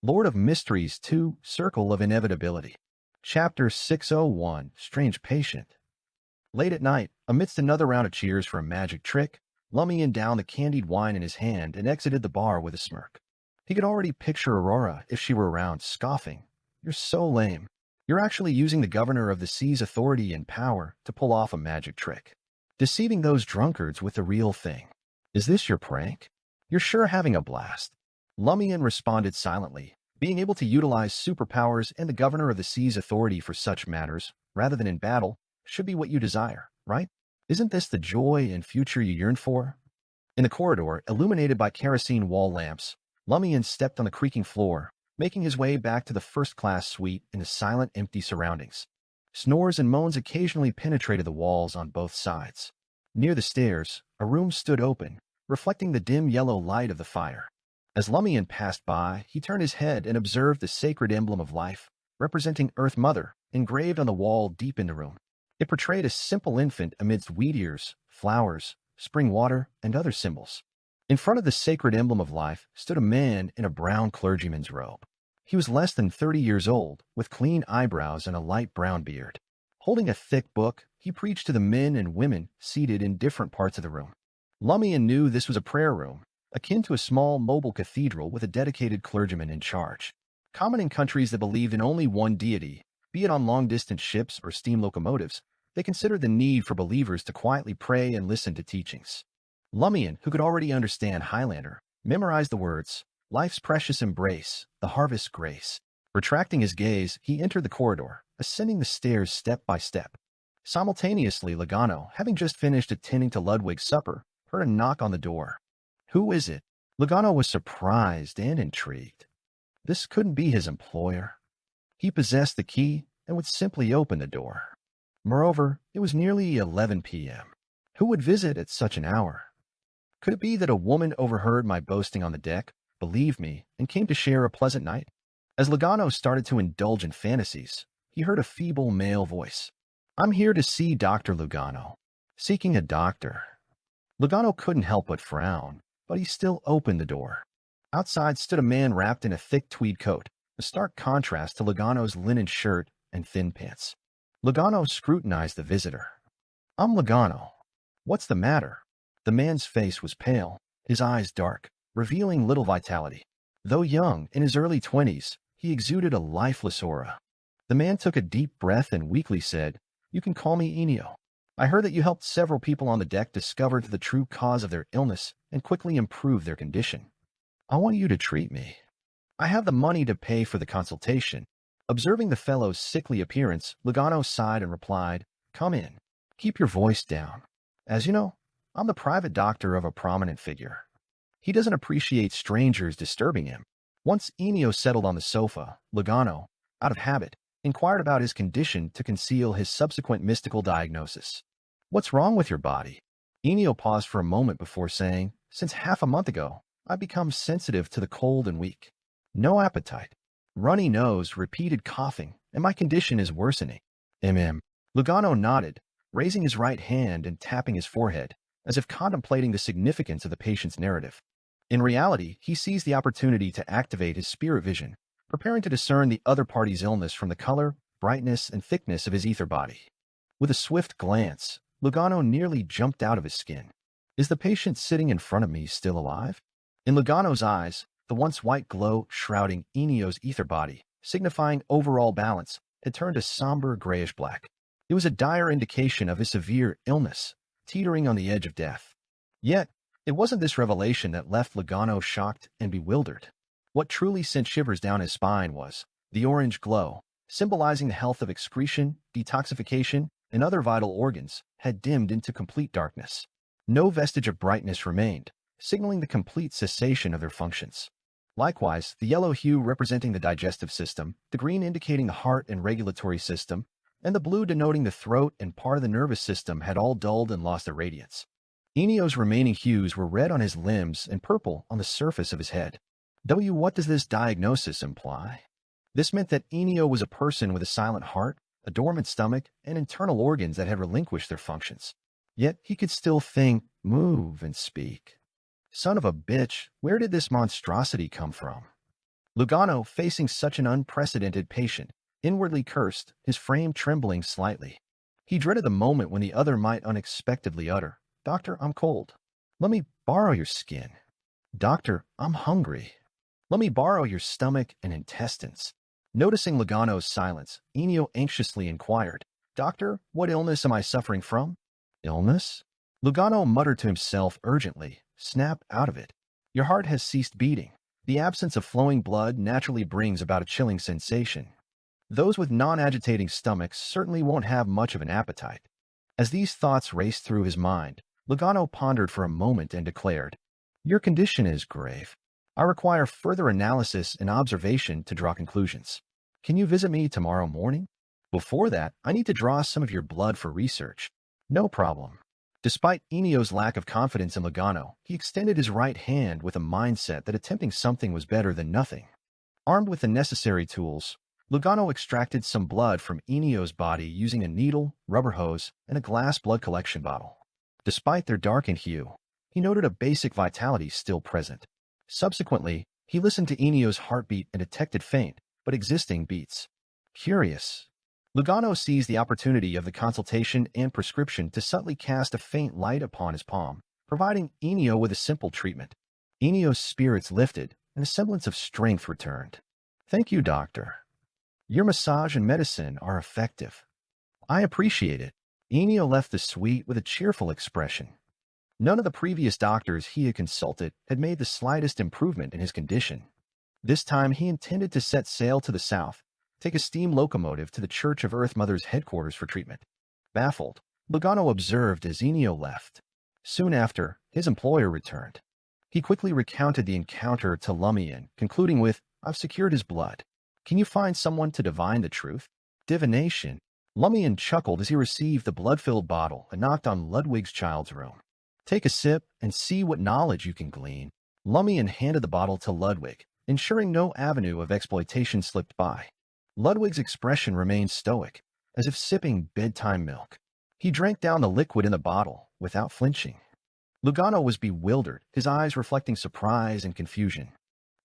Lord of Mysteries 2, Circle of Inevitability. Chapter 601, Strange Patient. Late at night, amidst another round of cheers for a magic trick, Lumian downed the candied wine in his hand and exited the bar with a smirk. He could already picture Aurora, if she were around, scoffing. "You're so lame. You're actually using the governor of the sea's authority and power to pull off a magic trick. Deceiving those drunkards with the real thing. Is this your prank? You're sure having a blast." Lumian responded silently. Being able to utilize superpowers and the governor of the sea's authority for such matters, rather than in battle, should be what you desire, right? Isn't this the joy and future you yearn for? In the corridor, illuminated by kerosene wall lamps, Lumian stepped on the creaking floor, making his way back to the first-class suite in the silent, empty surroundings. Snores and moans occasionally penetrated the walls on both sides. Near the stairs, a room stood open, reflecting the dim yellow light of the fire. As Lumian passed by, he turned his head and observed the sacred emblem of life, representing Earth Mother, engraved on the wall deep in the room. It portrayed a simple infant amidst wheat ears, flowers, spring water, and other symbols. In front of the sacred emblem of life stood a man in a brown clergyman's robe. He was less than 30 years old, with clean eyebrows and a light brown beard. Holding a thick book, he preached to the men and women seated in different parts of the room. Lumian knew this was a prayer room, akin to a small mobile cathedral with a dedicated clergyman in charge. Common in countries that believed in only one deity, be it on long-distance ships or steam locomotives, they considered the need for believers to quietly pray and listen to teachings. Lumian, who could already understand Highlander, memorized the words, "Life's precious embrace, the harvest grace." Retracting his gaze, he entered the corridor, ascending the stairs step by step. Simultaneously, Logano, having just finished attending to Ludwig's supper, heard a knock on the door. "Who is it?" Logano was surprised and intrigued. This couldn't be his employer. He possessed the key and would simply open the door. Moreover, it was nearly 11 p.m. Who would visit at such an hour? Could it be that a woman overheard my boasting on the deck, believed me, and came to share a pleasant night? As Logano started to indulge in fantasies, he heard a feeble male voice. "I'm here to see Dr. Logano." Seeking a doctor. Logano couldn't help but frown, but he still opened the door. Outside stood a man wrapped in a thick tweed coat, a stark contrast to Logano's linen shirt and thin pants. Logano scrutinized the visitor. "I'm Logano. What's the matter?" The man's face was pale, his eyes dark, revealing little vitality. Though young, in his early 20s, he exuded a lifeless aura. The man took a deep breath and weakly said, "You can call me Enio. I heard that you helped several people on the deck discover the true cause of their illness and quickly improve their condition. I want you to treat me. I have the money to pay for the consultation." Observing the fellow's sickly appearance, Logano sighed and replied, "Come in. Keep your voice down. As you know, I'm the private doctor of a prominent figure. He doesn't appreciate strangers disturbing him." Once Enio settled on the sofa, Logano, out of habit, inquired about his condition to conceal his subsequent mystical diagnosis. "What's wrong with your body?" Enio paused for a moment before saying, "Since half a month ago, I've become sensitive to the cold and weak. No appetite, runny nose, repeated coughing, and my condition is worsening." Logano nodded, raising his right hand and tapping his forehead, as if contemplating the significance of the patient's narrative. In reality, he seized the opportunity to activate his spirit vision, preparing to discern the other party's illness from the color, brightness, and thickness of his ether body. With a swift glance, Logano nearly jumped out of his skin. "Is the patient sitting in front of me still alive?" In Logano's eyes, the once white glow shrouding Enio's ether body, signifying overall balance, had turned a somber grayish black. It was a dire indication of his severe illness, teetering on the edge of death. Yet, it wasn't this revelation that left Logano shocked and bewildered. What truly sent shivers down his spine was the orange glow, symbolizing the health of excretion, detoxification, and other vital organs, had dimmed into complete darkness. No vestige of brightness remained, signaling the complete cessation of their functions. Likewise, the yellow hue representing the digestive system, the green indicating the heart and regulatory system, and the blue denoting the throat and part of the nervous system had all dulled and lost their radiance. Enio's remaining hues were red on his limbs and purple on the surface of his head. What does this diagnosis imply? This meant that Enio was a person with a silent heart, a dormant stomach, and internal organs that had relinquished their functions. Yet he could still think, move, and speak. Son of a bitch, where did this monstrosity come from? Lugano, facing such an unprecedented patient, inwardly cursed, his frame trembling slightly. He dreaded the moment when the other might unexpectedly utter, "Doctor, I'm cold. Let me borrow your skin. Doctor, I'm hungry. Let me borrow your stomach and intestines." Noticing Lugano's silence, Enio anxiously inquired, "Doctor, what illness am I suffering from?" "Illness?" Lugano muttered to himself urgently. "Snap out of it. Your heart has ceased beating. The absence of flowing blood naturally brings about a chilling sensation. Those with non-agitating stomachs certainly won't have much of an appetite." As these thoughts raced through his mind, Lugano pondered for a moment and declared, "Your condition is grave. I require further analysis and observation to draw conclusions. Can you visit me tomorrow morning? Before that, I need to draw some of your blood for research." "No problem." Despite Enio's lack of confidence in Lugano, he extended his right hand with a mindset that attempting something was better than nothing. Armed with the necessary tools, Lugano extracted some blood from Enio's body using a needle, rubber hose, and a glass blood collection bottle. Despite their darkened hue, he noted a basic vitality still present. Subsequently, he listened to Enio's heartbeat and detected faint, but existing beats. Curious. Lugano seized the opportunity of the consultation and prescription to subtly cast a faint light upon his palm, providing Enio with a simple treatment. Enio's spirits lifted, and a semblance of strength returned. "Thank you, doctor. Your massage and medicine are effective. I appreciate it." Enio left the suite with a cheerful expression. None of the previous doctors he had consulted had made the slightest improvement in his condition. This time he intended to set sail to the south, take a steam locomotive to the Church of Earth Mother's headquarters for treatment. Baffled, Lugano observed as Enio left. Soon after, his employer returned. He quickly recounted the encounter to Lumian, concluding with, "I've secured his blood. Can you find someone to divine the truth?" "Divination." Lumian chuckled as he received the blood-filled bottle and knocked on Ludwig's child's room. "Take a sip and see what knowledge you can glean." Lumian handed the bottle to Ludwig, ensuring no avenue of exploitation slipped by. Ludwig's expression remained stoic, as if sipping bedtime milk. He drank down the liquid in the bottle without flinching. Lugano was bewildered, his eyes reflecting surprise and confusion.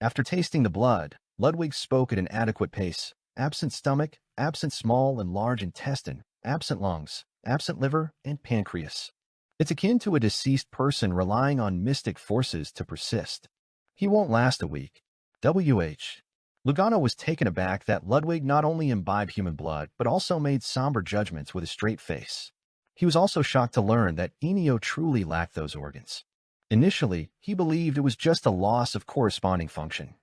After tasting the blood, Ludwig spoke at an adequate pace. "Absent stomach, absent small and large intestine, absent lungs, absent liver, and pancreas. It's akin to a deceased person relying on mystic forces to persist. He won't last a week. W.H." Lugano was taken aback that Ludwig not only imbibed human blood, but also made somber judgments with a straight face. He was also shocked to learn that Enio truly lacked those organs. Initially, he believed it was just a loss of corresponding function.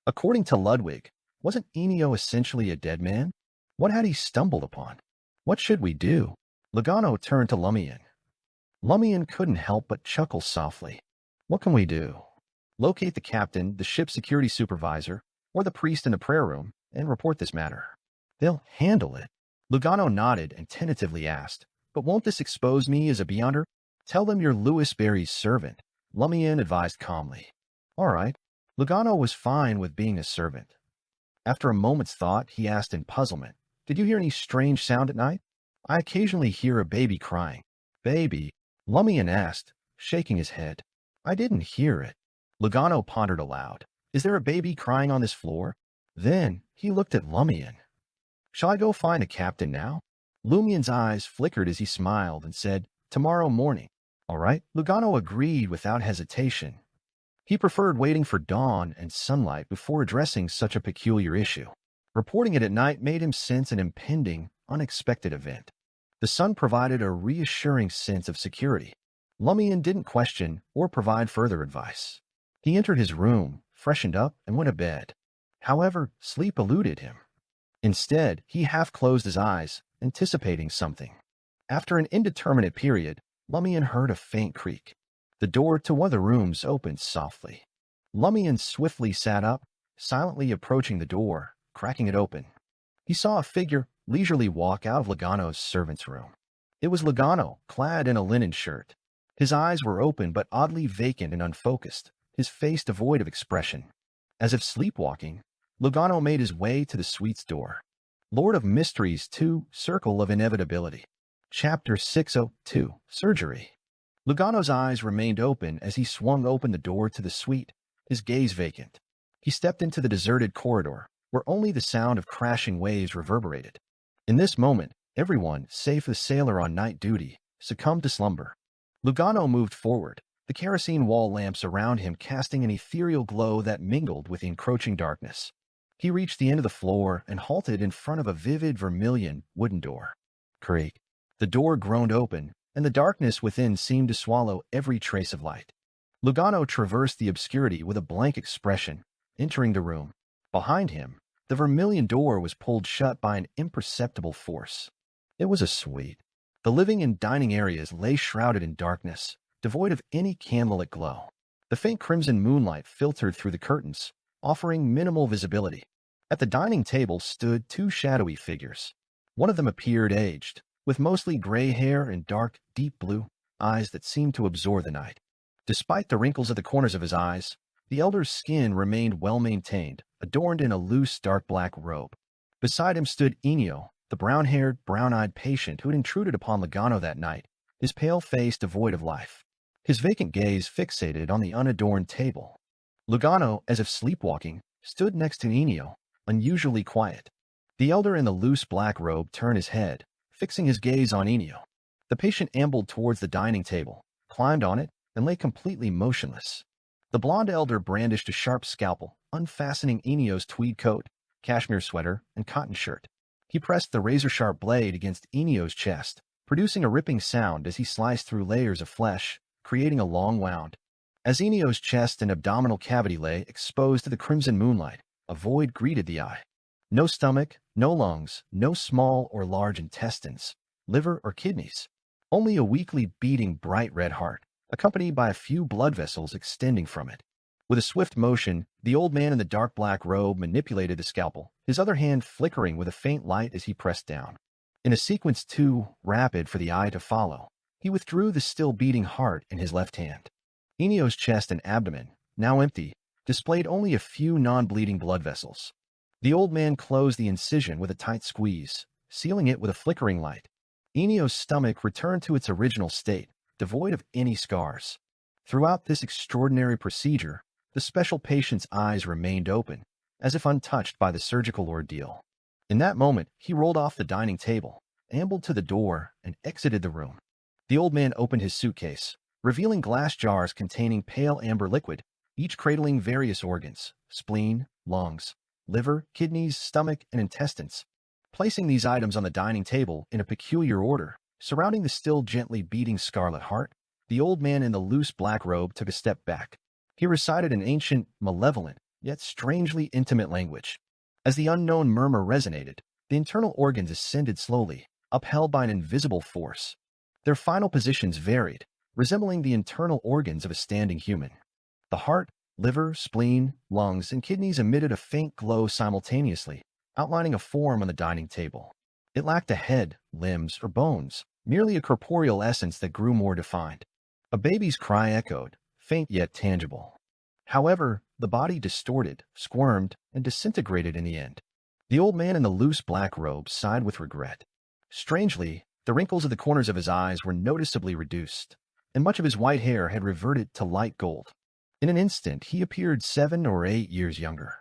According to Ludwig, wasn't Enio essentially a dead man? What had he stumbled upon? "What should we do?" Lugano turned to Lumian. Lumian couldn't help but chuckle softly. "What can we do? Locate the captain, the ship's security supervisor, or the priest in the prayer room, and report this matter. They'll handle it." Lugano nodded and tentatively asked, "But won't this expose me as a beyonder?" "Tell them you're Louis Barry's servant," Lumian advised calmly. "All right." Lugano was fine with being a servant. After a moment's thought, he asked in puzzlement, "Did you hear any strange sound at night?" "I occasionally hear a baby crying." "Baby?" Lumian asked, shaking his head. "I didn't hear it." Lugano pondered aloud. "Is there a baby crying on this floor?" Then he looked at Lumian. "Shall I go find the captain now?" Lumian's eyes flickered as he smiled and said, "Tomorrow morning." "All right." Lugano agreed without hesitation. He preferred waiting for dawn and sunlight before addressing such a peculiar issue. Reporting it at night made him sense an impending, unexpected event. The sun provided a reassuring sense of security. Lumian didn't question or provide further advice. He entered his room, freshened up, and went to bed. However, sleep eluded him. Instead, he half closed his eyes, anticipating something. After an indeterminate period, Lumian heard a faint creak. The door to one of the rooms opened softly. Lumian swiftly sat up, silently approaching the door, cracking it open. He saw a figure leisurely walk out of Lugano's servant's room. It was Lugano, clad in a linen shirt. His eyes were open but oddly vacant and unfocused, his face devoid of expression. As if sleepwalking, Lugano made his way to the suite's door. Lord of Mysteries 2, Circle of Inevitability. Chapter 602, Surgery. Lugano's eyes remained open as he swung open the door to the suite, his gaze vacant. He stepped into the deserted corridor, where only the sound of crashing waves reverberated. In this moment, everyone, save the sailor on night duty, succumbed to slumber. Lugano moved forward, the kerosene wall lamps around him casting an ethereal glow that mingled with the encroaching darkness. He reached the end of the floor and halted in front of a vivid vermilion wooden door. Creak. The door groaned open, and the darkness within seemed to swallow every trace of light. Lugano traversed the obscurity with a blank expression, entering the room. Behind him, the vermilion door was pulled shut by an imperceptible force. It was a suite. The living and dining areas lay shrouded in darkness, devoid of any candlelit glow. The faint crimson moonlight filtered through the curtains, offering minimal visibility. At the dining table stood two shadowy figures. One of them appeared aged, with mostly gray hair and dark, deep blue eyes that seemed to absorb the night. Despite the wrinkles at the corners of his eyes, the elder's skin remained well-maintained, adorned in a loose, dark black robe. Beside him stood Ennio, the brown-haired, brown-eyed patient who had intruded upon Lugano that night, his pale face devoid of life, his vacant gaze fixated on the unadorned table. Lugano, as if sleepwalking, stood next to Ennio, unusually quiet. The elder in the loose black robe turned his head, fixing his gaze on Ennio. The patient ambled towards the dining table, climbed on it, and lay completely motionless. The blonde elder brandished a sharp scalpel, unfastening Ennio's tweed coat, cashmere sweater, and cotton shirt. He pressed the razor-sharp blade against Ennio's chest, producing a ripping sound as he sliced through layers of flesh, creating a long wound. As Ennio's chest and abdominal cavity lay exposed to the crimson moonlight, a void greeted the eye. No stomach, no lungs, no small or large intestines, liver or kidneys. Only a weakly beating bright red heart, accompanied by a few blood vessels extending from it. With a swift motion, the old man in the dark black robe manipulated the scalpel, his other hand flickering with a faint light as he pressed down. In a sequence too rapid for the eye to follow, he withdrew the still beating heart in his left hand. Ennio's chest and abdomen, now empty, displayed only a few non-bleeding blood vessels. The old man closed the incision with a tight squeeze, sealing it with a flickering light. Ennio's stomach returned to its original state, devoid of any scars. Throughout this extraordinary procedure, the special patient's eyes remained open, as if untouched by the surgical ordeal. In that moment, he rolled off the dining table, ambled to the door, and exited the room. The old man opened his suitcase, revealing glass jars containing pale amber liquid, each cradling various organs: spleen, lungs, liver, kidneys, stomach, and intestines. Placing these items on the dining table in a peculiar order, surrounding the still gently beating scarlet heart, the old man in the loose black robe took a step back. He recited an ancient, malevolent, yet strangely intimate language. As the unknown murmur resonated, the internal organs ascended slowly, upheld by an invisible force. Their final positions varied, resembling the internal organs of a standing human. The heart, liver, spleen, lungs, and kidneys emitted a faint glow simultaneously, outlining a form on the dining table. It lacked a head, limbs, or bones, merely a corporeal essence that grew more defined. A baby's cry echoed, faint yet tangible. However, the body distorted, squirmed, and disintegrated in the end. The old man in the loose black robe sighed with regret. Strangely, the wrinkles at the corners of his eyes were noticeably reduced, and much of his white hair had reverted to light gold. In an instant, he appeared 7 or 8 years younger.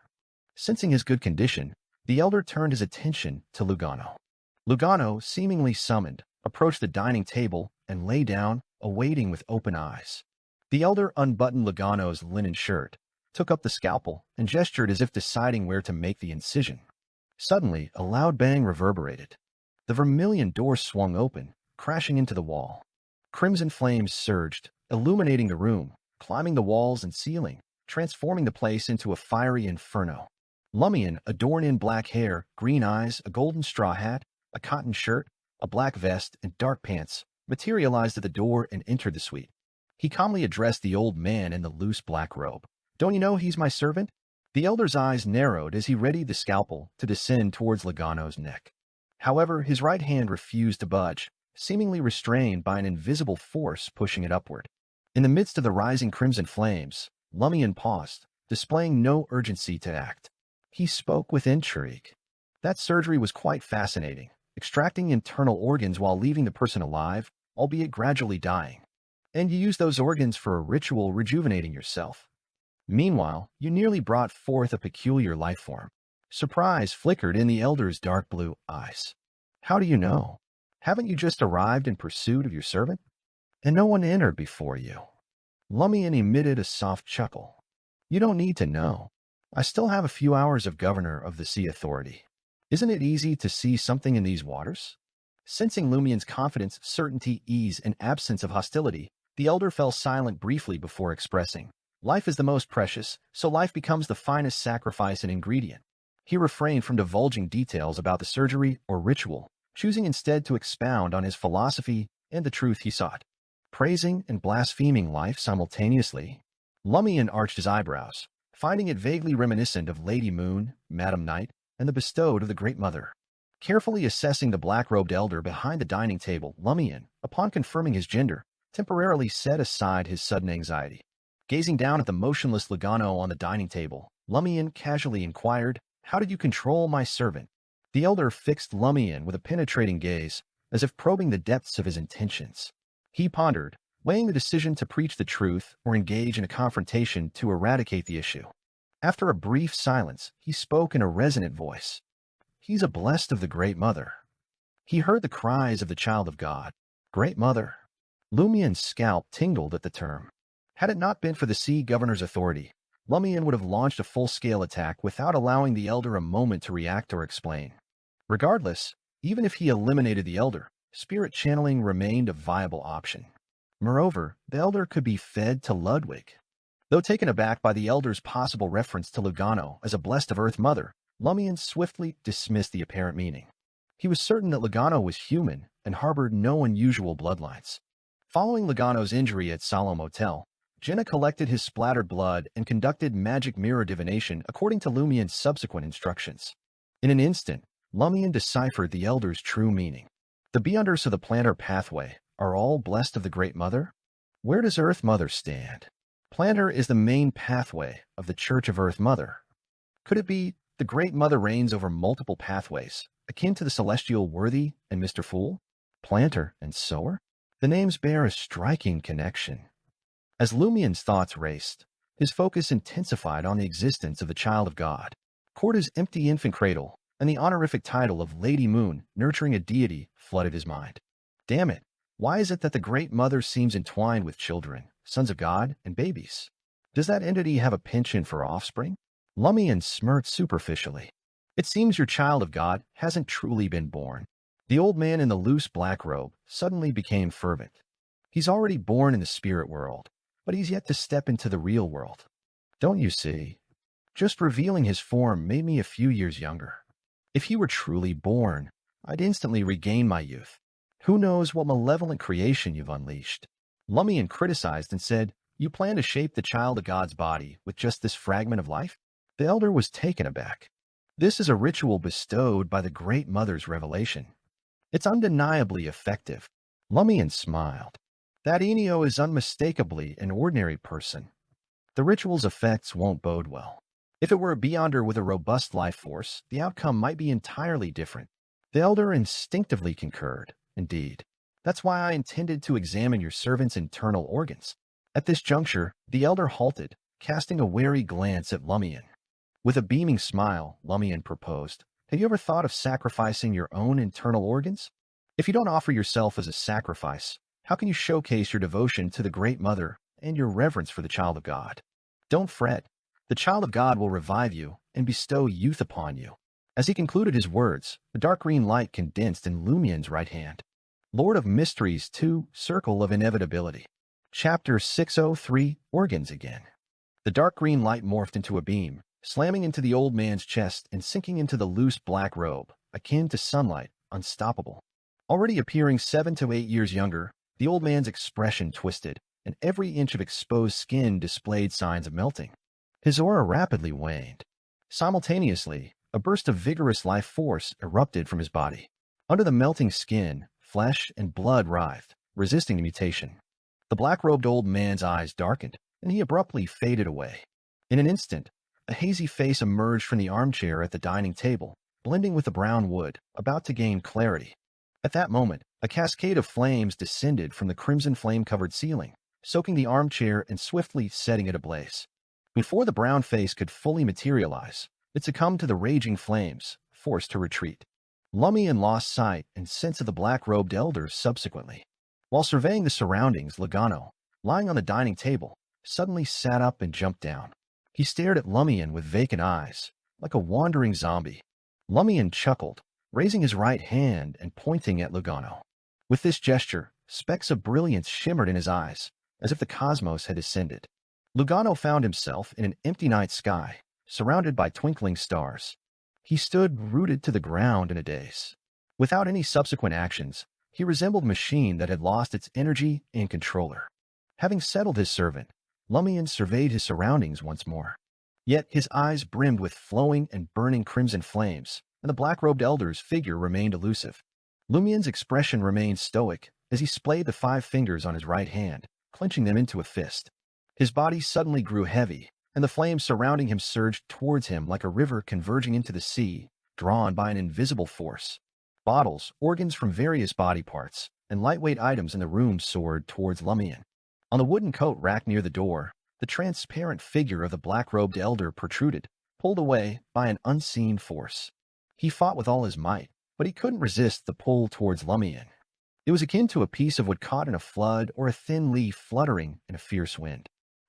Sensing his good condition, the elder turned his attention to Lugano. Lugano, seemingly summoned, approached the dining table and lay down, awaiting with open eyes. The elder unbuttoned Lugano's linen shirt, took up the scalpel, and gestured as if deciding where to make the incision. Suddenly, a loud bang reverberated. The vermilion door swung open, crashing into the wall. Crimson flames surged, illuminating the room, climbing the walls and ceiling, transforming the place into a fiery inferno. Lumian, adorned in black hair, green eyes, a golden straw hat, a cotton shirt, a black vest, and dark pants, materialized at the door and entered the suite. He calmly addressed the old man in the loose black robe. "Don't you know he's my servant?" The elder's eyes narrowed as he readied the scalpel to descend towards Lugano's neck. However, his right hand refused to budge, seemingly restrained by an invisible force pushing it upward. In the midst of the rising crimson flames, Lumian paused, displaying no urgency to act. He spoke with intrigue. That surgery was quite fascinating, extracting internal organs while leaving the person alive, albeit gradually dying. And you use those organs for a ritual rejuvenating yourself. Meanwhile, you nearly brought forth a peculiar life form. Surprise flickered in the elder's dark blue eyes. How do you know? Haven't you just arrived in pursuit of your servant? And no one entered before you. Lumian emitted a soft chuckle. You don't need to know. I still have a few hours of governor of the sea authority. Isn't it easy to see something in these waters? Sensing Lumian's confidence, certainty, ease, and absence of hostility, the elder fell silent briefly before expressing, life is the most precious, so life becomes the finest sacrifice and ingredient. He refrained from divulging details about the surgery or ritual, choosing instead to expound on his philosophy and the truth he sought. Praising and blaspheming life simultaneously, Lumian arched his eyebrows, finding it vaguely reminiscent of Lady Moon, Madam Night, and the bestowed of the Great Mother. Carefully assessing the black-robed elder behind the dining table, Lumian, upon confirming his gender, temporarily set aside his sudden anxiety. Gazing down at the motionless Lugano on the dining table, Lumian casually inquired, "How did you control my servant?" The elder fixed Lumian with a penetrating gaze, as if probing the depths of his intentions. He pondered, weighing the decision to preach the truth or engage in a confrontation to eradicate the issue. After a brief silence, he spoke in a resonant voice. He's a blessed of the Great Mother. He heard the cries of the child of God. Great Mother. Lumian's scalp tingled at the term. Had it not been for the sea governor's authority, Lumian would have launched a full-scale attack without allowing the elder a moment to react or explain. Regardless, even if he eliminated the elder, spirit channeling remained a viable option. Moreover, the elder could be fed to Ludwig. Though taken aback by the elder's possible reference to Lugano as a blessed of Earth Mother, Lumian swiftly dismissed the apparent meaning. He was certain that Lugano was human and harbored no unusual bloodlines. Following Lugano's injury at Salo Motel, Jenna collected his splattered blood and conducted magic mirror divination according to Lumian's subsequent instructions. In an instant, Lumian deciphered the elder's true meaning. The Beyonders of the plantar pathway are all blessed of the Great Mother? Where does Earth Mother stand? Plantar is the main pathway of the Church of Earth Mother. Could it be the Great Mother reigns over multiple pathways, akin to the celestial Worthy and Mr. Fool? Plantar and Sower? The names bear a striking connection. As Lumian's thoughts raced, his focus intensified on the existence of the child of God. Corda's empty infant cradle and the honorific title of Lady Moon, nurturing a deity, flooded his mind. Damn it, why is it that the Great Mother seems entwined with children, sons of God, and babies? Does that entity have a penchant for offspring? Lumian smirked superficially. It seems your child of God hasn't truly been born. The old man in the loose black robe suddenly became fervent. He's already born in the spirit world, but he's yet to step into the real world. Don't you see? Just revealing his form made me a few years younger. If he were truly born, I'd instantly regain my youth. Who knows what malevolent creation you've unleashed? Lumian criticized and said, "You plan to shape the child of God's body with just this fragment of life?" The elder was taken aback. This is a ritual bestowed by the Great Mother's revelation. It's undeniably effective. Lumian smiled. That Enio is unmistakably an ordinary person. The ritual's effects won't bode well. If it were a Beyonder with a robust life force, the outcome might be entirely different. The elder instinctively concurred. Indeed. That's why I intended to examine your servant's internal organs. At this juncture, the elder halted, casting a wary glance at Lumian. With a beaming smile, Lumian proposed, "Have you ever thought of sacrificing your own internal organs? If you don't offer yourself as a sacrifice, how can you showcase your devotion to the Great Mother and your reverence for the child of God? Don't fret. The child of God will revive you and bestow youth upon you." As he concluded his words, the dark green light condensed in Lumian's right hand. Lord of Mysteries 2, Circle of Inevitability. Chapter 603, Organs Again. The dark green light morphed into a beam, slamming into the old man's chest and sinking into the loose black robe, akin to sunlight, unstoppable. Already appearing 7 to 8 years younger, the old man's expression twisted, and every inch of exposed skin displayed signs of melting. His aura rapidly waned. Simultaneously, a burst of vigorous life force erupted from his body. Under the melting skin, flesh and blood writhed, resisting the mutation. The black-robed old man's eyes darkened, and he abruptly faded away. In an instant, a hazy face emerged from the armchair at the dining table, blending with the brown wood, about to gain clarity. At that moment, a cascade of flames descended from the crimson flame-covered ceiling, soaking the armchair and swiftly setting it ablaze. Before the brown face could fully materialize, it succumbed to the raging flames, forced to retreat. Lumian lost sight and sense of the black-robed elders subsequently. While surveying the surroundings, Logano, lying on the dining table, suddenly sat up and jumped down. He stared at Lumian with vacant eyes, like a wandering zombie. Lumian chuckled, raising his right hand and pointing at Logano. With this gesture, specks of brilliance shimmered in his eyes, as if the cosmos had descended. Logano found himself in an empty night sky, surrounded by twinkling stars. He stood rooted to the ground in a daze. Without any subsequent actions, he resembled a machine that had lost its energy and controller. Having settled his servant, Lumian surveyed his surroundings once more. Yet his eyes brimmed with flowing and burning crimson flames, and the black-robed elder's figure remained elusive. Lumian's expression remained stoic as he splayed the 5 fingers on his right hand, clenching them into a fist. His body suddenly grew heavy, and the flames surrounding him surged towards him like a river converging into the sea, drawn by an invisible force. Bottles, organs from various body parts, and lightweight items in the room soared towards Lumian. On the wooden coat rack near the door, the transparent figure of the black-robed elder protruded, pulled away by an unseen force. He fought with all his might, but he couldn't resist the pull towards Lumian. It was akin to a piece of wood caught in a flood or a thin leaf fluttering in a fierce wind.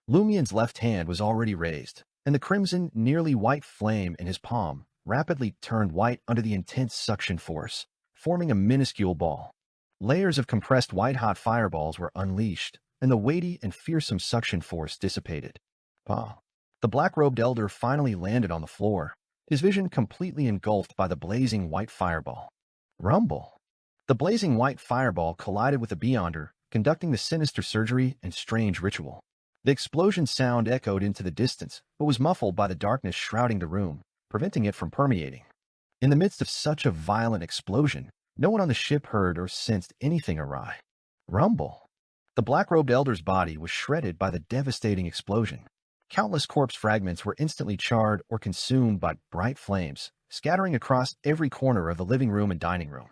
Lumian's left hand was already raised, and the crimson, nearly white flame in his palm rapidly turned white under the intense suction force, forming a minuscule ball. Layers of compressed white-hot fireballs were unleashed, and the weighty and fearsome suction force dissipated. The black-robed elder finally landed on the floor, his vision completely engulfed by the blazing white fireball. Rumble! The blazing white fireball collided with the Beyonder, conducting the sinister surgery and strange ritual. The explosion sound echoed into the distance, but was muffled by the darkness shrouding the room, preventing it from permeating. In the midst of such a violent explosion, no one on the ship heard or sensed anything awry. Rumble! The black-robed elder's body was shredded by the devastating explosion. Countless corpse fragments were instantly charred or consumed by bright flames, scattering across every corner of the living room and dining room.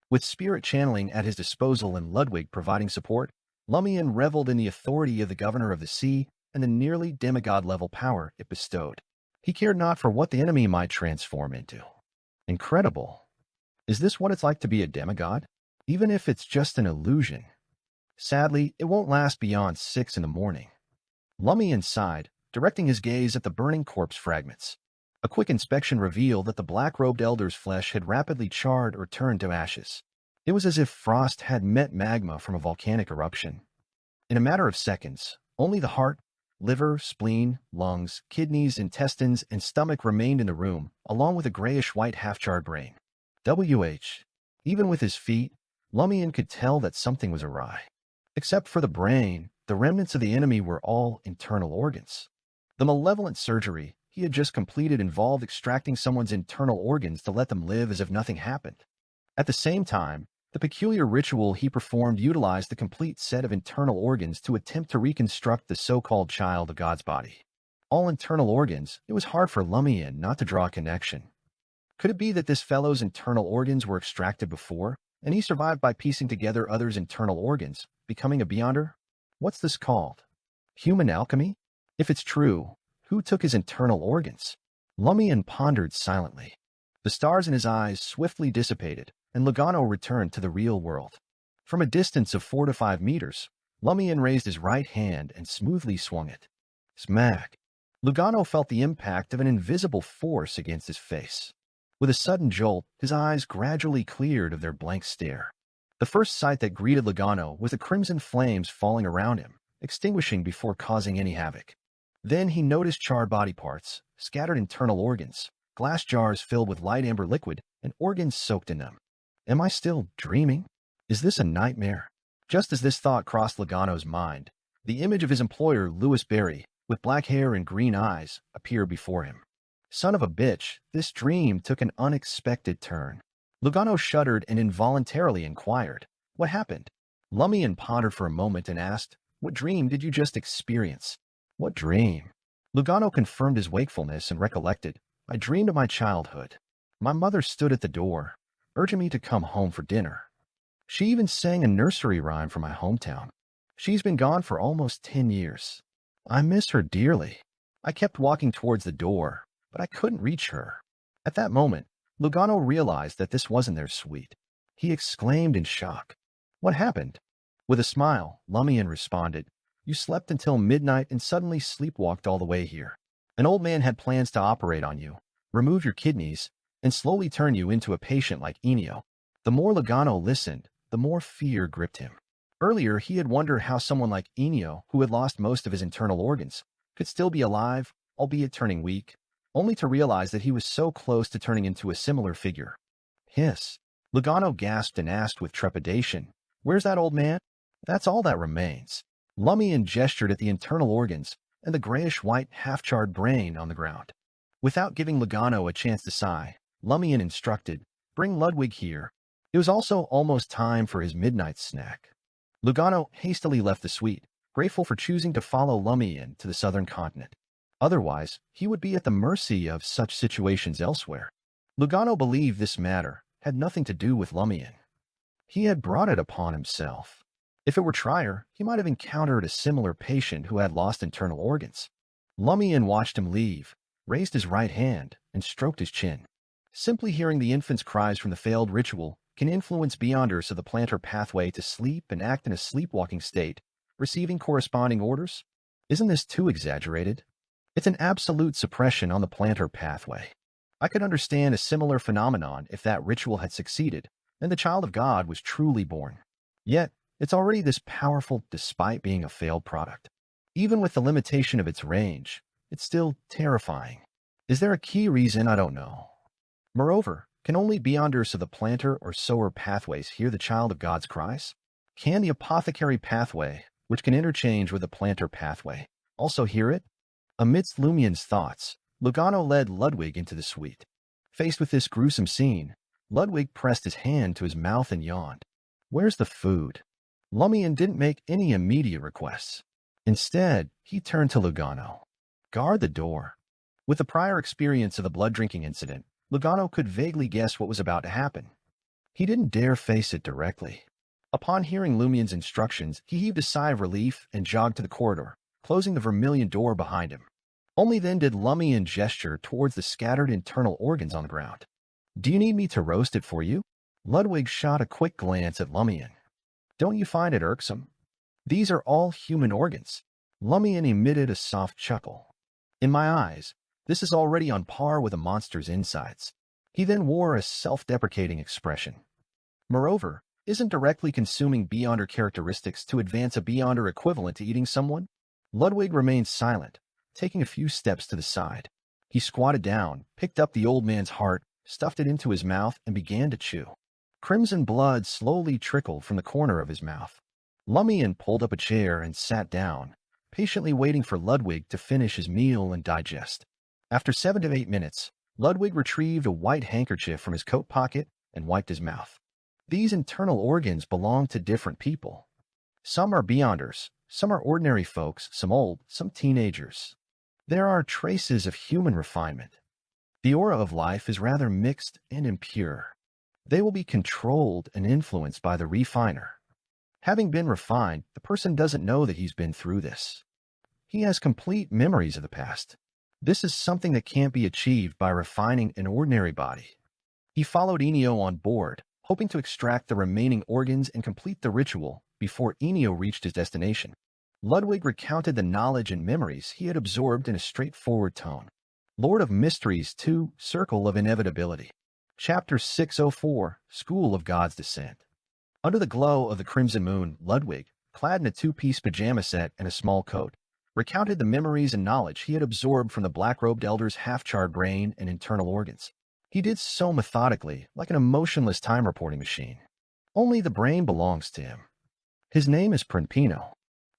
With spirit channeling at his disposal and Ludwig providing support, Lumian reveled in the authority of the governor of the sea and the nearly demigod-level power it bestowed. He cared not for what the enemy might transform into. Incredible. Is this what it's like to be a demigod? Even if it's just an illusion. Sadly, it won't last beyond 6 in the morning. Lumian sighed, directing his gaze at the burning corpse fragments. A quick inspection revealed that the black-robed elder's flesh had rapidly charred or turned to ashes. It was as if frost had met magma from a volcanic eruption. In a matter of seconds, only the heart, liver, spleen, lungs, kidneys, intestines, and stomach remained in the room, along with a grayish-white half-charred brain. Even with his feet, Lumian could tell that something was awry. Except for the brain, the remnants of the enemy were all internal organs. The malevolent surgery he had just completed involved extracting someone's internal organs to let them live as if nothing happened. At the same time, the peculiar ritual he performed utilized the complete set of internal organs to attempt to reconstruct the so-called child of God's body. All internal organs, it was hard for Lumian not to draw a connection. Could it be that this fellow's internal organs were extracted before, and he survived by piecing together others' internal organs, becoming a Beyonder? What's this called? Human alchemy? If it's true, who took his internal organs? Lumian pondered silently. The stars in his eyes swiftly dissipated, and Logano returned to the real world. From a distance of 4 to 5 meters, Lumian raised his right hand and smoothly swung it. Smack! Logano felt the impact of an invisible force against his face. With a sudden jolt, his eyes gradually cleared of their blank stare. The first sight that greeted Logano was the crimson flames falling around him, extinguishing before causing any havoc. Then he noticed charred body parts, scattered internal organs, glass jars filled with light amber liquid, and organs soaked in them. Am I still dreaming? Is this a nightmare? Just as this thought crossed Logano's mind, the image of his employer, Louis Berry, with black hair and green eyes, appeared before him. Son of a bitch, this dream took an unexpected turn. Logano shuddered and involuntarily inquired, "What happened?" Lumian pondered for a moment and asked, "What dream did you just experience?" "What dream?" Logano confirmed his wakefulness and recollected, "I dreamed of my childhood. My mother stood at the door, urging me to come home for dinner. She even sang a nursery rhyme from my hometown. She's been gone for almost 10 years. I miss her dearly." I kept walking towards the door, but I couldn't reach her. At that moment, Lugano realized that this wasn't their suite. He exclaimed in shock. What happened? With a smile, Lumian responded, You slept until midnight and suddenly sleepwalked all the way here. An old man had plans to operate on you, remove your kidneys, and slowly turn you into a patient like Enio. The more Lugano listened, the more fear gripped him. Earlier, he had wondered how someone like Enio, who had lost most of his internal organs, could still be alive, albeit turning weak, only to realize that he was so close to turning into a similar figure. Hiss. Lugano gasped and asked with trepidation, Where's that old man? That's all that remains. Lumian gestured at the internal organs and the grayish-white, half-charred brain on the ground. Without giving Lugano a chance to sigh, Lumian instructed, Bring Ludwig here. It was also almost time for his midnight snack. Lugano hastily left the suite, grateful for choosing to follow Lumian to the southern continent. Otherwise, he would be at the mercy of such situations elsewhere. Lugano believed this matter had nothing to do with Lumian. He had brought it upon himself. If it were Trier, he might have encountered a similar patient who had lost internal organs. Lumian watched him leave, raised his right hand, and stroked his chin. Simply hearing the infant's cries from the failed ritual can influence beyonders of the plantar pathway to sleep and act in a sleepwalking state, receiving corresponding orders? Isn't this too exaggerated? It's an absolute suppression on the plantar pathway. I could understand a similar phenomenon if that ritual had succeeded and the child of God was truly born. Yet, it's already this powerful despite being a failed product. Even with the limitation of its range, it's still terrifying. Is there a key reason? I don't know. Moreover, can only beyonders of the plantar or sower pathways hear the child of God's cries? Can the apothecary pathway, which can interchange with the plantar pathway, also hear it? Amidst Lumian's thoughts, Lugano led Ludwig into the suite. Faced with this gruesome scene, Ludwig pressed his hand to his mouth and yawned. Where's the food? Lumian didn't make any immediate requests. Instead, he turned to Lugano. Guard the door. With the prior experience of the blood-drinking incident, Lugano could vaguely guess what was about to happen. He didn't dare face it directly. Upon hearing Lumian's instructions, he heaved a sigh of relief and jogged to the corridor, closing the vermilion door behind him. Only then did Lumian gesture towards the scattered internal organs on the ground. Do you need me to roast it for you? Ludwig shot a quick glance at Lumian. Don't you find it irksome? These are all human organs. Lumian emitted a soft chuckle. In my eyes, this is already on par with a monster's insides. He then wore a self-deprecating expression. Moreover, isn't directly consuming Beyonder characteristics to advance a Beyonder equivalent to eating someone? Ludwig remained silent, taking a few steps to the side. He squatted down, picked up the old man's heart, stuffed it into his mouth, and began to chew. Crimson blood slowly trickled from the corner of his mouth. Lumian pulled up a chair and sat down, patiently waiting for Ludwig to finish his meal and digest. After 7 to 8 minutes, Ludwig retrieved a white handkerchief from his coat pocket and wiped his mouth. These internal organs belong to different people. Some are beyonders, some are ordinary folks, some old, some teenagers. There are traces of human refinement. The aura of life is rather mixed and impure. They will be controlled and influenced by the refiner. Having been refined, the person doesn't know that he's been through this. He has complete memories of the past. This is something that can't be achieved by refining an ordinary body. He followed Enio on board, hoping to extract the remaining organs and complete the ritual before Enio reached his destination. Ludwig recounted the knowledge and memories he had absorbed in a straightforward tone. Lord of Mysteries 2, Circle of Inevitability. Chapter 604, School of God's Descent. Under the glow of the crimson moon, Ludwig, clad in a two-piece pajama set and a small coat, recounted the memories and knowledge he had absorbed from the black-robed elder's half-charred brain and internal organs. He did so methodically, like an emotionless time-reporting machine. Only the brain belongs to him. His name is Prinpino.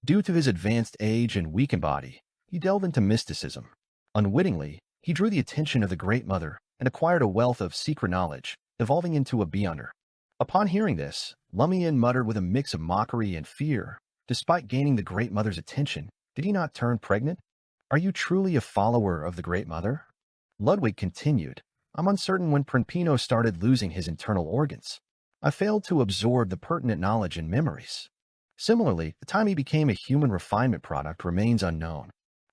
Due to his advanced age and weakened body, he delved into mysticism. Unwittingly, he drew the attention of the Great Mother and acquired a wealth of secret knowledge, evolving into a Beyonder. Upon hearing this, Lumian muttered with a mix of mockery and fear. Despite gaining the Great Mother's attention, did he not turn pregnant? Are you truly a follower of the Great Mother? Ludwig continued. I'm uncertain when Prinpino started losing his internal organs. I failed to absorb the pertinent knowledge and memories. Similarly, the time he became a human refinement product remains unknown.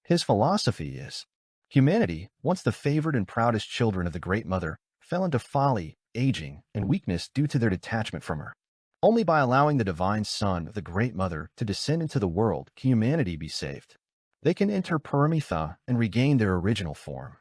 His philosophy is, humanity, once the favored and proudest children of the Great Mother, fell into folly, aging, and weakness due to their detachment from her. Only by allowing the divine Son of the Great Mother to descend into the world can humanity be saved. They can enter Paramitha and regain their original form.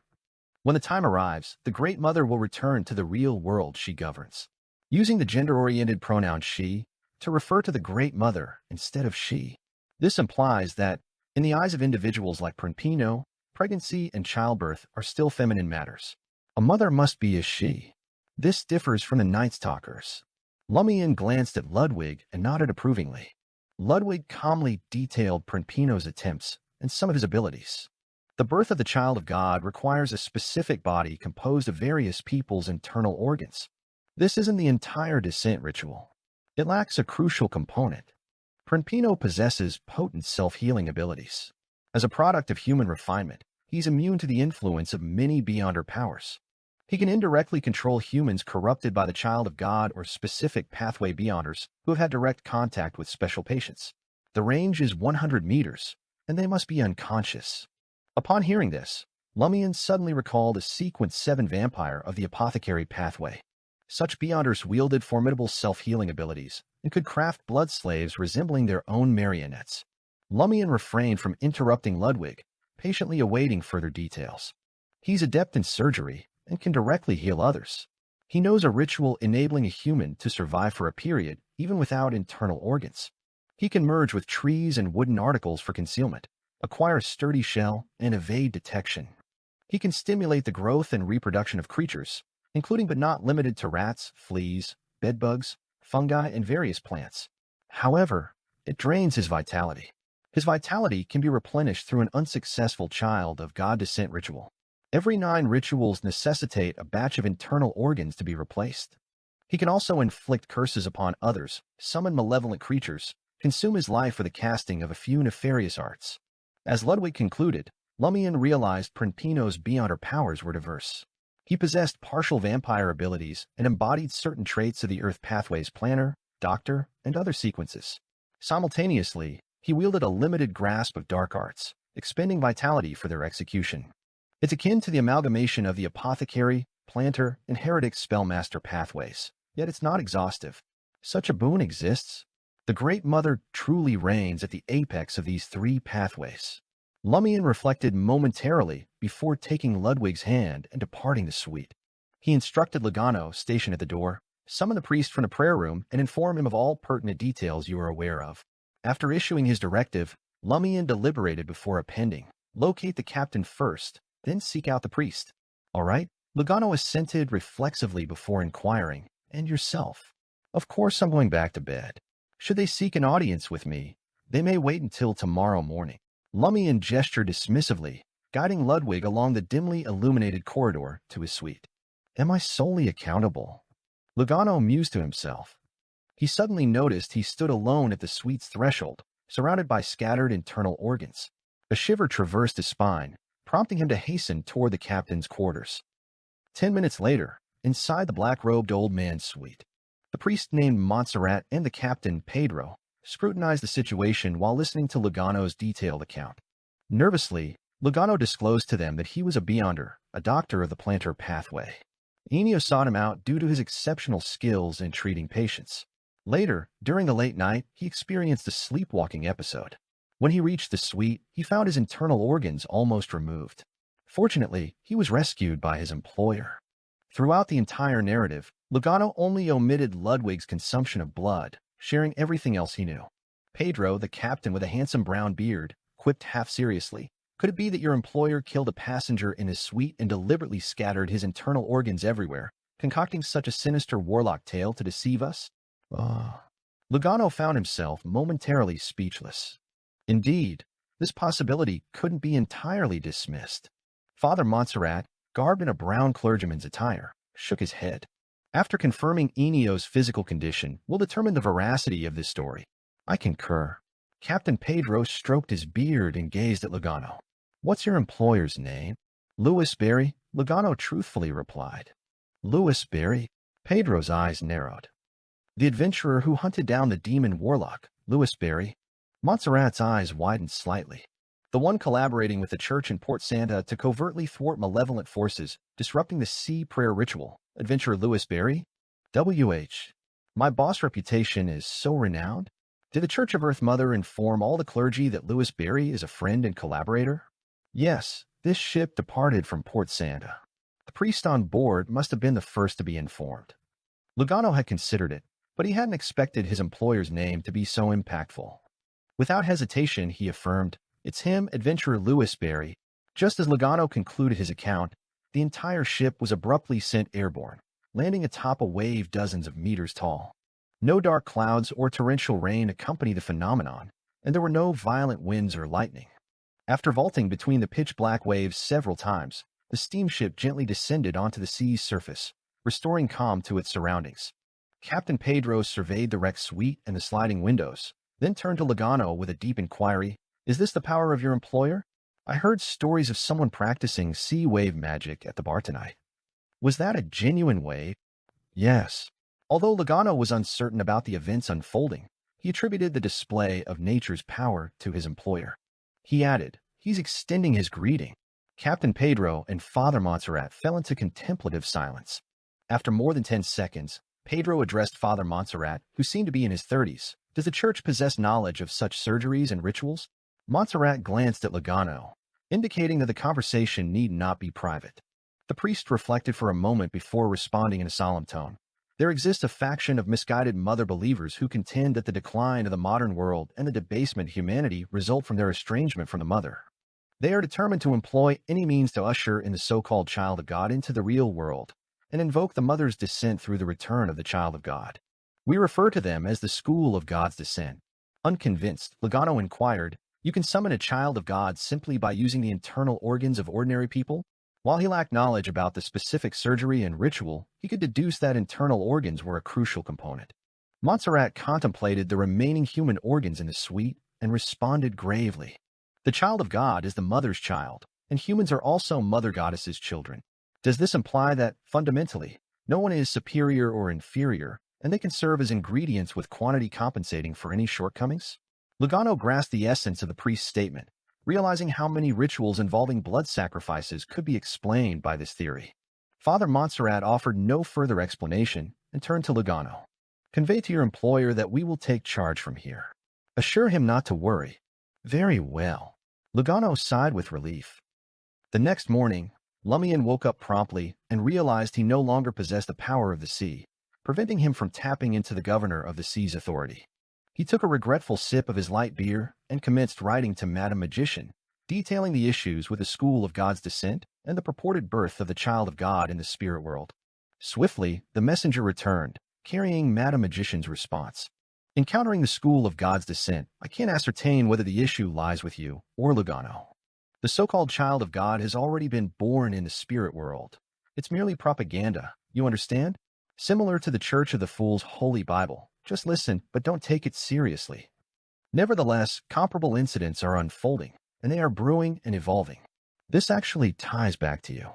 When the time arrives, the Great Mother will return to the real world she governs, using the gender-oriented pronoun she to refer to the Great Mother instead of she. This implies that, in the eyes of individuals like Prinpino, pregnancy and childbirth are still feminine matters. A mother must be a she. This differs from the Night Stalkers. Lumian glanced at Ludwig and nodded approvingly. Ludwig calmly detailed Prinpino's attempts and some of his abilities. The birth of the child of God requires a specific body composed of various people's internal organs. This isn't the entire descent ritual. It lacks a crucial component. Prinpino possesses potent self-healing abilities. As a product of human refinement, he's immune to the influence of many Beyonder powers. He can indirectly control humans corrupted by the child of God or specific pathway Beyonders who have had direct contact with special patients. The range is 100 meters, and they must be unconscious. Upon hearing this, Lumian suddenly recalled a Sequence 7 vampire of the apothecary pathway. Such Beyonders wielded formidable self-healing abilities and could craft blood slaves resembling their own marionettes. Lumian refrained from interrupting Ludwig, patiently awaiting further details. He's adept in surgery and can directly heal others. He knows a ritual enabling a human to survive for a period, even without internal organs. He can merge with trees and wooden articles for concealment, acquire a sturdy shell, and evade detection. He can stimulate the growth and reproduction of creatures, including but not limited to rats, fleas, bedbugs, fungi, and various plants. However, it drains his vitality. His vitality can be replenished through an unsuccessful child of God descent ritual. Every 9 rituals necessitate a batch of internal organs to be replaced. He can also inflict curses upon others, summon malevolent creatures, consume his life for the casting of a few nefarious arts. As Ludwig concluded, Lumian realized Prinpino's Beyonder powers were diverse. He possessed partial vampire abilities and embodied certain traits of the Earth Pathway's Planner, Doctor, and other sequences. Simultaneously, he wielded a limited grasp of dark arts, expending vitality for their execution. It's akin to the amalgamation of the Apothecary, Planter, and Heretic Spellmaster pathways, yet it's not exhaustive. Such a boon exists. The Great Mother truly reigns at the apex of these 3 pathways. Lumian reflected momentarily before taking Ludwig's hand and departing the suite. He instructed Lugano, stationed at the door, summon the priest from the prayer room and inform him of all pertinent details you are aware of. After issuing his directive, Lumian deliberated before appending. Locate the captain first, then seek out the priest. All right? Lugano assented reflexively before inquiring, and yourself? Of course I'm going back to bed. Should they seek an audience with me, they may wait until tomorrow morning. Lumian gestured dismissively, guiding Ludwig along the dimly illuminated corridor to his suite. Am I solely accountable? Lugano mused to himself. He suddenly noticed he stood alone at the suite's threshold, surrounded by scattered internal organs. A shiver traversed his spine, prompting him to hasten toward the captain's quarters. 10 minutes later, inside the black-robed old man's suite, the priest named Montserrat and the captain, Pedro, scrutinized the situation while listening to Lugano's detailed account. Nervously, Lugano disclosed to them that he was a Beyonder, a doctor of the Planter pathway. Enio sought him out due to his exceptional skills in treating patients. Later, during the late night, he experienced a sleepwalking episode. When he reached the suite, he found his internal organs almost removed. Fortunately, he was rescued by his employer. Throughout the entire narrative, Lugano only omitted Ludwig's consumption of blood, sharing everything else he knew. Pedro, the captain with a handsome brown beard, quipped half-seriously, "Could it be that your employer killed a passenger in his suite and deliberately scattered his internal organs everywhere, concocting such a sinister warlock tale to deceive us?" Lugano found himself momentarily speechless. Indeed, this possibility couldn't be entirely dismissed. Father Montserrat, garbed in a brown clergyman's attire, shook his head. After confirming Enio's physical condition, we'll determine the veracity of this story. I concur. Captain Pedro stroked his beard and gazed at Lugano. What's your employer's name? Louis Berry, Lugano truthfully replied. Louis Berry? Pedro's eyes narrowed. The adventurer who hunted down the demon warlock, Louis Berry? Montserrat's eyes widened slightly. The one collaborating with the church in Port Santa to covertly thwart malevolent forces, disrupting the sea prayer ritual. Adventurer Lewis Berry? W.H. My boss reputation is so renowned? Did the Church of Earth Mother inform all the clergy that Lewis Berry is a friend and collaborator? Yes, this ship departed from Port Santa. The priest on board must have been the first to be informed. Lugano had considered it, but he hadn't expected his employer's name to be so impactful. Without hesitation, he affirmed, "It's him, Adventurer Lewis Berry." Just as Lugano concluded his account, the entire ship was abruptly sent airborne, landing atop a wave dozens of meters tall. No dark clouds or torrential rain accompanied the phenomenon, and there were no violent winds or lightning. After vaulting between the pitch-black waves several times, the steamship gently descended onto the sea's surface, restoring calm to its surroundings. Captain Pedro surveyed the wrecked suite and the sliding windows, then turned to Lugano with a deep inquiry. "Is this the power of your employer? I heard stories of someone practicing sea wave magic at the bar tonight." Was that a genuine wave? Yes. Although Lugano was uncertain about the events unfolding, he attributed the display of nature's power to his employer. He added, "He's extending his greeting." Captain Pedro and Father Montserrat fell into contemplative silence. After more than 10 seconds, Pedro addressed Father Montserrat, who seemed to be in his 30s. "Does the church possess knowledge of such surgeries and rituals?" Montserrat glanced at Lugano, indicating that the conversation need not be private. The priest reflected for a moment before responding in a solemn tone. "There exists a faction of misguided mother believers who contend that the decline of the modern world and the debasement of humanity result from their estrangement from the mother. They are determined to employ any means to usher in the so-called child of God into the real world and invoke the mother's descent through the return of the child of God. We refer to them as the School of God's Descent." Unconvinced, Lugano inquired, "You can summon a child of God simply by using the internal organs of ordinary people?" While he lacked knowledge about the specific surgery and ritual, he could deduce that internal organs were a crucial component. Montserrat contemplated the remaining human organs in the suite and responded gravely. "The child of God is the mother's child, and humans are also Mother Goddess's children. Does this imply that, fundamentally, no one is superior or inferior, and they can serve as ingredients with quantity compensating for any shortcomings?" Lugano grasped the essence of the priest's statement, realizing how many rituals involving blood sacrifices could be explained by this theory. Father Montserrat offered no further explanation and turned to Lugano. "Convey to your employer that we will take charge from here. Assure him not to worry." "Very well." Lugano sighed with relief. The next morning, Lumian woke up promptly and realized he no longer possessed the power of the sea, preventing him from tapping into the governor of the sea's authority. He took a regretful sip of his light beer and commenced writing to Madam Magician, detailing the issues with the School of God's Descent and the purported birth of the child of God in the spirit world. Swiftly, the messenger returned, carrying Madam Magician's response. "Encountering the School of God's Descent, I can't ascertain whether the issue lies with you or Lugano. The so-called child of God has already been born in the spirit world. It's merely propaganda, you understand? Similar to the Church of the Fool's Holy Bible. Just listen, but don't take it seriously." Nevertheless, comparable incidents are unfolding, and they are brewing and evolving. This actually ties back to you.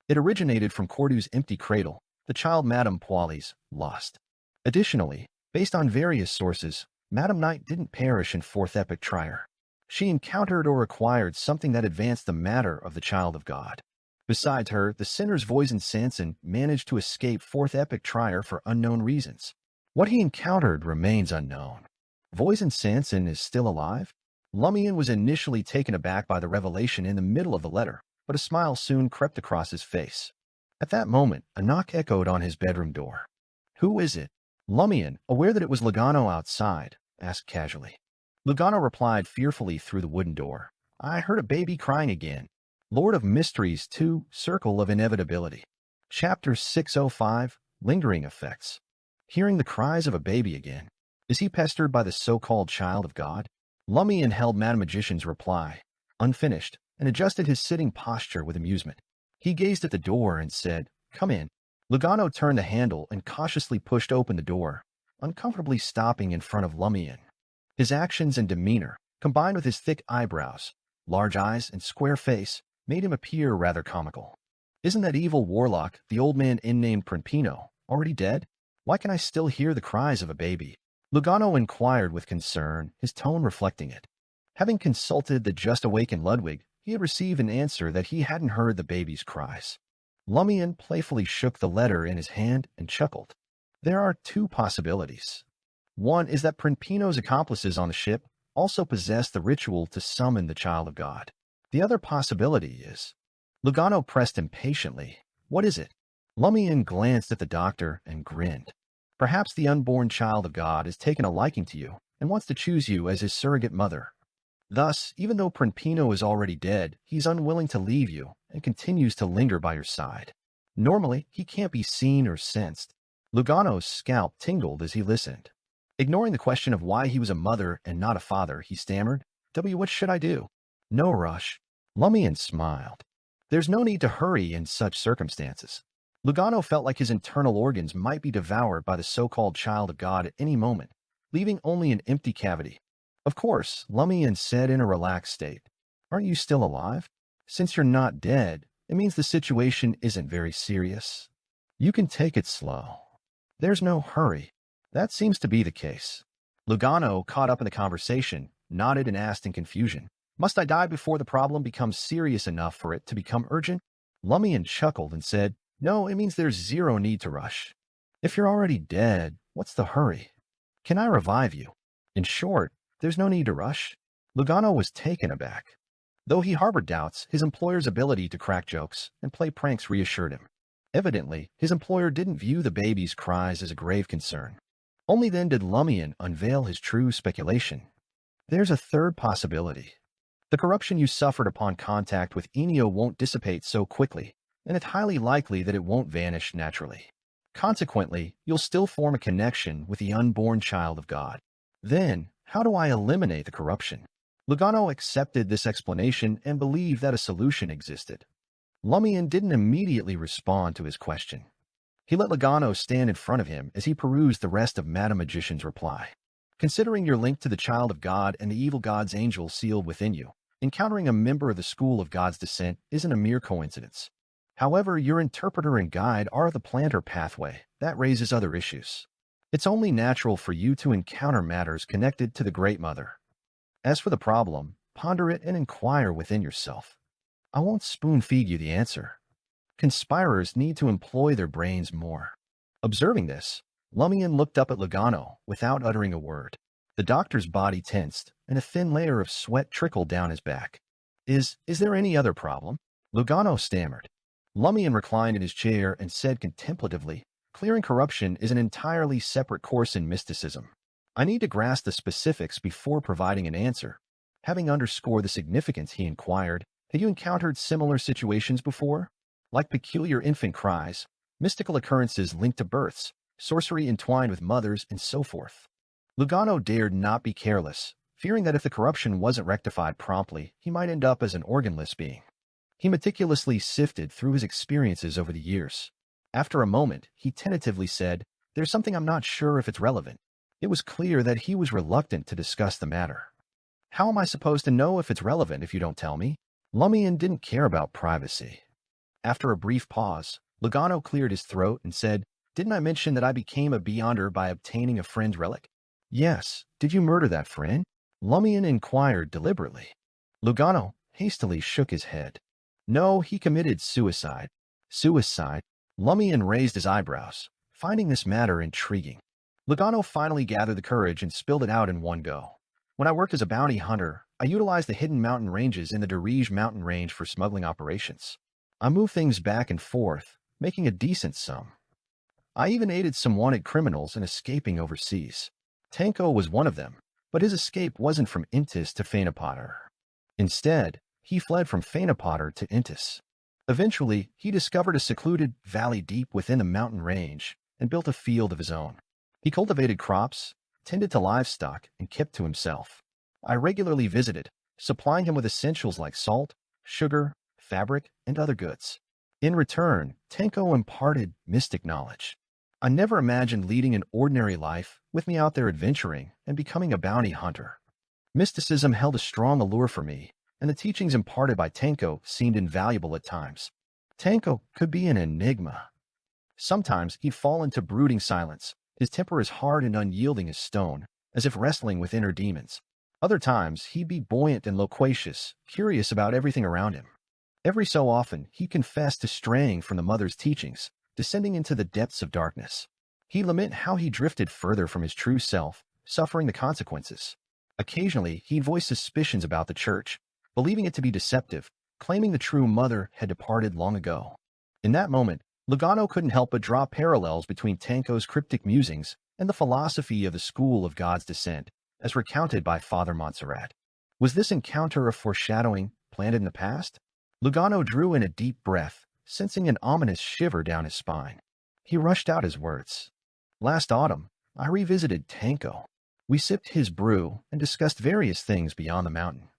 It originated from Cordu's empty cradle, the child Madame Poilie's lost. Additionally, based on various sources, Madame Knight didn't perish in Fourth Epic Trier. She encountered or acquired something that advanced the matter of the child of God. Besides her, the sinner's Voisin Sanson managed to escape Fourth Epic Trier for unknown reasons. What he encountered remains unknown. Voisin Sanson is still alive? Lumian was initially taken aback by the revelation in the middle of the letter, but a smile soon crept across his face. At that moment, a knock echoed on his bedroom door. "Who is it?" Lumian, aware that it was Lugano outside, asked casually. Lugano replied fearfully through the wooden door. "I heard a baby crying again." Lord of Mysteries 2, Circle of Inevitability. Chapter 605, Lingering Effects. Hearing the cries of a baby again. Is he pestered by the so-called child of God? Lumian held Madame Magician's reply, unfinished, and adjusted his sitting posture with amusement. He gazed at the door and said, "Come in." Lugano turned the handle and cautiously pushed open the door, uncomfortably stopping in front of Lumian. His actions and demeanor, combined with his thick eyebrows, large eyes, and square face, made him appear rather comical. "Isn't that evil warlock, the old man named Primpino, already dead? Why can I still hear the cries of a baby?" Lugano inquired with concern, his tone reflecting it. Having consulted the just-awakened Ludwig, he had received an answer that he hadn't heard the baby's cries. Lumian playfully shook the letter in his hand and chuckled. There are two possibilities. One is that Prinpino's accomplices on the ship also possess the ritual to summon the child of God. The other possibility is... Lugano pressed impatiently. What is it? Lumian glanced at the doctor and grinned. Perhaps the unborn child of God has taken a liking to you and wants to choose you as his surrogate mother. Thus, even though Prinpino is already dead, he's unwilling to leave you and continues to linger by your side. Normally, he can't be seen or sensed. Lugano's scalp tingled as he listened. Ignoring the question of why he was a mother and not a father, he stammered, What should I do? No rush. Lumian smiled. There's no need to hurry in such circumstances. Lugano felt like his internal organs might be devoured by the so-called child of God at any moment, leaving only an empty cavity. Of course, Lumian said in a relaxed state, Aren't you still alive? Since you're not dead, it means the situation isn't very serious. You can take it slow. There's no hurry. That seems to be the case. Lugano, caught up in the conversation, nodded and asked in confusion, Must I die before the problem becomes serious enough for it to become urgent? Lumian chuckled and said, No, it means there's zero need to rush. If you're already dead, what's the hurry? Can I revive you? In short, there's no need to rush. Lugano was taken aback. Though he harbored doubts, his employer's ability to crack jokes and play pranks reassured him. Evidently, his employer didn't view the baby's cries as a grave concern. Only then did Lumian unveil his true speculation. There's a third possibility. The corruption you suffered upon contact with Enio won't dissipate so quickly, and it's highly likely that it won't vanish naturally. Consequently, you'll still form a connection with the unborn child of God. Then, how do I eliminate the corruption? Lugano accepted this explanation and believed that a solution existed. Lumian didn't immediately respond to his question. He let Lugano stand in front of him as he perused the rest of Madam Magician's reply. Considering your link to the child of God and the evil God's angel sealed within you, encountering a member of the school of God's descent isn't a mere coincidence. However, your interpreter and guide are the planter pathway. That raises other issues. It's only natural for you to encounter matters connected to the Great Mother. As for the problem, ponder it and inquire within yourself. I won't spoon-feed you the answer. Conspirers need to employ their brains more. Observing this, Lumian looked up at Lugano without uttering a word. The doctor's body tensed, and a thin layer of sweat trickled down his back. Is there any other problem? Lugano stammered. Lumian reclined in his chair and said contemplatively, Clearing corruption is an entirely separate course in mysticism. I need to grasp the specifics before providing an answer. Having underscored the significance, he inquired, Have you encountered similar situations before? Like peculiar infant cries, mystical occurrences linked to births, sorcery entwined with mothers, and so forth. Lugano dared not be careless, fearing that if the corruption wasn't rectified promptly, he might end up as an organless being. He meticulously sifted through his experiences over the years. After a moment, he tentatively said, There's something I'm not sure if it's relevant. It was clear that he was reluctant to discuss the matter. How am I supposed to know if it's relevant if you don't tell me? Lumian didn't care about privacy. After a brief pause, Lugano cleared his throat and said, Didn't I mention that I became a Beyonder by obtaining a friend's relic? Yes. Did you murder that friend? Lumian inquired deliberately. Lugano hastily shook his head. No, he committed suicide. Suicide? Lumian raised his eyebrows, finding this matter intriguing. Lugano finally gathered the courage and spilled it out in one go. When I worked as a bounty hunter, I utilized the hidden mountain ranges in the Darij mountain range for smuggling operations. I moved things back and forth, making a decent sum. I even aided some wanted criminals in escaping overseas. Tanko was one of them, but his escape wasn't from Intis to Phaenopotter. Instead, he fled from Phaenopotter to Intis. Eventually, he discovered a secluded valley deep within the mountain range and built a field of his own. He cultivated crops, tended to livestock, and kept to himself. I regularly visited, supplying him with essentials like salt, sugar, fabric, and other goods. In return, Tanko imparted mystic knowledge. I never imagined leading an ordinary life with me out there adventuring and becoming a bounty hunter. Mysticism held a strong allure for me, and the teachings imparted by Tanko seemed invaluable at times. Tanko could be an enigma. Sometimes he'd fall into brooding silence, his temper as hard and unyielding as stone, as if wrestling with inner demons. Other times, he'd be buoyant and loquacious, curious about everything around him. Every so often, he confessed to straying from the mother's teachings, descending into the depths of darkness. He'd lament how he drifted further from his true self, suffering the consequences. Occasionally, he'd voice suspicions about the church, believing it to be deceptive, claiming the true mother had departed long ago. In that moment, Lugano couldn't help but draw parallels between Tanko's cryptic musings and the philosophy of the school of God's descent, as recounted by Father Montserrat. Was this encounter a foreshadowing planted in the past? Lugano drew in a deep breath, sensing an ominous shiver down his spine. He rushed out his words. Last autumn, I revisited Tanko. We sipped his brew and discussed various things beyond the mountain.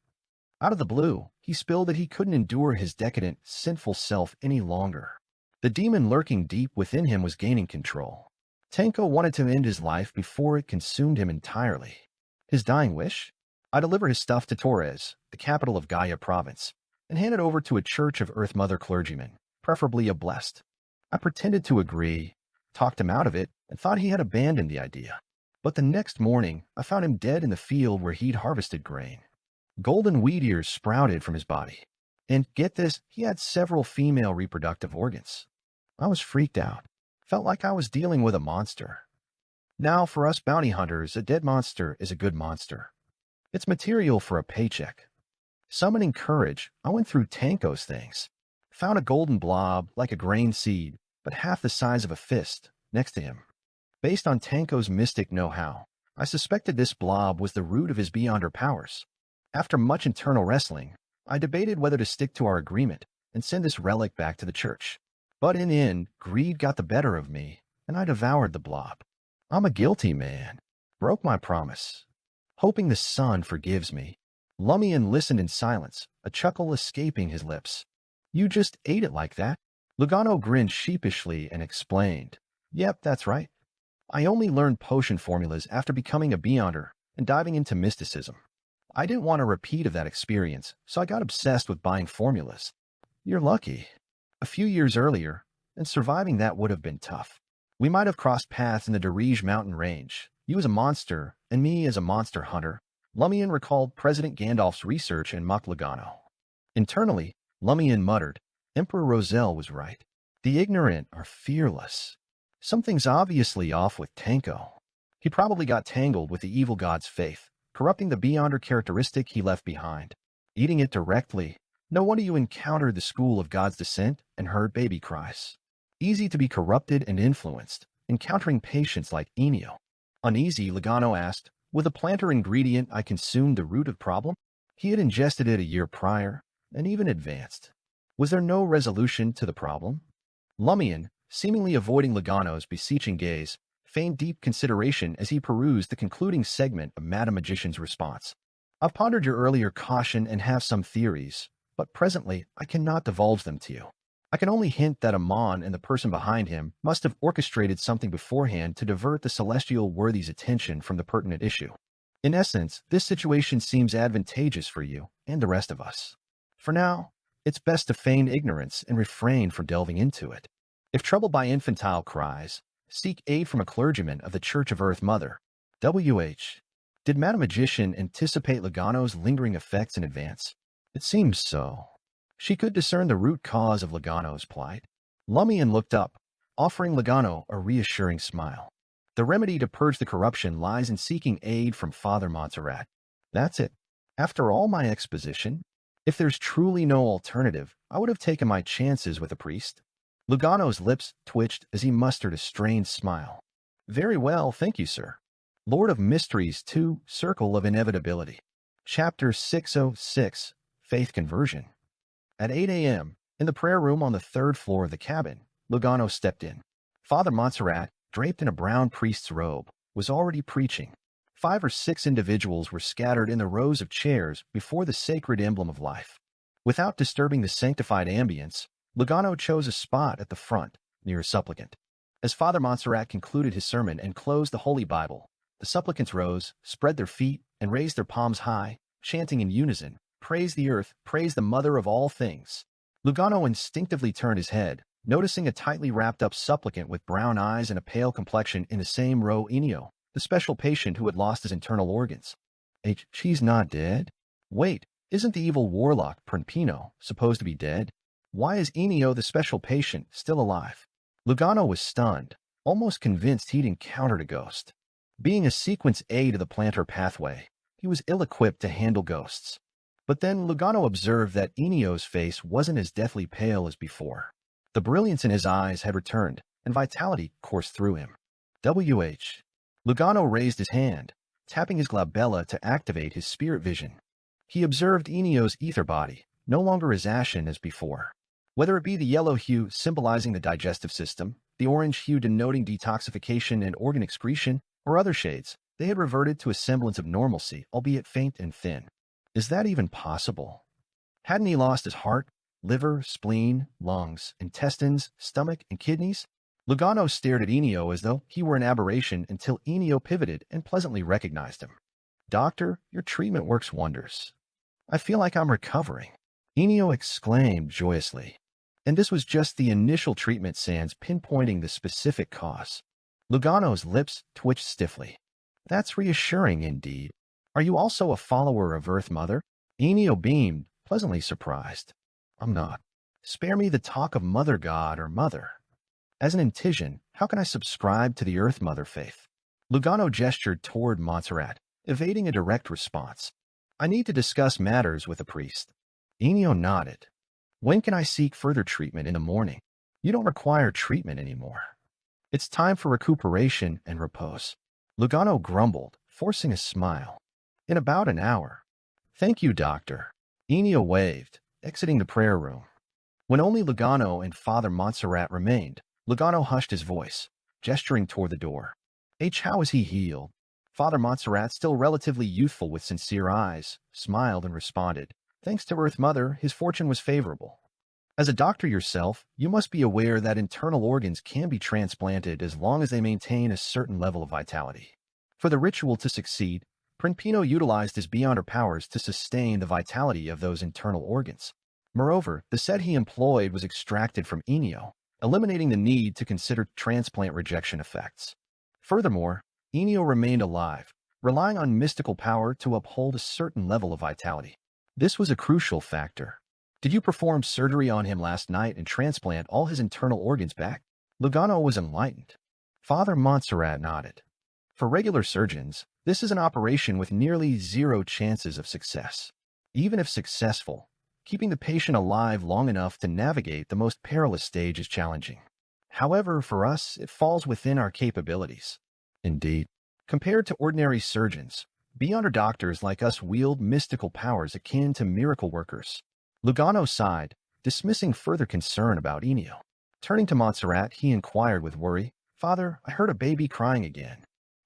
Out of the blue, he spilled that he couldn't endure his decadent, sinful self any longer. The demon lurking deep within him was gaining control. Tanko wanted to end his life before it consumed him entirely. His dying wish? I deliver his stuff to Torres, the capital of Gaia province, and hand it over to a Church of Earth Mother clergyman, preferably a blessed. I pretended to agree, talked him out of it, and thought he had abandoned the idea. But the next morning, I found him dead in the field where he'd harvested grain. Golden wheat ears sprouted from his body. And get this, he had several female reproductive organs. I was freaked out. Felt like I was dealing with a monster. Now, for us bounty hunters, a dead monster is a good monster. It's material for a paycheck. Summoning courage, I went through Tanko's things. Found a golden blob, like a grain seed, but half the size of a fist, next to him. Based on Tanko's mystic know-how, I suspected this blob was the root of his beyonder powers. After much internal wrestling, I debated whether to stick to our agreement and send this relic back to the church. But in the end, greed got the better of me, and I devoured the blob. I'm a guilty man. Broke my promise. Hoping the sun forgives me. Lumian listened in silence, a chuckle escaping his lips. You just ate it like that? Lugano grinned sheepishly and explained. Yep, that's right. I only learned potion formulas after becoming a beyonder and diving into mysticism. I didn't want a repeat of that experience, so I got obsessed with buying formulas. You're lucky. A few years earlier, and surviving that would have been tough. We might have crossed paths in the Darige mountain range, you as a monster, and me as a monster hunter. Lumian recalled President Gandalf's research and mocked Lugano. Internally, Lumian muttered, Emperor Roselle was right. The ignorant are fearless. Something's obviously off with Tanko. He probably got tangled with the evil god's faith, corrupting the beyonder characteristic he left behind. Eating it directly. No wonder you encountered the school of God's descent and heard baby cries. Easy to be corrupted and influenced, encountering patients like Enio. Uneasy, Lugano asked, with a planter ingredient I consumed the root of problem? He had ingested it a year prior, and even advanced. Was there no resolution to the problem? Lumian, seemingly avoiding Lugano's beseeching gaze, feigned deep consideration as he perused the concluding segment of Madam Magician's response. I've pondered your earlier caution and have some theories, but presently I cannot divulge them to you. I can only hint that Amon and the person behind him must have orchestrated something beforehand to divert the celestial worthy's attention from the pertinent issue. In essence, this situation seems advantageous for you and the rest of us. For now, it's best to feign ignorance and refrain from delving into it. If troubled by infantile cries, seek aid from a clergyman of the Church of Earth Mother. W.H. Did Madam Magician anticipate Lugano's lingering effects in advance? It seems so. She could discern the root cause of Lugano's plight. Lumian looked up, offering Lugano a reassuring smile. The remedy to purge the corruption lies in seeking aid from Father Montserrat. That's it. After all my exposition, if there's truly no alternative, I would have taken my chances with a priest. Lugano's lips twitched as he mustered a strained smile. Very well, thank you, sir. Lord of Mysteries 2, Circle of Inevitability. Chapter 606, Faith Conversion. At 8 a.m., in the prayer room on the third floor of the cabin, Lugano stepped in. Father Montserrat, draped in a brown priest's robe, was already preaching. 5 or 6 individuals were scattered in the rows of chairs before the sacred emblem of life. Without disturbing the sanctified ambience, Lugano chose a spot at the front, near a supplicant. As Father Montserrat concluded his sermon and closed the Holy Bible, the supplicants rose, spread their feet, and raised their palms high, chanting in unison, Praise the earth, praise the mother of all things. Lugano instinctively turned his head, noticing a tightly wrapped-up supplicant with brown eyes and a pale complexion in the same row Enio, the special patient who had lost his internal organs. She's not dead? Wait, isn't the evil warlock Prinpino supposed to be dead? Why is Enio, the special patient, still alive? Lugano was stunned, almost convinced he'd encountered a ghost. Being a sequence A to the plantar pathway, he was ill-equipped to handle ghosts. But then Lugano observed that Enio's face wasn't as deathly pale as before. The brilliance in his eyes had returned, and vitality coursed through him. Lugano raised his hand, tapping his glabella to activate his spirit vision. He observed Enio's ether body, no longer as ashen as before. Whether it be the yellow hue symbolizing the digestive system, the orange hue denoting detoxification and organ excretion, or other shades, they had reverted to a semblance of normalcy, albeit faint and thin. Is that even possible? Hadn't he lost his heart, liver, spleen, lungs, intestines, stomach, and kidneys? Lugano stared at Enio as though he were an aberration until Enio pivoted and pleasantly recognized him. Doctor, your treatment works wonders. I feel like I'm recovering. Enio exclaimed joyously. And this was just the initial treatment, sans pinpointing the specific cause. Lugano's lips twitched stiffly. That's reassuring indeed. Are you also a follower of Earth Mother? Enio beamed, pleasantly surprised. I'm not. Spare me the talk of Mother God or Mother. As an Intijan, how can I subscribe to the Earth Mother faith? Lugano gestured toward Montserrat, evading a direct response. I need to discuss matters with a priest. Enio nodded. When can I seek further treatment? In the morning? You don't require treatment anymore. It's time for recuperation and repose. Lugano grumbled, forcing a smile. In about an hour. Thank you, doctor. Enio waved, exiting the prayer room. When only Lugano and Father Montserrat remained, Lugano hushed his voice, gesturing toward the door. How is he healed? Father Montserrat, still relatively youthful with sincere eyes, smiled and responded. Thanks to Earth Mother, his fortune was favorable. As a doctor yourself, you must be aware that internal organs can be transplanted as long as they maintain a certain level of vitality. For the ritual to succeed, Prinpino utilized his beyonder powers to sustain the vitality of those internal organs. Moreover, the set he employed was extracted from Enio, eliminating the need to consider transplant rejection effects. Furthermore, Enio remained alive, relying on mystical power to uphold a certain level of vitality. This was a crucial factor. Did you perform surgery on him last night and transplant all his internal organs back? Lugano was enlightened. Father Montserrat nodded. For regular surgeons, this is an operation with nearly zero chances of success. Even if successful, keeping the patient alive long enough to navigate the most perilous stage is challenging. However, for us, it falls within our capabilities. Indeed, compared to ordinary surgeons, beyonder doctors like us wield mystical powers akin to miracle workers. Lugano sighed, dismissing further concern about Enio. Turning to Montserrat, he inquired with worry, Father, I heard a baby crying again.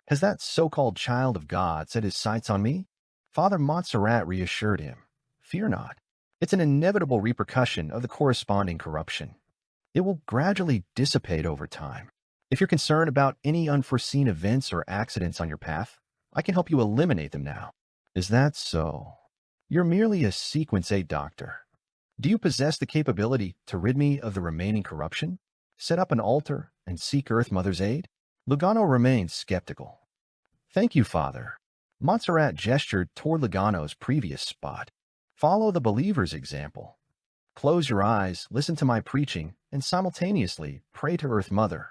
Has that so-called child of God set his sights on me? Father Montserrat reassured him. Fear not. It's an inevitable repercussion of the corresponding corruption. It will gradually dissipate over time. If you're concerned about any unforeseen events or accidents on your path, I can help you eliminate them now. Is that so? You're merely a sequence A doctor. Do you possess the capability to rid me of the remaining corruption? Set up an altar and seek Earth Mother's aid? Lugano remained skeptical. Thank you, Father. Montserrat gestured toward Lugano's previous spot. Follow the believer's example. Close your eyes, listen to my preaching, and simultaneously pray to Earth Mother.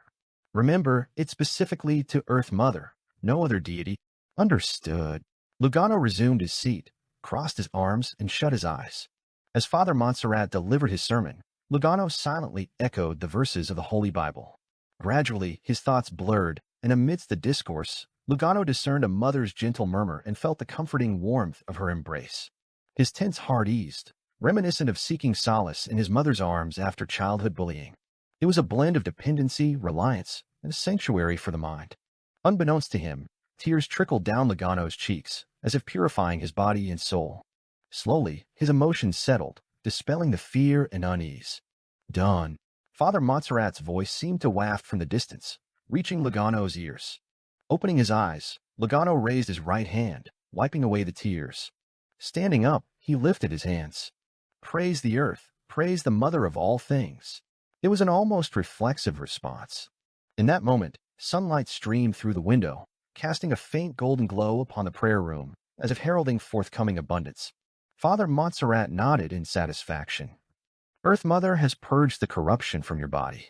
Remember, it's specifically to Earth Mother, no other deity. Understood. Lugano resumed his seat, crossed his arms, and shut his eyes. As Father Montserrat delivered his sermon, Lugano silently echoed the verses of the Holy Bible. Gradually, his thoughts blurred, and amidst the discourse, Lugano discerned a mother's gentle murmur and felt the comforting warmth of her embrace. His tense heart eased, reminiscent of seeking solace in his mother's arms after childhood bullying. It was a blend of dependency, reliance, and a sanctuary for the mind. Unbeknownst to him, tears trickled down Lugano's cheeks, as if purifying his body and soul. Slowly, his emotions settled, dispelling the fear and unease. Done. Father Montserrat's voice seemed to waft from the distance, reaching Lugano's ears. Opening his eyes, Lugano raised his right hand, wiping away the tears. Standing up, he lifted his hands. Praise the earth, praise the mother of all things. It was an almost reflexive response. In that moment, sunlight streamed through the window, casting a faint golden glow upon the prayer room, as if heralding forthcoming abundance. Father Montserrat nodded in satisfaction. Earth Mother has purged the corruption from your body.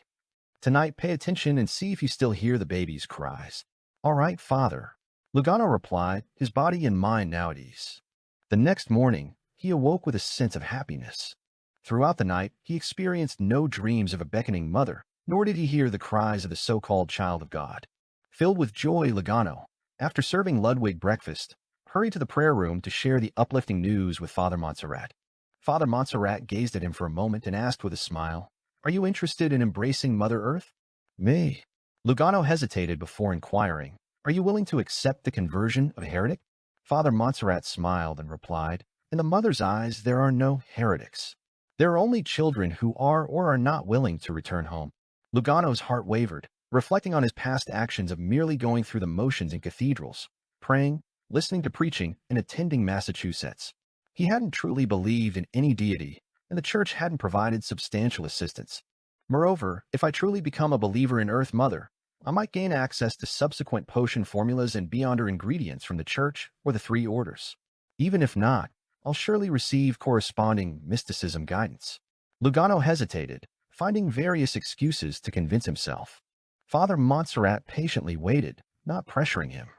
Tonight, pay attention and see if you still hear the baby's cries. All right, Father. Lugano replied, his body and mind now at ease. The next morning, he awoke with a sense of happiness. Throughout the night, he experienced no dreams of a beckoning mother, nor did he hear the cries of the so-called child of God. Filled with joy, Lugano, after serving Ludwig breakfast, hurried to the prayer room to share the uplifting news with Father Montserrat. Father Montserrat gazed at him for a moment and asked with a smile, "Are you interested in embracing Mother Earth?" "Me?" Lugano hesitated before inquiring, "Are you willing to accept the conversion of a heretic?" Father Montserrat smiled and replied, "In the Mother's eyes, there are no heretics. There are only children who are or are not willing to return home." Lugano's heart wavered, reflecting on his past actions of merely going through the motions in cathedrals, praying, listening to preaching, and attending Massachusetts. He hadn't truly believed in any deity, and the church hadn't provided substantial assistance. Moreover, if I truly become a believer in Earth Mother, I might gain access to subsequent potion formulas and beyonder ingredients from the church or the three orders. Even if not, I'll surely receive corresponding mysticism guidance. Lugano hesitated, finding various excuses to convince himself. Father Montserrat patiently waited, not pressuring him.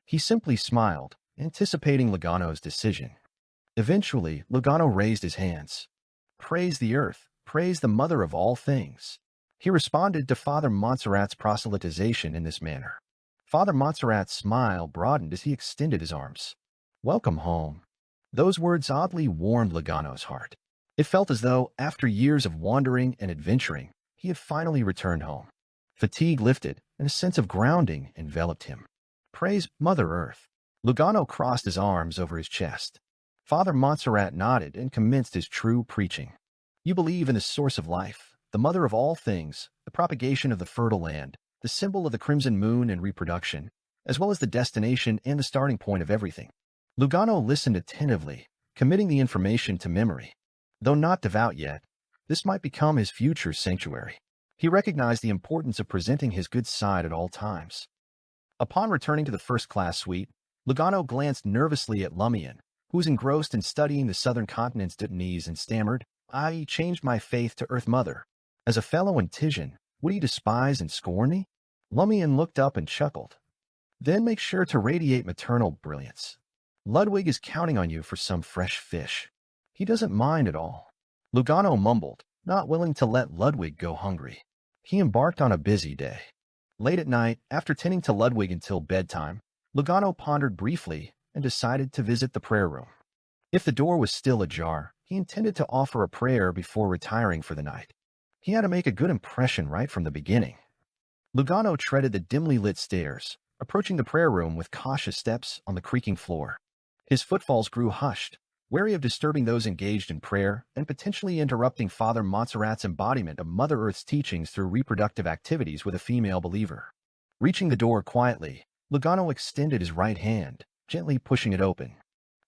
He simply smiled, anticipating Lugano's decision. Eventually, Lugano raised his hands. "Praise the earth, praise the mother of all things." He responded to Father Montserrat's proselytization in this manner. Father Montserrat's smile broadened as he extended his arms. "Welcome home." Those words oddly warmed Lugano's heart. It felt as though, after years of wandering and adventuring, he had finally returned home. Fatigue lifted, and a sense of grounding enveloped him. "Praise Mother Earth." Lugano crossed his arms over his chest. Father Montserrat nodded and commenced his true preaching. "You believe in the source of life, the mother of all things, the propagation of the fertile land, the symbol of the crimson moon and reproduction, as well as the destination and the starting point of everything." Lugano listened attentively, committing the information to memory. Though not devout yet, this might become his future sanctuary. He recognized the importance of presenting his good side at all times. Upon returning to the first-class suite, Lugano glanced nervously at Lumian, who was engrossed in studying the southern continent's Dittonese, and stammered, "I changed my faith to Earth Mother. As a fellow in Tijan, would he despise and scorn me?" Lumian looked up and chuckled. "Then make sure to radiate maternal brilliance. Ludwig is counting on you for some fresh fish. He doesn't mind at all." Lugano mumbled, not willing to let Ludwig go hungry. He embarked on a busy day. Late at night, after tending to Ludwig until bedtime, Lugano pondered briefly and decided to visit the prayer room. If the door was still ajar, he intended to offer a prayer before retiring for the night. He had to make a good impression right from the beginning. Lugano treaded the dimly lit stairs, approaching the prayer room with cautious steps on the creaking floor. His footfalls grew hushed, wary of disturbing those engaged in prayer and potentially interrupting Father Montserrat's embodiment of Mother Earth's teachings through reproductive activities with a female believer. Reaching the door quietly, Lugano extended his right hand, gently pushing it open.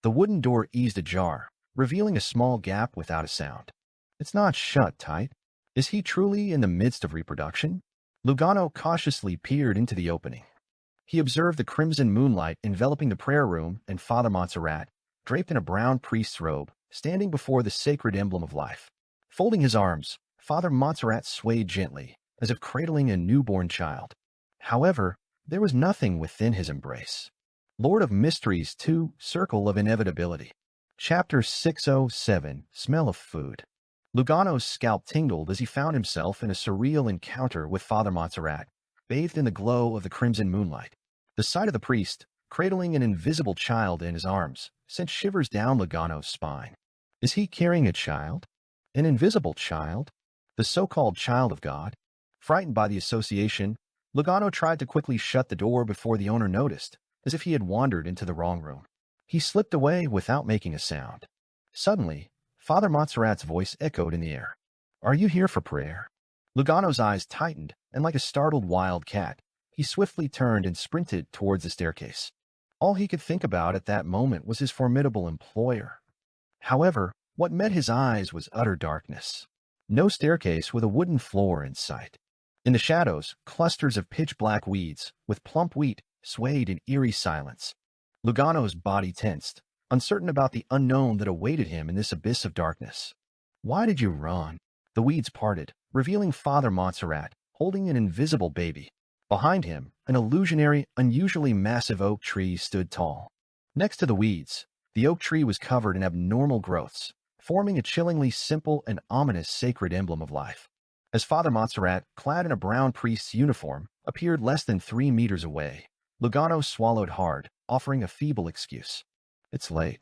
The wooden door eased ajar, revealing a small gap without a sound. It's not shut tight. Is he truly in the midst of reproduction? Lugano cautiously peered into the opening. He observed the crimson moonlight enveloping the prayer room and Father Montserrat, draped in a brown priest's robe, standing before the sacred emblem of life. Folding his arms, Father Montserrat swayed gently, as if cradling a newborn child. However, there was nothing within his embrace. Lord of Mysteries 2, Circle of Inevitability. Chapter 607, Smell of Food. Lugano's scalp tingled as he found himself in a surreal encounter with Father Montserrat, bathed in the glow of the crimson moonlight. The sight of the priest, cradling an invisible child in his arms, sent shivers down Lugano's spine. Is he carrying a child? An invisible child? The so-called child of God? Frightened by the association, Lugano tried to quickly shut the door before the owner noticed, as if he had wandered into the wrong room. He slipped away without making a sound. Suddenly, Father Montserrat's voice echoed in the air. "Are you here for prayer?" Lugano's eyes tightened, and like a startled wild cat, he swiftly turned and sprinted towards the staircase. All he could think about at that moment was his formidable employer. However, what met his eyes was utter darkness. No staircase with a wooden floor in sight. In the shadows, clusters of pitch-black weeds, with plump wheat, swayed in eerie silence. Lugano's body tensed, uncertain about the unknown that awaited him in this abyss of darkness. Why did you run? The weeds parted, revealing Father Montserrat, holding an invisible baby. Behind him, an illusionary, unusually massive oak tree stood tall. Next to the weeds, the oak tree was covered in abnormal growths, forming a chillingly simple and ominous sacred emblem of life. As Father Montserrat, clad in a brown priest's uniform, appeared less than 3 meters away, Lugano swallowed hard, offering a feeble excuse. It's late.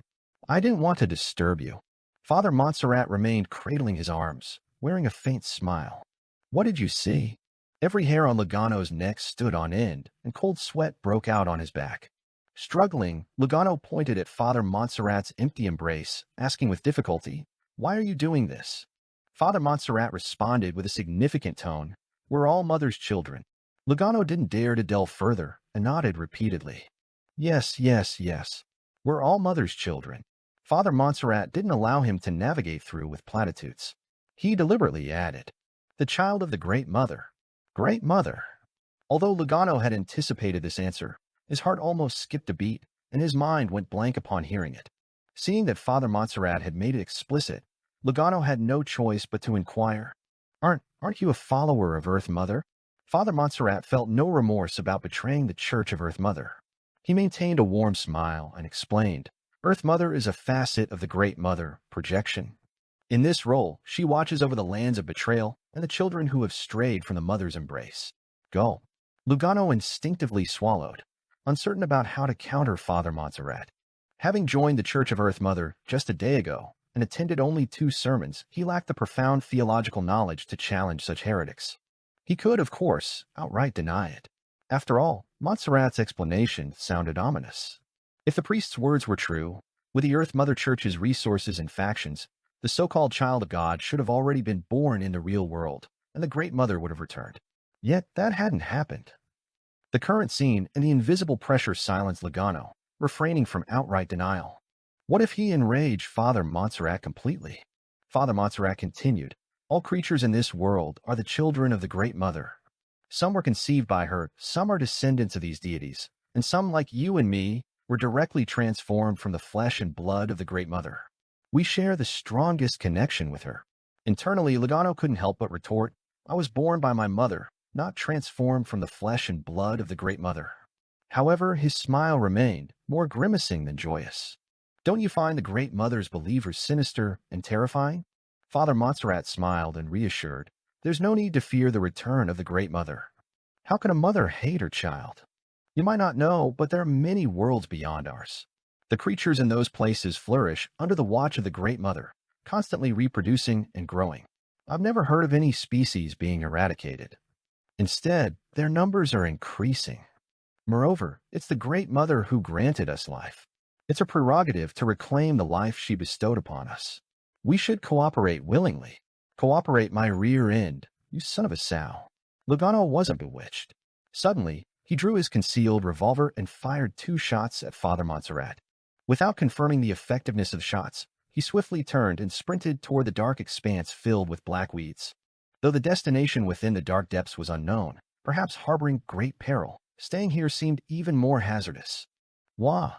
I didn't want to disturb you. Father Montserrat remained cradling his arms, wearing a faint smile. What did you see? Every hair on Lugano's neck stood on end, and cold sweat broke out on his back. Struggling, Lugano pointed at Father Montserrat's empty embrace, asking with difficulty, "Why are you doing this?" Father Montserrat responded with a significant tone, "We're all mother's children." Lugano didn't dare to delve further and nodded repeatedly. Yes, yes, yes. We're all mother's children. Father Montserrat didn't allow him to navigate through with platitudes. He deliberately added, "The child of the Great Mother." Great Mother. Although Lugano had anticipated this answer, his heart almost skipped a beat, and his mind went blank upon hearing it. Seeing that Father Montserrat had made it explicit, Lugano had no choice but to inquire, Aren't you a follower of Earth Mother?" Father Montserrat felt no remorse about betraying the Church of Earth Mother. He maintained a warm smile and explained, "Earth Mother is a facet of the Great Mother, projection. In this role, she watches over the lands of betrayal and the children who have strayed from the mother's embrace." Go. Lugano instinctively swallowed, uncertain about how to counter Father Montserrat. Having joined the Church of Earth Mother just a day ago and attended only 2 sermons, he lacked the profound theological knowledge to challenge such heretics. He could, of course, outright deny it. After all, Montserrat's explanation sounded ominous. If the priest's words were true, with the Earth Mother Church's resources and factions, the so-called child of God should have already been born in the real world, and the Great Mother would have returned. Yet that hadn't happened. The current scene and the invisible pressure silenced Lugano, refraining from outright denial. What if he enraged Father Montserrat completely? Father Montserrat continued, "All creatures in this world are the children of the Great Mother. Some were conceived by her, some are descendants of these deities, and some, like you and me, were directly transformed from the flesh and blood of the Great Mother. We share the strongest connection with her." Internally, Lugano couldn't help but retort, "I was born by my mother, not transformed from the flesh and blood of the Great Mother." However, his smile remained, more grimacing than joyous. "Don't you find the Great Mother's believers sinister and terrifying?" Father Montserrat smiled and reassured, "There's no need to fear the return of the Great Mother. How can a mother hate her child? You might not know, but there are many worlds beyond ours. The creatures in those places flourish under the watch of the Great Mother, constantly reproducing and growing. I've never heard of any species being eradicated. Instead, their numbers are increasing. Moreover, it's the Great Mother who granted us life. It's a prerogative to reclaim the life she bestowed upon us. We should cooperate willingly. Cooperate my rear end, you son of a sow." Lugano wasn't bewitched. Suddenly, he drew his concealed revolver and fired 2 shots at Father Montserrat. Without confirming the effectiveness of the shots, he swiftly turned and sprinted toward the dark expanse filled with black weeds. Though the destination within the dark depths was unknown, perhaps harboring great peril, staying here seemed even more hazardous. Wah!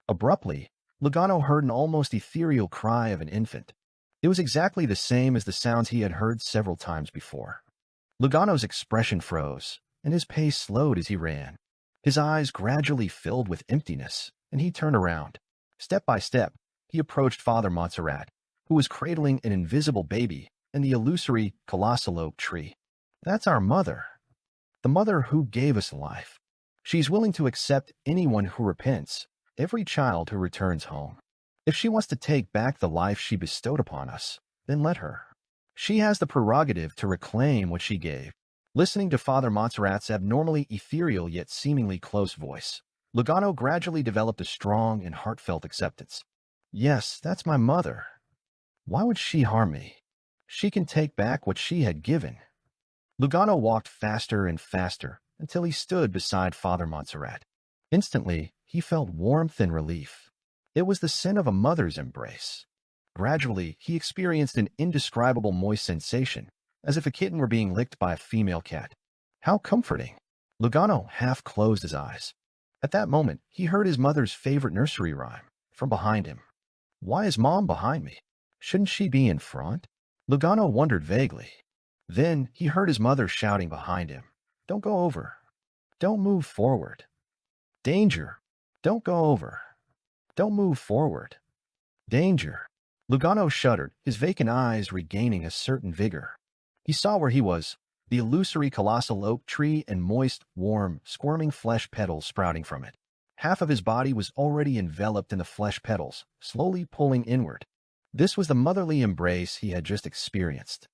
Abruptly, Lugano heard an almost ethereal cry of an infant. It was exactly the same as the sounds he had heard several times before. Lugano's expression froze, and his pace slowed as he ran. His eyes gradually filled with emptiness, and he turned around. Step by step, he approached Father Montserrat, who was cradling an invisible baby in the illusory colossal oak tree. "That's our mother. The mother who gave us life. She's willing to accept anyone who repents, every child who returns home. If she wants to take back the life she bestowed upon us, then let her. She has the prerogative to reclaim what she gave." Listening to Father Montserrat's abnormally ethereal yet seemingly close voice, Lugano gradually developed a strong and heartfelt acceptance. "Yes, that's my mother. Why would she harm me? She can take back what she had given." Lugano walked faster and faster until he stood beside Father Montserrat. Instantly, he felt warmth and relief. It was the scent of a mother's embrace. Gradually, he experienced an indescribable moist sensation, as if a kitten were being licked by a female cat. How comforting! Lugano half closed his eyes. At that moment, he heard his mother's favorite nursery rhyme from behind him. Why is Mom behind me? Shouldn't she be in front? Lugano wondered vaguely. Then he heard his mother shouting behind him. Don't go over. Don't move forward. Danger. Don't go over. Don't move forward. Danger. Lugano shuddered, his vacant eyes regaining a certain vigor. He saw where he was, the illusory colossal oak tree and moist, warm, squirming flesh petals sprouting from it. Half of his body was already enveloped in the flesh petals, slowly pulling inward. This was the motherly embrace he had just experienced.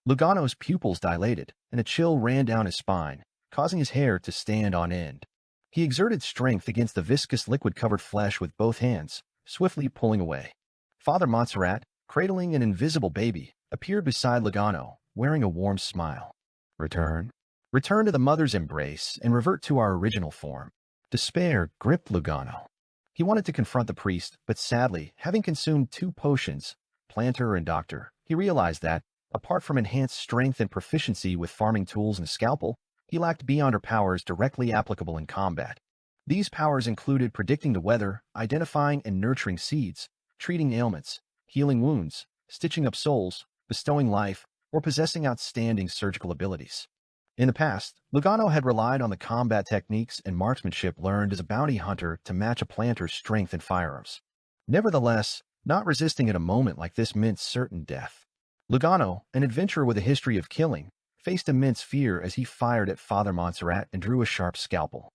Lugano's pupils dilated, and a chill ran down his spine, causing his hair to stand on end. He exerted strength against the viscous liquid-covered flesh with both hands, swiftly pulling away. Father Montserrat, cradling an invisible baby, appeared beside Lugano, wearing a warm smile. Return. Return to the mother's embrace and revert to our original form. Despair gripped Lugano. He wanted to confront the priest, but sadly, having consumed 2 potions, Planter and Doctor, he realized that, apart from enhanced strength and proficiency with farming tools and a scalpel, he lacked beyonder powers directly applicable in combat. These powers included predicting the weather, identifying and nurturing seeds, treating ailments, healing wounds, stitching up souls, bestowing life, or possessing outstanding surgical abilities. In the past, Lugano had relied on the combat techniques and marksmanship learned as a bounty hunter to match a planter's strength in firearms. Nevertheless, not resisting at a moment like this meant certain death. Lugano, an adventurer with a history of killing, faced immense fear as he fired at Father Montserrat and drew a sharp scalpel.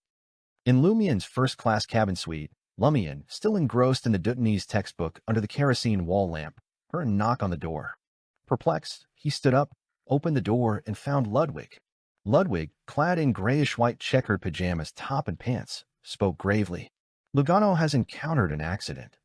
In Lumian's first-class cabin suite, Lumian, still engrossed in the Dutanese textbook under the kerosene wall lamp, heard a knock on the door. Perplexed, he stood up, opened the door, and found Ludwig. Ludwig, clad in grayish-white checkered pajamas, top and pants, spoke gravely. Lugano has encountered an accident.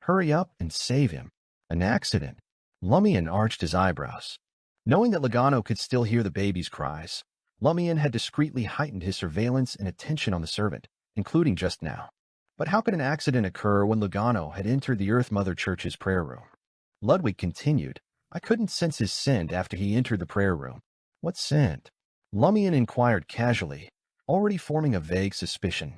Hurry up and save him. An accident? Lumian arched his eyebrows. Knowing that Lugano could still hear the baby's cries, Lumian had discreetly heightened his surveillance and attention on the servant, including just now. But how could an accident occur when Lugano had entered the Earth Mother Church's prayer room? Ludwig continued, I couldn't sense his scent after he entered the prayer room. What scent? Lumian inquired casually, already forming a vague suspicion.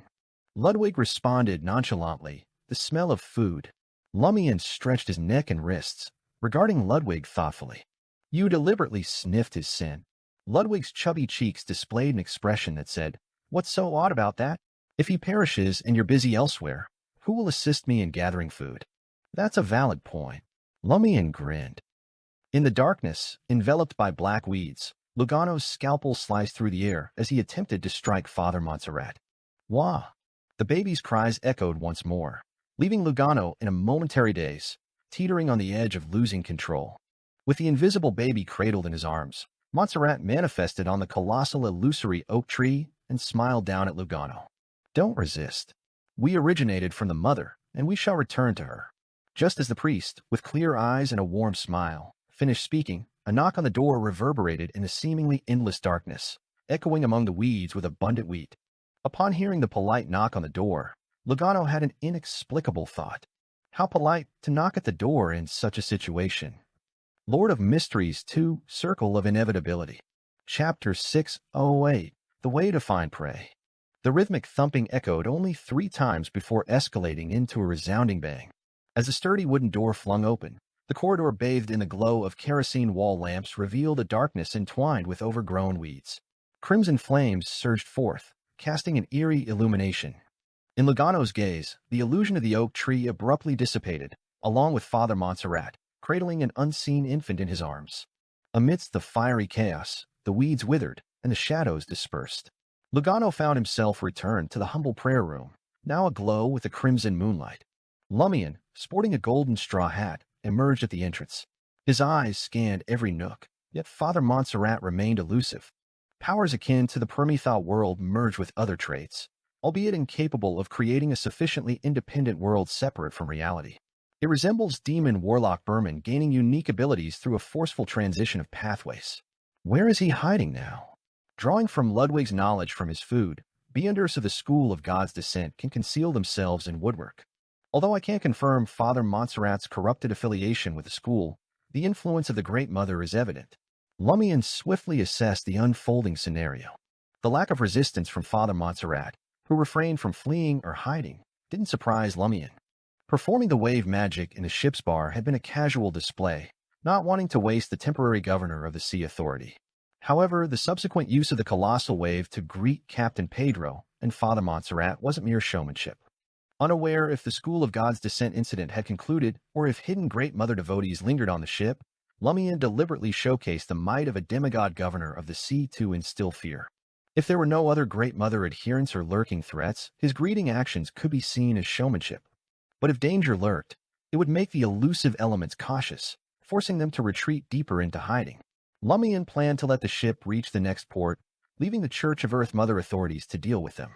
Ludwig responded nonchalantly, the smell of food. Lumian stretched his neck and wrists, regarding Ludwig thoughtfully. You deliberately sniffed his scent. Ludwig's chubby cheeks displayed an expression that said, What's so odd about that? If he perishes and you're busy elsewhere, who will assist me in gathering food? That's a valid point. Lumian grinned. In the darkness, enveloped by black weeds, Lugano's scalpel sliced through the air as he attempted to strike Father Montserrat. Wah! The baby's cries echoed once more, leaving Lugano in a momentary daze, teetering on the edge of losing control. With the invisible baby cradled in his arms, Montserrat manifested on the colossal illusory oak tree and smiled down at Lugano. Don't resist. We originated from the mother, and we shall return to her. Just as the priest, with clear eyes and a warm smile, finished speaking, a knock on the door reverberated in the seemingly endless darkness, echoing among the weeds with abundant wheat. Upon hearing the polite knock on the door, Lugano had an inexplicable thought. How polite to knock at the door in such a situation. Lord of Mysteries 2, Circle of Inevitability. Chapter 608, The Way to Find Prey. The rhythmic thumping echoed only 3 times before escalating into a resounding bang. As the sturdy wooden door flung open, the corridor bathed in the glow of kerosene wall lamps revealed a darkness entwined with overgrown weeds. Crimson flames surged forth, casting an eerie illumination. In Lugano's gaze, the illusion of the oak tree abruptly dissipated, along with Father Montserrat, cradling an unseen infant in his arms. Amidst the fiery chaos, the weeds withered and the shadows dispersed. Lugano found himself returned to the humble prayer room, now aglow with the crimson moonlight. Lumian, sporting a golden straw hat, emerged at the entrance. His eyes scanned every nook, yet Father Montserrat remained elusive. Powers akin to the Permethought world merged with other traits, albeit incapable of creating a sufficiently independent world separate from reality. It resembles demon warlock Berman gaining unique abilities through a forceful transition of pathways. Where is he hiding now? Drawing from Ludwig's knowledge from his food, Beyonders of the school of God's descent can conceal themselves in woodwork. Although I can't confirm Father Montserrat's corrupted affiliation with the school, the influence of the Great Mother is evident. Lumian swiftly assessed the unfolding scenario. The lack of resistance from Father Montserrat, who refrained from fleeing or hiding, didn't surprise Lumian. Performing the wave magic in the ship's bar had been a casual display, not wanting to waste the temporary governor of the sea authority. However, the subsequent use of the colossal wave to greet Captain Pedro and Father Montserrat wasn't mere showmanship. Unaware if the School of God's Descent incident had concluded or if hidden Great Mother devotees lingered on the ship, Lumian deliberately showcased the might of a demigod governor of the sea to instill fear. If there were no other Great Mother adherents or lurking threats, his greeting actions could be seen as showmanship. But if danger lurked, it would make the elusive elements cautious, forcing them to retreat deeper into hiding. Lumian planned to let the ship reach the next port, leaving the Church of Earth Mother authorities to deal with them.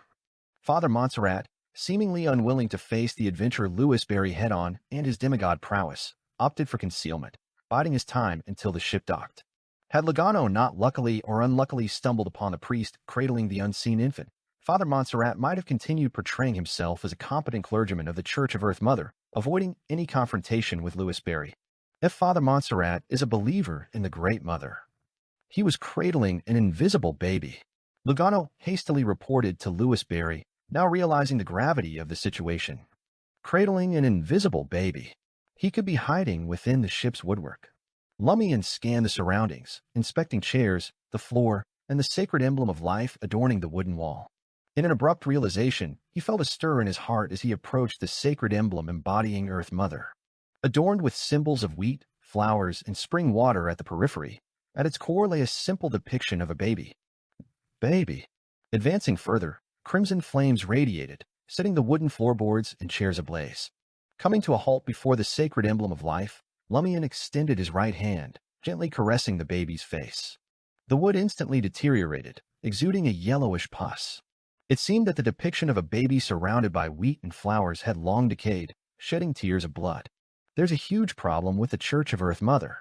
Father Montserrat, seemingly unwilling to face the adventurer Lewis Berry head-on and his demigod prowess, opted for concealment, biding his time until the ship docked. Had Logano not luckily or unluckily stumbled upon the priest cradling the unseen infant, Father Montserrat might have continued portraying himself as a competent clergyman of the Church of Earth Mother, avoiding any confrontation with Lewis Berry. If Father Montserrat is a believer in the Great Mother, he was cradling an invisible baby. Logano hastily reported to Lewis Berry, now realizing the gravity of the situation. Cradling an invisible baby. He could be hiding within the ship's woodwork. Lumian scanned the surroundings, inspecting chairs, the floor, and the sacred emblem of life adorning the wooden wall. In an abrupt realization, he felt a stir in his heart as he approached the sacred emblem embodying Earth Mother. Adorned with symbols of wheat, flowers, and spring water at the periphery, at its core lay a simple depiction of a baby. Baby. Advancing further, crimson flames radiated, setting the wooden floorboards and chairs ablaze. Coming to a halt before the sacred emblem of life, Lumian extended his right hand, gently caressing the baby's face. The wood instantly deteriorated, exuding a yellowish pus. It seemed that the depiction of a baby surrounded by wheat and flowers had long decayed, shedding tears of blood. There's a huge problem with the Church of Earth Mother.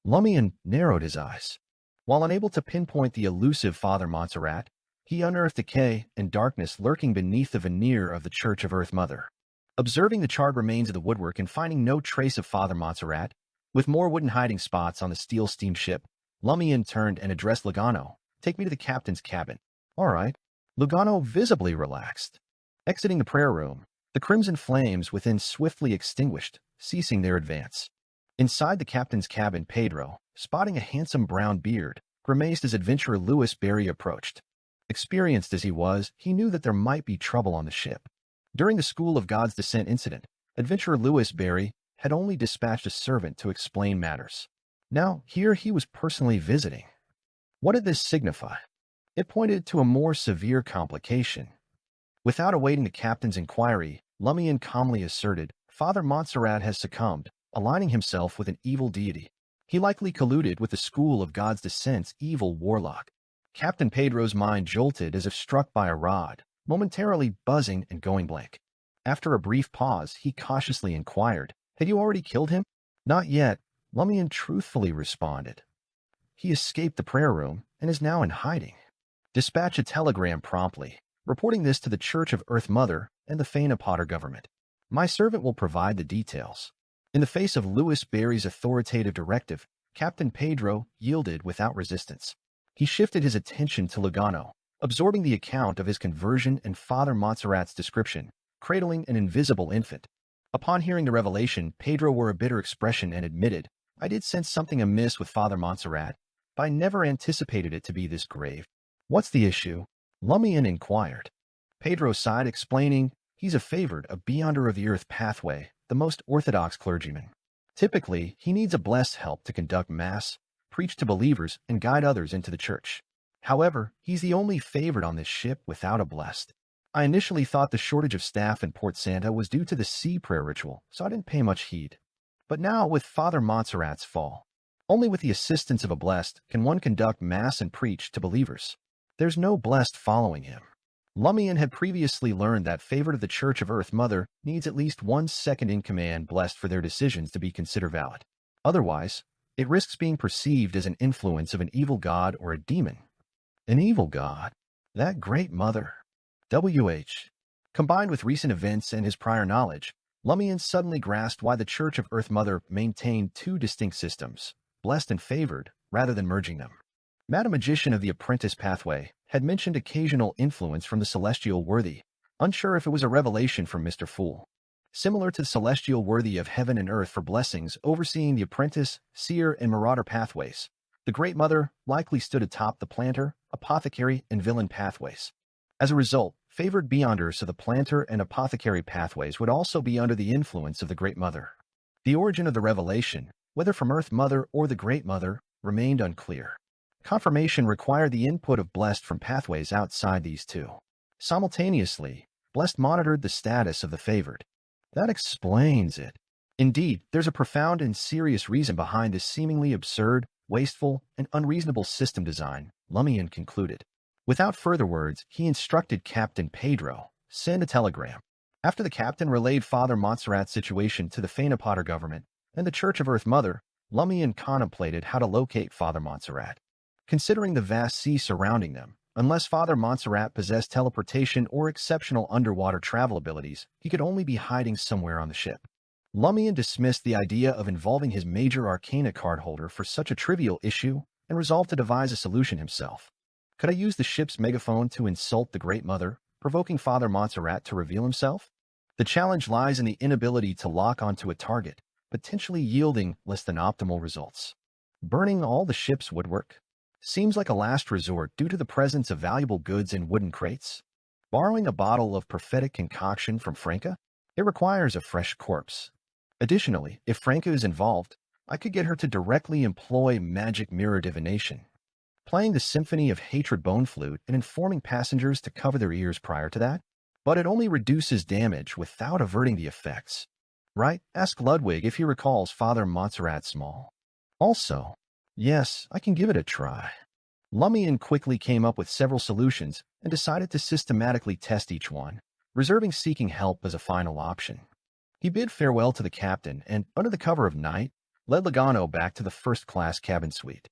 Lumian narrowed his eyes. While unable to pinpoint the elusive Father Montserrat, he unearthed decay and darkness lurking beneath the veneer of the Church of Earth Mother. Observing the charred remains of the woodwork and finding no trace of Father Montserrat, with more wooden hiding spots on the steel steamship, Lumian turned and addressed Logano. "Take me to the captain's cabin." "All right." Logano visibly relaxed. Exiting the prayer room, the crimson flames within swiftly extinguished, ceasing their advance. Inside the captain's cabin, Pedro, spotting a handsome brown beard, grimaced as adventurer Lewis Berry approached. Experienced as he was, he knew that there might be trouble on the ship. During the School of God's Descent incident, adventurer Lewis Berry had only dispatched a servant to explain matters. Now, here he was personally visiting. What did this signify? It pointed to a more severe complication. Without awaiting the captain's inquiry, Lumian calmly asserted, "Father Montserrat has succumbed, aligning himself with an evil deity. He likely colluded with the School of God's Descent's evil warlock." Captain Pedro's mind jolted as if struck by a rod, momentarily buzzing and going blank. After a brief pause, he cautiously inquired, "Had you already killed him?" "Not yet," Lumian truthfully responded. "He escaped the prayer room and is now in hiding." Dispatch a telegram promptly, reporting this to the Church of Earth Mother and the Faina Potter government. My servant will provide the details. In the face of Lewis Berry's authoritative directive, Captain Pedro yielded without resistance. He shifted his attention to Logano, absorbing the account of his conversion and Father Montserrat's description, cradling an invisible infant. Upon hearing the revelation, Pedro wore a bitter expression and admitted, "I did sense something amiss with Father Montserrat, but I never anticipated it to be this grave." "What's the issue?" Lumian inquired. Pedro sighed, explaining, "He's a favored, a beyonder of the earth pathway, the most orthodox clergyman. Typically, he needs a blessed help to conduct Mass, preach to believers, and guide others into the church. However, he's the only favored on this ship without a blessed. I initially thought the shortage of staff in Port Santa was due to the sea prayer ritual, so I didn't pay much heed. But now, with Father Montserrat's fall, only with the assistance of a blessed can one conduct Mass and preach to believers. There's no blessed following him." Lumian had previously learned that favored of the Church of Earth Mother needs at least one second-in-command blessed for their decisions to be considered valid. Otherwise, it risks being perceived as an influence of an evil god or a demon. An evil god? That Great Mother? W.H. Combined with recent events and his prior knowledge, Lumian suddenly grasped why the Church of Earth Mother maintained two distinct systems, blessed and favored, rather than merging them. Madam Magician of the Apprentice Pathway had mentioned occasional influence from the celestial worthy, unsure if it was a revelation from Mr. Fool. Similar to the celestial worthy of heaven and earth for blessings overseeing the apprentice, seer, and marauder pathways, the Great Mother likely stood atop the planter, apothecary, and villain pathways. As a result, favored beyonders of the planter and apothecary pathways would also be under the influence of the Great Mother. The origin of the revelation, whether from Earth Mother or the Great Mother, remained unclear. Confirmation required the input of Blessed from pathways outside these two. Simultaneously, Blessed monitored the status of the favored. That explains it. Indeed, there's a profound and serious reason behind this seemingly absurd, wasteful, and unreasonable system design, Lumian concluded. Without further words, he instructed Captain Pedro, send a telegram. After the captain relayed Father Montserrat's situation to the Phaenopotter government and the Church of Earth Mother, Lumian contemplated how to locate Father Montserrat. Considering the vast sea surrounding them, unless Father Montserrat possessed teleportation or exceptional underwater travel abilities, he could only be hiding somewhere on the ship. Lumian dismissed the idea of involving his major arcana card holder for such a trivial issue and resolved to devise a solution himself. Could I use the ship's megaphone to insult the Great Mother, provoking Father Montserrat to reveal himself? The challenge lies in the inability to lock onto a target, potentially yielding less than optimal results. Burning all the ship's woodwork seems like a last resort due to the presence of valuable goods in wooden crates. Borrowing a bottle of prophetic concoction from Franca? It requires a fresh corpse. Additionally, if Franca is involved, I could get her to directly employ magic mirror divination, playing the symphony of hatred bone flute and informing passengers to cover their ears prior to that. But it only reduces damage without averting the effects. Right? Ask Ludwig if he recalls Father Montserrat Small. Also, yes, I can give it a try. Lumian quickly came up with several solutions and decided to systematically test each one, reserving seeking help as a final option. He bid farewell to the captain and, under the cover of night, led Logano back to the first-class cabin suite.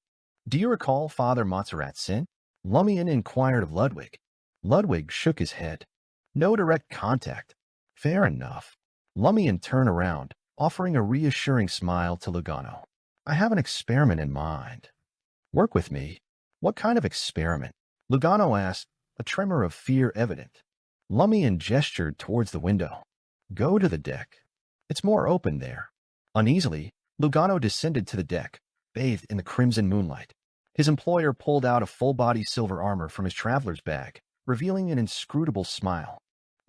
Do you recall Father Montserrat's sin? Lumian inquired of Ludwig. Ludwig shook his head. No direct contact. Fair enough. Lumian turned around, offering a reassuring smile to Logano. I have an experiment in mind. Work with me. What kind of experiment? Logano asked, a tremor of fear evident. Lumian gestured towards the window. Go to the deck. It's more open there. Uneasily, Logano descended to the deck, bathed in the crimson moonlight. His employer pulled out a full-body silver armor from his traveler's bag, revealing an inscrutable smile.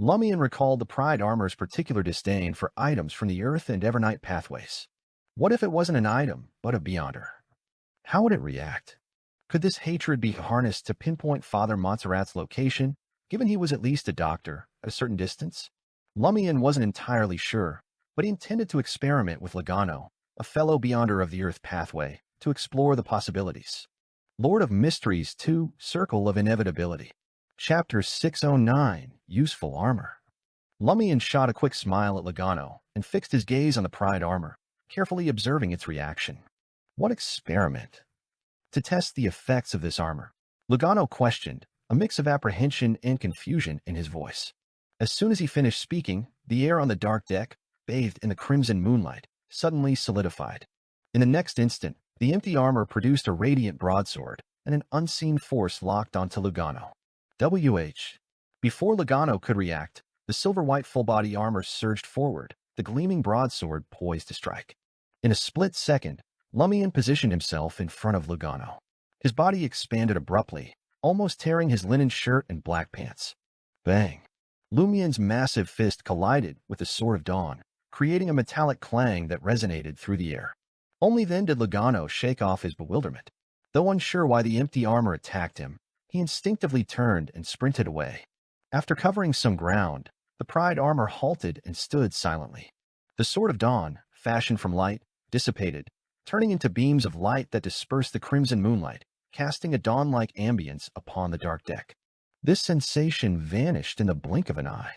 Lumian recalled the Pride armor's particular disdain for items from the Earth and Evernight pathways. What if it wasn't an item, but a beyonder? How would it react? Could this hatred be harnessed to pinpoint Father Montserrat's location, given he was at least a doctor at a certain distance? Lumian wasn't entirely sure, but he intended to experiment with Logano, a fellow beyonder of the Earth pathway, to explore the possibilities. Lord of Mysteries 2, Circle of Inevitability. Chapter 609, Useful Armor. Lumian shot a quick smile at Logano and fixed his gaze on the Pride armor, carefully observing its reaction. What experiment? To test the effects of this armor, Logano questioned, a mix of apprehension and confusion in his voice. As soon as he finished speaking, the air on the dark deck, bathed in the crimson moonlight, suddenly solidified. In the next instant, the empty armor produced a radiant broadsword, and an unseen force locked onto Logano. Before Logano could react, the silver-white full-body armor surged forward, the gleaming broadsword poised to strike. In a split second, Lumian positioned himself in front of Logano. His body expanded abruptly, almost tearing his linen shirt and black pants. Bang! Lumian's massive fist collided with the Sword of Dawn, creating a metallic clang that resonated through the air. Only then did Logano shake off his bewilderment. Though unsure why the empty armor attacked him, he instinctively turned and sprinted away. After covering some ground, the Pride armor halted and stood silently. The Sword of Dawn, fashioned from light, dissipated, turning into beams of light that dispersed the crimson moonlight, casting a dawn-like ambience upon the dark deck. This sensation vanished in the blink of an eye.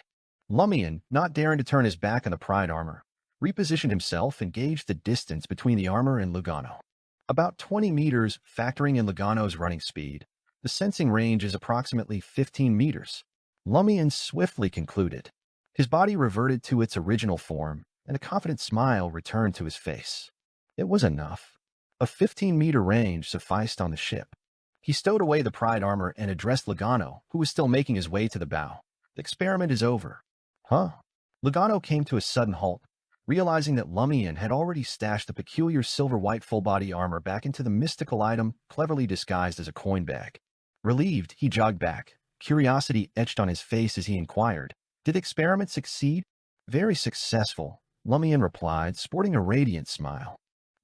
Lumian, not daring to turn his back on the Pride armor, repositioned himself and gauged the distance between the armor and Logano. About 20 meters, factoring in Logano's running speed. The sensing range is approximately 15 meters. Lumian swiftly concluded. His body reverted to its original form, and a confident smile returned to his face. It was enough. A 15-meter range sufficed on the ship. He stowed away the pride armor and addressed Logano, who was still making his way to the bow. The experiment is over. Huh? Logano came to a sudden halt, realizing that Lumian had already stashed the peculiar silver-white full-body armor back into the mystical item cleverly disguised as a coin bag. Relieved, he jogged back, curiosity etched on his face as he inquired, "Did the experiment succeed?" "Very successful," Lumian replied, sporting a radiant smile.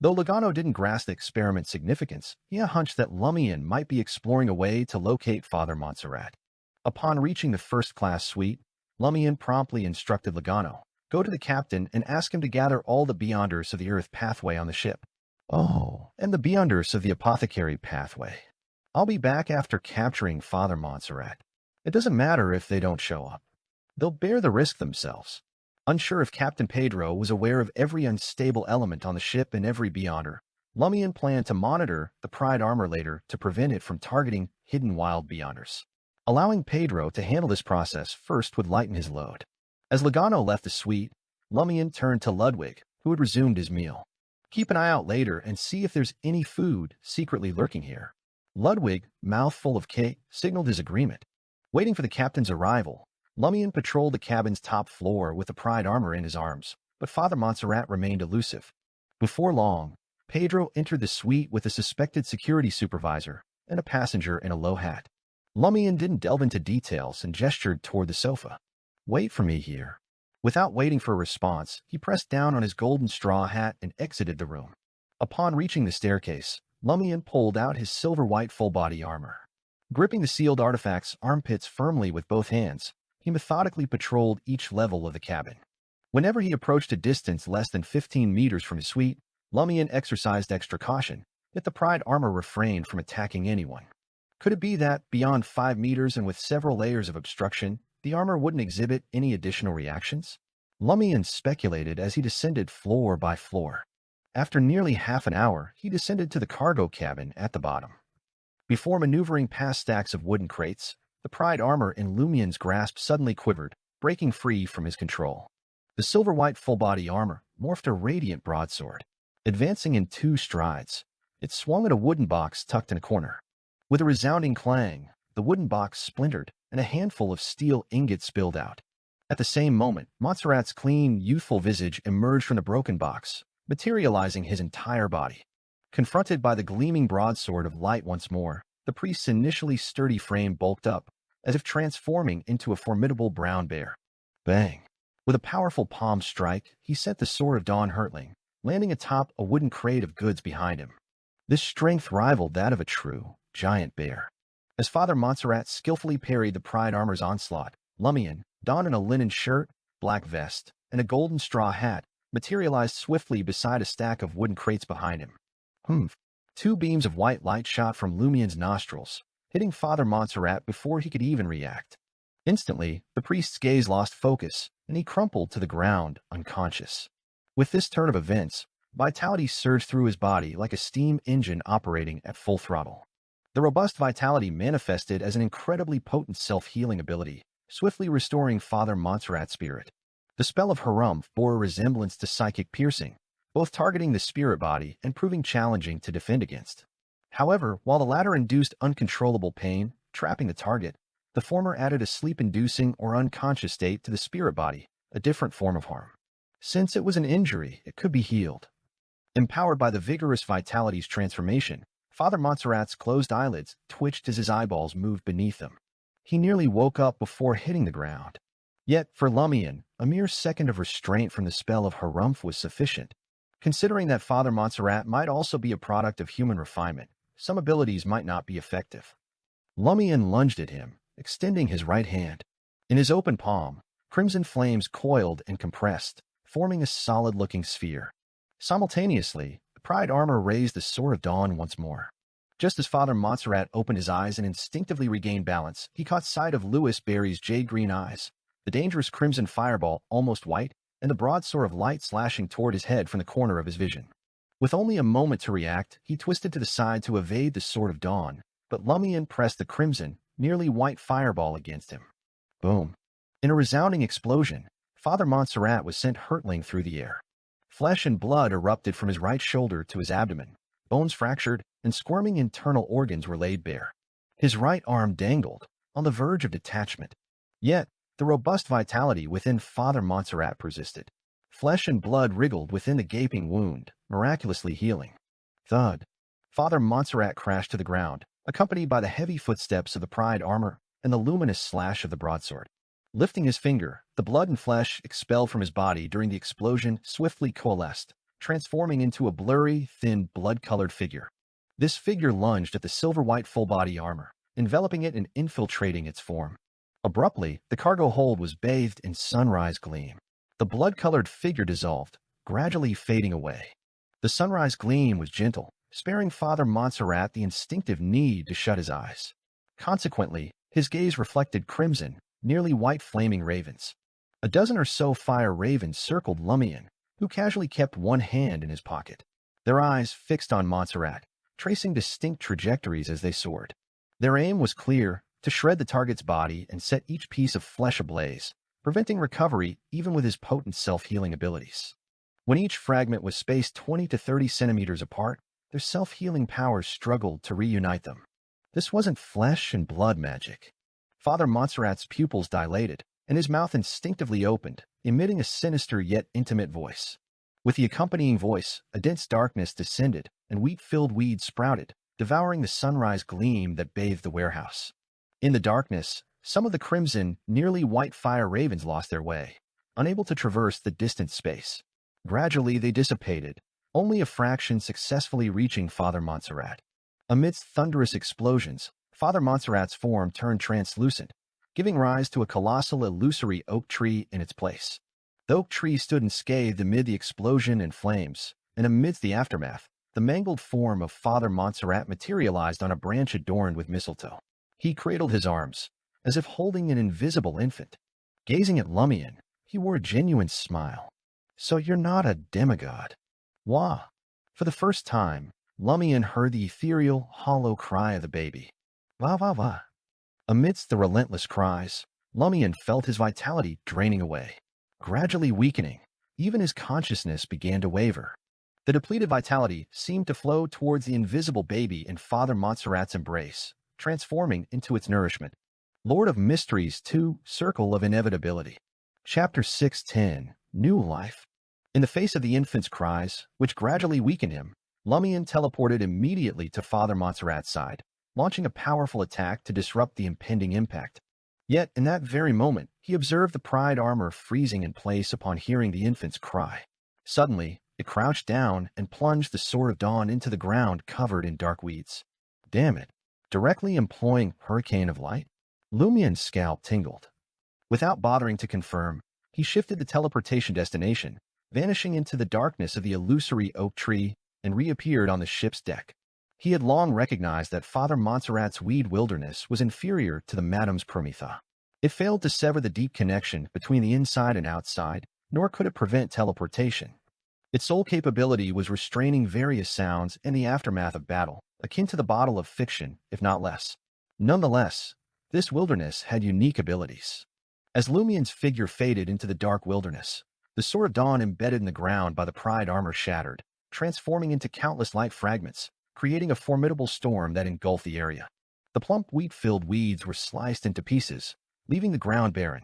Though Logano didn't grasp the experiment's significance, he had a hunch that Lumian might be exploring a way to locate Father Montserrat. Upon reaching the first-class suite, Lumian promptly instructed Logano, "Go to the captain and ask him to gather all the Beyonders of the Earth pathway on the ship." "Oh, and the Beyonders of the Apothecary pathway. I'll be back after capturing Father Montserrat. It doesn't matter if they don't show up. They'll bear the risk themselves." Unsure if Captain Pedro was aware of every unstable element on the ship and every Beyonder, Lumian planned to monitor the Pride armor later to prevent it from targeting hidden wild Beyonders. Allowing Pedro to handle this process first would lighten his load. As Logano left the suite, Lumian turned to Ludwig, who had resumed his meal. "Keep an eye out later and see if there's any food secretly lurking here." Ludwig, mouth full of cake, signaled his agreement. Waiting for the captain's arrival, Lumian patrolled the cabin's top floor with the Pride armor in his arms, but Father Montserrat remained elusive. Before long, Pedro entered the suite with a suspected security supervisor and a passenger in a low hat. Lumian didn't delve into details and gestured toward the sofa. "Wait for me here." Without waiting for a response, he pressed down on his golden straw hat and exited the room. Upon reaching the staircase, Lumian pulled out his silver-white full-body armor. Gripping the sealed artifact's armpits firmly with both hands, he methodically patrolled each level of the cabin. Whenever he approached a distance less than 15 meters from his suite, Lumian exercised extra caution, yet the Pride armor refrained from attacking anyone. Could it be that, beyond 5 meters and with several layers of obstruction, the armor wouldn't exhibit any additional reactions? Lumian speculated as he descended floor by floor. After nearly half an hour, he descended to the cargo cabin at the bottom. Before maneuvering past stacks of wooden crates, the Pride armor in Lumian's grasp suddenly quivered, breaking free from his control. The silver-white full-body armor morphed a radiant broadsword. Advancing in 2 strides, it swung at a wooden box tucked in a corner. With a resounding clang, the wooden box splintered, and a handful of steel ingots spilled out. At the same moment, Montserrat's clean, youthful visage emerged from the broken box, materializing his entire body. Confronted by the gleaming broadsword of light once more, the priest's initially sturdy frame bulked up, as if transforming into a formidable brown bear. Bang! With a powerful palm strike, he sent the sword of dawn hurtling, landing atop a wooden crate of goods behind him. This strength rivaled that of a true, giant bear. As Father Montserrat skillfully parried the Pride armor's onslaught, Lumian, donned in a linen shirt, black vest, and a golden straw hat, materialized swiftly beside a stack of wooden crates behind him. Humph! 2 beams of white light shot from Lumian's nostrils, hitting Father Montserrat before he could even react. Instantly, the priest's gaze lost focus, and he crumpled to the ground, unconscious. With this turn of events, vitality surged through his body like a steam engine operating at full throttle. The robust vitality manifested as an incredibly potent self-healing ability, swiftly restoring Father Montserrat's spirit. The spell of Harumph bore a resemblance to psychic piercing, both targeting the spirit body and proving challenging to defend against. However, while the latter induced uncontrollable pain, trapping the target, the former added a sleep-inducing or unconscious state to the spirit body, a different form of harm. Since it was an injury, it could be healed. Empowered by the vigorous vitality's transformation, Father Montserrat's closed eyelids twitched as his eyeballs moved beneath him. He nearly woke up before hitting the ground. Yet, for Lumian, a mere second of restraint from the spell of Harumph was sufficient. Considering that Father Montserrat might also be a product of human refinement, some abilities might not be effective. Lumian lunged at him, extending his right hand. In his open palm, crimson flames coiled and compressed, forming a solid-looking sphere. Simultaneously, the Pride armor raised the Sword of Dawn once more. Just as Father Montserrat opened his eyes and instinctively regained balance, he caught sight of Louis Barry's jade-green eyes, the dangerous crimson fireball almost white, and the broadsword of light slashing toward his head from the corner of his vision. With only a moment to react, he twisted to the side to evade the Sword of Dawn, but Lumian pressed the crimson, nearly white fireball against him. Boom! In a resounding explosion, Father Montserrat was sent hurtling through the air. Flesh and blood erupted from his right shoulder to his abdomen, Bones fractured, and squirming internal organs were laid bare. His right arm dangled, on the verge of detachment. Yet, the robust vitality within Father Montserrat persisted. Flesh and blood wriggled within the gaping wound, miraculously healing. Thud. Father Montserrat crashed to the ground, accompanied by the heavy footsteps of the pride armor and the luminous slash of the broadsword. Lifting his finger, the blood and flesh expelled from his body during the explosion swiftly coalesced, transforming into a blurry, thin, blood-colored figure. This figure lunged at the silver-white full-body armor, enveloping it and infiltrating its form. Abruptly, the cargo hold was bathed in sunrise gleam. The blood-colored figure dissolved, gradually fading away. The sunrise gleam was gentle, sparing Father Montserrat the instinctive need to shut his eyes. Consequently, his gaze reflected crimson, nearly white flaming ravens. A dozen or so fire ravens circled Lumian, who casually kept one hand in his pocket. Their eyes fixed on Montserrat, tracing distinct trajectories as they soared. Their aim was clear, to shred the target's body and set each piece of flesh ablaze, preventing recovery even with his potent self-healing abilities. When each fragment was spaced 20 to 30 centimeters apart, their self-healing powers struggled to reunite them. This wasn't flesh and blood magic. Father Montserrat's pupils dilated, and his mouth instinctively opened, emitting a sinister yet intimate voice. With the accompanying voice, a dense darkness descended, and wheat-filled weeds sprouted, devouring the sunrise gleam that bathed the warehouse. In the darkness, some of the crimson, nearly white fire ravens lost their way, unable to traverse the distant space. Gradually they dissipated, only a fraction successfully reaching Father Montserrat. Amidst thunderous explosions, Father Montserrat's form turned translucent, giving rise to a colossal illusory oak tree in its place. The oak tree stood unscathed amid the explosion and flames, and amidst the aftermath, the mangled form of Father Montserrat materialized on a branch adorned with mistletoe. He cradled his arms, as if holding an invisible infant. Gazing at Lumian, he wore a genuine smile. "So you're not a demigod." Wah! For the first time, Lumian heard the ethereal, hollow cry of the baby. Wah wah wah. Amidst the relentless cries, Lumian felt his vitality draining away. Gradually weakening, even his consciousness began to waver. The depleted vitality seemed to flow towards the invisible baby in Father Montserrat's embrace, transforming into its nourishment. Lord of Mysteries 2, Circle of Inevitability. Chapter 6:10, New Life. In the face of the infant's cries, which gradually weakened him, Lumian teleported immediately to Father Montserrat's side, launching a powerful attack to disrupt the impending impact. Yet, in that very moment, he observed the pride armor freezing in place upon hearing the infant's cry. Suddenly, it crouched down and plunged the Sword of Dawn into the ground covered in dark weeds. Damn it! Directly employing Hurricane of Light? Lumian's scalp tingled. Without bothering to confirm, he shifted the teleportation destination, vanishing into the darkness of the illusory oak tree, and reappeared on the ship's deck. He had long recognized that Father Montserrat's weed wilderness was inferior to the Madam's Prometha. It failed to sever the deep connection between the inside and outside, nor could it prevent teleportation. Its sole capability was restraining various sounds in the aftermath of battle, akin to the bottle of fiction, if not less. Nonetheless, this wilderness had unique abilities. As Lumian's figure faded into the dark wilderness, the Sword of Dawn embedded in the ground by the pride armor shattered, transforming into countless light fragments, creating a formidable storm that engulfed the area. The plump wheat-filled weeds were sliced into pieces, leaving the ground barren.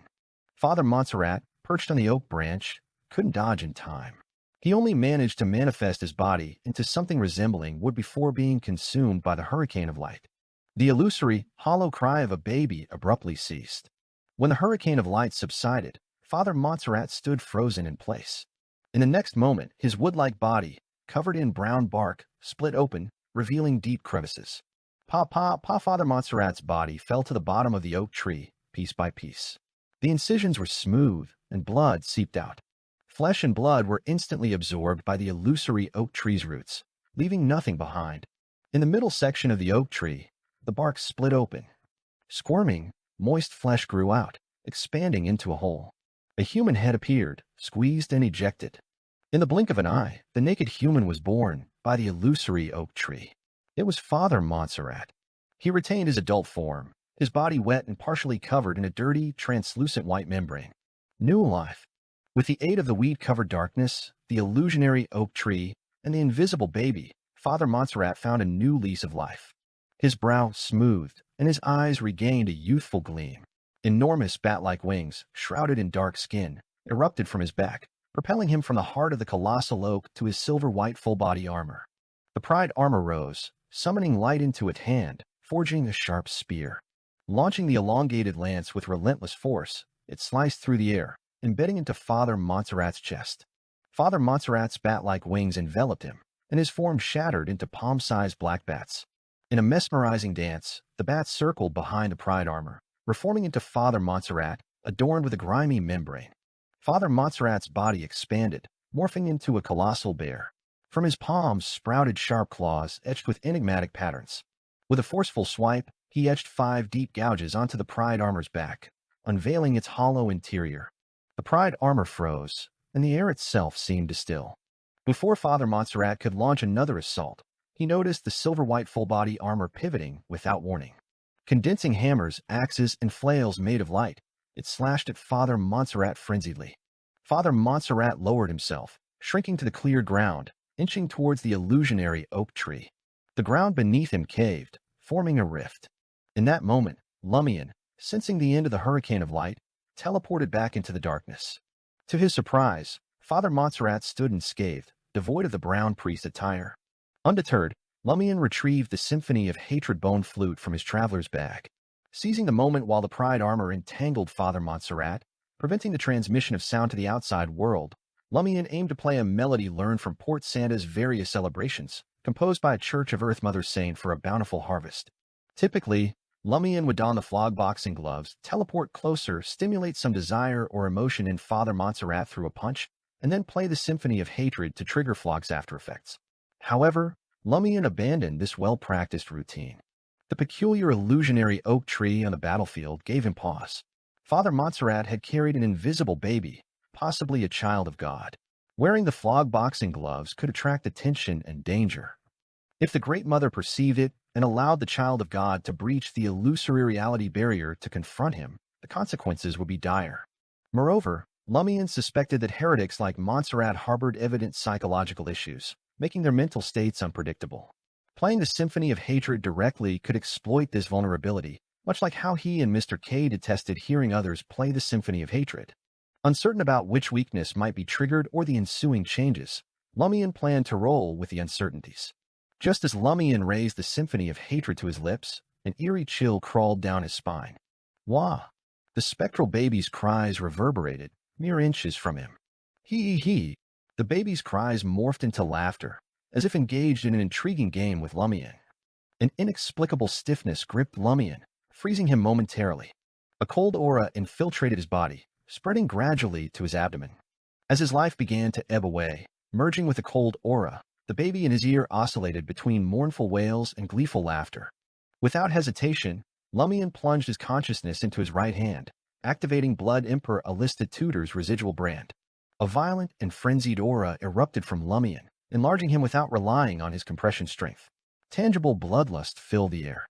Father Montserrat, perched on the oak branch, couldn't dodge in time. He only managed to manifest his body into something resembling wood before being consumed by the hurricane of light. The illusory, hollow cry of a baby abruptly ceased. When the hurricane of light subsided, Father Montserrat stood frozen in place. In the next moment, his wood-like body, covered in brown bark, split open, revealing deep crevices. Father Montserrat's body fell to the bottom of the oak tree, piece by piece. The incisions were smooth, and blood seeped out. Flesh and blood were instantly absorbed by the illusory oak tree's roots, leaving nothing behind. In the middle section of the oak tree, the bark split open. Squirming, moist flesh grew out, expanding into a hole. A human head appeared, squeezed and ejected. In the blink of an eye, the naked human was born by the illusory oak tree. It was Father Montserrat. He retained his adult form, his body wet and partially covered in a dirty, translucent white membrane. New life. With the aid of the weed-covered darkness, the illusionary oak tree, and the invisible baby, Father Montserrat found a new lease of life. His brow smoothed, and his eyes regained a youthful gleam. Enormous bat-like wings, shrouded in dark skin, erupted from his back, propelling him from the heart of the colossal oak to his silver-white full-body armor. The pride armor rose, summoning light into its hand, forging a sharp spear. Launching the elongated lance with relentless force, it sliced through the air, embedding into Father Montserrat's chest. Father Montserrat's bat-like wings enveloped him, and his form shattered into palm-sized black bats. In a mesmerizing dance, the bats circled behind the pride armor, reforming into Father Montserrat, adorned with a grimy membrane. Father Montserrat's body expanded, morphing into a colossal bear. From his palms sprouted sharp claws etched with enigmatic patterns. With a forceful swipe, he etched 5 deep gouges onto the pride armor's back, unveiling its hollow interior. The pride armor froze, and the air itself seemed to still. Before Father Montserrat could launch another assault, he noticed the silver-white full-body armor pivoting without warning. Condensing hammers, axes, and flails made of light, it slashed at Father Montserrat frenziedly. Father Montserrat lowered himself, shrinking to the cleared ground, inching towards the illusionary oak tree. The ground beneath him caved, forming a rift. In that moment, Lumian, sensing the end of the hurricane of light, teleported back into the darkness. To his surprise, Father Montserrat stood unscathed, devoid of the brown priest attire. Undeterred, Lumian retrieved the Symphony of Hatred bone flute from his traveler's bag. Seizing the moment while the pride armor entangled Father Montserrat, preventing the transmission of sound to the outside world, Lumian aimed to play a melody learned from Port Santa's various celebrations, composed by a Church of Earth Mother saint for a bountiful harvest. Typically, Lumian would don the flog boxing gloves, teleport closer, stimulate some desire or emotion in Father Montserrat through a punch, and then play the Symphony of Hatred to trigger Flog's after effects. However, Lumian abandoned this well-practiced routine. The peculiar illusionary oak tree on the battlefield gave him pause. Father Montserrat had carried an invisible baby, possibly a child of God. Wearing the flog boxing gloves could attract attention and danger. If the Great Mother perceived it and allowed the child of God to breach the illusory reality barrier to confront him, the consequences would be dire. Moreover, Lumian suspected that heretics like Montserrat harbored evident psychological issues, making their mental states unpredictable. Playing the Symphony of Hatred directly could exploit this vulnerability, much like how he and Mr. K detested hearing others play the Symphony of Hatred. Uncertain about which weakness might be triggered or the ensuing changes, Lumian planned to roll with the uncertainties. Just as Lumian raised the Symphony of Hatred to his lips, an eerie chill crawled down his spine. Wah! The spectral baby's cries reverberated, mere inches from him. He. The baby's cries morphed into laughter, as if engaged in an intriguing game with Lumian. An inexplicable stiffness gripped Lumian, freezing him momentarily. A cold aura infiltrated his body, spreading gradually to his abdomen. As his life began to ebb away, merging with the cold aura, the baby in his ear oscillated between mournful wails and gleeful laughter. Without hesitation, Lumian plunged his consciousness into his right hand, activating Blood Emperor Alista Tudor's residual brand. A violent and frenzied aura erupted from Lumian, enlarging him without relying on his compression strength. Tangible bloodlust filled the air.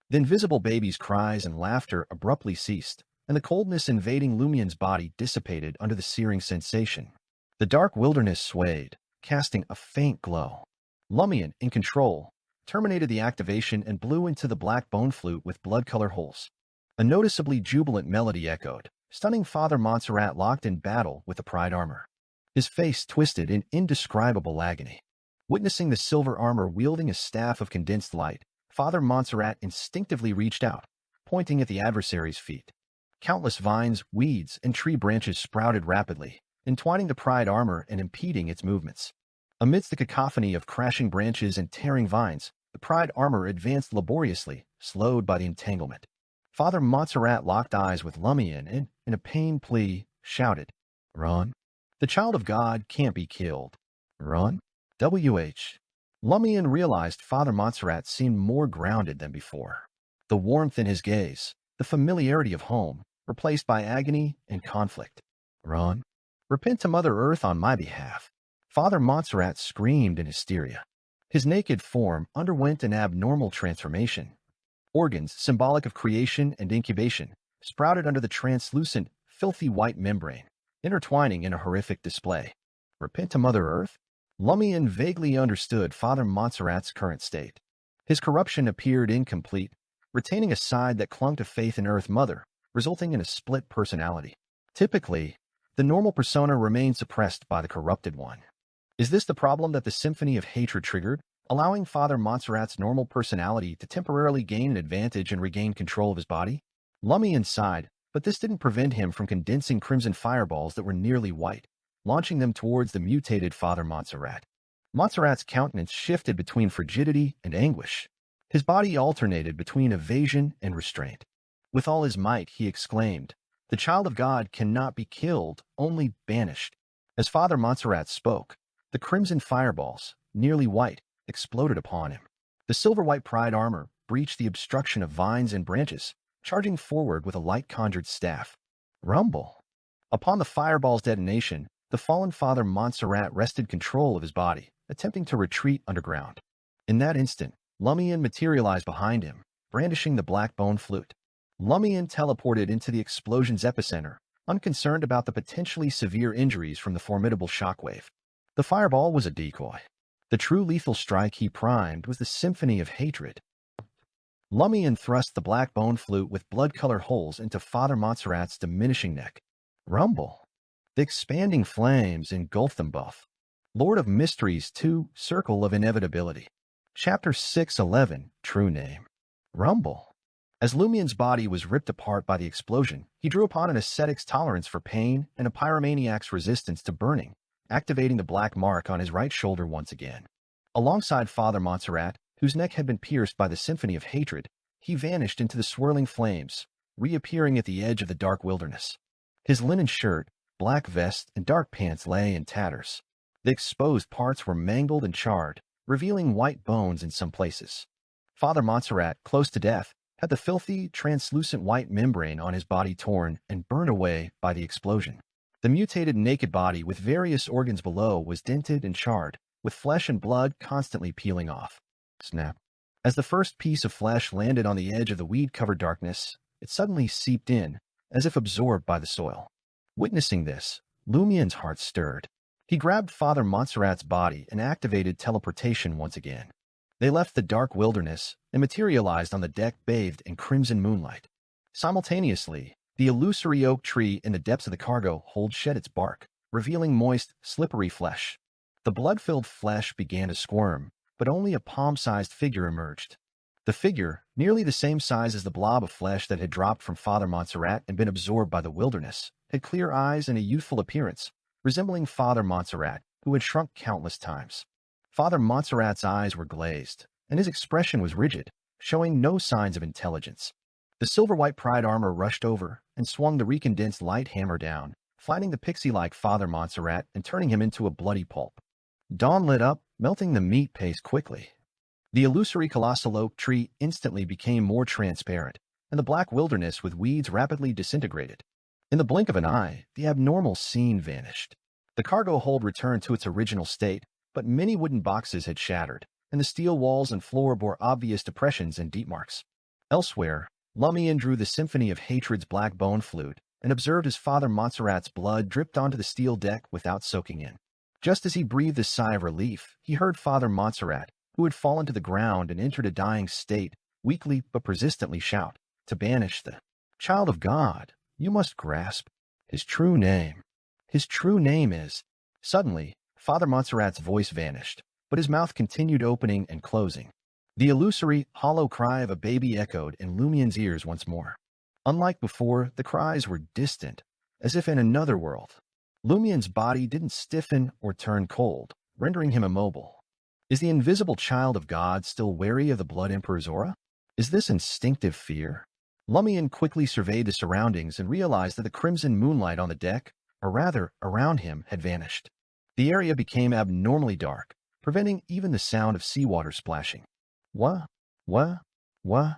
The invisible baby's cries and laughter abruptly ceased, and the coldness invading Lumian's body dissipated under the searing sensation. The dark wilderness swayed, casting a faint glow. Lumian, in control, terminated the activation and blew into the black bone flute with blood-colored holes. A noticeably jubilant melody echoed, stunning Father Montserrat locked in battle with the pride armor. His face twisted in indescribable agony. Witnessing the silver armor wielding a staff of condensed light, Father Montserrat instinctively reached out, pointing at the adversary's feet. Countless vines, weeds, and tree branches sprouted rapidly, entwining the pride armor and impeding its movements. Amidst the cacophony of crashing branches and tearing vines, the pride armor advanced laboriously, slowed by the entanglement. Father Montserrat locked eyes with Lumian and, in a pained plea, shouted, "Run! The child of God can't be killed. Run!" W.H. Lumian realized Father Montserrat seemed more grounded than before. The warmth in his gaze, the familiarity of home, replaced by agony and conflict. "Run! Repent to Mother Earth on my behalf." Father Montserrat screamed in hysteria. His naked form underwent an abnormal transformation. Organs, symbolic of creation and incubation, sprouted under the translucent, filthy white membrane, intertwining in a horrific display. Repent to Mother Earth? Lumian vaguely understood Father Montserrat's current state. His corruption appeared incomplete, retaining a side that clung to faith in Earth Mother, resulting in a split personality. Typically, the normal persona remained suppressed by the corrupted one. Is this the problem that the Symphony of Hatred triggered, allowing Father Montserrat's normal personality to temporarily gain an advantage and regain control of his body? Lumian sighed, but this didn't prevent him from condensing crimson fireballs that were nearly white, launching them towards the mutated Father Montserrat. Montserrat's countenance shifted between frigidity and anguish. His body alternated between evasion and restraint. With all his might, he exclaimed, "The child of God cannot be killed, only banished." As Father Montserrat spoke, the crimson fireballs, nearly white, exploded upon him. The silver-white pride armor breached the obstruction of vines and branches, charging forward with a light-conjured staff. Rumble! Upon the fireball's detonation, the fallen Father Montserrat wrested control of his body, attempting to retreat underground. In that instant, Lumian materialized behind him, brandishing the black bone flute. Lumian teleported into the explosion's epicenter, unconcerned about the potentially severe injuries from the formidable shockwave. The fireball was a decoy. The true lethal strike he primed was the Symphony of Hatred. Lumian thrust the black bone flute with blood-colored holes into Father Montserrat's diminishing neck. Rumble! The expanding flames engulfed them both. Lord of Mysteries 2, Circle of Inevitability. Chapter 6:11, True Name. Rumble! As Lumian's body was ripped apart by the explosion, he drew upon an ascetic's tolerance for pain and a pyromaniac's resistance to burning, activating the black mark on his right shoulder once again. Alongside Father Montserrat, whose neck had been pierced by the Symphony of Hatred, he vanished into the swirling flames, reappearing at the edge of the dark wilderness. His linen shirt, black vest, and dark pants lay in tatters. The exposed parts were mangled and charred, revealing white bones in some places. Father Montserrat, close to death, had the filthy, translucent white membrane on his body torn and burned away by the explosion. The mutated naked body with various organs below was dented and charred, with flesh and blood constantly peeling off. Snap. As the first piece of flesh landed on the edge of the weed-covered darkness, it suddenly seeped in, as if absorbed by the soil. Witnessing this, Lumian's heart stirred. He grabbed Father Montserrat's body and activated teleportation once again. They left the dark wilderness and materialized on the deck bathed in crimson moonlight. Simultaneously, the illusory oak tree in the depths of the cargo hold shed its bark, revealing moist, slippery flesh. The blood-filled flesh began to squirm, but only a palm-sized figure emerged. The figure, nearly the same size as the blob of flesh that had dropped from Father Montserrat and been absorbed by the wilderness, had clear eyes and a youthful appearance, resembling Father Montserrat, who had shrunk countless times. Father Montserrat's eyes were glazed, and his expression was rigid, showing no signs of intelligence. The silver-white pride armor rushed over and swung the recondensed light hammer down, flattening the pixie-like Father Montserrat and turning him into a bloody pulp. Dawn lit up, melting the meat paste quickly. The illusory colossal oak tree instantly became more transparent, and the black wilderness with weeds rapidly disintegrated. In the blink of an eye, the abnormal scene vanished. The cargo hold returned to its original state, but many wooden boxes had shattered, and the steel walls and floor bore obvious depressions and deep marks. Elsewhere, Lumian drew the Symphony of Hatred's black bone flute and observed as Father Montserrat's blood dripped onto the steel deck without soaking in. Just as he breathed a sigh of relief, he heard Father Montserrat, who had fallen to the ground and entered a dying state, weakly but persistently shout, to banish the child of God. You must grasp his true name. His true name is... Suddenly, Father Montserrat's voice vanished, but his mouth continued opening and closing. The illusory, hollow cry of a baby echoed in Lumian's ears once more. Unlike before, the cries were distant, as if in another world. Lumian's body didn't stiffen or turn cold, rendering him immobile. Is the invisible child of God still wary of the Blood Emperor's aura? Is this instinctive fear? Lumian quickly surveyed the surroundings and realized that the crimson moonlight on the deck, or rather, around him, had vanished. The area became abnormally dark, preventing even the sound of seawater splashing. Wah, wah, wah.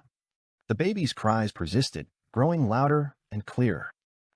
The baby's cries persisted, growing louder and clearer.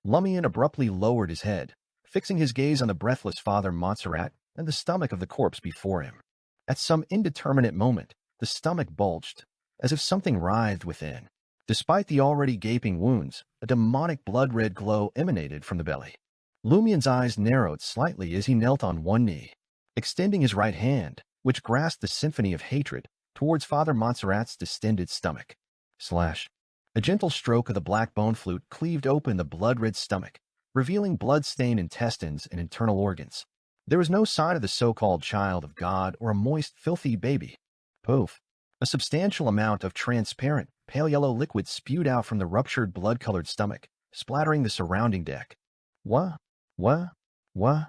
Lumian abruptly lowered his head, fixing his gaze on the breathless Father Montserrat and the stomach of the corpse before him. At some indeterminate moment, the stomach bulged, as if something writhed within. Despite the already gaping wounds, a demonic blood-red glow emanated from the belly. Lumian's eyes narrowed slightly as he knelt on one knee. extending his right hand, which grasped the symphony of hatred, towards Father Montserrat's distended stomach. Slash. A gentle stroke of the black bone flute cleaved open the blood-red stomach, revealing blood-stained intestines and internal organs. There was no sign of the so-called child of God or a moist, filthy baby. Poof. A substantial amount of transparent, pale yellow liquid spewed out from the ruptured blood-colored stomach, splattering the surrounding deck. Wah? Wah? Wah?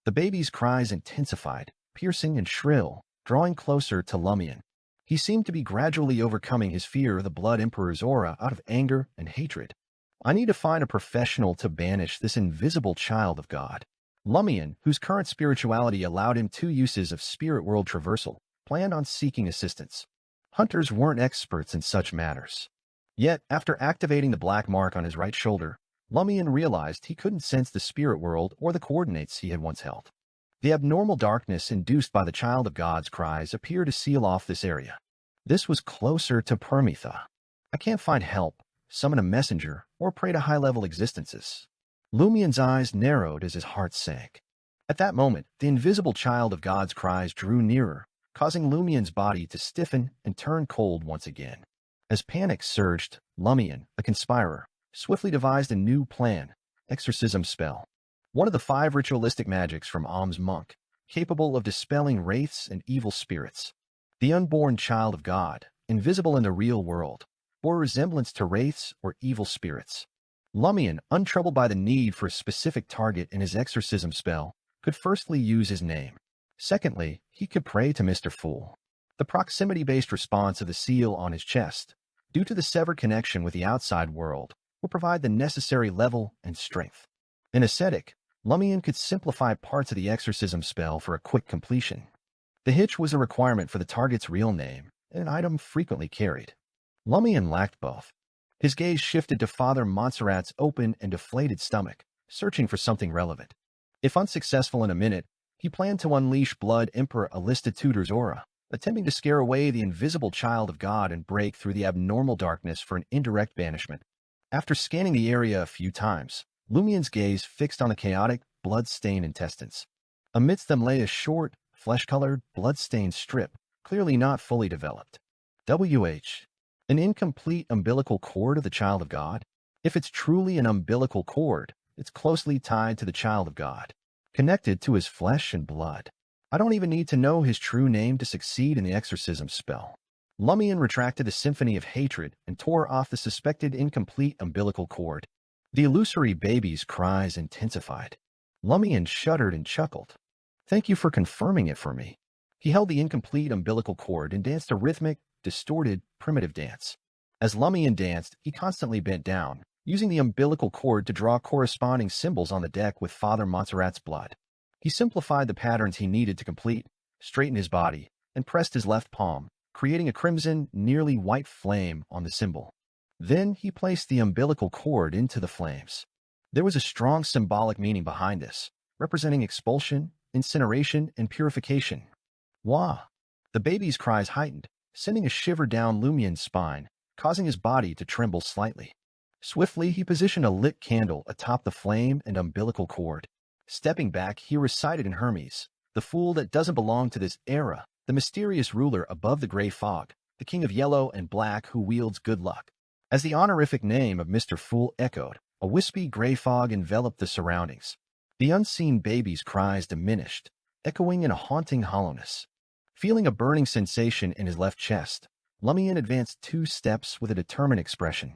The baby's cries intensified, piercing and shrill, drawing closer to Lumian. He seemed to be gradually overcoming his fear of the Blood Emperor's aura out of anger and hatred. I need to find a professional to banish this invisible child of God. Lumian, whose current spirituality allowed him 2 uses of spirit world traversal, planned on seeking assistance. Hunters weren't experts in such matters. Yet, after activating the black mark on his right shoulder, Lumian realized he couldn't sense the spirit world or the coordinates he had once held. The abnormal darkness induced by the Child of God's cries appeared to seal off this area. This was closer to Permitha. I can't find help, summon a messenger, or pray to high-level existences. Lumian's eyes narrowed as his heart sank. At that moment, the invisible Child of God's cries drew nearer, causing Lumian's body to stiffen and turn cold once again. As panic surged, Lumian, a conspirer, swiftly devised a new plan, exorcism spell. One of the 5 ritualistic magics from Om's monk, capable of dispelling wraiths and evil spirits. The unborn child of God, invisible in the real world, bore resemblance to wraiths or evil spirits. Lumian, untroubled by the need for a specific target in his exorcism spell, could firstly use his name. Secondly, he could pray to Mr. Fool. The proximity-based response of the seal on his chest, due to the severed connection with the outside world, will provide the necessary level and strength. An ascetic, Lumian could simplify parts of the exorcism spell for a quick completion. The hitch was a requirement for the target's real name, an item frequently carried. Lumian lacked both. His gaze shifted to Father Montserrat's open and deflated stomach, searching for something relevant. If unsuccessful in a minute, he planned to unleash Blood Emperor Alista Tudor's aura, attempting to scare away the invisible child of God and break through the abnormal darkness for an indirect banishment. After scanning the area a few times, Lumian's gaze fixed on the chaotic, blood-stained intestines. Amidst them lay a short, flesh-colored, blood-stained strip, clearly not fully developed. WH. An incomplete umbilical cord of the child of God? If it's truly an umbilical cord, it's closely tied to the child of God, connected to his flesh and blood. I don't even need to know his true name to succeed in the exorcism spell. Lumian retracted the symphony of hatred and tore off the suspected incomplete umbilical cord. The illusory baby's cries intensified. Lumian shuddered and chuckled. Thank you for confirming it for me. He held the incomplete umbilical cord and danced a rhythmic, distorted, primitive dance. As Lumian danced, he constantly bent down, using the umbilical cord to draw corresponding symbols on the deck with Father Montserrat's blood. He simplified the patterns he needed to complete, straightened his body, and pressed his left palm, creating a crimson, nearly white flame on the symbol. Then he placed the umbilical cord into the flames. There was a strong symbolic meaning behind this, representing expulsion, incineration, and purification. Wah! The baby's cries heightened, sending a shiver down Lumian's spine, causing his body to tremble slightly. Swiftly, he positioned a lit candle atop the flame and umbilical cord. Stepping back, he recited in Hermes, the fool that doesn't belong to this era, the mysterious ruler above the gray fog, the king of yellow and black who wields good luck. As the honorific name of Mr. Fool echoed, a wispy gray fog enveloped the surroundings. The unseen baby's cries diminished, echoing in a haunting hollowness. Feeling a burning sensation in his left chest, Lumian advanced 2 steps with a determined expression.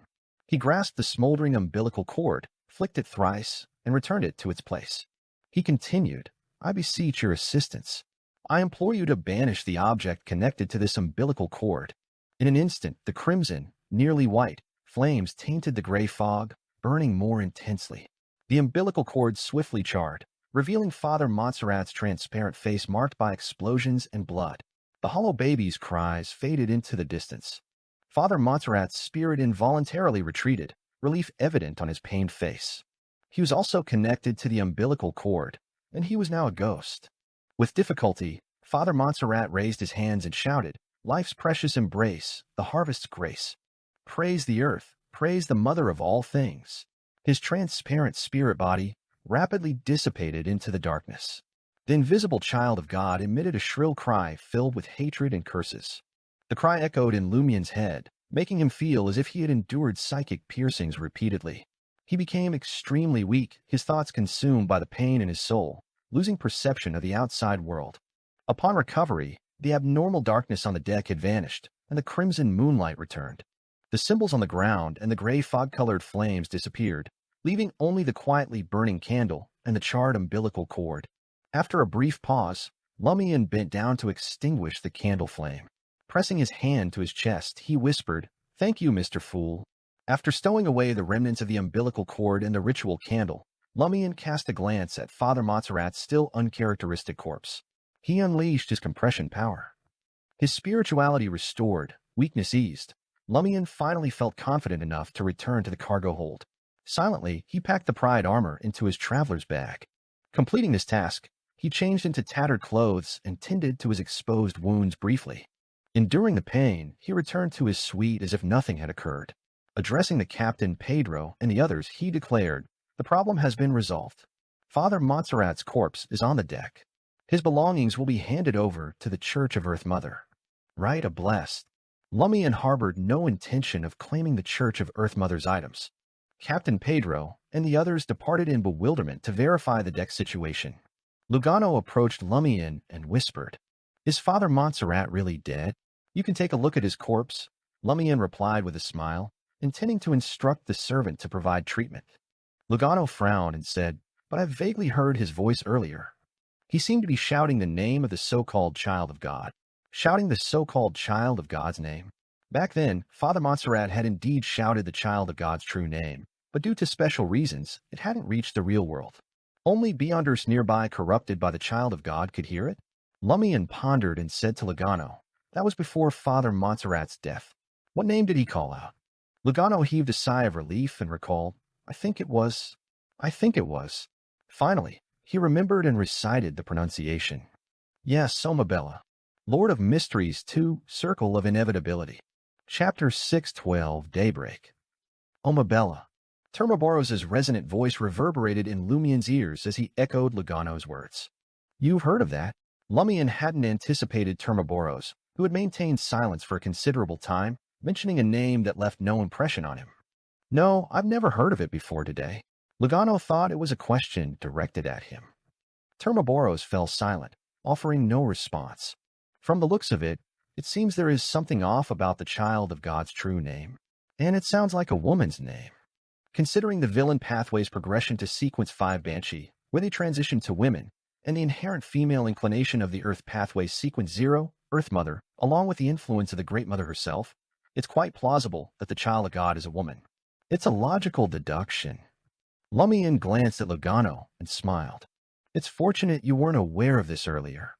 He grasped the smoldering umbilical cord, flicked it thrice, and returned it to its place. He continued, I beseech your assistance. I implore you to banish the object connected to this umbilical cord. In an instant, the crimson, nearly white, flames tainted the gray fog, burning more intensely. The umbilical cord swiftly charred, revealing Father Montserrat's transparent face marked by explosions and blood. The hollow baby's cries faded into the distance. Father Montserrat's spirit involuntarily retreated, relief evident on his pained face. He was also connected to the umbilical cord, and he was now a ghost. With difficulty, Father Montserrat raised his hands and shouted, Life's precious embrace, the harvest's grace. Praise the earth, praise the mother of all things. His transparent spirit body rapidly dissipated into the darkness. The invisible child of God emitted a shrill cry filled with hatred and curses. The cry echoed in Lumian's head, making him feel as if he had endured psychic piercings repeatedly. He became extremely weak, his thoughts consumed by the pain in his soul, losing perception of the outside world. Upon recovery, the abnormal darkness on the deck had vanished, and the crimson moonlight returned. The symbols on the ground and the gray fog-colored flames disappeared, leaving only the quietly burning candle and the charred umbilical cord. After a brief pause, Lumian bent down to extinguish the candle flame. Pressing his hand to his chest, he whispered, "Thank you, Mr. Fool." After stowing away the remnants of the umbilical cord and the ritual candle, Lumian cast a glance at Father Montserrat's still uncharacteristic corpse. He unleashed his compression power. His spirituality restored, weakness eased. Lumian finally felt confident enough to return to the cargo hold. Silently, he packed the pride armor into his traveler's bag. Completing this task, he changed into tattered clothes and tended to his exposed wounds briefly. Enduring the pain, he returned to his suite as if nothing had occurred. Addressing the captain, Pedro, and the others, he declared, "The problem has been resolved. Father Montserrat's corpse is on the deck. His belongings will be handed over to the Church of Earth Mother. Right a blessed." Lumian harbored no intention of claiming the Church of Earth Mother's items. Captain Pedro and the others departed in bewilderment to verify the deck situation. Lugano approached Lumian and whispered, "Is Father Montserrat really dead? You can take a look at his corpse." Lumian replied with a smile, intending to instruct the servant to provide treatment. Lugano frowned and said, "But I've vaguely heard his voice earlier." He seemed to be shouting the name of the so-called child of God. Shouting the so-called child of God's name. Back then, Father Montserrat had indeed shouted the child of God's true name, but due to special reasons, it hadn't reached the real world. Only Beyonders nearby corrupted by the child of God could hear it. Lumian pondered and said to Lugano, "That was before Father Montserrat's death. What name did he call out?" Lugano heaved a sigh of relief and recalled, I think it was. Finally, he remembered and recited the pronunciation. Yes, Omabella. Lord of Mysteries 2, Circle of Inevitability. Chapter 612, Daybreak. Omabella. Termaboros's resonant voice reverberated in Lumian's ears as he echoed Lugano's words. You've heard of that? Lumian hadn't anticipated Termaboros, who had maintained silence for a considerable time, mentioning a name that left no impression on him. No, I've never heard of it before today. Lugano thought it was a question directed at him. Termaboros fell silent, offering no response. From the looks of it, it seems there is something off about the child of God's true name. And it sounds like a woman's name. Considering the villain pathway's progression to Sequence 5 Banshee, where they transition to women, and the inherent female inclination of the Earth pathway Sequence 0, Earth Mother, along with the influence of the Great Mother herself, it's quite plausible that the child of God is a woman. It's a logical deduction. Lumian glanced at Lugano and smiled. It's fortunate you weren't aware of this earlier.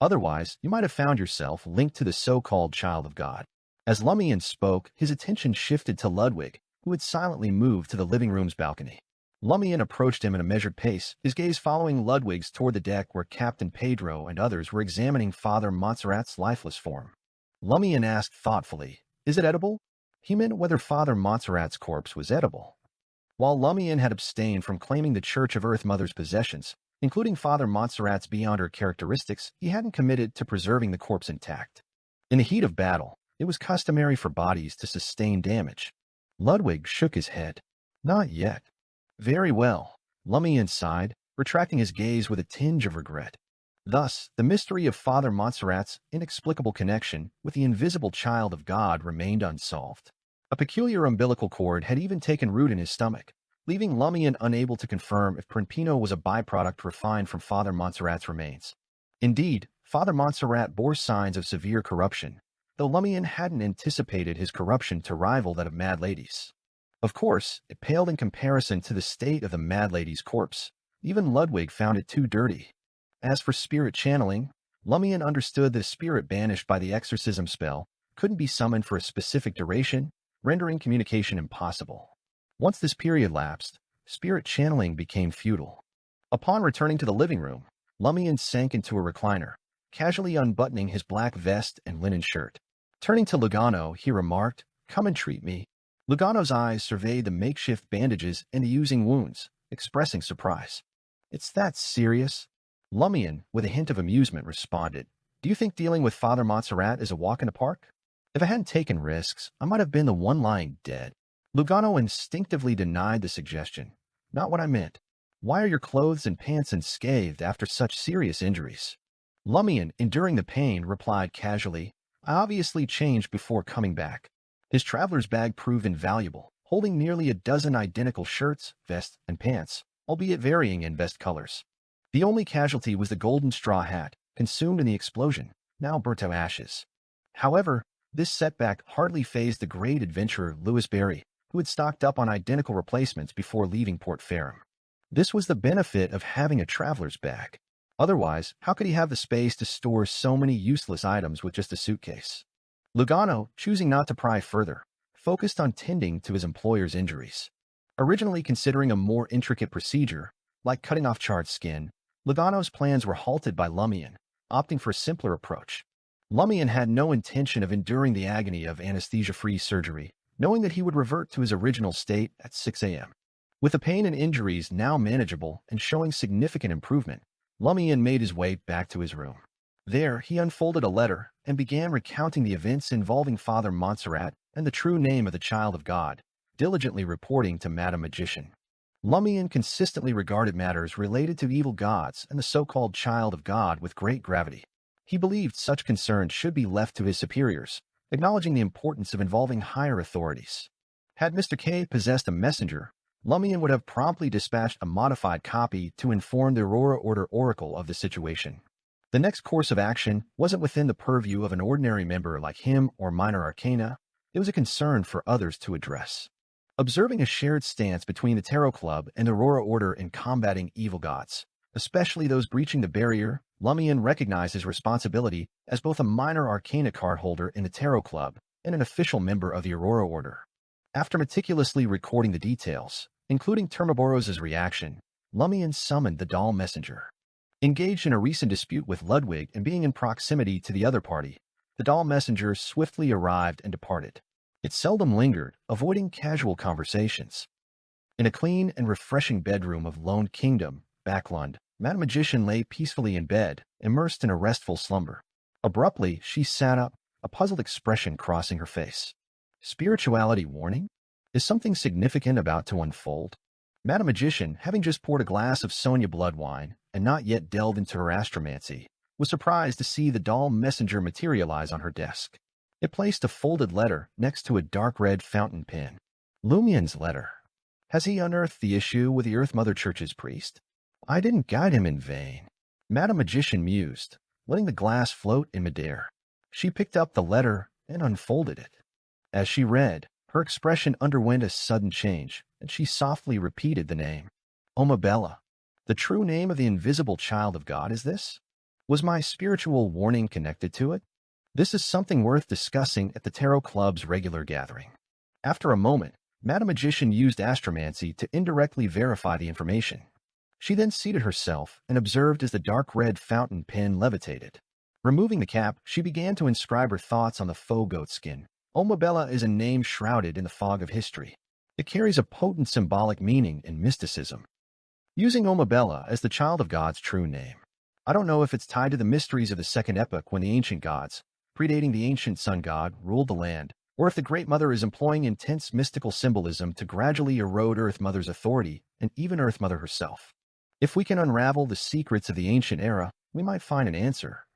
Otherwise, you might have found yourself linked to the so-called child of God. As Lumian spoke, his attention shifted to Ludwig, who had silently moved to the living room's balcony. Lumian approached him at a measured pace, his gaze following Ludwig's toward the deck where Captain Pedro and others were examining Father Montserrat's lifeless form. Lumian asked thoughtfully, "Is it edible?" He meant whether Father Montserrat's corpse was edible. While Lumian had abstained from claiming the Church of Earth Mother's possessions, including Father Montserrat's beyond her characteristics, he hadn't committed to preserving the corpse intact. In the heat of battle, it was customary for bodies to sustain damage. Ludwig shook his head. Not yet. Very well. Lumian sighed, retracting his gaze with a tinge of regret. Thus, the mystery of Father Montserrat's inexplicable connection with the invisible child of God remained unsolved. A peculiar umbilical cord had even taken root in his stomach, leaving Lumian unable to confirm if Primpino was a byproduct refined from Father Montserrat's remains. Indeed, Father Montserrat bore signs of severe corruption, though Lumian hadn't anticipated his corruption to rival that of Mad Lady's. Of course, it paled in comparison to the state of the Mad Lady's corpse. Even Ludwig found it too dirty. As for spirit channeling, Lumian understood that a spirit banished by the exorcism spell couldn't be summoned for a specific duration, rendering communication impossible. Once this period lapsed, spirit channeling became futile. Upon returning to the living room, Lumian sank into a recliner, casually unbuttoning his black vest and linen shirt. Turning to Lugano, he remarked, "Come and treat me." Lugano's eyes surveyed the makeshift bandages and the oozing wounds, expressing surprise. "It's that serious?" Lumian, with a hint of amusement, responded, "Do you think dealing with Father Montserrat is a walk in the park? If I hadn't taken risks, I might have been the one lying dead." Lugano instinctively denied the suggestion. "Not what I meant. Why are your clothes and pants unscathed after such serious injuries?" Lumian, enduring the pain, replied casually, "I obviously changed before coming back." His traveler's bag proved invaluable, holding nearly a dozen identical shirts, vests, and pants, albeit varying in best colors. The only casualty was the golden straw hat, consumed in the explosion, now burnt to ashes. However, this setback hardly fazed the great adventurer Louis Berry, who had stocked up on identical replacements before leaving Port Farum. This was the benefit of having a traveler's bag. Otherwise, how could he have the space to store so many useless items with just a suitcase? Lugano, choosing not to pry further, focused on tending to his employer's injuries. Originally considering a more intricate procedure, like cutting off charred skin, Lugano's plans were halted by Lumian, opting for a simpler approach. Lumian had no intention of enduring the agony of anesthesia-free surgery, knowing that he would revert to his original state at 6 a.m. With the pain and injuries now manageable and showing significant improvement, Lumian made his way back to his room. There, he unfolded a letter and began recounting the events involving Father Montserrat and the true name of the child of God, diligently reporting to Madame Magician. Lumian consistently regarded matters related to evil gods and the so-called child of God with great gravity. He believed such concerns should be left to his superiors, acknowledging the importance of involving higher authorities. Had Mr. K possessed a messenger, Lumian would have promptly dispatched a modified copy to inform the Aurora Order Oracle of the situation. The next course of action wasn't within the purview of an ordinary member like him or minor arcana. It was a concern for others to address. Observing a shared stance between the Tarot Club and the Aurora Order in combating evil gods, especially those breaching the barrier, Lumian recognized his responsibility as both a minor arcana card holder in the Tarot Club and an official member of the Aurora Order. After meticulously recording the details, including Termaboros's reaction, Lumian summoned the doll messenger. Engaged in a recent dispute with Ludwig and being in proximity to the other party, the doll messenger swiftly arrived and departed. It seldom lingered, avoiding casual conversations. In a clean and refreshing bedroom of Lone Kingdom, Backlund, Madame Magician lay peacefully in bed, immersed in a restful slumber. Abruptly, she sat up, a puzzled expression crossing her face. Spirituality warning? Is something significant about to unfold? Madame Magician, having just poured a glass of Sonia blood wine and not yet delved into her astromancy, was surprised to see the doll messenger materialize on her desk. It placed a folded letter next to a dark red fountain pen. Lumian's letter. Has he unearthed the issue with the Earth Mother Church's priest? I didn't guide him in vain. Madame Magician mused, letting the glass float in midair. She picked up the letter and unfolded it. As she read, her expression underwent a sudden change, and she softly repeated the name. Omabella. The true name of the invisible child of God is this? Was my spiritual warning connected to it? This is something worth discussing at the Tarot Club's regular gathering. After a moment, Madame Magician used astromancy to indirectly verify the information. She then seated herself and observed as the dark red fountain pen levitated. Removing the cap, she began to inscribe her thoughts on the faux goat skin. Omabella is a name shrouded in the fog of history. It carries a potent symbolic meaning in mysticism. Using Omabella as the child of God's true name. I don't know if it's tied to the mysteries of the Second Epoch when the ancient gods, predating the ancient sun god, ruled the land, or if the Great Mother is employing intense mystical symbolism to gradually erode Earth Mother's authority and even Earth Mother herself. If we can unravel the secrets of the ancient era, we might find an answer.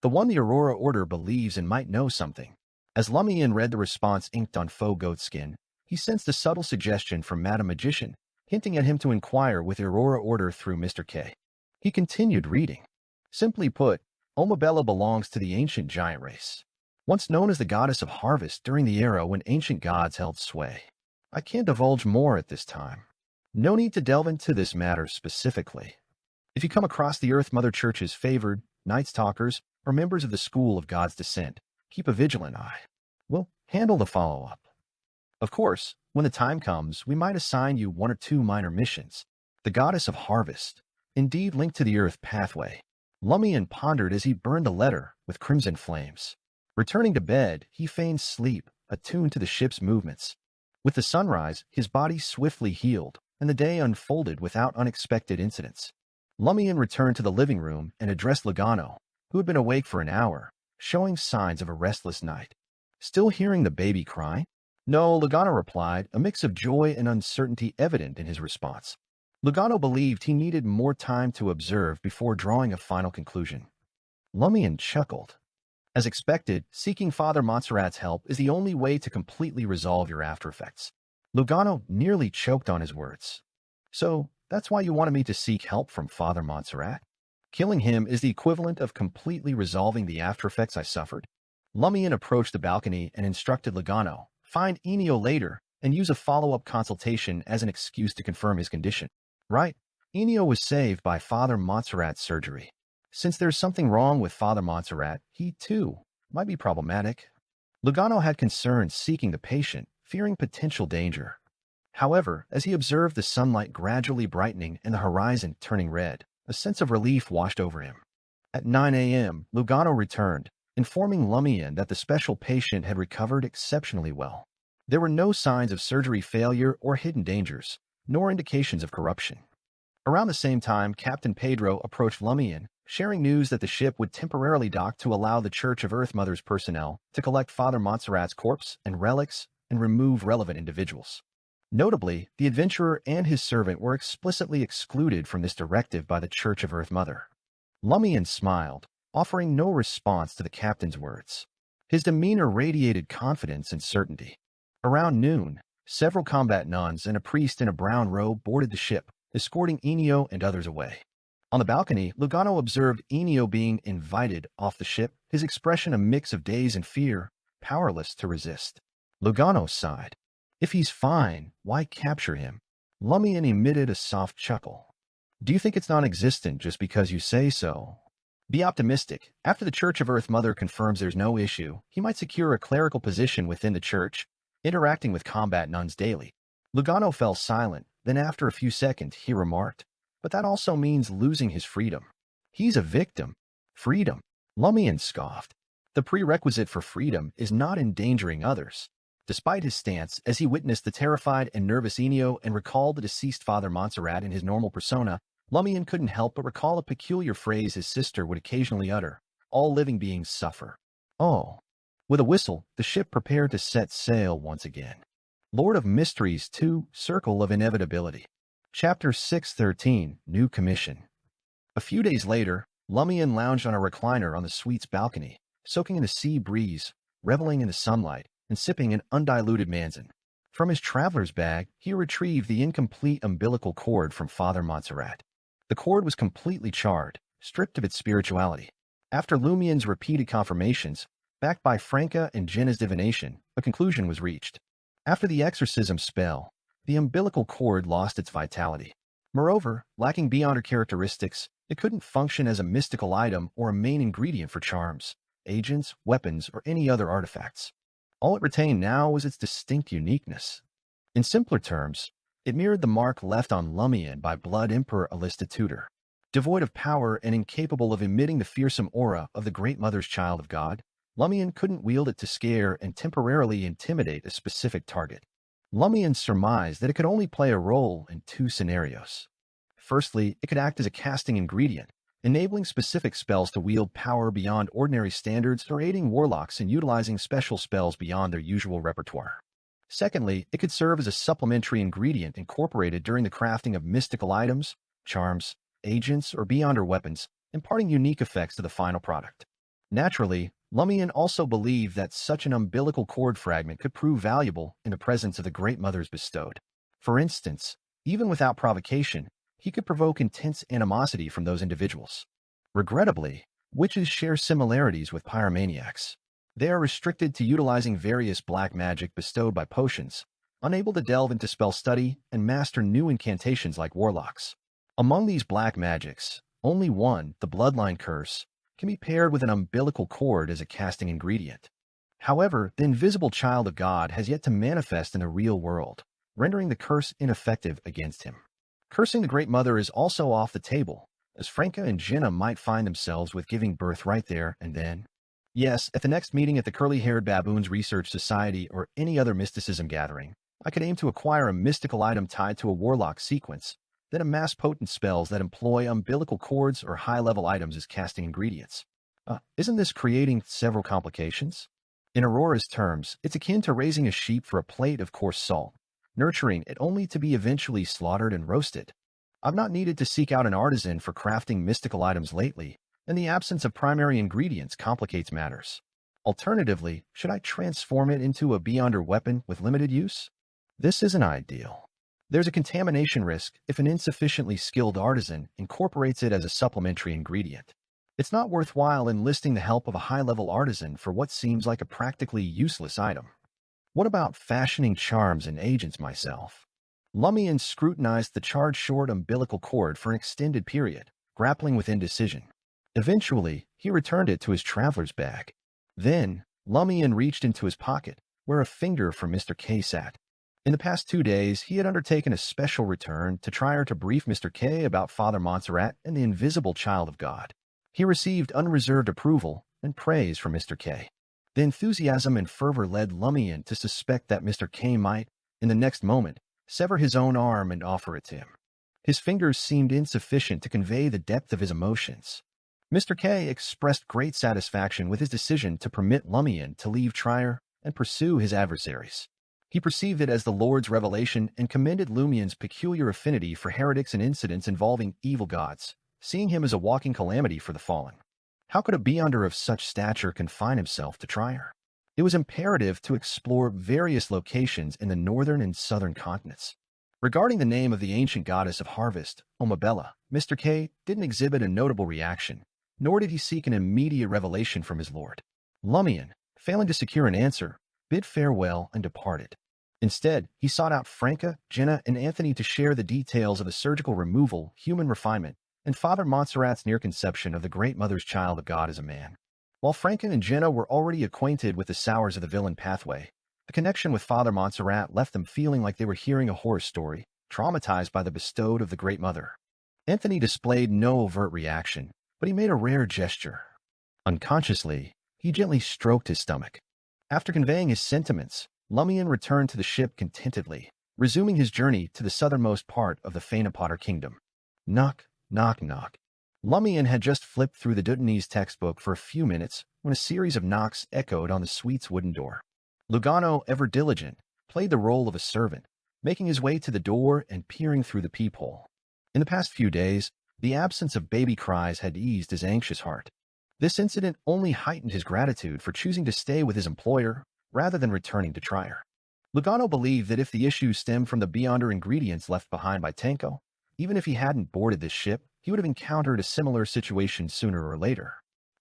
The one the Aurora Order believes and might know something. As Lumian read the response inked on faux goat skin, he sensed a subtle suggestion from Madame Magician, hinting at him to inquire with the Aurora Order through Mr. K. He continued reading. Simply put, Omabella belongs to the ancient giant race, once known as the goddess of harvest during the era when ancient gods held sway. I can't divulge more at this time. No need to delve into this matter specifically. If you come across the Earth Mother Church's favored, Night Stalkers, or members of the School of God's Descent, keep a vigilant eye. We'll handle the follow-up. Of course, when the time comes, we might assign you one or two minor missions. The goddess of harvest, indeed linked to the Earth pathway. Lumian pondered as he burned the letter with crimson flames. Returning to bed, he feigned sleep, attuned to the ship's movements. With the sunrise, his body swiftly healed, and the day unfolded without unexpected incidents. Lumian returned to the living room and addressed Logano, who had been awake for an hour, showing signs of a restless night. Still hearing the baby cry? No, Logano replied, a mix of joy and uncertainty evident in his response. Logano believed he needed more time to observe before drawing a final conclusion. Lumian chuckled. As expected, seeking Father Montserrat's help is the only way to completely resolve your aftereffects. Logano nearly choked on his words. So, that's why you wanted me to seek help from Father Montserrat? Killing him is the equivalent of completely resolving the aftereffects I suffered? Lumian approached the balcony and instructed Logano, find Enio later and use a follow-up consultation as an excuse to confirm his condition. Right, Enio was saved by Father Montserrat's surgery. Since there's something wrong with Father Montserrat, he, too, might be problematic. Logano had concerns seeking the patient, fearing potential danger. However, as he observed the sunlight gradually brightening and the horizon turning red, a sense of relief washed over him. At 9 a.m., Logano returned, informing Lumian that the special patient had recovered exceptionally well. There were no signs of surgery failure or hidden dangers, nor indications of corruption. Around the same time, Captain Pedro approached Lumian, sharing news that the ship would temporarily dock to allow the Church of Earth Mother's personnel to collect Father Montserrat's corpse and relics and remove relevant individuals. Notably, the adventurer and his servant were explicitly excluded from this directive by the Church of Earth Mother. Lumian smiled, offering no response to the captain's words. His demeanor radiated confidence and certainty. Around noon, several combat nuns and a priest in a brown robe boarded the ship, escorting Enio and others away. On the balcony, Logano observed Enio being invited off the ship, his expression a mix of daze and fear, powerless to resist. Logano sighed. If he's fine, why capture him? Lumian emitted a soft chuckle. Do you think it's non-existent just because you say so? Be optimistic. After the Church of Earth Mother confirms there's no issue, he might secure a clerical position within the church, interacting with combat nuns daily. Logano fell silent, then after a few seconds he remarked, but that also means losing his freedom. He's a victim. Freedom. Lumian scoffed. The prerequisite for freedom is not endangering others. Despite his stance, as he witnessed the terrified and nervous Enio and recalled the deceased Father Montserrat in his normal persona, Lumian couldn't help but recall a peculiar phrase his sister would occasionally utter, all living beings suffer. Oh. With a whistle, the ship prepared to set sail once again. Lord of Mysteries 2, Circle of Inevitability. Chapter 613, New Commission. A few days later, Lumian lounged on a recliner on the suite's balcony, soaking in the sea breeze, reveling in the sunlight, and sipping an undiluted Manzan. From his traveler's bag, he retrieved the incomplete umbilical cord from Father Montserrat. The cord was completely charred, stripped of its spirituality. After Lumian's repeated confirmations, backed by Franca and Jenna's divination, a conclusion was reached. After the exorcism spell, the umbilical cord lost its vitality. Moreover, lacking beyond her characteristics, it couldn't function as a mystical item or a main ingredient for charms, agents, weapons, or any other artifacts. All it retained now was its distinct uniqueness. In simpler terms, it mirrored the mark left on Lumian by Blood Emperor Alista Tudor. Devoid of power and incapable of emitting the fearsome aura of the Great Mother's Child of God, Lumian couldn't wield it to scare and temporarily intimidate a specific target. Lumian surmised that it could only play a role in two scenarios. Firstly, it could act as a casting ingredient, enabling specific spells to wield power beyond ordinary standards or aiding warlocks in utilizing special spells beyond their usual repertoire. Secondly, it could serve as a supplementary ingredient incorporated during the crafting of mystical items, charms, agents, or beyonder weapons, imparting unique effects to the final product. Naturally, Lumian also believed that such an umbilical cord fragment could prove valuable in the presence of the Great Mothers bestowed. For instance, even without provocation, he could provoke intense animosity from those individuals. Regrettably, witches share similarities with pyromaniacs. They are restricted to utilizing various black magic bestowed by potions, unable to delve into spell study and master new incantations like warlocks. Among these black magics, only one, the bloodline curse, can be paired with an umbilical cord as a casting ingredient. However, the invisible child of God has yet to manifest in the real world, rendering the curse ineffective against him. Cursing the Great Mother is also off the table, as Franca and Jenna might find themselves with giving birth right there and then. Yes, at the next meeting at the Curly-Haired Baboons Research Society or any other mysticism gathering, I could aim to acquire a mystical item tied to a warlock sequence, then amass potent spells that employ umbilical cords or high-level items as casting ingredients. Isn't this creating several complications? In Aurora's terms, it's akin to raising a sheep for a plate of coarse salt, nurturing it only to be eventually slaughtered and roasted. I've not needed to seek out an artisan for crafting mystical items lately, and the absence of primary ingredients complicates matters. Alternatively, should I transform it into a beyonder weapon with limited use? This isn't ideal. There's a contamination risk if an insufficiently skilled artisan incorporates it as a supplementary ingredient. It's not worthwhile enlisting the help of a high-level artisan for what seems like a practically useless item. What about fashioning charms and agents myself? Lumian scrutinized the charred-short umbilical cord for an extended period, grappling with indecision. Eventually, he returned it to his traveler's bag. Then, Lumian reached into his pocket, where a finger from Mr. K sat. In the past 2 days, he had undertaken a special return to try to brief Mr. K about Father Montserrat and the invisible child of God. He received unreserved approval and praise from Mr. K. The enthusiasm and fervor led Lumian to suspect that Mr. K might, in the next moment, sever his own arm and offer it to him. His fingers seemed insufficient to convey the depth of his emotions. Mr. K expressed great satisfaction with his decision to permit Lumian to leave Trier and pursue his adversaries. He perceived it as the Lord's revelation and commended Lumian's peculiar affinity for heretics and incidents involving evil gods, seeing him as a walking calamity for the fallen. How could a beyonder of such stature confine himself to Trier? It was imperative to explore various locations in the northern and southern continents. Regarding the name of the ancient goddess of harvest, Omabella, Mr. K didn't exhibit a notable reaction, nor did he seek an immediate revelation from his lord. Lumian, failing to secure an answer, bid farewell and departed. Instead, he sought out Franca, Jenna, and Anthony to share the details of the surgical removal, human refinement, and Father Montserrat's near conception of the Great Mother's child of God as a man. While Franca and Jenna were already acquainted with the sours of the villain pathway, the connection with Father Montserrat left them feeling like they were hearing a horror story, traumatized by the bestowed of the Great Mother. Anthony displayed no overt reaction, but he made a rare gesture. Unconsciously, he gently stroked his stomach. After conveying his sentiments, Lumian returned to the ship contentedly, resuming his journey to the southernmost part of the Phaenopotter kingdom. Knock, knock, knock. Lumian had just flipped through the Dutanese textbook for a few minutes when a series of knocks echoed on the suite's wooden door. Lugano, ever diligent, played the role of a servant, making his way to the door and peering through the peephole. In the past few days, the absence of baby cries had eased his anxious heart. This incident only heightened his gratitude for choosing to stay with his employer rather than returning to Trier. Lugano believed that if the issue stemmed from the beyonder ingredients left behind by Tanko, even if he hadn't boarded this ship, he would have encountered a similar situation sooner or later.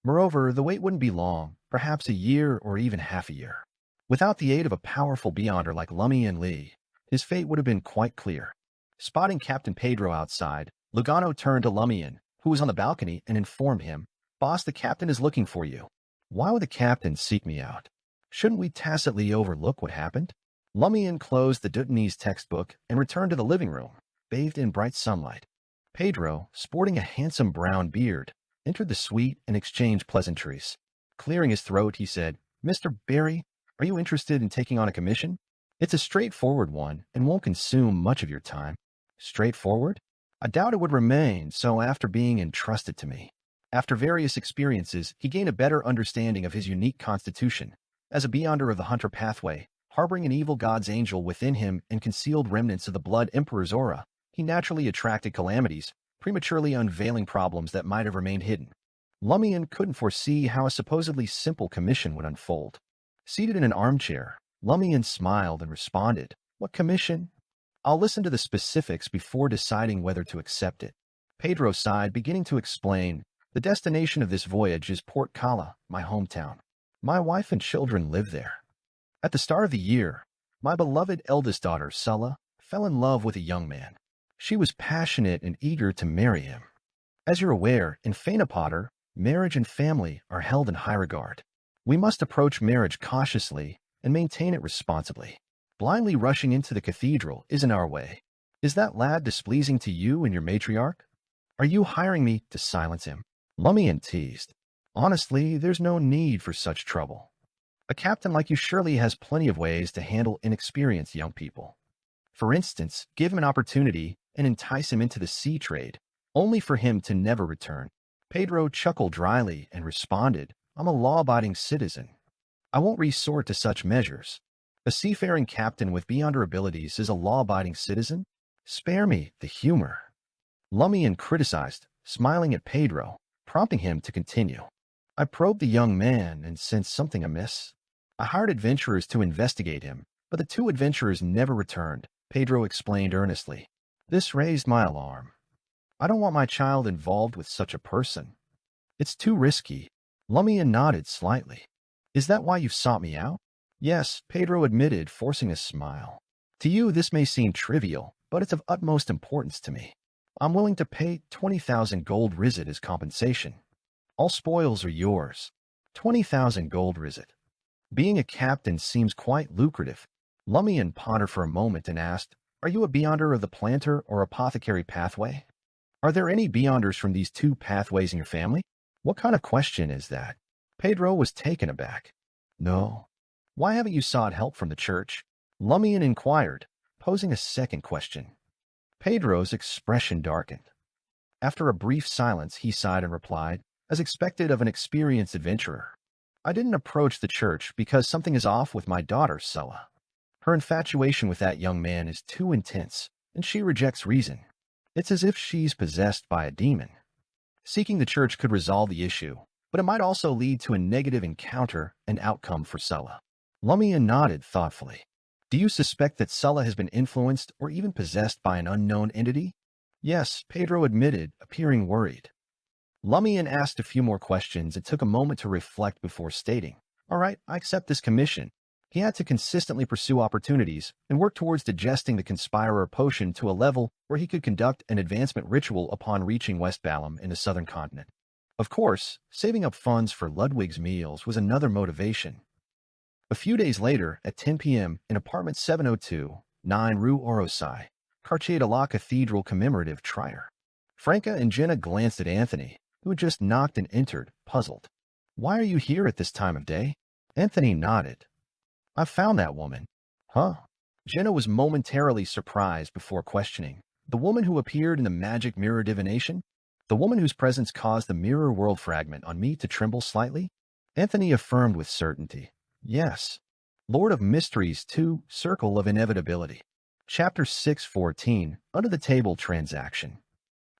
Moreover, the wait wouldn't be long, perhaps a year or even half a year. Without the aid of a powerful beyonder like Lumian Lee, his fate would have been quite clear. Spotting Captain Pedro outside, Lugano turned to Lumian, who was on the balcony, and informed him, "Boss, the captain is looking for you." "Why would the captain seek me out? Shouldn't we tacitly overlook what happened?" Lumian closed the Dutanese textbook and returned to the living room, bathed in bright sunlight. Pedro, sporting a handsome brown beard, entered the suite and exchanged pleasantries. Clearing his throat, he said, "Mr. Barry, are you interested in taking on a commission? It's a straightforward one and won't consume much of your time." "Straightforward? I doubt it would remain so after being entrusted to me." After various experiences, he gained a better understanding of his unique constitution. As a beyonder of the Hunter pathway, harboring an evil god's angel within him and concealed remnants of the Blood Emperor's aura, he naturally attracted calamities, prematurely unveiling problems that might have remained hidden. Lumian couldn't foresee how a supposedly simple commission would unfold. Seated in an armchair, Lumian smiled and responded, "What commission? I'll listen to the specifics before deciding whether to accept it." Pedro sighed, beginning to explain, "The destination of this voyage is Port Kala, my hometown. My wife and children live there. At the start of the year, my beloved eldest daughter, Sulla, fell in love with a young man. She was passionate and eager to marry him. As you're aware, in Phaenopotter, marriage and family are held in high regard. We must approach marriage cautiously and maintain it responsibly. Blindly rushing into the cathedral isn't our way. Is that lad displeasing to you and your matriarch? Are you hiring me to silence him?" Lumian teased. "Honestly, there's no need for such trouble. A captain like you surely has plenty of ways to handle inexperienced young people. For instance, give him an opportunity and entice him into the sea trade, only for him to never return. Pedro chuckled dryly and responded, "I'm a law-abiding citizen. I won't resort to such measures. A seafaring captain with beyonder abilities is a law-abiding citizen? Spare me the humor." Lumian criticized, smiling at Pedro, prompting him to continue. "I probed the young man and sensed something amiss. I hired adventurers to investigate him, but the two adventurers never returned," Pedro explained earnestly. "This raised my alarm. I don't want my child involved with such a person. It's too risky." Lumian nodded slightly. "Is that why you sought me out?" "Yes," Pedro admitted, forcing a smile. "To you this may seem trivial, but it's of utmost importance to me. I'm willing to pay 20,000 gold rizit as compensation. All spoils are yours." 20,000 gold rizit. Being a captain seems quite lucrative. Lumian pondered for a moment and asked, "Are you a beyonder of the planter or apothecary pathway? Are there any beyonders from these two pathways in your family?" "What kind of question is that?" Pedro was taken aback. "No." "Why haven't you sought help from the church?" Lumian inquired, posing a second question. Pedro's expression darkened. After a brief silence, he sighed and replied, as expected of an experienced adventurer, "I didn't approach the church because something is off with my daughter, Sulla. Her infatuation with that young man is too intense, and she rejects reason. It's as if she's possessed by a demon. Seeking the church could resolve the issue, but it might also lead to a negative encounter and outcome for Sulla." Lumian nodded thoughtfully. "Do you suspect that Sulla has been influenced or even possessed by an unknown entity?" "Yes," Pedro admitted, appearing worried. Lumian asked a few more questions and took a moment to reflect before stating, "All right, I accept this commission." He had to consistently pursue opportunities and work towards digesting the conspirer potion to a level where he could conduct an advancement ritual upon reaching West Balam in the southern continent. Of course, saving up funds for Ludwig's meals was another motivation. A few days later, at 10 p.m., in apartment 702, 9 Rue Orosai, Quartier de la Cathedral commemorative trier. Franca and Jenna glanced at Anthony, who had just knocked and entered, puzzled. "Why are you here at this time of day?" Anthony nodded. "I found that woman." "Huh?" Jenna was momentarily surprised before questioning. "The woman who appeared in the magic mirror divination? The woman whose presence caused the mirror world fragment on me to tremble slightly?" Anthony affirmed with certainty. "Yes." Lord of Mysteries 2, Circle of Inevitability. Chapter 614, Under the Table Transaction.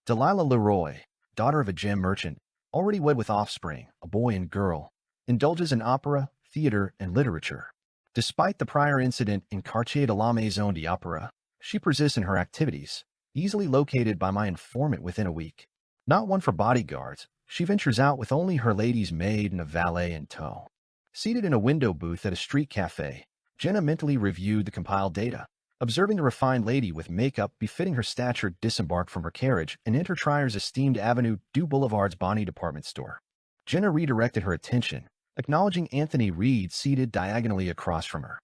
Delilah Leroy, daughter of a gem merchant, already wed with offspring, a boy and girl, indulges in opera, theater, and literature. Despite the prior incident in Quartier de la Maison d'Opera, she persists in her activities, easily located by my informant within a week. Not one for bodyguards, she ventures out with only her lady's maid and a valet in tow. Seated in a window booth at a street cafe, Jenna mentally reviewed the compiled data. Observing the refined lady with makeup befitting her stature disembark from her carriage and enter Trier's esteemed Avenue du Boulevard's Bonnie department store, Jenna redirected her attention, acknowledging Anthony Reed seated diagonally across from her.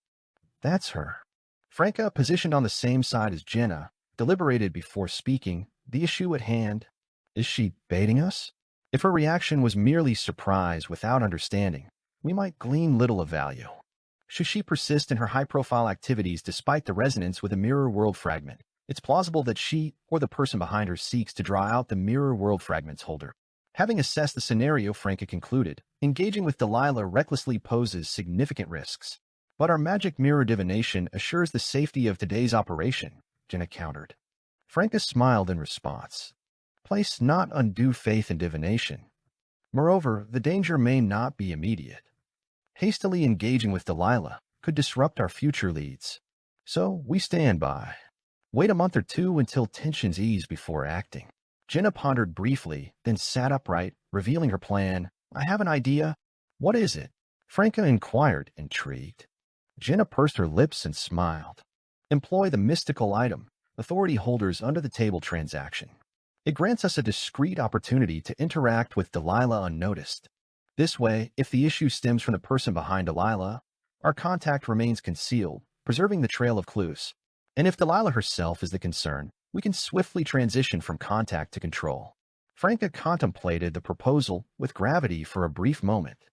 "That's her." Franca, positioned on the same side as Jenna, deliberated before speaking. The issue at hand. Is she baiting us? If her reaction was merely surprise without understanding, we might glean little of value. Should she persist in her high-profile activities despite the resonance with a mirror world fragment, it's plausible that she or the person behind her seeks to draw out the mirror world fragment's holder. Having assessed the scenario, Franca concluded, engaging with Delilah recklessly poses significant risks. "But our magic mirror divination assures the safety of today's operation," Jenna countered. Franca smiled in response. "Place not undue faith in divination. Moreover, the danger may not be immediate. Hastily engaging with Delilah could disrupt our future leads. So we stand by. Wait a month or two until tensions ease before acting." Jenna pondered briefly, then sat upright, revealing her plan. "I have an idea." "What is it?" Franca inquired, intrigued. Jenna pursed her lips and smiled. "Employ the mystical item, authority holders under the table transaction. It grants us a discreet opportunity to interact with Delilah unnoticed. This way, if the issue stems from the person behind Delilah, our contact remains concealed, preserving the trail of clues. And if Delilah herself is the concern, we can swiftly transition from contact to control." Franca contemplated the proposal with gravity for a brief moment.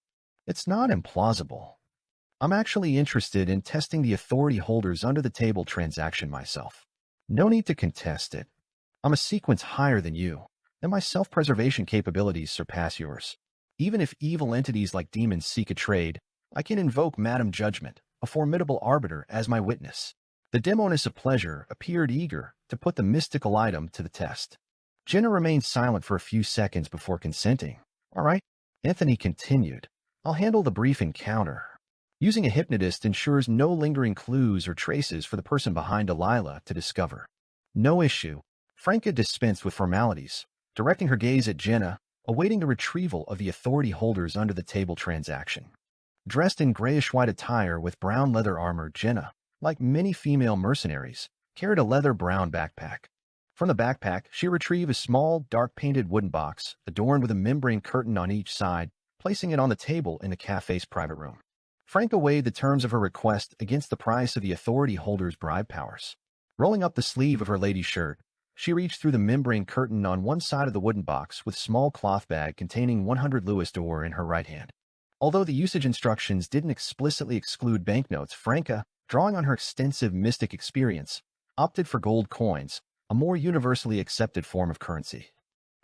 "It's not implausible. I'm actually interested in testing the authority holders under the table transaction myself. No need to contest it. I'm a sequence higher than you, and my self-preservation capabilities surpass yours. Even if evil entities like demons seek a trade, I can invoke Madam Judgment, a formidable arbiter, as my witness. The demoness of pleasure appeared eager to put the mystical item to the test. Jenna remained silent for a few seconds before consenting. All right, Anthony continued. I'll handle the brief encounter. Using a hypnotist ensures no lingering clues or traces for the person behind Delilah to discover. No issue. Franca dispensed with formalities, directing her gaze at Jenna, awaiting the retrieval of the authority holders under the table transaction. Dressed in grayish-white attire with brown leather armor, Jenna, like many female mercenaries, carried a leather brown backpack. From the backpack, she retrieved a small, dark-painted wooden box, adorned with a membrane curtain on each side, placing it on the table in the cafe's private room. Franca weighed the terms of her request against the price of the authority holder's bribe powers. Rolling up the sleeve of her lady's shirt, she reached through the membrane curtain on one side of the wooden box with a small cloth bag containing 100 Louis d'Or in her right hand. Although the usage instructions didn't explicitly exclude banknotes, Franca, drawing on her extensive mystic experience, opted for gold coins, a more universally accepted form of currency.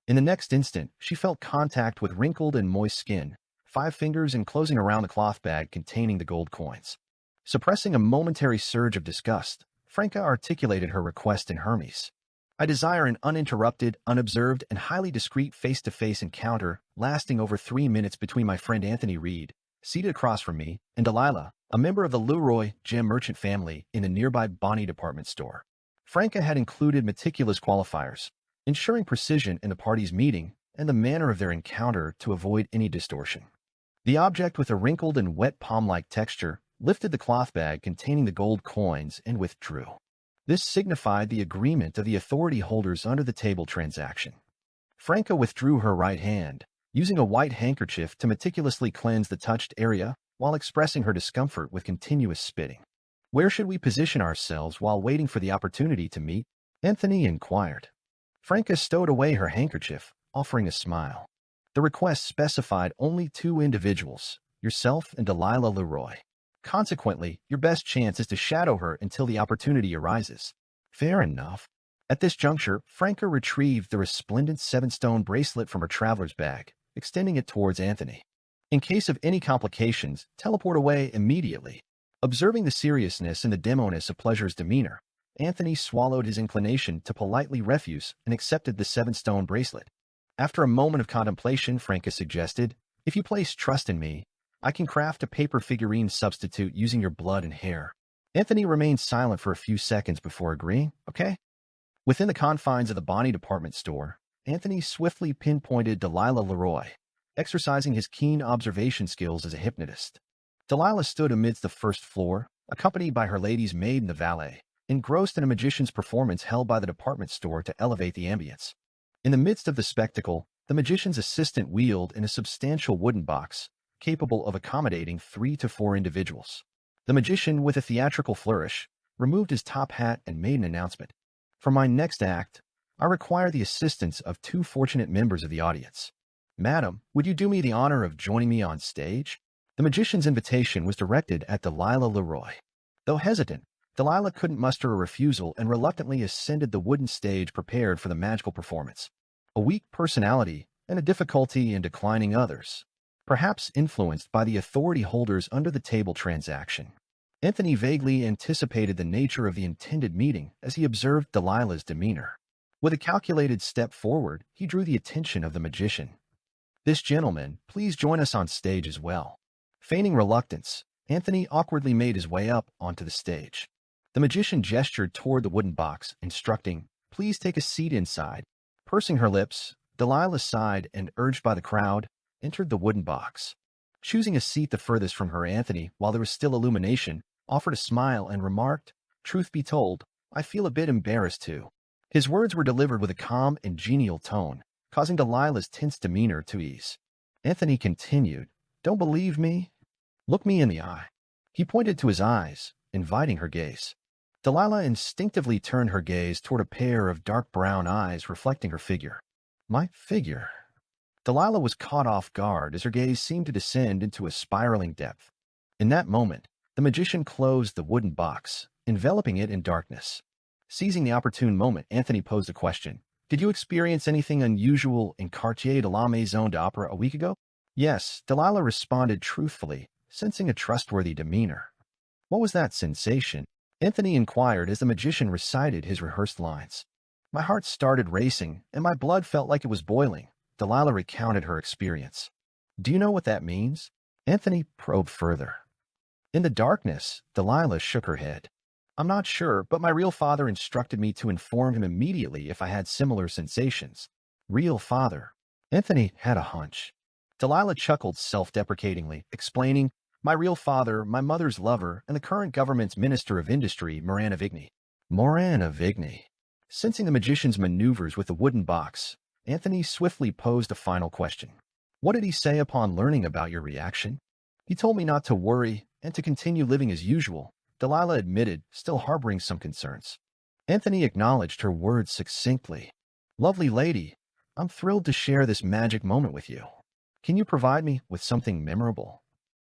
In the next instant, she felt contact with wrinkled and moist skin, 5 fingers enclosing around the cloth bag containing the gold coins. Suppressing a momentary surge of disgust, Franca articulated her request in Hermes. I desire an uninterrupted, unobserved, and highly discreet face-to-face encounter lasting over 3 minutes between my friend Anthony Reed, seated across from me, and Delilah, a member of the Leroy gem merchant family in a nearby Bonnie department store. Franca had included meticulous qualifiers, ensuring precision in the parties' meeting and the manner of their encounter to avoid any distortion. The object with a wrinkled and wet palm-like texture lifted the cloth bag containing the gold coins and withdrew. This signified the agreement of the authority holders under the table transaction. Franca withdrew her right hand, using a white handkerchief to meticulously cleanse the touched area while expressing her discomfort with continuous spitting. Where should we position ourselves while waiting for the opportunity to meet? Anthony inquired. Franca stowed away her handkerchief, offering a smile. The request specified only 2 individuals, yourself and Delilah Leroy. Consequently, your best chance is to shadow her until the opportunity arises. Fair enough. At this juncture, Franca retrieved the resplendent 7-stone bracelet from her traveler's bag, extending it towards Anthony. In case of any complications, teleport away immediately. Observing the seriousness and the demoness of pleasure's demeanor, Anthony swallowed his inclination to politely refuse and accepted the 7-stone bracelet. After a moment of contemplation, Franca suggested, if you place trust in me, I can craft a paper figurine substitute using your blood and hair. Anthony remained silent for a few seconds before agreeing, okay? Within the confines of the Bonnie department store, Anthony swiftly pinpointed Delilah Leroy, exercising his keen observation skills as a hypnotist. Delilah stood amidst the first floor, accompanied by her lady's maid and the valet, engrossed in a magician's performance held by the department store to elevate the ambience. In the midst of the spectacle, the magician's assistant wheeled in a substantial wooden box, capable of accommodating 3 to 4 individuals. The magician, with a theatrical flourish, removed his top hat and made an announcement. For my next act, I require the assistance of 2 fortunate members of the audience. Madam, would you do me the honor of joining me on stage? The magician's invitation was directed at Delilah Leroy. Though hesitant, Delilah couldn't muster a refusal and reluctantly ascended the wooden stage prepared for the magical performance. A weak personality and a difficulty in declining others, perhaps influenced by the authority holders under the table transaction. Anthony vaguely anticipated the nature of the intended meeting as he observed Delilah's demeanor. With a calculated step forward, he drew the attention of the magician. This gentleman, please join us on stage as well. Feigning reluctance, Anthony awkwardly made his way up onto the stage. The magician gestured toward the wooden box, instructing, please take a seat inside. Pursing her lips, Delilah sighed and, urged by the crowd, entered the wooden box. Choosing a seat the furthest from her, Anthony, while there was still illumination, offered a smile and remarked, truth be told, I feel a bit embarrassed too. His words were delivered with a calm and genial tone, causing Delilah's tense demeanor to ease. Anthony continued, don't believe me? Look me in the eye. He pointed to his eyes, inviting her gaze. Delilah instinctively turned her gaze toward a pair of dark brown eyes reflecting her figure. My figure? Delilah was caught off guard as her gaze seemed to descend into a spiraling depth. In that moment, the magician closed the wooden box, enveloping it in darkness. Seizing the opportune moment, Anthony posed a question. Did you experience anything unusual in Quartier de la Maison d'Opera a week ago? Yes, Delilah responded truthfully, sensing a trustworthy demeanor. What was that sensation? Anthony inquired as the magician recited his rehearsed lines. My heart started racing, and my blood felt like it was boiling. Delilah recounted her experience. Do you know what that means? Anthony probed further. In the darkness, Delilah shook her head. I'm not sure, but my real father instructed me to inform him immediately if I had similar sensations. Real father. Anthony had a hunch. Delilah chuckled self-deprecatingly, explaining, my real father, my mother's lover, and the current government's Minister of Industry, Moran of Igny. Moran of Igny. Sensing the magician's maneuvers with the wooden box, Anthony swiftly posed a final question. What did he say upon learning about your reaction? He told me not to worry and to continue living as usual, Delilah admitted, still harboring some concerns. Anthony acknowledged her words succinctly. Lovely lady, I'm thrilled to share this magic moment with you. Can you provide me with something memorable?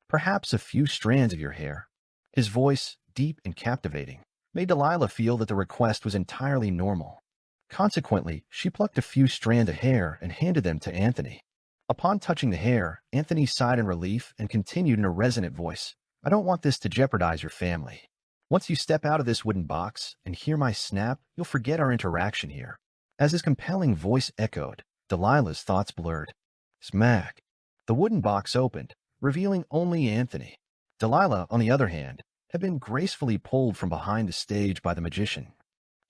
Perhaps a few strands of your hair. His voice, deep and captivating, made Delilah feel that the request was entirely normal. Consequently, she plucked a few strands of hair and handed them to Anthony. Upon touching the hair, Anthony sighed in relief and continued in a resonant voice. I don't want this to jeopardize your family. Once you step out of this wooden box and hear my snap, you'll forget our interaction here. As his compelling voice echoed, Delilah's thoughts blurred. Smack. The wooden box opened, revealing only Anthony. Delilah, on the other hand, had been gracefully pulled from behind the stage by the magician.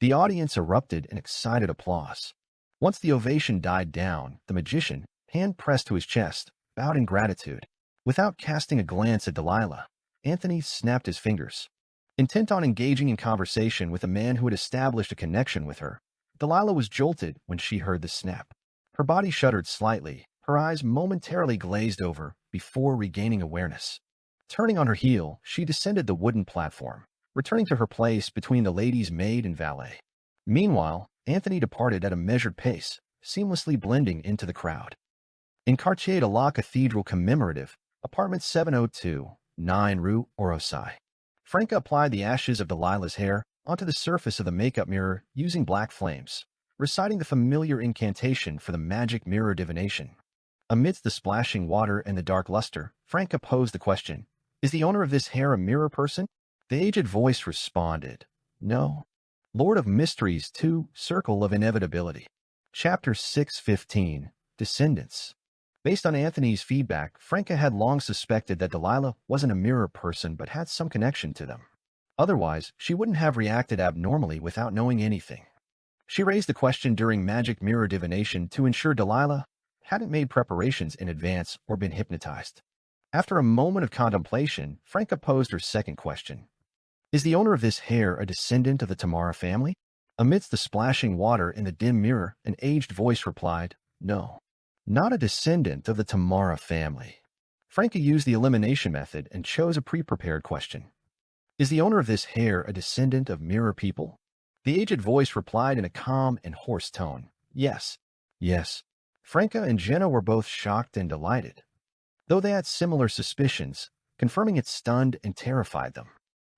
The audience erupted in excited applause. Once the ovation died down, the magician, hand pressed to his chest, bowed in gratitude. Without casting a glance at Delilah, Anthony snapped his fingers. Intent on engaging in conversation with a man who had established a connection with her, Delilah was jolted when she heard the snap. Her body shuddered slightly, her eyes momentarily glazed over before regaining awareness. Turning on her heel, she descended the wooden platform, returning to her place between the lady's maid and valet. Meanwhile, Anthony departed at a measured pace, seamlessly blending into the crowd. In Quartier de la Cathedral Commemorative, apartment 702, 9 Rue Orosai, Franca applied the ashes of Delilah's hair onto the surface of the makeup mirror using black flames, reciting the familiar incantation for the magic mirror divination. Amidst the splashing water and the dark luster, Franca posed the question, is the owner of this hair a mirror person? The aged voice responded, no. Lord of Mysteries 2, Circle of Inevitability. Chapter 6:15, Descendants. Based on Anthony's feedback, Franca had long suspected that Delilah wasn't a mirror person but had some connection to them. Otherwise, she wouldn't have reacted abnormally without knowing anything. She raised the question during magic mirror divination to ensure Delilah hadn't made preparations in advance or been hypnotized. After a moment of contemplation, Franca posed her second question. Is the owner of this hair a descendant of the Tamara family? Amidst the splashing water in the dim mirror, an aged voice replied, no. Not a descendant of the Tamara family. Franca used the elimination method and chose a pre-prepared question. Is the owner of this hair a descendant of mirror people? The aged voice replied in a calm and hoarse tone, yes, yes. Franca and Jenna were both shocked and delighted. Though they had similar suspicions, confirming it stunned and terrified them.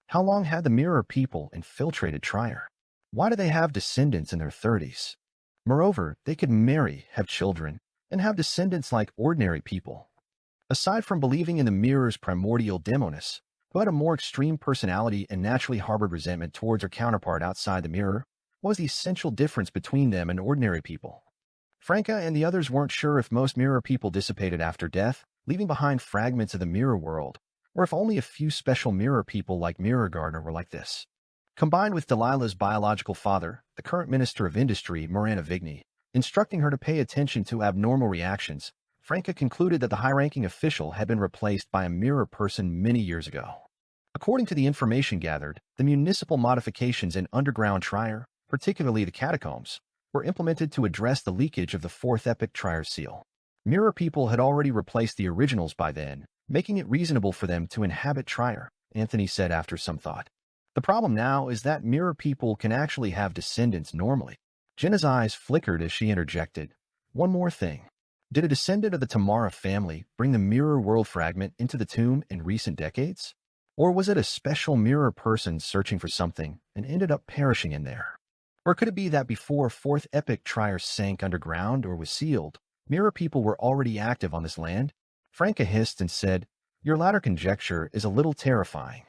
How long had the mirror people infiltrated Trier? Why do they have descendants in their 30s? Moreover, they could marry, have children, and have descendants like ordinary people. Aside from believing in the mirror's primordial demoness, who had a more extreme personality and naturally harbored resentment towards her counterpart outside the mirror, what was the essential difference between them and ordinary people? Franca and the others weren't sure if most mirror people dissipated after death, leaving behind fragments of the mirror world, or if only a few special mirror people like Mirror Gardener were like this. Combined with Delilah's biological father, the current Minister of Industry, Moran of Igny, instructing her to pay attention to abnormal reactions, Franca concluded that the high-ranking official had been replaced by a mirror person many years ago. According to the information gathered, the municipal modifications in underground Trier, particularly the catacombs, were implemented to address the leakage of the fourth epic Trier seal. Mirror people had already replaced the originals by then, making it reasonable for them to inhabit Trier, Anthony said after some thought. The problem now is that mirror people can actually have descendants normally. Jenna's eyes flickered as she interjected, one more thing. Did a descendant of the Tamara family bring the mirror world fragment into the tomb in recent decades? Or was it a special mirror person searching for something and ended up perishing in there? Or could it be that before fourth epic Trier sank underground or was sealed, mirror people were already active on this land? Franca hissed and said, "Your latter conjecture is a little terrifying.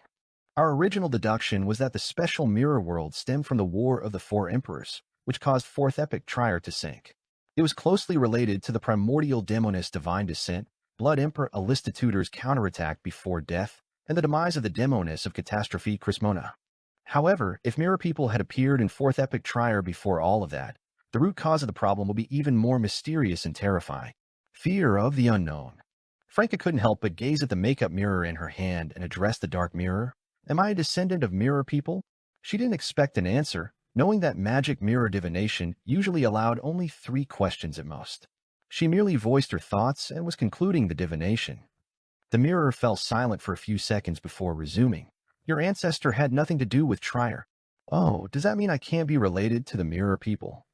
Our original deduction was that the special mirror world stemmed from the War of the Four Emperors, which caused fourth epic Trier to sink. It was closely related to the primordial demoness divine descent, Blood Emperor Alistitutor's counterattack before death, and the demise of the demoness of Catastrophe Crismona. However, if mirror people had appeared in fourth epic Trier before all of that, the root cause of the problem will be even more mysterious and terrifying. Fear of the unknown." Franca couldn't help but gaze at the makeup mirror in her hand and address the dark mirror. "Am I a descendant of mirror people?" She didn't expect an answer, knowing that magic mirror divination usually allowed only 3 questions at most. She merely voiced her thoughts and was concluding the divination. The mirror fell silent for a few seconds before resuming. "Your ancestor had nothing to do with Trier." "Oh, does that mean I can't be related to the mirror people?"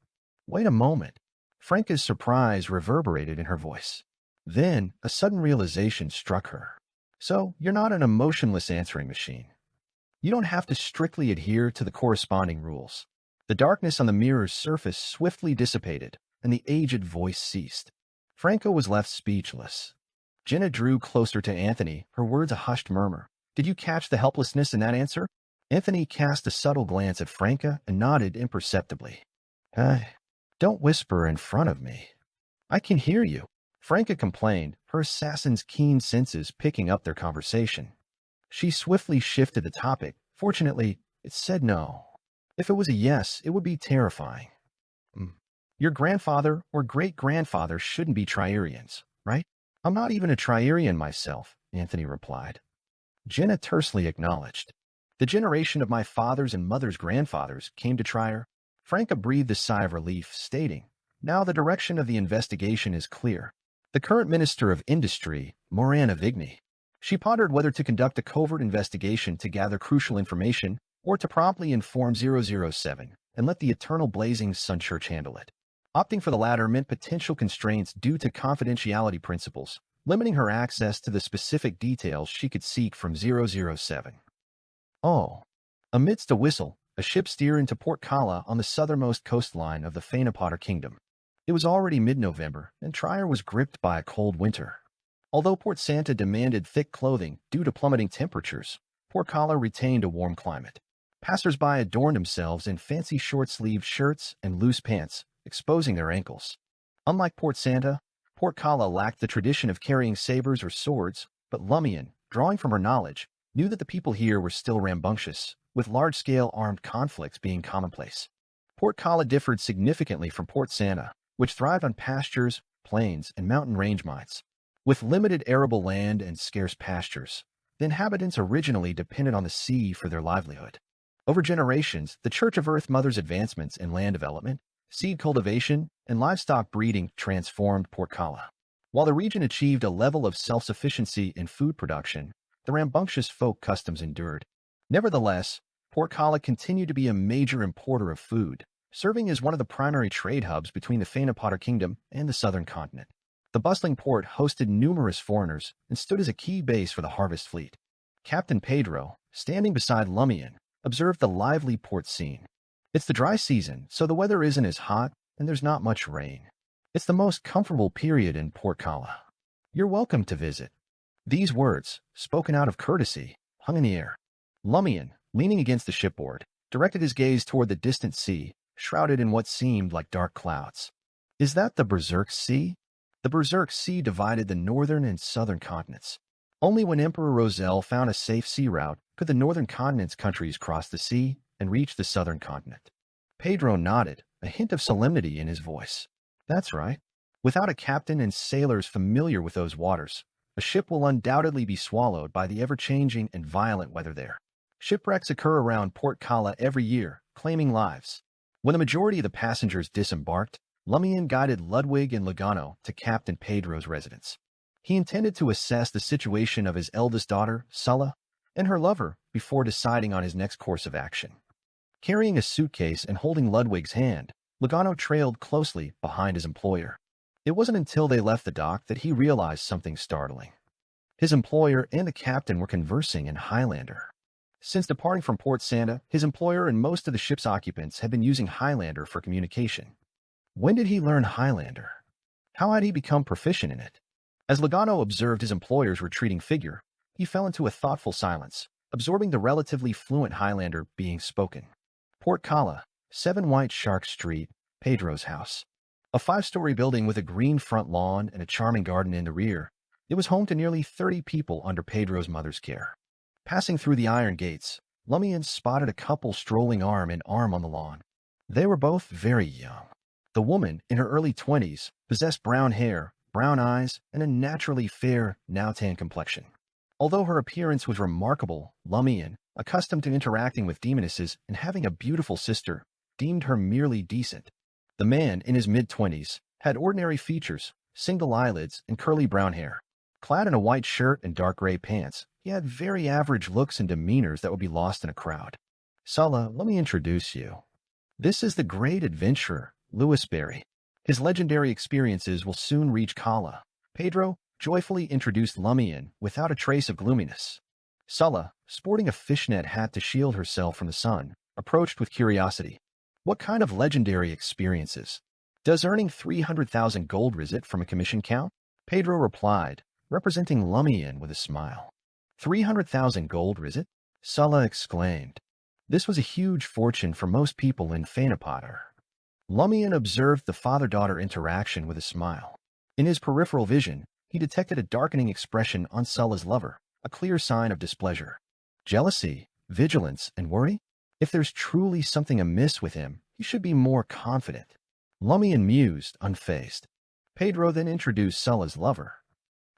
"Wait a moment." Franca's surprise reverberated in her voice. Then, a sudden realization struck her. "So, you're not an emotionless answering machine. You don't have to strictly adhere to the corresponding rules." The darkness on the mirror's surface swiftly dissipated, and the aged voice ceased. Franco was left speechless. Jenna drew closer to Anthony, her words a hushed murmur. "Did you catch the helplessness in that answer?" Anthony cast a subtle glance at Franca and nodded imperceptibly. Don't whisper in front of me. I can hear you." Franca complained, her assassin's keen senses picking up their conversation. She swiftly shifted the topic. Fortunately, it said no. If it was a yes, it would be terrifying. Your grandfather or great-grandfather shouldn't be Trierians, right?" "I'm not even a Trierian myself," Anthony replied. Jenna tersely acknowledged. "The generation of my father's and mother's grandfathers came to Trier." Franca breathed a sigh of relief, stating, "Now the direction of the investigation is clear. The current Minister of Industry, Morana Vigny." She pondered whether to conduct a covert investigation to gather crucial information or to promptly inform 007 and let the eternal blazing Sunchurch handle it. Opting for the latter meant potential constraints due to confidentiality principles, limiting her access to the specific details she could seek from 007. Oh. Amidst a whistle, a ship steered into Port Kala on the southernmost coastline of the Fainapotter Kingdom. It was already mid-November, and Trier was gripped by a cold winter. Although Port Santa demanded thick clothing due to plummeting temperatures, Port Kala retained a warm climate. Passers-by adorned themselves in fancy short-sleeved shirts and loose pants, exposing their ankles. Unlike Port Santa, Port Kala lacked the tradition of carrying sabers or swords, but Lumian, drawing from her knowledge, knew that the people here were still rambunctious, with large-scale armed conflicts being commonplace. Port Kala differed significantly from Port Santa, which thrived on pastures, plains, and mountain range mines. With limited arable land and scarce pastures, the inhabitants originally depended on the sea for their livelihood. Over generations, the Church of Earth Mother's advancements in land development, seed cultivation, and livestock breeding transformed Port Kala. While the region achieved a level of self-sufficiency in food production, the rambunctious folk customs endured. Nevertheless, Port Kala continued to be a major importer of food, serving as one of the primary trade hubs between the Fainapotter Kingdom and the southern continent. The bustling port hosted numerous foreigners and stood as a key base for the harvest fleet. Captain Pedro, standing beside Lumian, observed the lively port scene. "It's the dry season, so the weather isn't as hot, and there's not much rain. It's the most comfortable period in Port Kala. You're welcome to visit." These words, spoken out of courtesy, hung in the air. Lumian, leaning against the shipboard, directed his gaze toward the distant sea, shrouded in what seemed like dark clouds. "Is that the Berserk Sea?" The Berserk Sea divided the northern and southern continents. Only when Emperor Roselle found a safe sea route could the northern continent's countries cross the sea and reach the southern continent. Pedro nodded, a hint of solemnity in his voice. "That's right. Without a captain and sailors familiar with those waters, a ship will undoubtedly be swallowed by the ever-changing and violent weather there. Shipwrecks occur around Port Kala every year, claiming lives." When the majority of the passengers disembarked, Lumian guided Ludwig and Lugano to Captain Pedro's residence. He intended to assess the situation of his eldest daughter, Sulla, and her lover before deciding on his next course of action. Carrying a suitcase and holding Ludwig's hand, Lugano trailed closely behind his employer. It wasn't until they left the dock that he realized something startling. His employer and the captain were conversing in Highlander. Since departing from Port Santa, his employer and most of the ship's occupants had been using Highlander for communication. When did he learn Highlander? How had he become proficient in it? As Logano observed his employer's retreating figure, he fell into a thoughtful silence, absorbing the relatively fluent Highlander being spoken. Port Cala, 7 White Shark Street, Pedro's house. A 5-story building with a green front lawn and a charming garden in the rear, it was home to nearly 30 people under Pedro's mother's care. Passing through the iron gates, Lumian spotted a couple strolling arm in arm on the lawn. They were both very young. The woman, in her early 20s, possessed brown hair, brown eyes, and a naturally fair, now tan complexion. Although her appearance was remarkable, Lumian, accustomed to interacting with demonesses and having a beautiful sister, deemed her merely decent. The man, in his mid-20s, had ordinary features, single eyelids, and curly brown hair. Clad in a white shirt and dark gray pants, he had very average looks and demeanors that would be lost in a crowd. Sulla, let me introduce you. This is the great adventurer, Louis Berry. His legendary experiences will soon reach Cala. Pedro joyfully introduced Lumian without a trace of gloominess. Sulla, sporting a fishnet hat to shield herself from the sun, approached with curiosity. What kind of legendary experiences? Does earning 300,000 gold risit from a commission count? Pedro replied, representing Lumian with a smile. 300,000 gold risit? Sulla exclaimed. This was a huge fortune for most people in Phaenopotter. Lumian observed the father-daughter interaction with a smile. In his peripheral vision, he detected a darkening expression on Sulla's lover, a clear sign of displeasure. Jealousy, vigilance, and worry? If there's truly something amiss with him, he should be more confident. Lumian mused, unfazed. Pedro then introduced Sulla's lover.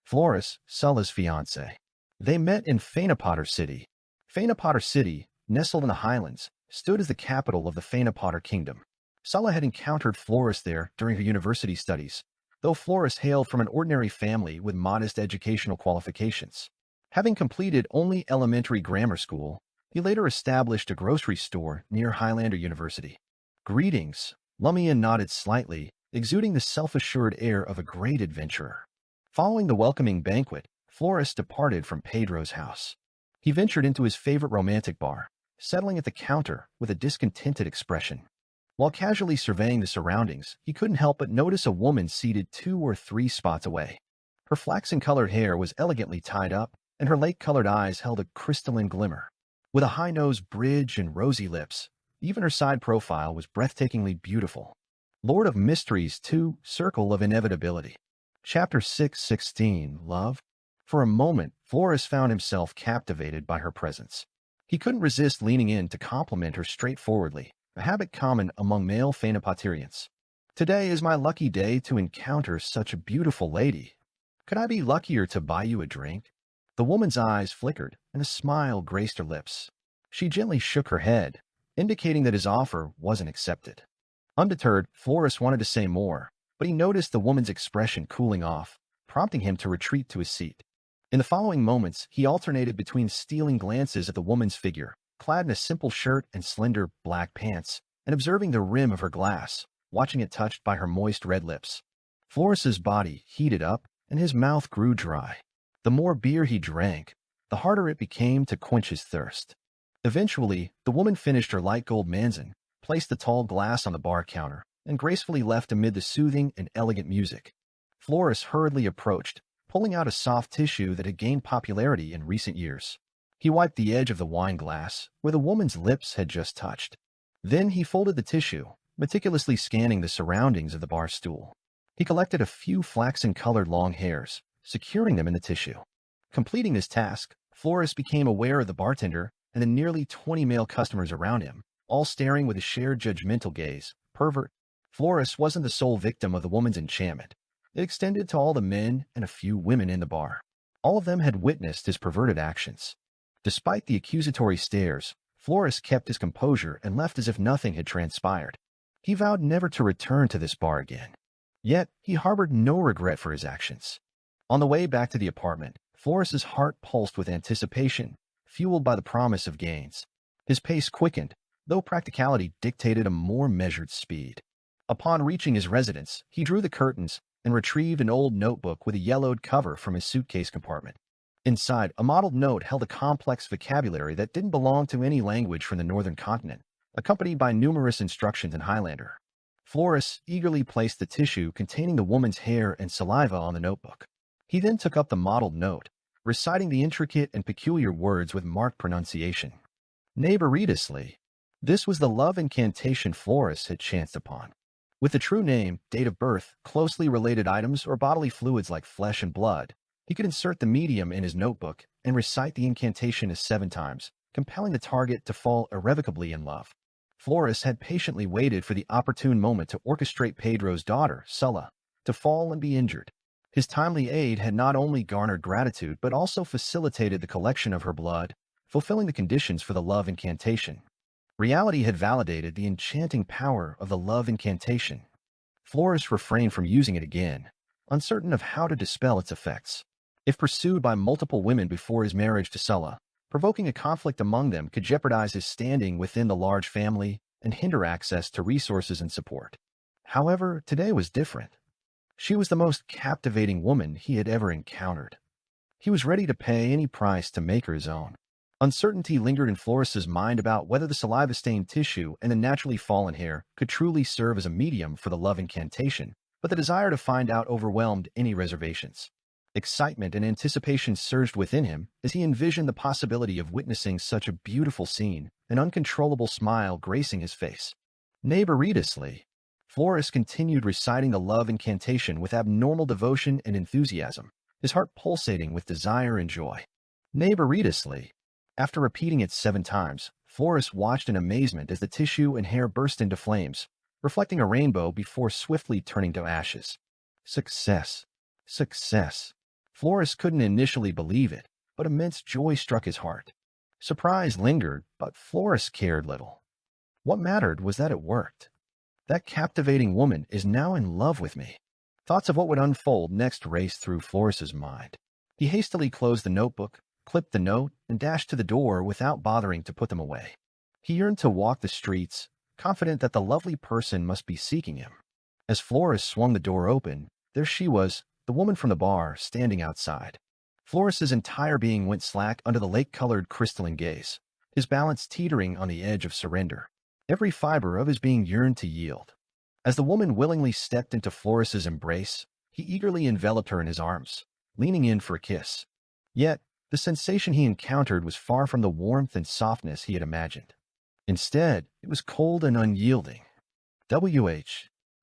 Floris, Sulla's fiancé. They met in Phaenopotter City. Phaenopotter City, nestled in the highlands, stood as the capital of the Phaenopotter kingdom. Sulla had encountered Floris there during her university studies, though Floris hailed from an ordinary family with modest educational qualifications. Having completed only elementary grammar school, he later established a grocery store near Highlander University. Greetings, Lumian nodded slightly, exuding the self-assured air of a great adventurer. Following the welcoming banquet, Floris departed from Pedro's house. He ventured into his favorite romantic bar, settling at the counter with a discontented expression. While casually surveying the surroundings, he couldn't help but notice a woman seated 2 or 3 spots away. Her flaxen-colored hair was elegantly tied up, and her lake-colored eyes held a crystalline glimmer. With a high-nosed bridge and rosy lips, even her side profile was breathtakingly beautiful. Lord of Mysteries 2, Circle of Inevitability. Chapter 6:16, Love. For a moment, Floris found himself captivated by her presence. He couldn't resist leaning in to compliment her straightforwardly, a habit common among male Phaenopotterians. Today is my lucky day to encounter such a beautiful lady. Could I be luckier to buy you a drink? The woman's eyes flickered, and a smile graced her lips. She gently shook her head, indicating that his offer wasn't accepted. Undeterred, Floris wanted to say more, but he noticed the woman's expression cooling off, prompting him to retreat to his seat. In the following moments, he alternated between stealing glances at the woman's figure, clad in a simple shirt and slender black pants, and observing the rim of her glass, watching it touched by her moist red lips. Floris's body heated up, and his mouth grew dry. The more beer he drank, the harder it became to quench his thirst. Eventually, the woman finished her light gold manzan, placed the tall glass on the bar counter, and gracefully left amid the soothing and elegant music. Floris hurriedly approached, pulling out a soft tissue that had gained popularity in recent years. He wiped the edge of the wine glass, where the woman's lips had just touched. Then he folded the tissue, meticulously scanning the surroundings of the bar stool. He collected a few flaxen-colored long hairs, securing them in the tissue. Completing this task, Floris became aware of the bartender and the nearly 20 male customers around him, all staring with a shared judgmental gaze. Pervert. Floris wasn't the sole victim of the woman's enchantment. It extended to all the men and a few women in the bar. All of them had witnessed his perverted actions. Despite the accusatory stares, Floris kept his composure and left as if nothing had transpired. He vowed never to return to this bar again. Yet, he harbored no regret for his actions. On the way back to the apartment, Floris's heart pulsed with anticipation, fueled by the promise of gains. His pace quickened, though practicality dictated a more measured speed. Upon reaching his residence, he drew the curtains and retrieved an old notebook with a yellowed cover from his suitcase compartment. Inside, a mottled note held a complex vocabulary that didn't belong to any language from the northern continent, accompanied by numerous instructions in Highlander. Flores eagerly placed the tissue containing the woman's hair and saliva on the notebook. He then took up the mottled note, reciting the intricate and peculiar words with marked pronunciation. Neighboritously. This was the love incantation Flores had chanced upon. With the true name, date of birth, closely related items, or bodily fluids like flesh and blood, he could insert the medium in his notebook and recite the incantation as 7 times, compelling the target to fall irrevocably in love. Flores had patiently waited for the opportune moment to orchestrate Pedro's daughter, Sulla, to fall and be injured. His timely aid had not only garnered gratitude but also facilitated the collection of her blood, fulfilling the conditions for the love incantation. Reality had validated the enchanting power of the love incantation. Flores refrained from using it again, uncertain of how to dispel its effects. If pursued by multiple women before his marriage to Sulla, provoking a conflict among them could jeopardize his standing within the large family and hinder access to resources and support. However, today was different. She was the most captivating woman he had ever encountered. He was ready to pay any price to make her his own. Uncertainty lingered in Flores's mind about whether the saliva-stained tissue and the naturally fallen hair could truly serve as a medium for the love incantation, but the desire to find out overwhelmed any reservations. Excitement and anticipation surged within him as he envisioned the possibility of witnessing such a beautiful scene, an uncontrollable smile gracing his face. Neighboritously, Flores continued reciting the love incantation with abnormal devotion and enthusiasm, his heart pulsating with desire and joy. Neighboritously. After repeating it 7 times, Flores watched in amazement as the tissue and hair burst into flames, reflecting a rainbow before swiftly turning to ashes. Success. Success. Flores couldn't initially believe it, but immense joy struck his heart. Surprise lingered, but Flores cared little. What mattered was that it worked. That captivating woman is now in love with me. Thoughts of what would unfold next raced through Flores's mind. He hastily closed the notebook, clipped the note, and dashed to the door without bothering to put them away. He yearned to walk the streets, confident that the lovely person must be seeking him. As Flores swung the door open, there she was, the woman from the bar, standing outside. Flores's entire being went slack under the lake-colored crystalline gaze, his balance teetering on the edge of surrender. Every fiber of his being yearned to yield. As the woman willingly stepped into Flores's embrace, he eagerly enveloped her in his arms, leaning in for a kiss. Yet, the sensation he encountered was far from the warmth and softness he had imagined. Instead, it was cold and unyielding.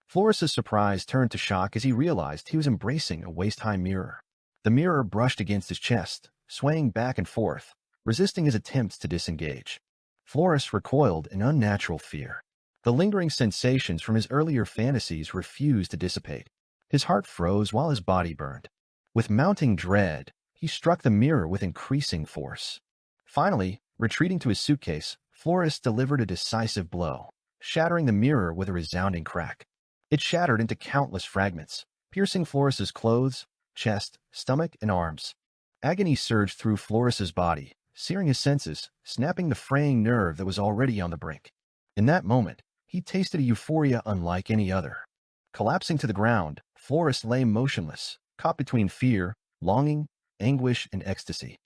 Flores's surprise turned to shock as he realized he was embracing a waist-high mirror. The mirror brushed against his chest, swaying back and forth, resisting his attempts to disengage. Flores recoiled in unnatural fear. The lingering sensations from his earlier fantasies refused to dissipate. His heart froze while his body burned. With mounting dread, he struck the mirror with increasing force. Finally, retreating to his suitcase, Flores delivered a decisive blow, shattering the mirror with a resounding crack. It shattered into countless fragments, piercing Flores's clothes, chest, stomach, and arms. Agony surged through Flores's body, searing his senses, snapping the fraying nerve that was already on the brink. In that moment, he tasted a euphoria unlike any other. Collapsing to the ground, Flores lay motionless, caught between fear, longing, anguish, and ecstasy.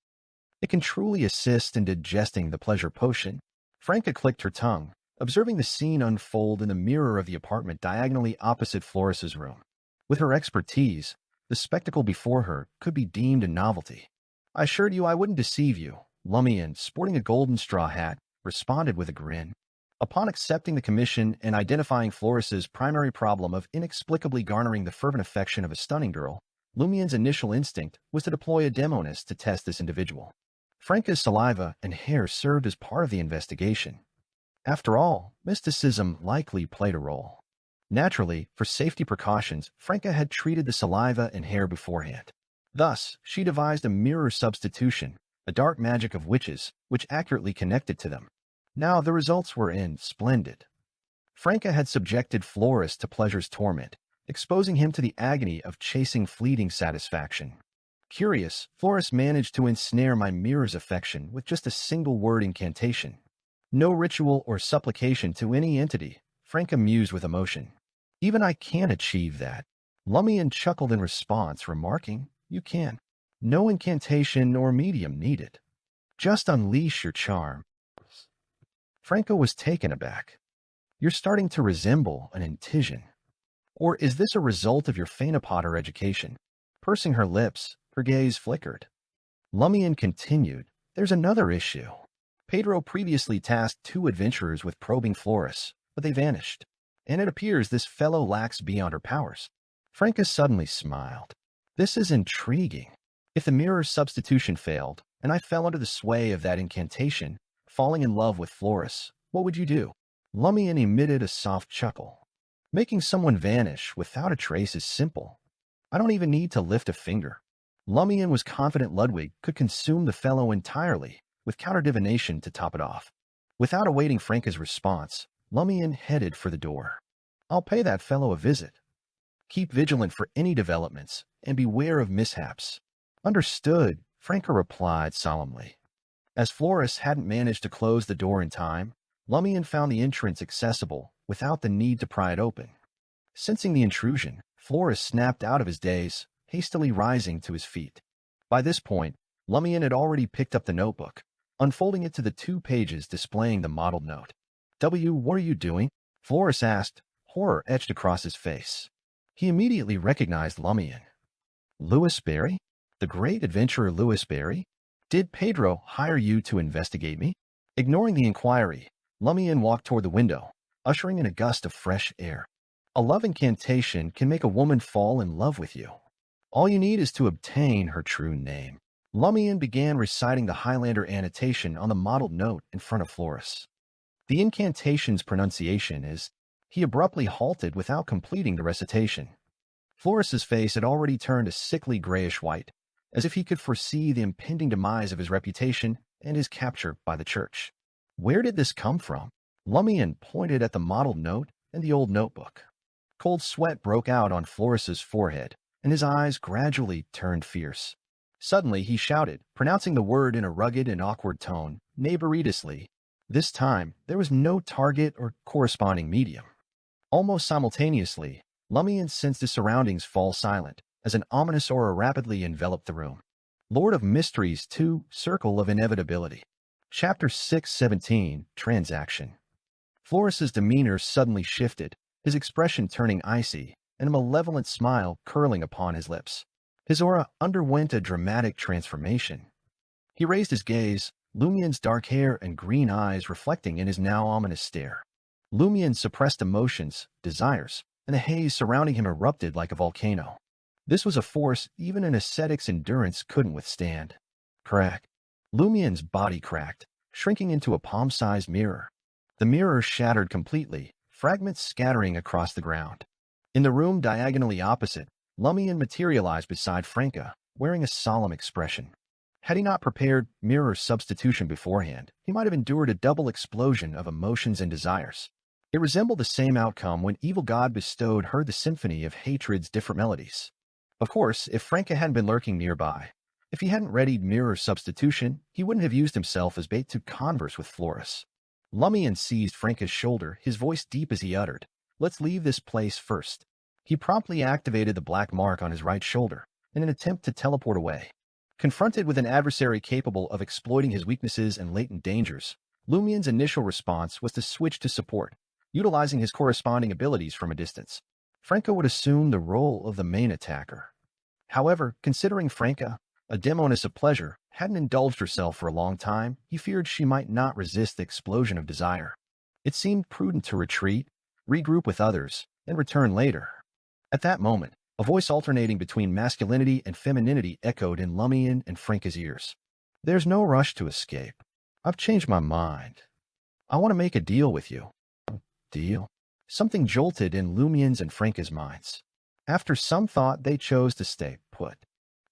It can truly assist in digesting the pleasure potion. Franca clicked her tongue, observing the scene unfold in the mirror of the apartment diagonally opposite Flores's room. With her expertise, the spectacle before her could be deemed a novelty. "I assured you I wouldn't deceive you," Lumian, sporting a golden straw hat, responded with a grin. Upon accepting the commission and identifying Flores's primary problem of inexplicably garnering the fervent affection of a stunning girl, Lumian's initial instinct was to deploy a demonist to test this individual. Franca's saliva and hair served as part of the investigation. After all, mysticism likely played a role. Naturally, for safety precautions, Franca had treated the saliva and hair beforehand. Thus, she devised a mirror substitution, a dark magic of witches, which accurately connected to them. Now the results were in splendid. Franca had subjected Flores to pleasure's torment, exposing him to the agony of chasing fleeting satisfaction. Curious, Flores managed to ensnare my mirror's affection with just a single word incantation. No ritual or supplication to any entity, Franca mused with emotion. Even I can't achieve that. Lumian chuckled in response, remarking, "You can." No incantation or medium needed. Just unleash your charm. Franco was taken aback. You're starting to resemble an Intision. Or is this a result of your Phaenopotter education? Pursing her lips, her gaze flickered. Lumian continued, there's another issue. Pedro previously tasked 2 adventurers with probing Flores, but they vanished. And it appears this fellow lacks beyond her powers. Franca suddenly smiled. This is intriguing. If the mirror's substitution failed, and I fell under the sway of that incantation, falling in love with Flores, what would you do? Lumian emitted a soft chuckle. Making someone vanish without a trace is simple. I don't even need to lift a finger. Lumian was confident Ludwig could consume the fellow entirely, with counter-divination to top it off. Without awaiting Franca's response, Lumian headed for the door. I'll pay that fellow a visit. Keep vigilant for any developments, and beware of mishaps. Understood, Franca replied solemnly. As Flores hadn't managed to close the door in time, Lumian found the entrance accessible without the need to pry it open. Sensing the intrusion, Flores snapped out of his daze, hastily rising to his feet. By this point, Lumian had already picked up the notebook, unfolding it to the 2 pages displaying the modeled note. What are you doing? Flores asked, horror etched across his face. He immediately recognized Lumian. Louis Barry? The great adventurer Louis Barry? Did Pedro hire you to investigate me? Ignoring the inquiry, Lumian walked toward the window, ushering in a gust of fresh air. A love incantation can make a woman fall in love with you. All you need is to obtain her true name. Lumian began reciting the Highlander annotation on the modeled note in front of Flores. The incantation's pronunciation is... He abruptly halted without completing the recitation. Flores's face had already turned a sickly grayish-white, as if he could foresee the impending demise of his reputation and his capture by the church. Where did this come from? Lumian pointed at the modeled note and the old notebook. Cold sweat broke out on Flores's forehead, and his eyes gradually turned fierce. Suddenly he shouted, pronouncing the word in a rugged and awkward tone, neighboritously. This time, there was no target or corresponding medium. Almost simultaneously, Lumian sensed his surroundings fall silent, as an ominous aura rapidly enveloped the room. Lord of Mysteries 2, Circle of Inevitability. Chapter 6:17, Transaction. Flores's demeanor suddenly shifted, his expression turning icy, and a malevolent smile curling upon his lips. His aura underwent a dramatic transformation. He raised his gaze, Lumian's dark hair and green eyes reflecting in his now ominous stare. Lumian suppressed emotions, desires, and the haze surrounding him erupted like a volcano. This was a force even an ascetic's endurance couldn't withstand. Crack. Lumian's body cracked, shrinking into a palm-sized mirror. The mirror shattered completely, fragments scattering across the ground. In the room diagonally opposite, Lumian materialized beside Franca, wearing a solemn expression. Had he not prepared mirror substitution beforehand, he might have endured a double explosion of emotions and desires. It resembled the same outcome when Evil God Bestowed heard the symphony of hatred's different melodies. Of course, if Franca hadn't been lurking nearby, if he hadn't readied mirror substitution, he wouldn't have used himself as bait to converse with Flores. Lumian seized Franca's shoulder, his voice deep as he uttered, "Let's leave this place first." He promptly activated the black mark on his right shoulder in an attempt to teleport away. Confronted with an adversary capable of exploiting his weaknesses and latent dangers, Lumian's initial response was to switch to support, utilizing his corresponding abilities from a distance. Franca would assume the role of the main attacker. However, considering Franca, a demoness of pleasure, hadn't indulged herself for a long time, he feared she might not resist the explosion of desire. It seemed prudent to retreat, regroup with others, and return later. At that moment, a voice alternating between masculinity and femininity echoed in Lumian and Franca's ears. "There's no rush to escape. I've changed my mind. I want to make a deal with you." Deal? Something jolted in Lumian's and Franca's minds. After some thought, they chose to stay put.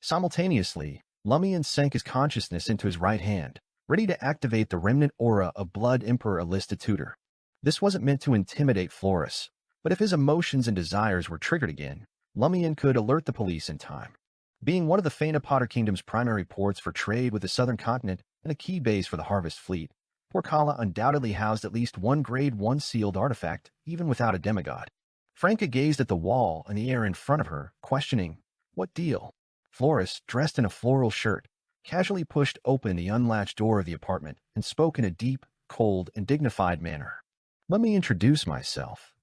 Simultaneously, Lumian sank his consciousness into his right hand, ready to activate the remnant aura of Blood Emperor Alista Tutor. This wasn't meant to intimidate Flores, but if his emotions and desires were triggered again, Lumian could alert the police in time. Being one of the Phaenopotter Kingdom's primary ports for trade with the southern continent and a key base for the Harvest Fleet, Porcala undoubtedly housed at least one Grade 1 sealed artifact, even without a demigod. Franca gazed at the wall and the air in front of her, questioning, "What deal?" Flores, dressed in a floral shirt, casually pushed open the unlatched door of the apartment and spoke in a deep, cold, and dignified manner. "Let me introduce myself.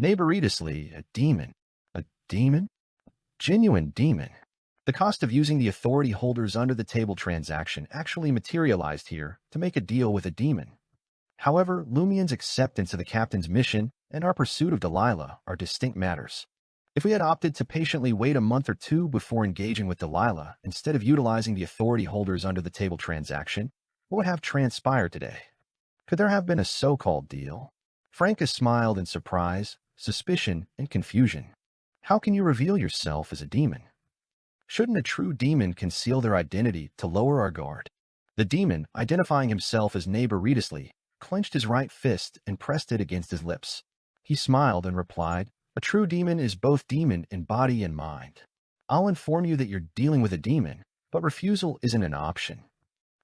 Neighboritis Lee, a demon." "A demon?" "Genuine demon." The cost of using the authority holders under the table transaction actually materialized here to make a deal with a demon. However, Lumian's acceptance of the captain's mission and our pursuit of Delilah are distinct matters. If we had opted to patiently wait a month or two before engaging with Delilah instead of utilizing the authority holders under the table transaction, what would have transpired today? Could there have been a so-called deal? Franca smiled in surprise, suspicion, and confusion. "How can you reveal yourself as a demon? Shouldn't a true demon conceal their identity to lower our guard?" The demon, identifying himself as Neighboritis Lee, clenched his right fist and pressed it against his lips. He smiled and replied, "A true demon is both demon in body and mind. I'll inform you that you're dealing with a demon, but refusal isn't an option.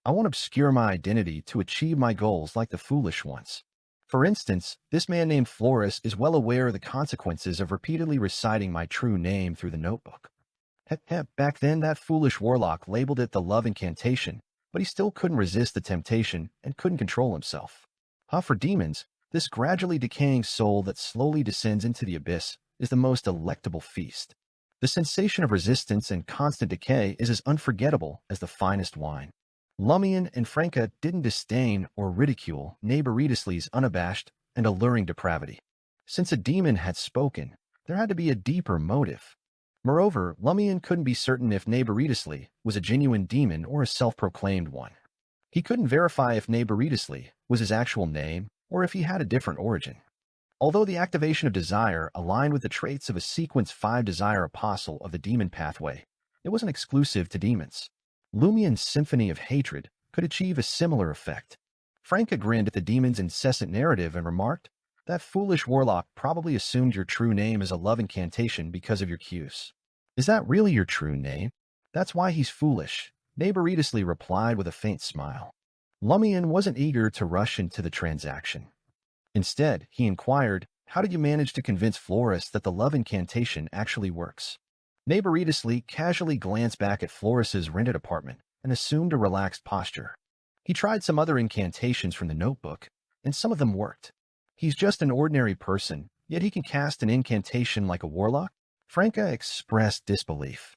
I won't obscure my identity to achieve my goals like the foolish ones. For instance, this man named Flores is well aware of the consequences of repeatedly reciting my true name through the notebook. Back then, that foolish warlock labeled it the love incantation, but he still couldn't resist the temptation and couldn't control himself. For demons, this gradually decaying soul that slowly descends into the abyss is the most delectable feast. The sensation of resistance and constant decay is as unforgettable as the finest wine." Lumian and Franca didn't disdain or ridicule Neighboritis Lee's unabashed and alluring depravity. Since a demon had spoken, there had to be a deeper motive. Moreover, Lumian couldn't be certain if Neighboritis Lee was a genuine demon or a self-proclaimed one. He couldn't verify if Neighboritis Lee was his actual name or if he had a different origin. Although the activation of desire aligned with the traits of a Sequence 5 desire apostle of the demon pathway, it wasn't exclusive to demons. Lumian's symphony of hatred could achieve a similar effect. Franca grinned at the demon's incessant narrative and remarked, "That foolish warlock probably assumed your true name as a love incantation because of your cues." "Is that really your true name?" "That's why he's foolish," Neighboritis Lee replied with a faint smile. Lumian wasn't eager to rush into the transaction. Instead, he inquired, "How did you manage to convince Flores that the love incantation actually works?" Neighboritis Lee casually glanced back at Flores's rented apartment and assumed a relaxed posture. "He tried some other incantations from the notebook, and some of them worked. He's just an ordinary person, yet he can cast an incantation like a warlock?" Franca expressed disbelief.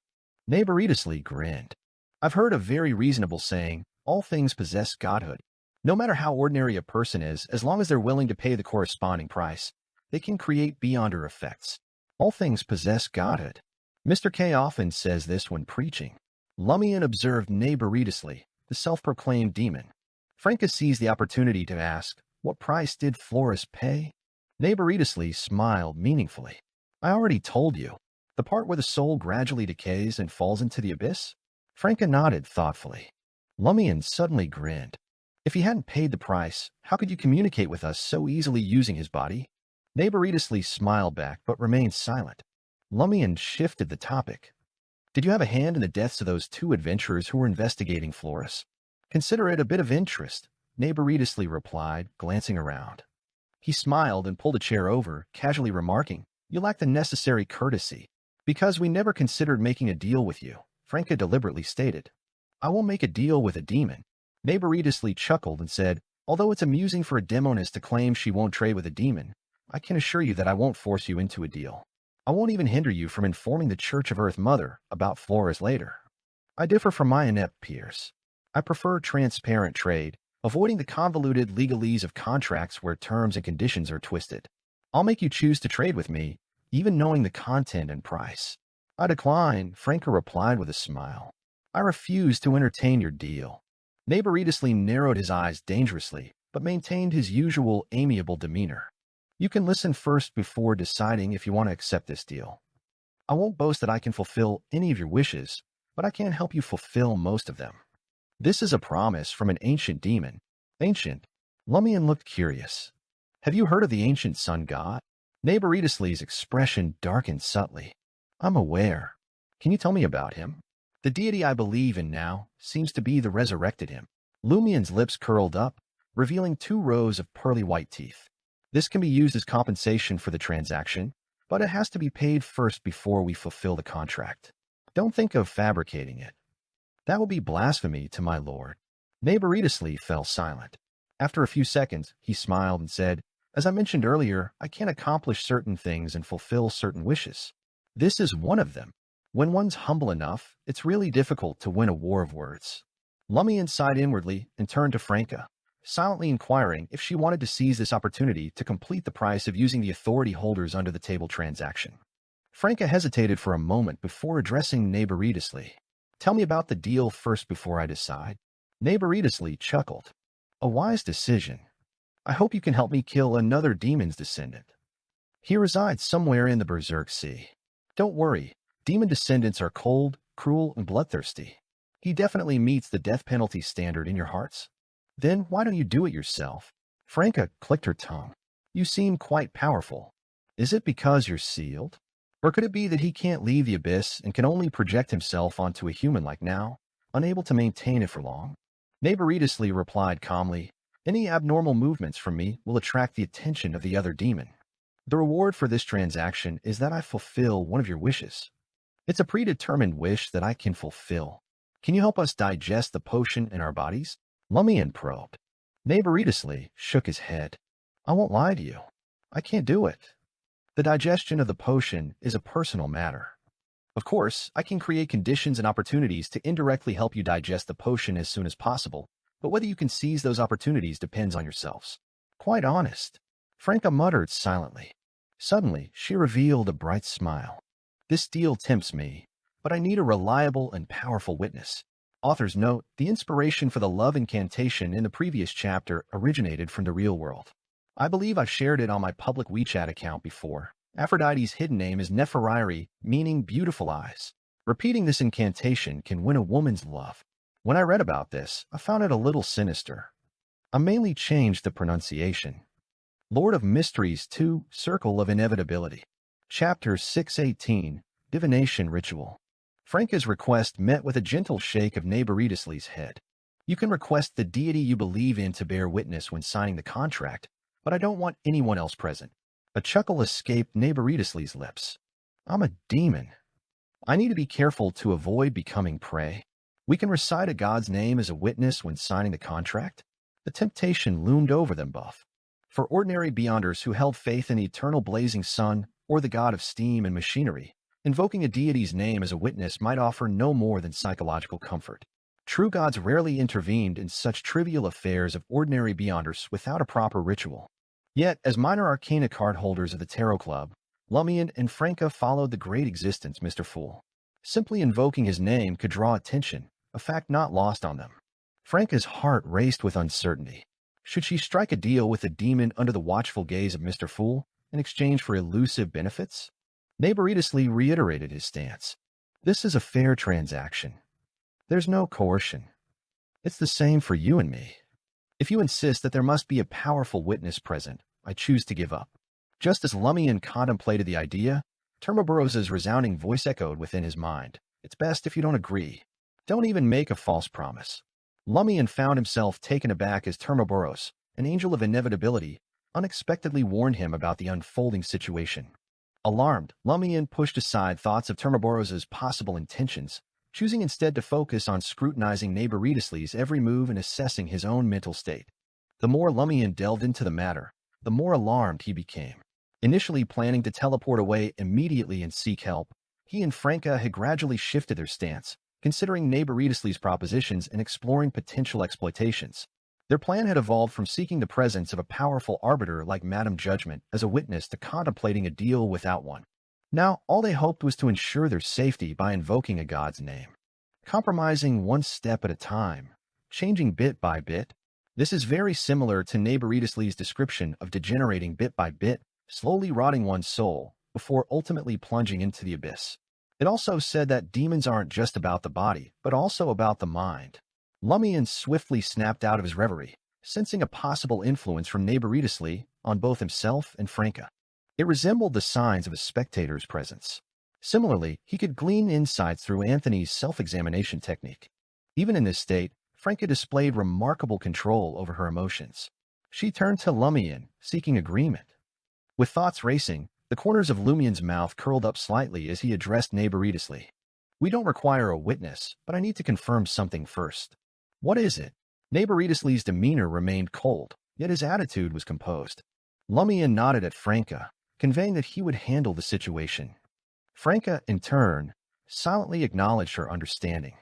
Neighboritis Lee grinned. "I've heard a very reasonable saying, all things possess godhood. No matter how ordinary a person is, as long as they're willing to pay the corresponding price, they can create beyonder effects. All things possess godhood. Mr. K often says this when preaching." Lumian observed Neighboritis Lee, the self-proclaimed demon. Franca seized the opportunity to ask, "What price did Flores pay?" Neighboritis Lee smiled meaningfully. "I already told you. The part where the soul gradually decays and falls into the abyss?" Franca nodded thoughtfully. Lumian suddenly grinned. "If he hadn't paid the price, how could you communicate with us so easily using his body?" Neighboritis Lee smiled back but remained silent. Lumian shifted the topic. "Did you have a hand in the deaths of those 2 adventurers who were investigating Flores?" "Consider it a bit of interest," Neighboritis Lee replied, glancing around. He smiled and pulled a chair over, casually remarking, "You lack the necessary courtesy." "Because we never considered making a deal with you," Franca deliberately stated. "I won't make a deal with a demon." Neighboritis Lee chuckled and said, "Although it's amusing for a demoness to claim she won't trade with a demon, I can assure you that I won't force you into a deal. I won't even hinder you from informing the Church of Earth Mother about Flores later. I differ from my inept peers. I prefer transparent trade, avoiding the convoluted legalese of contracts where terms and conditions are twisted. I'll make you choose to trade with me, even knowing the content and price." "I decline," Franca replied with a smile. "I refuse to entertain your deal." Neighboritis Lee narrowed his eyes dangerously, but maintained his usual amiable demeanor. "You can listen first before deciding if you want to accept this deal. I won't boast that I can fulfill any of your wishes, but I can help you fulfill most of them. This is a promise from an ancient demon." "Ancient?" Lumian looked curious. "Have you heard of the ancient sun god?" Neighboritis Lee's expression darkened subtly. "I'm aware. Can you tell me about him?" "The deity I believe in now seems to be the resurrected him." Lumian's lips curled up, revealing 2 rows of pearly white teeth. "This can be used as compensation for the transaction, but it has to be paid first before we fulfill the contract." Don't think of fabricating it. That will be blasphemy to my lord. Neighboritis Lee fell silent. After a few seconds, he smiled and said, "As I mentioned earlier, I can accomplish certain things and fulfill certain wishes. This is one of them. When one's humble enough, it's really difficult to win a war of words." Lumian sighed inwardly and turned to Franca, silently inquiring if she wanted to seize this opportunity to complete the price of using the authority holders under the table transaction. Franca hesitated for a moment before addressing Neighboritis Lee. "Tell me about the deal first before I decide." Neighboritis Lee chuckled. "A wise decision. I hope you can help me kill another demon's descendant. He resides somewhere in the Berserk Sea. Don't worry, demon descendants are cold, cruel, and bloodthirsty. He definitely meets the death penalty standard in your hearts. Then why don't you do it yourself?" Franca clicked her tongue. "You seem quite powerful. Is it because you're sealed? Or could it be that he can't leave the abyss and can only project himself onto a human like now, unable to maintain it for long?" Neighboritis Lee replied calmly, "Any abnormal movements from me will attract the attention of the other demon. The reward for this transaction is that I fulfill one of your wishes. It's a predetermined wish that I can fulfill. Can you help us digest the potion in our bodies?" Lumian probed. Neighboritis Lee shook his head. "I won't lie to you. I can't do it. The digestion of the potion is a personal matter. Of course, I can create conditions and opportunities to indirectly help you digest the potion as soon as possible, but whether you can seize those opportunities depends on yourselves." "Quite honest," Franca muttered silently. Suddenly, she revealed a bright smile. "This deal tempts me, but I need a reliable and powerful witness." Author's note: the inspiration for the love incantation in the previous chapter originated from the real world. I believe I've shared it on my public WeChat account before. Aphrodite's hidden name is Neferyri, meaning beautiful eyes. Repeating this incantation can win a woman's love. When I read about this, I found it a little sinister. I mainly changed the pronunciation. Lord of Mysteries 2, Circle of Inevitability. Chapter 618, Divination Ritual. Franca's request met with a gentle shake of Neighboritis Lee's head. "You can request the deity you believe in to bear witness when signing the contract, but I don't want anyone else present." A chuckle escaped Neighboritis Lee's lips. "I'm a demon. I need to be careful to avoid becoming prey. We can recite a god's name as a witness when signing the contract?" The temptation loomed over them both. For ordinary beyonders who held faith in the eternal blazing sun or the god of steam and machinery, invoking a deity's name as a witness might offer no more than psychological comfort. True gods rarely intervened in such trivial affairs of ordinary beyonders without a proper ritual. Yet, as minor arcana card holders of the Tarot Club, Lumian and Franca followed the great existence Mr. Fool. Simply invoking his name could draw attention, a fact not lost on them. Franca's heart raced with uncertainty. Should she strike a deal with the demon under the watchful gaze of Mr. Fool in exchange for elusive benefits? Neighboritis Lee reiterated his stance. "This is a fair transaction. There's no coercion. It's the same for you and me. If you insist that there must be a powerful witness present, I choose to give up." Just as Lumian contemplated the idea, Termoboros's resounding voice echoed within his mind. "It's best if you don't agree. Don't even make a false promise." Lumian found himself taken aback as Termoboros, an angel of inevitability, unexpectedly warned him about the unfolding situation. Alarmed, Lumian pushed aside thoughts of Termoboros's possible intentions, choosing instead to focus on scrutinizing Neighboritis Lee's every move and assessing his own mental state. The more Lumian delved into the matter, the more alarmed he became. Initially planning to teleport away immediately and seek help, he and Franca had gradually shifted their stance, considering Neighboritis Lee's propositions and exploring potential exploitations. Their plan had evolved from seeking the presence of a powerful arbiter like Madame Judgment as a witness to contemplating a deal without one. Now, all they hoped was to ensure their safety by invoking a god's name. Compromising one step at a time, changing bit by bit. This is very similar to Neighboritis Lee's description of degenerating bit by bit, slowly rotting one's soul, before ultimately plunging into the abyss. It also said that demons aren't just about the body, but also about the mind. Lumian swiftly snapped out of his reverie, sensing a possible influence from Neighboritis Lee on both himself and Franca. It resembled the signs of a spectator's presence. Similarly, he could glean insights through Anthony's self-examination technique. Even in this state, Franca displayed remarkable control over her emotions. She turned to Lumian, seeking agreement. With thoughts racing, the corners of Lumian's mouth curled up slightly as he addressed Neighboritis Lee. We don't require a witness, but I need to confirm something first. What is it? Neighboritisly's demeanor remained cold, yet his attitude was composed. Lumian nodded at Franca, conveying that he would handle the situation. Franca, in turn, silently acknowledged her understanding.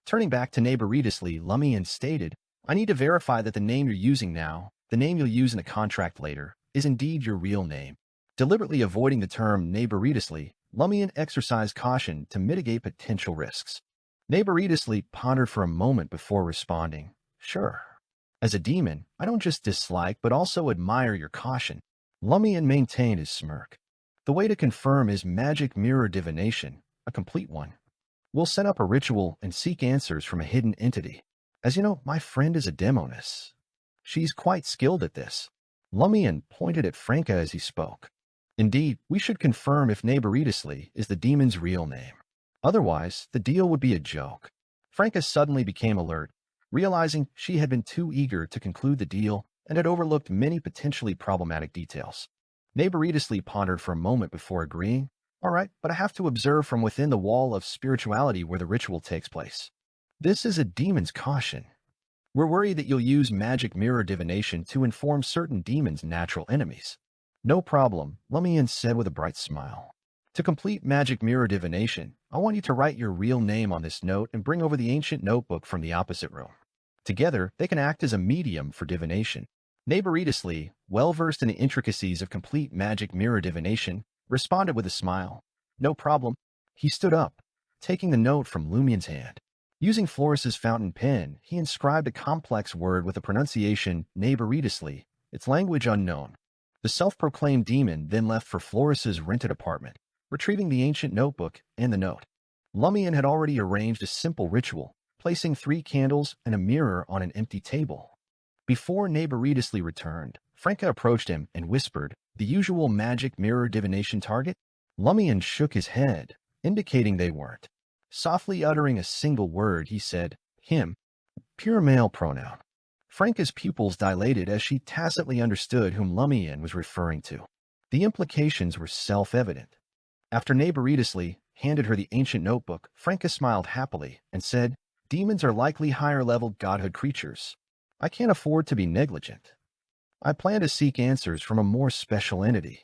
Turning back to Neighboritisly, Lumian stated, I need to verify that the name you're using now, the name you'll use in the contract later, is indeed your real name. Deliberately avoiding the term Neighboritisly, Lumian exercised caution to mitigate potential risks. Neighboritisly pondered for a moment before responding, Sure. As a demon, I don't just dislike but also admire your caution. Lumian maintained his smirk. The way to confirm is magic mirror divination, a complete one. We'll set up a ritual and seek answers from a hidden entity. As you know, my friend is a demoness. She's quite skilled at this. Lumian pointed at Franca as he spoke. Indeed, we should confirm if Neighboritisly is the demon's real name. Otherwise, the deal would be a joke. Franca suddenly became alert, realizing she had been too eager to conclude the deal and had overlooked many potentially problematic details. Neighboritisly pondered for a moment before agreeing, All right, but I have to observe from within the wall of spirituality where the ritual takes place. This is a demon's caution. We're worried that you'll use magic mirror divination to inform certain demons' natural enemies. No problem, Lumian said with a bright smile. To complete magic mirror divination, I want you to write your real name on this note and bring over the ancient notebook from the opposite room. Together, they can act as a medium for divination. Neighboritisly, well-versed in the intricacies of complete magic mirror divination, responded with a smile. No problem. He stood up, taking the note from Lumian's hand. Using Floris's fountain pen, he inscribed a complex word with a pronunciation Neighboritisly, its language unknown. The self-proclaimed demon then left for Floris's rented apartment, retrieving the ancient notebook and the note. Lumian had already arranged a simple ritual, placing 3 candles and a mirror on an empty table. Before Neighboritisly returned, Franca approached him and whispered, The usual magic mirror divination target? Lumian shook his head, indicating they weren't. Softly uttering a single word, he said, Him. Pure male pronoun. Franca's pupils dilated as she tacitly understood whom Lumian was referring to. The implications were self-evident. After Neighboritisly handed her the ancient notebook, Franca smiled happily and said, Demons are likely higher-level godhood creatures. I can't afford to be negligent. I plan to seek answers from a more special entity.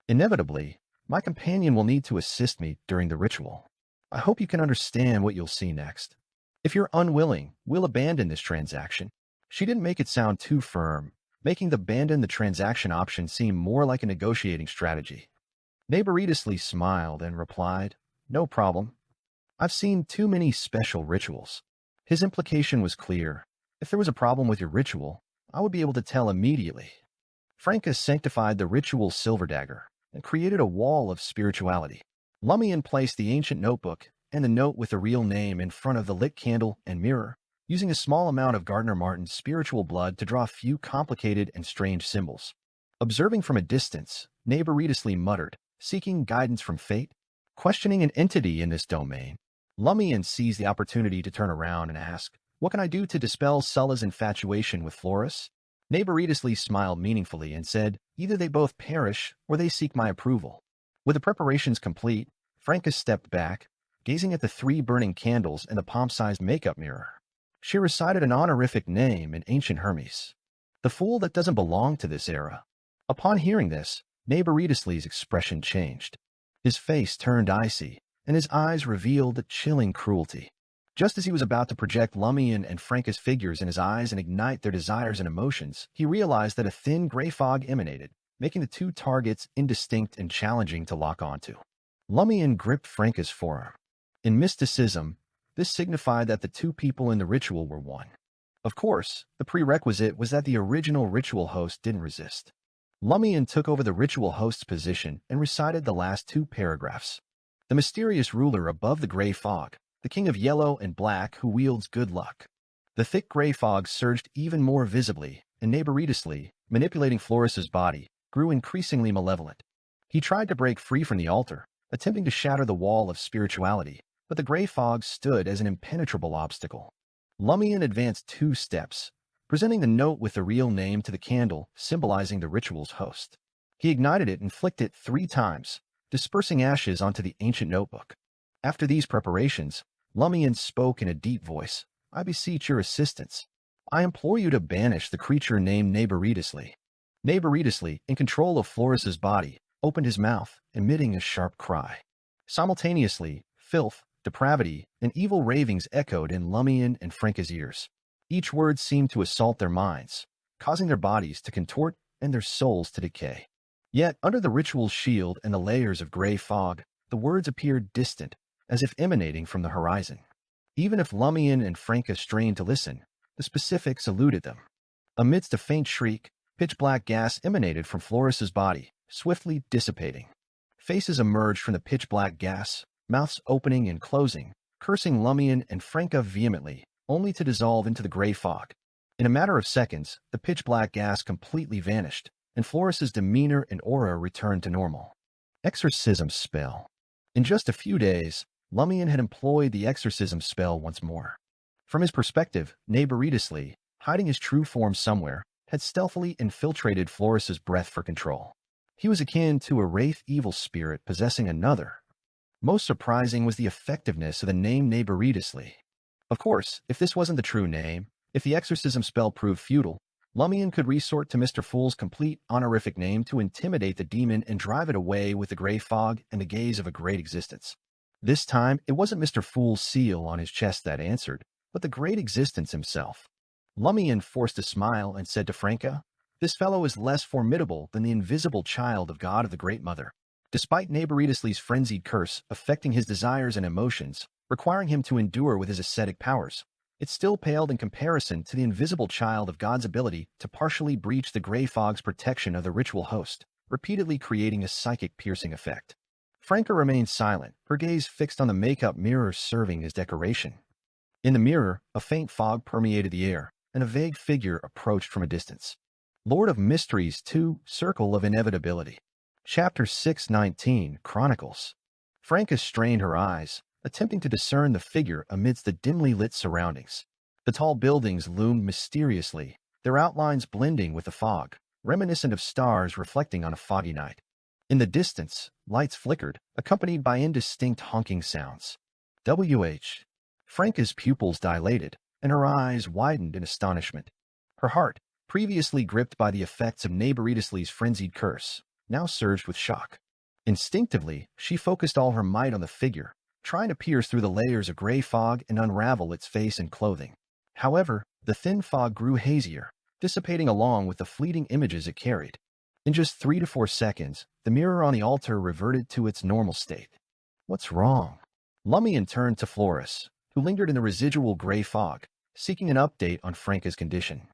Inevitably, my companion will need to assist me during the ritual. I hope you can understand what you'll see next. If you're unwilling, we'll abandon this transaction. She didn't make it sound too firm, making the abandon the transaction option seem more like a negotiating strategy. Neighboritisly smiled and replied, No problem. I've seen too many special rituals. His implication was clear. If there was a problem with your ritual, I would be able to tell immediately. Franca sanctified the ritual's silver dagger and created a wall of spirituality. Lumian placed the ancient notebook and the note with the real name in front of the lit candle and mirror, using a small amount of Gardner Martin's spiritual blood to draw a few complicated and strange symbols. Observing from a distance, Neighboritisly muttered, seeking guidance from fate, questioning an entity in this domain. Lumian seized the opportunity to turn around and ask, What can I do to dispel Sulla's infatuation with Floris? Neighboritisly smiled meaningfully and said, Either they both perish or they seek my approval. With the preparations complete, Franca stepped back, gazing at the 3 burning candles and the palm-sized makeup mirror. She recited an honorific name in ancient Hermes. The fool that doesn't belong to this era. Upon hearing this, Neighboritisly's expression changed. His face turned icy, and his eyes revealed a chilling cruelty. Just as he was about to project Lumian and Franca's figures in his eyes and ignite their desires and emotions, he realized that a thin gray fog emanated, making the 2 targets indistinct and challenging to lock onto. Lumian gripped Franca's forearm. In mysticism, this signified that the 2 people in the ritual were one. Of course, the prerequisite was that the original ritual host didn't resist. Lumian took over the ritual host's position and recited the last 2 paragraphs. The mysterious ruler above the gray fog, the king of yellow and black who wields good luck. The thick gray fog surged even more visibly, and Neighboritisly, manipulating Floris's body, grew increasingly malevolent. He tried to break free from the altar, attempting to shatter the wall of spirituality, but the gray fog stood as an impenetrable obstacle. Lumian advanced 2 steps, presenting the note with the real name to the candle, symbolizing the ritual's host. He ignited it and flicked it 3 times, dispersing ashes onto the ancient notebook. After these preparations, Lumian spoke in a deep voice. I beseech your assistance. I implore you to banish the creature named Neighboridously. Neighboridously, in control of Floris's body, opened his mouth, emitting a sharp cry. Simultaneously, filth, depravity, and evil ravings echoed in Lumian and Franca's ears. Each word seemed to assault their minds, causing their bodies to contort and their souls to decay. Yet, under the ritual's shield and the layers of gray fog, the words appeared distant, as if emanating from the horizon. Even if Lumian and Franca strained to listen, the specifics eluded them. Amidst a faint shriek, pitch-black gas emanated from Floris's body, swiftly dissipating. Faces emerged from the pitch-black gas, mouths opening and closing, cursing Lumian and Franca vehemently, only to dissolve into the gray fog. In a matter of seconds, the pitch-black gas completely vanished, and Floris's demeanor and aura returned to normal. Exorcism spell. In just a few days, Lumian had employed the exorcism spell once more. From his perspective, Neighboridously, hiding his true form somewhere, had stealthily infiltrated Floris's breath for control. He was akin to a wraith evil spirit possessing another. Most surprising was the effectiveness of the name Neighboridously. Of course, if this wasn't the true name, if the exorcism spell proved futile, Lumian could resort to Mr. Fool's complete honorific name to intimidate the demon and drive it away with the gray fog and the gaze of a great existence. This time, it wasn't Mr. Fool's seal on his chest that answered, but the great existence himself. Lumian forced a smile and said to Franca, "This fellow is less formidable than the invisible child of God of the Great Mother." Despite Neighboridously's frenzied curse affecting his desires and emotions, requiring him to endure with his ascetic powers, it still paled in comparison to the invisible child of God's ability to partially breach the gray fog's protection of the ritual host, repeatedly creating a psychic piercing effect. Franca remained silent, her gaze fixed on the makeup mirror serving as decoration. In the mirror, a faint fog permeated the air, and a vague figure approached from a distance. Lord of Mysteries 2, Circle of Inevitability. Chapter 619, Chronicles. Franca strained her eyes, attempting to discern the figure amidst the dimly lit surroundings. The tall buildings loomed mysteriously, their outlines blending with the fog, reminiscent of stars reflecting on a foggy night. In the distance, lights flickered, accompanied by indistinct honking sounds. W.H. Franca's pupils dilated, and her eyes widened in astonishment. Her heart, previously gripped by the effects of Neighboridously's frenzied curse, now surged with shock. Instinctively, she focused all her might on the figure, trying to pierce through the layers of gray fog and unravel its face and clothing. However, the thin fog grew hazier, dissipating along with the fleeting images it carried. In just 3 to 4 seconds, the mirror on the altar reverted to its normal state. What's wrong? Lumian turned to Floris, who lingered in the residual gray fog, seeking an update on Franca's condition.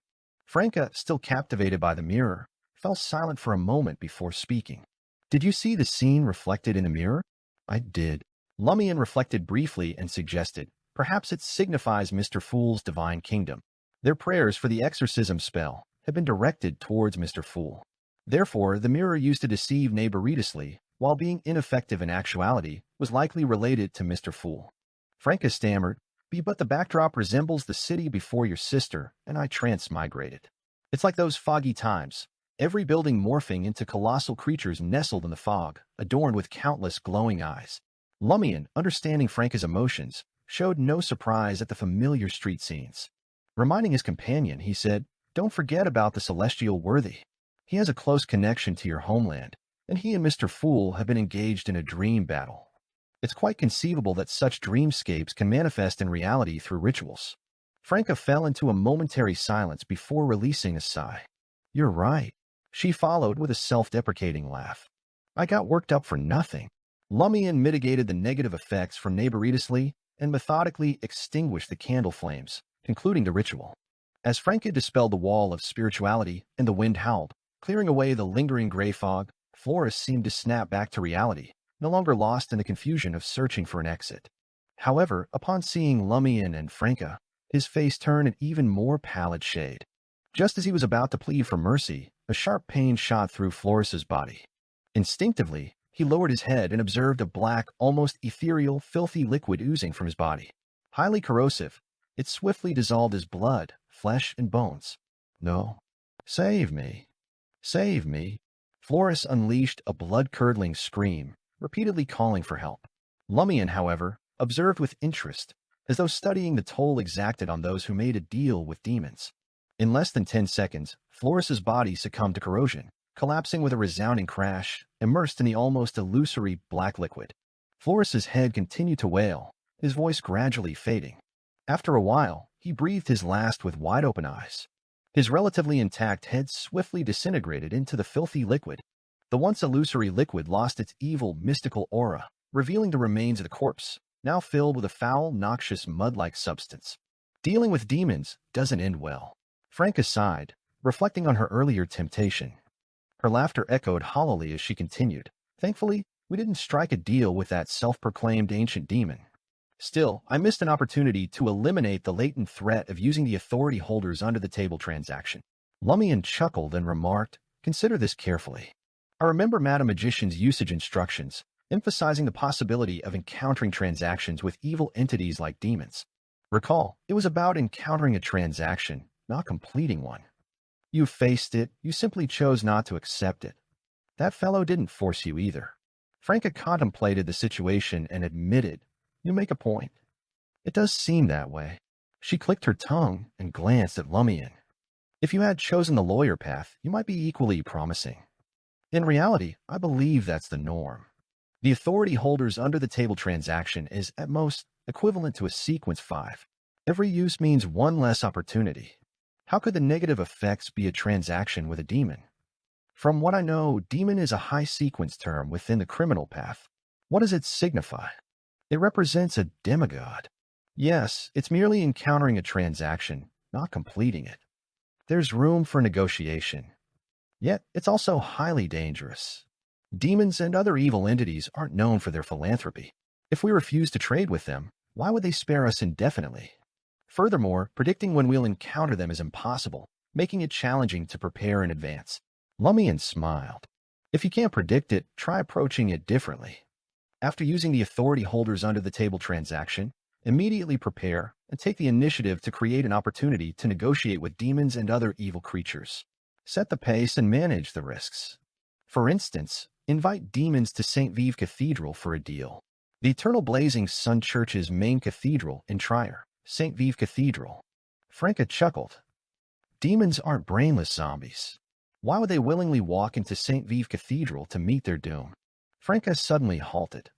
Franca, still captivated by the mirror, fell silent for a moment before speaking. Did you see the scene reflected in the mirror? I did. Lumian reflected briefly and suggested, perhaps it signifies Mr. Fool's divine kingdom. Their prayers for the exorcism spell had been directed towards Mr. Fool. Therefore, the mirror used to deceive Neighboridously, while being ineffective in actuality, was likely related to Mr. Fool. Franca stammered, but the backdrop resembles the city before your sister, and I transmigrated. It's like those foggy times, every building morphing into colossal creatures nestled in the fog, adorned with countless glowing eyes. Lumian, understanding Franca's emotions, showed no surprise at the familiar street scenes. Reminding his companion, he said, "Don't forget about the celestial worthy. He has a close connection to your homeland, and he and Mr. Fool have been engaged in a dream battle. It's quite conceivable that such dreamscapes can manifest in reality through rituals." Franca fell into a momentary silence before releasing a sigh. "You're right," she followed with a self-deprecating laugh. "I got worked up for nothing." Lumian mitigated the negative effects from Neighboridously and methodically extinguished the candle flames, concluding the ritual. As Franca dispelled the wall of spirituality and the wind howled, clearing away the lingering gray fog, Floris seemed to snap back to reality, no longer lost in the confusion of searching for an exit. However, upon seeing Lumian and Franca, his face turned an even more pallid shade. Just as he was about to plead for mercy, a sharp pain shot through Floris's body. Instinctively, he lowered his head and observed a black, almost ethereal, filthy liquid oozing from his body. Highly corrosive, it swiftly dissolved his blood, flesh, and bones. "No. Save me. Save me." Floris unleashed a blood-curdling scream, repeatedly calling for help. Lumian, however, observed with interest, as though studying the toll exacted on those who made a deal with demons. In less than 10 seconds, Floris's body succumbed to corrosion, collapsing with a resounding crash, immersed in the almost illusory black liquid. Floris's head continued to wail, his voice gradually fading. After a while, he breathed his last with wide-open eyes. His relatively intact head swiftly disintegrated into the filthy liquid. The once illusory liquid lost its evil, mystical aura, revealing the remains of the corpse, now filled with a foul, noxious, mud-like substance. Dealing with demons doesn't end well. Franca sighed, reflecting on her earlier temptation. Her laughter echoed hollowly as she continued. Thankfully, we didn't strike a deal with that self-proclaimed ancient demon. Still, I missed an opportunity to eliminate the latent threat of using the authority holders under the table transaction. Lumian chuckled and remarked, "Consider this carefully. I remember Madam Magician's usage instructions, emphasizing the possibility of encountering transactions with evil entities like demons. Recall, it was about encountering a transaction, not completing one. You faced it, you simply chose not to accept it. That fellow didn't force you either." Franca contemplated the situation and admitted, "You make a point. It does seem that way." She clicked her tongue and glanced at Lumian. "If you had chosen the lawyer path, you might be equally promising. In reality, I believe that's the norm. The authority holders under the table transaction is, at most, equivalent to a sequence 5. Every use means one less opportunity. How could the negative effects be a transaction with a demon? From what I know, demon is a high sequence term within the criminal path. What does it signify? It represents a demigod. Yes, it's merely encountering a transaction, not completing it. There's room for negotiation. Yet, it's also highly dangerous. Demons and other evil entities aren't known for their philanthropy. If we refuse to trade with them, why would they spare us indefinitely? Furthermore, predicting when we'll encounter them is impossible, making it challenging to prepare in advance." Lumian smiled. "If you can't predict it, try approaching it differently. After using the authority holders under the table transaction, immediately prepare and take the initiative to create an opportunity to negotiate with demons and other evil creatures. Set the pace and manage the risks. For instance, invite demons to St. Vive Cathedral for a deal. The Eternal Blazing Sun Church's main cathedral in Trier, St. Vive Cathedral." Franca chuckled. "Demons aren't brainless zombies. Why would they willingly walk into St. Vive Cathedral to meet their doom?" Franca suddenly halted.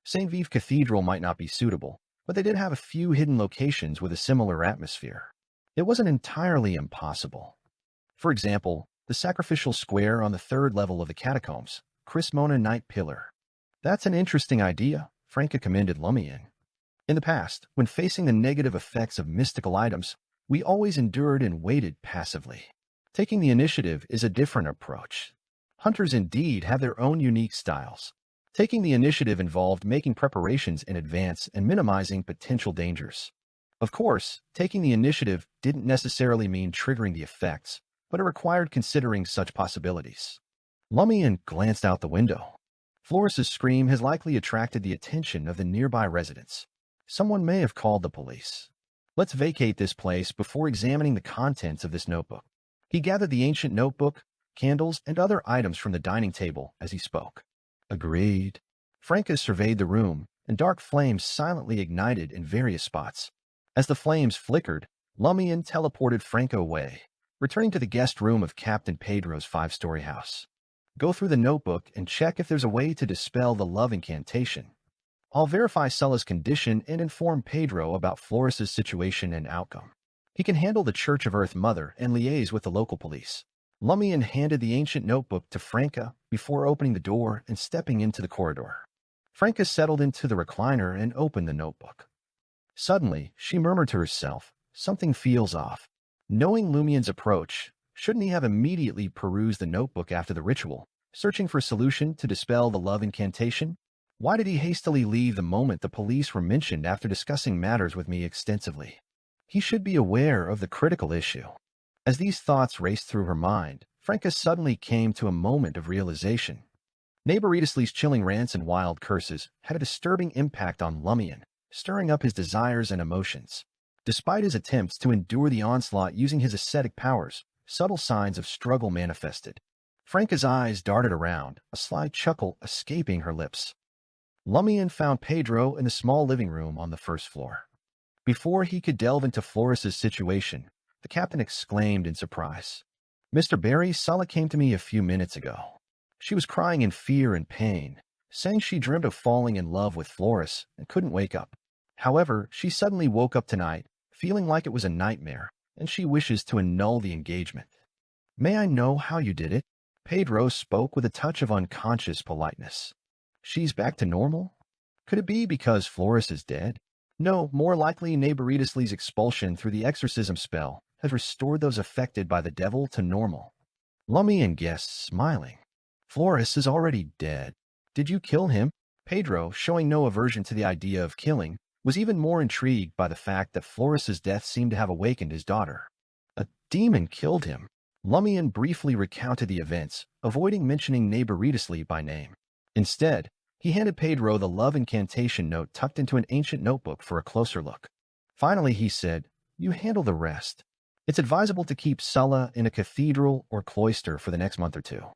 St. Vive Cathedral might not be suitable, but they did have a few hidden locations with a similar atmosphere. It wasn't entirely impossible. For example, the sacrificial square on the 3rd level of the catacombs, Chrismona Night Pillar. "That's an interesting idea," Franca commended Lumian. "In the past, when facing the negative effects of mystical items, we always endured and waited passively. Taking the initiative is a different approach. Hunters indeed have their own unique styles. Taking the initiative involved making preparations in advance and minimizing potential dangers. Of course, taking the initiative didn't necessarily mean triggering the effects, but it required considering such possibilities." Lumian glanced out the window. Floris's scream has likely attracted the attention of the nearby residents. Someone may have called the police. Let's vacate this place before examining the contents of this notebook. He gathered the ancient notebook, candles, and other items from the dining table as he spoke. Agreed. Franca surveyed the room, and dark flames silently ignited in various spots. As the flames flickered, Lumian teleported Franca away, returning to the guest room of Captain Pedro's 5-story house. "Go through the notebook and check if there's a way to dispel the love incantation. I'll verify Sulla's condition and inform Pedro about Floris's situation and outcome. He can handle the Church of Earth Mother and liaise with the local police." Lumian handed the ancient notebook to Franca before opening the door and stepping into the corridor. Franca settled into the recliner and opened the notebook. Suddenly, she murmured to herself, "Something feels off." Knowing Lumian's approach, shouldn't he have immediately perused the notebook after the ritual, searching for a solution to dispel the love incantation? Why did he hastily leave the moment the police were mentioned after discussing matters with me extensively? He should be aware of the critical issue. As these thoughts raced through her mind, Franca suddenly came to a moment of realization. Neighbor Edislee's chilling rants and wild curses had a disturbing impact on Lumian, stirring up his desires and emotions. Despite his attempts to endure the onslaught using his ascetic powers, subtle signs of struggle manifested. Franca's eyes darted around, a sly chuckle escaping her lips. Lumian found Pedro in the small living room on the first floor. Before he could delve into Flores's situation, the captain exclaimed in surprise. "Mr. Barry, Sala came to me a few minutes ago. She was crying in fear and pain, saying she dreamt of falling in love with Flores and couldn't wake up. However, she suddenly woke up tonight, feeling like it was a nightmare, and she wishes to annul the engagement." "May I know how you did it?" Pedro spoke with a touch of unconscious politeness. "She's back to normal? Could it be because Flores is dead?" "No, more likely Neighboritas Lee's expulsion through the exorcism spell has restored those affected by the devil to normal." Lumian guessed, smiling. "Flores is already dead. Did you kill him?" Pedro, showing no aversion to the idea of killing, was even more intrigued by the fact that Flores's death seemed to have awakened his daughter. "A demon killed him." Lumian briefly recounted the events, avoiding mentioning Neighboritas Lee by name. Instead, he handed Pedro the love incantation note tucked into an ancient notebook for a closer look. Finally, he said, "You handle the rest. It's advisable to keep Sulla in a cathedral or cloister for the next month or two.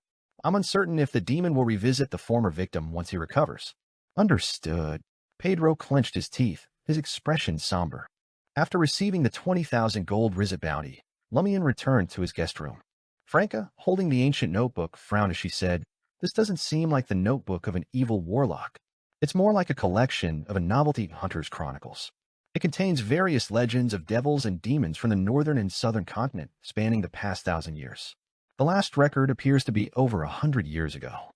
I'm uncertain if the demon will revisit the former victim once he recovers." "Understood." Pedro clenched his teeth, his expression somber. After receiving the 20,000 gold Rizet bounty, Lumian returned to his guest room. Franca, holding the ancient notebook, frowned as she said, "This doesn't seem like the notebook of an evil warlock. It's more like a collection of a novelty hunter's chronicles. It contains various legends of devils and demons from the northern and southern continent, spanning the past 1,000 years. The last record appears to be over 100 years ago.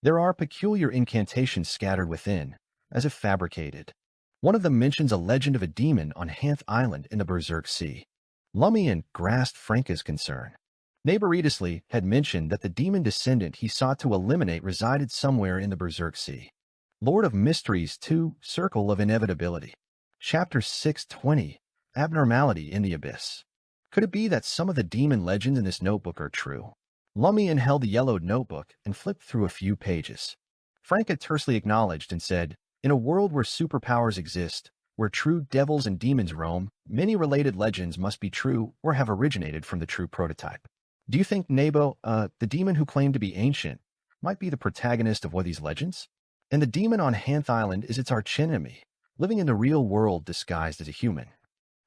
There are peculiar incantations scattered within, as if fabricated. One of them mentions a legend of a demon on Hanth Island in the Berserk Sea." Lumian grasped Franca's concern. Neighboritas Lee had mentioned that the demon descendant he sought to eliminate resided somewhere in the Berserk Sea. Lord of Mysteries 2, Circle of Inevitability. Chapter 620, Abnormality in the Abyss. Could it be that some of the demon legends in this notebook are true? Lumian held the yellowed notebook and flipped through a few pages. Franca tersely acknowledged and said, "In a world where superpowers exist, where true devils and demons roam, many related legends must be true or have originated from the true prototype. Do you think Nebo, the demon who claimed to be ancient, might be the protagonist of one of these legends? And the demon on Hanth Island is its archenemy, living in the real world disguised as a human.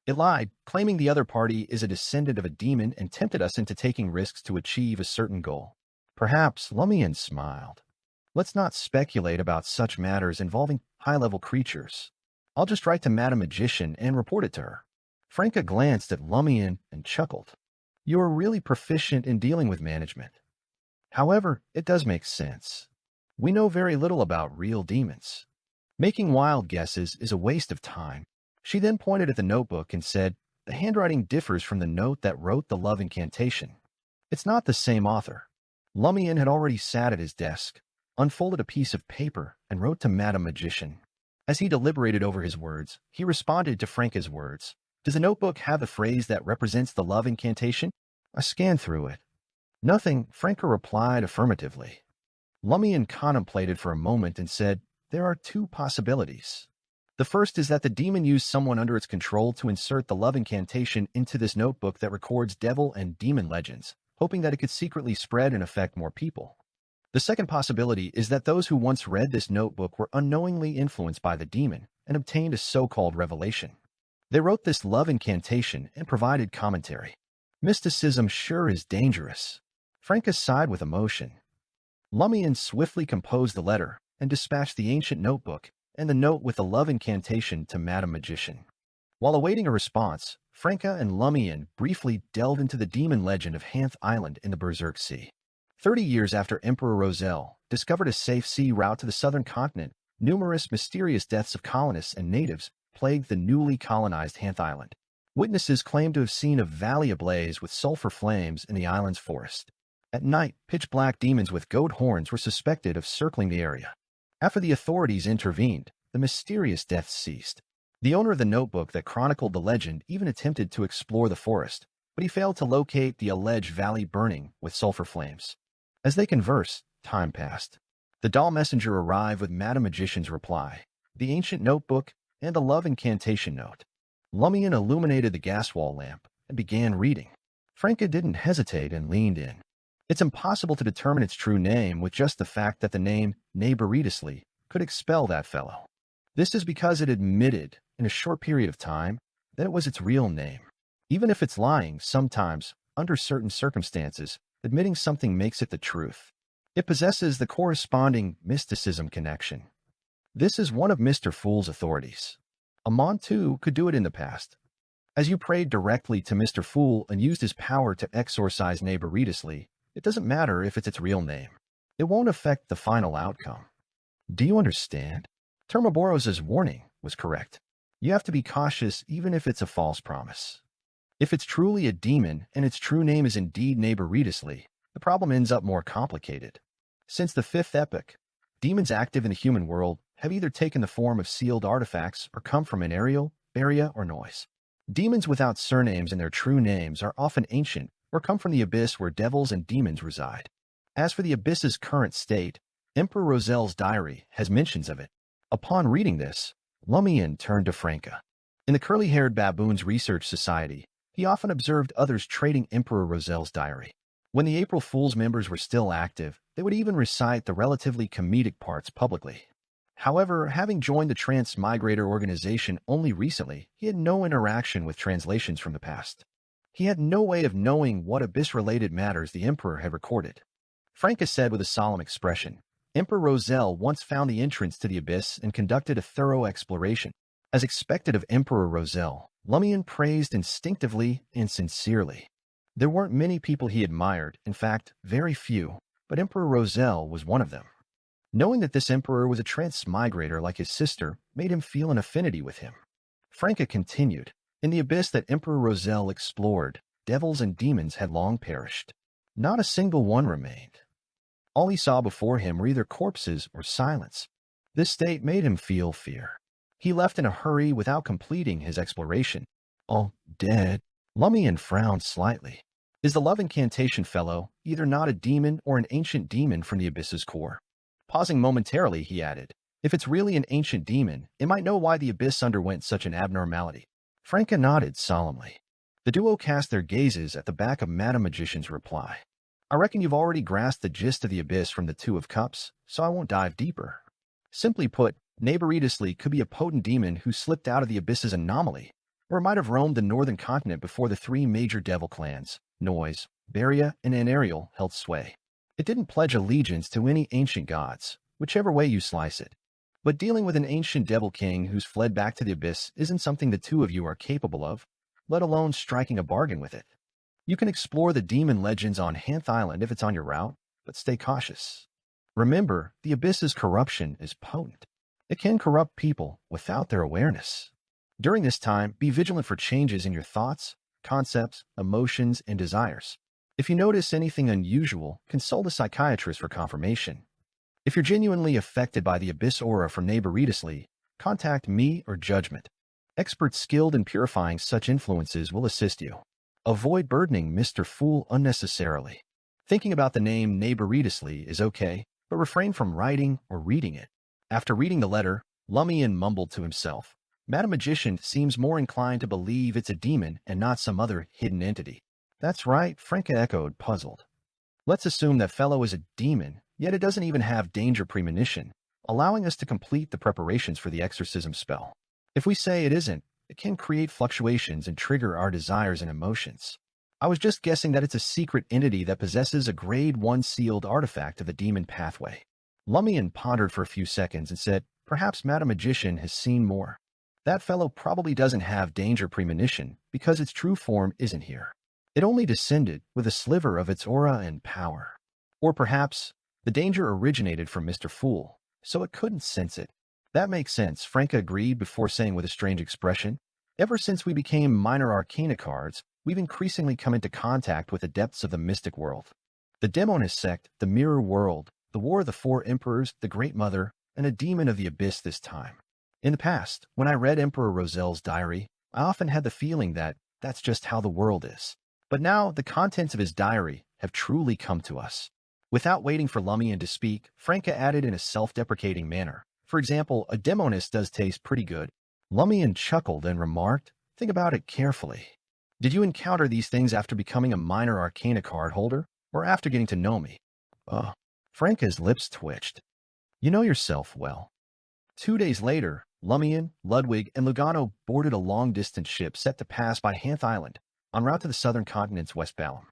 It lied, claiming the other party is a descendant of a demon and tempted us into taking risks to achieve a certain goal." "Perhaps," Lumian smiled. "Let's not speculate about such matters involving high-level creatures. I'll just write to Madam Magician and report it to her." Franca glanced at Lumian and chuckled. "You are really proficient in dealing with management. However, it does make sense. We know very little about real demons. Making wild guesses is a waste of time." She then pointed at the notebook and said, "The handwriting differs from the note that wrote the love incantation. It's not the same author." Lumian had already sat at his desk, unfolded a piece of paper, and wrote to Madam Magician. As he deliberated over his words, he responded to Franca's words. "Does the notebook have the phrase that represents the love incantation?" I scanned through it. "Nothing," Franca replied affirmatively. Lumian contemplated for a moment and said, "There are two possibilities. The first is that the demon used someone under its control to insert the love incantation into this notebook that records devil and demon legends, hoping that it could secretly spread and affect more people. The second possibility is that those who once read this notebook were unknowingly influenced by the demon and obtained a so-called revelation. They wrote this love incantation and provided commentary. Mysticism sure is dangerous." Franca sighed with emotion. Lumian swiftly composed the letter and dispatched the ancient notebook and the note with the love incantation to Madam Magician. While awaiting a response, Franca and Lumian briefly delved into the demon legend of Hanth Island in the Berserk Sea. 30 years after Emperor Roselle discovered a safe sea route to the southern continent, numerous mysterious deaths of colonists and natives plagued the newly colonized Hanth Island. Witnesses claimed to have seen a valley ablaze with sulfur flames in the island's forest. At night, pitch-black demons with goat horns were suspected of circling the area. After the authorities intervened, the mysterious deaths ceased. The owner of the notebook that chronicled the legend even attempted to explore the forest, but he failed to locate the alleged valley burning with sulfur flames. As they conversed, time passed. The doll messenger arrived with Madam Magician's reply, the ancient notebook, and the love incantation note. Lumian illuminated the gas wall lamp and began reading. Franca didn't hesitate and leaned in. It's impossible to determine its true name with just the fact that the name Neighboritas Lee could expel that fellow. This is because it admitted, in a short period of time, that it was its real name. Even if it's lying, sometimes, under certain circumstances, admitting something makes it the truth. It possesses the corresponding mysticism connection. This is one of Mr. Fool's authorities. Amon, too, could do it in the past. As you prayed directly to Mr. Fool and used his power to exorcise Neighboritis Lee, it doesn't matter if it's its real name. It won't affect the final outcome. Do you understand? Termoboros' warning was correct. You have to be cautious even if it's a false promise. If it's truly a demon and its true name is indeed Neighboritis Lee, the problem ends up more complicated. Since the 5th epoch, demons active in the human world have either taken the form of sealed artifacts or come from an aerial, barrier, or noise. Demons without surnames and their true names are often ancient or come from the abyss where devils and demons reside. As for the abyss's current state, Emperor Rozel's diary has mentions of it. Upon reading this, Lumian turned to Franca. In the curly-haired baboons research society, he often observed others trading Emperor Rozel's diary. When the April Fool's members were still active, they would even recite the relatively comedic parts publicly. However, having joined the Transmigrator organization only recently, he had no interaction with translations from the past. He had no way of knowing what abyss-related matters the Emperor had recorded. Franca said with a solemn expression, Emperor Rozel once found the entrance to the abyss and conducted a thorough exploration. As expected of Emperor Rozel, Lumian praised instinctively and sincerely. There weren't many people he admired, in fact, very few, but Emperor Rozel was one of them. Knowing that this emperor was a transmigrator like his sister made him feel an affinity with him. Franca continued, in the abyss that Emperor Rozel explored, devils and demons had long perished. Not a single one remained. All he saw before him were either corpses or silence. This state made him feel fear. He left in a hurry without completing his exploration. All dead. Lumian frowned slightly. Is the love incantation fellow either not a demon or an ancient demon from the abyss's core? Pausing momentarily, he added, if it's really an ancient demon, it might know why the abyss underwent such an abnormality. Franca nodded solemnly. The duo cast their gazes at the back of Madam Magician's reply. I reckon you've already grasped the gist of the abyss from the Two of Cups, so I won't dive deeper. Simply put, Neighboritis Lee could be a potent demon who slipped out of the abyss's anomaly, or it might have roamed the northern continent before the 3 major devil clans, Noise, Beria, and Anariel, held sway. It didn't pledge allegiance to any ancient gods, whichever way you slice it. But dealing with an ancient devil king who's fled back to the abyss isn't something the two of you are capable of, let alone striking a bargain with it. You can explore the demon legends on Hanth Island if it's on your route, but stay cautious. Remember, the abyss's corruption is potent. It can corrupt people without their awareness. During this time, be vigilant for changes in your thoughts, concepts, emotions, and desires. If you notice anything unusual, consult a psychiatrist for confirmation. If you're genuinely affected by the abyss aura from Neighboritis Lee, contact me or Judgment. Experts skilled in purifying such influences will assist you. Avoid burdening Mr. Fool unnecessarily. Thinking about the name Neighboritis Lee is okay, but refrain from writing or reading it. After reading the letter, Lumian mumbled to himself. Madam Magician seems more inclined to believe it's a demon and not some other hidden entity. That's right, Franca echoed, puzzled. Let's assume that fellow is a demon, yet it doesn't even have danger premonition, allowing us to complete the preparations for the exorcism spell. If we say it isn't, it can create fluctuations and trigger our desires and emotions. I was just guessing that it's a secret entity that possesses a grade 1 sealed artifact of the demon pathway. Lumian pondered for a few seconds and said, perhaps Madam Magician has seen more. That fellow probably doesn't have danger premonition because its true form isn't here. It only descended with a sliver of its aura and power. Or perhaps the danger originated from Mr. Fool, so it couldn't sense it. That makes sense, Franca agreed before saying with a strange expression. Ever since we became minor arcana cards, we've increasingly come into contact with the depths of the mystic world. The Demonist sect, the Mirror World, the War of the Four Emperors, the Great Mother, and a demon of the abyss this time. In the past, when I read Emperor Rozel's diary, I often had the feeling that that's just how the world is. But now, the contents of his diary have truly come to us. Without waiting for Lumian to speak, Franca added in a self-deprecating manner. For example, a Demonist does taste pretty good. Lumian chuckled and remarked, think about it carefully. Did you encounter these things after becoming a minor arcana card holder, or after getting to know me? Franca's lips twitched. You know yourself well. 2 days later, Lumian, Ludwig, and Lugano boarded a long-distance ship set to pass by Hanth Island, en route to the southern continent's westbound.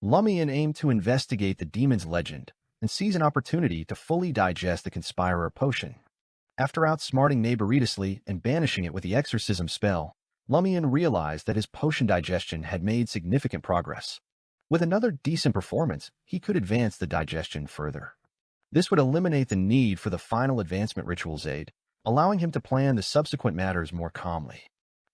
Lumian aimed to investigate the demon's legend and seize an opportunity to fully digest the Conspirer potion. After outsmarting Neighboritus Lee and banishing it with the exorcism spell, Lumian realized that his potion digestion had made significant progress. With another decent performance, he could advance the digestion further. This would eliminate the need for the final advancement ritual's aid, allowing him to plan the subsequent matters more calmly.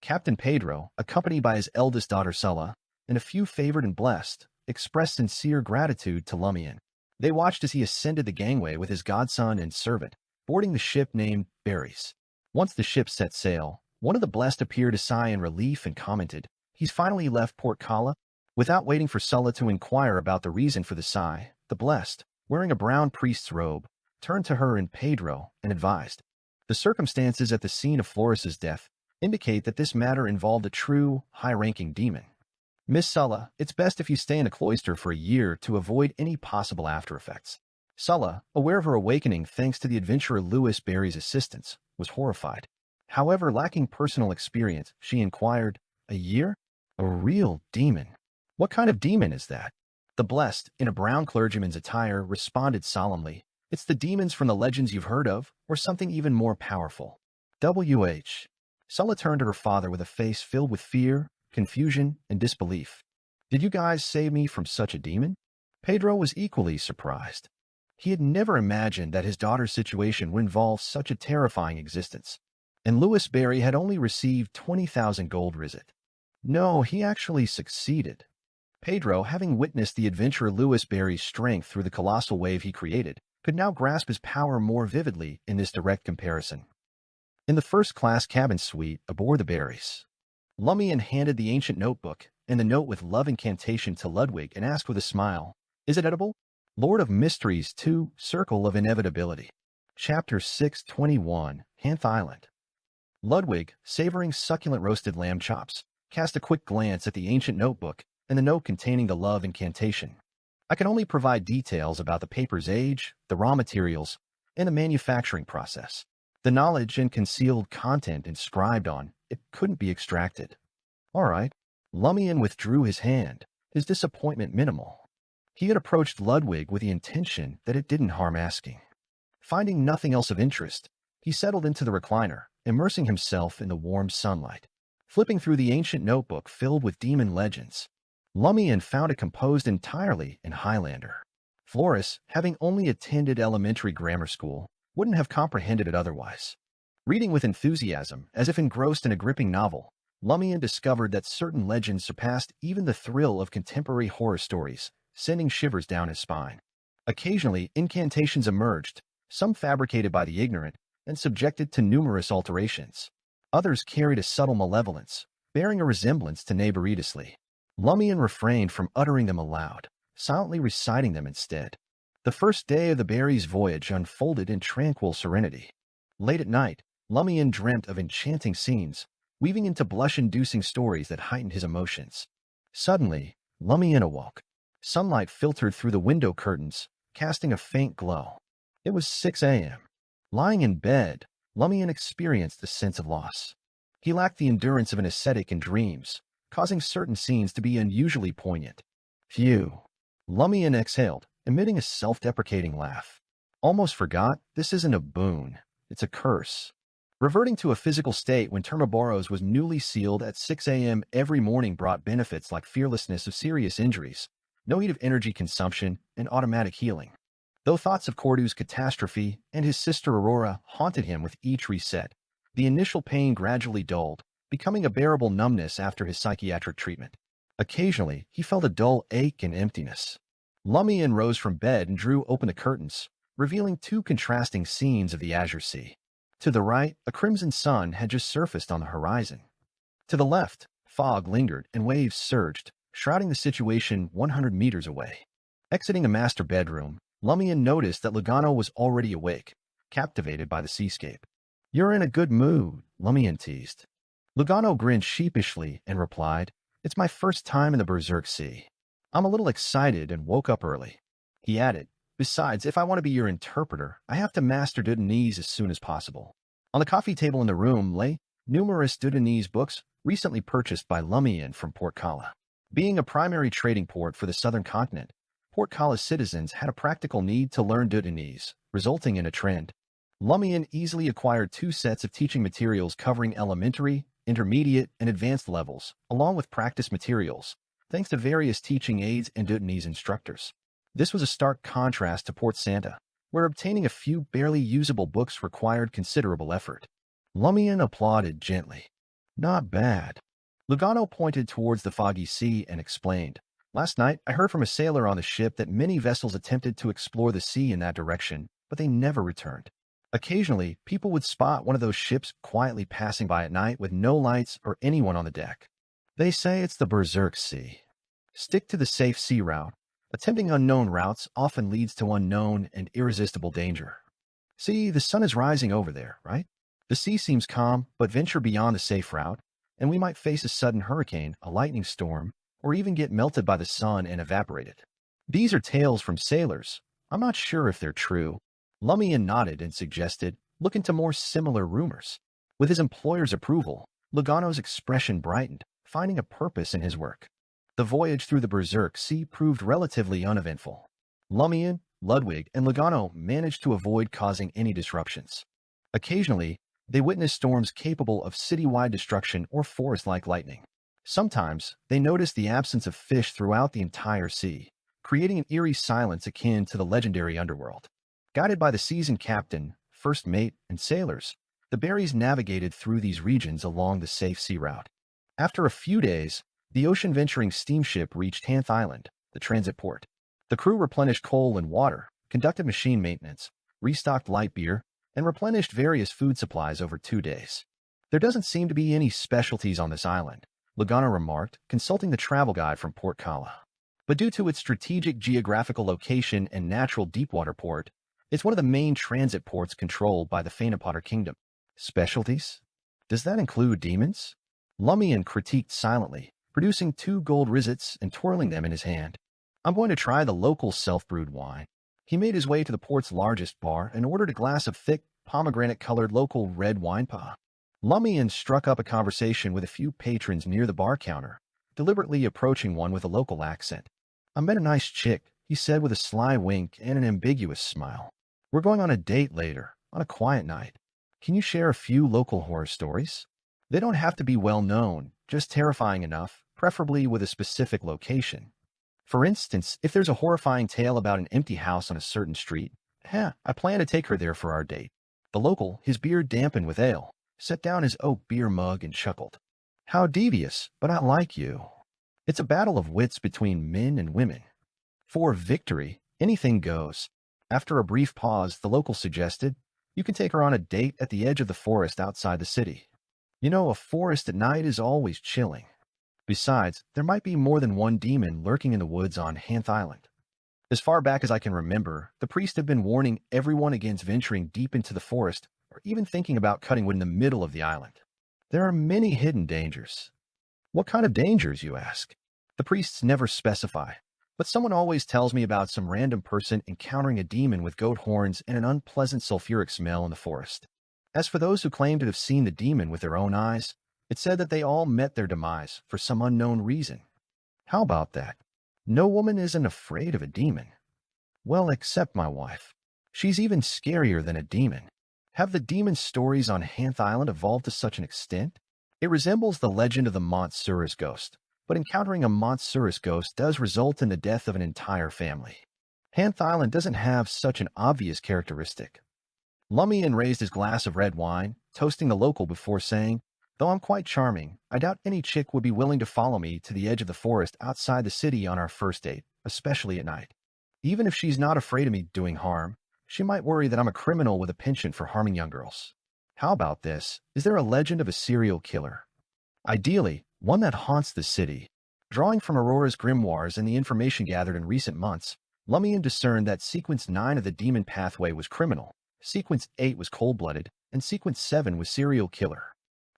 Captain Pedro, accompanied by his eldest daughter Sulla, and a few favored and blessed, expressed sincere gratitude to Lumian. They watched as he ascended the gangway with his godson and servant, boarding the ship named Berries. Once the ship set sail, one of the blessed appeared to sigh in relief and commented, "He's finally left Port Kala." Without waiting for Sulla to inquire about the reason for the sigh, the blessed, wearing a brown priest's robe, turned to her and Pedro and advised, "The circumstances at the scene of Floris's death indicate that this matter involved a true, high-ranking demon. Miss Sulla, it's best if you stay in a cloister for a year to avoid any possible after-effects." Sulla, aware of her awakening thanks to the adventurer Louis Barry's assistance, was horrified. However, lacking personal experience, she inquired, "A year? A real demon? What kind of demon is that?" The blessed, in a brown clergyman's attire, responded solemnly, "It's the demons from the legends you've heard of, or something even more powerful." W.H. Sulla turned to her father with a face filled with fear, confusion, and disbelief. "Did you guys save me from such a demon?" Pedro was equally surprised. He had never imagined that his daughter's situation would involve such a terrifying existence. And Louis Barry had only received 20,000 gold rizit. No, he actually succeeded. Pedro, having witnessed the adventurer Louis Barry's strength through the colossal wave he created, could now grasp his power more vividly in this direct comparison. In the first-class cabin suite aboard the Barrys, Lumian handed the ancient notebook and the note with love incantation to Ludwig and asked with a smile, "Is it edible?" Lord of Mysteries 2, Circle of Inevitability. Chapter 621, Hanth Island. Ludwig, savoring succulent roasted lamb chops, cast a quick glance at the ancient notebook and the note containing the love incantation. "I can only provide details about the paper's age, the raw materials, and the manufacturing process. The knowledge and concealed content inscribed on it couldn't be extracted." "All right." Lumian withdrew his hand, his disappointment minimal. He had approached Ludwig with the intention that it didn't harm asking. Finding nothing else of interest, he settled into the recliner, immersing himself in the warm sunlight. Flipping through the ancient notebook filled with demon legends, Lumian found it composed entirely in Highlander. Floris, having only attended elementary grammar school, wouldn't have comprehended it otherwise. Reading with enthusiasm, as if engrossed in a gripping novel, Lumian discovered that certain legends surpassed even the thrill of contemporary horror stories, sending shivers down his spine. Occasionally, incantations emerged, some fabricated by the ignorant and subjected to numerous alterations. Others carried a subtle malevolence, bearing a resemblance to Neighboritus Lee. Lumian refrained from uttering them aloud, silently reciting them instead. The first day of the Barry's voyage unfolded in tranquil serenity. Late at night, Lumian dreamt of enchanting scenes, weaving into blush-inducing stories that heightened his emotions. Suddenly, Lumian awoke. Sunlight filtered through the window curtains, casting a faint glow. It was 6 a.m. Lying in bed, Lumian experienced a sense of loss. He lacked the endurance of an ascetic in dreams, causing certain scenes to be unusually poignant. Phew. Lumian exhaled, emitting a self-deprecating laugh. Almost forgot, this isn't a boon, it's a curse. Reverting to a physical state when Termaboros was newly sealed at 6 a.m. every morning brought benefits like fearlessness of serious injuries, no need of energy consumption, and automatic healing. Though thoughts of Cordu's catastrophe and his sister Aurora haunted him with each reset, the initial pain gradually dulled, becoming a bearable numbness after his psychiatric treatment. Occasionally, he felt a dull ache and emptiness. Lumian rose from bed and drew open the curtains, revealing two contrasting scenes of the Azure Sea. To the right, a crimson sun had just surfaced on the horizon. To the left, fog lingered and waves surged, shrouding the situation 100 meters away. Exiting the master bedroom, Lumian noticed that Lugano was already awake, captivated by the seascape. "You're in a good mood," Lumian teased. Lugano grinned sheepishly and replied, "It's my first time in the Berserk Sea. I'm a little excited and woke up early." He added, "Besides, if I want to be your interpreter, I have to master Dudanese as soon as possible." On the coffee table in the room lay numerous Dudanese books recently purchased by Lumian from Port Kala. Being a primary trading port for the southern continent, Port Kala's citizens had a practical need to learn Dudanese, resulting in a trend. Lumian easily acquired 2 sets of teaching materials covering elementary, intermediate, and advanced levels, along with practice materials, thanks to various teaching aids and Dudanese instructors. This was a stark contrast to Port Santa, where obtaining a few barely usable books required considerable effort. Lumian applauded gently. Not bad. Lugano pointed towards the foggy sea and explained, Last night, I heard from a sailor on the ship that many vessels attempted to explore the sea in that direction, but they never returned. Occasionally, people would spot one of those ships quietly passing by at night with no lights or anyone on the deck. They say it's the Berserk Sea. Stick to the safe sea route. Attempting unknown routes often leads to unknown and irresistible danger. See, the sun is rising over there, right? The sea seems calm, but venture beyond the safe route, and we might face a sudden hurricane, a lightning storm, or even get melted by the sun and evaporated. These are tales from sailors. I'm not sure if they're true. Lumian nodded and suggested, look into more similar rumors. With his employer's approval, Lugano's expression brightened, finding a purpose in his work. The voyage through the Berserk Sea proved relatively uneventful. Lumian, Ludwig, and Lugano managed to avoid causing any disruptions. Occasionally, they witnessed storms capable of city-wide destruction or forest-like lightning. Sometimes, they noticed the absence of fish throughout the entire sea, creating an eerie silence akin to the legendary underworld. Guided by the seasoned captain, first mate, and sailors, the Berries navigated through these regions along the safe sea route. After a few days, the ocean-venturing steamship reached Hanth Island, the transit port. The crew replenished coal and water, conducted machine maintenance, restocked light beer, and replenished various food supplies over 2 days. There doesn't seem to be any specialties on this island, Lugano remarked, consulting the travel guide from Port Kala. But due to its strategic geographical location and natural deepwater port, it's one of the main transit ports controlled by the Fainapotter Kingdom. Specialties? Does that include demons? Lumian critiqued silently, producing 2 gold risets and twirling them in his hand. I'm going to try the local self-brewed wine. He made his way to the port's largest bar and ordered a glass of thick, pomegranate-colored local red wine pa. Lumian struck up a conversation with a few patrons near the bar counter, deliberately approaching one with a local accent. I met a nice chick, he said with a sly wink and an ambiguous smile. We're going on a date later, on a quiet night. Can you share a few local horror stories? They don't have to be well known, just terrifying enough, preferably with a specific location. For instance, if there's a horrifying tale about an empty house on a certain street, I plan to take her there for our date. The local, his beard dampened with ale, set down his oak beer mug and chuckled. How devious, but I like you. It's a battle of wits between men and women. For victory, anything goes. After a brief pause, the local suggested, you can take her on a date at the edge of the forest outside the city. You know, a forest at night is always chilling. Besides, there might be more than one demon lurking in the woods on Hanth Island. As far back as I can remember, the priest had been warning everyone against venturing deep into the forest or even thinking about cutting wood in the middle of the island. There are many hidden dangers. What kind of dangers, you ask? The priests never specify, but someone always tells me about some random person encountering a demon with goat horns and an unpleasant sulfuric smell in the forest. As for those who claim to have seen the demon with their own eyes, it's said that they all met their demise for some unknown reason. How about that? No woman isn't afraid of a demon. Well, except my wife. She's even scarier than a demon. Have the demon stories on Hanth Island evolved to such an extent? It resembles the legend of the Mont Surus ghost, but encountering a Mont Surus ghost does result in the death of an entire family. Hanth Island doesn't have such an obvious characteristic. Lumian raised his glass of red wine, toasting the local before saying, Though I'm quite charming, I doubt any chick would be willing to follow me to the edge of the forest outside the city on our first date, especially at night. Even if she's not afraid of me doing harm, she might worry that I'm a criminal with a penchant for harming young girls. How about this? Is there a legend of a serial killer? Ideally, one that haunts the city. Drawing from Aurora's grimoires and the information gathered in recent months, Lumian discerned that Sequence 9 of the Demon Pathway was criminal, Sequence 8 was cold-blooded, and Sequence 7 was serial killer.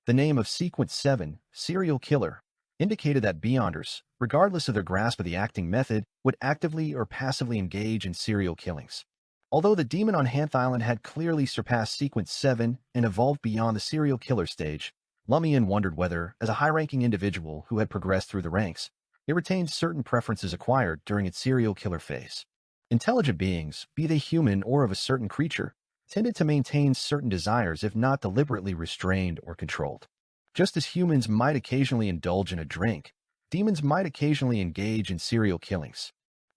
The name of Sequence 7, serial killer, indicated that Beyonders, regardless of their grasp of the acting method, would actively or passively engage in serial killings. Although the demon on Hanth Island had clearly surpassed Sequence 7 and evolved beyond the serial killer stage, Lumian wondered whether, as a high-ranking individual who had progressed through the ranks, it retained certain preferences acquired during its serial killer phase. Intelligent beings, be they human or of a certain creature, tended to maintain certain desires if not deliberately restrained or controlled. Just as humans might occasionally indulge in a drink, demons might occasionally engage in serial killings.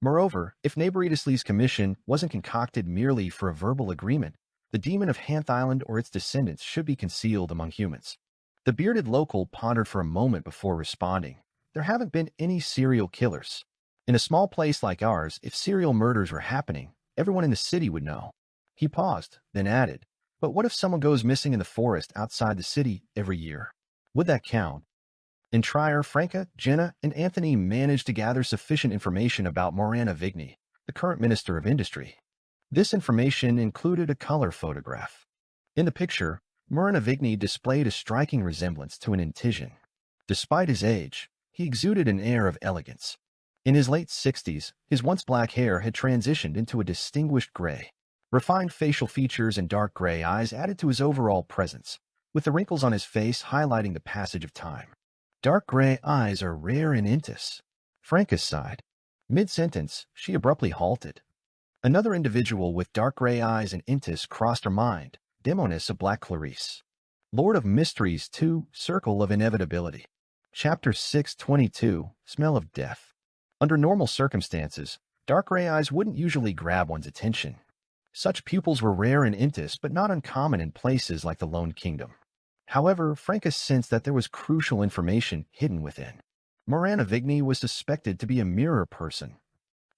Moreover, if Neighboritisly's commission wasn't concocted merely for a verbal agreement, the demon of Hanth Island or its descendants should be concealed among humans. The bearded local pondered for a moment before responding. There haven't been any serial killers. In a small place like ours, if serial murders were happening, everyone in the city would know. He paused, then added, but what if someone goes missing in the forest outside the city every year? Would that count? In Trier, Franca, Jenna, and Anthony managed to gather sufficient information about Morana Vigny, the current Minister of Industry. This information included a color photograph. In the picture, Morana Vigny displayed a striking resemblance to an Intijan. Despite his age, he exuded an air of elegance. In his late 60s, his once black hair had transitioned into a distinguished gray. Refined facial features and dark gray eyes added to his overall presence, with the wrinkles on his face highlighting the passage of time. Dark gray eyes are rare in Intis. Franca sighed. Mid-sentence, she abruptly halted. Another individual with dark gray eyes in Intis crossed her mind, Demonis of Black Clarice. Lord of Mysteries 2, Circle of Inevitability. Chapter 622, Smell of Death. Under normal circumstances, dark gray eyes wouldn't usually grab one's attention. Such pupils were rare in Intis, but not uncommon in places like the Lone Kingdom. However, Franca sensed that there was crucial information hidden within. Morana Vigny was suspected to be a mirror person.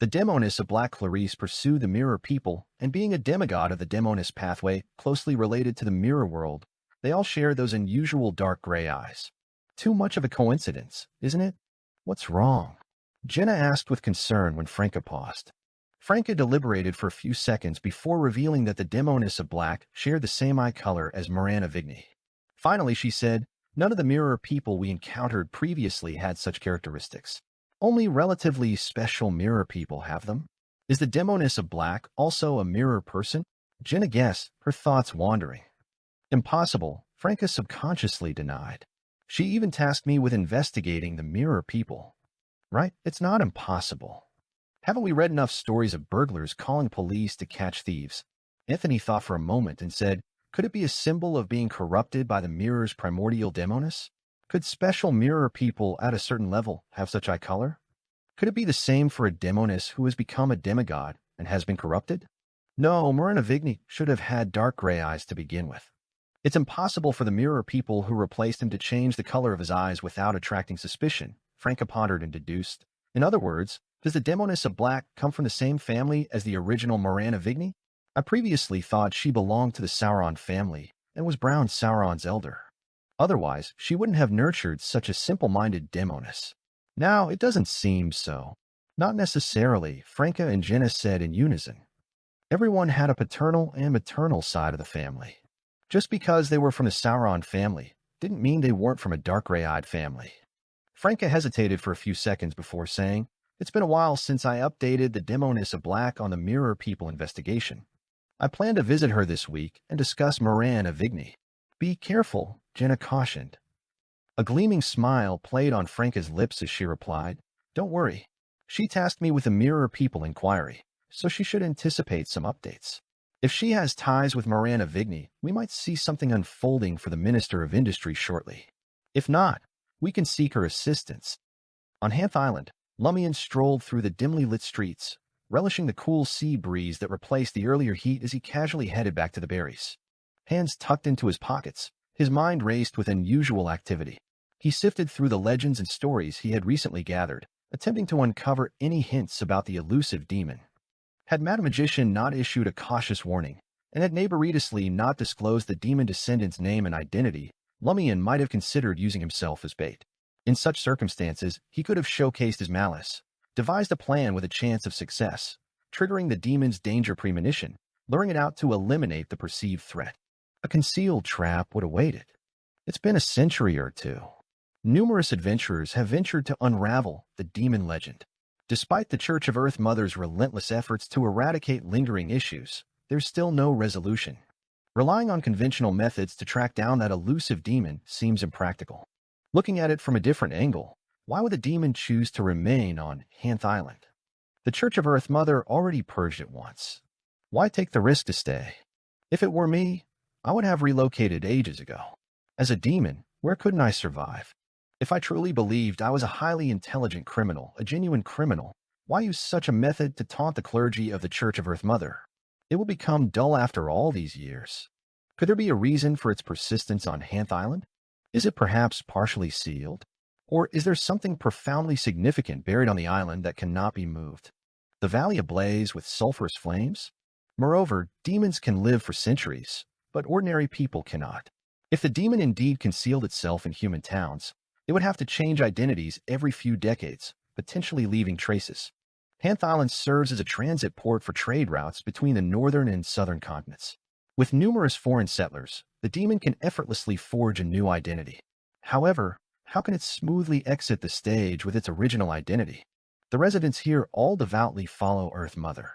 The Demonis of Black Clarice pursued the mirror people, and being a demigod of the Demonis pathway closely related to the mirror world, they all share those unusual dark gray eyes. Too much of a coincidence, isn't it? What's wrong? Jenna asked with concern when Franca paused. Franca deliberated for a few seconds before revealing that the Demonis of Black shared the same eye color as Morana Vigny. Finally, she said, none of the mirror people we encountered previously had such characteristics. Only relatively special mirror people have them. Is the Demonis of Black also a mirror person? Jenna guessed, her thoughts wandering. Impossible, Franca subconsciously denied. She even tasked me with investigating the mirror people. Right? It's not impossible. Haven't we read enough stories of burglars calling police to catch thieves? Anthony thought for a moment and said, could it be a symbol of being corrupted by the mirror's primordial Demonis? Could special mirror people at a certain level have such eye color? Could it be the same for a Demonis who has become a demigod and has been corrupted? No, Morana Vigny should have had dark gray eyes to begin with. It's impossible for the mirror people who replaced him to change the color of his eyes without attracting suspicion, Franca pondered and deduced. In other words, does the Demonis of Black come from the same family as the original Morana Vigny? I previously thought she belonged to the Sauron family and was Brown Sauron's elder. Otherwise, she wouldn't have nurtured such a simple-minded Demonis. Now, it doesn't seem so. Not necessarily, Franca and Jenna said in unison. Everyone had a paternal and maternal side of the family. Just because they were from the Sauron family didn't mean they weren't from a dark gray-eyed family. Franca hesitated for a few seconds before saying, it's been a while since I updated the Demonis of Black on the Mirror People investigation. I plan to visit her this week and discuss Morana Vigny. Be careful, Jenna cautioned. A gleaming smile played on Franca's lips as she replied, don't worry. She tasked me with the Mirror People inquiry, so she should anticipate some updates. If she has ties with Morana Vigny, we might see something unfolding for the Minister of Industry shortly. If not, we can seek her assistance. On Hanth Island, Lumian strolled through the dimly lit streets, relishing the cool sea breeze that replaced the earlier heat as he casually headed back to the berries. Hands tucked into his pockets, his mind raced with unusual activity. He sifted through the legends and stories he had recently gathered, attempting to uncover any hints about the elusive demon. Had Madam Magician not issued a cautious warning, and had Neighboritisly not disclosed the demon descendant's name and identity, Lumian might have considered using himself as bait. In such circumstances, he could have showcased his malice, devised a plan with a chance of success, triggering the demon's danger premonition, luring it out to eliminate the perceived threat. A concealed trap would await it. It's been a century or two. Numerous adventurers have ventured to unravel the demon legend. Despite the Church of Earth Mother's relentless efforts to eradicate lingering issues, there's still no resolution. Relying on conventional methods to track down that elusive demon seems impractical. Looking at it from a different angle, why would the demon choose to remain on Hanth Island? The Church of Earth Mother already purged it once. Why take the risk to stay? If it were me, I would have relocated ages ago. As a demon, where couldn't I survive? If I truly believed I was a highly intelligent criminal, a genuine criminal, why use such a method to taunt the clergy of the Church of Earth Mother? It will become dull after all these years. Could there be a reason for its persistence on Hanth Island? Is it perhaps partially sealed? Or is there something profoundly significant buried on the island that cannot be moved? The valley ablaze with sulfurous flames? Moreover, demons can live for centuries, but ordinary people cannot. If the demon indeed concealed itself in human towns, it would have to change identities every few decades, potentially leaving traces. Hanth Island serves as a transit port for trade routes between the northern and southern continents. With numerous foreign settlers, the demon can effortlessly forge a new identity. However, how can it smoothly exit the stage with its original identity? The residents here all devoutly follow Earth Mother.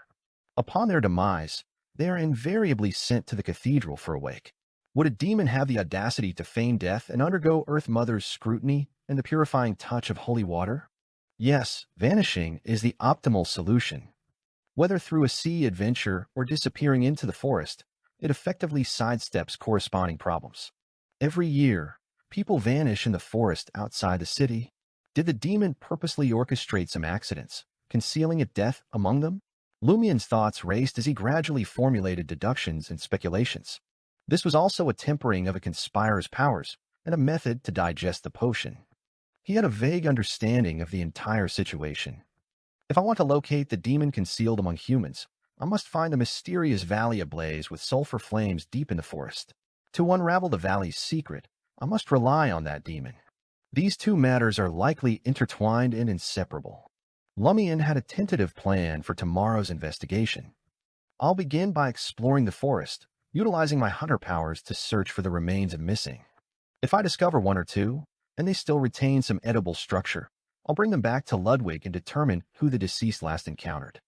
Upon their demise, they are invariably sent to the cathedral for a wake. Would a demon have the audacity to feign death and undergo Earth Mother's scrutiny and the purifying touch of holy water? Yes, vanishing is the optimal solution. Whether through a sea adventure or disappearing into the forest, it effectively sidesteps corresponding problems. Every year, people vanish in the forest outside the city. Did the demon purposely orchestrate some accidents, concealing a death among them? Lumian's thoughts raced as he gradually formulated deductions and speculations. This was also a tempering of a conspirer's powers and a method to digest the potion. He had a vague understanding of the entire situation. If I want to locate the demon concealed among humans, I must find the mysterious valley ablaze with sulfur flames deep in the forest. To unravel the valley's secret, I must rely on that demon. These two matters are likely intertwined and inseparable. Lumian had a tentative plan for tomorrow's investigation. I'll begin by exploring the forest, utilizing my hunter powers to search for the remains of missing. If I discover one or two, and they still retain some edible structure, I'll bring them back to Ludwig and determine who the deceased last encountered.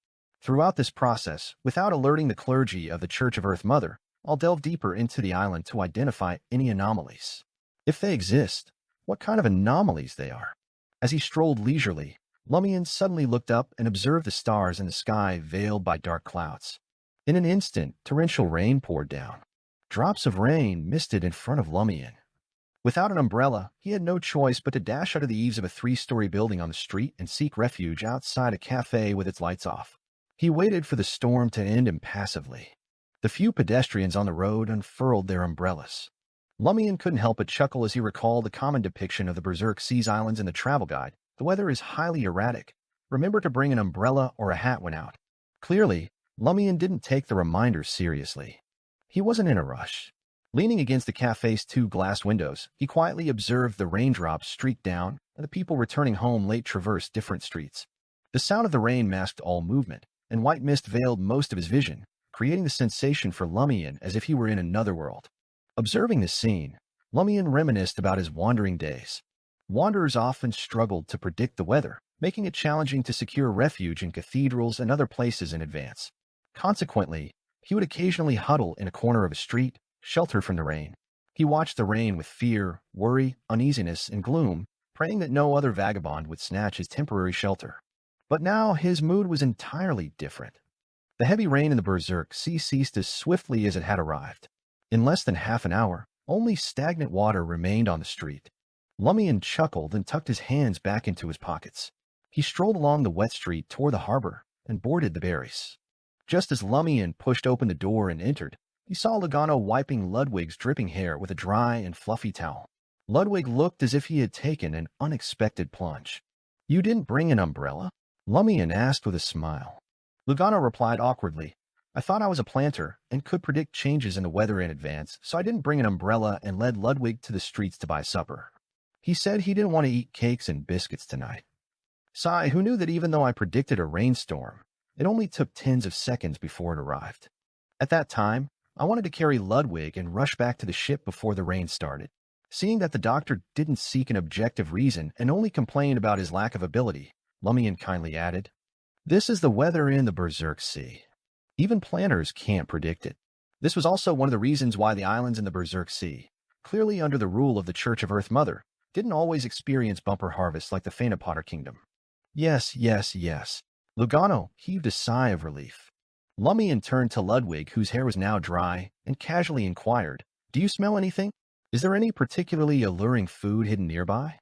Throughout this process, without alerting the clergy of the Church of Earth Mother, I'll delve deeper into the island to identify any anomalies. If they exist, what kind of anomalies they are. As he strolled leisurely, Lumian suddenly looked up and observed the stars in the sky veiled by dark clouds. In an instant, torrential rain poured down. Drops of rain misted in front of Lumian. Without an umbrella, he had no choice but to dash out of the eaves of a 3-story building on the street and seek refuge outside a cafe with its lights off. He waited for the storm to end impassively. The few pedestrians on the road unfurled their umbrellas. Lumian couldn't help but chuckle as he recalled the common depiction of the Berserk Seas Islands in the travel guide. The weather is highly erratic. Remember to bring an umbrella or a hat when out. Clearly, Lumian didn't take the reminder seriously. He wasn't in a rush. Leaning against the cafe's 2 glass windows, he quietly observed the raindrops streak down and the people returning home late traverse different streets. The sound of the rain masked all movement, and white mist veiled most of his vision, creating the sensation for Lumian as if he were in another world. Observing this scene, Lumian reminisced about his wandering days. Wanderers often struggled to predict the weather, making it challenging to secure refuge in cathedrals and other places in advance. Consequently, he would occasionally huddle in a corner of a street, sheltered from the rain. He watched the rain with fear, worry, uneasiness, and gloom, praying that no other vagabond would snatch his temporary shelter. But now his mood was entirely different. The heavy rain in the Berserk Sea ceased as swiftly as it had arrived. In less than half an hour, only stagnant water remained on the street. Lumian chuckled and tucked his hands back into his pockets. He strolled along the wet street toward the harbor and boarded the berries. Just as Lumian pushed open the door and entered, he saw Logano wiping Ludwig's dripping hair with a dry and fluffy towel. Ludwig looked as if he had taken an unexpected plunge. "You didn't bring an umbrella?" Lumian asked with a smile. Logano replied awkwardly, "I thought I was a planter and could predict changes in the weather in advance, so I didn't bring an umbrella and led Ludwig to the streets to buy supper. He said he didn't want to eat cakes and biscuits tonight." Sai, who knew that even though I predicted a rainstorm, it only took tens of seconds before it arrived. At that time, I wanted to carry Ludwig and rush back to the ship before the rain started. Seeing that the doctor didn't seek an objective reason and only complained about his lack of ability, Lumian kindly added. This is the weather in the Berserk Sea. Even planners can't predict it. This was also one of the reasons why the islands in the Berserk Sea, clearly under the rule of the Church of Earth Mother, didn't always experience bumper harvests like the Potter Kingdom. Yes, yes, yes. Lugano heaved a sigh of relief. Lumian turned to Ludwig, whose hair was now dry, and casually inquired, Do you smell anything? Is there any particularly alluring food hidden nearby?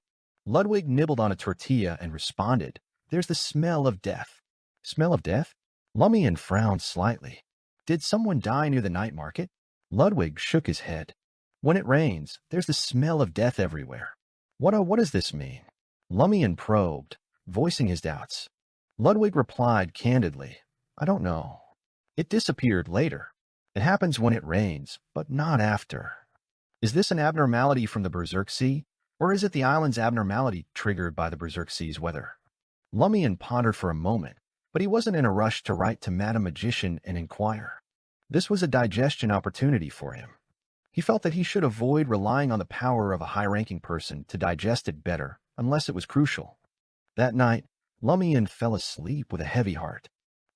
Ludwig nibbled on a tortilla and responded, There's the smell of death. Smell of death? Lumian frowned slightly. Did someone die near the night market? Ludwig shook his head. When it rains, there's the smell of death everywhere. What does this mean? Lumian probed, voicing his doubts. Ludwig replied candidly, I don't know. It disappeared later. It happens when it rains, but not after. Is this an abnormality from the Berserk Sea, or is it the island's abnormality triggered by the Berserk Sea's weather? Lumian pondered for a moment, but he wasn't in a rush to write to Madame Magician and inquire. This was a digestion opportunity for him. He felt that he should avoid relying on the power of a high-ranking person to digest it better, unless it was crucial. That night, Lumian fell asleep with a heavy heart.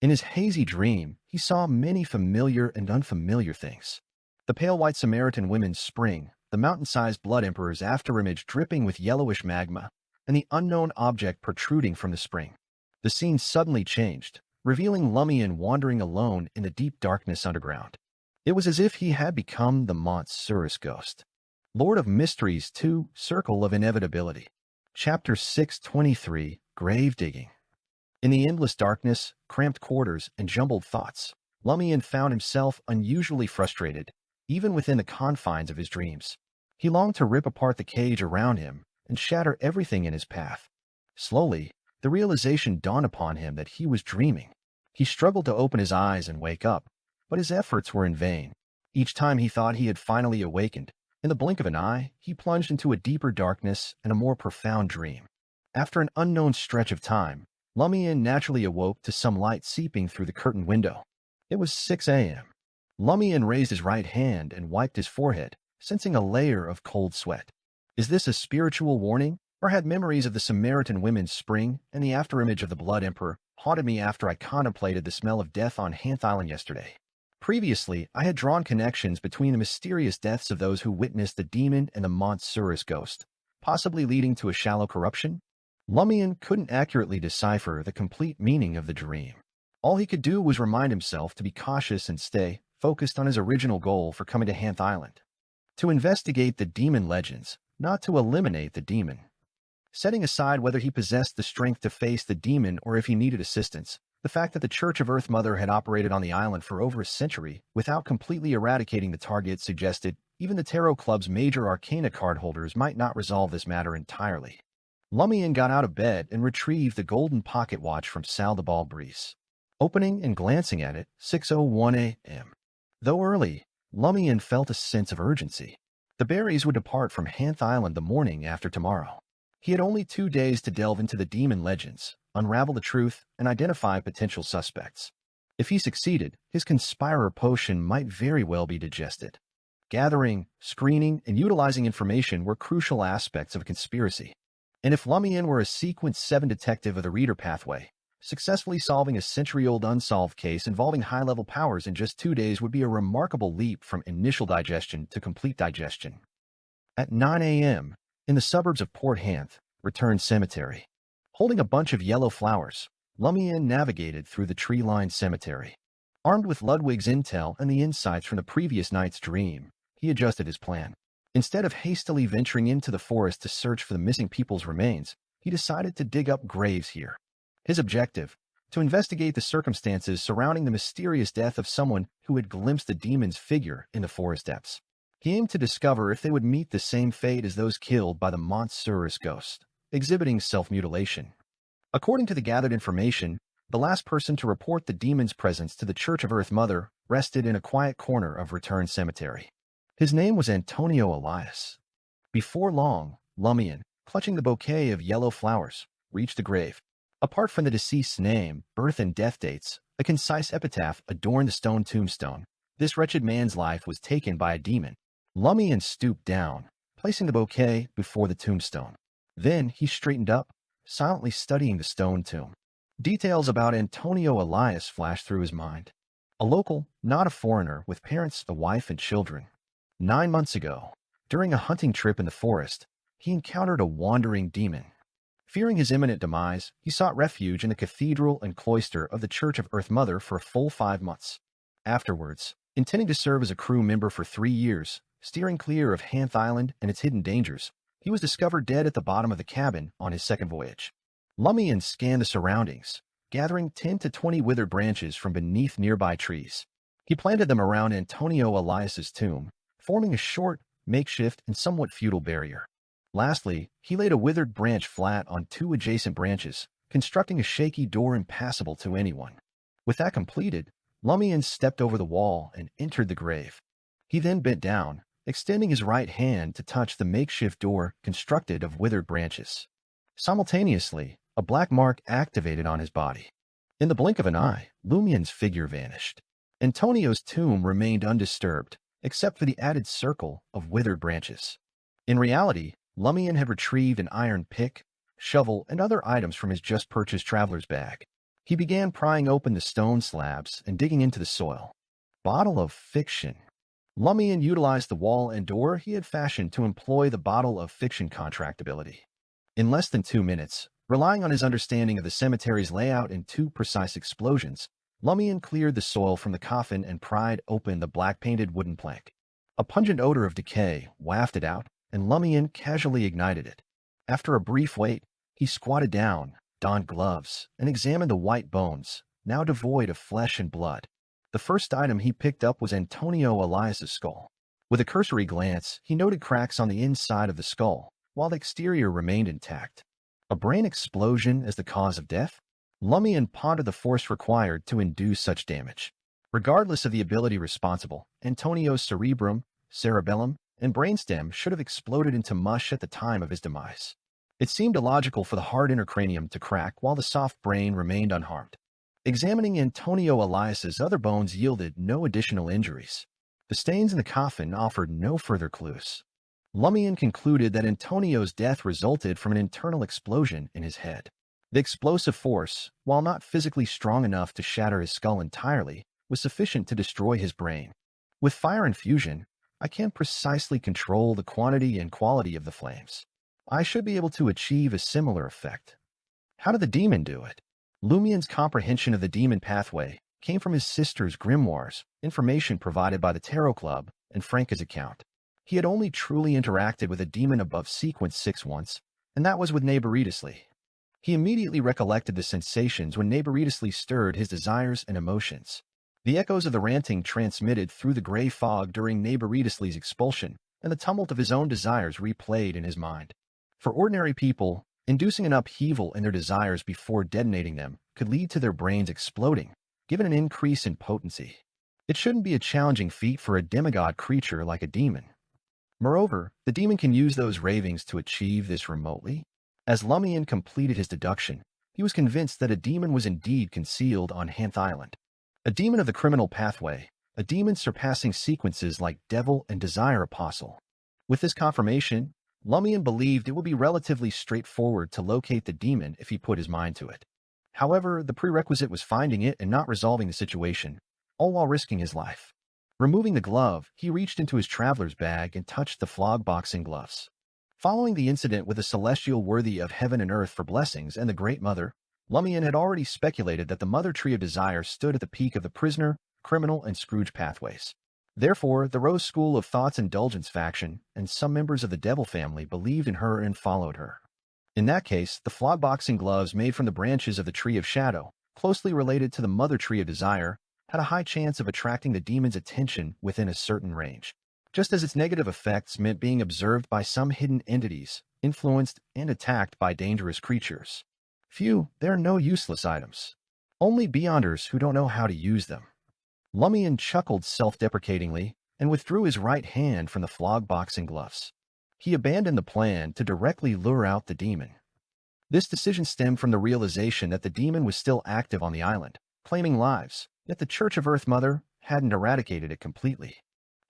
In his hazy dream, he saw many familiar and unfamiliar things. The pale white Samaritan women's spring, the mountain-sized blood emperor's afterimage dripping with yellowish magma, and the unknown object protruding from the spring. The scene suddenly changed, revealing Lumian wandering alone in the deep darkness underground. It was as if he had become the Montsurus ghost. Lord of Mysteries 2, Circle of Inevitability. Chapter 623, Grave Digging. In the endless darkness, cramped quarters, and jumbled thoughts, Lumian found himself unusually frustrated, even within the confines of his dreams. He longed to rip apart the cage around him and shatter everything in his path. Slowly, the realization dawned upon him that he was dreaming. He struggled to open his eyes and wake up, but his efforts were in vain. Each time he thought he had finally awakened, in the blink of an eye, he plunged into a deeper darkness and a more profound dream. After an unknown stretch of time, Lumian naturally awoke to some light seeping through the curtained window. It was 6 a.m. Lumian raised his right hand and wiped his forehead, sensing a layer of cold sweat. Is this a spiritual warning, or had memories of the Samaritan women's spring and the afterimage of the Blood Emperor haunted me after I contemplated the smell of death on Hanth Island yesterday? Previously, I had drawn connections between the mysterious deaths of those who witnessed the demon and the Montsurus ghost, possibly leading to a shallow corruption. Lumian couldn't accurately decipher the complete meaning of the dream. All he could do was remind himself to be cautious and stay focused on his original goal for coming to Hanth Island. To investigate the demon legends, not to eliminate the demon. Setting aside whether he possessed the strength to face the demon or if he needed assistance, the fact that the Church of Earth Mother had operated on the island for over a century without completely eradicating the target suggested even the Tarot Club's major arcana card holders might not resolve this matter entirely. Lumian got out of bed and retrieved the golden pocket watch from Sal de Balbris. Opening and glancing at it, 6:01 a.m. Though early, Lumian felt a sense of urgency. The berries would depart from Hanth Island the morning after tomorrow. He had only 2 days to delve into the demon legends, unravel the truth, and identify potential suspects. If he succeeded, his conspirer potion might very well be digested. Gathering, screening, and utilizing information were crucial aspects of a conspiracy. And if Lumian were a Sequence 7 detective of the Reader Pathway, successfully solving a century-old unsolved case involving high-level powers in just 2 days would be a remarkable leap from initial digestion to complete digestion. At 9 a.m., in the suburbs of Port Hanth, Return Cemetery. Holding a bunch of yellow flowers, Lumian navigated through the tree-lined cemetery. Armed with Ludwig's intel and the insights from the previous night's dream, he adjusted his plan. Instead of hastily venturing into the forest to search for the missing people's remains, he decided to dig up graves here. His objective, to investigate the circumstances surrounding the mysterious death of someone who had glimpsed the demon's figure in the forest depths. He aimed to discover if they would meet the same fate as those killed by the Montsurus ghost, exhibiting self-mutilation. According to the gathered information, the last person to report the demon's presence to the Church of Earth Mother rested in a quiet corner of Return Cemetery. His name was Antonio Elias. Before long, Lumian, clutching the bouquet of yellow flowers, reached the grave. Apart from the deceased's name, birth, and death dates, a concise epitaph adorned the stone tombstone. This wretched man's life was taken by a demon. Lumian stooped down, placing the bouquet before the tombstone. Then he straightened up, silently studying the stone tomb. Details about Antonio Elias flashed through his mind. A local, not a foreigner, with parents, a wife, and children. 9 months ago, during a hunting trip in the forest, he encountered a wandering demon. Fearing his imminent demise, he sought refuge in the cathedral and cloister of the Church of Earth Mother for a full 5 months. Afterwards, intending to serve as a crew member for 3 years, steering clear of Hanth Island and its hidden dangers, he was discovered dead at the bottom of the cabin on his second voyage. Lumian scanned the surroundings, gathering 10 to 20 withered branches from beneath nearby trees. He planted them around Antonio Elias's tomb, forming a short, makeshift, and somewhat futile barrier. Lastly, he laid a withered branch flat on 2 adjacent branches, constructing a shaky door impassable to anyone. With that completed, Lumian stepped over the wall and entered the grave. He then bent down, extending his right hand to touch the makeshift door constructed of withered branches. Simultaneously, a black mark activated on his body. In the blink of an eye, Lumian's figure vanished. Antonio's tomb remained undisturbed, except for the added circle of withered branches. In reality, Lumian had retrieved an iron pick, shovel, and other items from his just-purchased traveler's bag. He began prying open the stone slabs and digging into the soil. Bottle of fiction. Lumian utilized the wall and door he had fashioned to employ the bottle of fiction contractability. In less than 2 minutes, relying on his understanding of the cemetery's layout and 2 precise explosions, Lumian cleared the soil from the coffin and pried open the black-painted wooden plank. A pungent odor of decay wafted out, and Lumian casually ignited it. After a brief wait, he squatted down, donned gloves, and examined the white bones, now devoid of flesh and blood. The first item he picked up was Antonio Elias's skull. With a cursory glance, he noted cracks on the inside of the skull, while the exterior remained intact. A brain explosion as the cause of death? Lumian pondered the force required to induce such damage. Regardless of the ability responsible, Antonio's cerebellum, and brainstem should have exploded into mush at the time of his demise. It seemed illogical for the hard intracranium to crack while the soft brain remained unharmed. Examining Antonio Elias's other bones yielded no additional injuries. The stains in the coffin offered no further clues. Lumian concluded that Antonio's death resulted from an internal explosion in his head. The explosive force, while not physically strong enough to shatter his skull entirely, was sufficient to destroy his brain. With fire and fusion, I can't precisely control the quantity and quality of the flames. I should be able to achieve a similar effect. How did the demon do it? Lumian's comprehension of the demon pathway came from his sister's grimoires, information provided by the Tarot Club, and Franca's account. He had only truly interacted with a demon above sequence 6 once, and that was with Neighboritis Lee. He immediately recollected the sensations when Neighboritis Lee stirred his desires and emotions. The echoes of the ranting transmitted through the gray fog during Neighboritis Lee's expulsion, and the tumult of his own desires replayed in his mind. For ordinary people, inducing an upheaval in their desires before detonating them could lead to their brains exploding, given an increase in potency. It shouldn't be a challenging feat for a demigod creature like a demon. Moreover, the demon can use those ravings to achieve this remotely. As Lumian completed his deduction, he was convinced that a demon was indeed concealed on Hanth Island. A demon of the criminal pathway, a demon surpassing sequences like Devil and Desire Apostle. With this confirmation, Lumian believed it would be relatively straightforward to locate the demon if he put his mind to it. However, the prerequisite was finding it and not resolving the situation, all while risking his life. Removing the glove, he reached into his traveler's bag and touched the flog-boxing gloves. Following the incident with a celestial worthy of heaven and earth for blessings and the Great Mother, Lumian had already speculated that the Mother Tree of Desire stood at the peak of the prisoner, criminal, and Scrooge pathways. Therefore, the Rose School of Thought's Indulgence faction and some members of the Devil family believed in her and followed her. In that case, the flog-boxing gloves made from the branches of the Tree of Shadow, closely related to the Mother Tree of Desire, had a high chance of attracting the demon's attention within a certain range, just as its negative effects meant being observed by some hidden entities, influenced and attacked by dangerous creatures. Phew, there are no useless items. Only beyonders who don't know how to use them. Lumian chuckled self-deprecatingly and withdrew his right hand from the flog-boxing gloves. He abandoned the plan to directly lure out the demon. This decision stemmed from the realization that the demon was still active on the island, claiming lives, yet the Church of Earth Mother hadn't eradicated it completely.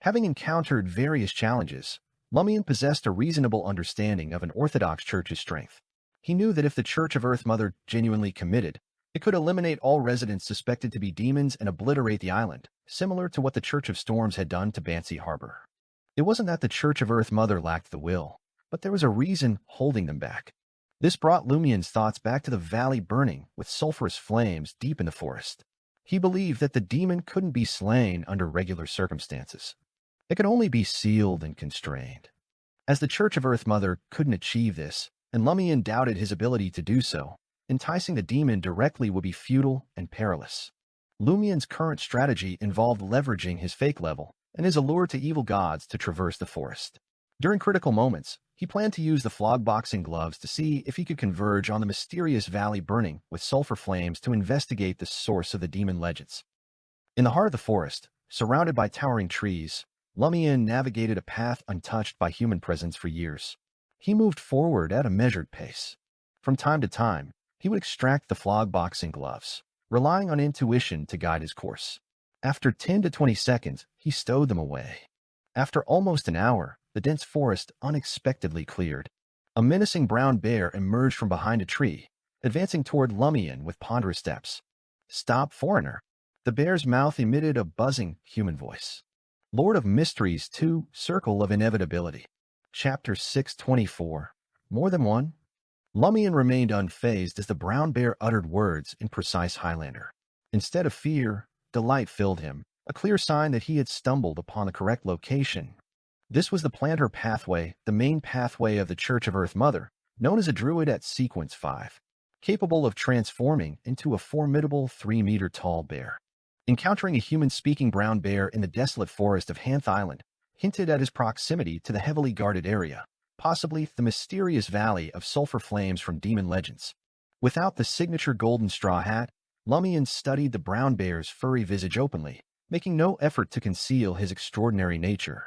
Having encountered various challenges, Lumian possessed a reasonable understanding of an Orthodox Church's strength. He knew that if the Church of Earth Mother genuinely committed, it could eliminate all residents suspected to be demons and obliterate the island, similar to what the Church of Storms had done to Banshee Harbor. It wasn't that the Church of Earth Mother lacked the will, but there was a reason holding them back. This brought Lumian's thoughts back to the valley burning with sulfurous flames deep in the forest. He believed that the demon couldn't be slain under regular circumstances. It could only be sealed and constrained. As the Church of Earth Mother couldn't achieve this, and Lumian doubted his ability to do so, enticing the demon directly would be futile and perilous. Lumian's current strategy involved leveraging his fake level and his allure to evil gods to traverse the forest. During critical moments, he planned to use the flogboxing gloves to see if he could converge on the mysterious valley burning with sulfur flames to investigate the source of the demon legends. In the heart of the forest, surrounded by towering trees, Lumian navigated a path untouched by human presence for years. He moved forward at a measured pace. From time to time, he would extract the flogboxing gloves, relying on intuition to guide his course. After 10 to 20 seconds, he stowed them away. After almost an hour, the dense forest unexpectedly cleared. A menacing brown bear emerged from behind a tree, advancing toward Lumian with ponderous steps. "Stop, foreigner!" The bear's mouth emitted a buzzing human voice. Lord of Mysteries 2, Circle of Inevitability. Chapter 624. More than one? Lumian remained unfazed as the brown bear uttered words in precise Highlander. Instead of fear, delight filled him, a clear sign that he had stumbled upon the correct location. This was the planter pathway, the main pathway of the Church of Earth Mother, known as a druid at Sequence 5, capable of transforming into a formidable 3-meter-tall bear. Encountering a human-speaking brown bear in the desolate forest of Hanth Island hinted at his proximity to the heavily guarded area, possibly the mysterious valley of sulfur flames from demon legends. Without the signature golden straw hat, Lumian studied the brown bear's furry visage openly, making no effort to conceal his extraordinary nature.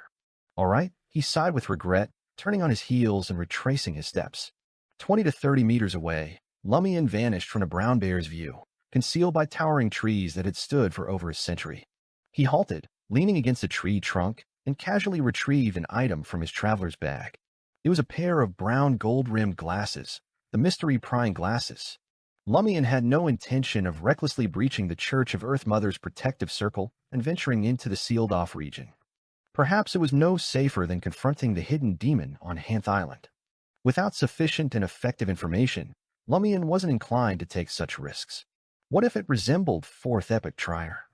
"All right," he sighed with regret, turning on his heels and retracing his steps. 20 to 30 meters away, Lumian vanished from the brown bear's view, concealed by towering trees that had stood for over a century. He halted, leaning against a tree trunk, and casually retrieved an item from his traveler's bag. It was a pair of brown gold-rimmed glasses, the mystery prying glasses. Lumian had no intention of recklessly breaching the Church of Earth Mother's protective circle and venturing into the sealed-off region. Perhaps it was no safer than confronting the hidden demon on Hanth Island. Without sufficient and effective information, Lumian wasn't inclined to take such risks. What if it resembled Fourth Epic Trier?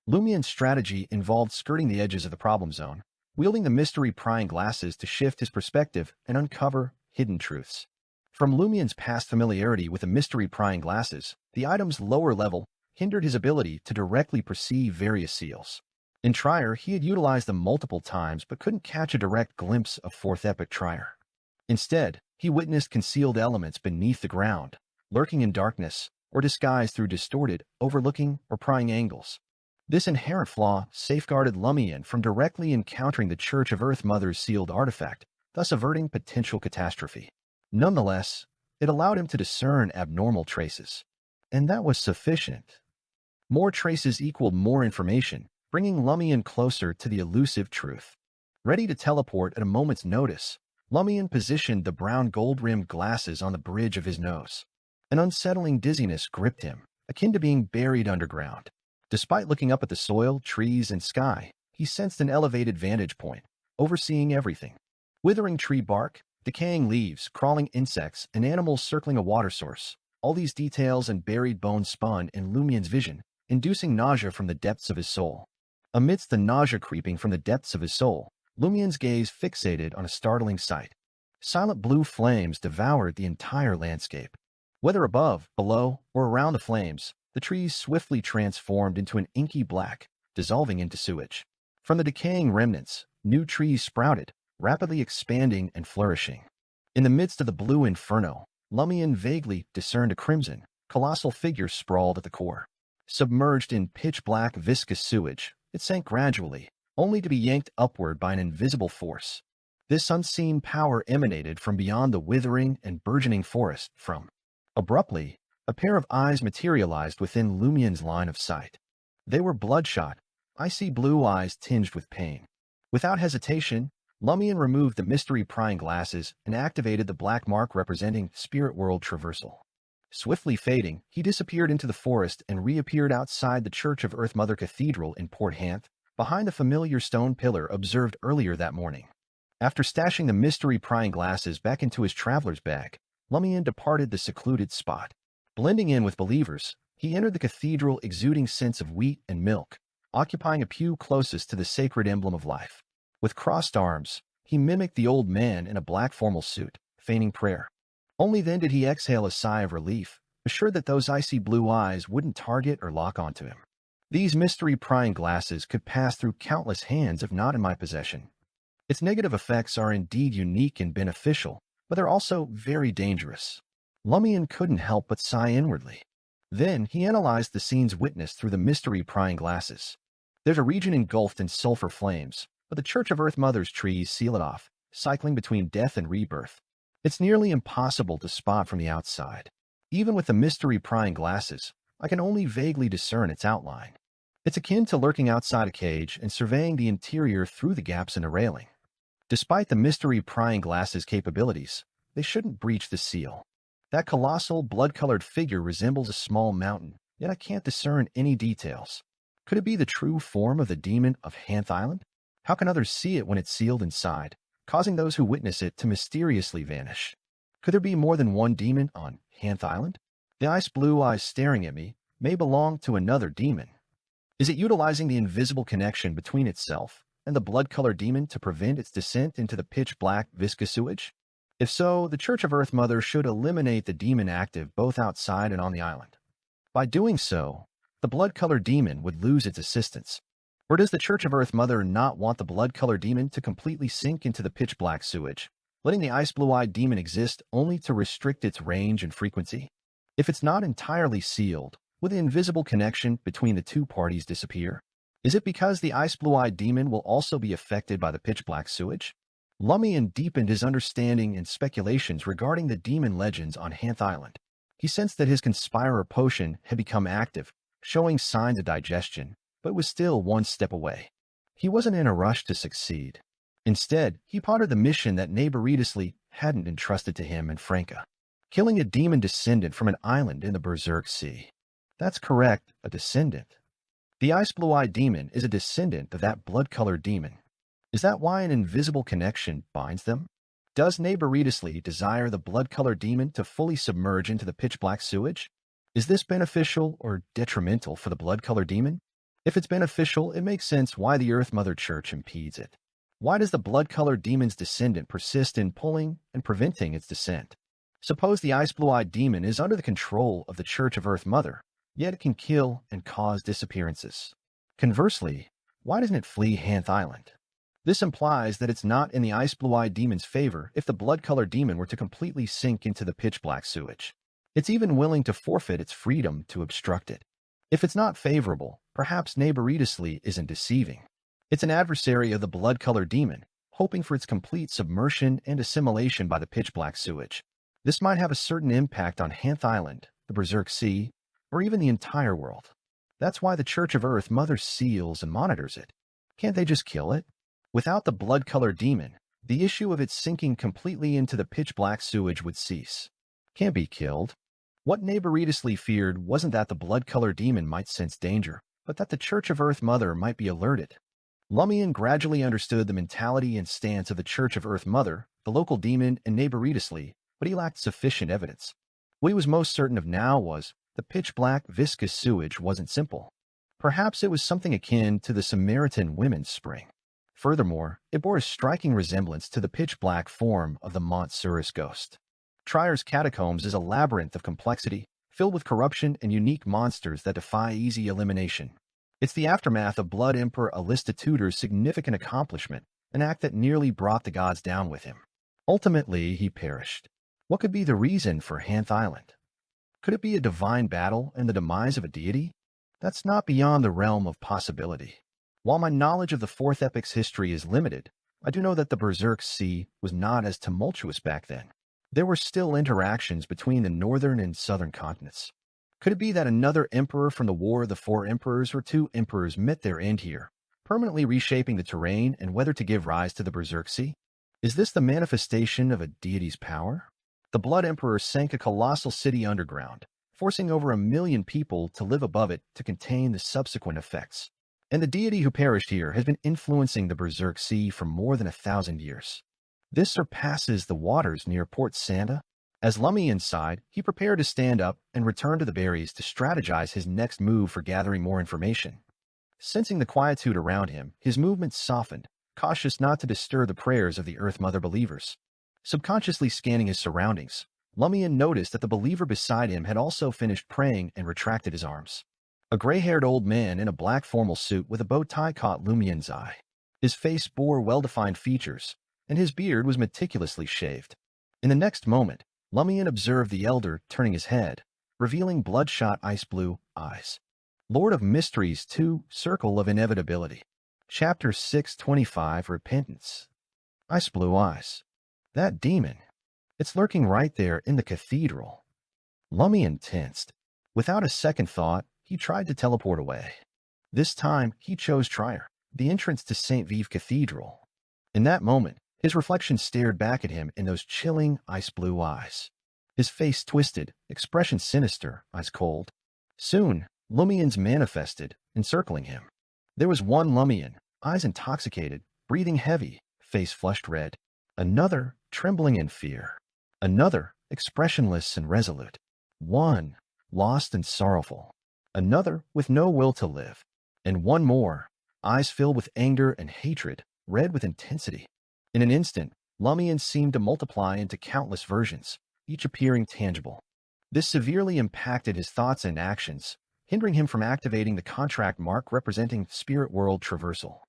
Lumian's strategy involved skirting the edges of the problem zone, wielding the mystery-prying glasses to shift his perspective and uncover hidden truths. From Lumian's past familiarity with the mystery-prying glasses, the item's lower level hindered his ability to directly perceive various seals. In Trier, he had utilized them multiple times but couldn't catch a direct glimpse of Fourth Epic Trier. Instead, he witnessed concealed elements beneath the ground, lurking in darkness, or disguised through distorted, overlooking, or prying angles. This inherent flaw safeguarded Lumian from directly encountering the Church of Earth Mother's sealed artifact, thus averting potential catastrophe. Nonetheless, it allowed him to discern abnormal traces. And that was sufficient. More traces equaled more information, bringing Lumian closer to the elusive truth. Ready to teleport at a moment's notice, Lumian positioned the brown gold-rimmed glasses on the bridge of his nose. An unsettling dizziness gripped him, akin to being buried underground. Despite looking up at the soil, trees, and sky, he sensed an elevated vantage point, overseeing everything. Withering tree bark, decaying leaves, crawling insects, and animals circling a water source. All these details and buried bones spun in Lumian's vision, inducing nausea from the depths of his soul. Amidst the nausea creeping from the depths of his soul, Lumian's gaze fixated on a startling sight. Silent blue flames devoured the entire landscape. Whether above, below, or around the flames, the trees swiftly transformed into an inky black, dissolving into sewage. From the decaying remnants, new trees sprouted, rapidly expanding and flourishing. In the midst of the blue inferno, Lumian vaguely discerned a crimson, colossal figure sprawled at the core. Submerged in pitch-black viscous sewage, it sank gradually, only to be yanked upward by an invisible force. This unseen power emanated from beyond the withering and burgeoning forest. Abruptly, a pair of eyes materialized within Lumian's line of sight. They were bloodshot, icy blue eyes tinged with pain. Without hesitation, Lumian removed the mystery-prying glasses and activated the black mark representing spirit world traversal. Swiftly fading, he disappeared into the forest and reappeared outside the Church of Earth Mother Cathedral in Port Hanth, behind the familiar stone pillar observed earlier that morning. After stashing the mystery-prying glasses back into his traveler's bag, Lumian departed the secluded spot. Blending in with believers, he entered the cathedral exuding scents of wheat and milk, occupying a pew closest to the sacred emblem of life. With crossed arms, he mimicked the old man in a black formal suit, feigning prayer. Only then did he exhale a sigh of relief, assured that those icy blue eyes wouldn't target or lock onto him. These mystery-prying glasses could pass through countless hands if not in my possession. Its negative effects are indeed unique and beneficial, but they're also very dangerous. Lumian couldn't help but sigh inwardly. Then he analyzed the scenes witnessed through the mystery-prying glasses. There's a region engulfed in sulfur flames, but the Church of Earth Mother's trees seal it off, cycling between death and rebirth. It's nearly impossible to spot from the outside. Even with the mystery-prying glasses, I can only vaguely discern its outline. It's akin to lurking outside a cage and surveying the interior through the gaps in a railing. Despite the mystery-prying glasses' capabilities, they shouldn't breach the seal. That colossal, blood-colored figure resembles a small mountain, yet I can't discern any details. Could it be the true form of the demon of Hanth Island? How can others see it when it's sealed inside, causing those who witness it to mysteriously vanish? Could there be more than one demon on Hanth Island? The ice blue eyes staring at me may belong to another demon. Is it utilizing the invisible connection between itself and the blood-colored demon to prevent its descent into the pitch-black viscous sewage? If so, the Church of Earth Mother should eliminate the demon active both outside and on the island. By doing so, the blood-colored demon would lose its assistance. Or does the Church of Earth Mother not want the blood-colored demon to completely sink into the pitch-black sewage, letting the ice blue-eyed demon exist only to restrict its range and frequency? If it's not entirely sealed, will the invisible connection between the two parties disappear? Is it because the ice blue-eyed demon will also be affected by the pitch-black sewage? Lumian deepened his understanding and speculations regarding the demon legends on Hanth Island. He sensed that his conspirer potion had become active, showing signs of digestion, but was still one step away. He wasn't in a rush to succeed. Instead, he pondered the mission that Neighbor Lee hadn't entrusted to him and Franca, killing a demon descendant from an island in the Berserk Sea. That's correct, a descendant. The ice blue-eyed demon is a descendant of that blood-colored demon. Is that why an invisible connection binds them? Does Neighbor Lee desire the blood-colored demon to fully submerge into the pitch-black sewage? Is this beneficial or detrimental for the blood-colored demon? If it's beneficial, it makes sense why the Earth Mother Church impedes it. Why does the blood-colored demon's descendant persist in pulling and preventing its descent? Suppose the ice blue-eyed demon is under the control of the Church of Earth Mother, yet it can kill and cause disappearances. Conversely, why doesn't it flee Hanth Island? This implies that it's not in the ice blue-eyed demon's favor if the blood-colored demon were to completely sink into the pitch-black sewage. It's even willing to forfeit its freedom to obstruct it. If it's not favorable, perhaps Neighbor Lee isn't deceiving. It's an adversary of the blood-colored demon, hoping for its complete submersion and assimilation by the pitch-black sewage. This might have a certain impact on Hanth Island, the Berserk Sea, or even the entire world. That's why the Church of Earth Mother seals and monitors it. Can't they just kill it? Without the blood-colored demon, the issue of its sinking completely into the pitch-black sewage would cease. Can't be killed. What Neighbor Lee feared wasn't that the blood-colored demon might sense danger, but that the Church of Earth Mother might be alerted. Lumian gradually understood the mentality and stance of the Church of Earth Mother, the local demon, and Neighbor Lee, but he lacked sufficient evidence. What he was most certain of now was the pitch-black viscous sewage wasn't simple. Perhaps it was something akin to the Samaritan women's spring. Furthermore, it bore a striking resemblance to the pitch-black form of the Mont Surus ghost. Trier's Catacombs is a labyrinth of complexity, filled with corruption and unique monsters that defy easy elimination. It's the aftermath of Blood Emperor Alistituder's significant accomplishment, an act that nearly brought the gods down with him. Ultimately, he perished. What could be the reason for Hanth Island? Could it be a divine battle and the demise of a deity? That's not beyond the realm of possibility. While my knowledge of the Fourth Epic's history is limited, I do know that the Berserk Sea was not as tumultuous back then. There were still interactions between the northern and southern continents. Could it be that another emperor from the War of the Four Emperors or two emperors met their end here, permanently reshaping the terrain and whether to give rise to the Berserk Sea? Is this the manifestation of a deity's power? The Blood Emperor sank a colossal city underground, forcing over 1 million people to live above it to contain the subsequent effects. And the deity who perished here has been influencing the Berserk Sea for more than 1,000 years. This surpasses the waters near Port Sanda. As Lumian sighed, he prepared to stand up and return to the berries to strategize his next move for gathering more information. Sensing the quietude around him, his movements softened, cautious not to disturb the prayers of the Earth Mother believers. Subconsciously scanning his surroundings, Lumian noticed that the believer beside him had also finished praying and retracted his arms. A gray-haired old man in a black formal suit with a bow tie caught Lumian's eye. His face bore well-defined features, and his beard was meticulously shaved. In the next moment, Lumian observed the elder turning his head, revealing bloodshot ice-blue eyes. Lord of Mysteries 2, Circle of Inevitability. Chapter 625, Repentance. Ice-blue eyes. That demon. It's lurking right there in the cathedral. Lumian tensed. Without a second thought, he tried to teleport away. This time, he chose Trier, the entrance to St. Vive Cathedral. In that moment, his reflection stared back at him in those chilling, ice-blue eyes. His face twisted, expression sinister, ice cold. Soon, Lumians manifested, encircling him. There was one Lumian, eyes intoxicated, breathing heavy, face flushed red. Another, trembling in fear. Another, expressionless and resolute. One, lost and sorrowful. Another, with no will to live. And one more, eyes filled with anger and hatred, red with intensity. In an instant, Lumian seemed to multiply into countless versions, each appearing tangible. This severely impacted his thoughts and actions, hindering him from activating the contract mark representing spirit world traversal.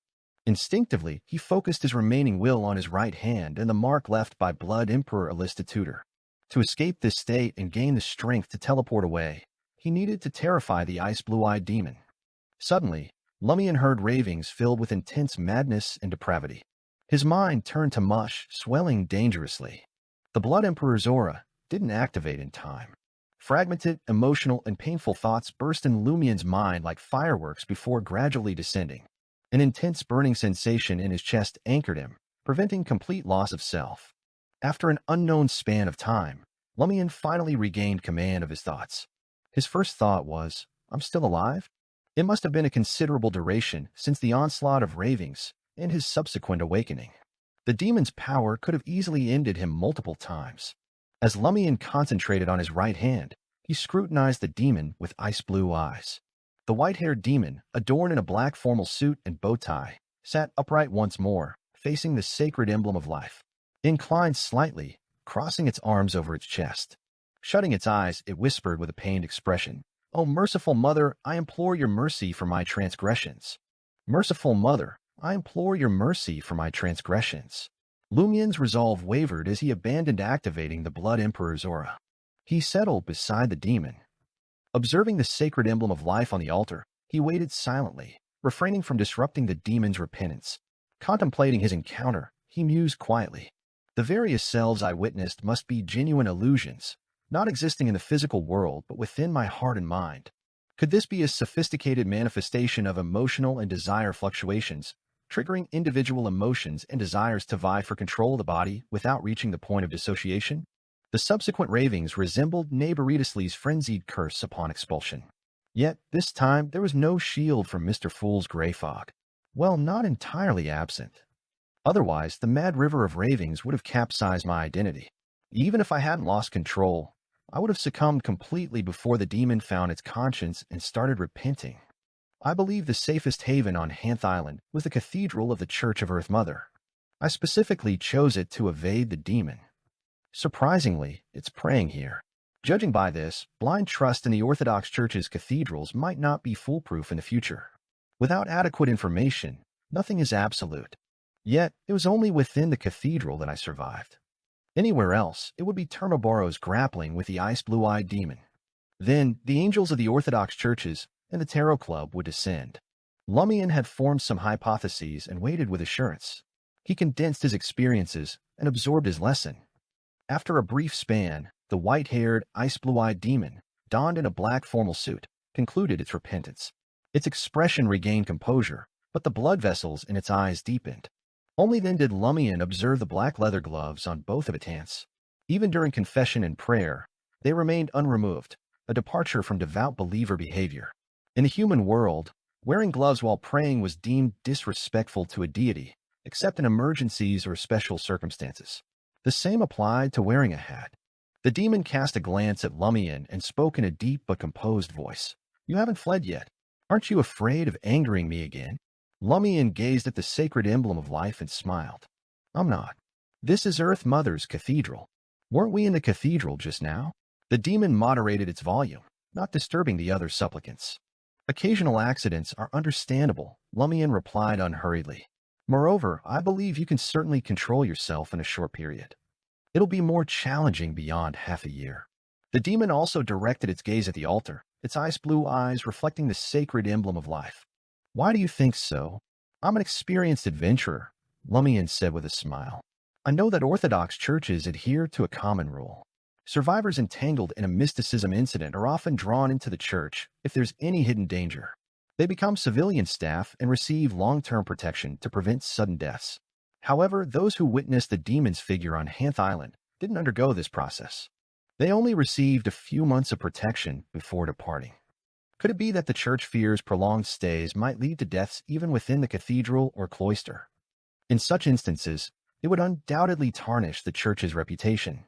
Instinctively, he focused his remaining will on his right hand and the mark left by Blood Emperor Alista Tutor. To escape this state and gain the strength to teleport away, he needed to terrify the ice-blue-eyed demon. Suddenly, Lumian heard ravings filled with intense madness and depravity. His mind turned to mush, swelling dangerously. The Blood Emperor's aura didn't activate in time. Fragmented, emotional, and painful thoughts burst in Lumian's mind like fireworks before gradually descending. An intense burning sensation in his chest anchored him, preventing complete loss of self. After an unknown span of time, Lumian finally regained command of his thoughts. His first thought was, "I'm still alive?" It must have been a considerable duration since the onslaught of ravings and his subsequent awakening. The demon's power could have easily ended him multiple times. As Lumian concentrated on his right hand, he scrutinized the demon with ice-blue eyes. The white-haired demon, adorned in a black formal suit and bow tie, sat upright once more, facing the sacred emblem of life. Inclined slightly, crossing its arms over its chest. Shutting its eyes, it whispered with a pained expression, "O merciful Mother, I implore your mercy for my transgressions. Merciful Mother, I implore your mercy for my transgressions." Lumian's resolve wavered as he abandoned activating the Blood Emperor's aura. He settled beside the demon. Observing the sacred emblem of life on the altar, he waited silently, refraining from disrupting the demon's repentance. Contemplating his encounter, he mused quietly. The various selves I witnessed must be genuine illusions, not existing in the physical world but within my heart and mind. Could this be a sophisticated manifestation of emotional and desire fluctuations, triggering individual emotions and desires to vie for control of the body without reaching the point of dissociation? The subsequent ravings resembled Naboritusly's frenzied curse upon expulsion. Yet, this time, there was no shield from Mr. Fool's gray fog. Well, not entirely absent. Otherwise, the mad river of ravings would have capsized my identity. Even if I hadn't lost control, I would have succumbed completely before the demon found its conscience and started repenting. I believe the safest haven on Hanth Island was the Cathedral of the Church of Earth Mother. I specifically chose it to evade the demon. Surprisingly, it's praying here. Judging by this, blind trust in the Orthodox Church's cathedrals might not be foolproof in the future. Without adequate information, nothing is absolute. Yet, it was only within the cathedral that I survived. Anywhere else, it would be Termaboros grappling with the ice-blue-eyed demon. Then, the angels of the Orthodox churches and the Tarot Club would descend. Lumian had formed some hypotheses and waited with assurance. He condensed his experiences and absorbed his lesson. After a brief span, the white-haired, ice-blue-eyed demon, donned in a black formal suit, concluded its repentance. Its expression regained composure, but the blood vessels in its eyes deepened. Only then did Lumian observe the black leather gloves on both of its hands. Even during confession and prayer, they remained unremoved, a departure from devout believer behavior. In the human world, wearing gloves while praying was deemed disrespectful to a deity, except in emergencies or special circumstances. The same applied to wearing a hat. The demon cast a glance at Lumian and spoke in a deep but composed voice. "You haven't fled yet. Aren't you afraid of angering me again?" Lumian gazed at the sacred emblem of life and smiled. "I'm not. This is Earth Mother's cathedral. Weren't we in the cathedral just now?" The demon moderated its volume, not disturbing the other supplicants. "Occasional accidents are understandable," Lumian replied unhurriedly. "Moreover, I believe you can certainly control yourself in a short period. It'll be more challenging beyond half a year." The demon also directed its gaze at the altar, its ice blue eyes reflecting the sacred emblem of life. "Why do you think so?" "I'm an experienced adventurer," Lumian said with a smile. "I know that Orthodox churches adhere to a common rule. Survivors entangled in a mysticism incident are often drawn into the church if there's any hidden danger. They become civilian staff and receive long-term protection to prevent sudden deaths. However, those who witnessed the demon's figure on Hanth Island didn't undergo this process. They only received a few months of protection before departing. Could it be that the church fears prolonged stays might lead to deaths even within the cathedral or cloister? In such instances, it would undoubtedly tarnish the church's reputation.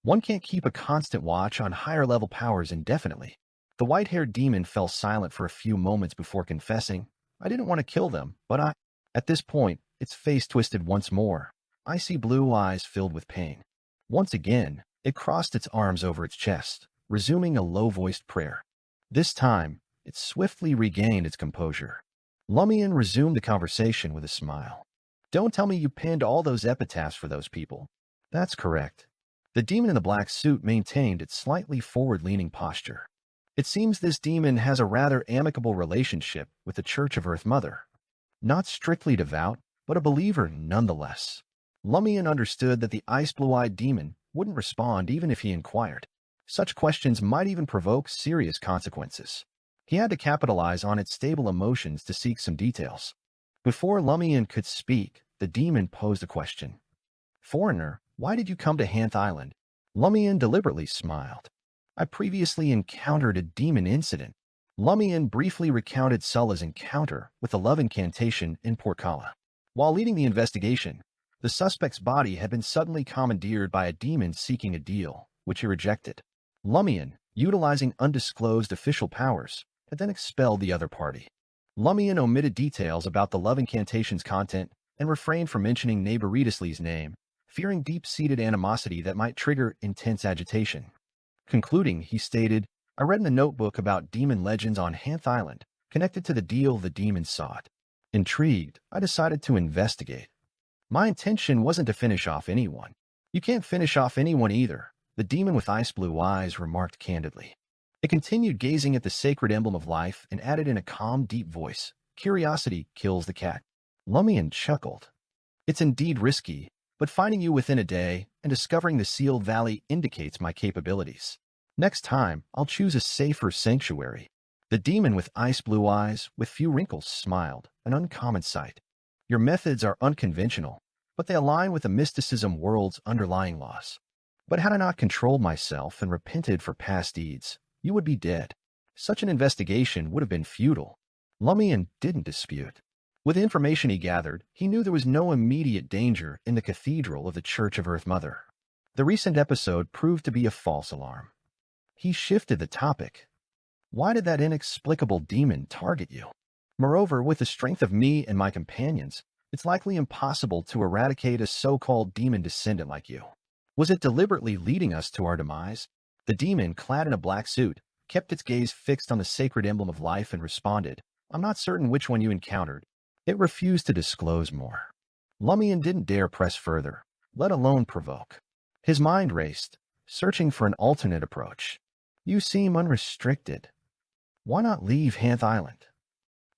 One can't keep a constant watch on higher-level powers indefinitely. The white-haired demon fell silent for a few moments before confessing, "I didn't want to kill them, but I—" At this point, its face twisted once more, icy blue eyes filled with pain. Once again, it crossed its arms over its chest, resuming a low-voiced prayer. This time, it swiftly regained its composure. Lumian resumed the conversation with a smile. "Don't tell me you penned all those epitaphs for those people." "That's correct." The demon in the black suit maintained its slightly forward-leaning posture. "It seems this demon has a rather amicable relationship with the Church of Earth Mother. Not strictly devout, but a believer nonetheless." Lumian understood that the ice blue-eyed demon wouldn't respond even if he inquired. Such questions might even provoke serious consequences. He had to capitalize on its stable emotions to seek some details. Before Lumian could speak, the demon posed a question. "Foreigner, why did you come to Hanth Island?" Lumian deliberately smiled. "I previously encountered a demon incident." Lumian briefly recounted Sulla's encounter with the love incantation in Portcala. While leading the investigation, the suspect's body had been suddenly commandeered by a demon seeking a deal, which he rejected. Lumian, utilizing undisclosed official powers, had then expelled the other party. Lumian omitted details about the love incantation's content and refrained from mentioning Neighboritisly's name, fearing deep-seated animosity that might trigger intense agitation. Concluding, he stated, "I read in a notebook about demon legends on Hanth Island, connected to the deal the demon sought. Intrigued, I decided to investigate. My intention wasn't to finish off anyone." "You can't finish off anyone either," the demon with ice blue eyes remarked candidly. It continued gazing at the sacred emblem of life and added in a calm, deep voice, "Curiosity kills the cat." Lumian chuckled. "It's indeed risky, but finding you within a day and discovering the sealed valley indicates my capabilities. Next time, I'll choose a safer sanctuary." The demon with ice blue eyes, with few wrinkles, smiled, an uncommon sight. "Your methods are unconventional, but they align with the mysticism world's underlying laws. But had I not controlled myself and repented for past deeds, you would be dead. Such an investigation would have been futile." Lumian didn't dispute. With the information he gathered, he knew there was no immediate danger in the cathedral of the Church of Earth Mother. The recent episode proved to be a false alarm. He shifted the topic. "Why did that inexplicable demon target you? Moreover, with the strength of me and my companions, it's likely impossible to eradicate a so-called demon descendant like you. Was it deliberately leading us to our demise?" The demon, clad in a black suit, kept its gaze fixed on the sacred emblem of life and responded, "I'm not certain which one you encountered." It refused to disclose more. Lumian didn't dare press further, let alone provoke. His mind raced, searching for an alternate approach. "You seem unrestricted. Why not leave Hanth Island?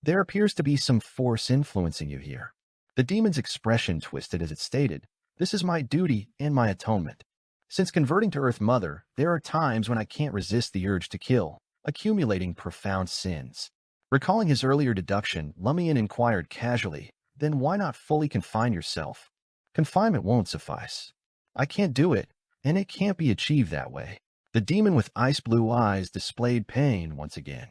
There appears to be some force influencing you here." The demon's expression twisted as it stated, "This is my duty and my atonement. Since converting to Earth Mother, there are times when I can't resist the urge to kill, accumulating profound sins. Recalling his earlier deduction, Lumian inquired casually, then why not fully confine yourself? Confinement won't suffice. I can't do it, and it can't be achieved that way. The demon with ice-blue eyes displayed pain once again.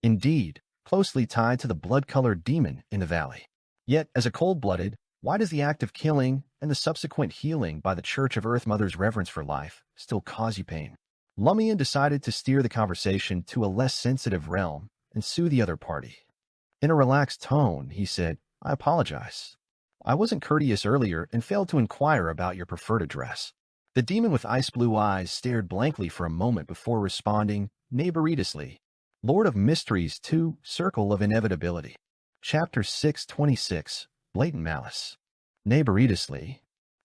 Indeed, closely tied to the blood-colored demon in the valley. Yet, as a cold-blooded, why does the act of killing and the subsequent healing by the Church of Earth Mother's reverence for life still cause you pain? Lumian decided to steer the conversation to a less sensitive realm and soothe the other party. In a relaxed tone, he said, I apologize. I wasn't courteous earlier and failed to inquire about your preferred address. The demon with ice-blue eyes stared blankly for a moment before responding, neighboritously. Lord of Mysteries 2, Circle of Inevitability. Chapter 626, Blatant Malice. Neighboritously.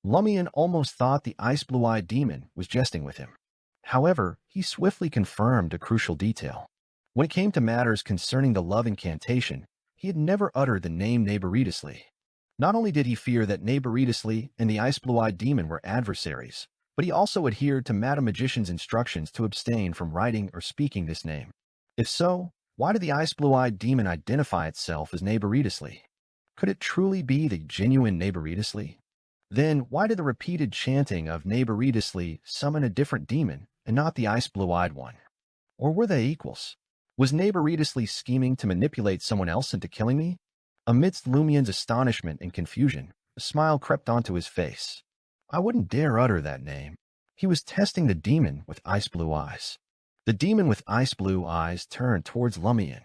Lumian almost thought the ice-blue-eyed demon was jesting with him. However, he swiftly confirmed a crucial detail. When it came to matters concerning the love incantation, he had never uttered the name neighboritously. Not only did he fear that neighboritously and the ice-blue-eyed demon were adversaries, but he also adhered to Madam Magician's instructions to abstain from writing or speaking this name. If so, why did the ice-blue-eyed demon identify itself as neighboritously? Could it truly be the genuine neighboritously? Then, why did the repeated chanting of neighboritously summon a different demon and not the ice-blue-eyed one? Or were they equals? Was neighboritously scheming to manipulate someone else into killing me? Amidst Lumian's astonishment and confusion, a smile crept onto his face. I wouldn't dare utter that name. He was testing the demon with ice-blue eyes. The demon with ice-blue eyes turned towards Lumian.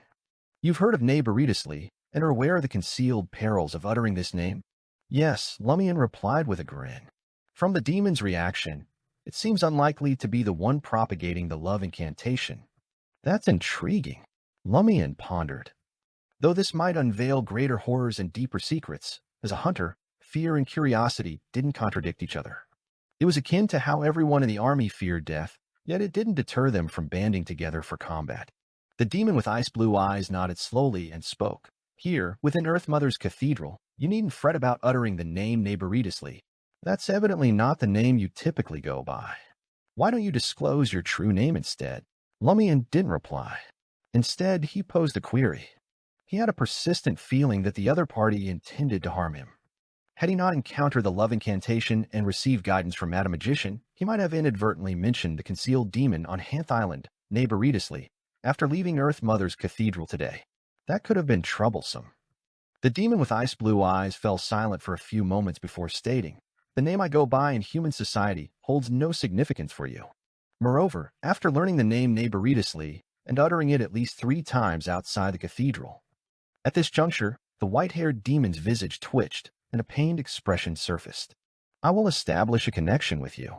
You've heard of neighboritously and are aware of the concealed perils of uttering this name? Yes, Lumian replied with a grin. From the demon's reaction, it seems unlikely to be the one propagating the love incantation. That's intriguing, Lumian pondered. Though this might unveil greater horrors and deeper secrets, as a hunter, fear and curiosity didn't contradict each other. It was akin to how everyone in the army feared death, yet it didn't deter them from banding together for combat. The demon with ice-blue eyes nodded slowly and spoke. Here, within Earth Mother's cathedral, you needn't fret about uttering the name neighboritously. That's evidently not the name you typically go by. Why don't you disclose your true name instead? Lumian didn't reply. Instead, he posed a query. He had a persistent feeling that the other party intended to harm him. Had he not encountered the love incantation and received guidance from Madam Magician, he might have inadvertently mentioned the concealed demon on Hanth Island, neighboritously, after leaving Earth Mother's cathedral today. That could have been troublesome. The demon with ice-blue eyes fell silent for a few moments before stating, the name I go by in human society holds no significance for you. Moreover, after learning the name neighboritously and uttering it at least 3 times outside the cathedral. At this juncture, the white-haired demon's visage twitched and a pained expression surfaced. I will establish a connection with you.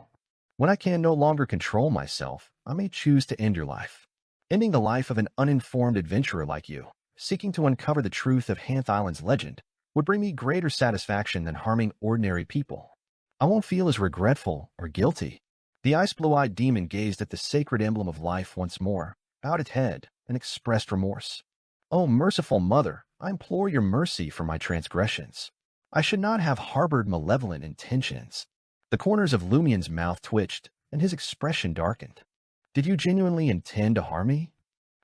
When I can no longer control myself, I may choose to end your life. Ending the life of an uninformed adventurer like you, seeking to uncover the truth of Hanth Island's legend, would bring me greater satisfaction than harming ordinary people. I won't feel as regretful or guilty. The ice-blue-eyed demon gazed at the sacred emblem of life once more, bowed its head, and expressed remorse. Oh, merciful mother, I implore your mercy for my transgressions. I should not have harbored malevolent intentions. The corners of Lumian's mouth twitched, and his expression darkened. Did you genuinely intend to harm me?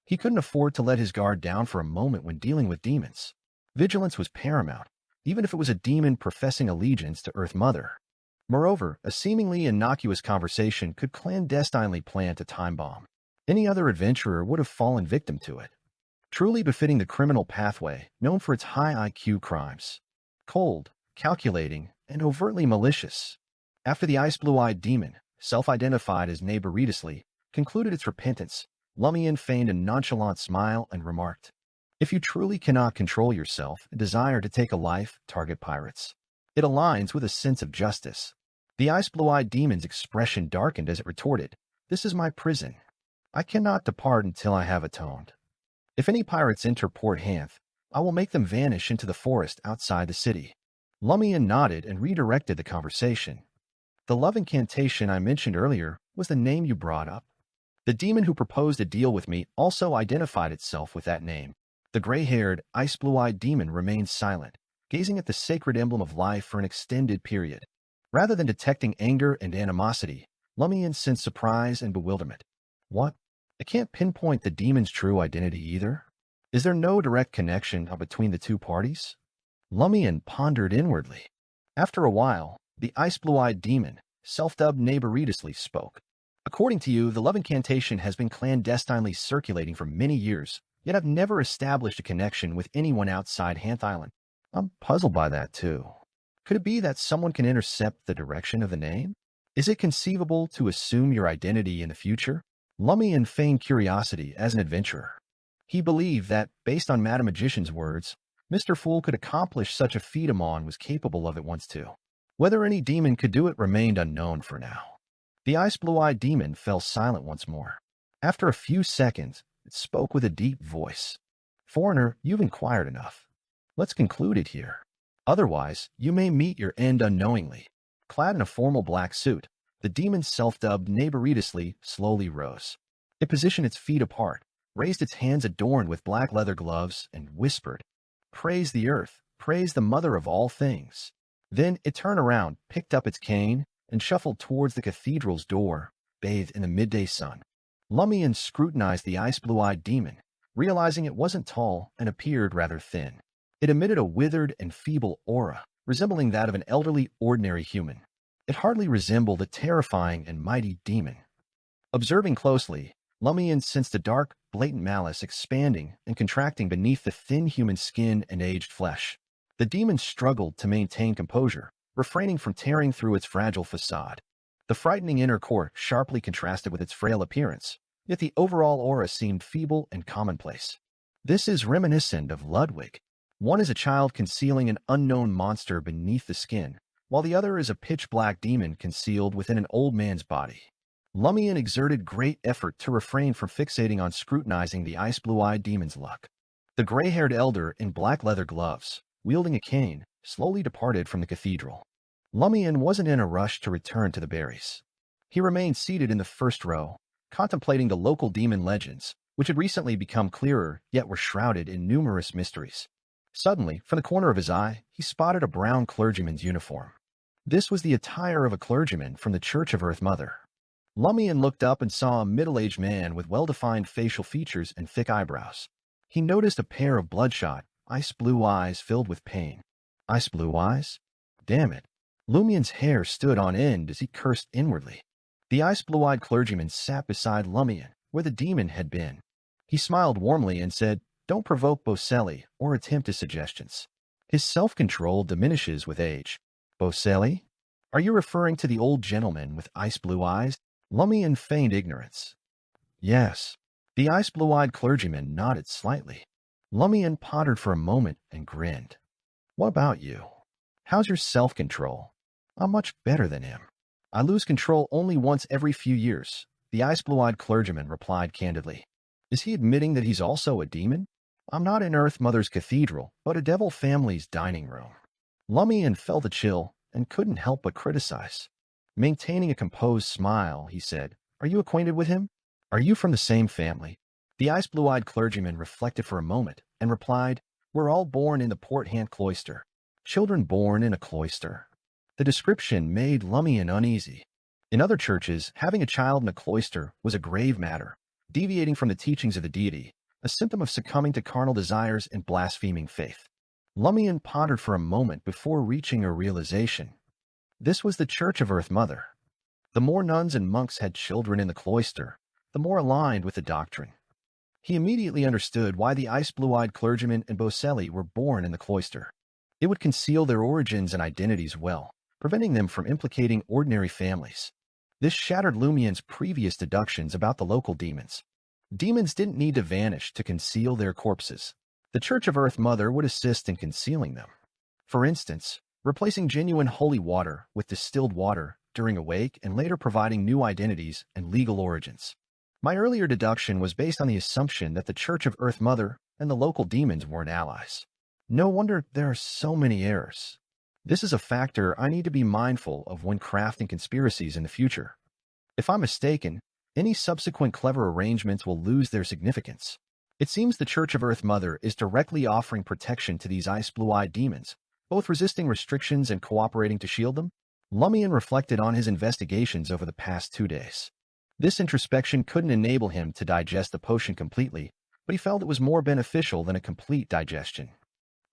He couldn't afford to let his guard down for a moment when dealing with demons. Vigilance was paramount, even if it was a demon professing allegiance to Earth Mother. Moreover, a seemingly innocuous conversation could clandestinely plant a time bomb. Any other adventurer would have fallen victim to it. Truly befitting the criminal pathway, known for its high IQ crimes. Cold, calculating, and overtly malicious. After the ice-blue-eyed demon, self-identified as neighboritously, concluded its repentance, Lumian feigned a nonchalant smile and remarked, if you truly cannot control yourself and desire to take a life, target pirates. It aligns with a sense of justice. The ice-blue-eyed demon's expression darkened as it retorted, this is my prison. I cannot depart until I have atoned. If any pirates enter Port Hanth, I will make them vanish into the forest outside the city. Lumian nodded and redirected the conversation. The love incantation I mentioned earlier was the name you brought up. The demon who proposed a deal with me also identified itself with that name. The gray-haired, ice-blue-eyed demon remained silent, gazing at the sacred emblem of life for an extended period. Rather than detecting anger and animosity, Lumian sensed surprise and bewilderment. What? I can't pinpoint the demon's true identity either? Is there no direct connection between the two parties? Lumian pondered inwardly. After a while, the ice-blue-eyed demon, self-dubbed neighboritously, spoke. According to you, the love incantation has been clandestinely circulating for many years, yet I've never established a connection with anyone outside Hanth Island. I'm puzzled by that, too. Could it be that someone can intercept the direction of the name? Is it conceivable to assume your identity in the future? Lumian feigned curiosity as an adventurer. He believed that, based on Madam Magician's words, Mr. Fool could accomplish such a feat Amon was capable of at once too. Whether any demon could do it remained unknown for now. The ice-blue-eyed demon fell silent once more. After a few seconds, it spoke with a deep voice. Foreigner, you've inquired enough. Let's conclude it here. Otherwise, you may meet your end unknowingly. Clad in a formal black suit, the demon self-dubbed neighboritously slowly rose. It positioned its feet apart, raised its hands adorned with black leather gloves, and whispered, "Praise the earth, praise the mother of all things." Then it turned around, picked up its cane, and shuffled towards the cathedral's door, bathed in the midday sun. Lumian scrutinized the ice-blue-eyed demon, realizing it wasn't tall and appeared rather thin. It emitted a withered and feeble aura, resembling that of an elderly, ordinary human. It hardly resembled a terrifying and mighty demon. Observing closely, Lumian sensed a dark, blatant malice expanding and contracting beneath the thin human skin and aged flesh. The demon struggled to maintain composure, refraining from tearing through its fragile facade. The frightening inner core sharply contrasted with its frail appearance, yet the overall aura seemed feeble and commonplace. This is reminiscent of Ludwig. One is a child concealing an unknown monster beneath the skin, while the other is a pitch-black demon concealed within an old man's body. Lumian exerted great effort to refrain from fixating on scrutinizing the ice-blue-eyed demon's luck. The gray-haired elder in black leather gloves, wielding a cane, slowly departed from the cathedral. Lumian wasn't in a rush to return to the berries. He remained seated in the first row, contemplating the local demon legends, which had recently become clearer yet were shrouded in numerous mysteries. Suddenly, from the corner of his eye, he spotted a brown clergyman's uniform. This was the attire of a clergyman from the Church of Earth Mother. Lumian looked up and saw a middle-aged man with well-defined facial features and thick eyebrows. He noticed a pair of bloodshot, ice-blue eyes filled with pain. Ice-blue eyes? Damn it. Lumian's hair stood on end as he cursed inwardly. The ice-blue-eyed clergyman sat beside Lumian, where the demon had been. He smiled warmly and said, "Don't provoke Boselli or attempt his suggestions. His self-control diminishes with age." Boselli? Are you referring to the old gentleman with ice-blue eyes? Lumian feigned ignorance. Yes. The ice-blue-eyed clergyman nodded slightly. Lumian pondered for a moment and grinned. What about you? How's your self-control? I'm much better than him. I lose control only once every few years, the ice-blue-eyed clergyman replied candidly. Is he admitting that he's also a demon? I'm not in Earth Mother's cathedral, but a devil family's dining room. Lumian felt a chill and couldn't help but criticize. Maintaining a composed smile, he said, "Are you acquainted with him? Are you from the same family?" The ice-blue-eyed clergyman reflected for a moment and replied, "We're all born in the Port Hant cloister. Children born in a cloister." The description made Lumian uneasy. In other churches, having a child in a cloister was a grave matter, deviating from the teachings of the deity, a symptom of succumbing to carnal desires and blaspheming faith. Lumian pondered for a moment before reaching a realization. This was the Church of Earth Mother. The more nuns and monks had children in the cloister, the more aligned with the doctrine. He immediately understood why the ice-blue-eyed clergyman and Boselli were born in the cloister. It would conceal their origins and identities well, preventing them from implicating ordinary families. This shattered Lumian's previous deductions about the local demons. Demons didn't need to vanish to conceal their corpses. The Church of Earth Mother would assist in concealing them. For instance, replacing genuine holy water with distilled water during a wake and later providing new identities and legal origins. My earlier deduction was based on the assumption that the Church of Earth Mother and the local demons weren't allies. No wonder there are so many errors. This is a factor I need to be mindful of when crafting conspiracies in the future. If I'm mistaken, any subsequent clever arrangements will lose their significance. It seems the Church of Earth Mother is directly offering protection to these ice-blue-eyed demons, both resisting restrictions and cooperating to shield them. Lumian reflected on his investigations over the past 2 days. This introspection couldn't enable him to digest the potion completely, but he felt it was more beneficial than a complete digestion.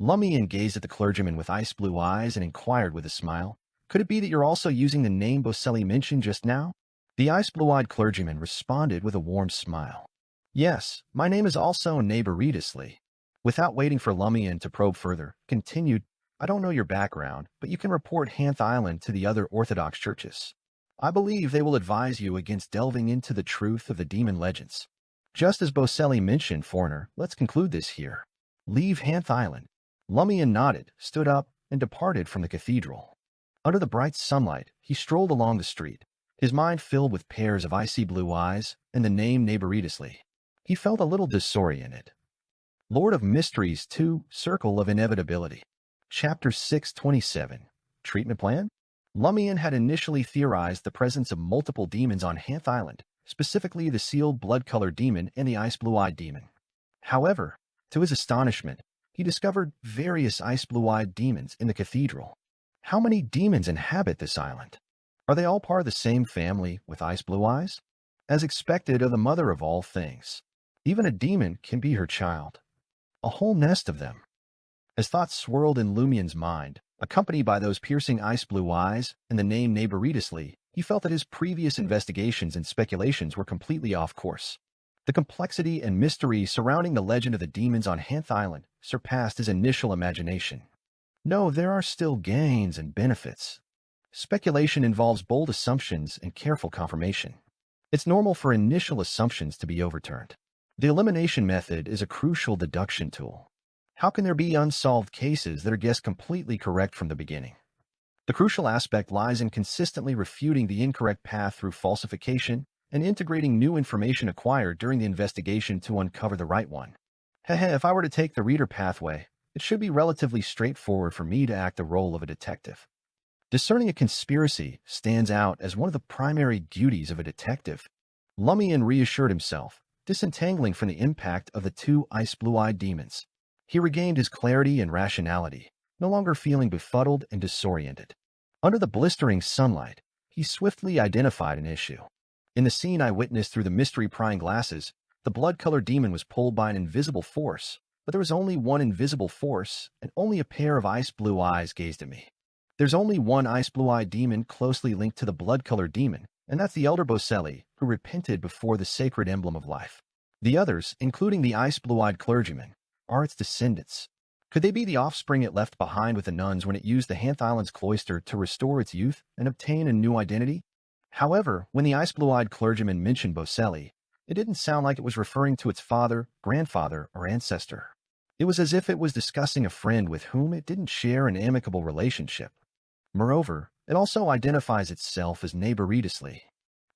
Lumian gazed at the clergyman with ice-blue eyes and inquired with a smile, "Could it be that you're also using the name Boselli mentioned just now?" The ice-blue-eyed clergyman responded with a warm smile. "Yes, my name is also Neighboritis Lee." Without waiting for Lumian to probe further, continued, "I don't know your background, but you can report Hanth Island to the other Orthodox churches. I believe they will advise you against delving into the truth of the demon legends. Just as Boselli mentioned, foreigner, let's conclude this here. Leave Hanth Island." Lumian nodded, stood up, and departed from the cathedral. Under the bright sunlight, he strolled along the street, his mind filled with pairs of icy blue eyes and the name Neighboritis Lee. He felt a little disoriented. Lord of Mysteries 2, Circle of Inevitability. Chapter 627. Treatment Plan? Lumian had initially theorized the presence of multiple demons on Hanth Island, specifically the sealed blood-colored demon and the ice-blue-eyed demon. However, to his astonishment, he discovered various ice-blue-eyed demons in the cathedral. How many demons inhabit this island? Are they all part of the same family with ice-blue eyes? As expected of the mother of all things, even a demon can be her child. A whole nest of them. As thoughts swirled in Lumian's mind, accompanied by those piercing ice-blue eyes and the name Neighboritis Lee, he felt that his previous investigations and speculations were completely off course. The complexity and mystery surrounding the legend of the demons on Hanth Island surpassed his initial imagination. No, there are still gains and benefits. Speculation involves bold assumptions and careful confirmation. It's normal for initial assumptions to be overturned. The elimination method is a crucial deduction tool. How can there be unsolved cases that are guessed completely correct from the beginning? The crucial aspect lies in consistently refuting the incorrect path through falsification and integrating new information acquired during the investigation to uncover the right one. If I were to take the reader pathway, it should be relatively straightforward for me to act the role of a detective. Discerning a conspiracy stands out as one of the primary duties of a detective. Lumian reassured himself, disentangling from the impact of the two ice-blue-eyed demons. He regained his clarity and rationality, no longer feeling befuddled and disoriented. Under the blistering sunlight, he swiftly identified an issue. In the scene I witnessed through the mystery-prying glasses, the blood-colored demon was pulled by an invisible force, but there was only one invisible force, and only a pair of ice-blue eyes gazed at me. There's only one ice-blue-eyed demon closely linked to the blood-colored demon, and that's the elder Boselli, who repented before the sacred emblem of life. The others, including the ice-blue-eyed clergyman, are its descendants. Could they be the offspring it left behind with the nuns when it used the Hanth Island's cloister to restore its youth and obtain a new identity? However, when the ice-blue-eyed clergyman mentioned Boselli, it didn't sound like it was referring to its father, grandfather, or ancestor. It was as if it was discussing a friend with whom it didn't share an amicable relationship. Moreover, it also identifies itself as Neighboritis Lee.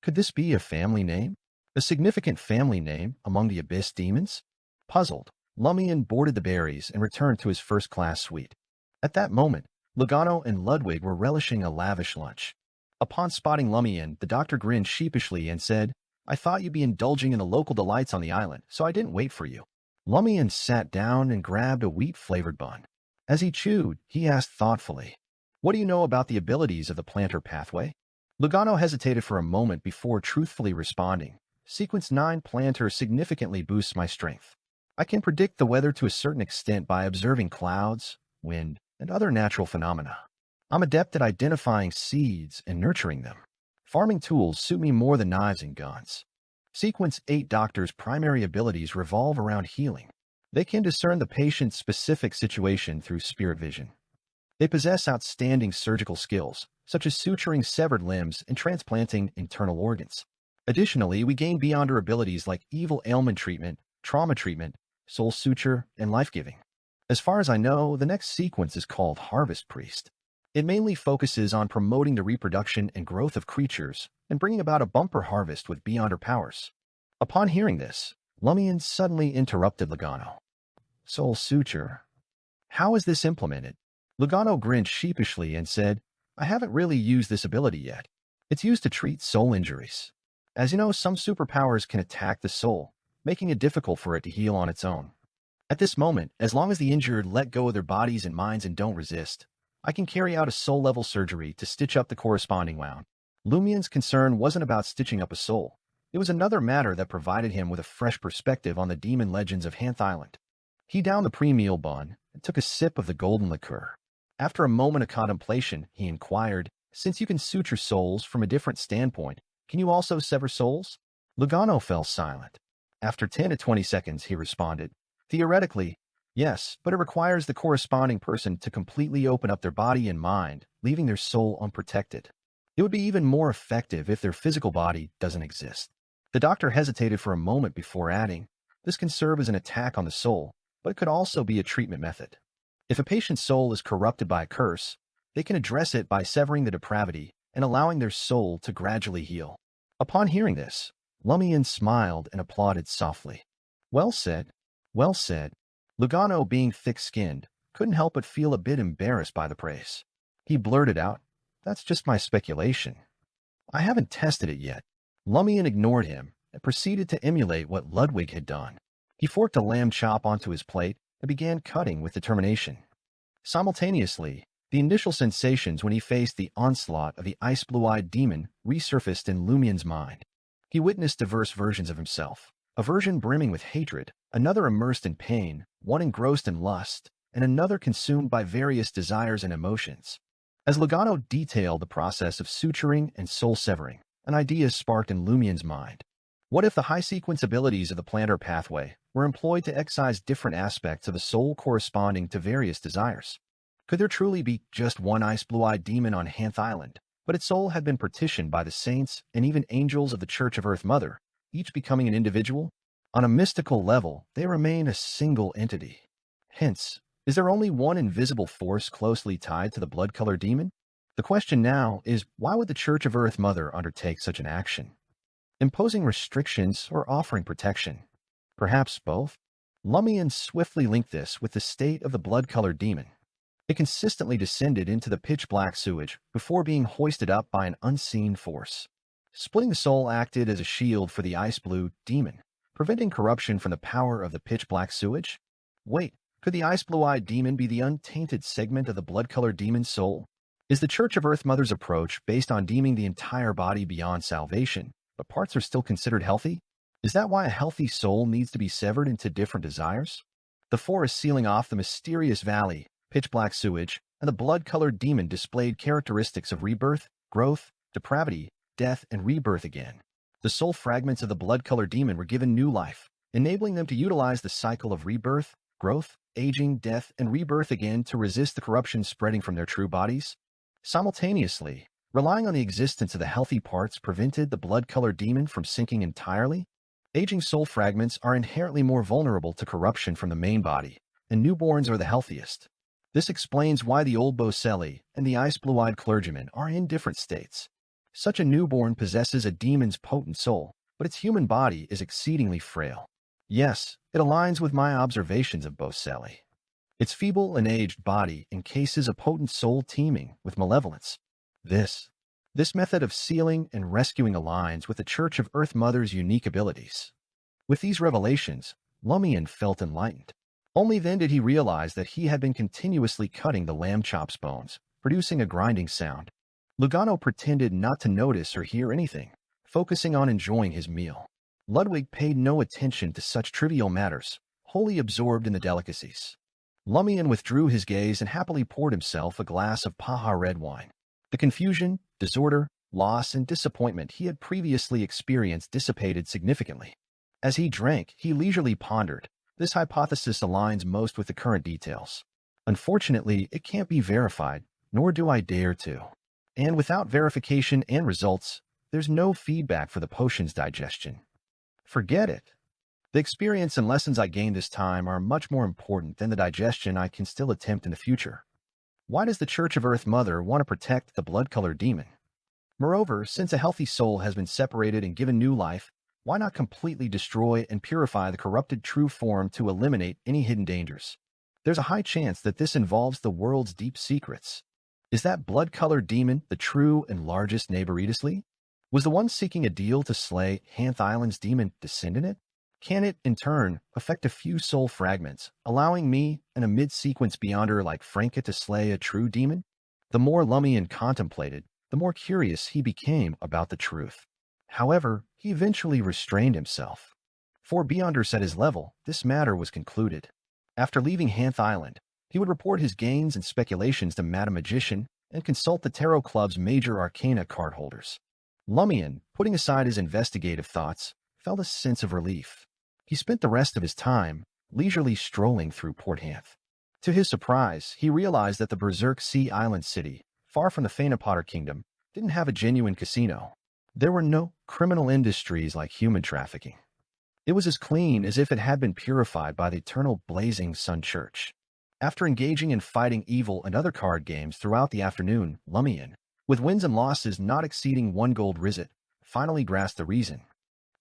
Could this be a family name? A significant family name among the Abyss demons? Puzzled, Lumian boarded the berries and returned to his first-class suite. At that moment, Lugano and Ludwig were relishing a lavish lunch. Upon spotting Lumian, the doctor grinned sheepishly and said, "I thought you'd be indulging in the local delights on the island, so I didn't wait for you." Lumian sat down and grabbed a wheat-flavored bun. As he chewed, he asked thoughtfully, "What do you know about the abilities of the plantar pathway?" Lugano hesitated for a moment before truthfully responding, "Sequence 9 plantar significantly boosts my strength. I can predict the weather to a certain extent by observing clouds, wind, and other natural phenomena. I'm adept at identifying seeds and nurturing them. Farming tools suit me more than knives and guns." Sequence 8 doctors' primary abilities revolve around healing. They can discern the patient's specific situation through spirit vision. They possess outstanding surgical skills, such as suturing severed limbs and transplanting internal organs. Additionally, we gain beyonder abilities like evil ailment treatment, trauma treatment, soul suture, and life-giving. As far as I know, the next sequence is called Harvest Priest. It mainly focuses on promoting the reproduction and growth of creatures and bringing about a bumper harvest with beyonder powers. Upon hearing this, Lumian suddenly interrupted Lugano. "Soul suture. How is this implemented?" Lugano grinned sheepishly and said, "I haven't really used this ability yet. It's used to treat soul injuries. As you know, some superpowers can attack the soul, making it difficult for it to heal on its own. At this moment, as long as the injured let go of their bodies and minds and don't resist, I can carry out a soul-level surgery to stitch up the corresponding wound." Lumian's concern wasn't about stitching up a soul. It was another matter that provided him with a fresh perspective on the demon legends of Hanth Island. He downed the pre-meal bun and took a sip of the golden liqueur. After a moment of contemplation, he inquired, "Since you can suture souls from a different standpoint, can you also sever souls?" Lugano fell silent. After 10 to 20 seconds, he responded, "Theoretically, yes, but it requires the corresponding person to completely open up their body and mind, leaving their soul unprotected. It would be even more effective if their physical body doesn't exist." The doctor hesitated for a moment before adding, "This can serve as an attack on the soul, but it could also be a treatment method. If a patient's soul is corrupted by a curse, they can address it by severing the depravity and allowing their soul to gradually heal." Upon hearing this, Lumian smiled and applauded softly. "Well said, well said." Lugano, being thick-skinned, couldn't help but feel a bit embarrassed by the praise. He blurted out, "That's just my speculation. I haven't tested it yet." Lumian ignored him and proceeded to emulate what Ludwig had done. He forked a lamb chop onto his plate and began cutting with determination. Simultaneously, the initial sensations when he faced the onslaught of the ice-blue-eyed demon resurfaced in Lumian's mind. He witnessed diverse versions of himself, a version brimming with hatred, another immersed in pain, one engrossed in lust, and another consumed by various desires and emotions. As Lugano detailed the process of suturing and soul-severing, an idea sparked in Lumian's mind. What if the high-sequence abilities of the plantar pathway were employed to excise different aspects of the soul corresponding to various desires? Could there truly be just one ice-blue-eyed demon on Hanth Island, but its soul had been partitioned by the saints and even angels of the Church of Earth Mother, each becoming an individual? On a mystical level, they remain a single entity. Hence, is there only one invisible force closely tied to the blood-colored demon? The question now is, why would the Church of Earth Mother undertake such an action? Imposing restrictions or offering protection? Perhaps both? Lumian swiftly linked this with the state of the blood-colored demon. It consistently descended into the pitch-black sewage before being hoisted up by an unseen force. Splitting the soul acted as a shield for the ice-blue demon, preventing corruption from the power of the pitch-black sewage. Wait, could the ice-blue-eyed demon be the untainted segment of the blood-colored demon's soul? Is the Church of Earth Mother's approach based on deeming the entire body beyond salvation, but parts are still considered healthy? Is that why a healthy soul needs to be severed into different desires? The forest sealing off the mysterious valley, pitch-black sewage, and the blood-colored demon displayed characteristics of rebirth, growth, depravity, death, and rebirth again. The soul fragments of the blood-colored demon were given new life, enabling them to utilize the cycle of rebirth, growth, aging, death, and rebirth again to resist the corruption spreading from their true bodies. Simultaneously, relying on the existence of the healthy parts prevented the blood-colored demon from sinking entirely. Aging soul fragments are inherently more vulnerable to corruption from the main body, and newborns are the healthiest. This explains why the old Boselli and the ice-blue-eyed clergyman are in different states. Such a newborn possesses a demon's potent soul, but its human body is exceedingly frail. Yes, it aligns with my observations of Boselli. Its feeble and aged body encases a potent soul teeming with malevolence. This method of sealing and rescuing aligns with the Church of Earth Mother's unique abilities. With these revelations, Lumian felt enlightened. Only then did he realize that he had been continuously cutting the lamb chop's bones, producing a grinding sound. Lugano pretended not to notice or hear anything, focusing on enjoying his meal. Ludwig paid no attention to such trivial matters, wholly absorbed in the delicacies. Lumian withdrew his gaze and happily poured himself a glass of Paha red wine. The confusion, disorder, loss, and disappointment he had previously experienced dissipated significantly. As he drank, he leisurely pondered. This hypothesis aligns most with the current details. Unfortunately, it can't be verified, nor do I dare to. And without verification and results, there's no feedback for the potion's digestion. Forget it. The experience and lessons I gained this time are much more important than the digestion I can still attempt in the future. Why does the Church of Earth Mother want to protect the blood-colored demon? Moreover, since a healthy soul has been separated and given new life, why not completely destroy and purify the corrupted true form to eliminate any hidden dangers? There's a high chance that this involves the world's deep secrets. Is that blood-colored demon the true and largest Neighboritas Lee? Was the one seeking a deal to slay Hanth Island's demon descendant? Can it, in turn, affect a few soul fragments, allowing me and a mid-sequence beyonder like Franca to slay a true demon? The more Lumian contemplated, the more curious he became about the truth. However, he eventually restrained himself. For beyonders at his level, this matter was concluded. After leaving Hanth Island, he would report his gains and speculations to Madam Magician and consult the Tarot Club's major arcana card holders. Lumian, putting aside his investigative thoughts, felt a sense of relief. He spent the rest of his time leisurely strolling through Port Hanth. To his surprise, he realized that the Berserk Sea Island city, far from the Phaenopotter Kingdom, didn't have a genuine casino. There were no criminal industries like human trafficking. It was as clean as if it had been purified by the eternal blazing Sun Church. After engaging in fighting evil and other card games throughout the afternoon, Lumian, with wins and losses not exceeding 1 gold rizit, finally grasped the reason.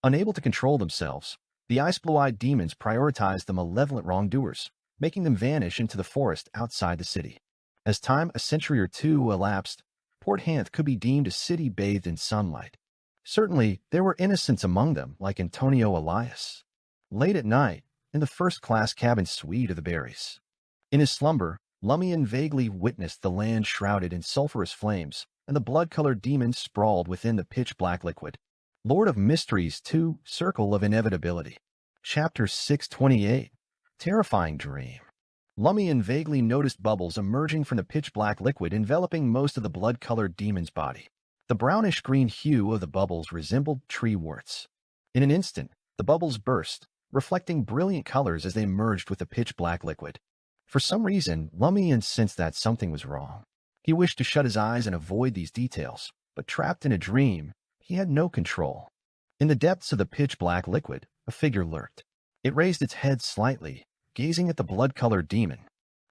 Unable to control themselves, the ice-blue-eyed demons prioritized the malevolent wrongdoers, making them vanish into the forest outside the city. As time a century or two elapsed, Port Hanth could be deemed a city bathed in sunlight. Certainly, there were innocents among them, like Antonio Elias. Late at night, in the first-class cabin suite of the Berries. In his slumber, Lumian vaguely witnessed the land shrouded in sulphurous flames, and the blood-colored demons sprawled within the pitch-black liquid. Lord of Mysteries 2, Circle of Inevitability. Chapter 628. Terrifying Dream. Lumian vaguely noticed bubbles emerging from the pitch-black liquid enveloping most of the blood-colored demon's body. The brownish-green hue of the bubbles resembled tree warts. In an instant, the bubbles burst, reflecting brilliant colors as they merged with the pitch-black liquid. For some reason, Lumian sensed that something was wrong. He wished to shut his eyes and avoid these details, but trapped in a dream, he had no control. In the depths of the pitch-black liquid, a figure lurked. It raised its head slightly, gazing at the blood-colored demon.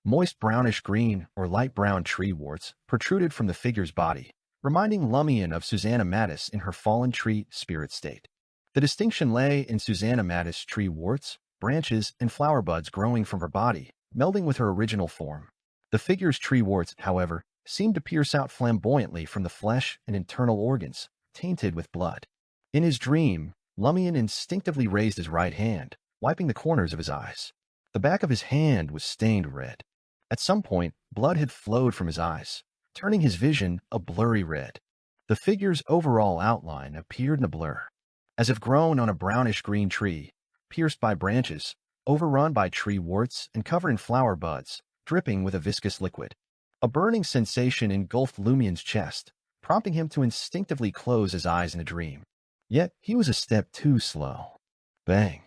Moist brownish-green or light brown tree warts protruded from the figure's body, reminding Lumian of Susanna Mattis in her fallen tree spirit state. The distinction lay in Susanna Mattis' tree warts, branches, and flower buds growing from her body, melding with her original form. The figure's tree warts, however, seemed to pierce out flamboyantly from the flesh and internal organs, tainted with blood. In his dream, Lumian instinctively raised his right hand, wiping the corners of his eyes. The back of his hand was stained red. At some point, blood had flowed from his eyes, turning his vision a blurry red. The figure's overall outline appeared in a blur, as if grown on a brownish-green tree, pierced by branches, overrun by tree warts and covered in flower buds, dripping with a viscous liquid. A burning sensation engulfed Lumian's chest, prompting him to instinctively close his eyes in a dream. Yet he was a step too slow. Bang!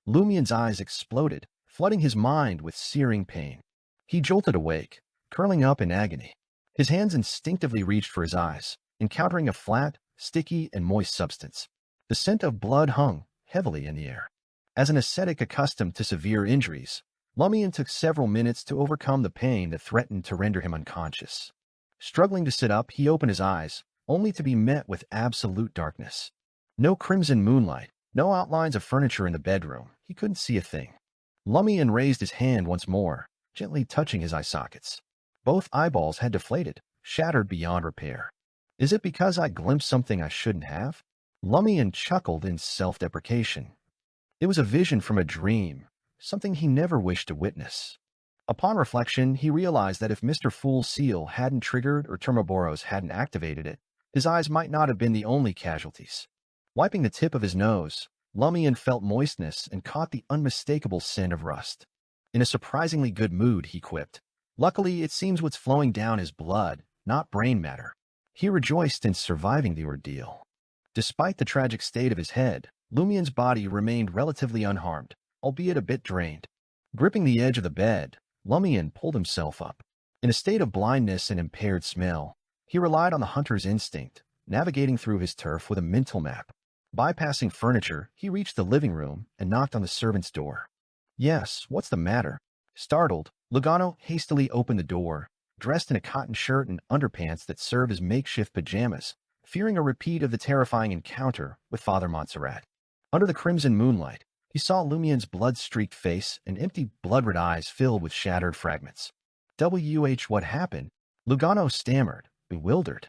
Lumian's eyes exploded, flooding his mind with searing pain. He jolted awake, curling up in agony. His hands instinctively reached for his eyes, encountering a flat, sticky, and moist substance. The scent of blood hung heavily in the air. As an ascetic accustomed to severe injuries, Lumian took several minutes to overcome the pain that threatened to render him unconscious. Struggling to sit up, he opened his eyes, only to be met with absolute darkness. No crimson moonlight, no outlines of furniture in the bedroom. He couldn't see a thing. Lumian raised his hand once more, gently touching his eye sockets. Both eyeballs had deflated, shattered beyond repair. Is it because I glimpsed something I shouldn't have? Lumian chuckled in self-deprecation. It was a vision from a dream, something he never wished to witness. Upon reflection, he realized that if Mr. Fool's seal hadn't triggered or Termoboros hadn't activated it, his eyes might not have been the only casualties. Wiping the tip of his nose, Lumian felt moistness and caught the unmistakable scent of rust. In a surprisingly good mood, he quipped. Luckily, it seems what's flowing down is blood, not brain matter. He rejoiced in surviving the ordeal. Despite the tragic state of his head, Lumian's body remained relatively unharmed, albeit a bit drained. Gripping the edge of the bed, Lumian pulled himself up. In a state of blindness and impaired smell, he relied on the hunter's instinct, navigating through his turf with a mental map. Bypassing furniture, he reached the living room and knocked on the servant's door. Yes, what's the matter? Startled, Lugano hastily opened the door, dressed in a cotton shirt and underpants that served as makeshift pajamas, fearing a repeat of the terrifying encounter with Father Montserrat. Under the crimson moonlight, he saw Lumian's blood-streaked face and empty blood-red eyes filled with shattered fragments. What happened? Lugano stammered, bewildered.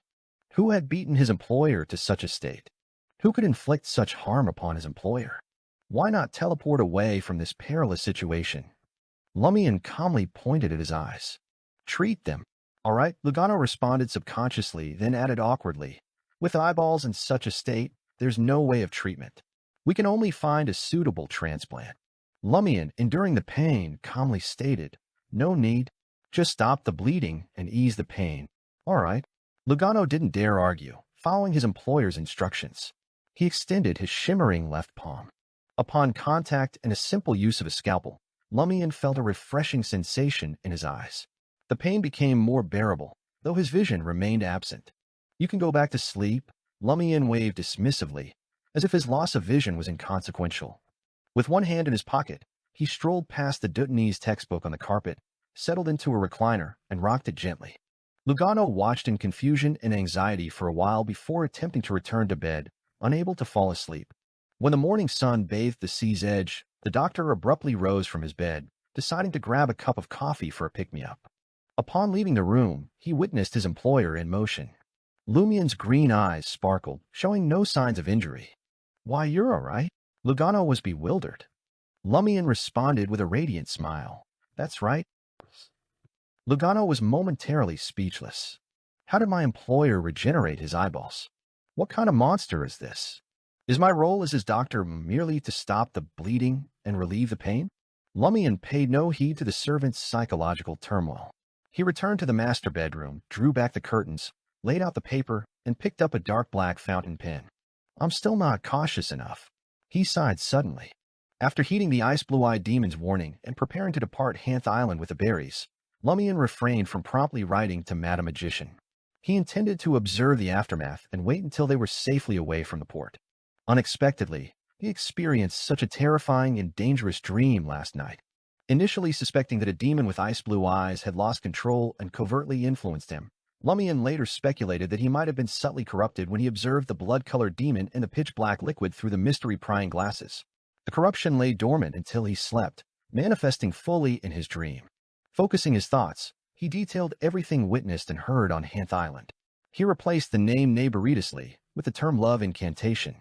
Who had beaten his employer to such a state? Who could inflict such harm upon his employer? Why not teleport away from this perilous situation? Lumian calmly pointed at his eyes. Treat them. All right, Lugano responded subconsciously, then added awkwardly. With eyeballs in such a state, there's no way of treatment. We can only find a suitable transplant. Lumian, enduring the pain, calmly stated, "No need. Just stop the bleeding and ease the pain." "All right." Lugano didn't dare argue, following his employer's instructions. He extended his shimmering left palm. Upon contact and a simple use of a scalpel, Lumian felt a refreshing sensation in his eyes. The pain became more bearable, though his vision remained absent. "You can go back to sleep," Lumian waved dismissively, as if his loss of vision was inconsequential. With one hand in his pocket, he strolled past the Dutanese textbook on the carpet, settled into a recliner, and rocked it gently. Lugano watched in confusion and anxiety for a while before attempting to return to bed, unable to fall asleep. When the morning sun bathed the sea's edge, the doctor abruptly rose from his bed, deciding to grab a cup of coffee for a pick-me-up. Upon leaving the room, he witnessed his employer in motion. Lumian's green eyes sparkled, showing no signs of injury. "Why, you're all right." Lugano was bewildered. Lumian responded with a radiant smile. "That's right." Lugano was momentarily speechless. How did my employer regenerate his eyeballs? What kind of monster is this? Is my role as his doctor merely to stop the bleeding and relieve the pain? Lumian paid no heed to the servant's psychological turmoil. He returned to the master bedroom, drew back the curtains, laid out the paper, and picked up a dark black fountain pen. "I'm still not cautious enough." He sighed suddenly. After heeding the ice blue-eyed demon's warning and preparing to depart Hanth Island with the berries, Lumian refrained from promptly writing to Madam Magician. He intended to observe the aftermath and wait until they were safely away from the port. Unexpectedly, he experienced such a terrifying and dangerous dream last night. Initially suspecting that a demon with ice-blue eyes had lost control and covertly influenced him, Lumian later speculated that he might have been subtly corrupted when he observed the blood-colored demon in the pitch-black liquid through the mystery-prying glasses. The corruption lay dormant until he slept, manifesting fully in his dream. Focusing his thoughts, he detailed everything witnessed and heard on Hanth Island. He replaced the name neighboritously with the term love incantation.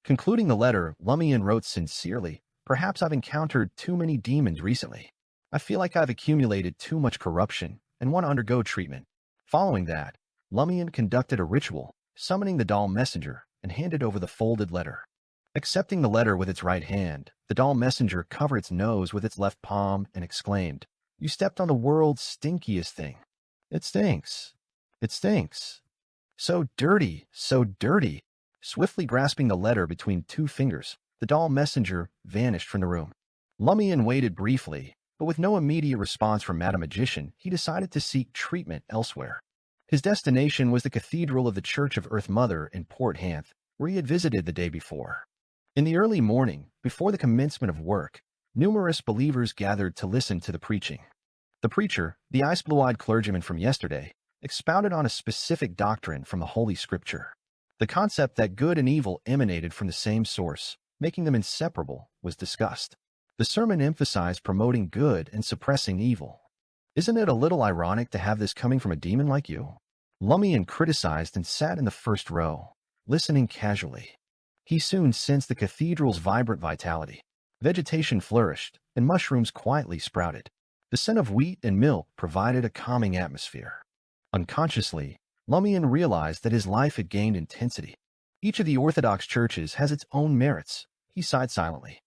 Concluding the letter, Lumian wrote sincerely, "Perhaps I've encountered too many demons recently. I feel like I've accumulated too much corruption and want to undergo treatment." Following that, Lumian conducted a ritual, summoning the doll messenger, and handed over the folded letter. Accepting the letter with its right hand, the doll messenger covered its nose with its left palm and exclaimed, "You stepped on the world's stinkiest thing. It stinks. It stinks. So dirty, so dirty." Swiftly grasping the letter between two fingers, the doll messenger vanished from the room. Lumian waited briefly, but with no immediate response from Madam Magician, he decided to seek treatment elsewhere. His destination was the Cathedral of the Church of Earth Mother in Port Hanth, where he had visited the day before. In the early morning, before the commencement of work, numerous believers gathered to listen to the preaching. The preacher, the ice-blue-eyed clergyman from yesterday, expounded on a specific doctrine from the Holy Scripture. The concept that good and evil emanated from the same source, making them inseparable, was discussed. The sermon emphasized promoting good and suppressing evil. "Isn't it a little ironic to have this coming from a demon like you?" Lumian criticized and sat in the first row, listening casually. He soon sensed the cathedral's vibrant vitality. Vegetation flourished, and mushrooms quietly sprouted. The scent of wheat and milk provided a calming atmosphere. Unconsciously, Lumian realized that his life had gained intensity. Each of the Orthodox churches has its own merits. He sighed silently.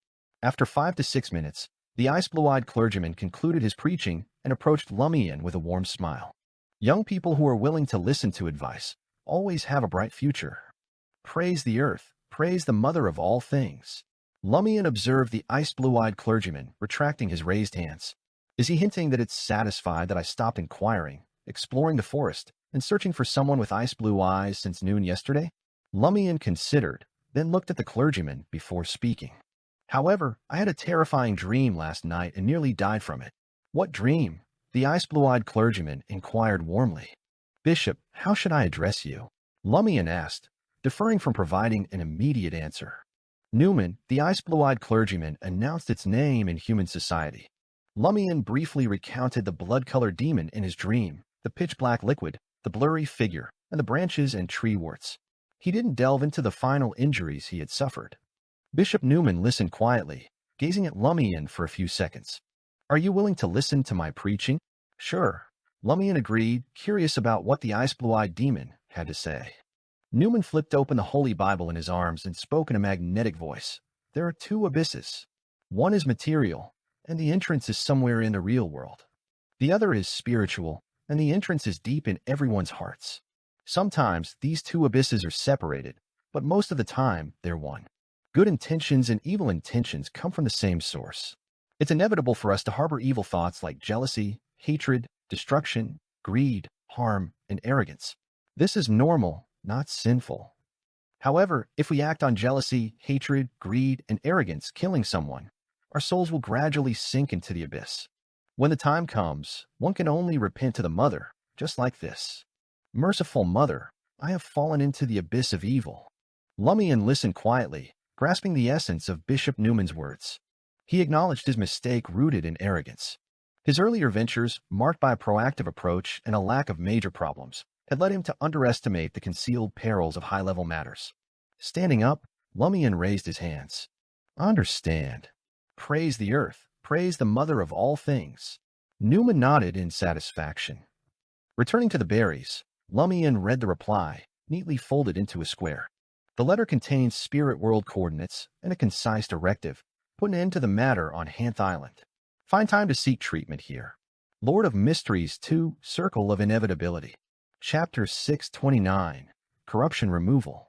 After 5 to 6 minutes, the ice-blue-eyed clergyman concluded his preaching and approached Lumian with a warm smile. "Young people who are willing to listen to advice always have a bright future. Praise the earth, praise the mother of all things." Lumian observed the ice-blue-eyed clergyman retracting his raised hands. "Is he hinting that it's satisfied that I stopped inquiring, exploring the forest, and searching for someone with ice-blue eyes since noon yesterday?" Lumian considered, then looked at the clergyman before speaking. "However, I had a terrifying dream last night and nearly died from it." "What dream?" the ice-blue-eyed clergyman inquired warmly. "Bishop, how should I address you?" Lumian asked, deferring from providing an immediate answer. Newman, the ice-blue-eyed clergyman, announced its name in human society. Lumian briefly recounted the blood-colored demon in his dream, the pitch-black liquid, the blurry figure, and the branches and tree warts. He didn't delve into the final injuries he had suffered. Bishop Newman listened quietly, gazing at Lumian for a few seconds. "Are you willing to listen to my preaching?" "Sure," Lumian agreed, curious about what the ice-blue-eyed demon had to say. Newman flipped open the Holy Bible in his arms and spoke in a magnetic voice. There are two abysses. One is material, and the entrance is somewhere in the real world. The other is spiritual, and the entrance is deep in everyone's hearts. Sometimes these two abysses are separated, but most of the time they're one. Good intentions and evil intentions come from the same source. It's inevitable for us to harbor evil thoughts like jealousy, hatred, destruction, greed, harm, and arrogance. This is normal, not sinful. However, if we act on jealousy, hatred, greed, and arrogance, killing someone, our souls will gradually sink into the abyss. When the time comes, one can only repent to the Mother, just like this. Merciful Mother, I have fallen into the abyss of evil. Lumian listened quietly, grasping the essence of Bishop Newman's words. He acknowledged his mistake rooted in arrogance. His earlier ventures, marked by a proactive approach and a lack of major problems, had led him to underestimate the concealed perils of high-level matters. Standing up, Lumian raised his hands. Understand. Praise the earth. Praise the mother of all things. Newman nodded in satisfaction. Returning to the berries, Lumian read the reply, neatly folded into a square. The letter contained spirit world coordinates and a concise directive, put an end to the matter on Hanth Island. Find time to seek treatment here. Lord of Mysteries 2, Circle of Inevitability. Chapter 629, Corruption Removal.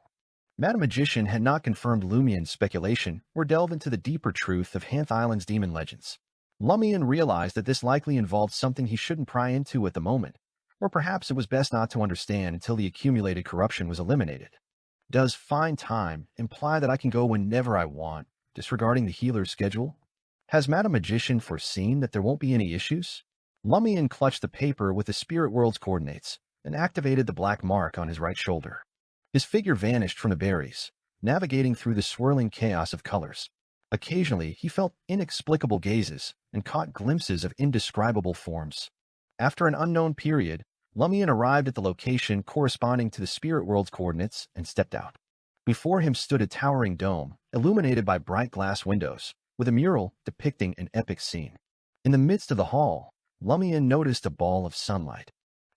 Madam Magician had not confirmed Lumian's speculation or delved into the deeper truth of Hanth Island's demon legends. Lumian realized that this likely involved something he shouldn't pry into at the moment, or perhaps it was best not to understand until the accumulated corruption was eliminated. Does find time imply that I can go whenever I want, disregarding the healer's schedule? Has Madam Magician foreseen that there won't be any issues? Lumian clutched the paper with the spirit world's coordinates and activated the black mark on his right shoulder. His figure vanished from the berries, navigating through the swirling chaos of colors. Occasionally, he felt inexplicable gazes and caught glimpses of indescribable forms. After an unknown period, Lumian arrived at the location corresponding to the spirit world's coordinates and stepped out. Before him stood a towering dome, illuminated by bright glass windows, with a mural depicting an epic scene. In the midst of the hall, Lumian noticed a ball of sunlight.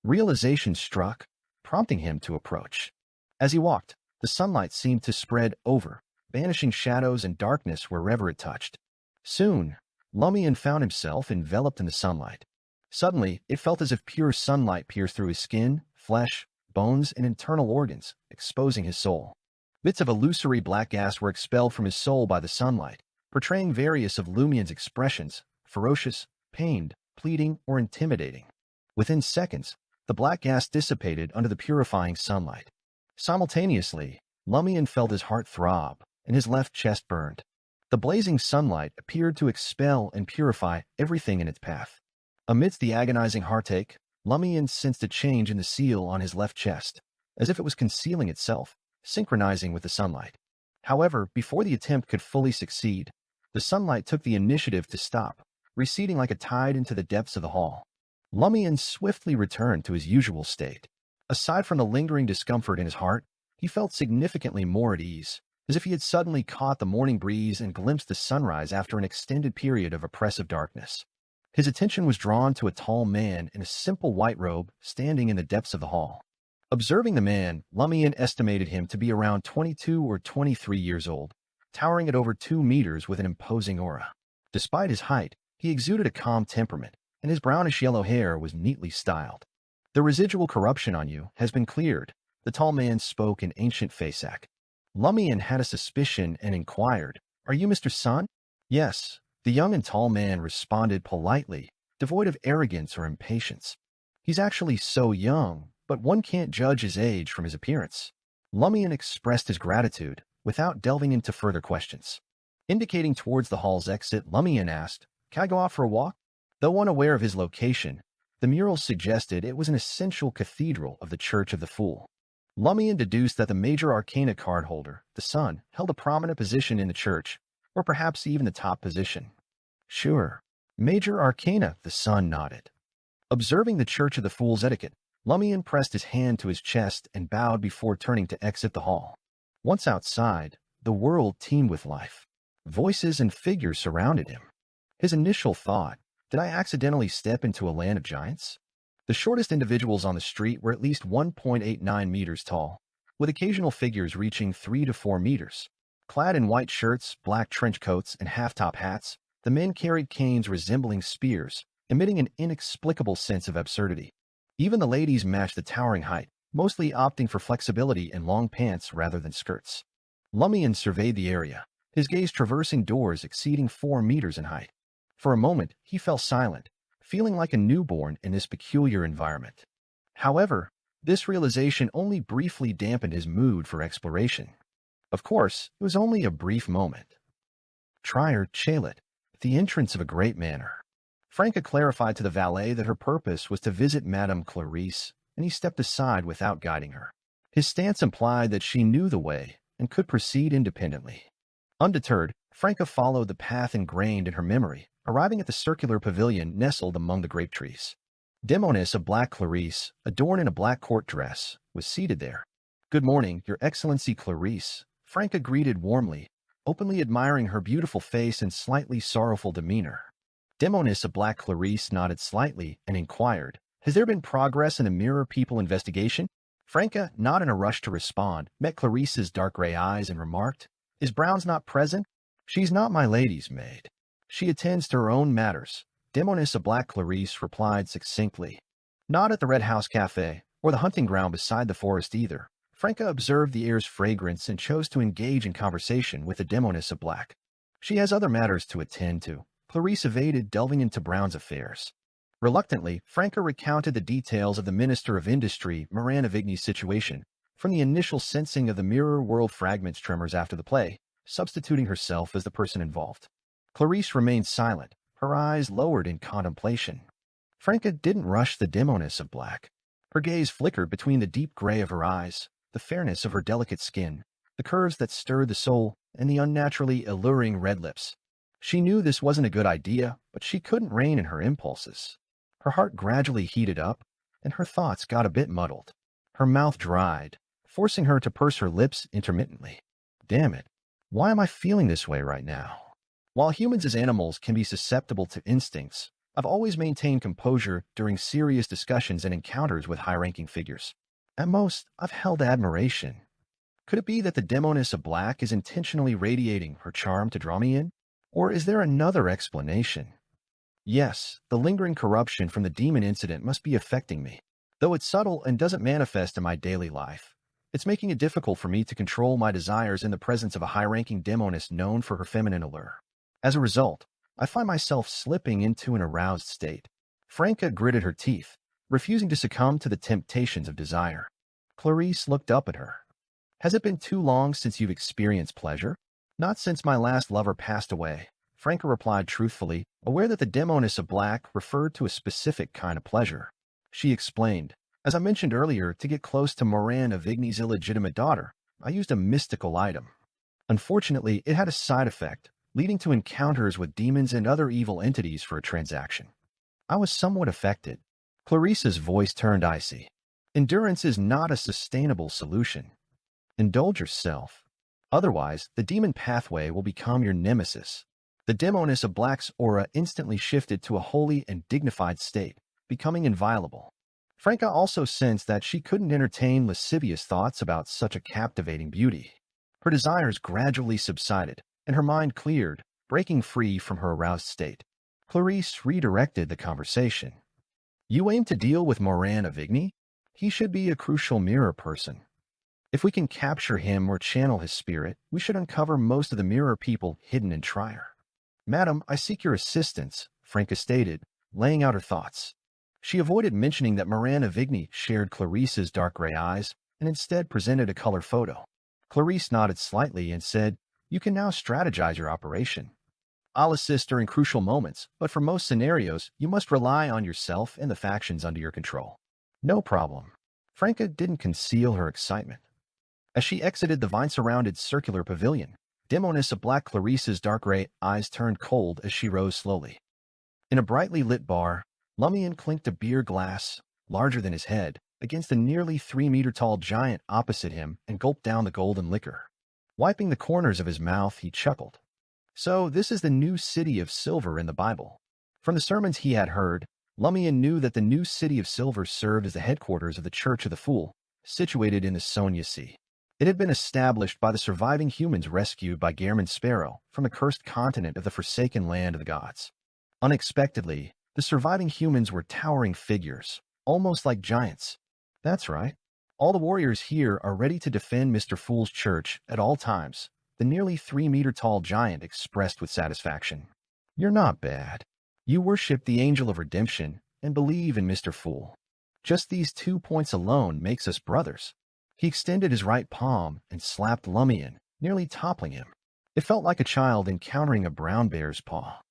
Realization struck, prompting him to approach. As he walked, the sunlight seemed to spread over, banishing shadows and darkness wherever it touched. Soon, Lumian found himself enveloped in the sunlight. Suddenly, it felt as if pure sunlight pierced through his skin, flesh, bones, and internal organs, exposing his soul. Bits of illusory black gas were expelled from his soul by the sunlight, portraying various of Lumian's expressions, ferocious, pained, pleading, or intimidating. Within seconds, the black gas dissipated under the purifying sunlight. Simultaneously, Lumian felt his heart throb and his left chest burned. The blazing sunlight appeared to expel and purify everything in its path. Amidst the agonizing heartache, Lumian sensed a change in the seal on his left chest, as if it was concealing itself, synchronizing with the sunlight. However, before the attempt could fully succeed, the sunlight took the initiative to stop, receding like a tide into the depths of the hall. Lumian swiftly returned to his usual state. Aside from the lingering discomfort in his heart, he felt significantly more at ease, as if he had suddenly caught the morning breeze and glimpsed the sunrise after an extended period of oppressive darkness. His attention was drawn to a tall man in a simple white robe standing in the depths of the hall. Observing the man, Lumian estimated him to be around 22 or 23 years old, towering at over 2 meters with an imposing aura. Despite his height, he exuded a calm temperament, and his brownish-yellow hair was neatly styled. The residual corruption on you has been cleared, the tall man spoke in ancient Fasak. Lumian had a suspicion and inquired, Are you Mr. Sun? Yes, the young and tall man responded politely, devoid of arrogance or impatience. He's actually so young, but one can't judge his age from his appearance. Lumian expressed his gratitude, without delving into further questions. Indicating towards the hall's exit, Lumian asked, Can I go out for a walk? Though unaware of his location, the mural suggested it was an essential cathedral of the Church of the Fool. Lumian deduced that the major arcana card holder, the Sun, held a prominent position in the church, or perhaps even the top position. Sure. Major arcana, the Sun nodded. Observing the Church of the Fool's etiquette, Lumian pressed his hand to his chest and bowed before turning to exit the hall. Once outside, the world teemed with life. Voices and figures surrounded him. His initial thought, did I accidentally step into a land of giants? The shortest individuals on the street were at least 1.89 meters tall, with occasional figures reaching 3 to 4 meters. Clad in white shirts, black trench coats, and half-top hats, the men carried canes resembling spears, emitting an inexplicable sense of absurdity. Even the ladies matched the towering height, mostly opting for flexibility and long pants rather than skirts. Lumian surveyed the area, his gaze traversing doors exceeding 4 meters in height. For a moment, he fell silent, feeling like a newborn in this peculiar environment. However, this realization only briefly dampened his mood for exploration. Of course, it was only a brief moment. Trier Chalet, at the entrance of a great manor. Franca clarified to the valet that her purpose was to visit Madame Clarice, and he stepped aside without guiding her. His stance implied that she knew the way and could proceed independently. Undeterred, Franca followed the path ingrained in her memory, arriving at the circular pavilion nestled among the grape trees. Demoness, a black Clarice, adorned in a black court dress, was seated there. "Good morning, Your Excellency Clarice," Franca greeted warmly, openly admiring her beautiful face and slightly sorrowful demeanor. Demoness, a black Clarice, nodded slightly and inquired, "Has there been progress in the Mirror People investigation?" Franca, not in a rush to respond, met Clarice's dark gray eyes and remarked, "Is Brown's not present?" "She's not my lady's maid. She attends to her own matters," Demoness, a black Clarice, replied succinctly. "Not at the Red House Cafe, or the hunting ground beside the forest either." Franca observed the air's fragrance and chose to engage in conversation with the Demoness of Black. "She has other matters to attend to," Clarice evaded, delving into Brown's affairs. Reluctantly, Franca recounted the details of the Minister of Industry, Moran of Igny's situation, from the initial sensing of the mirror world fragments tremors after the play, substituting herself as the person involved. Clarice remained silent, her eyes lowered in contemplation. Franca didn't rush the Demoness of Black. Her gaze flickered between the deep gray of her eyes, the fairness of her delicate skin, the curves that stirred the soul, and the unnaturally alluring red lips. She knew this wasn't a good idea, but she couldn't rein in her impulses. Her heart gradually heated up, and her thoughts got a bit muddled. Her mouth dried, forcing her to purse her lips intermittently. Damn it, why am I feeling this way right now? While humans as animals can be susceptible to instincts, I've always maintained composure during serious discussions and encounters with high-ranking figures. At most, I've held admiration. Could it be that the Demoness of Black is intentionally radiating her charm to draw me in? Or is there another explanation? Yes, the lingering corruption from the demon incident must be affecting me. Though it's subtle and doesn't manifest in my daily life, it's making it difficult for me to control my desires in the presence of a high-ranking demoness known for her feminine allure. As a result, I find myself slipping into an aroused state. Franca gritted her teeth, refusing to succumb to the temptations of desire. Clarice looked up at her. "Has it been too long since you've experienced pleasure?" "Not since my last lover passed away," Franca replied truthfully, aware that the Demoness of Black referred to a specific kind of pleasure. She explained, "As I mentioned earlier, to get close to Moran of Igny's illegitimate daughter, I used a mystical item. Unfortunately, it had a side effect, leading to encounters with demons and other evil entities for a transaction. I was somewhat affected." Clarice's voice turned icy. "Endurance is not a sustainable solution. Indulge yourself. Otherwise, the demon pathway will become your nemesis." The Demoness of Black's aura instantly shifted to a holy and dignified state, becoming inviolable. Franca also sensed that she couldn't entertain lascivious thoughts about such a captivating beauty. Her desires gradually subsided, and her mind cleared, breaking free from her aroused state. Clarice redirected the conversation. "You aim to deal with Moran of Igny? He should be a crucial mirror person. If we can capture him or channel his spirit, we should uncover most of the mirror people hidden in Trier." "Madam, I seek your assistance," Franca stated, laying out her thoughts. She avoided mentioning that Moran of Igny shared Clarice's dark gray eyes and instead presented a color photo. Clarice nodded slightly and said, "You can now strategize your operation. I'll assist during crucial moments, but for most scenarios, you must rely on yourself and the factions under your control." "No problem." Franca didn't conceal her excitement. As she exited the vine-surrounded circular pavilion, Demoness of Black Clarice's dark gray eyes turned cold as she rose slowly. In a brightly lit bar, Lumian clinked a beer glass, larger than his head, against a nearly 3-meter-tall giant opposite him and gulped down the golden liquor. Wiping the corners of his mouth, he chuckled. So this is the new city of silver in the Bible. From the sermons he had heard, Lumian knew that the new city of silver served as the headquarters of the Church of the Fool, situated in the Sonia Sea. It had been established by the surviving humans rescued by Gehrman Sparrow from the cursed continent of the forsaken land of the gods. Unexpectedly, the surviving humans were towering figures, almost like giants. That's right. All the warriors here are ready to defend Mr. Fool's church at all times, the nearly 3-meter-tall giant expressed with satisfaction. You're not bad. You worship the angel of redemption and believe in Mr. Fool. Just these 2 points alone makes us brothers. He extended his right palm and slapped Lumian, nearly toppling him. It felt like a child encountering a brown bear's paw.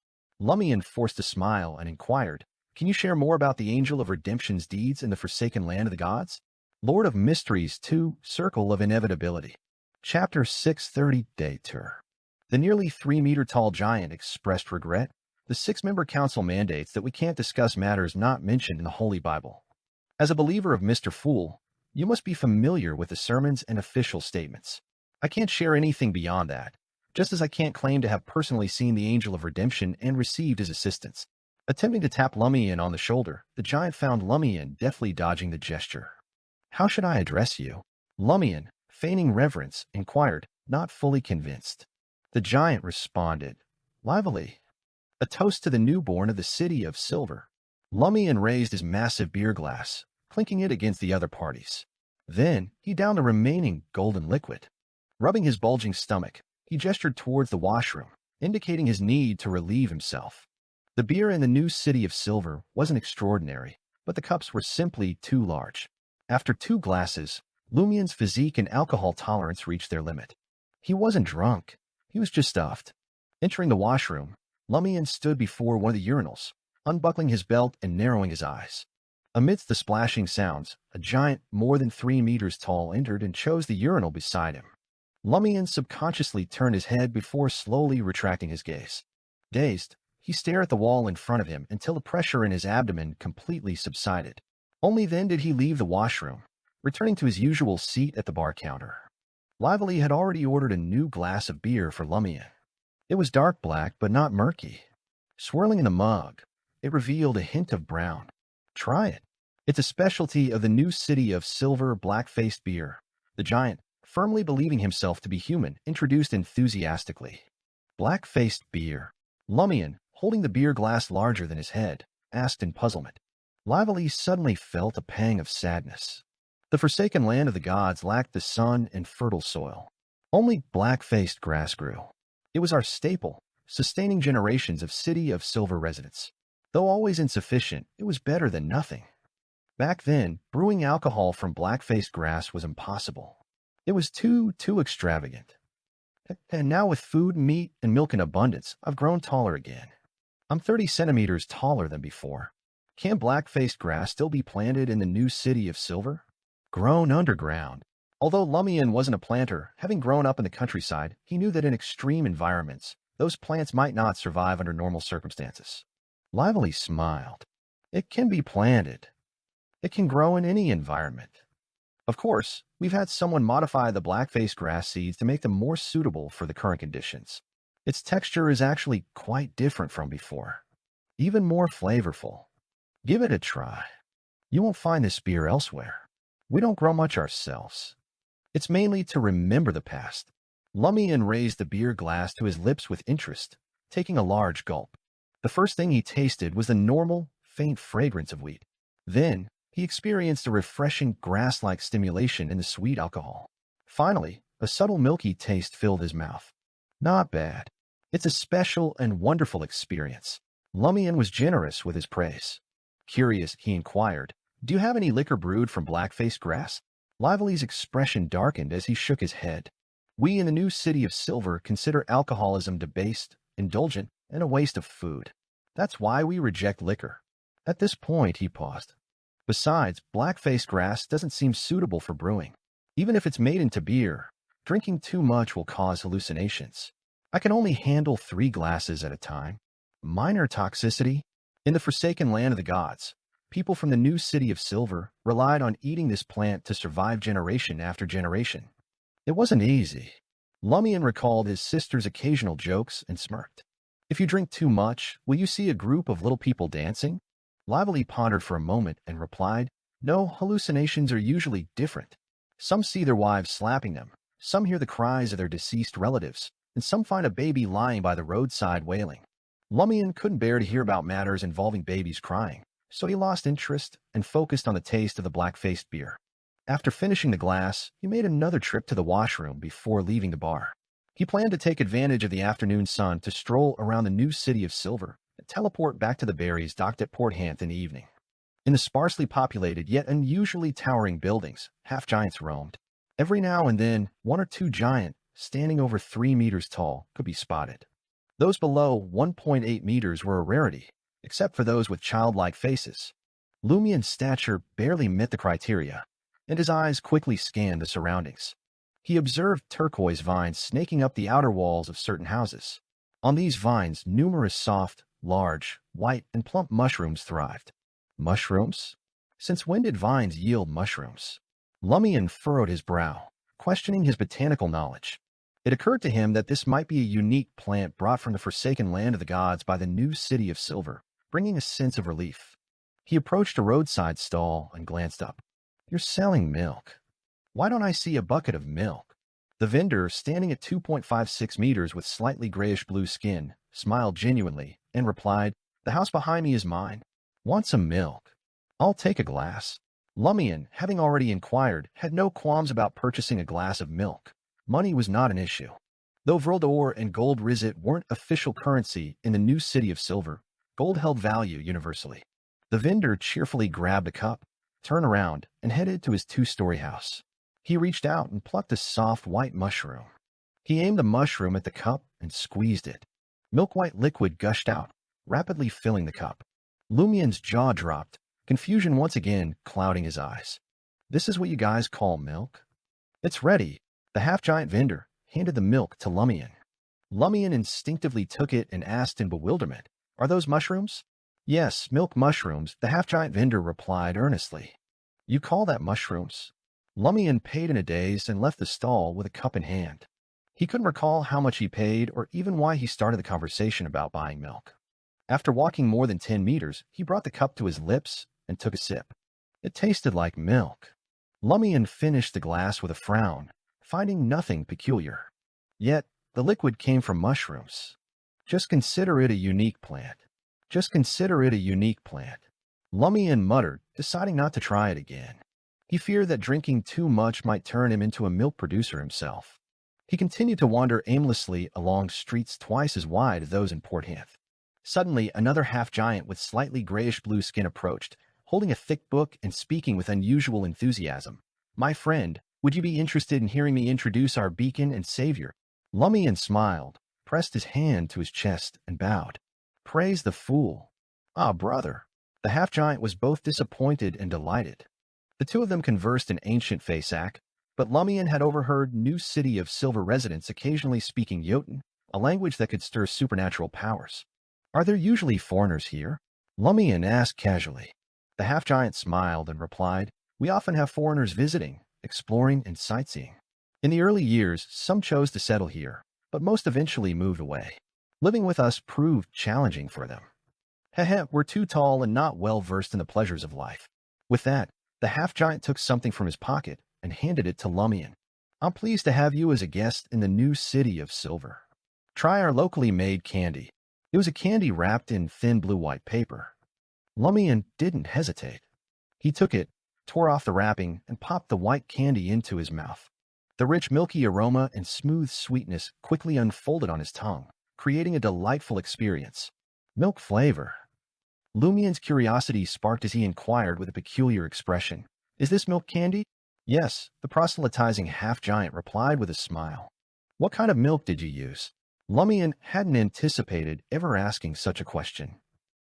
Lumian forced a smile and inquired, "Can you share more about the Angel of Redemption's deeds in the forsaken land of the gods?" Lord of Mysteries 2, Circle of Inevitability. Chapter 630, Day Tour. The nearly 3-meter-tall giant expressed regret. The 6-member council mandates that we can't discuss matters not mentioned in the Holy Bible. As a believer of Mr. Fool, you must be familiar with the sermons and official statements. I can't share anything beyond that, just as I can't claim to have personally seen the Angel of Redemption and received his assistance. Attempting to tap Lumian on the shoulder, the giant found Lumian deftly dodging the gesture. "How should I address you?" Lumian, feigning reverence, inquired, not fully convinced. The giant responded, "Lively. A toast to the newborn of the city of silver." Lumian raised his massive beer glass, clinking it against the other party's. Then he downed the remaining golden liquid. Rubbing his bulging stomach, he gestured towards the washroom, indicating his need to relieve himself. The beer in the new city of silver wasn't extraordinary, but the cups were simply too large. After 2 glasses, Lumian's physique and alcohol tolerance reached their limit. He wasn't drunk. He was just stuffed. Entering the washroom, Lumian stood before one of the urinals, unbuckling his belt and narrowing his eyes. Amidst the splashing sounds, a giant more than 3 meters tall entered and chose the urinal beside him. Lumian subconsciously turned his head before slowly retracting his gaze. Dazed, he stared at the wall in front of him until the pressure in his abdomen completely subsided. Only then did he leave the washroom, returning to his usual seat at the bar counter. Lively had already ordered a new glass of beer for Lumian. It was dark black but not murky. Swirling in the mug, it revealed a hint of brown. "Try it. It's a specialty of the new city of silver black-faced beer," the giant, firmly believing himself to be human, introduced enthusiastically. Black-faced beer. Lumian, holding the beer glass larger than his head, asked in puzzlement. Lively suddenly felt a pang of sadness. The forsaken land of the gods lacked the sun and fertile soil. Only black-faced grass grew. It was our staple, sustaining generations of city of silver residents. Though always insufficient, it was better than nothing. Back then, brewing alcohol from black-faced grass was impossible. It was too extravagant. And now with food, meat, and milk in abundance, I've grown taller again. I'm 30 centimeters taller than before. Can black-faced grass still be planted in the new city of silver? Grown underground. Although Lumian wasn't a planter, having grown up in the countryside, he knew that in extreme environments, those plants might not survive under normal circumstances. Lively smiled. It can be planted. It can grow in any environment. Of course, we've had someone modify the black-faced grass seeds to make them more suitable for the current conditions. Its texture is actually quite different from before. Even more flavorful. Give it a try. You won't find this beer elsewhere. We don't grow much ourselves. It's mainly to remember the past. Lumian raised the beer glass to his lips with interest, taking a large gulp. The first thing he tasted was the normal, faint fragrance of wheat. Then, he experienced a refreshing grass-like stimulation in the sweet alcohol. Finally, a subtle milky taste filled his mouth. Not bad. It's a special and wonderful experience. Lumian was generous with his praise. Curious, he inquired, "Do you have any liquor brewed from black-faced grass?" Lively's expression darkened as he shook his head. "We in the new city of silver consider alcoholism debased, indulgent, and a waste of food. That's why we reject liquor." At this point, he paused. Besides, black-faced grass doesn't seem suitable for brewing. Even if it's made into beer, drinking too much will cause hallucinations. I can only handle 3 glasses at a time. Minor toxicity. In the forsaken land of the gods, people from the new city of silver relied on eating this plant to survive generation after generation. It wasn't easy. Lumian recalled his sister's occasional jokes and smirked. "If you drink too much, will you see a group of little people dancing?" Lively pondered for a moment and replied, "No, hallucinations are usually different. Some see their wives slapping them, some hear the cries of their deceased relatives, and some find a baby lying by the roadside wailing. Lumian couldn't bear to hear about matters involving babies crying, so he lost interest and focused on the taste of the black-faced beer. After finishing the glass, he made another trip to the washroom before leaving the bar. He planned to take advantage of the afternoon sun to stroll around the new city of Silver and teleport back to the berries docked at Port Hanth in the evening. In the sparsely populated yet unusually towering buildings, half-giants roamed. Every now and then, one or two giant, standing over 3 meters tall, could be spotted. Those below 1.8 meters were a rarity, except for those with childlike faces. Lumian's stature barely met the criteria, and his eyes quickly scanned the surroundings. He observed turquoise vines snaking up the outer walls of certain houses. On these vines, numerous soft, large, white, and plump mushrooms thrived. Mushrooms? Since when did vines yield mushrooms? Lumian furrowed his brow, questioning his botanical knowledge. It occurred to him that this might be a unique plant brought from the forsaken land of the gods by the new city of Silver, bringing a sense of relief. He approached a roadside stall and glanced up. "You're selling milk. Why don't I see a bucket of milk?" The vendor, standing at 2.56 meters with slightly grayish-blue skin, smiled genuinely and replied, "The house behind me is mine. Want some milk? I'll take a glass." Lumian, having already inquired, had no qualms about purchasing a glass of milk. Money was not an issue. Though Vrildor and gold rizit weren't official currency in the new city of Silver, gold held value universally. The vendor cheerfully grabbed a cup, turned around, and headed to his 2-story house. He reached out and plucked a soft white mushroom. He aimed the mushroom at the cup and squeezed it. Milk-white liquid gushed out, rapidly filling the cup. Lumian's jaw dropped, confusion once again clouding his eyes. "This is what you guys call milk?" "It's ready." The half-giant vendor handed the milk to Lumian. Lumian instinctively took it and asked in bewilderment, "Are those mushrooms?" "Yes, milk mushrooms," the half-giant vendor replied earnestly. "You call that mushrooms?" Lumian paid in a daze and left the stall with a cup in hand. He couldn't recall how much he paid or even why he started the conversation about buying milk. After walking more than 10 meters, he brought the cup to his lips and took a sip. It tasted like milk. Lumian finished the glass with a frown, finding nothing peculiar. Yet, the liquid came from mushrooms. Just consider it a unique plant. Just consider it a unique plant. Lumian muttered, deciding not to try it again. He feared that drinking too much might turn him into a milk producer himself. He continued to wander aimlessly along streets twice as wide as those in Port Hanth. Suddenly, another half-giant with slightly grayish-blue skin approached, holding a thick book and speaking with unusual enthusiasm. "My friend, would you be interested in hearing me introduce our beacon and savior?" Lumian smiled, pressed his hand to his chest, and bowed. "Praise the fool." "Ah, brother." The half-giant was both disappointed and delighted. The two of them conversed in ancient Faesac, but Lumian had overheard new City of Silver residents occasionally speaking Jotun, a language that could stir supernatural powers. "Are there usually foreigners here?" Lumian asked casually. The half-giant smiled and replied, "We often have foreigners visiting, exploring, and sightseeing. In the early years, some chose to settle here, but most eventually moved away. Living with us proved challenging for them. Heh, we're too tall and not well versed in the pleasures of life." With that, the half-giant took something from his pocket and handed it to Lumian. "I'm pleased to have you as a guest in the new City of Silver. Try our locally made candy." It was a candy wrapped in thin blue-white paper. Lumian didn't hesitate. He took it, tore off the wrapping, and popped the white candy into his mouth. The rich milky aroma and smooth sweetness quickly unfolded on his tongue, creating a delightful experience. "Milk flavor." Lumian's curiosity sparked as he inquired with a peculiar expression, "Is this milk candy?" "Yes," the proselytizing half-giant replied with a smile. "What kind of milk did you use?" Lumian hadn't anticipated ever asking such a question.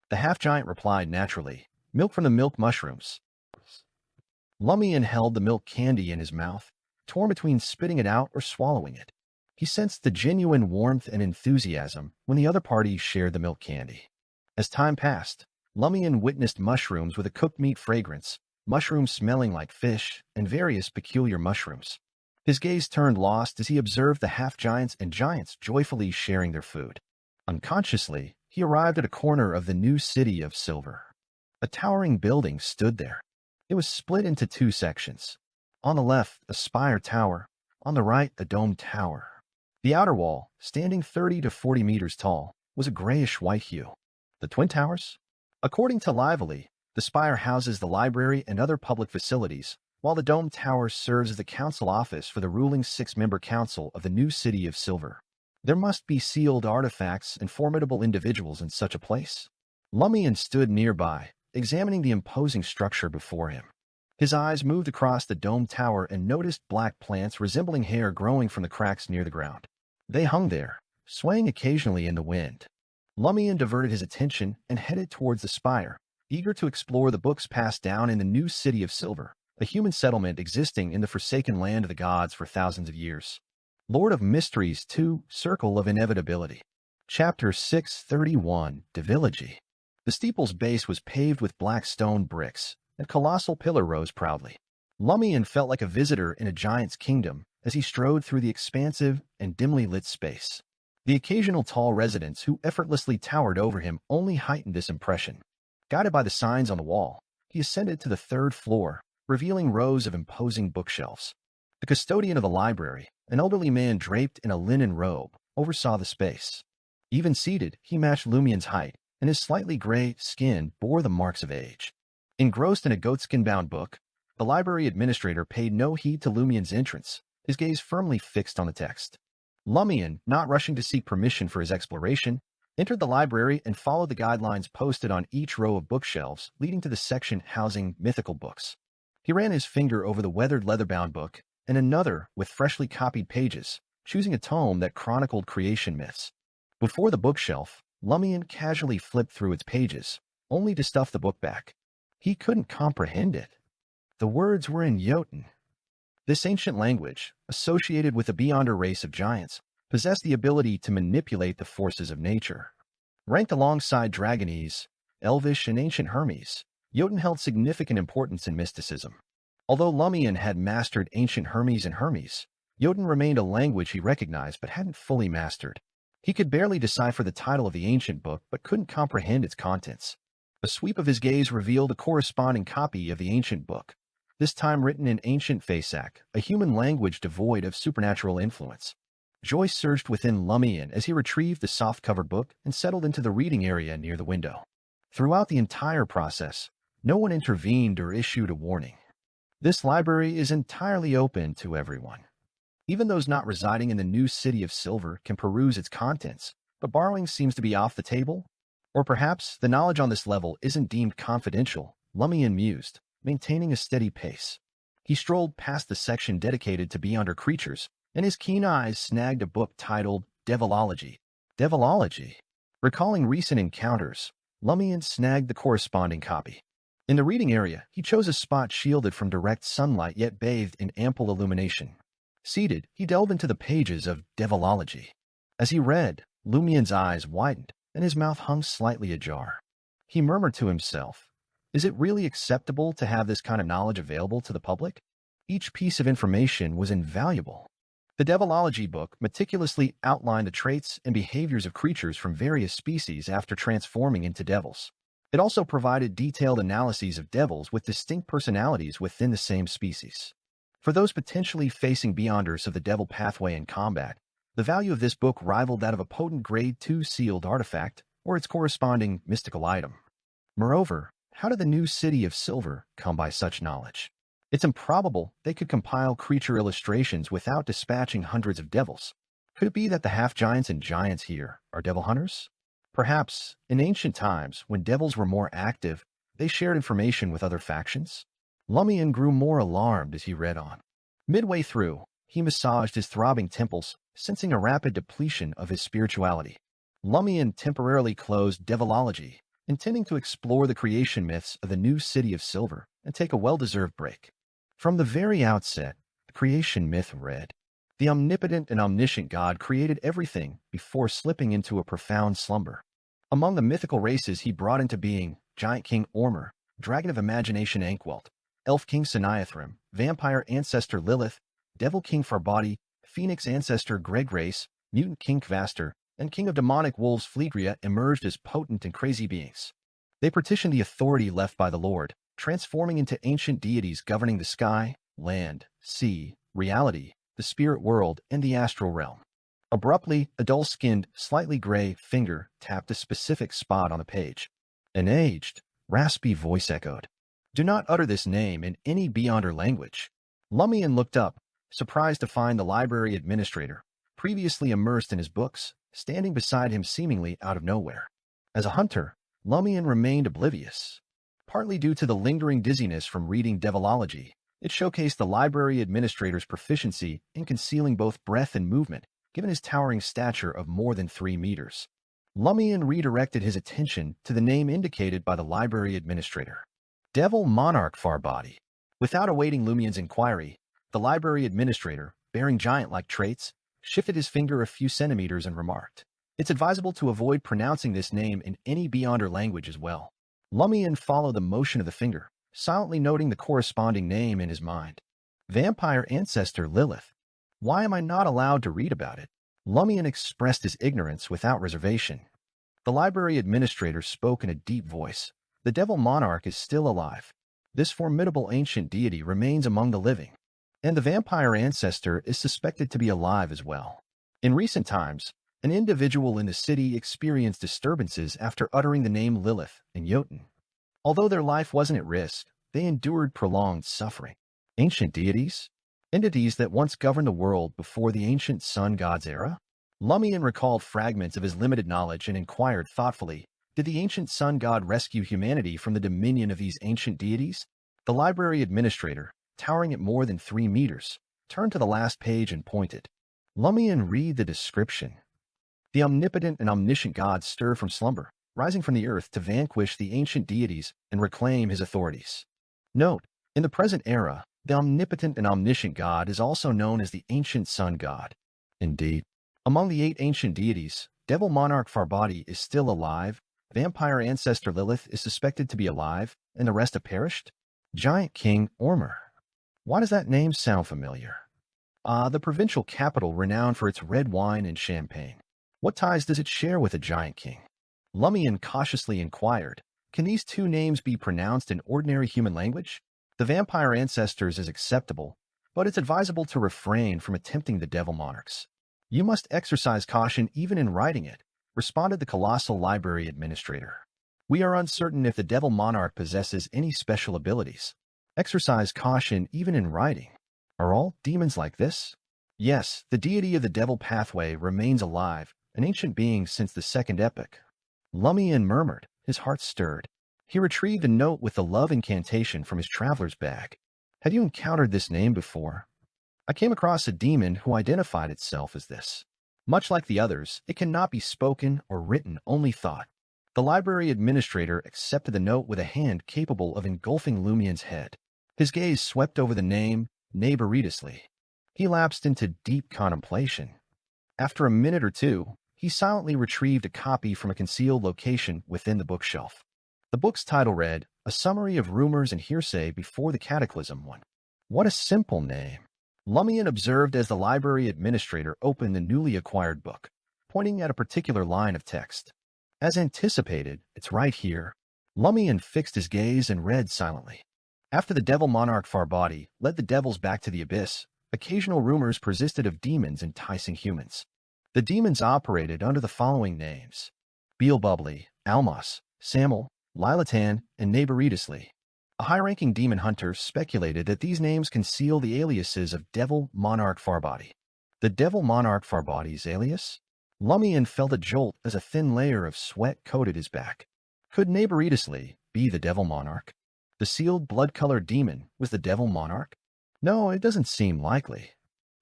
The half-giant replied naturally, "Milk from the milk mushrooms." Lumian held the milk candy in his mouth, torn between spitting it out or swallowing it. He sensed the genuine warmth and enthusiasm when the other party shared the milk candy. As time passed, Lumian witnessed mushrooms with a cooked meat fragrance, mushrooms smelling like fish, and various peculiar mushrooms. His gaze turned lost as he observed the half-giants and giants joyfully sharing their food. Unconsciously, he arrived at a corner of the new City of Silver. A towering building stood there. It was split into two sections. On the left, a spire tower. On the right, a domed tower. The outer wall, standing 30 to 40 meters tall, was a grayish-white hue. The Twin Towers? According to Lively, the spire houses the library and other public facilities, while the domed tower serves as the council office for the ruling six-member council of the new City of Silver. There must be sealed artifacts and formidable individuals in such a place. Lumian stood nearby, examining the imposing structure before him. His eyes moved across the domed tower and noticed black plants resembling hair growing from the cracks near the ground. They hung there, swaying occasionally in the wind. Lumian diverted his attention and headed towards the spire, eager to explore the books passed down in the new City of Silver, a human settlement existing in the forsaken land of the gods for thousands of years. Lord of Mysteries 2, Circle of Inevitability. Chapter 631, Divilogy. The steeple's base was paved with black stone bricks, and colossal pillar rose proudly. Lumian felt like a visitor in a giant's kingdom as he strode through the expansive and dimly lit space. The occasional tall residents who effortlessly towered over him only heightened this impression. Guided by the signs on the wall, he ascended to the third floor, revealing rows of imposing bookshelves. The custodian of the library, an elderly man draped in a linen robe, oversaw the space. Even seated, he matched Lumian's height, and his slightly gray skin bore the marks of age. Engrossed in a goatskin-bound book, the library administrator paid no heed to Lumian's entrance, his gaze firmly fixed on the text. Lumian, not rushing to seek permission for his exploration, entered the library and followed the guidelines posted on each row of bookshelves leading to the section housing mythical books. He ran his finger over the weathered leather-bound book and another with freshly copied pages, choosing a tome that chronicled creation myths. Before the bookshelf, Lumian casually flipped through its pages, only to stuff the book back. He couldn't comprehend it. The words were in Jotun. This ancient language, associated with a beyonder race of giants, possessed the ability to manipulate the forces of nature. Ranked alongside Dragonese, Elvish, and ancient Hermes, Jotun held significant importance in mysticism. Although Lumian had mastered ancient Hermes and Hermes, Jotun remained a language he recognized but hadn't fully mastered. He could barely decipher the title of the ancient book but couldn't comprehend its contents. A sweep of his gaze revealed a corresponding copy of the ancient book, this time written in ancient Fasak, a human language devoid of supernatural influence. Joy surged within Lumian as he retrieved the soft-covered book and settled into the reading area near the window. Throughout the entire process, no one intervened or issued a warning. This library is entirely open to everyone. Even those not residing in the new City of Silver can peruse its contents, but borrowing seems to be off the table. Or perhaps the knowledge on this level isn't deemed confidential, Lumian mused, maintaining a steady pace. He strolled past the section dedicated to beyonder creatures, and his keen eyes snagged a book titled Devilology. Devilology? Recalling recent encounters, Lumian snagged the corresponding copy. In the reading area, he chose a spot shielded from direct sunlight yet bathed in ample illumination. Seated, he delved into the pages of Devilology. As he read, Lumian's eyes widened, and his mouth hung slightly ajar. He murmured to himself, "Is it really acceptable to have this kind of knowledge available to the public?" Each piece of information was invaluable. The Devilology book meticulously outlined the traits and behaviors of creatures from various species after transforming into devils. It also provided detailed analyses of devils with distinct personalities within the same species. For those potentially facing beyonders of the devil pathway in combat, the value of this book rivaled that of a potent Grade 2 sealed artifact or its corresponding mystical item. Moreover, how did the new City of Silver come by such knowledge? It's improbable they could compile creature illustrations without dispatching hundreds of devils. Could it be that the half-giants and giants here are devil hunters? Perhaps, in ancient times, when devils were more active, they shared information with other factions? Lumian grew more alarmed as he read on. Midway through, he massaged his throbbing temples, sensing a rapid depletion of his spirituality. Lumian temporarily closed Devilology, intending to explore the creation myths of the new City of Silver and take a well-deserved break. From the very outset, the creation myth read, "The omnipotent and omniscient God created everything before slipping into a profound slumber. Among the mythical races he brought into being, Giant King Ormur, Dragon of Imagination Ankwelt, Elf King Sinaithrim, Vampire Ancestor Lilith, Devil King Farbadi, Phoenix Ancestor Gregrace, Mutant King Kvaster, and King of Demonic Wolves Flegria emerged as potent and crazy beings. They petitioned the authority left by the Lord, transforming into ancient deities governing the sky, land, sea, reality, the spirit world, and the astral realm. Abruptly, a dull-skinned, slightly gray finger tapped a specific spot on the page. An aged, raspy voice echoed, "Do not utter this name in any Beyonder language." Lumian looked up, surprised to find the library administrator, previously immersed in his books, standing beside him seemingly out of nowhere. As a hunter, Lumian remained oblivious. Partly due to the lingering dizziness from reading Devilology, it showcased the library administrator's proficiency in concealing both breath and movement, given his towering stature of more than 3 meters. Lumian redirected his attention to the name indicated by the library administrator. Devil Monarch Farbody. Without awaiting Lumian's inquiry, the library administrator, bearing giant-like traits, shifted his finger a few centimeters and remarked, "It's advisable to avoid pronouncing this name in any Beyonder language as well." Lumian followed the motion of the finger, silently noting the corresponding name in his mind. Vampire Ancestor Lilith. Why am I not allowed to read about it? Lumian expressed his ignorance without reservation. The library administrator spoke in a deep voice. The Devil Monarch is still alive. This formidable ancient deity remains among the living, and the vampire ancestor is suspected to be alive as well. In recent times, an individual in the city experienced disturbances after uttering the name Lilith and Jotun. Although their life wasn't at risk, they endured prolonged suffering. Ancient deities? Entities that once governed the world before the ancient sun god's era? Lumian recalled fragments of his limited knowledge and inquired thoughtfully, did the ancient sun god rescue humanity from the dominion of these ancient deities? The library administrator, towering at more than 3 meters, turned to the last page and pointed. Lumian read the description. The omnipotent and omniscient god stirred from slumber, rising from the earth to vanquish the ancient deities and reclaim his authorities. Note, in the present era, the omnipotent and omniscient god is also known as the ancient sun god. Indeed, among the 8 ancient deities, Devil Monarch Farbody is still alive, Vampire Ancestor Lilith is suspected to be alive, and the rest have perished? Giant King Ormer. Why does that name sound familiar? The provincial capital renowned for its red wine and champagne. What ties does it share with the Giant King? Lumian cautiously inquired, can these 2 names be pronounced in ordinary human language? The Vampire Ancestors is acceptable, but it's advisable to refrain from attempting the Devil Monarchs. You must exercise caution even in writing it, responded the colossal library administrator. We are uncertain if the Devil Monarch possesses any special abilities. Exercise caution even in writing. Are all demons like this? Yes, the deity of the Devil Pathway remains alive, an ancient being since the Second Epoch. Lumian murmured, his heart stirred. He retrieved a note with the love incantation from his traveler's bag. Have you encountered this name before? I came across a demon who identified itself as this. Much like the others, it cannot be spoken or written, only thought. The library administrator accepted the note with a hand capable of engulfing Lumian's head. His gaze swept over the name, laboriously. He lapsed into deep contemplation. After a minute or two, he silently retrieved a copy from a concealed location within the bookshelf. The book's title read, A Summary of Rumors and Hearsay Before the Cataclysm One. What a simple name. Lumian observed as the library administrator opened the newly acquired book, pointing at a particular line of text. As anticipated, it's right here. Lumian fixed his gaze and read silently. After the Devil Monarch Farbody led the devils back to the abyss, occasional rumors persisted of demons enticing humans. The demons operated under the following names: Beelbubbly, Almas, Samel, Lilatan, and Neighboritisly. A high-ranking demon hunter speculated that these names conceal the aliases of Devil Monarch Farbody. The Devil Monarch Farbody's alias? Lumian felt a jolt as a thin layer of sweat coated his back. Could Neighboritisly be the Devil Monarch? The sealed blood-colored demon was the Devil Monarch? No, it doesn't seem likely.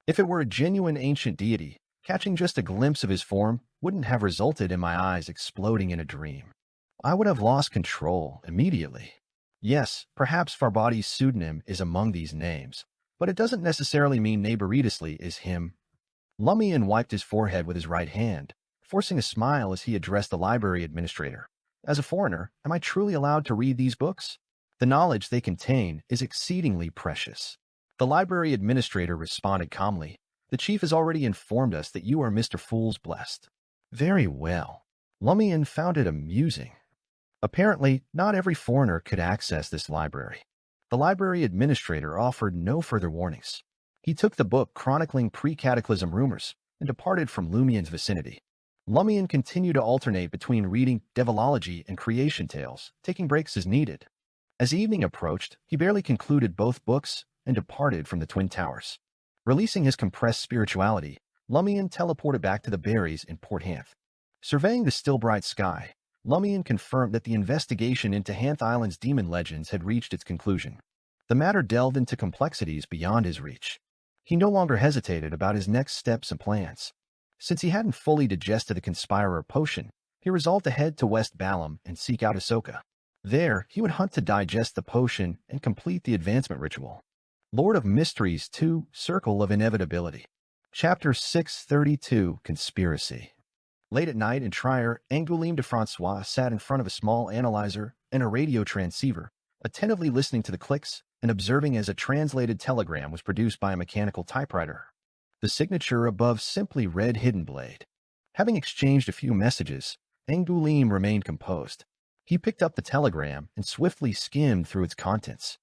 If it were a genuine ancient deity, catching just a glimpse of his form wouldn't have resulted in my eyes exploding in a dream. I would have lost control immediately. Yes, perhaps Farbody's pseudonym is among these names, but it doesn't necessarily mean Neighboritisly is him. Lumian wiped his forehead with his right hand, forcing a smile as he addressed the library administrator. As a foreigner, am I truly allowed to read these books? The knowledge they contain is exceedingly precious. The library administrator responded calmly. The chief has already informed us that you are Mr. Fool's blessed. Very well. Lumian found it amusing. Apparently, not every foreigner could access this library. The library administrator offered no further warnings. He took the book chronicling pre-cataclysm rumors and departed from Lumian's vicinity. Lumian continued to alternate between reading devilology and creation tales, taking breaks as needed. As evening approached, he barely concluded both books and departed from the Twin Towers. Releasing his compressed spirituality, Lumian teleported back to the Berries in Port Hanth. Surveying the still bright sky, Lumian confirmed that the investigation into Hanth Island's demon legends had reached its conclusion. The matter delved into complexities beyond his reach. He no longer hesitated about his next steps and plans. Since he hadn't fully digested the Conspirer potion, he resolved to head to West Balam and seek out Ahsoka. There, he would hunt to digest the potion and complete the advancement ritual. Lord of Mysteries 2, Circle of Inevitability. Chapter 632, Conspiracy. Late at night in Trier, Angoulême de François sat in front of a small analyzer and a radio transceiver, attentively listening to the clicks and observing as a translated telegram was produced by a mechanical typewriter. The signature above simply read Hidden Blade. Having exchanged a few messages, Angoulême remained composed. He picked up the telegram and swiftly skimmed through its contents.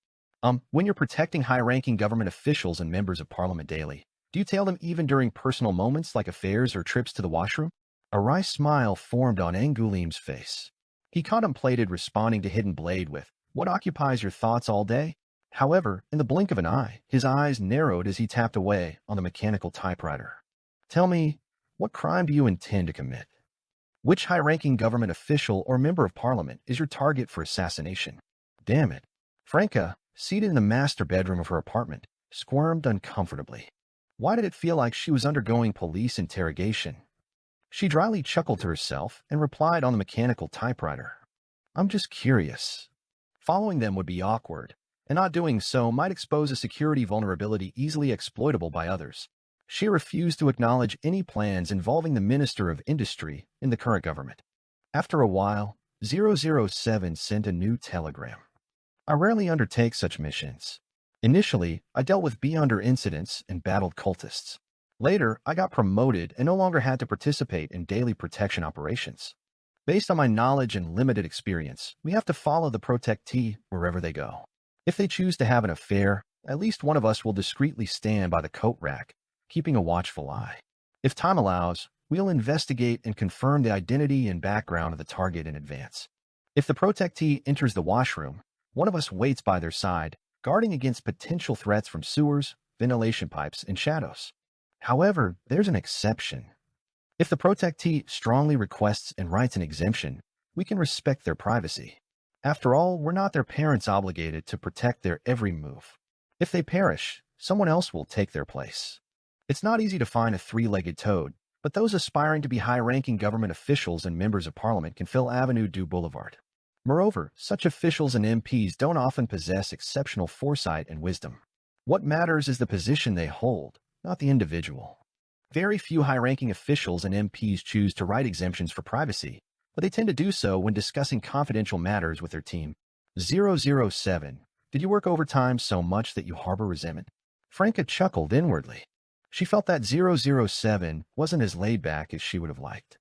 When you're protecting high-ranking government officials and members of Parliament daily, do you tail them even during personal moments like affairs or trips to the washroom? A wry smile formed on Angoulême's face. He contemplated responding to Hidden Blade with, "What occupies your thoughts all day?" However, in the blink of an eye, his eyes narrowed as he tapped away on the mechanical typewriter. "Tell me, what crime do you intend to commit? Which high-ranking government official or member of Parliament is your target for assassination?" Damn it. Franca, seated in the master bedroom of her apartment, squirmed uncomfortably. Why did it feel like she was undergoing police interrogation? She dryly chuckled to herself and replied on the mechanical typewriter, "I'm just curious." Following them would be awkward, and not doing so might expose a security vulnerability easily exploitable by others. She refused to acknowledge any plans involving the Minister of Industry in the current government. After a while, 007 sent a new telegram. "I rarely undertake such missions. Initially, I dealt with beyonder incidents and battled cultists. Later, I got promoted and no longer had to participate in daily protection operations. Based on my knowledge and limited experience, we have to follow the protectee wherever they go. If they choose to have an affair, at least one of us will discreetly stand by the coat rack, keeping a watchful eye. If time allows, we'll investigate and confirm the identity and background of the target in advance. If the protectee enters the washroom, one of us waits by their side, guarding against potential threats from sewers, ventilation pipes, and shadows. However, there's an exception. If the protectee strongly requests and writes an exemption, we can respect their privacy. After all, we're not their parents obligated to protect their every move. If they perish, someone else will take their place. It's not easy to find a three-legged toad, but those aspiring to be high-ranking government officials and members of parliament can fill Avenue du Boulevard. Moreover, such officials and MPs don't often possess exceptional foresight and wisdom. What matters is the position they hold, not the individual. Very few high-ranking officials and MPs choose to write exemptions for privacy, but they tend to do so when discussing confidential matters with their team. 007. Did you work overtime so much that you harbor resentment? Franca chuckled inwardly. She felt that 007 wasn't as laid back as she would have liked.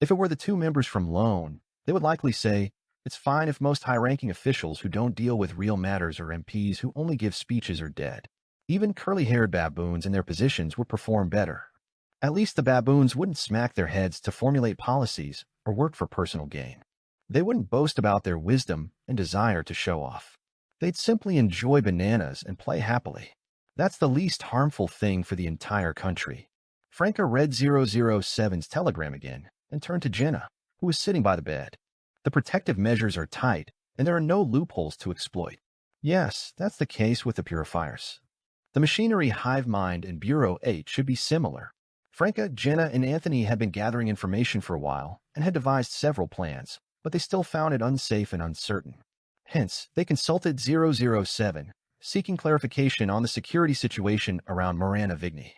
If it were the two members from Lone, they would likely say, "It's fine if most high-ranking officials who don't deal with real matters or MPs who only give speeches are dead. Even curly-haired baboons in their positions would perform better. At least the baboons wouldn't smack their heads to formulate policies or work for personal gain. They wouldn't boast about their wisdom and desire to show off. They'd simply enjoy bananas and play happily. That's the least harmful thing for the entire country." Franca read 007's telegram again and turned to Jenna, who was sitting by the bed. "The protective measures are tight, and there are no loopholes to exploit." "Yes, that's the case with the purifiers. The machinery Hive Mind and Bureau 8 should be similar." Franca, Jenna, and Anthony had been gathering information for a while and had devised several plans, but they still found it unsafe and uncertain. Hence, they consulted 007, seeking clarification on the security situation around Morana Vigny.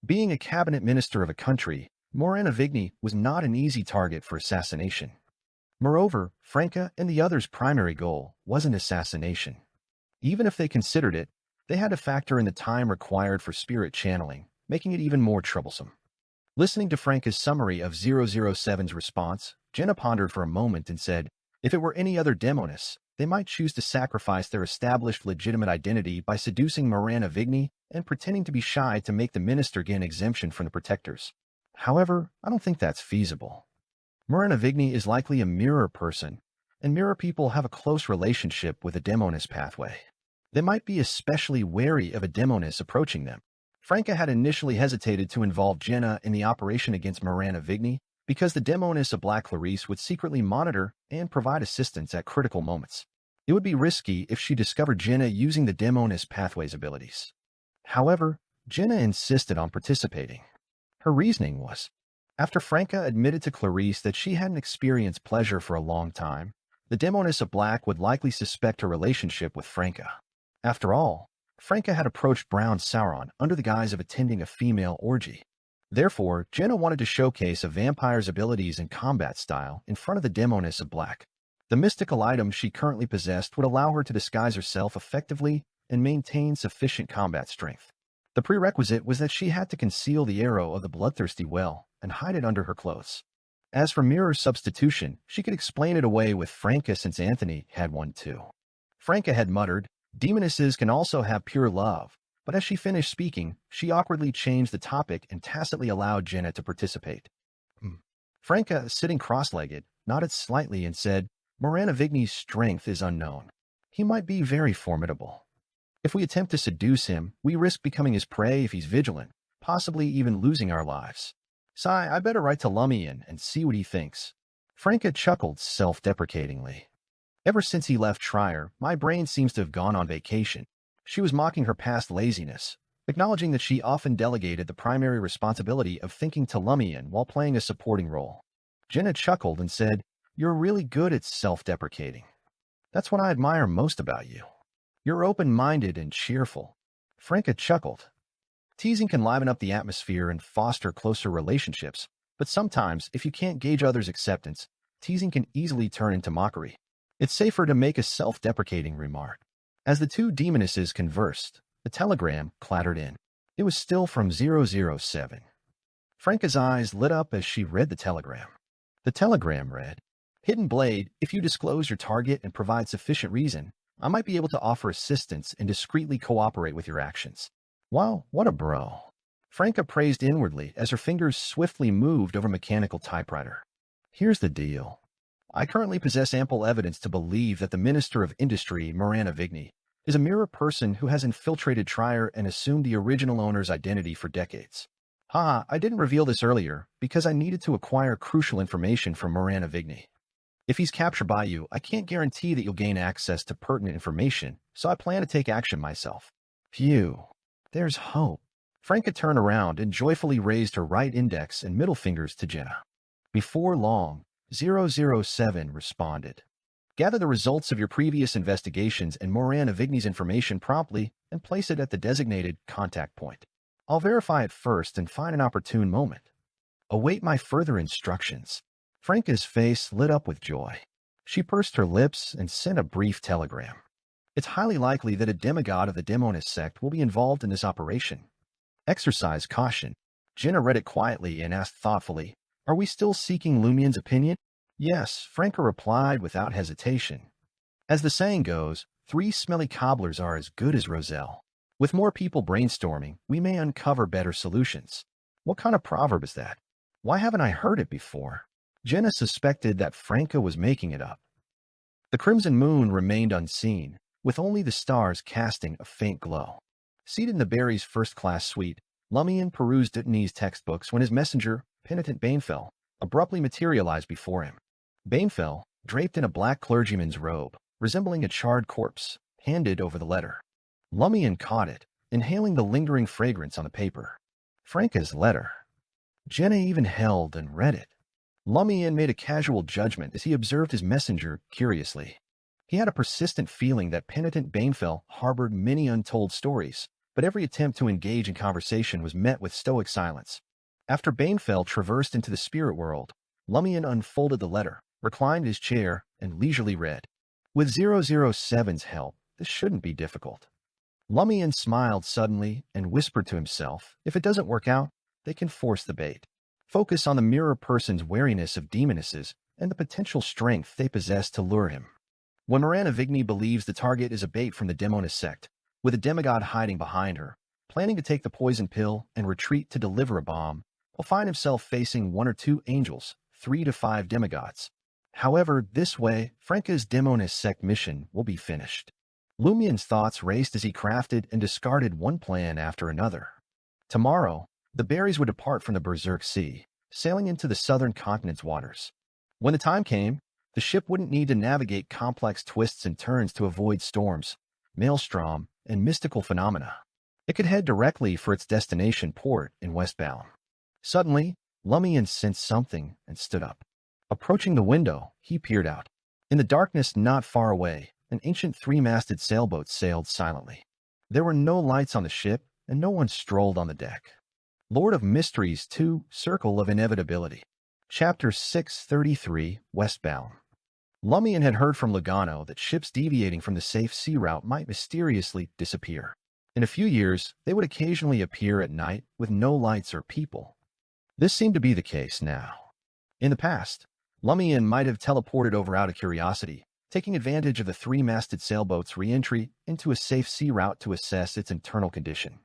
Being a cabinet minister of a country, Morana Vigny was not an easy target for assassination. Moreover, Franca and the others' primary goal wasn't assassination. Even if they considered it, they had to factor in the time required for spirit channeling, making it even more troublesome. Listening to Franca's summary of 007's response, Jenna pondered for a moment and said, "If it were any other demoness, They might choose to sacrifice their established legitimate identity by seducing Miranda Vigny and pretending to be shy to make the minister gain exemption from the protectors. However, I don't think that's feasible. Miranda Vigny is likely a mirror person, and mirror people have a close relationship with a demoness pathway. They might be especially wary of a demoness approaching them. Franca had initially hesitated to involve Jenna in the operation against Miranda Vigny because the demoness of Black Clarice would secretly monitor and provide assistance at critical moments. It would be risky if she discovered Jenna using the demoness pathway's abilities. However, Jenna insisted on participating. Her reasoning was, after Franca admitted to Clarice that she hadn't experienced pleasure for a long time, the demoness of Black would likely suspect her relationship with Franca. After all, Franca had approached Brown Sauron under the guise of attending a female orgy. Therefore, Jenna wanted to showcase a vampire's abilities and combat style in front of the demoness of Black. The mystical item she currently possessed would allow her to disguise herself effectively and maintain sufficient combat strength. The prerequisite was that she had to conceal the arrow of the bloodthirsty well and hide it under her clothes. As for mirror substitution, she could explain it away with Franca since Anthony had one too. Franca had muttered, "Demonesses can also have pure love," but as she finished speaking, she awkwardly changed the topic and tacitly allowed Jenna to participate. Franca, sitting cross-legged, nodded slightly and said, "Miranda Vigny's strength is unknown. He might be very formidable. If we attempt to seduce him, we risk becoming his prey if he's vigilant, possibly even losing our lives. Sigh, I better write to Lumian and see what he thinks." Franca chuckled self-deprecatingly. "Ever since he left Trier, my brain seems to have gone on vacation." She was mocking her past laziness, acknowledging that she often delegated the primary responsibility of thinking to Lumian while playing a supporting role. Jenna chuckled and said, "You're really good at self-deprecating. That's what I admire most about you. You're open-minded and cheerful." Franca chuckled. Teasing can liven up the atmosphere and foster closer relationships, but sometimes, if you can't gauge others' acceptance, teasing can easily turn into mockery. It's safer to make a self-deprecating remark. As the two demonesses conversed, a telegram clattered in. It was still from 007. Franca's eyes lit up as she read the telegram. The telegram read, "Hidden Blade, if you disclose your target and provide sufficient reason, I might be able to offer assistance and discreetly cooperate with your actions." Wow, what a bro. Franca praised inwardly as her fingers swiftly moved over mechanical typewriter. "Here's the deal. I currently possess ample evidence to believe that the Minister of Industry, Miranda Vigny, is a mirror person who has infiltrated Trier and assumed the original owner's identity for decades. I didn't reveal this earlier because I needed to acquire crucial information from Miranda Vigny. If he's captured by you, I can't guarantee that you'll gain access to pertinent information, so I plan to take action myself." Phew. There's hope. Franca turned around and joyfully raised her right index and middle fingers to Jenna. Before long, 007 responded. "Gather the results of your previous investigations and Miranda Vigny's information promptly and place it at the designated contact point. I'll verify it first and find an opportune moment. Await my further instructions." Franca's face lit up with joy. She pursed her lips and sent a brief telegram. It's highly likely that a demigod of the demoness sect will be involved in this operation. Exercise caution. Jenna read it quietly and asked thoughtfully, "Are we still seeking Lumian's opinion?" "Yes," Franca replied without hesitation. As the saying goes, 3 smelly cobblers are as good as Roselle. With more people brainstorming, we may uncover better solutions. What kind of proverb is that? Why haven't I heard it before? Jenna suspected that Franca was making it up. The crimson moon remained unseen, with only the stars casting a faint glow. Seated in the Barry's first-class suite, Lumian perused Duttonese textbooks when his messenger, penitent Banefell, abruptly materialized before him. Banefell, draped in a black clergyman's robe, resembling a charred corpse, handed over the letter. Lumian caught it, inhaling the lingering fragrance on the paper. Franca's letter. Jenna even held and read it. Lumian made a casual judgment as he observed his messenger curiously. He had a persistent feeling that penitent Banefell harbored many untold stories, but every attempt to engage in conversation was met with stoic silence. After Banefell traversed into the spirit world, Lumian unfolded the letter, reclined in his chair, and leisurely read. With 007's help, this shouldn't be difficult. Lumian smiled suddenly and whispered to himself, if it doesn't work out, they can force the bait. Focus on the mirror person's wariness of demonesses and the potential strength they possess to lure him. When Miranda Vigny believes the target is a bait from the demonist sect, with a demigod hiding behind her, planning to take the poison pill and retreat to deliver a bomb, he'll find himself facing 1 or 2 angels, 3 to 5 demigods. However, this way, Franca's demonist sect mission will be finished. Lumian's thoughts raced as he crafted and discarded one plan after another. Tomorrow, the berries would depart from the Berserk Sea, sailing into the southern continent's waters. When the time came, the ship wouldn't need to navigate complex twists and turns to avoid storms, maelstrom, and mystical phenomena. It could head directly for its destination port in Westbound. Suddenly, Lumian sensed something and stood up. Approaching the window, he peered out. In the darkness not far away, an ancient 3-masted sailboat sailed silently. There were no lights on the ship, and no one strolled on the deck. Lord of Mysteries 2, Circle of Inevitability. Chapter 633, Westbound. Lumian had heard from Lugano that ships deviating from the safe sea route might mysteriously disappear. In a few years, they would occasionally appear at night with no lights or people. This seemed to be the case now. In the past, Lumian might have teleported over out of curiosity, taking advantage of the 3-masted sailboat's re-entry into a safe sea route to assess its internal condition.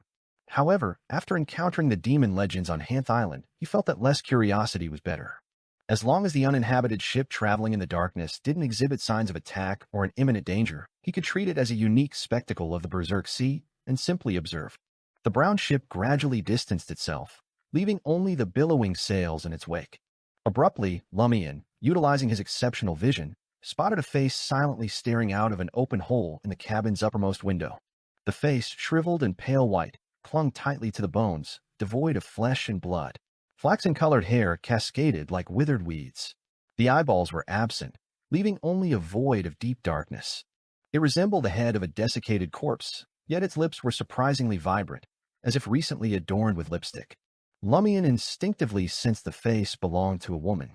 However, after encountering the demon legends on Hanth Island, he felt that less curiosity was better. As long as the uninhabited ship traveling in the darkness didn't exhibit signs of attack or an imminent danger, he could treat it as a unique spectacle of the Berserk Sea and simply observe. The brown ship gradually distanced itself, leaving only the billowing sails in its wake. Abruptly, Lumian, utilizing his exceptional vision, spotted a face silently staring out of an open hole in the cabin's uppermost window. The face, shriveled and pale white, clung tightly to the bones, devoid of flesh and blood. Flaxen-colored hair cascaded like withered weeds. The eyeballs were absent, leaving only a void of deep darkness. It resembled the head of a desiccated corpse, yet its lips were surprisingly vibrant, as if recently adorned with lipstick. Lumian instinctively sensed the face belonged to a woman.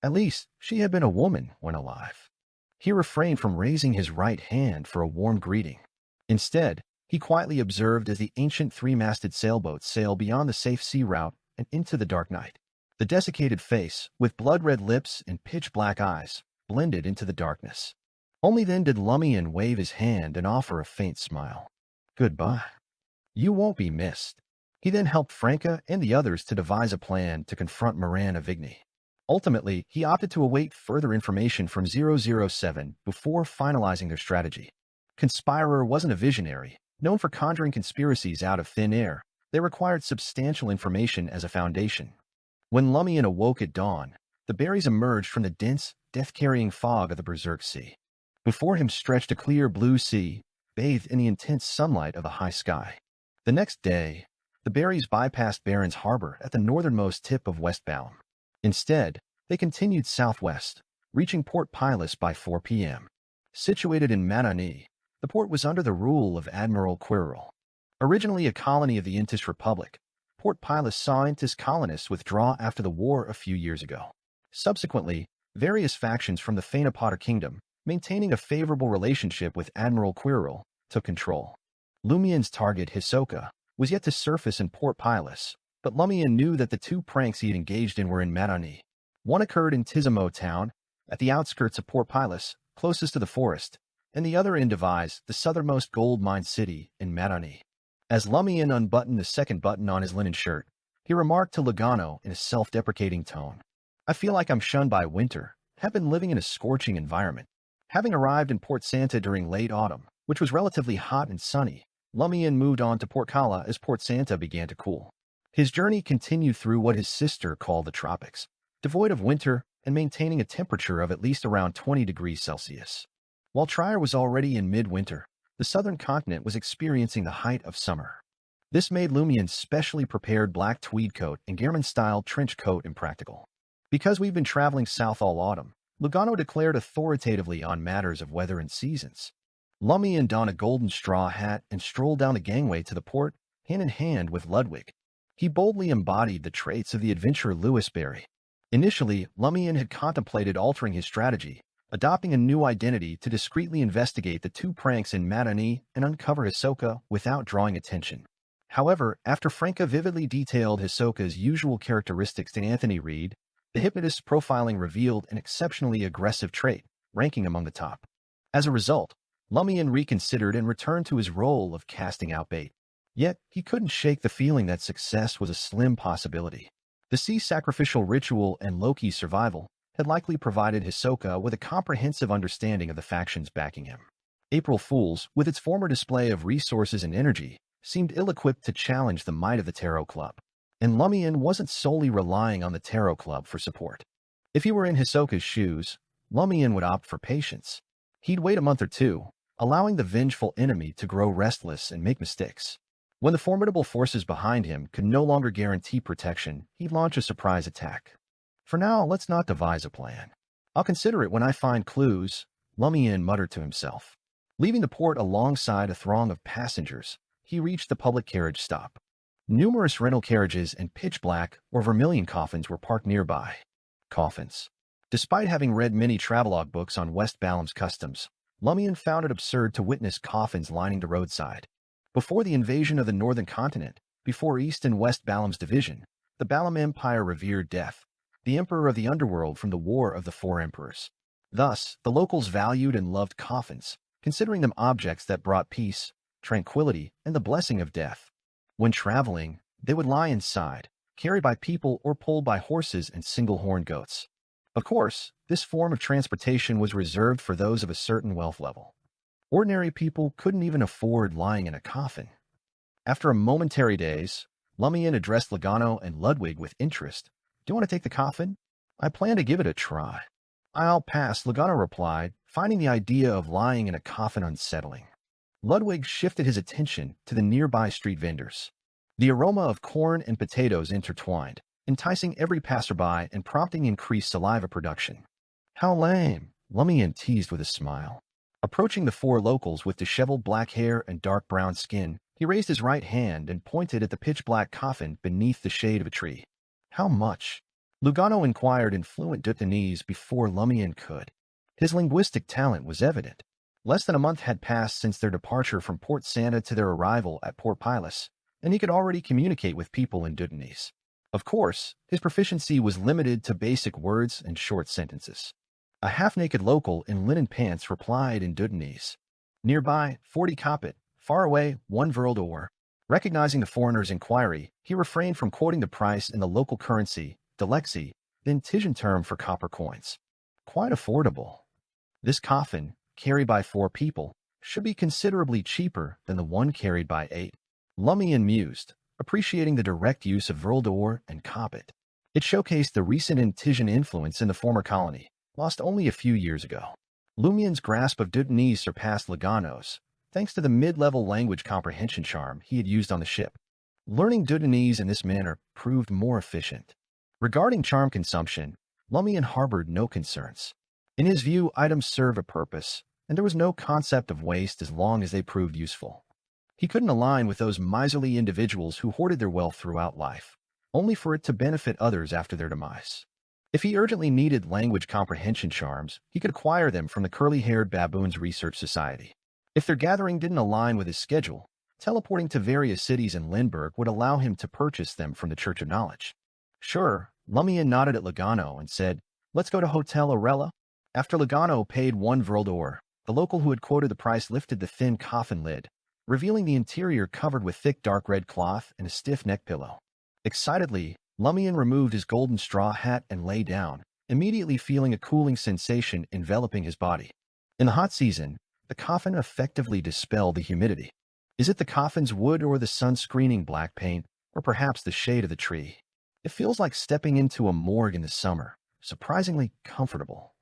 At least, she had been a woman when alive. He refrained from raising his right hand for a warm greeting. Instead, he quietly observed as the ancient 3-masted sailboat sailed beyond the safe sea route and into the dark night. The desiccated face, with blood-red lips and pitch-black eyes, blended into the darkness. Only then did Lumian wave his hand and offer a faint smile. "Goodbye. You won't be missed." He then helped Franca and the others to devise a plan to confront Miranda Vigny. Ultimately, he opted to await further information from 007 before finalizing their strategy. Conspirer wasn't a visionary, known for conjuring conspiracies out of thin air. They required substantial information as a foundation. When Lumian awoke at dawn, the berries emerged from the dense, death-carrying fog of the Berserk Sea. Before him stretched a clear blue sea, bathed in the intense sunlight of a high sky. The next day, the berries bypassed Barron's Harbor at the northernmost tip of Westbound. Instead, they continued southwest, reaching Port Pilus by 4 p.m. Situated in Manani, the port was under the rule of Admiral Quirrell. Originally a colony of the Intis Republic, Port Pilus saw Intis colonists withdraw after the war a few years ago. Subsequently, various factions from the Phaenopotter Kingdom, maintaining a favorable relationship with Admiral Quirrell, took control. Lumian's target, Hisoka, was yet to surface in Port Pilus, but Lumian knew that the 2 pranks he had engaged in were in Manani. One occurred in Tizimo town, at the outskirts of Port Pilus, closest to the forest, and the other in Devise, the southernmost gold mine city, in Manani. As Lumian unbuttoned the second button on his linen shirt, he remarked to Lugano in a self-deprecating tone, "I feel like I'm shunned by winter, have been living in a scorching environment." Having arrived in Port Santa during late autumn, which was relatively hot and sunny, Lumian moved on to Port Kala as Port Santa began to cool. His journey continued through what his sister called the tropics, devoid of winter and maintaining a temperature of at least around 20 degrees Celsius. While Trier was already in midwinter, the southern continent was experiencing the height of summer. This made Lumian's specially prepared black tweed coat and Gehrman-style trench coat impractical. "Because we've been traveling south all autumn," Lugano declared authoritatively on matters of weather and seasons. Lumian donned a golden straw hat and strolled down the gangway to the port, hand in hand with Ludwig. He boldly embodied the traits of the adventurer Lewis Barry. Initially, Lumian had contemplated altering his strategy, adopting a new identity to discreetly investigate the 2 pranks in Manani and uncover Hisoka without drawing attention. However, after Franca vividly detailed Hisoka's usual characteristics to Anthony Reed, the hypnotist's profiling revealed an exceptionally aggressive trait, ranking among the top. As a result, Lumian reconsidered and returned to his role of casting out bait. Yet, he couldn't shake the feeling that success was a slim possibility. The sea sacrificial ritual and Loki's survival had likely provided Hisoka with a comprehensive understanding of the factions backing him. April Fools, with its former display of resources and energy, seemed ill-equipped to challenge the might of the Tarot Club. And Lumian wasn't solely relying on the Tarot Club for support. If he were in Hisoka's shoes, Lumian would opt for patience. He'd wait a month or two, allowing the vengeful enemy to grow restless and make mistakes. When the formidable forces behind him could no longer guarantee protection, he'd launch a surprise attack. For now, let's not devise a plan. I'll consider it when I find clues, Lumian muttered to himself. Leaving the port alongside a throng of passengers, he reached the public carriage stop. Numerous rental carriages and pitch-black or vermilion coffins were parked nearby. Coffins. Despite having read many travelogue books on West Balam's customs, Lumian found it absurd to witness coffins lining the roadside. Before the invasion of the northern continent, before East and West Balam's division, the Balam Empire revered Death, the emperor of the underworld from the War of the Four Emperors. Thus, the locals valued and loved coffins, considering them objects that brought peace, tranquility, and the blessing of death. When traveling, they would lie inside, carried by people or pulled by horses and single-horned goats. Of course, this form of transportation was reserved for those of a certain wealth level. Ordinary people couldn't even afford lying in a coffin. After a momentary daze, Lumian addressed Logano and Ludwig with interest. Do you want to take the coffin? I plan to give it a try. I'll pass, Logano replied, finding the idea of lying in a coffin unsettling. Ludwig shifted his attention to the nearby street vendors. The aroma of corn and potatoes intertwined, enticing every passerby and prompting increased saliva production. How lame, Lumian teased with a smile. Approaching the four locals with disheveled black hair and dark brown skin, he raised his right hand and pointed at the pitch-black coffin beneath the shade of a tree. How much? Lugano inquired in fluent Dutanese before Lumian could. His linguistic talent was evident. Less than a month had passed since their departure from Port Santa to their arrival at Port Pilas, and he could already communicate with people in Dutanese. Of course, his proficiency was limited to basic words and short sentences. A half-naked local in linen pants replied in Dutanese. Nearby, 40 kopit, far away, 1 vril d'or. Recognizing the foreigner's inquiry, he refrained from quoting the price in the local currency, Delexi, the Intijan term for copper coins. Quite affordable. This coffin, carried by 4 people, should be considerably cheaper than the one carried by 8. Lumian mused, appreciating the direct use of vril d'or and kopit. It showcased the recent Intijan influence in the former colony, lost only a few years ago. Lumian's grasp of Dutanese surpassed Logano's, thanks to the mid-level language comprehension charm he had used on the ship. Learning Dutanese in this manner proved more efficient. Regarding charm consumption, Lumian harbored no concerns. In his view, items serve a purpose, and there was no concept of waste as long as they proved useful. He couldn't align with those miserly individuals who hoarded their wealth throughout life, only for it to benefit others after their demise. If he urgently needed language comprehension charms, he could acquire them from the curly-haired baboons research society. If their gathering didn't align with his schedule, teleporting to various cities in Lindbergh would allow him to purchase them from the Church of Knowledge. Sure, Lumian nodded at Logano and said, "Let's go to Hotel Orella." After Logano paid 1 vril d'or, the local who had quoted the price lifted the thin coffin lid, revealing the interior covered with thick dark red cloth and a stiff neck pillow. Excitedly, Lumian removed his golden straw hat and lay down, immediately feeling a cooling sensation enveloping his body. In the hot season, the coffin effectively dispelled the humidity. Is it the coffin's wood or the sun-screening black paint, or perhaps the shade of the tree? It feels like stepping into a morgue in the summer, surprisingly comfortable.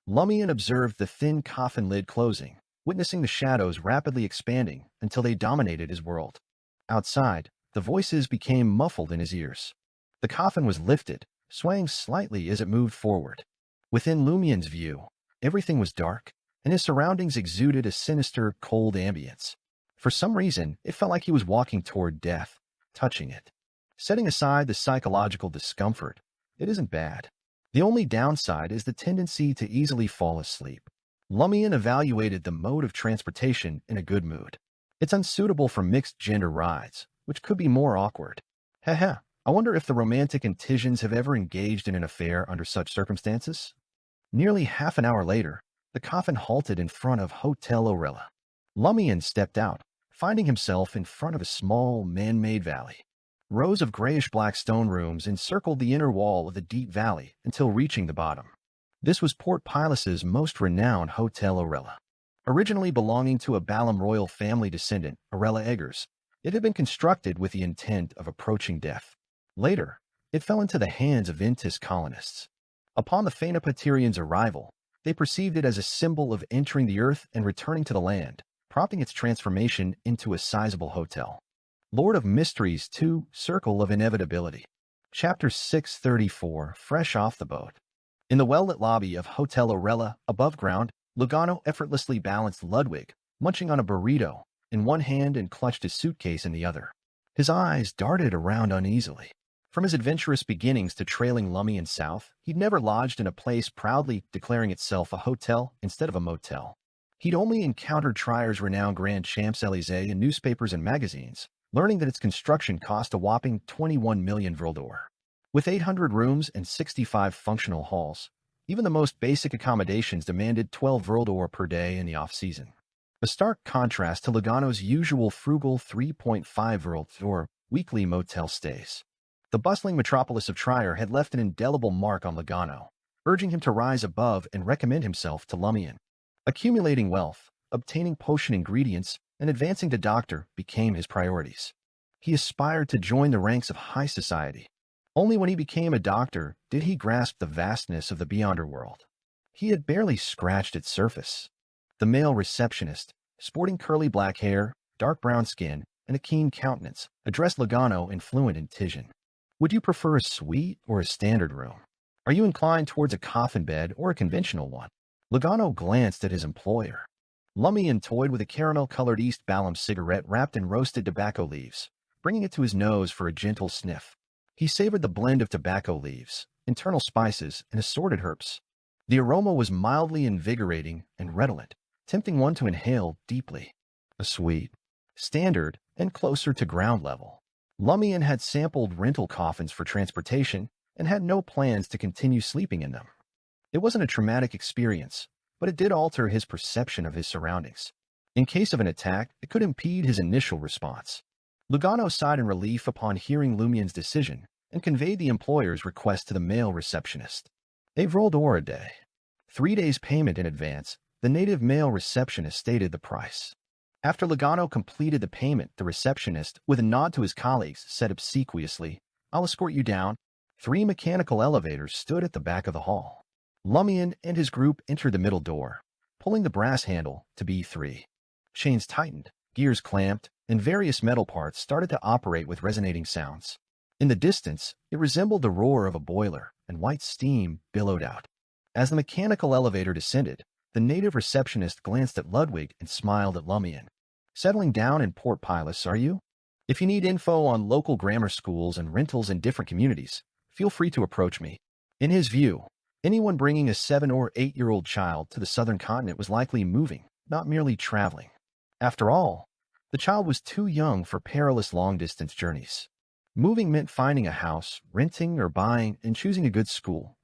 Lumian observed the thin coffin lid closing, witnessing the shadows rapidly expanding until they dominated his world. Outside, the voices became muffled in his ears. The coffin was lifted, swaying slightly as it moved forward. Within Lumian's view, everything was dark, and his surroundings exuded a sinister, cold ambience. For some reason, it felt like he was walking toward death, touching it. Setting aside the psychological discomfort, it isn't bad. The only downside is the tendency to easily fall asleep. Lumian evaluated the mode of transportation in a good mood. It's unsuitable for mixed-gender rides, which could be more awkward. Heh, I wonder if the romantic Intijans have ever engaged in an affair under such circumstances? Nearly half an hour later, The coffin halted in front of Hotel Orella. Lumian stepped out, finding himself in front of a small, man-made valley. Rows of grayish-black stone rooms encircled the inner wall of the deep valley until reaching the bottom. This was Port Pilus's most renowned Hotel Orella. Originally belonging to a Balam royal family descendant, Orella Eggers, it had been constructed with the intent of approaching death. Later, it fell into the hands of Ventus colonists. Upon the Phaenopaterians' arrival, they perceived it as a symbol of entering the earth and returning to the land, prompting its transformation into a sizable hotel. Lord of Mysteries 2, Circle of Inevitability. Chapter 634, Fresh Off the Boat. In the well-lit lobby of Hotel Orella, above ground, Lugano effortlessly balanced Ludwig, munching on a burrito in one hand and clutched his suitcase in the other. His eyes darted around uneasily. From his adventurous beginnings to trailing Lumian south, he'd never lodged in a place proudly declaring itself a hotel instead of a motel. He'd only encountered Trier's renowned Grand Champs-Élysées in newspapers and magazines, learning that its construction cost a whopping 21 million Vrildor. With 800 rooms and 65 functional halls, even the most basic accommodations demanded 12 Vrildor per day in the off-season. A stark contrast to Lugano's usual frugal 3.5 Vrildor weekly motel stays. The bustling metropolis of Trier had left an indelible mark on Lugano, urging him to rise above and recommend himself to Lumian. Accumulating wealth, obtaining potion ingredients, and advancing to doctor became his priorities. He aspired to join the ranks of high society. Only when he became a doctor did he grasp the vastness of the beyonder world. He had barely scratched its surface. The male receptionist, sporting curly black hair, dark brown skin, and a keen countenance, addressed Lugano in fluent Intisian. Would you prefer a suite or a standard room? Are you inclined towards a coffin bed or a conventional one? Lugano glanced at his employer. Lumian toyed with a caramel-colored East Balam cigarette wrapped in roasted tobacco leaves, bringing it to his nose for a gentle sniff. He savored the blend of tobacco leaves, internal spices, and assorted herbs. The aroma was mildly invigorating and redolent, tempting one to inhale deeply. A suite, standard, and closer to ground level. Lumian had sampled rental coffins for transportation and had no plans to continue sleeping in them. It wasn't a traumatic experience, but it did alter his perception of his surroundings. In case of an attack, it could impede his initial response. Lugano sighed in relief upon hearing Lumian's decision and conveyed the employer's request to the male receptionist. A Vrildor a day. 3 days' payment in advance, the native male receptionist stated the price. After Lugano completed the payment, the receptionist, with a nod to his colleagues, said obsequiously, "I'll escort you down." 3 mechanical elevators stood at the back of the hall. Lumian and his group entered the middle door, pulling the brass handle to B3. Chains tightened, gears clamped, and various metal parts started to operate with resonating sounds. In the distance, it resembled the roar of a boiler, and white steam billowed out. As the mechanical elevator descended, the native receptionist glanced at Ludwig and smiled at Lumian. "Settling down in Port Pilus, are you? If you need info on local grammar schools and rentals in different communities, feel free to approach me." In his view, anyone bringing a 7 or 8-year-old child to the southern continent was likely moving, not merely traveling. After all, the child was too young for perilous long-distance journeys. Moving meant finding a house, renting or buying, and choosing a good school.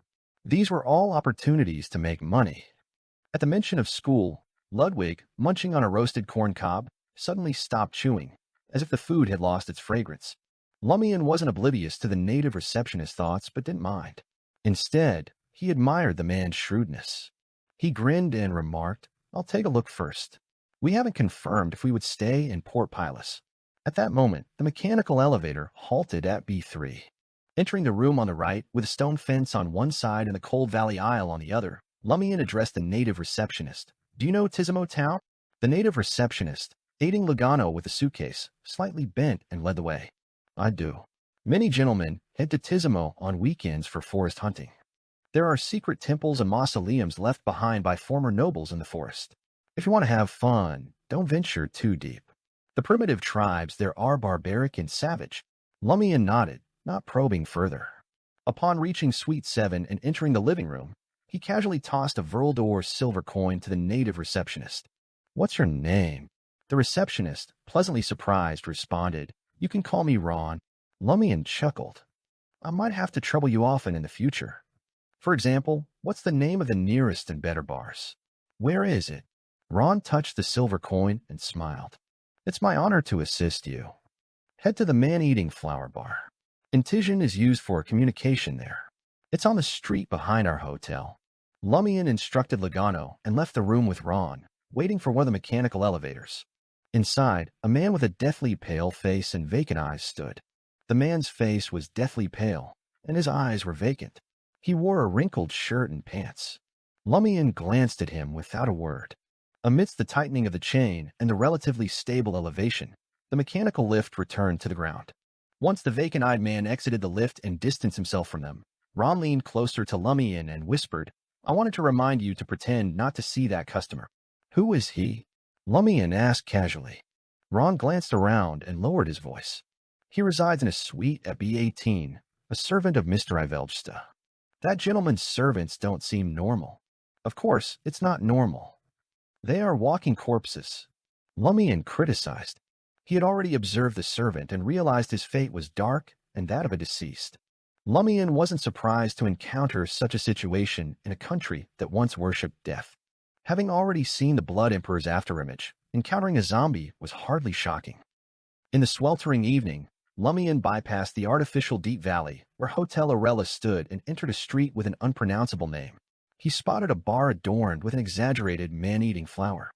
These were all opportunities to make money. At the mention of school, Ludwig, munching on a roasted corn cob, suddenly stopped chewing, as if the food had lost its fragrance. Lumian wasn't oblivious to the native receptionist's thoughts, but didn't mind. Instead, he admired the man's shrewdness. He grinned and remarked, "I'll take a look first. We haven't confirmed if we would stay in Port Pilus." At that moment, the mechanical elevator halted at B3. Entering the room on the right, with a stone fence on one side and the Cold Valley Isle on the other, Lumian addressed the native receptionist. "Do you know Tizimo Town?" The native receptionist, aiding Lugano with the suitcase, slightly bent and led the way. "I do. Many gentlemen head to Tizimo on weekends for forest hunting. There are secret temples and mausoleums left behind by former nobles in the forest. If you want to have fun, don't venture too deep. The primitive tribes there are barbaric and savage." Lumian nodded, not probing further. Upon reaching Suite 7 and entering the living room, he casually tossed a Vrildor silver coin to the native receptionist. "What's your name?" The receptionist, pleasantly surprised, responded, "You can call me Ron." Lumian chuckled. "I might have to trouble you often in the future. For example, what's the name of the nearest and better bars?" Where is it? Ron touched the silver coin and smiled. It's my honor to assist you. Head to the man-eating flower bar. Intision is used for communication there. It's on the street behind our hotel. Lumian instructed Logano and left the room with Ron, waiting for one of the mechanical elevators. Inside, a man with a deathly pale face and vacant eyes stood. The man's face was deathly pale, and his eyes were vacant. He wore a wrinkled shirt and pants. Lumian glanced at him without a word. Amidst the tightening of the chain and the relatively stable elevation, the mechanical lift returned to the ground. Once the vacant-eyed man exited the lift and distanced himself from them, Ron leaned closer to Lumian and whispered, I wanted to remind you to pretend not to see that customer. Who is he? Lumian asked casually. Ron glanced around and lowered his voice. He resides in a suite at B18, a servant of Mr. Ivelgsta. That gentleman's servants don't seem normal. Of course, it's not normal. They are walking corpses. Lumian criticized. He had already observed the servant and realized his fate was dark and that of a deceased. Lumian wasn't surprised to encounter such a situation in a country that once worshipped death. Having already seen the Blood Emperor's afterimage, encountering a zombie was hardly shocking. In the sweltering evening, Lumian bypassed the artificial deep valley where Hotel Arella stood and entered a street with an unpronounceable name. He spotted a bar adorned with an exaggerated man-eating flower.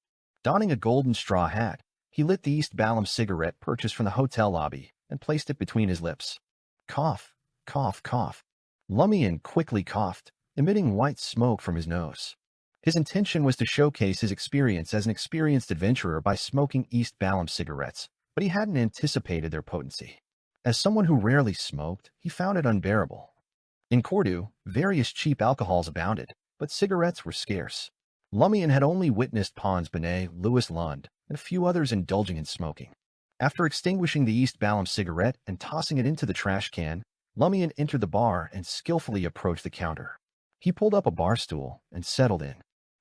Donning a golden straw hat, he lit the East Balham cigarette purchased from the hotel lobby and placed it between his lips. Cough, cough, cough. Lumian quickly coughed, emitting white smoke from his nose. His intention was to showcase his experience as an experienced adventurer by smoking East Balham cigarettes, but he hadn't anticipated their potency. As someone who rarely smoked, he found it unbearable. In Cordu, various cheap alcohols abounded, but cigarettes were scarce. Lumian had only witnessed Pons Benet, Louis Lund, and a few others indulging in smoking. After extinguishing the East Balham cigarette and tossing it into the trash can, Lumian entered the bar and skillfully approached the counter. He pulled up a bar stool and settled in.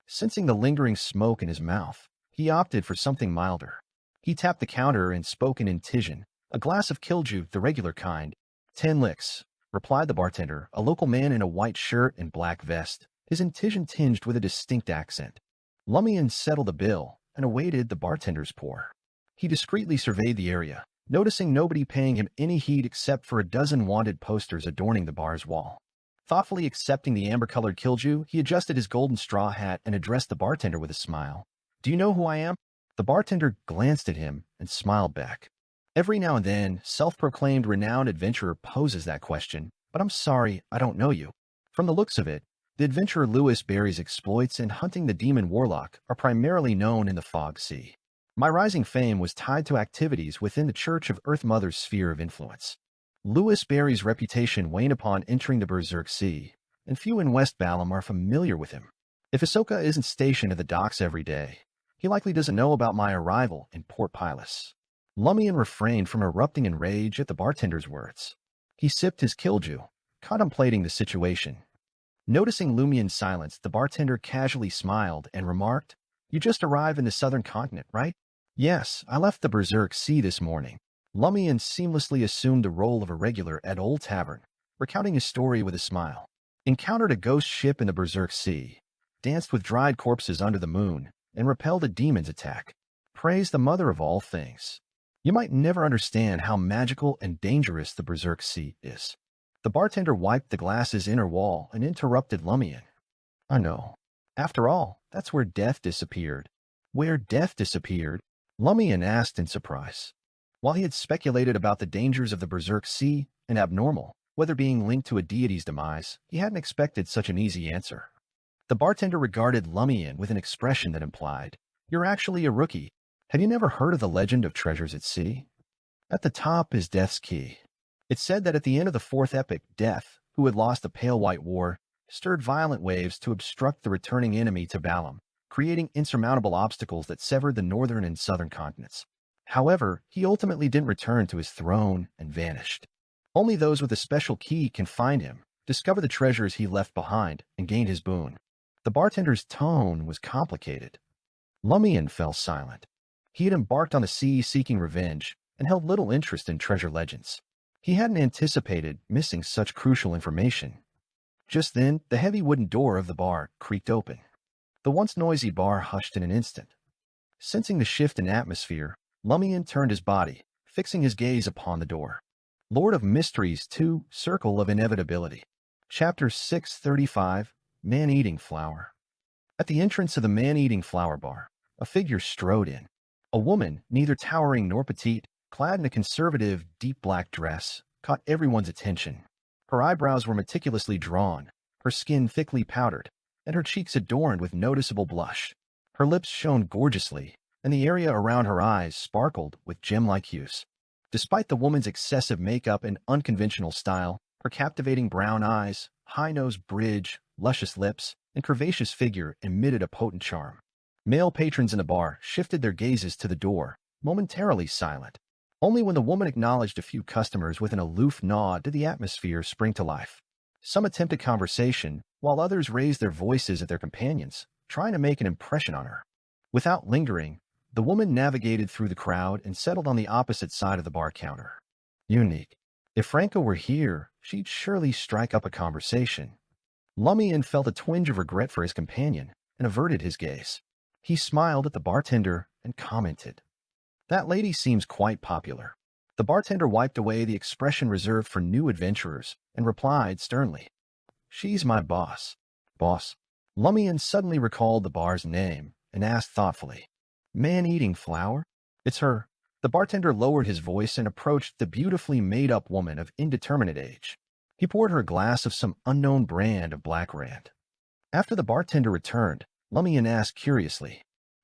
Sensing the lingering smoke in his mouth, he opted for something milder. He tapped the counter and spoke in Intision, a glass of Kilju, the regular kind. 10 licks, replied the bartender, a local man in a white shirt and black vest, his Intision tinged with a distinct accent. Lumian settled the bill and awaited the bartender's pour. He discreetly surveyed the area, noticing nobody paying him any heed except for a dozen wanted posters adorning the bar's wall. Thoughtfully accepting the amber-colored Kilju, he adjusted his golden straw hat and addressed the bartender with a smile. Do you know who I am? The bartender glanced at him and smiled back. Every now and then, self-proclaimed renowned adventurer poses that question, but I'm sorry, I don't know you. From the looks of it, the adventurer Louis Barry's exploits in hunting the demon warlock are primarily known in the Fog Sea. My rising fame was tied to activities within the Church of Earth Mother's sphere of influence. Louis Barry's reputation waned upon entering the Berserk Sea, and few in West Balham are familiar with him. If Ahsoka isn't stationed at the docks every day, he likely doesn't know about my arrival in Port Pilas. Lumian refrained from erupting in rage at the bartender's words. He sipped his Kilju, contemplating the situation. Noticing Lumian's silence, the bartender casually smiled and remarked, You just arrived in the southern continent, right? Yes, I left the Berserk Sea this morning. Lumian seamlessly assumed the role of a regular at Old Tavern, recounting his story with a smile. Encountered a ghost ship in the Berserk Sea, danced with dried corpses under the moon, and repelled a demon's attack. Praise the mother of all things. You might never understand how magical and dangerous the Berserk Sea is. The bartender wiped the glass's inner wall and interrupted Lumian. I know. After all, that's where death disappeared. Where death disappeared? Lumian asked in surprise. While he had speculated about the dangers of the Berserk Sea and abnormal, whether being linked to a deity's demise, he hadn't expected such an easy answer. The bartender regarded Lumian with an expression that implied, You're actually a rookie. Have you never heard of the legend of treasures at sea? At the top is Death's Key. It's said that at the end of the fourth epic, Death, who had lost the Pale White War, stirred violent waves to obstruct the returning enemy to Balham, creating insurmountable obstacles that severed the northern and southern continents. However, he ultimately didn't return to his throne and vanished. Only those with a special key can find him, discover the treasures he left behind, and gain his boon. The bartender's tone was complicated. Lumian fell silent. He had embarked on the sea seeking revenge and held little interest in treasure legends. He hadn't anticipated missing such crucial information. Just then, the heavy wooden door of the bar creaked open. The once noisy bar hushed in an instant. Sensing the shift in atmosphere, Lumian turned his body, fixing his gaze upon the door. Lord of Mysteries 2, Circle of Inevitability. Chapter 635, Man-Eating Flower. At the entrance of the Man-Eating Flower bar, a figure strode in. A woman, neither towering nor petite, clad in a conservative, deep black dress, caught everyone's attention. Her eyebrows were meticulously drawn, her skin thickly powdered, and her cheeks adorned with noticeable blush. Her lips shone gorgeously, and the area around her eyes sparkled with gem-like hues. Despite the woman's excessive makeup and unconventional style, her captivating brown eyes, high-nosed bridge, luscious lips, and curvaceous figure emitted a potent charm. Male patrons in the bar shifted their gazes to the door, momentarily silent. Only when the woman acknowledged a few customers with an aloof nod did the atmosphere spring to life. Some attempted conversation, while others raised their voices at their companions, trying to make an impression on her. Without lingering, the woman navigated through the crowd and settled on the opposite side of the bar counter. Unique. If Franca were here, she'd surely strike up a conversation. Lumian felt a twinge of regret for his companion and averted his gaze. He smiled at the bartender and commented, "That lady seems quite popular." The bartender wiped away the expression reserved for new adventurers and replied sternly, "She's my boss." Boss? Lumian suddenly recalled the bar's name and asked thoughtfully, "Man-Eating Flower? It's her." The bartender lowered his voice and approached the beautifully made-up woman of indeterminate age. He poured her a glass of some unknown brand of black rand. After the bartender returned, Lumian asked curiously,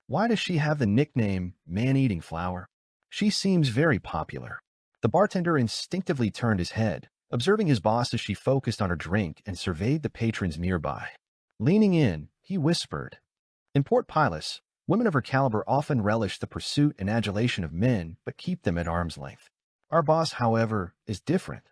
"Why does she have the nickname Man-Eating Flower? She seems very popular." The bartender instinctively turned his head, observing his boss as she focused on her drink and surveyed the patrons nearby. Leaning in, he whispered, "In Port Pilus, women of her caliber often relish the pursuit and adulation of men but keep them at arm's length. Our boss, however, is different.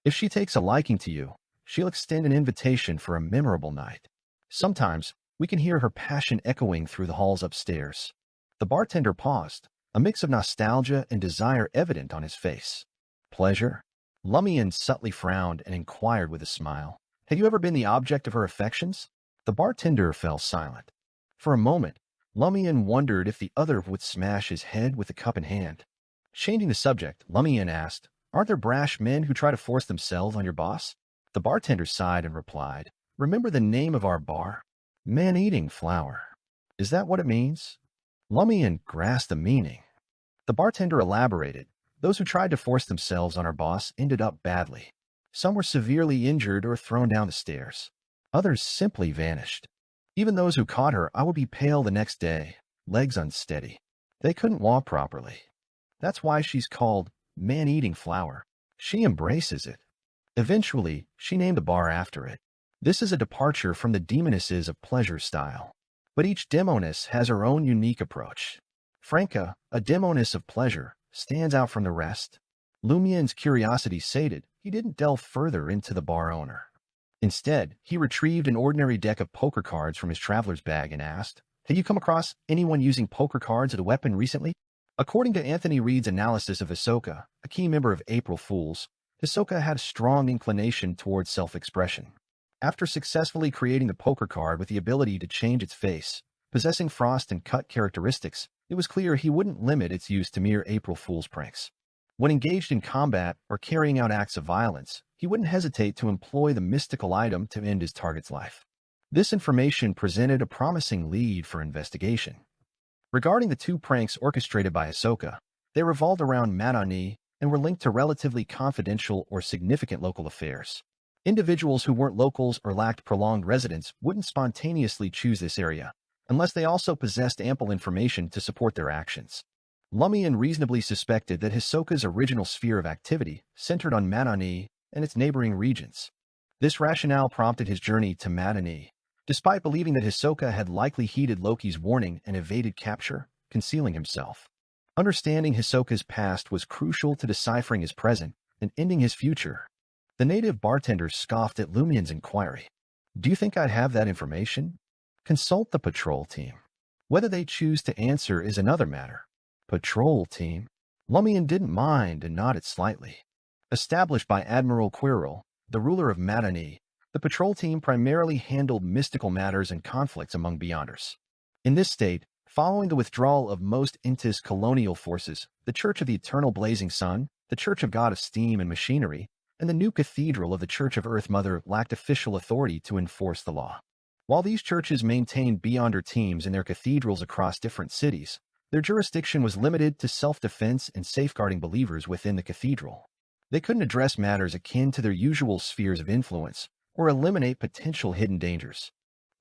If she takes a liking to you, she'll extend an invitation for a memorable night. Sometimes, we can hear her passion echoing through the halls upstairs." The bartender paused, a mix of nostalgia and desire evident on his face. "Pleasure?" Lumian subtly frowned and inquired with a smile, "Have you ever been the object of her affections?" The bartender fell silent. For a moment, Lumian wondered if the other would smash his head with the cup in hand. Changing the subject, Lumian asked, "Aren't there brash men who try to force themselves on your boss?" The bartender sighed and replied, "Remember the name of our bar? Man-Eating Flower. Is that what it means?" Lumian grasped the meaning. The bartender elaborated, "Those who tried to force themselves on our boss ended up badly. Some were severely injured or thrown down the stairs. Others simply vanished. Even those who caught her, I would be pale the next day, legs unsteady. They couldn't walk properly. That's why she's called Man-Eating Flower. She embraces it. Eventually, she named a bar after it. This is a departure from the demonesses of pleasure style. But each demoness has her own unique approach. Franca, a demoness of pleasure, stands out from the rest." Lumian's curiosity sated, he didn't delve further into the bar owner. Instead, he retrieved an ordinary deck of poker cards from his traveler's bag and asked, "Have you come across anyone using poker cards as a weapon recently?" According to Anthony Reid's analysis of Hisoka, a key member of April Fools, Hisoka had a strong inclination towards self-expression. After successfully creating the poker card with the ability to change its face, possessing frost and cut characteristics, it was clear he wouldn't limit its use to mere April Fool's pranks. When engaged in combat or carrying out acts of violence, he wouldn't hesitate to employ the mystical item to end his target's life. This information presented a promising lead for investigation. Regarding the two pranks orchestrated by Hisoka, they revolved around Madani and were linked to relatively confidential or significant local affairs. Individuals who weren't locals or lacked prolonged residence wouldn't spontaneously choose this area, unless they also possessed ample information to support their actions. Lumian reasonably suspected that Hisoka's original sphere of activity centered on Madani and its neighboring regions. This rationale prompted his journey to Madani, despite believing that Hisoka had likely heeded Loki's warning and evaded capture, concealing himself. Understanding Hisoka's past was crucial to deciphering his present and ending his future. The native bartender scoffed at Lumian's inquiry. "Do you think I'd have that information? Consult the patrol team. Whether they choose to answer is another matter." Patrol team? Lumian didn't mind and nodded slightly. Established by Admiral Quirrell, the ruler of Madani, The patrol team primarily handled mystical matters and conflicts among Beyonders. In this state, following the withdrawal of most Intis colonial forces, the Church of the Eternal Blazing Sun, the Church of God of Steam and Machinery, and the new Cathedral of the Church of Earth Mother lacked official authority to enforce the law. While these churches maintained Beyonder teams in their cathedrals across different cities, their jurisdiction was limited to self-defense and safeguarding believers within the cathedral. They couldn't address matters akin to their usual spheres of influence or eliminate potential hidden dangers.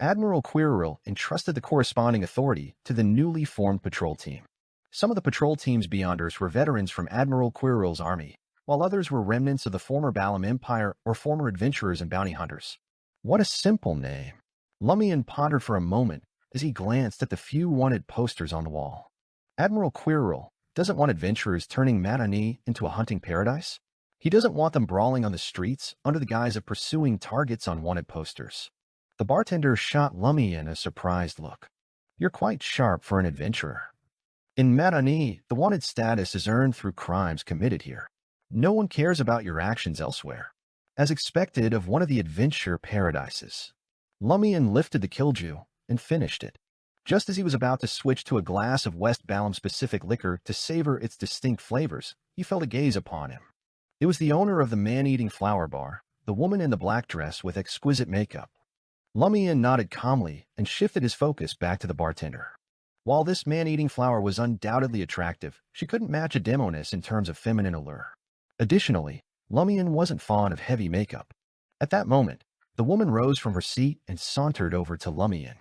Admiral Quirrell entrusted the corresponding authority to the newly formed patrol team. Some of the patrol team's Beyonders were veterans from Admiral Quirrell's army, while others were remnants of the former Balam Empire or former adventurers and bounty hunters. What a simple name. Lumian pondered for a moment as he glanced at the few wanted posters on the wall. Admiral Quirrell doesn't want adventurers turning Matani into a hunting paradise. He doesn't want them brawling on the streets under the guise of pursuing targets on wanted posters. The bartender shot Lumian a surprised look. You're quite sharp for an adventurer. In Matani, the wanted status is earned through crimes committed here. No one cares about your actions elsewhere. As expected of one of the adventure paradises. Lumian lifted the killdew and finished it. Just as he was about to switch to a glass of West Balam-specific liquor to savor its distinct flavors, he felt a gaze upon him. It was the owner of the man-eating flower bar, the woman in the black dress with exquisite makeup. Lumian nodded calmly and shifted his focus back to the bartender. While this man-eating flower was undoubtedly attractive, she couldn't match a demoness in terms of feminine allure. Additionally, Lumian wasn't fond of heavy makeup. At that moment, the woman rose from her seat and sauntered over to Lumian.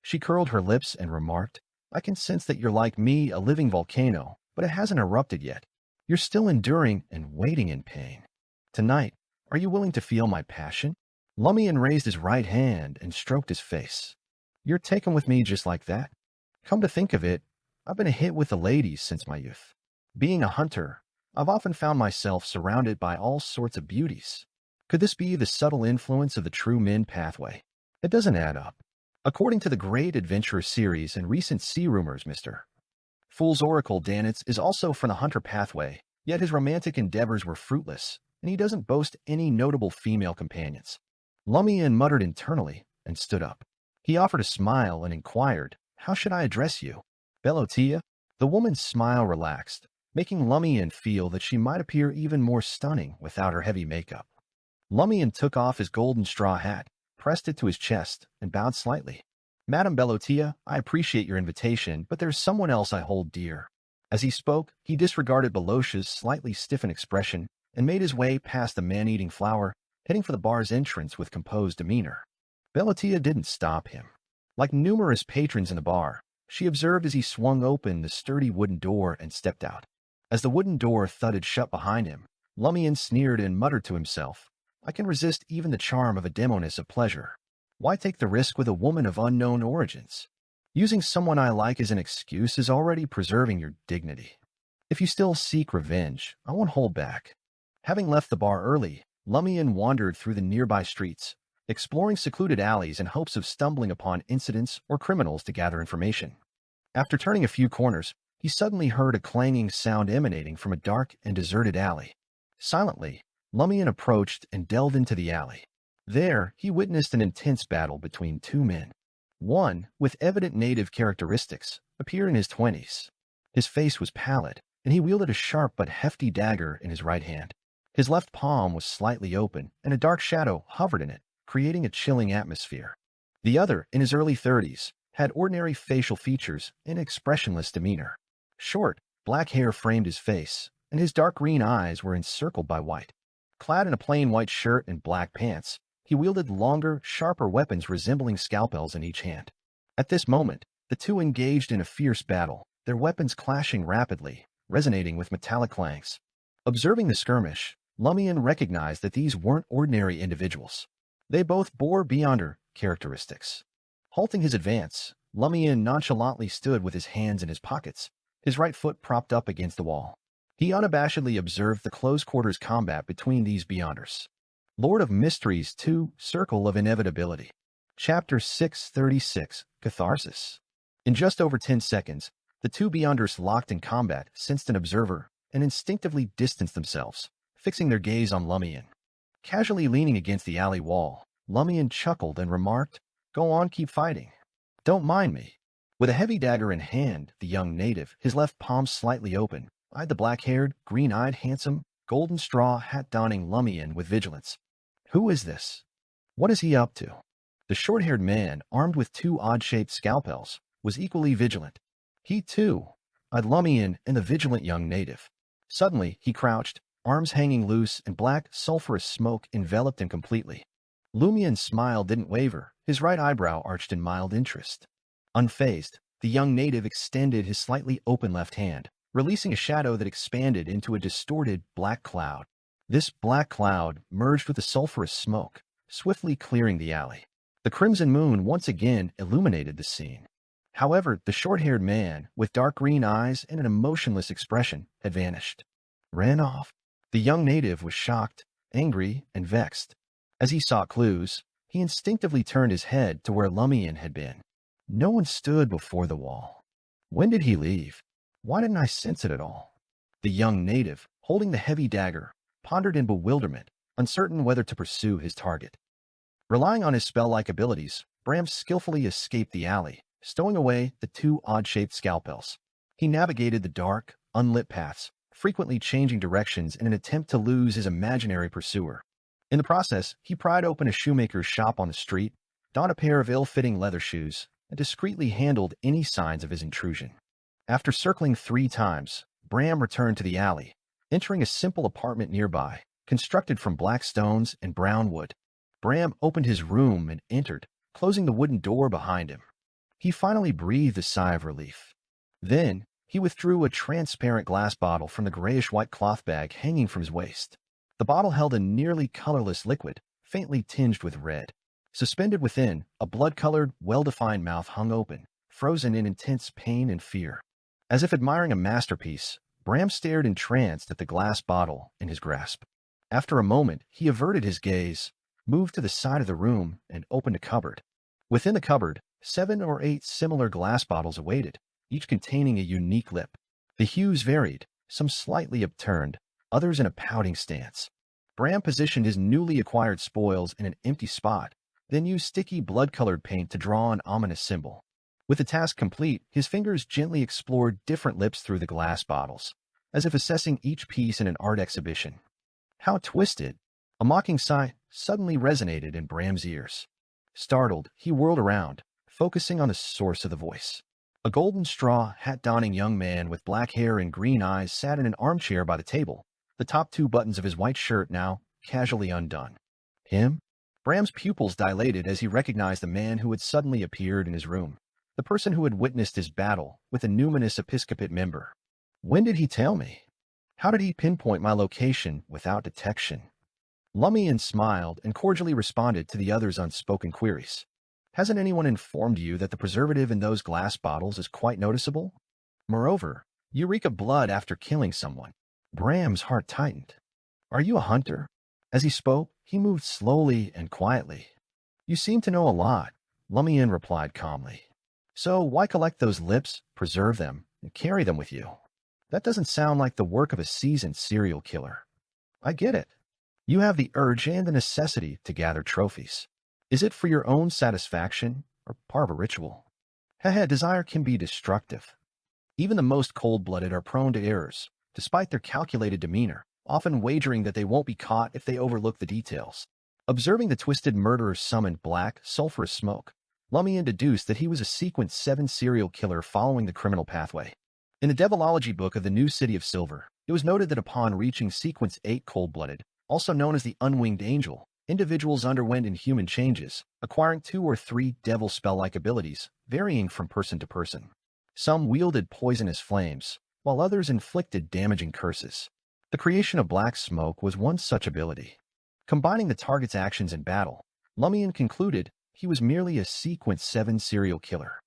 She curled her lips and remarked, I can sense that you're like me, a living volcano, but it hasn't erupted yet. You're still enduring and waiting in pain. Tonight, are you willing to feel my passion? Lumian raised his right hand and stroked his face. You're taken with me just like that? Come to think of it, I've been a hit with the ladies since my youth. Being a hunter, I've often found myself surrounded by all sorts of beauties. Could this be the subtle influence of the True Men pathway? It doesn't add up. According to the Great Adventurer series and recent sea rumors, Mr. Fool's Oracle Danitz is also from the hunter pathway, yet his romantic endeavors were fruitless, and he doesn't boast any notable female companions. Lumian muttered internally and stood up. He offered a smile and inquired, How should I address you? Bellotia? The woman's smile relaxed, making Lumian feel that she might appear even more stunning without her heavy makeup. Lumian took off his golden straw hat, pressed it to his chest, and bowed slightly. Madame Bellotia, I appreciate your invitation, but there's someone else I hold dear. As he spoke, he disregarded Belocia's slightly stiffened expression and made his way past the man-eating flower, heading for the bar's entrance with composed demeanor. Bellotia didn't stop him. Like numerous patrons in the bar, she observed as he swung open the sturdy wooden door and stepped out. As the wooden door thudded shut behind him, Lumian sneered and muttered to himself, I can resist even the charm of a demoness of pleasure. Why take the risk with a woman of unknown origins? Using someone I like as an excuse is already preserving your dignity. If you still seek revenge, I won't hold back. Having left the bar early, Lumian wandered through the nearby streets, exploring secluded alleys in hopes of stumbling upon incidents or criminals to gather information. After turning a few corners, he suddenly heard a clanging sound emanating from a dark and deserted alley. Silently, Lumian approached and delved into the alley. There, he witnessed an intense battle between two men. One, with evident native characteristics, appeared in his 20s. His face was pallid, and he wielded a sharp but hefty dagger in his right hand. His left palm was slightly open, and a dark shadow hovered in it, creating a chilling atmosphere. The other, in his early 30s, had ordinary facial features and expressionless demeanor. Short, black hair framed his face, and his dark green eyes were encircled by white. Clad in a plain white shirt and black pants, he wielded longer, sharper weapons resembling scalpels in each hand. At this moment, the two engaged in a fierce battle, their weapons clashing rapidly, resonating with metallic clangs. Observing the skirmish, Lumian recognized that these weren't ordinary individuals. They both bore Beyonder characteristics. Halting his advance, Lumian nonchalantly stood with his hands in his pockets, his right foot propped up against the wall. He unabashedly observed the close-quarters combat between these Beyonders. Lord of Mysteries 2, Circle of Inevitability. Chapter 636, Catharsis. In just over 10 seconds, the two Beyonders locked in combat, sensed an observer, and instinctively distanced themselves, fixing their gaze on Lumian. Casually leaning against the alley wall, Lumian chuckled and remarked, "Go on, keep fighting. Don't mind me." With a heavy dagger in hand, the young native, his left palm slightly open, eyed the black-haired, green-eyed, handsome, golden straw hat-donning Lumian with vigilance. Who is this? What is he up to? The short-haired man, armed with two odd-shaped scalpels, was equally vigilant. He, too, eyed Lumian and the vigilant young native. Suddenly, he crouched, arms hanging loose, and black, sulphurous smoke enveloped him completely. Lumian's smile didn't waver, his right eyebrow arched in mild interest. Unfazed, the young native extended his slightly open left hand, releasing a shadow that expanded into a distorted black cloud. This black cloud merged with the sulphurous smoke, swiftly clearing the alley. The crimson moon once again illuminated the scene. However, the short-haired man, with dark green eyes and an emotionless expression, had vanished. Ran off. The young native was shocked, angry, and vexed. As he sought clues, he instinctively turned his head to where Lumian had been. No one stood before the wall. When did he leave? Why didn't I sense it at all? The young native, holding the heavy dagger, pondered in bewilderment, uncertain whether to pursue his target. Relying on his spell-like abilities, Bram skillfully escaped the alley, stowing away the two odd-shaped scalpels. He navigated the dark, unlit paths, frequently changing directions in an attempt to lose his imaginary pursuer. In the process, he pried open a shoemaker's shop on the street, donned a pair of ill-fitting leather shoes, and discreetly handled any signs of his intrusion. After circling 3 times, Bram returned to the alley, entering a simple apartment nearby, constructed from black stones and brown wood. Bram opened his room and entered, closing the wooden door behind him. He finally breathed a sigh of relief. Then, he withdrew a transparent glass bottle from the grayish-white cloth bag hanging from his waist. The bottle held a nearly colorless liquid, faintly tinged with red. Suspended within, a blood-colored, well-defined mouth hung open, frozen in intense pain and fear. As if admiring a masterpiece, Bram stared entranced at the glass bottle in his grasp. After a moment, he averted his gaze, moved to the side of the room, and opened a cupboard. Within the cupboard, 7 or 8 similar glass bottles awaited, each containing a unique lip. The hues varied, some slightly upturned, others in a pouting stance. Bram positioned his newly acquired spoils in an empty spot, then used sticky blood-colored paint to draw an ominous symbol. With the task complete, his fingers gently explored different lips through the glass bottles, as if assessing each piece in an art exhibition. How twisted! A mocking sigh suddenly resonated in Bram's ears. Startled, he whirled around, focusing on the source of the voice. A golden straw, hat-donning young man with black hair and green eyes sat in an armchair by the table, the top 2 buttons of his white shirt now casually undone. Him? Bram's pupils dilated as he recognized the man who had suddenly appeared in his room, the person who had witnessed his battle with a numinous episcopate member. When did he tell me? How did he pinpoint my location without detection? Lumian smiled and cordially responded to the other's unspoken queries. Hasn't anyone informed you that the preservative in those glass bottles is quite noticeable? Moreover, you reek of blood after killing someone. Bram's heart tightened. Are you a hunter? As he spoke, he moved slowly and quietly. You seem to know a lot, Lumian replied calmly. So why collect those lips, preserve them, and carry them with you? That doesn't sound like the work of a seasoned serial killer. I get it. You have the urge and the necessity to gather trophies. Is it for your own satisfaction or part of a ritual? Desire can be destructive. Even the most cold-blooded are prone to errors, despite their calculated demeanor, often wagering that they won't be caught if they overlook the details. Observing the twisted murderer summon black, sulphurous smoke, Lumian deduced that he was a Sequence 7 serial killer following the criminal pathway. In the Devilology book of the New City of Silver, it was noted that upon reaching Sequence 8 cold-blooded, also known as the Unwinged Angel, individuals underwent inhuman changes, acquiring 2 or 3 devil spell-like abilities, varying from person to person. Some wielded poisonous flames, while others inflicted damaging curses. The creation of black smoke was one such ability. Combining the target's actions in battle, Lumian concluded he was merely a Sequence 7 serial killer.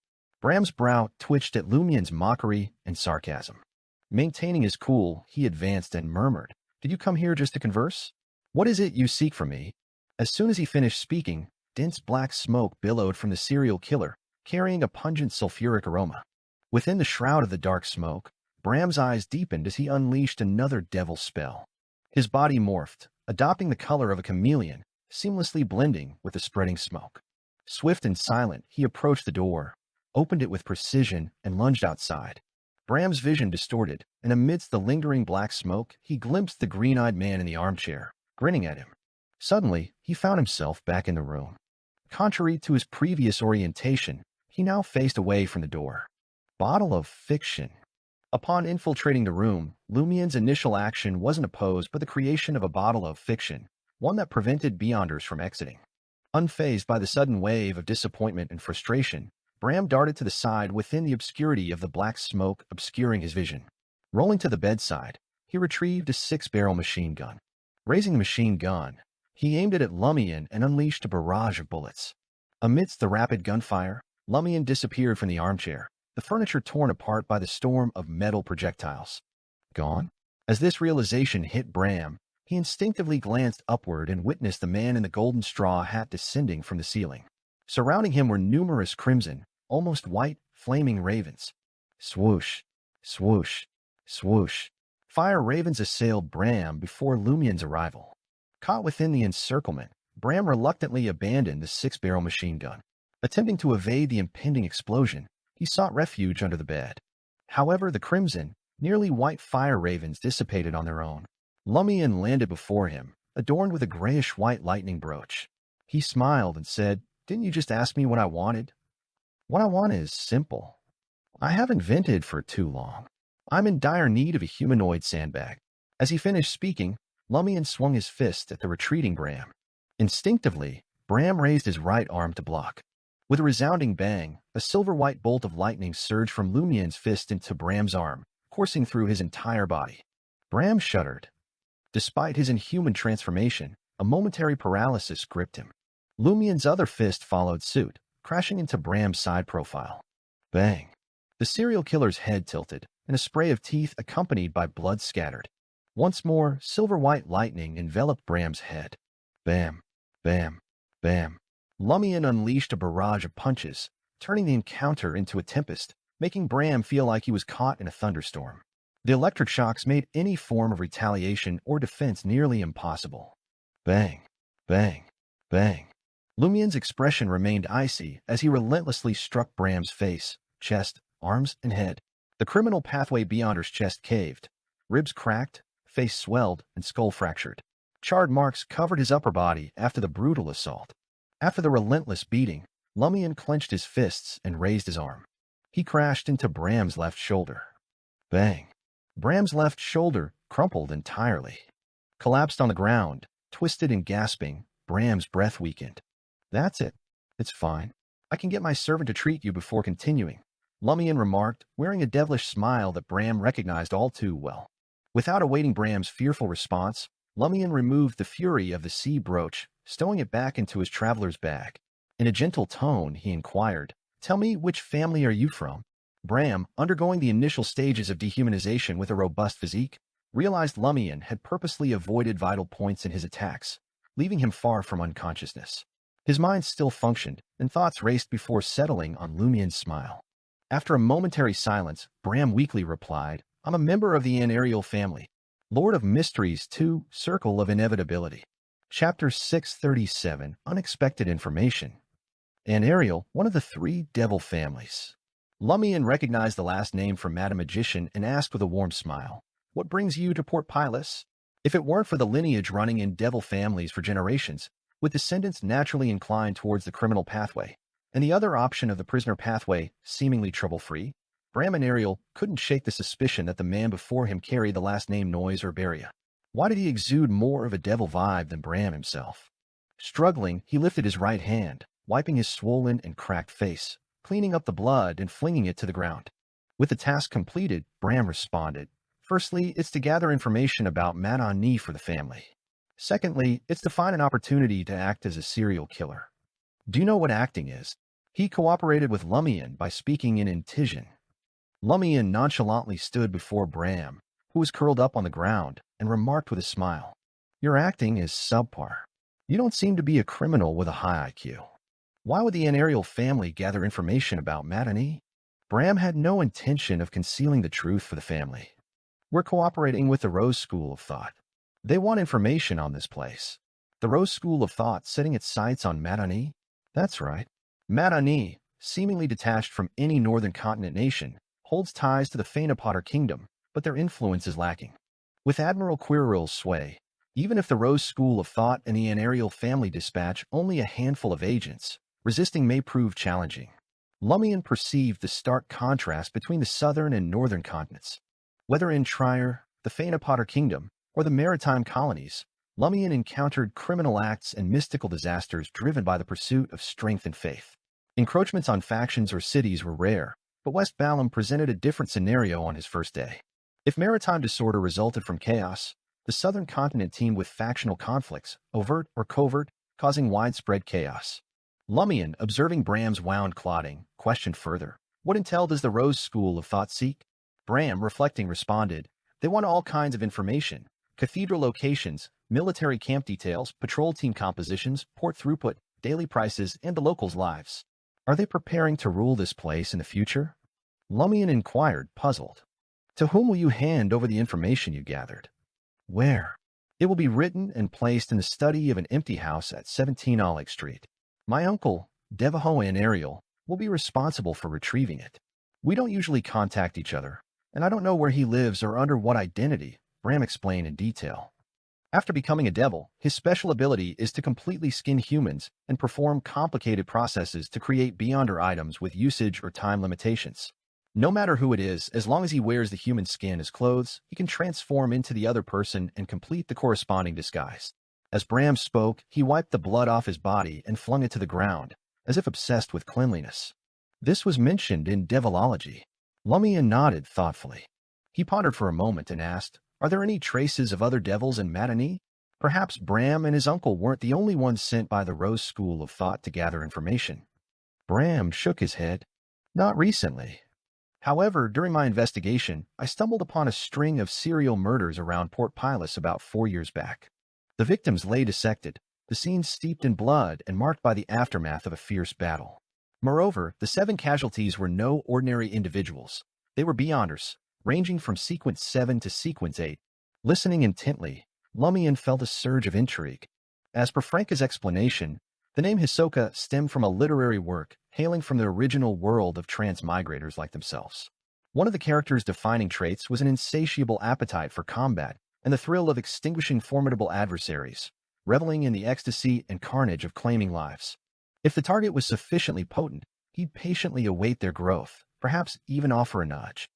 Bram's brow twitched at Lumian's mockery and sarcasm. Maintaining his cool, he advanced and murmured, "Did you come here just to converse? What is it you seek from me?" As soon as he finished speaking, dense black smoke billowed from the serial killer, carrying a pungent sulfuric aroma. Within the shroud of the dark smoke, Bram's eyes deepened as he unleashed another devil spell. His body morphed, adopting the color of a chameleon, seamlessly blending with the spreading smoke. Swift and silent, he approached the door, opened it with precision, and lunged outside. Bram's vision distorted, and amidst the lingering black smoke, he glimpsed the green-eyed man in the armchair, grinning at him. Suddenly, he found himself back in the room. Contrary to his previous orientation, he now faced away from the door. Bottle of fiction. Upon infiltrating the room, Lumian's initial action wasn't opposed but the creation of a bottle of fiction, one that prevented Beyonders from exiting. Unfazed by the sudden wave of disappointment and frustration, Bram darted to the side within the obscurity of the black smoke obscuring his vision. Rolling to the bedside, he retrieved a 6-barrel machine gun. Raising the machine gun, he aimed it at Lumian and unleashed a barrage of bullets. Amidst the rapid gunfire, Lumian disappeared from the armchair, the furniture torn apart by the storm of metal projectiles. Gone? As this realization hit Bram, he instinctively glanced upward and witnessed the man in the golden straw hat descending from the ceiling. Surrounding him were numerous crimson, almost white, flaming ravens. Swoosh, swoosh, swoosh. Fire ravens assailed Bram before Lumian's arrival. Caught within the encirclement, Bram reluctantly abandoned the 6-barrel machine gun. Attempting to evade the impending explosion, he sought refuge under the bed. However, the crimson, nearly white fire ravens dissipated on their own. Lumian landed before him, adorned with a grayish-white lightning brooch. He smiled and said, "Didn't you just ask me what I wanted?" "What I want is simple. I haven't vented for too long. I'm in dire need of a humanoid sandbag." As he finished speaking, Lumian swung his fist at the retreating Bram. Instinctively, Bram raised his right arm to block. With a resounding bang, a silver-white bolt of lightning surged from Lumian's fist into Bram's arm, coursing through his entire body. Bram shuddered. Despite his inhuman transformation, a momentary paralysis gripped him. Lumian's other fist followed suit, crashing into Bram's side profile. Bang! The serial killer's head tilted, and a spray of teeth accompanied by blood scattered. Once more, silver-white lightning enveloped Bram's head. Bam! Bam! Bam! Lumian unleashed a barrage of punches, turning the encounter into a tempest, making Bram feel like he was caught in a thunderstorm. The electric shocks made any form of retaliation or defense nearly impossible. Bang! Bang! Bang! Lumian's expression remained icy as he relentlessly struck Bram's face, chest, arms, and head. The criminal pathway Beyonder's chest caved. Ribs cracked, face swelled, and skull fractured. Charred marks covered his upper body after the brutal assault. After the relentless beating, Lumian clenched his fists and raised his arm. He crashed into Bram's left shoulder. Bang! Bram's left shoulder crumpled entirely. Collapsed on the ground, twisted and gasping, Bram's breath weakened. "That's it. It's fine. I can get my servant to treat you before continuing," Lumian remarked, wearing a devilish smile that Bram recognized all too well. Without awaiting Bram's fearful response, Lumian removed the fury of the sea brooch, stowing it back into his traveler's bag. In a gentle tone, he inquired, "Tell me, which family are you from?" Bram, undergoing the initial stages of dehumanization with a robust physique, realized Lumian had purposely avoided vital points in his attacks, leaving him far from unconsciousness. His mind still functioned, and thoughts raced before settling on Lumian's smile. After a momentary silence, Bram weakly replied, "I'm a member of the Anariel family. Lord of Mysteries 2, Circle of Inevitability." Chapter 637, Unexpected Information. Anariel, one of the 3 devil families. Lumian recognized the last name from Madame Magician and asked with a warm smile, "What brings you to Port Pilus?" If it weren't for the lineage running in devil families for generations, with descendants naturally inclined towards the criminal pathway, and the other option of the prisoner pathway seemingly trouble-free, Bram and Ariel couldn't shake the suspicion that the man before him carried the last name Noyes or Beria. Why did he exude more of a devil vibe than Bram himself? Struggling, he lifted his right hand, wiping his swollen and cracked face, cleaning up the blood and flinging it to the ground. With the task completed, Bram responded, "Firstly, it's to gather information about Madame Lee for the family. Secondly, it's to find an opportunity to act as a serial killer." "Do you know what acting is?" He cooperated with Lumian by speaking in Intision. Lumian nonchalantly stood before Bram, who was curled up on the ground, and remarked with a smile, "Your acting is subpar. You don't seem to be a criminal with a high IQ. Why would the Anariel family gather information about Madame Lee?" Bram had no intention of concealing the truth for the family. "We're cooperating with the Rose School of Thought. They want information on this place." The Rose School of Thought setting its sights on Madani? That's right. Madani, seemingly detached from any northern continent nation, holds ties to the Potter kingdom, but their influence is lacking. With Admiral Quiril's sway, even if the Rose School of Thought and the Anariel family dispatch only a handful of agents, resisting may prove challenging. Lumian perceived the stark contrast between the southern and northern continents. Whether in Trier, the Potter kingdom, or the maritime colonies, Lumian encountered criminal acts and mystical disasters driven by the pursuit of strength and faith. Encroachments on factions or cities were rare, but West Balam presented a different scenario on his first day. If maritime disorder resulted from chaos, the southern continent teemed with factional conflicts, overt or covert, causing widespread chaos. Lumian, observing Bram's wound clotting, questioned further, "What intel does the Rose School of Thought seek?" Bram, reflecting, responded, "They want all kinds of information: cathedral locations, military camp details, patrol team compositions, port throughput, daily prices, and the locals' lives." "Are they preparing to rule this place in the future?" Lumian inquired, puzzled. "To whom will you hand over the information you gathered?" "Where?" "It will be written and placed in the study of an empty house at 17 Oleg Street. My uncle, Devaho and Ariel, will be responsible for retrieving it. We don't usually contact each other, and I don't know where he lives or under what identity," Bram explained in detail. After becoming a devil, his special ability is to completely skin humans and perform complicated processes to create Beyonder items with usage or time limitations. No matter who it is, as long as he wears the human skin as clothes, he can transform into the other person and complete the corresponding disguise. As Bram spoke, he wiped the blood off his body and flung it to the ground, as if obsessed with cleanliness. "This was mentioned in Devilology." Lumian nodded thoughtfully. He pondered for a moment and asked, "Are there any traces of other devils in Madani?" Perhaps Bram and his uncle weren't the only ones sent by the Rose School of Thought to gather information. Bram shook his head. "Not recently. However, during my investigation, I stumbled upon a string of serial murders around Port Pilus about 4 years back. The victims lay dissected, the scenes steeped in blood and marked by the aftermath of a fierce battle. Moreover, the 7 casualties were no ordinary individuals. They were Beyonders, ranging from Sequence 7 to Sequence 8. Listening intently, Lumian felt a surge of intrigue. As per Franca's explanation, the name Hisoka stemmed from a literary work hailing from the original world of transmigrators like themselves. One of the character's defining traits was an insatiable appetite for combat and the thrill of extinguishing formidable adversaries, reveling in the ecstasy and carnage of claiming lives. If the target was sufficiently potent, he'd patiently await their growth, perhaps even offer a nudge.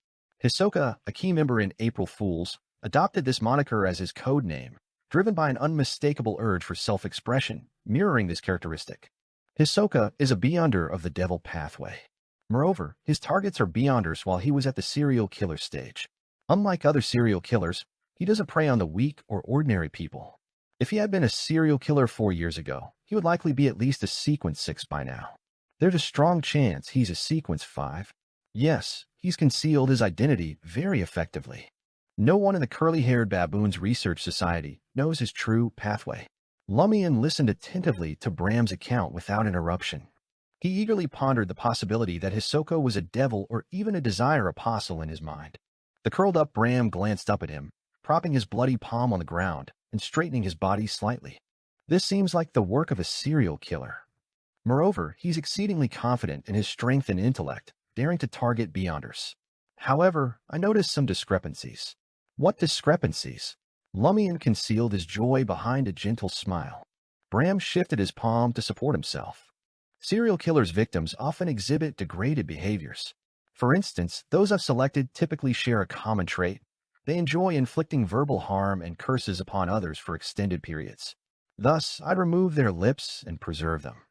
Hisoka, a key member in April Fools, adopted this moniker as his code name, driven by an unmistakable urge for self-expression, mirroring this characteristic. Hisoka is a Beyonder of the Devil pathway. Moreover, his targets are Beyonders while he was at the serial killer stage. Unlike other serial killers, he doesn't prey on the weak or ordinary people. If he had been a serial killer 4 years ago, he would likely be at least a Sequence 6 by now. There's a strong chance he's a Sequence 5. Yes, he's concealed his identity very effectively. No one in the Curly-Haired Baboons Research Society knows his true pathway. Lumian listened attentively to Bram's account without interruption. He eagerly pondered the possibility that Hisoka was a devil or even a desire apostle in his mind. The curled-up Bram glanced up at him, propping his bloody palm on the ground and straightening his body slightly. "This seems like the work of a serial killer. Moreover, he's exceedingly confident in his strength and intellect, daring to target Beyonders. However, I noticed some discrepancies." "What discrepancies?" Lumian concealed his joy behind a gentle smile. Bram shifted his palm to support himself. Serial killers' victims often exhibit degraded behaviors. For instance, those I've selected typically share a common trait. They enjoy inflicting verbal harm and curses upon others for extended periods. Thus, I'd remove their lips and preserve them.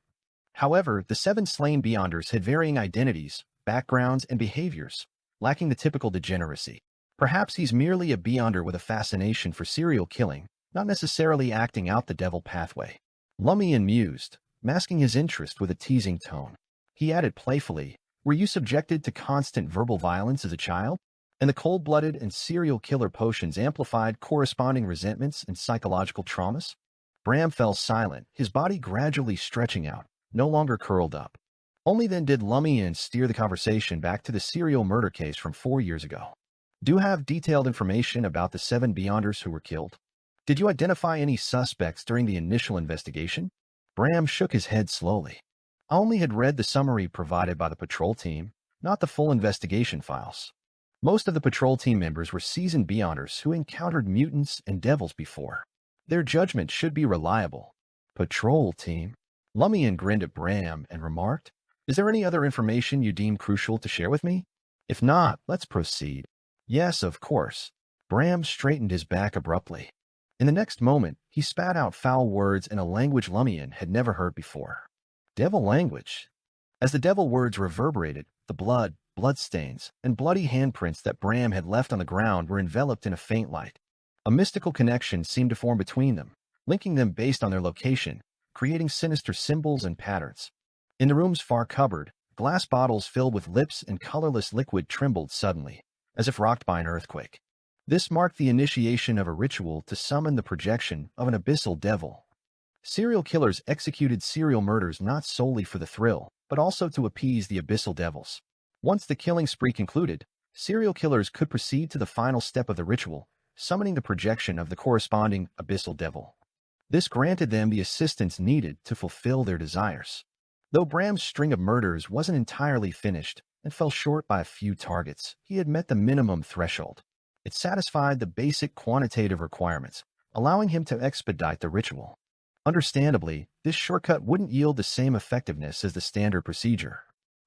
However, the 7 slain Beyonders had varying identities, backgrounds, and behaviors, lacking the typical degeneracy. Perhaps he's merely a Beyonder with a fascination for serial killing, not necessarily acting out the devil pathway. Lumian mused, masking his interest with a teasing tone. He added playfully, "Were you subjected to constant verbal violence as a child?" And the cold-blooded and serial killer potions amplified corresponding resentments and psychological traumas? Bram fell silent, his body gradually stretching out, no longer curled up. Only then did Lumian steer the conversation back to the serial murder case from 4 years ago. "Do you have detailed information about the 7 Beyonders who were killed?" Did you identify any suspects during the initial investigation? Bram shook his head slowly. I only had read the summary provided by the patrol team, not the full investigation files. Most of the patrol team members were seasoned beyonders who encountered mutants and devils before. Their judgment should be reliable. Patrol team? Lumian grinned at Bram and remarked, "Is there any other information you deem crucial to share with me? If not, let's proceed." "Yes, of course." Bram straightened his back abruptly. In the next moment, he spat out foul words in a language Lumian had never heard before. Devil language. As the devil words reverberated, the bloodstains, and bloody handprints that Bram had left on the ground were enveloped in a faint light. A mystical connection seemed to form between them, linking them based on their location, creating sinister symbols and patterns. In the room's far cupboard, glass bottles filled with lips and colorless liquid trembled suddenly, as if rocked by an earthquake. This marked the initiation of a ritual to summon the projection of an abyssal devil. Serial killers executed serial murders not solely for the thrill, but also to appease the abyssal devils. Once the killing spree concluded, serial killers could proceed to the final step of the ritual, summoning the projection of the corresponding abyssal devil. This granted them the assistance needed to fulfill their desires. Though Bram's string of murders wasn't entirely finished and fell short by a few targets, he had met the minimum threshold. It satisfied the basic quantitative requirements, allowing him to expedite the ritual. Understandably, this shortcut wouldn't yield the same effectiveness as the standard procedure.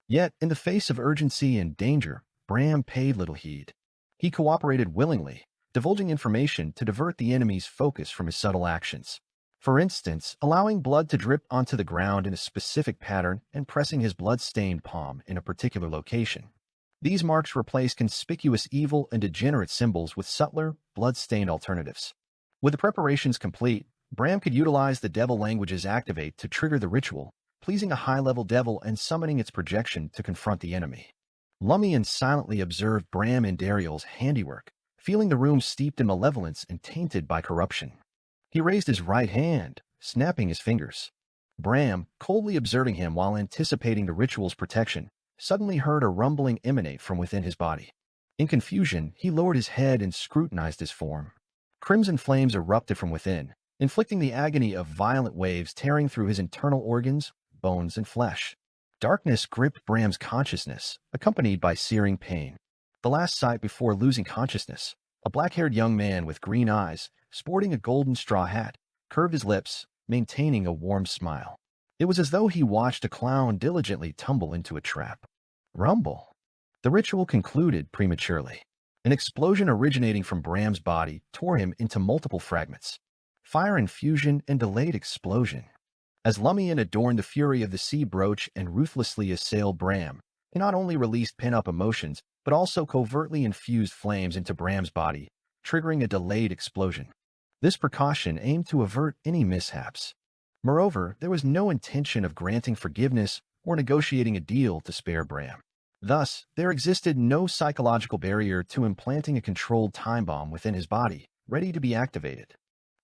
Yet, in the face of urgency and danger, Bram paid little heed. He cooperated willingly, divulging information to divert the enemy's focus from his subtle actions. For instance, allowing blood to drip onto the ground in a specific pattern and pressing his blood-stained palm in a particular location. These marks replaced conspicuous evil and degenerate symbols with subtler, blood-stained alternatives. With the preparations complete, Bram could utilize the devil languages activate to trigger the ritual, pleasing a high-level devil and summoning its projection to confront the enemy. Lumian silently observed Bram and Dariel's handiwork, feeling the room steeped in malevolence and tainted by corruption. He raised his right hand, snapping his fingers. Bram, coldly observing him while anticipating the ritual's protection, suddenly heard a rumbling emanate from within his body. In confusion, he lowered his head and scrutinized his form. Crimson flames erupted from within, inflicting the agony of violent waves tearing through his internal organs, bones, and flesh. Darkness gripped Bram's consciousness, accompanied by searing pain. The last sight before losing consciousness, a black-haired young man with green eyes, sporting a golden straw hat, curved his lips, maintaining a warm smile. It was as though he watched a clown diligently tumble into a trap. Rumble. The ritual concluded prematurely. An explosion originating from Bram's body tore him into multiple fragments. Fire infusion and delayed explosion. As Lumian adorned the fury of the sea brooch and ruthlessly assailed Bram, he not only released pent-up emotions, but also covertly infused flames into Bram's body, triggering a delayed explosion. This precaution aimed to avert any mishaps. Moreover, there was no intention of granting forgiveness or negotiating a deal to spare Bram. Thus, there existed no psychological barrier to implanting a controlled time bomb within his body, ready to be activated.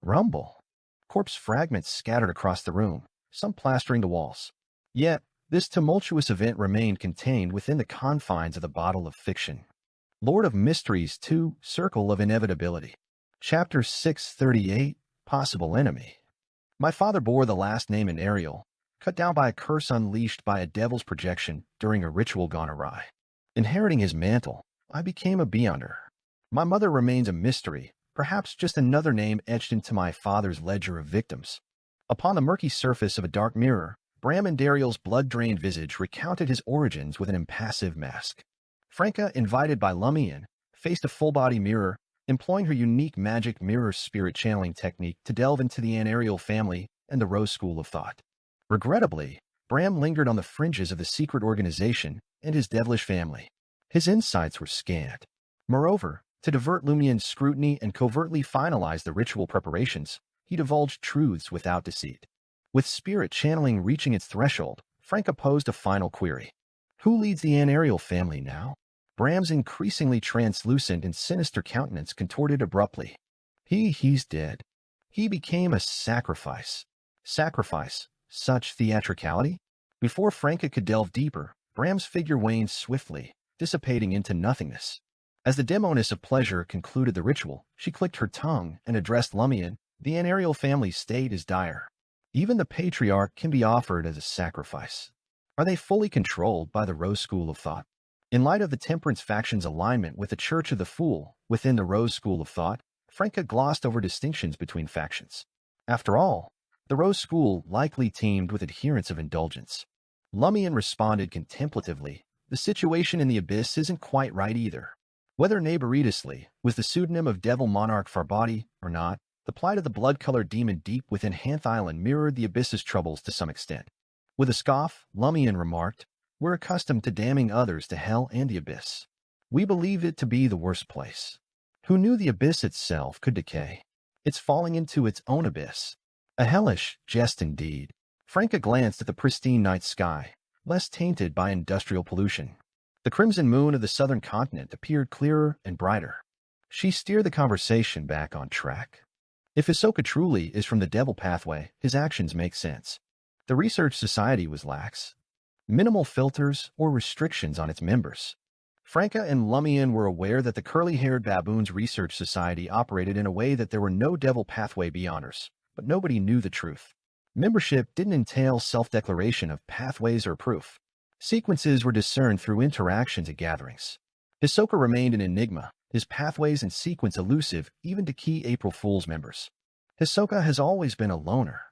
Rumble. Corpse fragments scattered across the room, some plastering the walls. Yet, this tumultuous event remained contained within the confines of the bottle of fiction. Lord of Mysteries 2, Circle of Inevitability. Chapter 638, Possible Enemy. My father bore the last name in Ariel, cut down by a curse unleashed by a devil's projection during a ritual gone awry. Inheriting his mantle, I became a Beyonder. My mother remains a mystery, perhaps just another name etched into my father's ledger of victims. Upon the murky surface of a dark mirror, Bram and Dariel's blood-drained visage recounted his origins with an impassive mask. Franca, invited by Lumian, faced a full-body mirror, employing her unique magic mirror spirit channeling technique to delve into the Anariel family and the Rose School of Thought. Regrettably, Bram lingered on the fringes of the secret organization and his devilish family. His insights were scant. Moreover, to divert Lumian's scrutiny and covertly finalize the ritual preparations, he divulged truths without deceit. With spirit channeling reaching its threshold, Franca posed a final query. Who leads the Anariel family now? Bram's increasingly translucent and sinister countenance contorted abruptly. He's dead. He became a sacrifice. Sacrifice? Such theatricality? Before Franca could delve deeper, Bram's figure waned swiftly, dissipating into nothingness. As the demoness of pleasure concluded the ritual, she clicked her tongue and addressed Lumian, The Anariel family's state is dire. Even the patriarch can be offered as a sacrifice. Are they fully controlled by the Rose School of Thought? In light of the Temperance faction's alignment with the Church of the Fool within the Rose School of Thought, Franca glossed over distinctions between factions. After all, the Rose School likely teamed with adherents of indulgence. Lumian responded contemplatively, "The situation in the Abyss isn't quite right either. Whether Neighboritus Lee was the pseudonym of Devil Monarch Farbati or not, the plight of the blood-colored demon deep within Hanth Island mirrored the Abyss's troubles to some extent." With a scoff, Lumian remarked, "We're accustomed to damning others to hell and the Abyss. We believe it to be the worst place. Who knew the Abyss itself could decay? It's falling into its own abyss." A hellish jest indeed. Franca glanced at the pristine night sky, less tainted by industrial pollution. The crimson moon of the southern continent appeared clearer and brighter. She steered the conversation back on track. If Hisoka truly is from the Devil Pathway, his actions make sense. The Research Society was lax. Minimal filters or restrictions on its members. Franca and Lumian were aware that the curly-haired Baboons Research Society operated in a way that there were no Devil Pathway Beyonders, but nobody knew the truth. Membership didn't entail self-declaration of pathways or proof. Sequences were discerned through interactions at gatherings. Hisoka remained an enigma, his pathways and sequence elusive even to key April Fool's members. Hisoka has always been a loner.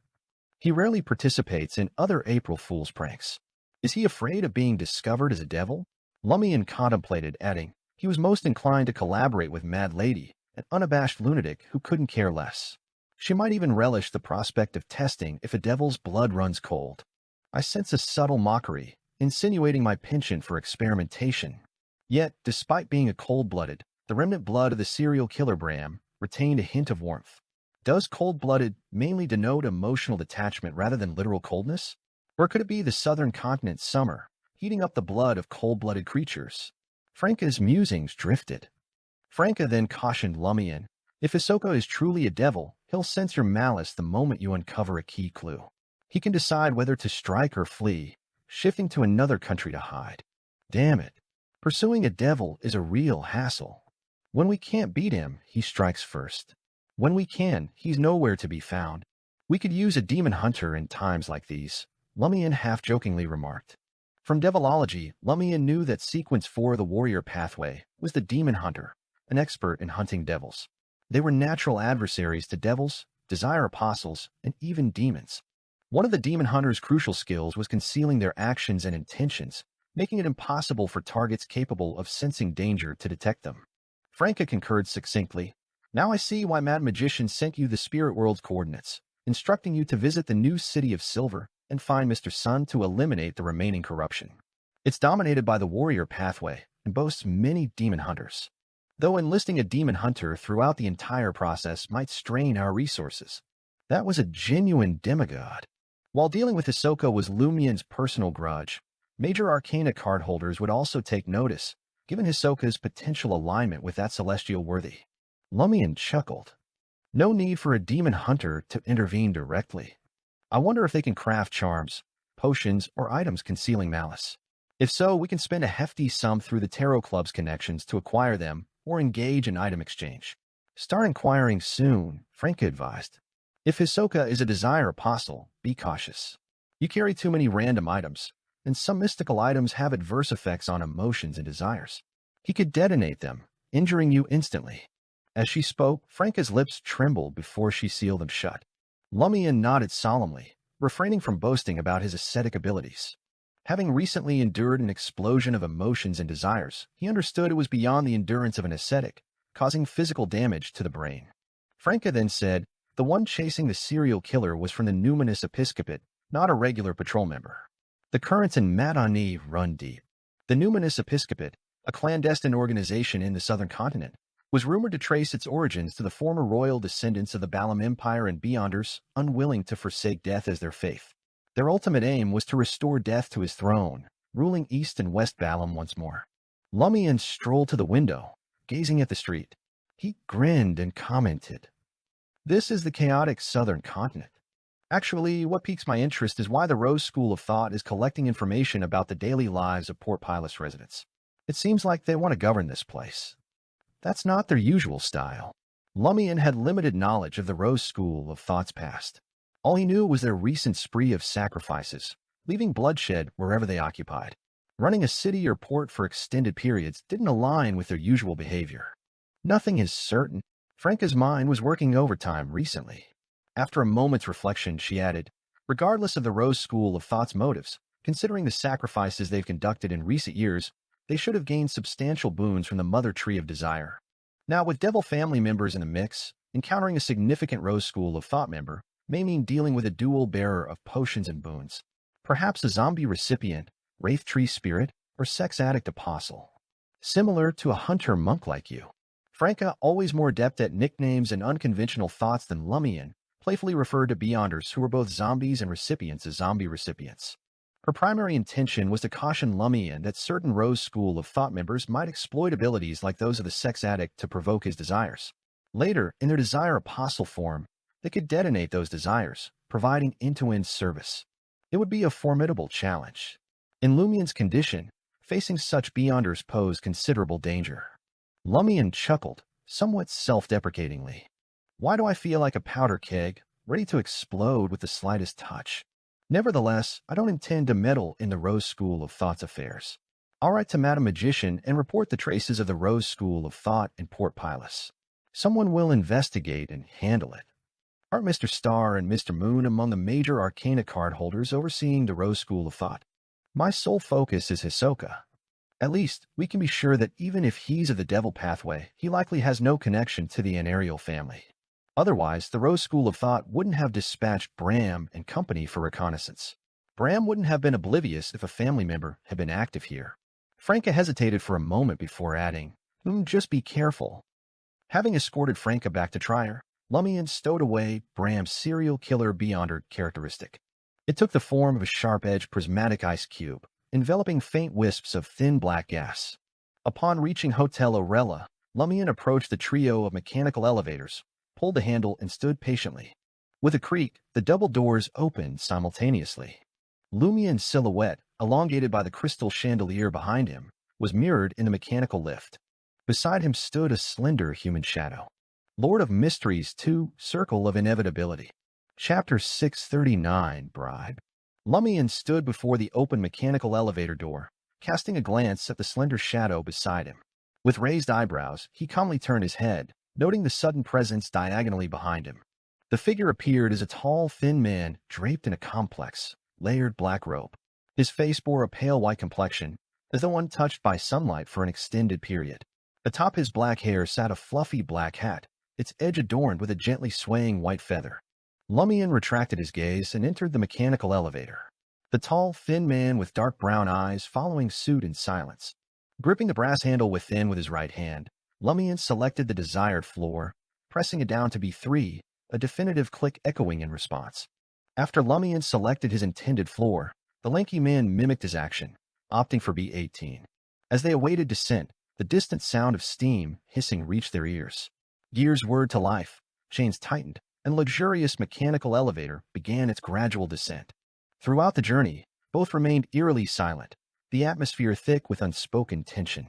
He rarely participates in other April Fool's pranks. Is he afraid of being discovered as a devil? Lumian contemplated, adding, he was most inclined to collaborate with Mad Lady, an unabashed lunatic who couldn't care less. She might even relish the prospect of testing if a devil's blood runs cold. I sense a subtle mockery, insinuating my penchant for experimentation. Yet, despite being a cold-blooded, the remnant blood of the serial killer Bram retained a hint of warmth. Does cold-blooded mainly denote emotional detachment rather than literal coldness? Or could it be the southern continent's summer, heating up the blood of cold-blooded creatures? Franca's musings drifted. Franca then cautioned Lumian, if Hisoka is truly a devil, he'll sense your malice the moment you uncover a key clue. He can decide whether to strike or flee, shifting to another country to hide. Damn it. Pursuing a devil is a real hassle. When we can't beat him, he strikes first. When we can, he's nowhere to be found. We could use a demon hunter in times like these, Lumian half-jokingly remarked. From Devilology, Lumian knew that Sequence 4 of the Warrior Pathway was the demon hunter, an expert in hunting devils. They were natural adversaries to devils, desire apostles, and even demons. One of the demon hunter's crucial skills was concealing their actions and intentions, making it impossible for targets capable of sensing danger to detect them. Franca concurred succinctly, "Now I see why Mad Magician sent you the Spirit World's coordinates, instructing you to visit the new City of Silver and find Mr. Sun to eliminate the remaining corruption. It's dominated by the Warrior Pathway and boasts many demon hunters. Though enlisting a demon hunter throughout the entire process might strain our resources." That was a genuine demigod. While dealing with Hisoka was Lumian's personal grudge, major Arcana card holders would also take notice, given Hisoka's potential alignment with that celestial worthy. Lumian chuckled. No need for a demon hunter to intervene directly. I wonder if they can craft charms, potions, or items concealing malice. If so, we can spend a hefty sum through the Tarot Club's connections to acquire them or engage in item exchange. Start inquiring soon, Franca advised. If Hisoka is a desire apostle, be cautious. You carry too many random items, and some mystical items have adverse effects on emotions and desires. He could detonate them, injuring you instantly. As she spoke, Franca's lips trembled before she sealed them shut. Lumian nodded solemnly, refraining from boasting about his ascetic abilities. Having recently endured an explosion of emotions and desires, he understood it was beyond the endurance of an ascetic, causing physical damage to the brain. Franca then said, the one chasing the serial killer was from the Numinous Episcopate, not a regular patrol member. The currents in Madani run deep. The Numinous Episcopate, a clandestine organization in the southern continent, was rumored to trace its origins to the former royal descendants of the Balam Empire and Beyonders, unwilling to forsake death as their faith. Their ultimate aim was to restore Death to his throne, ruling East and West Balam once more. Lumian strolled to the window, gazing at the street. He grinned and commented, "This is the chaotic southern continent. Actually, what piques my interest is why the Rose School of Thought is collecting information about the daily lives of Port Pilus residents. It seems like they want to govern this place. That's not their usual style." Lumian had limited knowledge of the Rose School of Thought's past. All he knew was their recent spree of sacrifices, leaving bloodshed wherever they occupied. Running a city or port for extended periods didn't align with their usual behavior. Nothing is certain. Franca's mind was working overtime recently. After a moment's reflection, she added, regardless of the Rose School of Thought's motives, considering the sacrifices they've conducted in recent years, they should have gained substantial boons from the Mother Tree of Desire. Now, with Devil family members in the mix, encountering a significant Rose School of Thought member may mean dealing with a dual bearer of potions and boons. Perhaps a zombie recipient, wraith tree spirit, or sex addict apostle. Similar to a hunter monk like you. Franca, always more adept at nicknames and unconventional thoughts than Lumian, playfully referred to Beyonders who were both zombies and recipients as zombie recipients. Her primary intention was to caution Lumian that certain Rose School of Thought members might exploit abilities like those of the sex addict to provoke his desires. Later, in their desire apostle form, they could detonate those desires, providing end-to-end service. It would be a formidable challenge. In Lumian's condition, facing such Beyonders posed considerable danger. Lumian chuckled, somewhat self-deprecatingly. Why do I feel like a powder keg, ready to explode with the slightest touch? Nevertheless, I don't intend to meddle in the Rose School of Thought's affairs. I'll write to Madame Magician and report the traces of the Rose School of Thought in Port Pilus. Someone will investigate and handle it. Aren't Mr. Star and Mr. Moon among the major Arcana card holders overseeing the Rose School of Thought? My sole focus is Hisoka. At least, we can be sure that even if he's of the Devil pathway, he likely has no connection to the Anariel family. Otherwise, the Rose School of Thought wouldn't have dispatched Bram and company for reconnaissance. Bram wouldn't have been oblivious if a family member had been active here. Franca hesitated for a moment before adding, just be careful. Having escorted Franca back to Trier, Lumian stowed away Bram's serial killer Beyonder characteristic. It took the form of a sharp-edged prismatic ice cube, enveloping faint wisps of thin black gas. Upon reaching Hotel Orella, Lumian approached the trio of mechanical elevators, pulled the handle, and stood patiently. With a creak, the double doors opened simultaneously. Lumian's silhouette, elongated by the crystal chandelier behind him, was mirrored in the mechanical lift. Beside him stood a slender human shadow. Lord of Mysteries 2, Circle of Inevitability. Chapter 639, Bribe. Lumian stood before the open mechanical elevator door, casting a glance at the slender shadow beside him. With raised eyebrows, he calmly turned his head, noting the sudden presence diagonally behind him. The figure appeared as a tall, thin man draped in a complex, layered black robe. His face bore a pale white complexion, as though untouched by sunlight for an extended period. Atop his black hair sat a fluffy black hat, its edge adorned with a gently swaying white feather. Lumian retracted his gaze and entered the mechanical elevator. The tall, thin man with dark brown eyes following suit in silence. Gripping the brass handle within with his right hand, Lumian selected the desired floor, pressing it down to B3, a definitive click echoing in response. After Lumian selected his intended floor, the lanky man mimicked his action, opting for B18. As they awaited descent, the distant sound of steam hissing reached their ears. Gears whirred to life, chains tightened, and the luxurious mechanical elevator began its gradual descent. Throughout the journey, both remained eerily silent, the atmosphere thick with unspoken tension.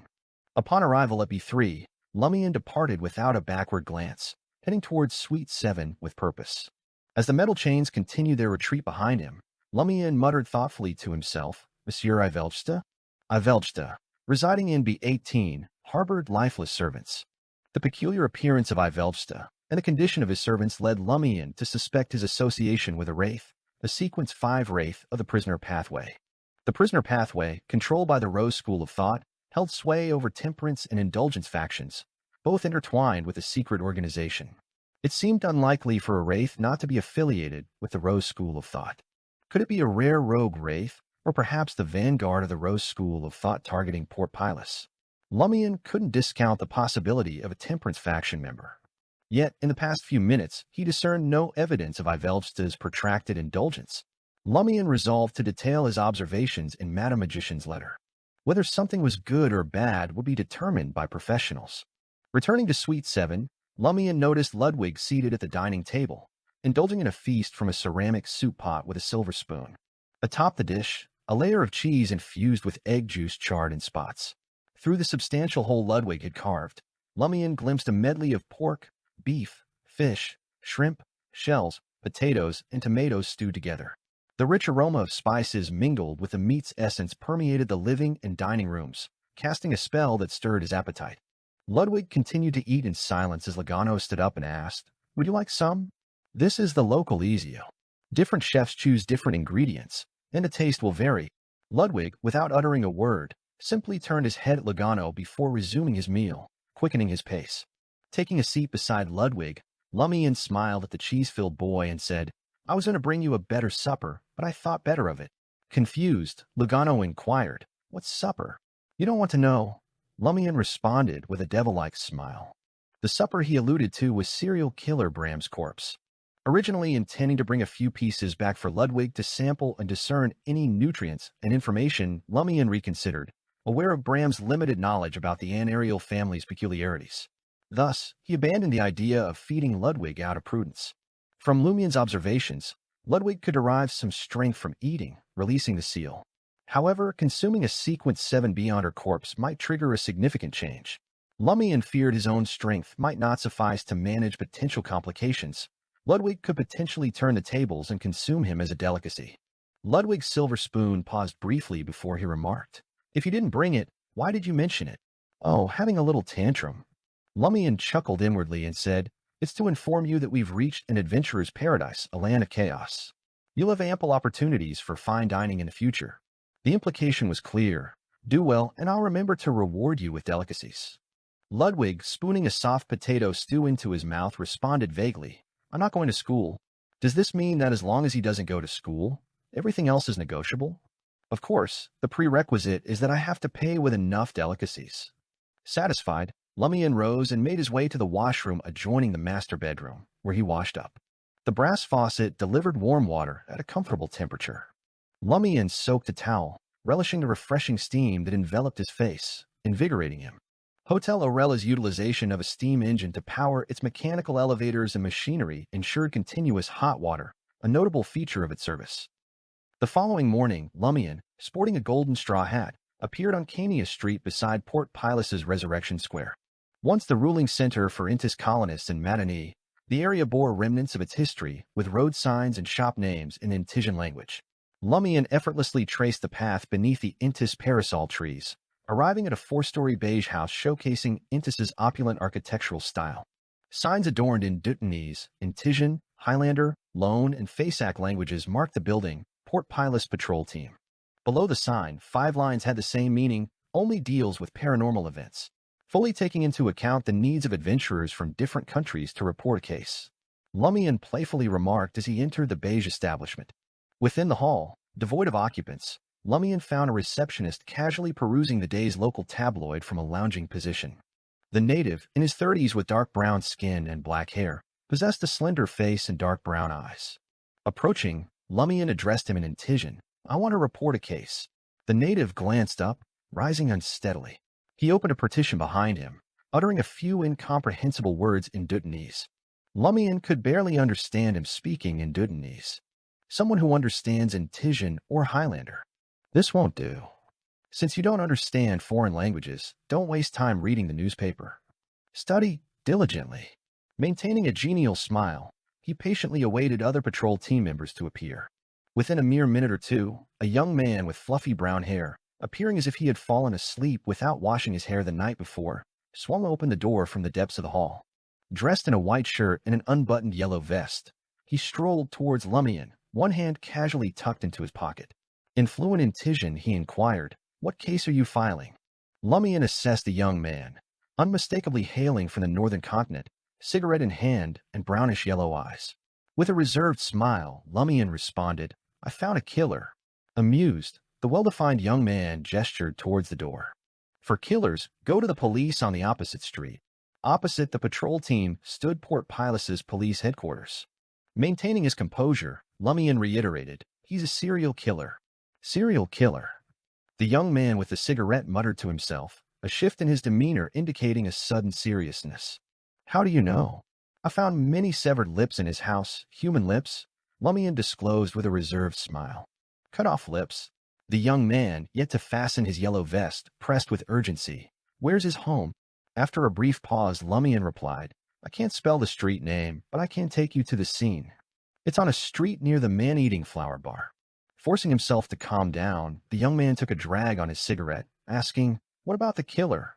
Upon arrival at B3, Lumian departed without a backward glance, heading towards Suite 7 with purpose. As the metal chains continued their retreat behind him, Lumian muttered thoughtfully to himself, Monsieur Ivelsta? Ivelsta, residing in B18, harbored lifeless servants. The peculiar appearance of Ivelsta and the condition of his servants led Lumian to suspect his association with a wraith, the Sequence 5 wraith of the Prisoner Pathway. The Prisoner Pathway, controlled by the Rose School of Thought, held sway over temperance and indulgence factions, both intertwined with a secret organization. It seemed unlikely for a wraith not to be affiliated with the Rose School of Thought. Could it be a rare rogue wraith, or perhaps the vanguard of the Rose School of Thought targeting Port Pilus? Lumian couldn't discount the possibility of a temperance faction member. Yet, in the past few minutes, he discerned no evidence of Ivelsta's protracted indulgence. Lumian resolved to detail his observations in Madame Magician's letter. Whether something was good or bad would be determined by professionals. Returning to Suite 7, Lumian noticed Ludwig seated at the dining table, indulging in a feast from a ceramic soup pot with a silver spoon. Atop the dish, a layer of cheese infused with egg juice charred in spots. Through the substantial hole Ludwig had carved, Lumian glimpsed a medley of pork, beef, fish, shrimp, shells, potatoes, and tomatoes stewed together. The rich aroma of spices mingled with the meat's essence permeated the living and dining rooms, casting a spell that stirred his appetite. Ludwig continued to eat in silence as Logano stood up and asked, "Would you like some?" This is the local Ezio. Different chefs choose different ingredients, and the taste will vary. Ludwig, without uttering a word, simply turned his head at Logano before resuming his meal, quickening his pace. Taking a seat beside Ludwig, Lumian smiled at the cheese-filled boy and said, "I was going to bring you a better supper, but I thought better of it." Confused, Logano inquired, "What's supper?" "You don't want to know," Lumian responded with a devil-like smile. The supper he alluded to was serial killer Bram's corpse. Originally intending to bring a few pieces back for Ludwig to sample and discern any nutrients and information, Lumian reconsidered, aware of Bram's limited knowledge about the Anariel family's peculiarities. Thus, he abandoned the idea of feeding Ludwig out of prudence. From Lumian's observations, Ludwig could derive some strength from eating, releasing the seal. However, consuming a sequence 7 beyond her corpse might trigger a significant change. Lumian feared his own strength might not suffice to manage potential complications. Ludwig could potentially turn the tables and consume him as a delicacy. Ludwig's silver spoon paused briefly before he remarked, "If you didn't bring it, why did you mention it?" "Oh, having a little tantrum." Lumian chuckled inwardly and said, "It's to inform you that we've reached an adventurer's paradise, a land of chaos. You'll have ample opportunities for fine dining in the future." The implication was clear. "Do well, and I'll remember to reward you with delicacies." Ludwig, spooning a soft potato stew into his mouth, responded vaguely, "I'm not going to school." "Does this mean that as long as he doesn't go to school, everything else is negotiable?" "Of course, the prerequisite is that I have to pay with enough delicacies." Satisfied, Lumian rose and made his way to the washroom adjoining the master bedroom, where he washed up. The brass faucet delivered warm water at a comfortable temperature. Lumian soaked a towel, relishing the refreshing steam that enveloped his face, invigorating him. Hotel Aurella's utilization of a steam engine to power its mechanical elevators and machinery ensured continuous hot water, a notable feature of its service. The following morning, Lumian, sporting a golden straw hat, appeared on Cania Street beside Port Pilus's Resurrection Square. Once the ruling center for Intis colonists in Matani, the area bore remnants of its history, with road signs and shop names in Intisian language. Lumian effortlessly traced the path beneath the Intis parasol trees, arriving at a 4-story beige house showcasing Intis's opulent architectural style. Signs adorned in Dutanese, Intisian, Highlander, Lone, and Fasak languages marked the building, Port Pilus Patrol Team. Below the sign, 5 lines had the same meaning, only deals with paranormal events, fully taking into account the needs of adventurers from different countries to report a case. Lumian playfully remarked as he entered the beige establishment. Within the hall, devoid of occupants, Lumian found a receptionist casually perusing the day's local tabloid from a lounging position. The native, in his 30s with dark brown skin and black hair, possessed a slender face and dark brown eyes. Approaching, Lumian addressed him in Intisian, "I want to report a case." The native glanced up, rising unsteadily. He opened a partition behind him, uttering a few incomprehensible words in Dutanese. Lumian could barely understand him speaking in Dutanese. Someone who understands Intisian or Highlander. "This won't do. Since you don't understand foreign languages, don't waste time reading the newspaper. Study diligently." Maintaining a genial smile, he patiently awaited other patrol team members to appear. Within a mere minute or two, a young man with fluffy brown hair, appearing as if he had fallen asleep without washing his hair the night before, swung open the door from the depths of the hall. Dressed in a white shirt and an unbuttoned yellow vest, he strolled towards Lumian, one hand casually tucked into his pocket. In fluent Intisian, he inquired, "What case are you filing?" Lumian assessed the young man, unmistakably hailing from the northern continent, cigarette in hand and brownish-yellow eyes. With a reserved smile, Lumian responded, "I found a killer." Amused, the well-defined young man gestured towards the door. "For killers, go to the police on the opposite street." Opposite the patrol team stood Port Pilus's police headquarters. Maintaining his composure, Lumian reiterated, "He's a serial killer." "Serial killer?" The young man with the cigarette muttered to himself, a shift in his demeanor indicating a sudden seriousness. "How do you know?" "I found many severed lips in his house, human lips," Lumian disclosed with a reserved smile. "Cut off lips." The young man, yet to fasten his yellow vest, pressed with urgency, "Where's his home?" After a brief pause, Lumian replied, I can't spell the street name, but I can take you to the scene. It's on a street near the man-eating flower bar. Forcing himself to calm down, the young man took a drag on his cigarette, asking, "What about the killer?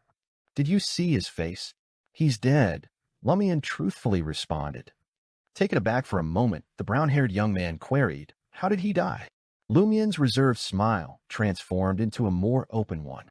Did you see his face?" "He's dead," Lumian truthfully responded. Taken aback for a moment, the brown-haired young man queried, "How did he die?" Lumian's reserved smile transformed into a more open one.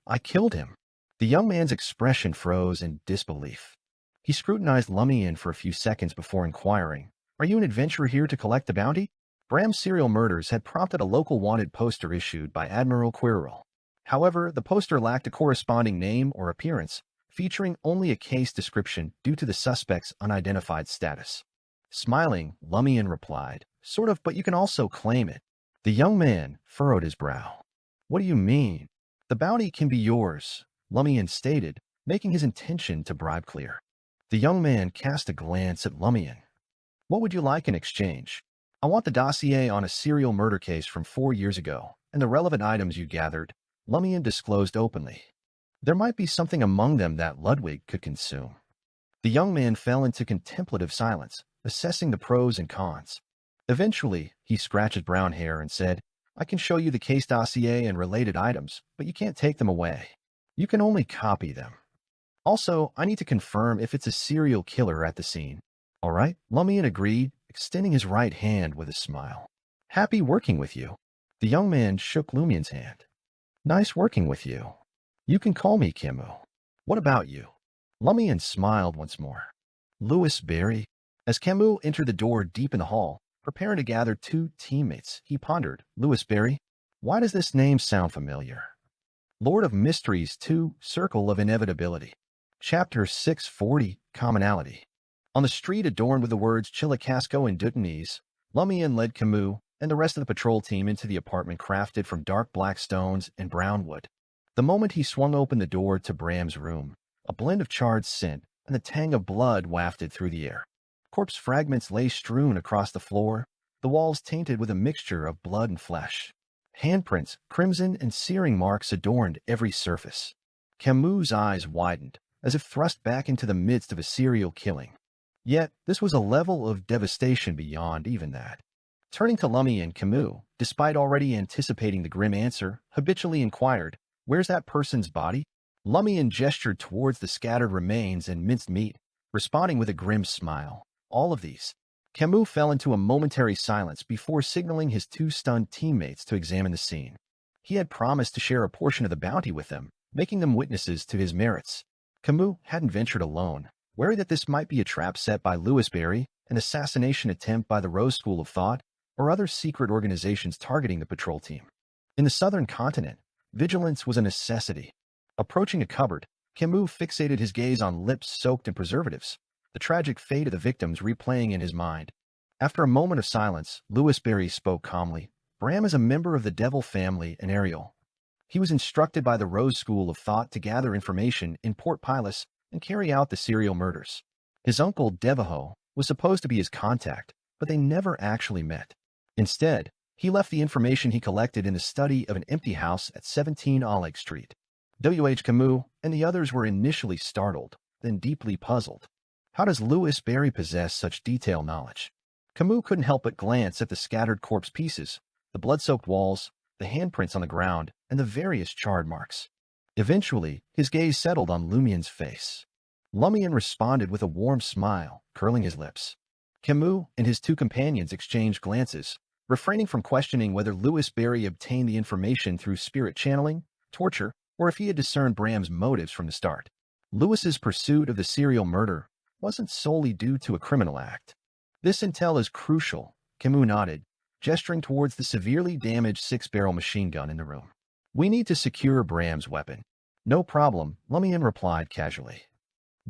"I killed him." The young man's expression froze in disbelief. He scrutinized Lumian for a few seconds before inquiring, "Are you an adventurer here to collect the bounty?" Bram's serial murders had prompted a local wanted poster issued by Admiral Quirrell. However, the poster lacked a corresponding name or appearance, featuring only a case description due to the suspect's unidentified status. Smiling, Lumian replied, "Sort of, but you can also claim it." The young man furrowed his brow. "What do you mean?" "The bounty can be yours," Lumian stated, making his intention to bribe clear. The young man cast a glance at Lumian. "What would you like in exchange?" "I want the dossier on a serial murder case from 4 years ago, and the relevant items you gathered," Lumian disclosed openly. "There might be something among them that Ludwig could consume." The young man fell into contemplative silence, assessing the pros and cons. Eventually, he scratched his brown hair and said, "I can show you the case dossier and related items, but you can't take them away. You can only copy them. Also, I need to confirm if it's a serial killer at the scene." "All right," Lumian agreed, extending his right hand with a smile. "Happy working with you." The young man shook Lumian's hand. "Nice working with you. You can call me Camus. What about you?" Lumian smiled once more. "Louis Barry." As Camus entered the door deep in the hall, preparing to gather 2 teammates, he pondered, "Louis Barry? Why does this name sound familiar?" Lord of Mysteries 2, Circle of Inevitability. Chapter 640, Commonality. On the street adorned with the words Chilicasco and Dutanese, Lumian led Camus and the rest of the patrol team into the apartment crafted from dark black stones and brown wood. The moment he swung open the door to Bram's room, a blend of charred scent and the tang of blood wafted through the air. Corpse fragments lay strewn across the floor, the walls tainted with a mixture of blood and flesh. Handprints, crimson and searing marks adorned every surface. Camus' eyes widened, as if thrust back into the midst of a serial killing. Yet, this was a level of devastation beyond even that. Turning to Lumian, Camus, despite already anticipating the grim answer, habitually inquired, "Where's that person's body?" Lumian gestured towards the scattered remains and minced meat, responding with a grim smile. "All of these." Camus fell into a momentary silence before signaling his 2 stunned teammates to examine the scene. He had promised to share a portion of the bounty with them, making them witnesses to his merits. Camus hadn't ventured alone, wary that this might be a trap set by Louis Barry, an assassination attempt by the Rose School of Thought, or other secret organizations targeting the patrol team. In the southern continent, vigilance was a necessity. Approaching a cupboard, Camus fixated his gaze on lips soaked in preservatives, the tragic fate of the victims replaying in his mind. After a moment of silence, Louis Barry spoke calmly. "Bram is a member of the Devil family in Ariel. He was instructed by the Rose School of Thought to gather information in Port Pilas and carry out the serial murders. His uncle, Devaho, was supposed to be his contact, but they never actually met. Instead, he left the information he collected in the study of an empty house at 17 Oleg Street. W.H. Camus and the others were initially startled, then deeply puzzled. How does Louis Barry possess such detailed knowledge? Camus couldn't help but glance at the scattered corpse pieces, the blood-soaked walls, the handprints on the ground, and the various charred marks. Eventually, his gaze settled on Lumian's face. Lumian responded with a warm smile, curling his lips. Camus and his 2 companions exchanged glances, refraining from questioning whether Louis Barry obtained the information through spirit channeling, torture, or if he had discerned Bram's motives from the start. Louis's pursuit of the serial murder wasn't solely due to a criminal act. "This intel is crucial," Camus nodded, gesturing towards the severely damaged 6-barrel machine gun in the room. "We need to secure Bram's weapon." "No problem," Lumian replied casually.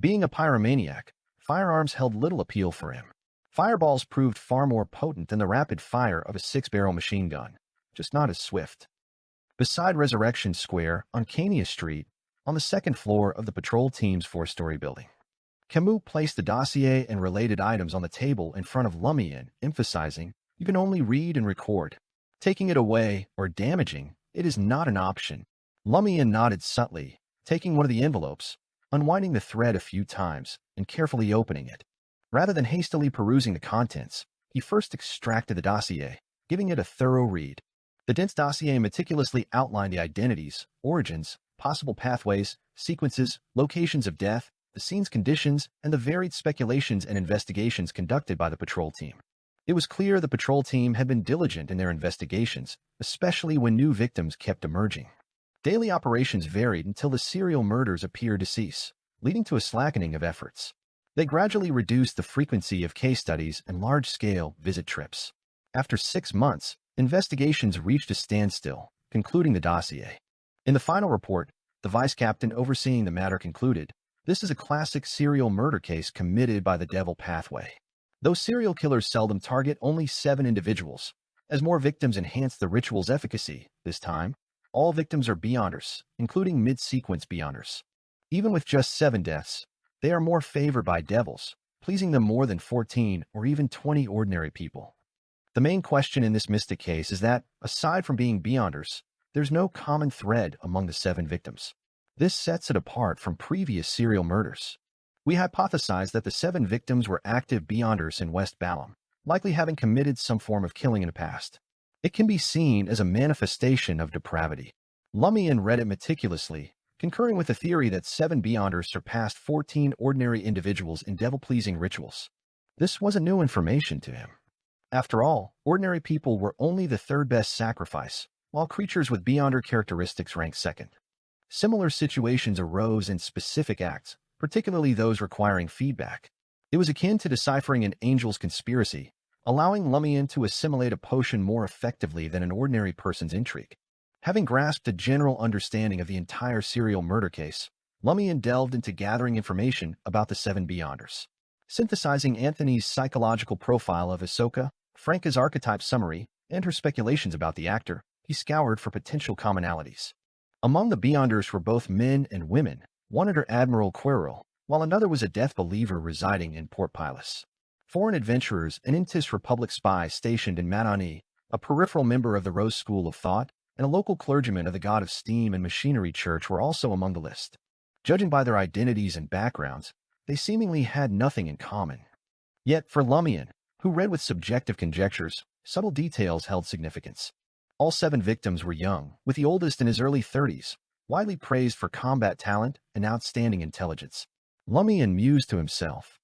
Being a pyromaniac, firearms held little appeal for him. Fireballs proved far more potent than the rapid fire of a 6-barrel machine gun, just not as swift. Beside Resurrection Square on Cania Street, on the 2nd floor of the patrol team's 4-story building, Camus placed the dossier and related items on the table in front of Lumian, emphasizing, "You can only read and record. Taking it away or damaging it is not an option." Lumian nodded subtly, taking one of the envelopes. unwinding the thread a few times and carefully opening it. Rather than hastily perusing the contents, he first extracted the dossier, giving it a thorough read. The dense dossier meticulously outlined the identities, origins, possible pathways, sequences, locations of death, the scene's conditions, and the varied speculations and investigations conducted by the patrol team. It was clear the patrol team had been diligent in their investigations, especially when new victims kept emerging. Daily operations varied until the serial murders appeared to cease, leading to a slackening of efforts. They gradually reduced the frequency of case studies and large-scale visit trips. After 6 months, investigations reached a standstill, concluding the dossier. In the final report, the vice captain overseeing the matter concluded, "This is a classic serial murder case committed by the devil pathway." Though serial killers seldom target only 7 individuals, as more victims enhance the ritual's efficacy, this time, all victims are beyonders, including mid-sequence beyonders. Even with just 7 deaths, they are more favored by devils, pleasing them more than 14 or even 20 ordinary people. The main question in this mystic case is that, aside from being beyonders, there's no common thread among the 7 victims. This sets it apart from previous serial murders. We hypothesize that the 7 victims were active beyonders in West Balam, likely having committed some form of killing in the past. It can be seen as a manifestation of depravity. Lumian read it meticulously, concurring with the theory that 7 beyonders surpassed 14 ordinary individuals in devil-pleasing rituals. This wasn't new information to him. After all, ordinary people were only the 3rd best sacrifice, while creatures with beyonder characteristics ranked 2nd. Similar situations arose in specific acts, particularly those requiring feedback. It was akin to deciphering an angel's conspiracy, allowing Lumian to assimilate a potion more effectively than an ordinary person's intrigue. Having grasped a general understanding of the entire serial murder case, Lumian delved into gathering information about the 7 beyonders. Synthesizing Anthony's psychological profile of Ahsoka, Franca's archetype summary, and her speculations about the actor, he scoured for potential commonalities. Among the beyonders were both men and women, one under Admiral Quirrell, while another was a death believer residing in Port Pilas. Foreign adventurers and Intis Republic spies stationed in Madani, a peripheral member of the Rose School of Thought, and a local clergyman of the God of Steam and Machinery Church were also among the list. Judging by their identities and backgrounds, they seemingly had nothing in common. Yet, for Lumian, who read with subjective conjectures, subtle details held significance. All 7 victims were young, with the oldest in his early 30s, widely praised for combat talent and outstanding intelligence. Lumian mused to himself,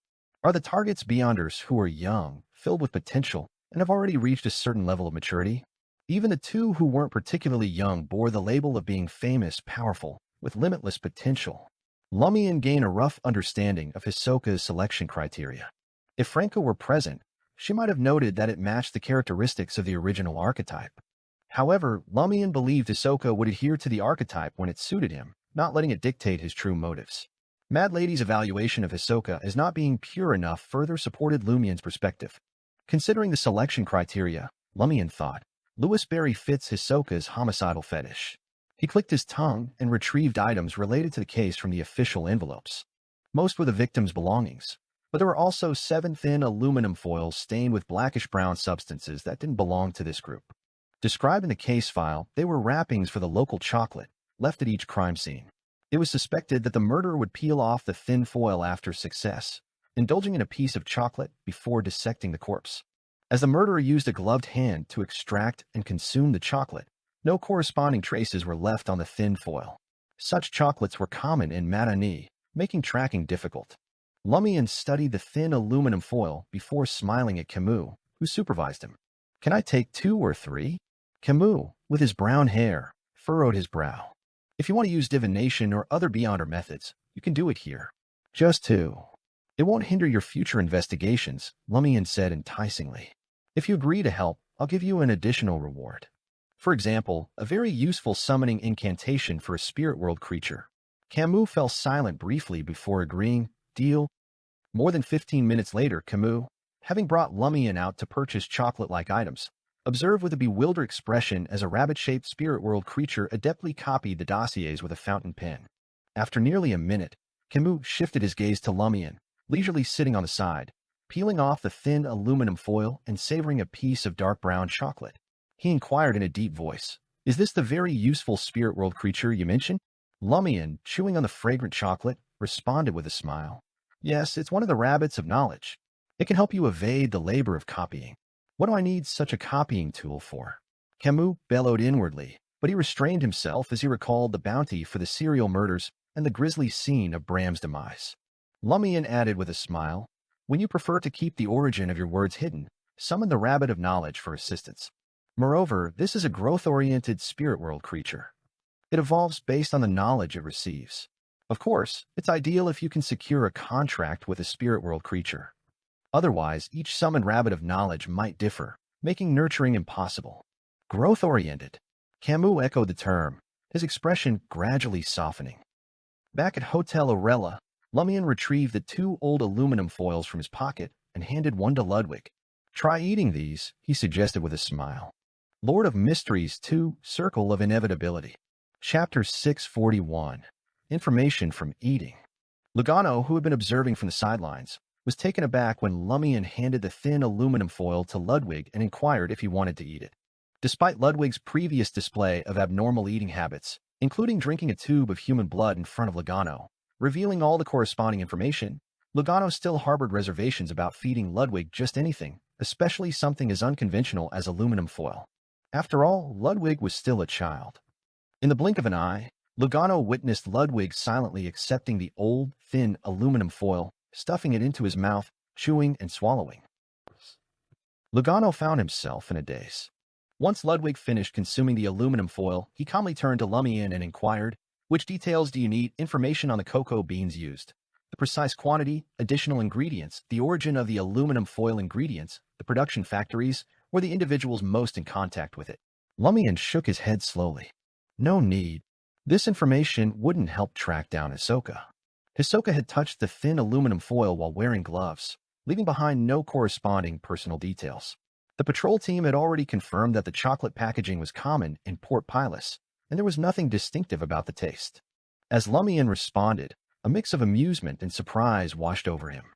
"Are the targets beyonders who are young, filled with potential, and have already reached a certain level of maturity? Even the 2 who weren't particularly young bore the label of being famous, powerful, with limitless potential." Lumian gained a rough understanding of Hisoka's selection criteria. If Franca were present, she might have noted that it matched the characteristics of the original archetype. However, Lumian believed Hisoka would adhere to the archetype when it suited him, not letting it dictate his true motives. Mad Lady's evaluation of Hisoka as not being pure enough further supported Lumian's perspective. Considering the selection criteria, Lumian thought, Louis Berry fits Hisoka's homicidal fetish. He clicked his tongue and retrieved items related to the case from the official envelopes. Most were the victim's belongings, but there were also 7 thin aluminum foils stained with blackish-brown substances that didn't belong to this group. Described in the case file, they were wrappings for the local chocolate, left at each crime scene. It was suspected that the murderer would peel off the thin foil after success, indulging in a piece of chocolate before dissecting the corpse. As the murderer used a gloved hand to extract and consume the chocolate, no corresponding traces were left on the thin foil. Such chocolates were common in Madani, making tracking difficult. Lumian studied the thin aluminum foil before smiling at Camus, who supervised him. "Can I take 2 or 3? Camus, with his brown hair, furrowed his brow. "If you want to use divination or other beyonder methods, you can do it here. Just 2. It won't hinder your future investigations," Lumian said enticingly. "If you agree to help, I'll give you an additional reward. For example, a very useful summoning incantation for a spirit world creature." Camus fell silent briefly before agreeing, "Deal." More than 15 minutes later, Camus, having brought Lumian out to purchase chocolate-like items, observed with a bewildered expression as a rabbit-shaped spirit world creature adeptly copied the dossiers with a fountain pen. After nearly a minute, Camus shifted his gaze to Lumian, leisurely sitting on the side, peeling off the thin aluminum foil and savoring a piece of dark brown chocolate. He inquired in a deep voice, "Is this the very useful spirit world creature you mentioned?" Lumian, chewing on the fragrant chocolate, responded with a smile. Yes, it's one of the rabbits of knowledge. It can help you evade the labor of copying. What do I need such a copying tool for? Camus bellowed inwardly, but he restrained himself as he recalled the bounty for the serial murders and the grisly scene of Bram's demise. Lumian added with a smile, when you prefer to keep the origin of your words hidden, summon the rabbit of knowledge for assistance. Moreover, this is a growth-oriented spirit world creature. It evolves based on the knowledge it receives. Of course, it's ideal if you can secure a contract with a spirit world creature. Otherwise, each summoned rabbit of knowledge might differ, making nurturing impossible. Growth-oriented. Camus echoed the term, his expression gradually softening. Back at Hotel Orella, Lumian retrieved the 2 old aluminum foils from his pocket and handed one to Ludwig. Try eating these, he suggested with a smile. Lord of Mysteries 2, Circle of Inevitability. Chapter 641. Information from Eating. Lugano, who had been observing from the sidelines, was taken aback when Lumian handed the thin aluminum foil to Ludwig and inquired if he wanted to eat it. Despite Ludwig's previous display of abnormal eating habits, including drinking a tube of human blood in front of Lugano, revealing all the corresponding information, Lugano still harbored reservations about feeding Ludwig just anything, especially something as unconventional as aluminum foil. After all, Ludwig was still a child. In the blink of an eye, Lugano witnessed Ludwig silently accepting the old, thin aluminum foil, stuffing it into his mouth, chewing and swallowing. Lugano found himself in a daze. Once Ludwig finished consuming the aluminum foil, he calmly turned to Lumian and inquired, which details do you need? Information on the cocoa beans used, the precise quantity, additional ingredients, the origin of the aluminum foil ingredients, the production factories, or the individuals most in contact with it. Lumian shook his head slowly. No need. This information wouldn't help track down Hisoka. Hisoka had touched the thin aluminum foil while wearing gloves, leaving behind no corresponding personal details. The patrol team had already confirmed that the chocolate packaging was common in Port Pilus, and there was nothing distinctive about the taste. As Lumian responded, a mix of amusement and surprise washed over him.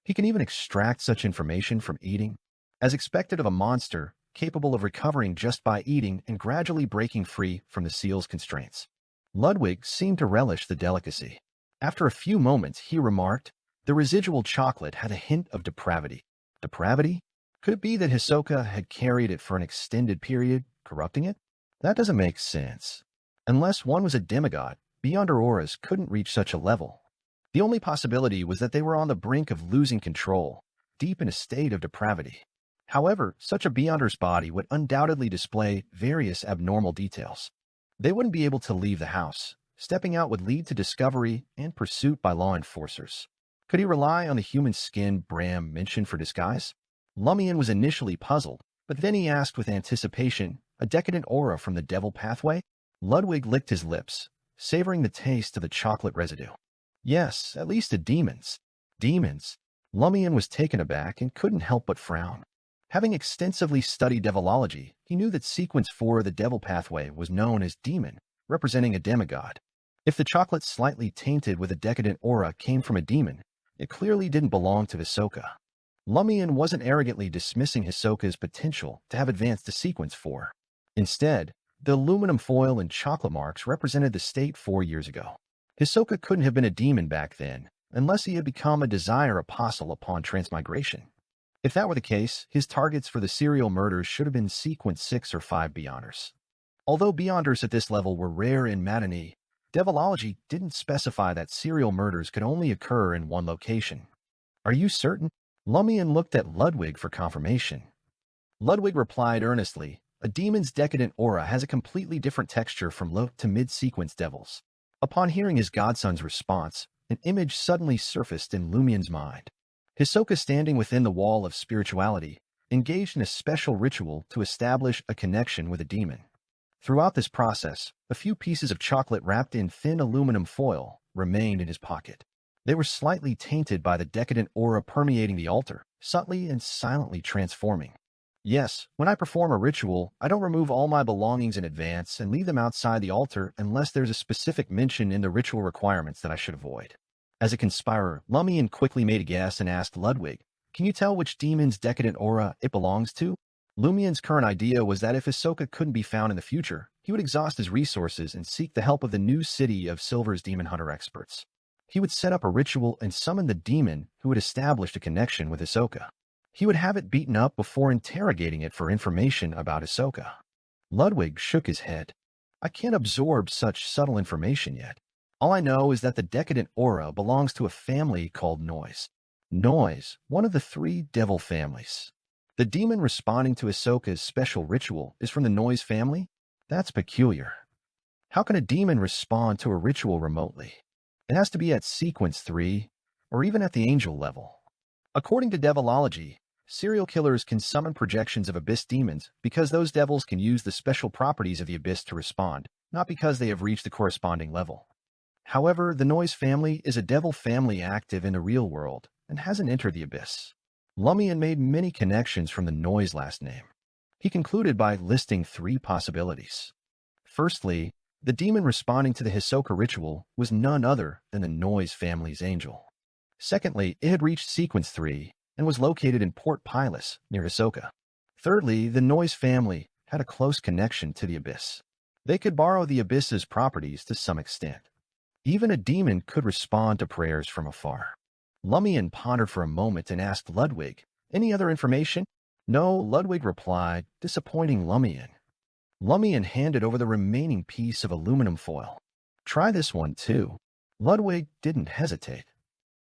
He can even extract such information from eating, as expected of a monster capable of recovering just by eating and gradually breaking free from the seal's constraints. Ludwig seemed to relish the delicacy. After a few moments, he remarked, the residual chocolate had a hint of depravity. Depravity? Could it be that Hisoka had carried it for an extended period, corrupting it? That doesn't make sense. Unless one was a demigod, Beyonder auras couldn't reach such a level. The only possibility was that they were on the brink of losing control, deep in a state of depravity. However, such a Beyonder's body would undoubtedly display various abnormal details. They wouldn't be able to leave the house. Stepping out would lead to discovery and pursuit by law enforcers. Could he rely on the human skin Bram mentioned for disguise? Lumian was initially puzzled, but then he asked with anticipation, a decadent aura from the devil pathway? Ludwig licked his lips, savoring the taste of the chocolate residue. Yes, at least a demon's. Demons. Lumian was taken aback and couldn't help but frown. Having extensively studied devilology, he knew that sequence 4 of the devil pathway was known as demon, representing a demigod. If the chocolate slightly tainted with a decadent aura came from a demon, it clearly didn't belong to Hisoka. Lumian wasn't arrogantly dismissing Hisoka's potential to have advanced to sequence 4. Instead, the aluminum foil and chocolate marks represented the state 4 years ago. Hisoka couldn't have been a demon back then, unless he had become a desire apostle upon transmigration. If that were the case, his targets for the serial murders should have been sequence 6 or 5 Beyonders. Although Beyonders at this level were rare in Matinee, devilology didn't specify that serial murders could only occur in one location. Are you certain? Lumian looked at Ludwig for confirmation. Ludwig replied earnestly, a demon's decadent aura has a completely different texture from low to mid-sequence devils. Upon hearing his godson's response, an image suddenly surfaced in Lumian's mind. Hisoka, standing within the wall of spirituality, engaged in a special ritual to establish a connection with a demon. Throughout this process, a few pieces of chocolate wrapped in thin aluminum foil remained in his pocket. They were slightly tainted by the decadent aura permeating the altar, subtly and silently transforming. Yes, when I perform a ritual, I don't remove all my belongings in advance and leave them outside the altar unless there's a specific mention in the ritual requirements that I should avoid. As a conspirer, Lumian quickly made a guess and asked Ludwig, can you tell which demon's decadent aura it belongs to? Lumian's current idea was that if Hisoka couldn't be found in the future, he would exhaust his resources and seek the help of the new city of Silver's demon hunter experts. He would set up a ritual and summon the demon who had established a connection with Hisoka. He would have it beaten up before interrogating it for information about Hisoka. Ludwig shook his head. I can't absorb such subtle information yet. All I know is that the decadent aura belongs to a family called Noise. Noise, one of the 3 devil families. The demon responding to Hisoka's special ritual is from the Noise family? That's peculiar. How can a demon respond to a ritual remotely? It has to be at sequence 3, or even at the angel level. According to devilology, serial killers can summon projections of abyss demons because those devils can use the special properties of the abyss to respond, not because they have reached the corresponding level. However, the Noise family is a devil family active in the real world and hasn't entered the abyss. Lumian made many connections from the Noise last name. He concluded by listing 3 possibilities. Firstly, the demon responding to the Hisoka ritual was none other than the Noise family's angel. Secondly, it had reached sequence 3 and was located in Port Pilus near Hisoka. Thirdly, the Noise family had a close connection to the abyss. They could borrow the abyss's properties to some extent. Even a demon could respond to prayers from afar. Lumian pondered for a moment and asked Ludwig, "Any other information?" "No," Ludwig replied, disappointing Lumian. Lumian handed over the remaining piece of aluminum foil. "Try this one, too." Ludwig didn't hesitate.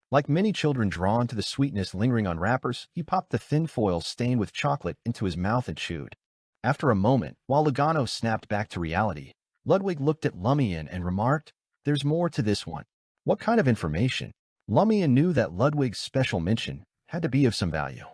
Like many children drawn to the sweetness lingering on wrappers, he popped the thin foil stained with chocolate into his mouth and chewed. After a moment, while Lugano snapped back to reality, Ludwig looked at Lumian and remarked, "There's more to this one." "What kind of information?" Lumian knew that Ludwig's special mention had to be of some value.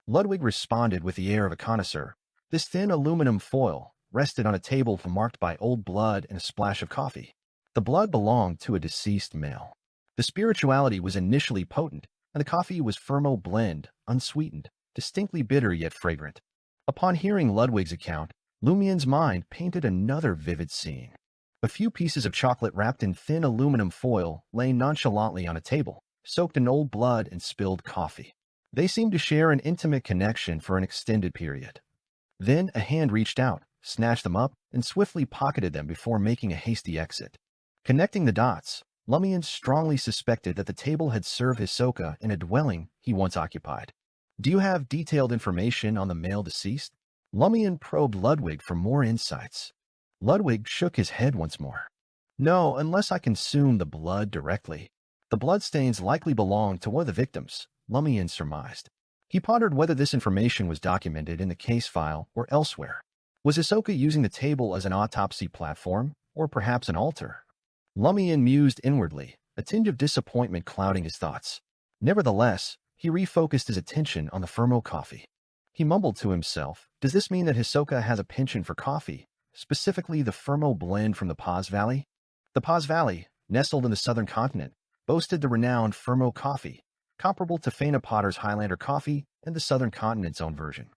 Ludwig responded with the air of a connoisseur. This thin aluminum foil rested on a table marked by old blood and a splash of coffee. The blood belonged to a deceased male. The spirituality was initially potent, and the coffee was Fermo blend, unsweetened, distinctly bitter yet fragrant. Upon hearing Ludwig's account, Lumian's mind painted another vivid scene. A few pieces of chocolate wrapped in thin aluminum foil lay nonchalantly on a table, soaked in old blood and spilled coffee. They seemed to share an intimate connection for an extended period. Then a hand reached out, snatched them up, and swiftly pocketed them before making a hasty exit. Connecting the dots, Lumian strongly suspected that the table had served Hisoka in a dwelling he once occupied. "Do you have detailed information on the male deceased?" Lumian probed Ludwig for more insights. Ludwig shook his head once more. "No, unless I consume the blood directly. The bloodstains likely belonged to one of the victims," Lumian surmised. He pondered whether this information was documented in the case file or elsewhere. Was Hisoka using the table as an autopsy platform, or perhaps an altar? Lumian mused inwardly, a tinge of disappointment clouding his thoughts. Nevertheless, he refocused his attention on the Fermo coffee. He mumbled to himself, "Does this mean that Hisoka has a penchant for coffee, specifically the Fermo blend from the Paz Valley?" The Paz Valley, nestled in the southern continent, boasted the renowned Fermo coffee, comparable to Fana Potter's Highlander coffee and the southern continent's own version.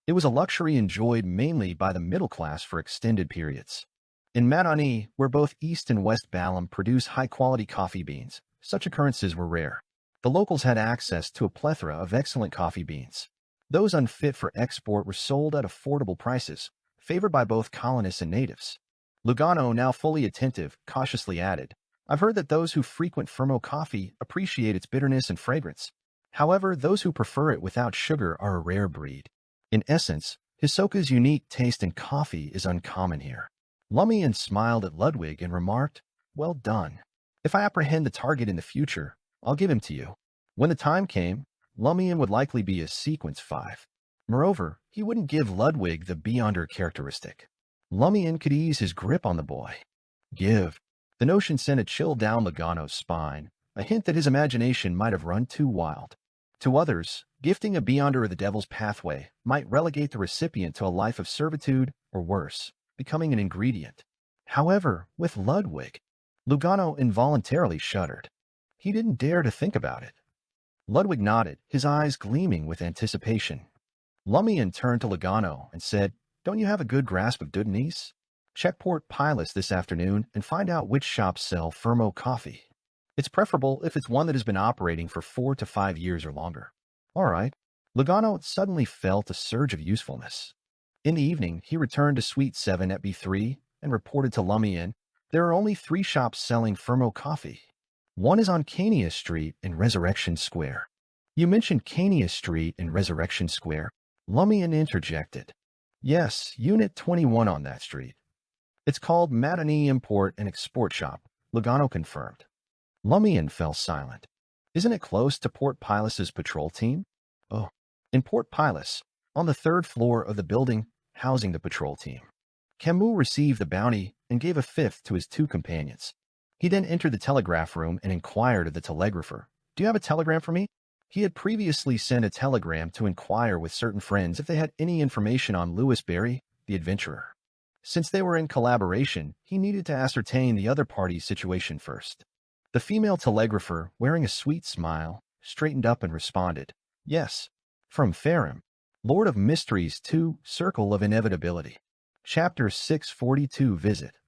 It was a luxury enjoyed mainly by the middle class for extended periods. In Madani, where both East and West Balam produce high-quality coffee beans, such occurrences were rare. The locals had access to a plethora of excellent coffee beans. Those unfit for export were sold at affordable prices, favored by both colonists and natives. Lugano, now fully attentive, cautiously added, "I've heard that those who frequent Fermo coffee appreciate its bitterness and fragrance. However, those who prefer it without sugar are a rare breed. In essence, Hisoka's unique taste in coffee is uncommon here." Lumian smiled at Ludwig and remarked, "Well done. If I apprehend the target in the future, I'll give him to you." When the time came, Lumian would likely be a sequence 5. Moreover, he wouldn't give Ludwig the Beyonder characteristic. Lumian could ease his grip on the boy. Give. The notion sent a chill down Lugano's spine, a hint that his imagination might have run too wild. To others, gifting a Beyonder of the Devil's Pathway might relegate the recipient to a life of servitude or worse, becoming an ingredient. However, with Ludwig, Lugano involuntarily shuddered. He didn't dare to think about it. Ludwig nodded, his eyes gleaming with anticipation. Lumian turned to Lugano and said, "Don't you have a good grasp of Dudenese? Check Port Pilus this afternoon and find out which shops sell Fermo coffee. It's preferable if it's one that has been operating for 4 to 5 years or longer." "All right." Lugano suddenly felt a surge of usefulness. In the evening, he returned to Suite 7 at B3 and reported to Lumian, "There are only 3 shops selling Fermo coffee." One is on Cania Street in Resurrection Square. You mentioned Cania Street in Resurrection Square. Lumian interjected. Yes, Unit 21 on that street. It's called Matinee Import and Export Shop, Logano confirmed. Lumian fell silent. Isn't it close to Port Pilus's patrol team? Oh, in Port Pilus, on the third floor of the building housing the patrol team. Camus received the bounty and gave a fifth to his two companions. He then entered the telegraph room and inquired of the telegrapher, "Do you have a telegram for me?" He had previously sent a telegram to inquire with certain friends if they had any information on Louis Berry, the adventurer. Since they were in collaboration, he needed to ascertain the other party's situation first. The female telegrapher, wearing a sweet smile, straightened up and responded, "Yes, from Farum, Lord of Mysteries 2, Circle of Inevitability. Chapter 642 Visit."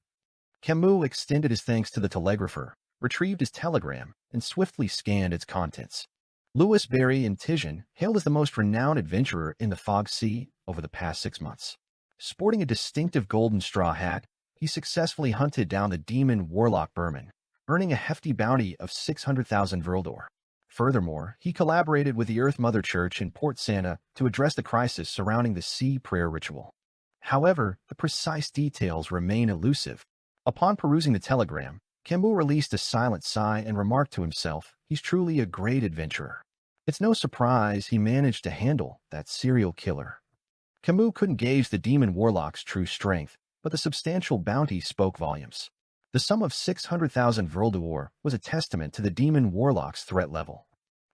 Camus extended his thanks to the telegrapher, retrieved his telegram, and swiftly scanned its contents. Louis Berry in Tijan, hailed as the most renowned adventurer in the Fog Sea over the past 6 months. Sporting a distinctive golden straw hat, he successfully hunted down the demon warlock Berman, earning a hefty bounty of 600,000 Vrildor. Furthermore, he collaborated with the Earth Mother Church in Port Santa to address the crisis surrounding the sea prayer ritual. However, the precise details remain elusive. Upon perusing the telegram, Camus released a silent sigh and remarked to himself, "He's truly a great adventurer." It's no surprise he managed to handle that serial killer. Camus couldn't gauge the demon warlock's true strength, but the substantial bounty spoke volumes. The sum of 600,000 Vrildor was a testament to the demon warlock's threat level.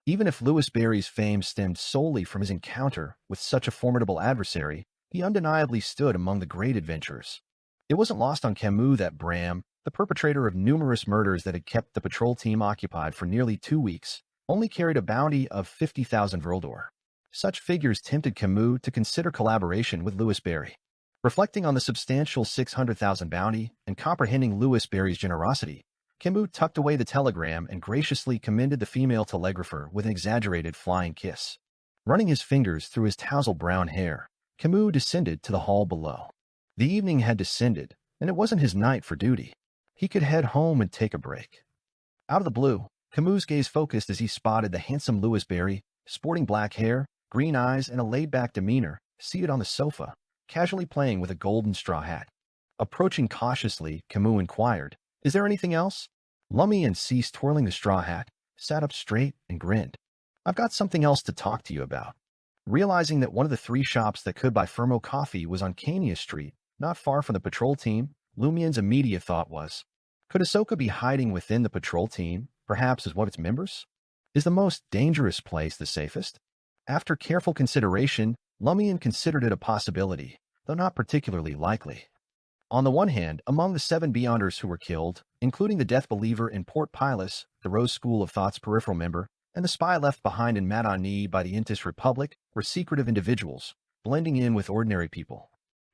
Even if Louis Berry's fame stemmed solely from his encounter with such a formidable adversary, he undeniably stood among the great adventurers. It wasn't lost on Camus that Bram, the perpetrator of numerous murders that had kept the patrol team occupied for nearly 2 weeks, only carried a bounty of 50,000 Vrildor. Such figures tempted Camus to consider collaboration with Louis Berry. Reflecting on the substantial 600,000 bounty and comprehending Louis Berry's generosity, Camus tucked away the telegram and graciously commended the female telegrapher with an exaggerated flying kiss. Running his fingers through his tousled-brown hair, Camus descended to the hall below. The evening had descended, and it wasn't his night for duty. He could head home and take a break. Out of the blue, Camus' gaze focused as he spotted the handsome Louis Berry, sporting black hair, green eyes, and a laid-back demeanor, seated on the sofa, casually playing with a golden straw hat. Approaching cautiously, Camus inquired, "Is there anything else?" Lumian ceased twirling the straw hat, sat up straight, and grinned. "I've got something else to talk to you about." Realizing that one of the 3 shops that could buy Fermo coffee was on Cania Street, not far from the patrol team, Lumian's immediate thought was, could Ahsoka be hiding within the patrol team, perhaps as one of its members? Is the most dangerous place the safest? After careful consideration, Lumian considered it a possibility, though not particularly likely. On the one hand, among the 7 Beyonders who were killed, including the Death Believer in Port Pilus, the Rose School of Thought's peripheral member, and the spy left behind in Matinee by the Intis Republic, were secretive individuals, blending in with ordinary people.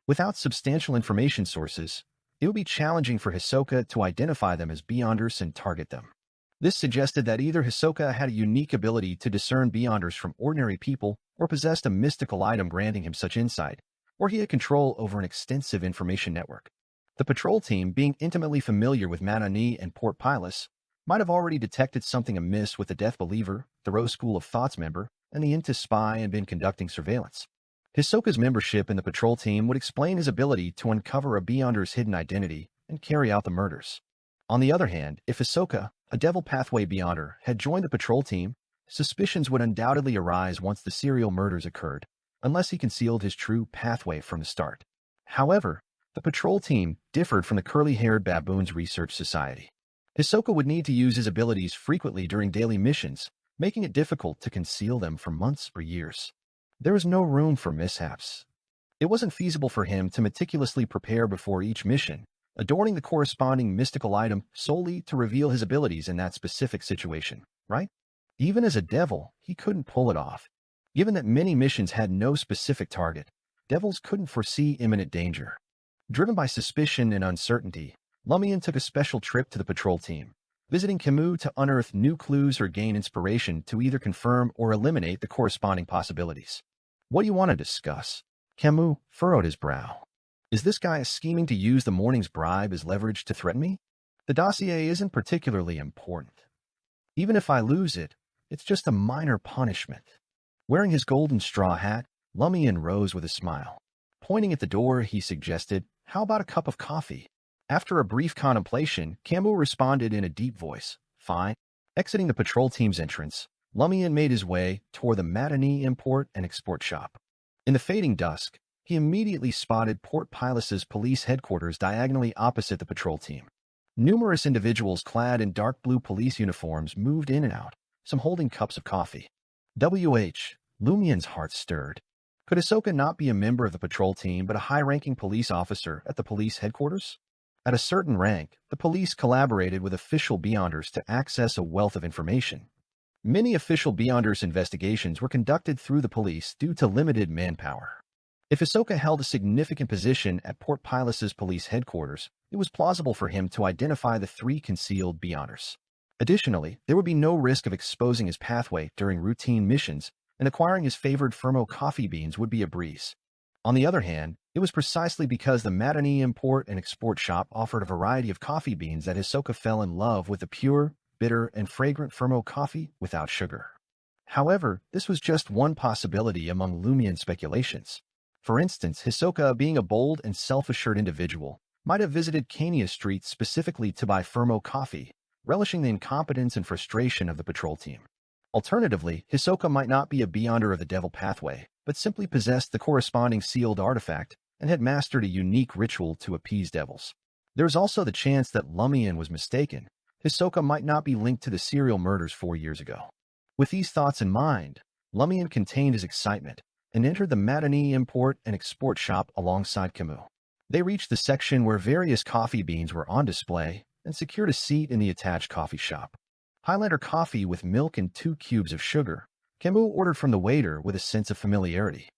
Without substantial information sources, it would be challenging for Hisoka to identify them as Beyonders and target them. This suggested that either Hisoka had a unique ability to discern Beyonders from ordinary people or possessed a mystical item granting him such insight, or he had control over an extensive information network. The patrol team, being intimately familiar with Matinee and Port Pilus, might have already detected something amiss with the Death Believer, the Rose School of Thought's member, and the Intis spy and been conducting surveillance. Hisoka's membership in the patrol team would explain his ability to uncover a Beyonder's hidden identity and carry out the murders. On the other hand, if Hisoka, a Devil Pathway Beyonder, had joined the patrol team, suspicions would undoubtedly arise once the serial murders occurred, unless he concealed his true pathway from the start. However, the patrol team differed from the curly-haired Baboons Research Society. Hisoka would need to use his abilities frequently during daily missions, making it difficult to conceal them for months or years. There was no room for mishaps. It wasn't feasible for him to meticulously prepare before each mission, adorning the corresponding mystical item solely to reveal his abilities in that specific situation, right? Even as a devil, he couldn't pull it off. Given that many missions had no specific target, devils couldn't foresee imminent danger. Driven by suspicion and uncertainty, Lumian took a special trip to the patrol team, visiting Camus to unearth new clues or gain inspiration to either confirm or eliminate the corresponding possibilities. "What do you want to discuss?" Camus furrowed his brow. "Is this guy scheming to use the morning's bribe as leverage to threaten me?" "The dossier isn't particularly important. Even if I lose it, it's just a minor punishment. Wearing his golden straw hat, Lumian rose with a smile. Pointing at the door, he suggested, "How about a cup of coffee?" After a brief contemplation, Camus responded in a deep voice, "Fine." Exiting the patrol team's entrance, Lumian made his way toward the matinee import and export shop. In the fading dusk, he immediately spotted Port Pilus's police headquarters diagonally opposite the patrol team. Numerous individuals clad in dark blue police uniforms moved in and out, some holding cups of coffee. Lumian's heart stirred. Could Hisoka not be a member of the patrol team but a high-ranking police officer at the police headquarters? At a certain rank, the police collaborated with official Beyonders to access a wealth of information. Many official Beyonders investigations were conducted through the police due to limited manpower. If Hisoka held a significant position at Port Pilus's police headquarters, it was plausible for him to identify the 3 concealed Beyonders. Additionally, there would be no risk of exposing his pathway during routine missions, and acquiring his favored Firmo coffee beans would be a breeze. On the other hand, it was precisely because the matinee import and export shop offered a variety of coffee beans that Hisoka fell in love with the pure, bitter, and fragrant Firmo coffee without sugar. However, this was just one possibility among Lumian speculations. For instance, Hisoka, being a bold and self-assured individual, might have visited Kania Street specifically to buy Firmo coffee, relishing the incompetence and frustration of the patrol team. Alternatively, Hisoka might not be a Beyonder of the Devil Pathway, but simply possessed the corresponding sealed artifact and had mastered a unique ritual to appease devils. There is also the chance that Lumian was mistaken. Hisoka might not be linked to the serial murders 4 years ago. With these thoughts in mind, Lumian contained his excitement and entered the matinee import and export shop alongside Camus. They reached the section where various coffee beans were on display and secured a seat in the attached coffee shop. Highlander coffee with milk and 2 cubes of sugar, Camus ordered from the waiter with a sense of familiarity.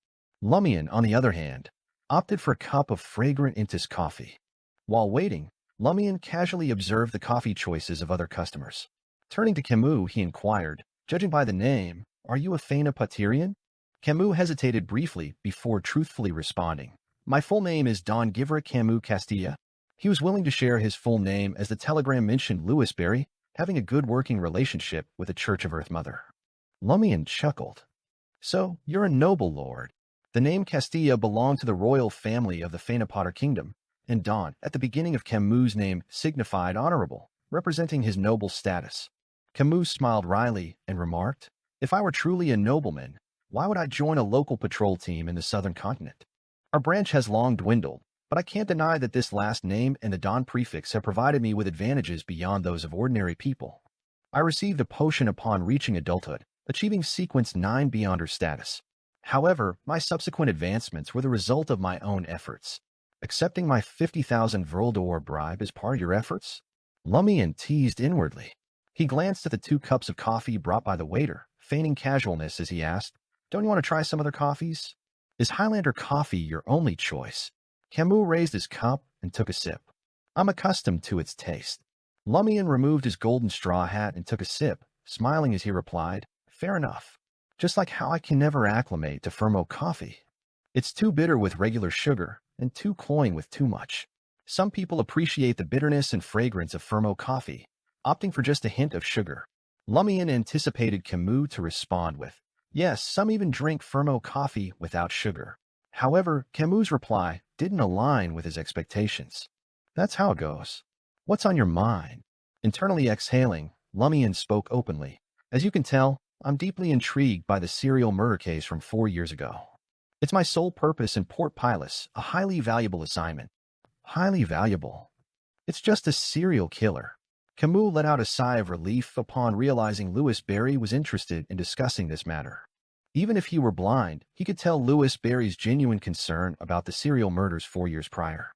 Lumian, on the other hand, opted for a cup of fragrant Intis coffee. While waiting, Lumian casually observed the coffee choices of other customers. Turning to Camus, he inquired, "Judging by the name, are you a Faina Paterian?" Camus hesitated briefly before truthfully responding, "My full name is Don Givra Camus Castilla." He was willing to share his full name as the telegram mentioned Louis Berry, having a good working relationship with the Church of Earth Mother. Lumian chuckled. "So, you're a noble lord." The name Castilla belonged to the royal family of the Fainapotter Kingdom, and Don, at the beginning of Camus' name, signified honorable, representing his noble status. Camus smiled wryly and remarked, "If I were truly a nobleman, why would I join a local patrol team in the southern continent? Our branch has long dwindled, but I can't deny that this last name and the Don prefix have provided me with advantages beyond those of ordinary people. I received a potion upon reaching adulthood, achieving Sequence 9 Beyonder status. However, my subsequent advancements were the result of my own efforts. Accepting my 50,000 Vrildor bribe as part of your efforts?" Lumian teased inwardly. He glanced at the 2 cups of coffee brought by the waiter, feigning casualness as he asked, "Don't you want to try some other coffees? Is Highlander coffee your only choice?" Camus raised his cup and took a sip. "I'm accustomed to its taste." Lumian removed his golden straw hat and took a sip, smiling as he replied, "Fair enough. Just like how I can never acclimate to Firmo coffee. It's too bitter with regular sugar and too cloying with too much. Some people appreciate the bitterness and fragrance of Firmo coffee, opting for just a hint of sugar." Lumian anticipated Camus to respond with, "Yes, some even drink Firmo coffee without sugar." However, Camus' reply didn't align with his expectations. "That's how it goes. What's on your mind?" Internally exhaling, Lumian spoke openly. "As you can tell, I'm deeply intrigued by the serial murder case from 4 years ago. It's my sole purpose in Port Pilus, a highly valuable assignment." "Highly valuable? It's just a serial killer." Camus let out a sigh of relief upon realizing Louis Berry was interested in discussing this matter. Even if he were blind, he could tell Louis Berry's genuine concern about the serial murders 4 years prior.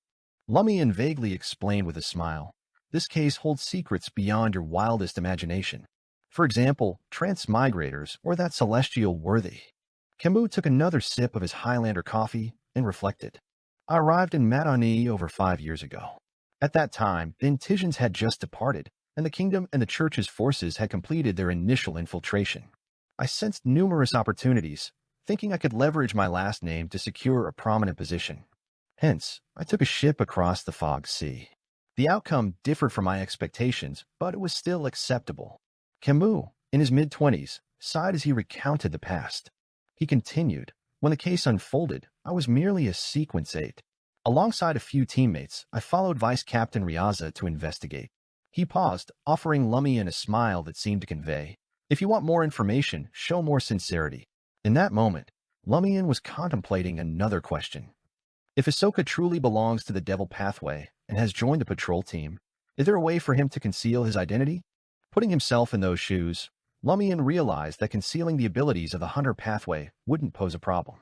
Lumian vaguely explained with a smile, "This case holds secrets beyond your wildest imagination. For example, transmigrators or that celestial worthy." Camus took another sip of his Highlander coffee and reflected. "I arrived in Matoni over 5 years ago. At that time, the Intisians had just departed, and the kingdom and the church's forces had completed their initial infiltration. I sensed numerous opportunities, thinking I could leverage my last name to secure a prominent position. Hence, I took a ship across the fog sea. The outcome differed from my expectations, but it was still acceptable." Camus, in his mid-20s, sighed as he recounted the past. He continued, "When the case unfolded, I was merely a sequence 8. Alongside a few teammates, I followed Vice Captain Riaza to investigate." He paused, offering Lumian a smile that seemed to convey, "If you want more information, show more sincerity." In that moment, Lumian was contemplating another question. If Ahsoka truly belongs to the Devil Pathway and has joined the patrol team, is there a way for him to conceal his identity? Putting himself in those shoes, Lumian realized that concealing the abilities of the Hunter Pathway wouldn't pose a problem.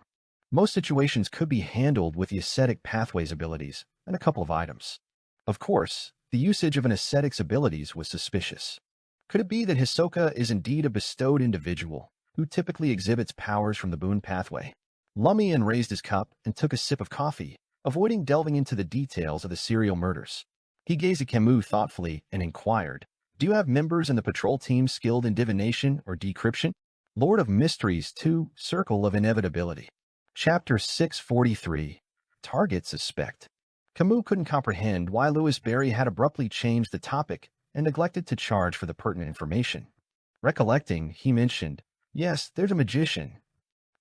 Most situations could be handled with the Ascetic Pathway's abilities and a couple of items. Of course, the usage of an Ascetic's abilities was suspicious. Could it be that Hisoka is indeed a bestowed individual who typically exhibits powers from the Boon Pathway? Lumian raised his cup and took a sip of coffee, avoiding delving into the details of the serial murders. He gazed at Camus thoughtfully and inquired, "Do you have members in the patrol team skilled in divination or decryption?" Lord of Mysteries 2, Circle of Inevitability. Chapter 643. Target Suspect. Camus couldn't comprehend why Louis Berry had abruptly changed the topic and neglected to charge for the pertinent information. Recollecting, he mentioned, "Yes, there's a magician.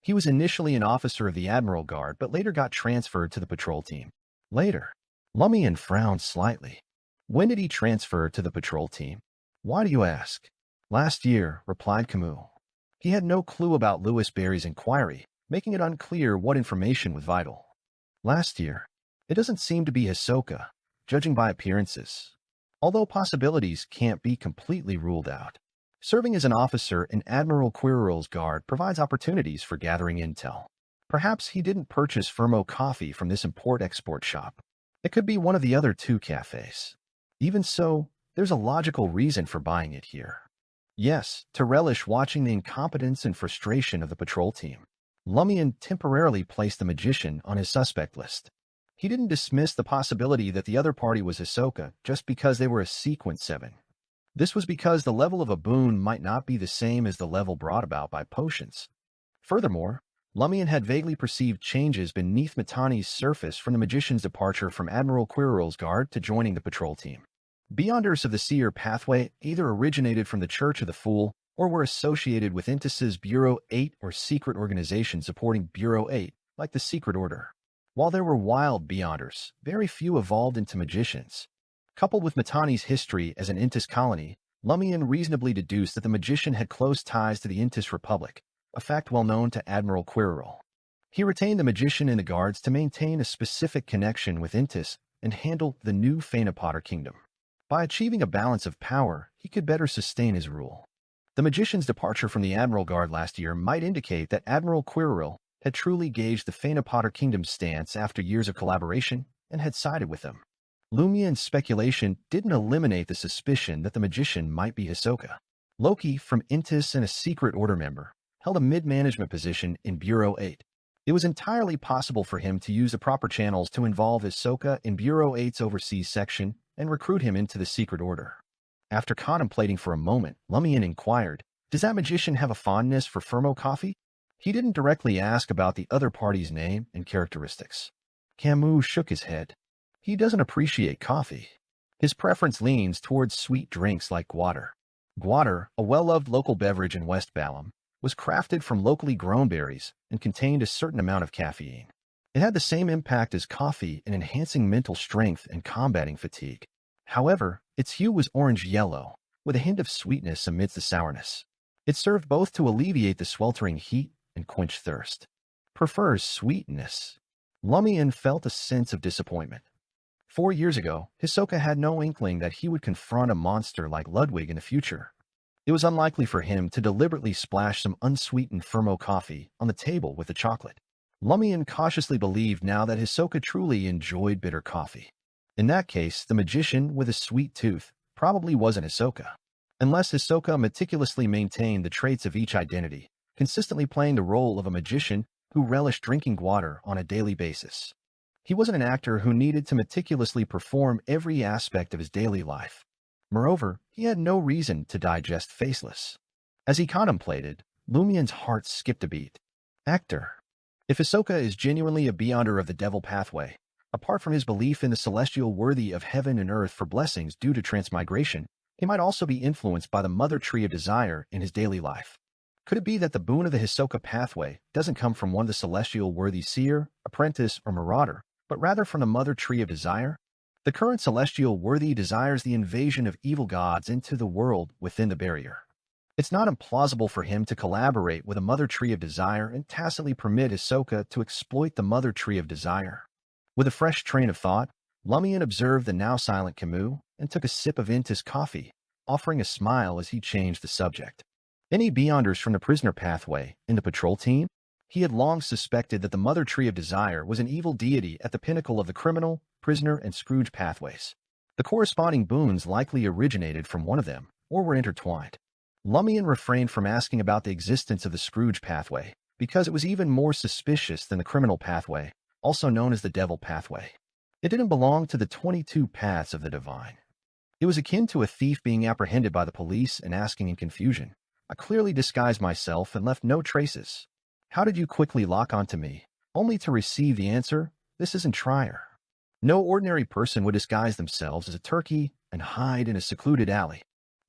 He was initially an officer of the Admiral Guard, but later got transferred to the patrol team." Later, Lumian frowned slightly. "When did he transfer to the patrol team?" "Why do you ask?" "Last year," replied Camus. He had no clue about Louis Berry's inquiry, making it unclear what information was vital. "Last year? It doesn't seem to be Hisoka, judging by appearances. Although possibilities can't be completely ruled out. Serving as an officer in Admiral Quirrell's guard provides opportunities for gathering intel. Perhaps he didn't purchase Fermo coffee from this import-export shop. It could be one of the other 2 cafes. Even so, there's a logical reason for buying it here. Yes, to relish watching the incompetence and frustration of the patrol team." Lumian temporarily placed the magician on his suspect list. He didn't dismiss the possibility that the other party was Hisoka just because they were a Sequence 7. This was because the level of a boon might not be the same as the level brought about by potions. Furthermore, Lumian had vaguely perceived changes beneath Mittani's surface from the magician's departure from Admiral Quirrell's guard to joining the patrol team. Beyonders of the Seer Pathway either originated from the Church of the Fool or were associated with Intis's Bureau 8 or secret organizations supporting Bureau 8, like the Secret Order. While there were wild Beyonders, very few evolved into magicians. Coupled with Mittani's history as an Intis colony, Lumian reasonably deduced that the magician had close ties to the Intis Republic, a fact well known to Admiral Quirrell. He retained the magician in the guards to maintain a specific connection with Intis and handle the new Phaenopotter Kingdom. By achieving a balance of power, he could better sustain his rule. The magician's departure from the Admiral Guard last year might indicate that Admiral Quirrell had truly gauged the Phaenopotter Kingdom's stance after years of collaboration and had sided with them. Lumian's speculation didn't eliminate the suspicion that the magician might be Hisoka. Loki, from Intis and a Secret Order member, held a mid-management position in Bureau 8. It was entirely possible for him to use the proper channels to involve Hisoka in Bureau 8's overseas section and recruit him into the Secret Order. After contemplating for a moment, Lumian inquired, "Does that magician have a fondness for Fermo coffee?" He didn't directly ask about the other party's name and characteristics. Camus shook his head. "He doesn't appreciate coffee. His preference leans towards sweet drinks like guatter." Guatter, a well-loved local beverage in West Balam, was crafted from locally grown berries and contained a certain amount of caffeine. It had the same impact as coffee in enhancing mental strength and combating fatigue. However, its hue was orange-yellow, with a hint of sweetness amidst the sourness. It served both to alleviate the sweltering heat and quench thirst. "Prefers sweetness." Lumian felt a sense of disappointment. 4 years ago, Hisoka had no inkling that he would confront a monster like Ludwig in the future. It was unlikely for him to deliberately splash some unsweetened Fermo coffee on the table with the chocolate. Lumian cautiously believed now that Hisoka truly enjoyed bitter coffee. In that case, the magician with a sweet tooth probably wasn't Hisoka. Unless Hisoka meticulously maintained the traits of each identity, consistently playing the role of a magician who relished drinking water on a daily basis. He wasn't an actor who needed to meticulously perform every aspect of his daily life. Moreover, he had no reason to digest faceless. As he contemplated, Lumian's heart skipped a beat. Actor. If Hisoka is genuinely a Beyonder of the Devil Pathway, apart from his belief in the celestial worthy of heaven and earth for blessings due to transmigration, He might also be influenced by the mother tree of desire in his daily life. Could it be that the boon of the Hisoka pathway doesn't come from one of the celestial worthy seer, apprentice, or marauder, but rather from the mother tree of desire? The current celestial worthy desires the invasion of evil gods into the world within the barrier. It's not implausible for him to collaborate with a mother tree of desire and tacitly permit Hisoka to exploit the mother tree of desire. With a fresh train of thought, Lumian observed the now silent Camus and took a sip of Intis coffee, offering a smile as he changed the subject. Any Beyonders from the prisoner pathway in the patrol team? He had long suspected that the mother tree of desire was an evil deity at the pinnacle of the criminal, prisoner, and Scrooge pathways. The corresponding boons likely originated from one of them, or were intertwined. Lumian refrained from asking about the existence of the Scrooge pathway, because it was even more suspicious than the criminal pathway, also known as the devil pathway. It didn't belong to the 22 paths of the divine. It was akin to a thief being apprehended by the police and asking in confusion, "I clearly disguised myself and left no traces. How did you quickly lock onto me?" Only to receive the answer, "This isn't Trier." No ordinary person would disguise themselves as a turkey and hide in a secluded alley.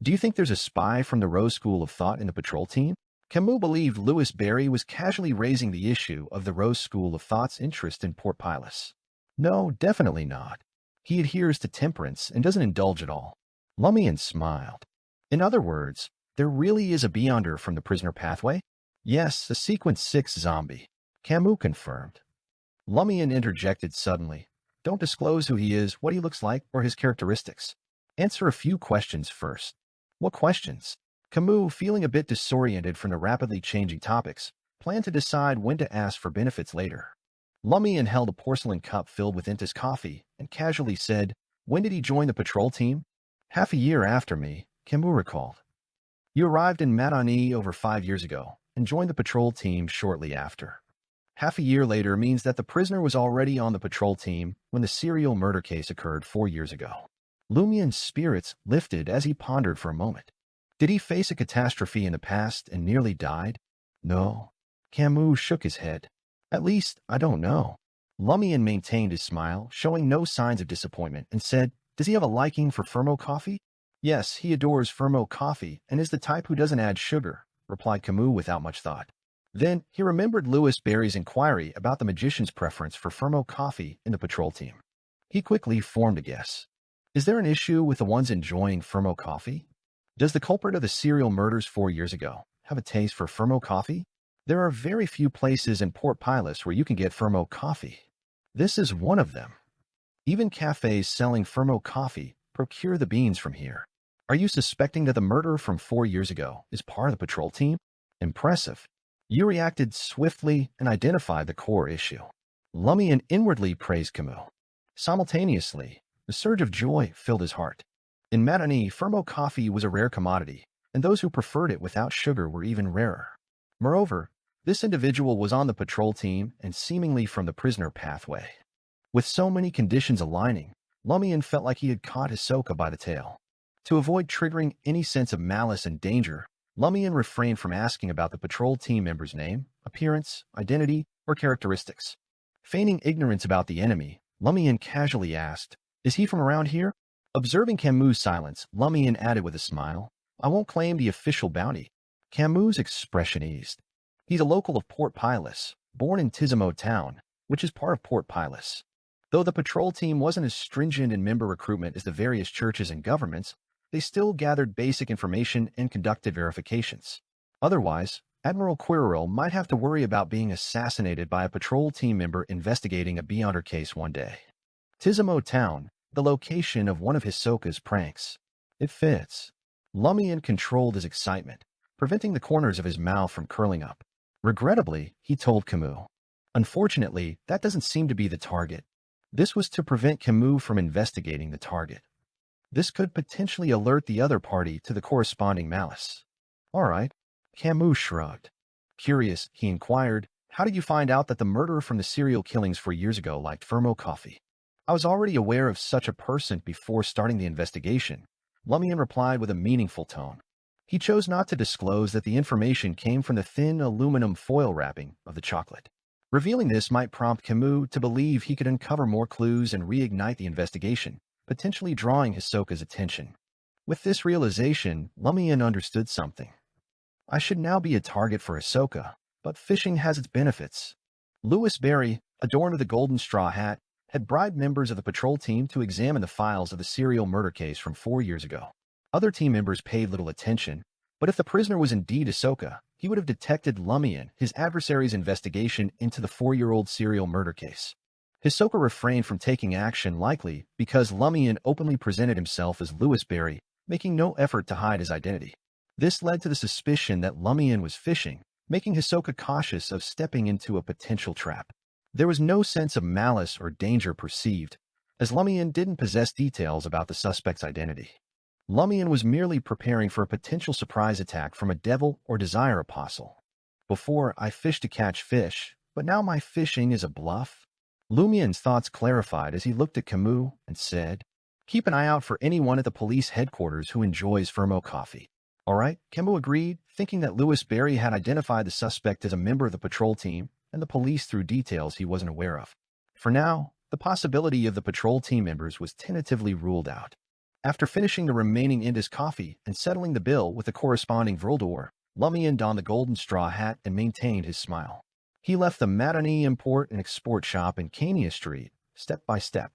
Do you think there's a spy from the Rose School of Thought in the patrol team? Camus believed Louis Barry was casually raising the issue of the Rose School of Thought's interest in Port Pilus. No, definitely not. He adheres to temperance and doesn't indulge at all. Lumian smiled. In other words, there really is a Beyonder from the prisoner pathway? Yes, a Sequence 6 zombie. Camus confirmed. Lumian interjected suddenly. Don't disclose who he is, what he looks like, or his characteristics. Answer a few questions first. What questions? Camus, feeling a bit disoriented from the rapidly changing topics, planned to decide when to ask for benefits later. Lumian held a porcelain cup filled with Intis coffee and casually said, "When did he join the patrol team?" "Half a year after me," Camus recalled. "You arrived in Matani over 5 years ago and joined the patrol team shortly after. Half a year later means that the prisoner was already on the patrol team when the serial murder case occurred 4 years ago." Lumian's spirits lifted as he pondered for a moment. Did he face a catastrophe in the past and nearly died? No. Camus shook his head. At least, I don't know. Lumian maintained his smile, showing no signs of disappointment, and said, "Does he have a liking for Fermo coffee?" "Yes, he adores Fermo coffee and is the type who doesn't add sugar," replied Camus without much thought. Then he remembered Louis Barry's inquiry about the magician's preference for Fermo coffee in the patrol team. He quickly formed a guess. Is there an issue with the ones enjoying Fermo coffee? Does the culprit of the serial murders 4 years ago have a taste for Fermo coffee? There are very few places in Port Pilus where you can get Fermo coffee. This is one of them. Even cafes selling Fermo coffee procure the beans from here. Are you suspecting that the murderer from 4 years ago is part of the patrol team? Impressive. You reacted swiftly and identified the core issue. Lumian inwardly praised Camus. Simultaneously, a surge of joy filled his heart. In Matani, Fermo coffee was a rare commodity, and those who preferred it without sugar were even rarer. Moreover, this individual was on the patrol team and seemingly from the prisoner pathway. With so many conditions aligning, Lumian felt like he had caught Hisoka by the tail. To avoid triggering any sense of malice and danger, Lumian refrained from asking about the patrol team member's name, appearance, identity, or characteristics. Feigning ignorance about the enemy, Lumian casually asked, "Is he from around here?" Observing Camus' silence, Lumian added with a smile, "I won't claim the official bounty." Camus' expression eased. He's a local of Port Pilus, born in Tizimo Town, which is part of Port Pilus. Though the patrol team wasn't as stringent in member recruitment as the various churches and governments, they still gathered basic information and conducted verifications. Otherwise, Admiral Quirrell might have to worry about being assassinated by a patrol team member investigating a Beyonder case one day. Tizimo Town, the location of one of Hisoka's pranks. It fits. Lumian controlled his excitement, preventing the corners of his mouth from curling up. Regrettably, he told Camus. Unfortunately, that doesn't seem to be the target. This was to prevent Camus from investigating the target. This could potentially alert the other party to the corresponding malice. All right. Camus shrugged. Curious, he inquired, "How did you find out that the murderer from the serial killings 4 years ago liked Fermo coffee?" "I was already aware of such a person before starting the investigation," Lumian replied with a meaningful tone. He chose not to disclose that the information came from the thin aluminum foil wrapping of the chocolate. Revealing this might prompt Camus to believe he could uncover more clues and reignite the investigation, potentially drawing Hisoka's attention. With this realization, Lumian understood something. I should now be a target for Ahsoka, but fishing has its benefits. Louis Berry, adorned with a golden straw hat, had bribed members of the patrol team to examine the files of the serial murder case from 4 years ago. Other team members paid little attention, but if the prisoner was indeed Ahsoka, he would have detected Lumian, his adversary's investigation into the 4-year-old serial murder case. Ahsoka refrained from taking action, likely because Lumian openly presented himself as Louis Berry, making no effort to hide his identity. This led to the suspicion that Lumian was fishing, making Ahsoka cautious of stepping into a potential trap. There was no sense of malice or danger perceived, as Lumian didn't possess details about the suspect's identity. Lumian was merely preparing for a potential surprise attack from a devil or desire apostle. Before, I fished to catch fish, but now my fishing is a bluff? Lumian's thoughts clarified as he looked at Camus and said, "Keep an eye out for anyone at the police headquarters who enjoys Fermo coffee." All right, Camus agreed, thinking that Louis Berry had identified the suspect as a member of the patrol team and the police through details he wasn't aware of. For now, the possibility of the patrol team members was tentatively ruled out. After finishing the remaining Indus coffee and settling the bill with the corresponding Vrildor, Lumian donned the golden straw hat and maintained his smile. He left the matinee import and export shop in Cania Street, step by step.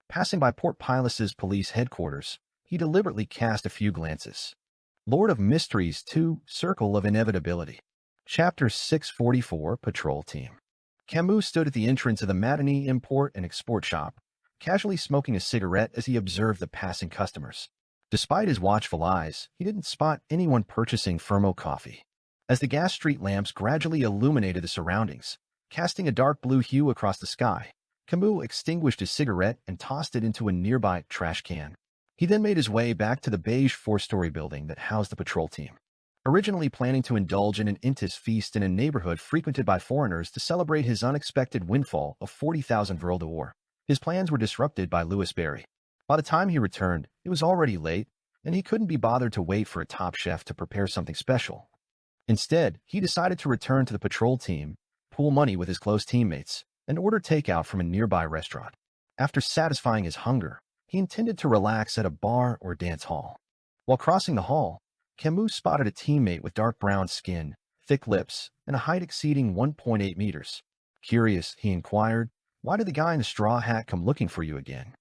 Passing by Port Pilus's police headquarters, he deliberately cast a few glances. Lord of Mysteries 2, Circle of Inevitability. Chapter 644, Patrol Team. Camus stood at the entrance of the matinee import and export shop, casually smoking a cigarette as he observed the passing customers. Despite his watchful eyes, he didn't spot anyone purchasing Fermo coffee. As the gas street lamps gradually illuminated the surroundings, casting a dark blue hue across the sky, Camus extinguished his cigarette and tossed it into a nearby trash can. He then made his way back to the beige 4-story building that housed the patrol team. Originally planning to indulge in an Intis feast in a neighborhood frequented by foreigners to celebrate his unexpected windfall of 40,000 Vrildor, his plans were disrupted by Louis Berry. By the time he returned, it was already late, and he couldn't be bothered to wait for a top chef to prepare something special. Instead, he decided to return to the patrol team, pool money with his close teammates, and order takeout from a nearby restaurant. After satisfying his hunger, he intended to relax at a bar or dance hall. While crossing the hall, Camus spotted a teammate with dark brown skin, thick lips, and a height exceeding 1.8 meters. Curious, he inquired, "Why did the guy in the straw hat come looking for you again?"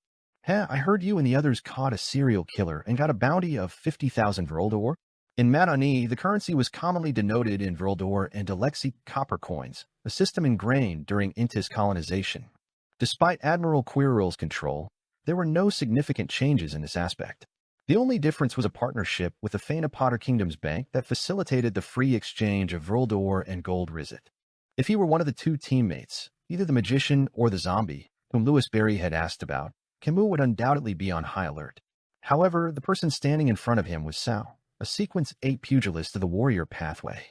I heard you and the others caught a serial killer and got a bounty of 50,000 Vrildor." In Matani, the currency was commonly denoted in Vrildor and Alexi copper coins, a system ingrained during Intis colonization. Despite Admiral Quiril's control, there were no significant changes in this aspect. The only difference was a partnership with the Fana Potter Kingdom's bank that facilitated the free exchange of Vrildor and gold rizit. If he were one of the two teammates, either the magician or the zombie, whom Louis Berry had asked about, Camus would undoubtedly be on high alert. However, the person standing in front of him was Sao, a Sequence 8 pugilist of the warrior pathway.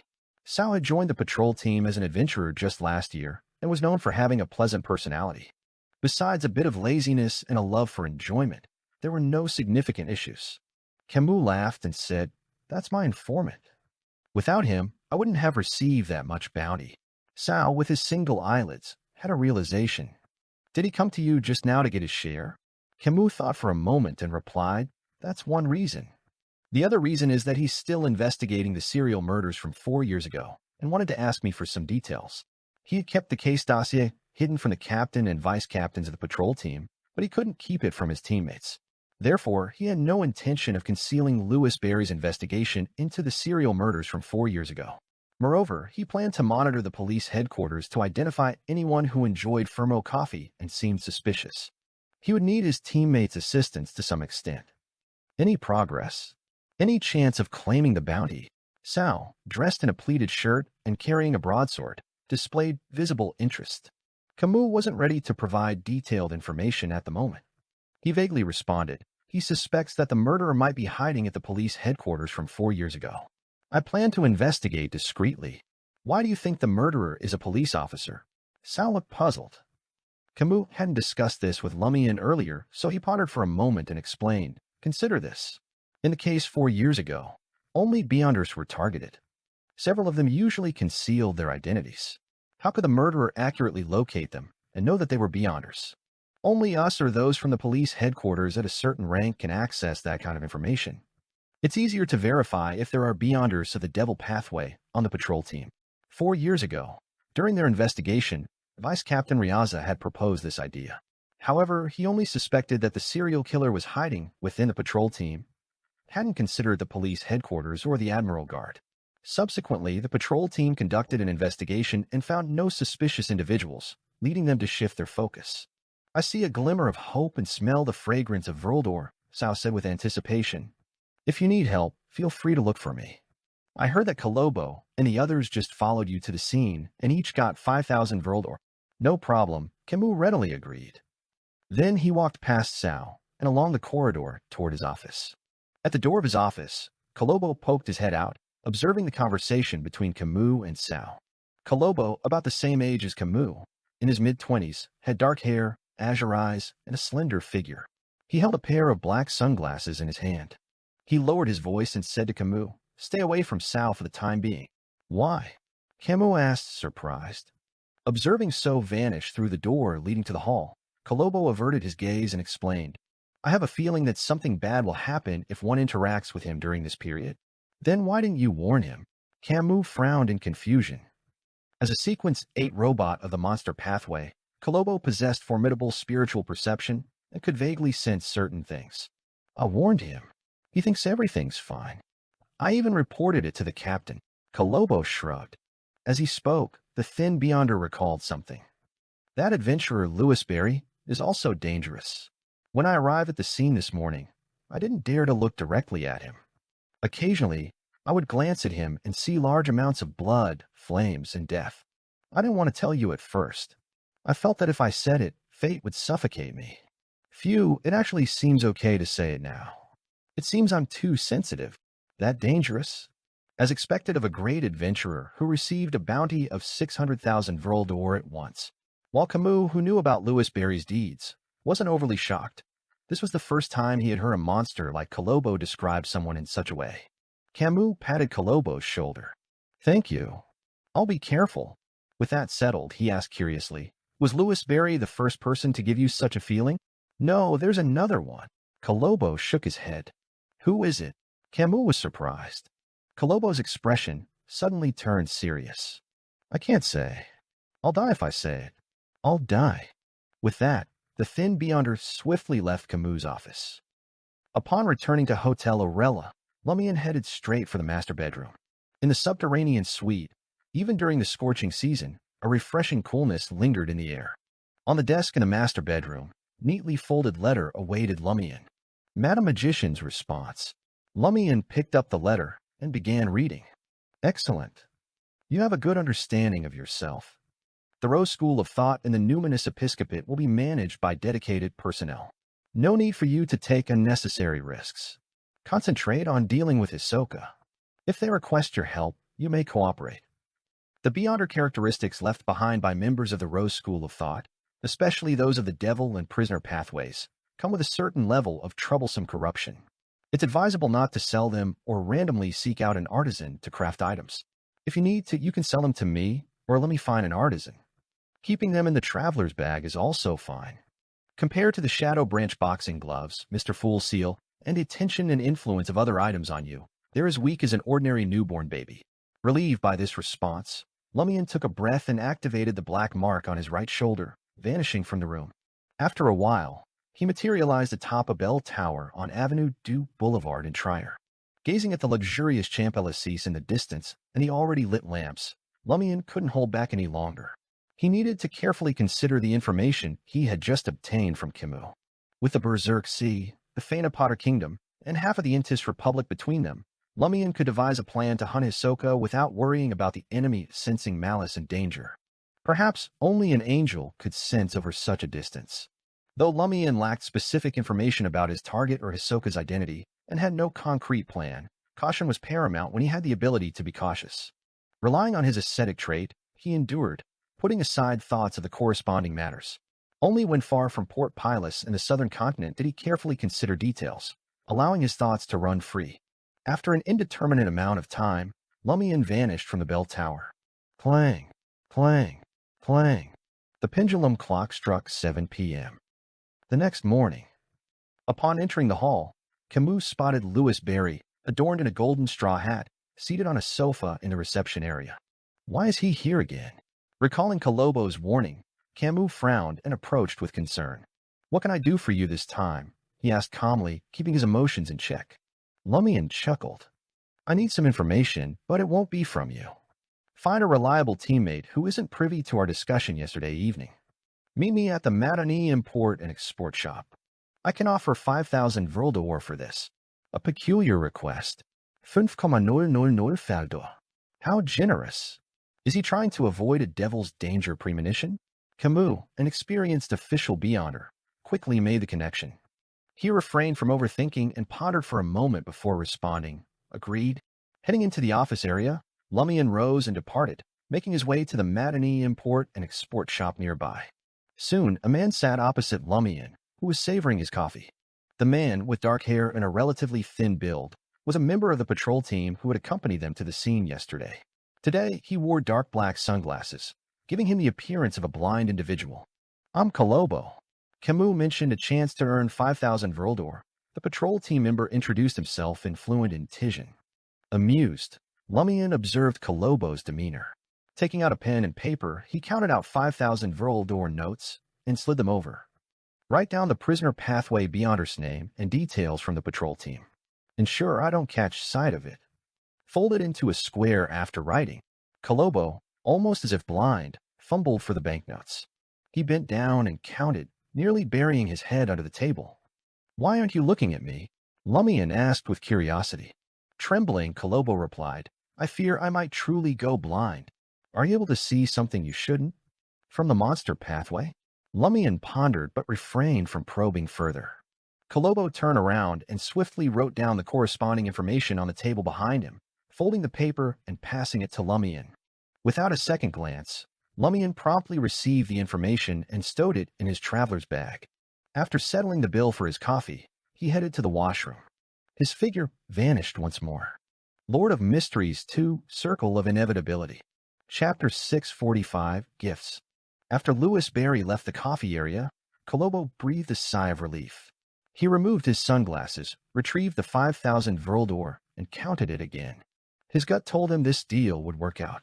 Sao had joined the patrol team as an adventurer just last year and was known for having a pleasant personality. Besides a bit of laziness and a love for enjoyment, there were no significant issues. Camus laughed and said, "That's my informant. Without him, I wouldn't have received that much bounty." Sao, with his single eyelids, had a realization. "Did he come to you just now to get his share?" Camus thought for a moment and replied, "That's one reason. The other reason is that he's still investigating the serial murders from 4 years ago and wanted to ask me for some details. He had kept the case dossier hidden from the captain and vice captains of the patrol team, but he couldn't keep it from his teammates. Therefore, he had no intention of concealing Louis Berry's investigation into the serial murders from 4 years ago. Moreover, he planned to monitor the police headquarters to identify anyone who enjoyed Fermo coffee and seemed suspicious. He would need his teammates' assistance to some extent. Any progress, any chance of claiming the bounty, Sao, dressed in a pleated shirt and carrying a broadsword, displayed visible interest. Camus wasn't ready to provide detailed information at the moment. He vaguely responded, "He suspects that the murderer might be hiding at the police headquarters from 4 years ago. I plan to investigate discreetly. Why do you think the murderer is a police officer?" Sao looked puzzled. Camus hadn't discussed this with Lumian earlier, so he pondered for a moment and explained, "Consider this. In the case 4 years ago, only Beyonders were targeted. Several of them usually concealed their identities. How could the murderer accurately locate them and know that they were Beyonders? Only us or those from the police headquarters at a certain rank can access that kind of information. It's easier to verify if there are beyonders of the Devil Pathway on the patrol team. 4 years ago, during their investigation, Vice Captain Riaza had proposed this idea. However, he only suspected that the serial killer was hiding within the patrol team, hadn't considered the police headquarters or the Admiral Guard. Subsequently, the patrol team conducted an investigation and found no suspicious individuals, leading them to shift their focus. I see a glimmer of hope and smell the fragrance of Vrildor, Sao said with anticipation. If you need help, feel free to look for me. I heard that Kolobo and the others just followed you to the scene and each got 5,000 Vrildor. No problem, Camus readily agreed. Then he walked past Sao and along the corridor toward his office. At the door of his office, Kolobo poked his head out, observing the conversation between Camus and Sao. Kolobo, about the same age as Camus, in his mid-20s, had dark hair, azure eyes, and a slender figure. He held a pair of black sunglasses in his hand. He lowered his voice and said to Camus, "Stay away from Sao for the time being." "Why?" Camus asked, surprised. Observing So vanish through the door leading to the hall, Kolobo averted his gaze and explained, "I have a feeling that something bad will happen if one interacts with him during this period." "Then why didn't you warn him?" Camus frowned in confusion. As a Sequence 8 robot of the Monster Pathway, Kolobo possessed formidable spiritual perception and could vaguely sense certain things. "I warned him. He thinks everything's fine. I even reported it to the captain." Kolobo shrugged. As he spoke, the thin Beyonder recalled something. "That adventurer Louis Berry is also dangerous. When I arrived at the scene this morning, I didn't dare to look directly at him. Occasionally, I would glance at him and see large amounts of blood, flames, and death. I didn't want to tell you at first. I felt that if I said it, fate would suffocate me. Phew, it actually seems okay to say it now. It seems I'm too sensitive. That dangerous?" As expected of a great adventurer who received a bounty of 600,000 Vrildor at once. While Camus, who knew about Louis Berry's deeds, wasn't overly shocked. This was the first time he had heard a monster like Kolobo describe someone in such a way. Camus patted Kolobo's shoulder. "Thank you. I'll be careful." With that settled, he asked curiously, "Was Louis Berry the first person to give you such a feeling?" "No, there's another one." Kolobo shook his head. "Who is it?" Camus was surprised. Kolobo's expression suddenly turned serious. "I can't say. I'll die if I say it. I'll die." With that, the thin Beyonder swiftly left Camus' office. Upon returning to Hotel Orella, Lumian headed straight for the master bedroom. In the subterranean suite, even during the scorching season, a refreshing coolness lingered in the air. On the desk in the master bedroom, neatly folded letter awaited Lumian. Madam Magician's response. Lumian picked up the letter and began reading. "Excellent. You have a good understanding of yourself. The Rose School of Thought and the Numinous Episcopate will be managed by dedicated personnel. No need for you to take unnecessary risks. Concentrate on dealing with Hisoka. If they request your help, you may cooperate." The Beyonder characteristics left behind by members of the Rose School of Thought, especially those of the Devil and Prisoner pathways, come with a certain level of troublesome corruption. It's advisable not to sell them or randomly seek out an artisan to craft items. If you need to, you can sell them to me or let me find an artisan. Keeping them in the traveler's bag is also fine. Compared to the Shadow Branch boxing gloves, Mr. Fool Seal, and the attention and influence of other items on you, they're as weak as an ordinary newborn baby. Relieved by this response, Lumian took a breath and activated the black mark on his right shoulder, vanishing from the room. After a while, he materialized atop a bell tower on Avenue du Boulevard in Trier. Gazing at the luxurious Champs-Élysées in the distance and the already lit lamps, Lumian couldn't hold back any longer. He needed to carefully consider the information he had just obtained from Camus. With the Berserk Sea, the Phaenopotter Kingdom, and half of the Intis Republic between them, Lumian could devise a plan to hunt Hisoka without worrying about the enemy sensing malice and danger. Perhaps only an angel could sense over such a distance. Though Lumian lacked specific information about his target or Hisoka's identity and had no concrete plan, caution was paramount when he had the ability to be cautious. Relying on his ascetic trait, he endured, putting aside thoughts of the corresponding matters. Only when far from Port Pilus and the southern continent did he carefully consider details, allowing his thoughts to run free. After an indeterminate amount of time, Lumian vanished from the bell tower. Clang, clang, clang. The pendulum clock struck 7 p.m. The next morning. Upon entering the hall, Camus spotted Louis Berry adorned in a golden straw hat, seated on a sofa in the reception area. Why is he here again? Recalling Kolobo's warning, Camus frowned and approached with concern. What can I do for you this time? He asked calmly, keeping his emotions in check. Lumian chuckled. I need some information, but it won't be from you. Find a reliable teammate who isn't privy to our discussion yesterday evening. Meet me at the matinee import and export shop. I can offer 5,000 Vril for this. A peculiar request. 5,000 Faldo. How generous. Is he trying to avoid a devil's danger premonition? Camus, an experienced official beyonder, quickly made the connection. He refrained from overthinking and pondered for a moment before responding. Agreed. Heading into the office area, Lumian rose and departed, making his way to the matinee import and export shop nearby. Soon, a man sat opposite Lumian, who was savoring his coffee. The man, with dark hair and a relatively thin build, was a member of the patrol team who had accompanied them to the scene yesterday. Today, he wore dark black sunglasses, giving him the appearance of a blind individual. I'm Kolobo. Camus mentioned a chance to earn 5,000 Vril. The patrol team member introduced himself in fluent Intisian. Amused, Lumian observed Kolobo's demeanor. Taking out a pen and paper, he counted out 5,000 Vril notes and slid them over. Write down the prisoner pathway beyonder's name and details from the patrol team. Ensure I don't catch sight of it. Fold it into a square after writing. Kolobo, almost as if blind, fumbled for the banknotes. He bent down and counted, nearly burying his head under the table. Why aren't you looking at me? Lumian asked with curiosity. Trembling, Kolobo replied, I fear I might truly go blind. Are you able to see something you shouldn't? From the monster pathway? Lumian pondered but refrained from probing further. Kolobo turned around and swiftly wrote down the corresponding information on the table behind him, folding the paper and passing it to Lumian. Without a second glance, Lumian promptly received the information and stowed it in his traveler's bag. After settling the bill for his coffee, he headed to the washroom. His figure vanished once more. Lord of Mysteries 2, Circle of Inevitability. Chapter 645, Gifts. After Louis Barry left the coffee area, Kolobo breathed a sigh of relief. He removed his sunglasses, retrieved the 5,000 Vril, and counted it again. His gut told him this deal would work out.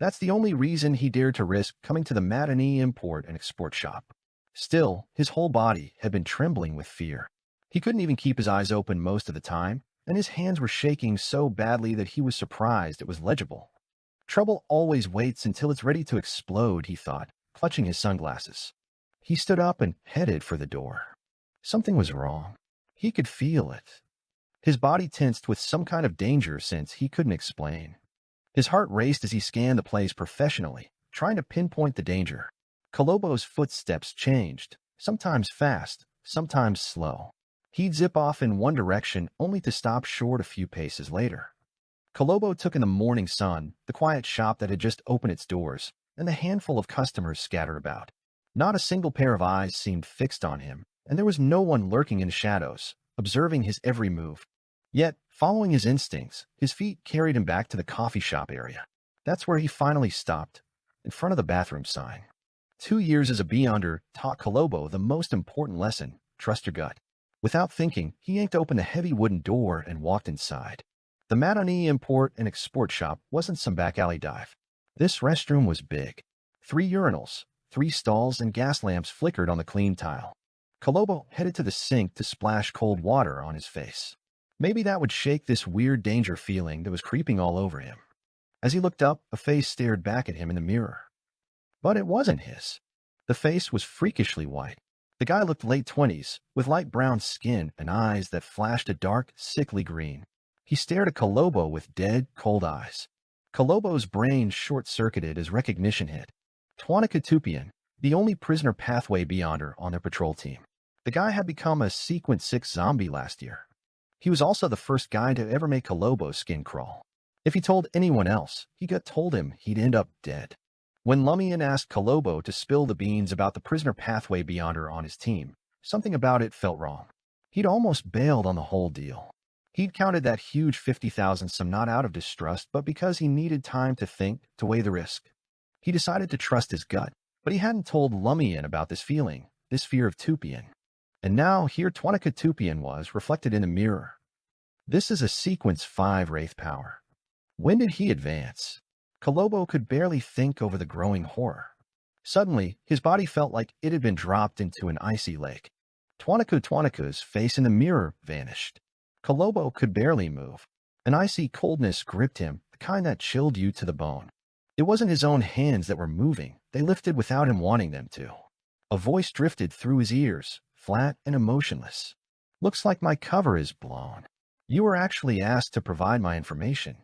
That's the only reason he dared to risk coming to the matinee import and export shop. Still, his whole body had been trembling with fear. He couldn't even keep his eyes open most of the time, and his hands were shaking so badly that he was surprised it was legible. Trouble always waits until it's ready to explode, he thought, clutching his sunglasses. He stood up and headed for the door. Something was wrong. He could feel it. His body tensed with some kind of danger since he couldn't explain. His heart raced as he scanned the place professionally, trying to pinpoint the danger. Kolobo's footsteps changed, sometimes fast, sometimes slow. He'd zip off in one direction only to stop short a few paces later. Kolobo took in the morning sun, the quiet shop that had just opened its doors, and the handful of customers scattered about. Not a single pair of eyes seemed fixed on him, and there was no one lurking in the shadows, observing his every move. Yet, following his instincts, his feet carried him back to the coffee shop area. That's where he finally stopped, in front of the bathroom sign. 2 years as a beyonder taught Kolobo the most important lesson: trust your gut. Without thinking, he yanked open the heavy wooden door and walked inside. The matinee import and export shop wasn't some back alley dive. This restroom was big. 3 urinals, 3 stalls, and gas lamps flickered on the clean tile. Kolobo headed to the sink to splash cold water on his face. Maybe that would shake this weird danger feeling that was creeping all over him. As he looked up, a face stared back at him in the mirror. But it wasn't his. The face was freakishly white. The guy looked late 20s, with light brown skin and eyes that flashed a dark, sickly green. He stared at Kolobo with dead, cold eyes. Kolobo's brain short-circuited as recognition hit. Tuanakatupian, the only prisoner pathway beyonder on their patrol team. The guy had become a Sequence 6 zombie last year. He was also the first guy to ever make Kolobo's skin crawl. If he told anyone else, he got told him he'd end up dead. When Lumian asked Kolobo to spill the beans about the prisoner pathway beyonder on his team, something about it felt wrong. He'd almost bailed on the whole deal. He'd counted that huge 50,000 sum not out of distrust, but because he needed time to think, to weigh the risk. He decided to trust his gut, but he hadn't told Lumian about this feeling, this fear of Tupian. And now here Tuanakatupian was, reflected in the mirror. This is a Sequence 5 Wraith power. When did he advance? Kolobo could barely think over the growing horror. Suddenly, his body felt like it had been dropped into an icy lake. Twanaku's face in the mirror vanished. Kolobo could barely move. An icy coldness gripped him, the kind that chilled you to the bone. It wasn't his own hands that were moving. They lifted without him wanting them to. A voice drifted through his ears, flat and emotionless. Looks like my cover is blown. You were actually asked to provide my information.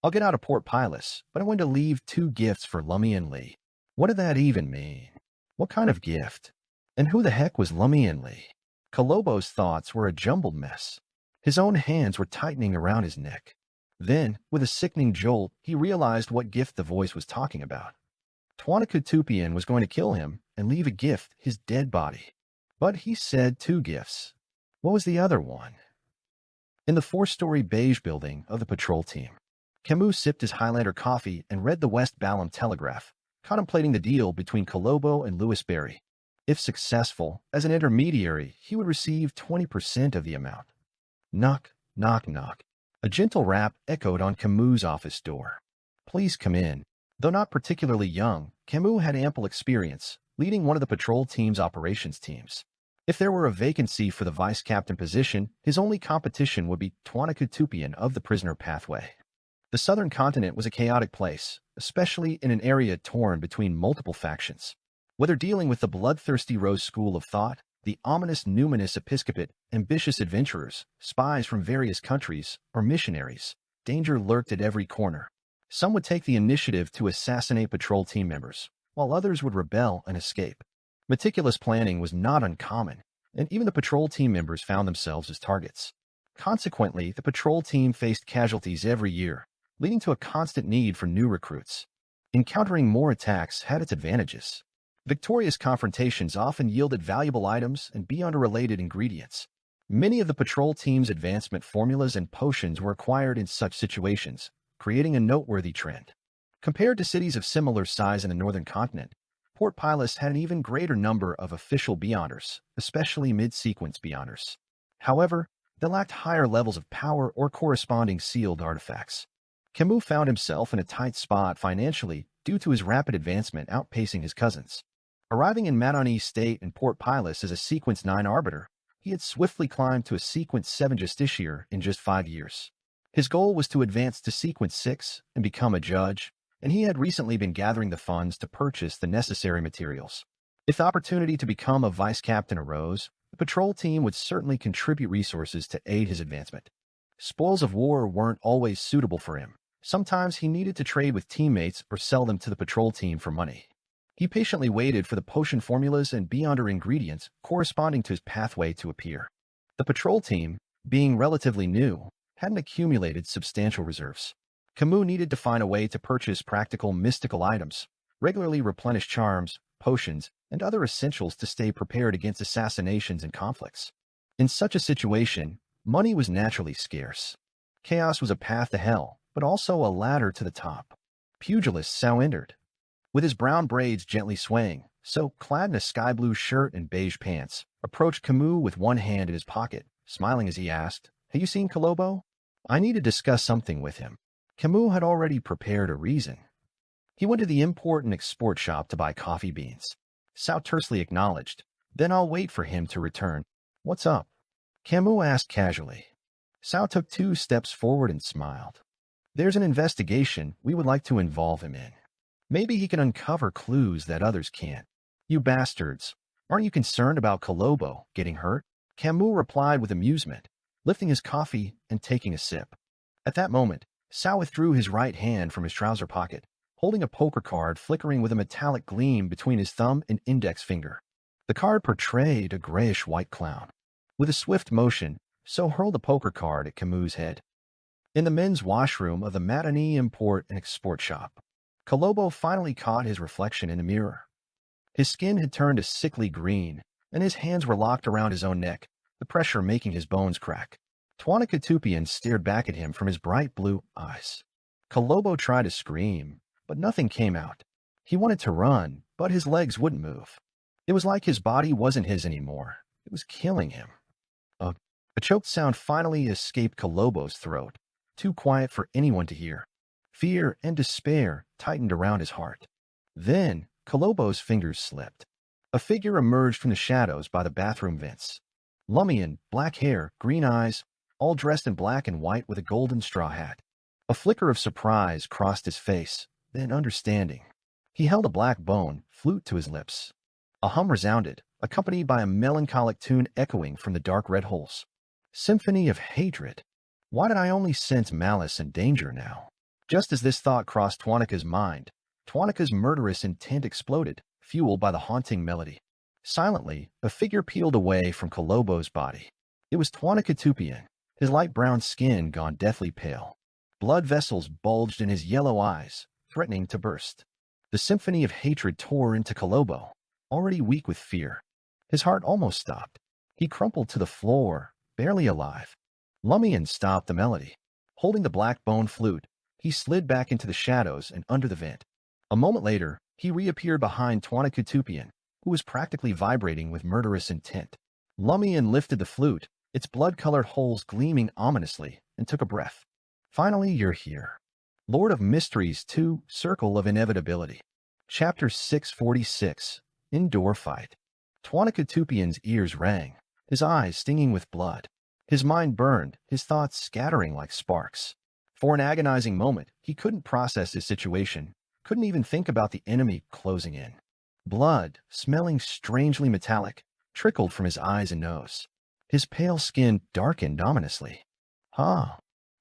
I'll get out of Port Pilus, but I want to leave 2 gifts for Lumian Lee. What did that even mean? What kind of gift? And who the heck was Lumian Lee? Kolobo's thoughts were a jumbled mess. His own hands were tightening around his neck. Then, with a sickening jolt, he realized what gift the voice was talking about. Twanakutupian was going to kill him and leave a gift, his dead body. But he said 2 gifts. What was the other one? In the 4-story beige building of the patrol team, Camus sipped his Highlander coffee and read the West Balham Telegraph, contemplating the deal between Kolobo and Louis Berry. If successful, as an intermediary, he would receive 20% of the amount. Knock, knock, knock. A gentle rap echoed on Camus' office door. Please come in. Though not particularly young, Camus had ample experience, leading one of the patrol team's operations teams. If there were a vacancy for the vice captain position, his only competition would be Twanakutupian of the prisoner pathway. The southern continent was a chaotic place, especially in an area torn between multiple factions. Whether dealing with the bloodthirsty Rose school of thought, the ominous numinous episcopate, ambitious adventurers, spies from various countries, or missionaries, danger lurked at every corner. Some would take the initiative to assassinate patrol team members, while others would rebel and escape. Meticulous planning was not uncommon, and even the patrol team members found themselves as targets. Consequently, the patrol team faced casualties every year, leading to a constant need for new recruits. Encountering more attacks had its advantages. Victorious confrontations often yielded valuable items and beyond-related ingredients. Many of the patrol team's advancement formulas and potions were acquired in such situations, creating a noteworthy trend. Compared to cities of similar size in the northern continent, Port Pilus had an even greater number of official Beyonders, especially mid-sequence Beyonders. However, they lacked higher levels of power or corresponding sealed artifacts. Camus found himself in a tight spot financially due to his rapid advancement outpacing his cousins. Arriving in Madoni State and Port Pilus as a Sequence 9 Arbiter, he had swiftly climbed to a Sequence 7 Justiciar in just 5 years. His goal was to advance to Sequence 6 and become a judge, and he had recently been gathering the funds to purchase the necessary materials. If the opportunity to become a vice captain arose, the patrol team would certainly contribute resources to aid his advancement. Spoils of war weren't always suitable for him. Sometimes he needed to trade with teammates or sell them to the patrol team for money. He patiently waited for the potion formulas and Beyonder ingredients corresponding to his pathway to appear. The patrol team, being relatively new, hadn't accumulated substantial reserves. Camus needed to find a way to purchase practical mystical items, regularly replenish charms, potions, and other essentials to stay prepared against assassinations and conflicts. In such a situation, money was naturally scarce. Chaos was a path to hell, but also a ladder to the top. Pugilist Sao entered. With his brown braids gently swaying, So, clad in a sky-blue shirt and beige pants, approached Camus with one hand in his pocket, smiling as he asked, "Have you seen Kolobo? I need to discuss something with him." Camus had already prepared a reason. He went to the import and export shop to buy coffee beans. Sao tersely acknowledged. "Then I'll wait for him to return." "What's up?" Camus asked casually. Sao took 2 steps forward and smiled. "There's an investigation we would like to involve him in. Maybe he can uncover clues that others can't." "You bastards, aren't you concerned about Kolobo getting hurt?" Camus replied with amusement, lifting his coffee and taking a sip. At that moment, Sao withdrew his right hand from his trouser pocket, holding a poker card flickering with a metallic gleam between his thumb and index finger. The card portrayed a grayish-white clown. With a swift motion, So hurled the poker card at Camus' head. In the men's washroom of the Matinee Import and Export Shop, Kolobo finally caught his reflection in the mirror. His skin had turned a sickly green, and his hands were locked around his own neck, the pressure making his bones crack. Twanakatupian stared back at him from his bright blue eyes. Kolobo tried to scream, but nothing came out. He wanted to run, but his legs wouldn't move. It was like his body wasn't his anymore. It was killing him. A choked sound finally escaped Kolobo's throat, too quiet for anyone to hear. Fear and despair tightened around his heart. Then, Kolobo's fingers slipped. A figure emerged from the shadows by the bathroom vents. Lumian, black hair, green eyes, all dressed in black and white with a golden straw hat. A flicker of surprise crossed his face, then understanding. He held a black bone flute to his lips. A hum resounded, accompanied by a melancholic tune echoing from the dark red holes. Symphony of hatred. Why did I only sense malice and danger now? Just as this thought crossed Twanaka's mind, Twanaka's murderous intent exploded, fueled by the haunting melody. Silently, a figure peeled away from Kolobo's body. It was Twanaka Tupian, his light brown skin gone deathly pale. Blood vessels bulged in his yellow eyes, threatening to burst. The symphony of hatred tore into Kolobo, already weak with fear. His heart almost stopped. He crumpled to the floor, barely alive. Lumian stopped the melody. Holding the black bone flute, he slid back into the shadows and under the vent. A moment later, he reappeared behind Twanaka Tupian, who was practically vibrating with murderous intent. Lumian lifted the flute, its blood-colored holes gleaming ominously, and took a breath. Finally, you're here. Lord of Mysteries 2, Circle of Inevitability. Chapter 646, Indoor Fight. Twanaka Tupian's ears rang, his eyes stinging with blood. His mind burned, his thoughts scattering like sparks. For an agonizing moment, he couldn't process his situation, couldn't even think about the enemy closing in. Blood, smelling strangely metallic, trickled from his eyes and nose. His pale skin darkened ominously.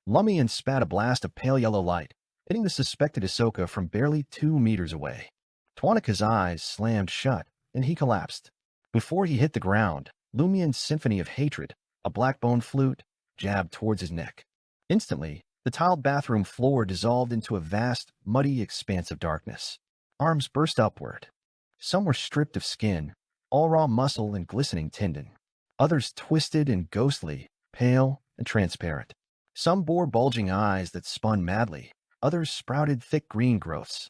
Lumian spat a blast of pale yellow light, hitting the suspected Ahsoka from barely 2 meters away. Twanaka's eyes slammed shut, and he collapsed. Before he hit the ground, Lumian's symphony of hatred, a black bone flute, jabbed towards his neck. Instantly, the tiled bathroom floor dissolved into a vast, muddy expanse of darkness. Arms burst upward. Some were stripped of skin, all raw muscle and glistening tendon. Others twisted and ghostly, pale and transparent. Some bore bulging eyes that spun madly. Others sprouted thick green growths.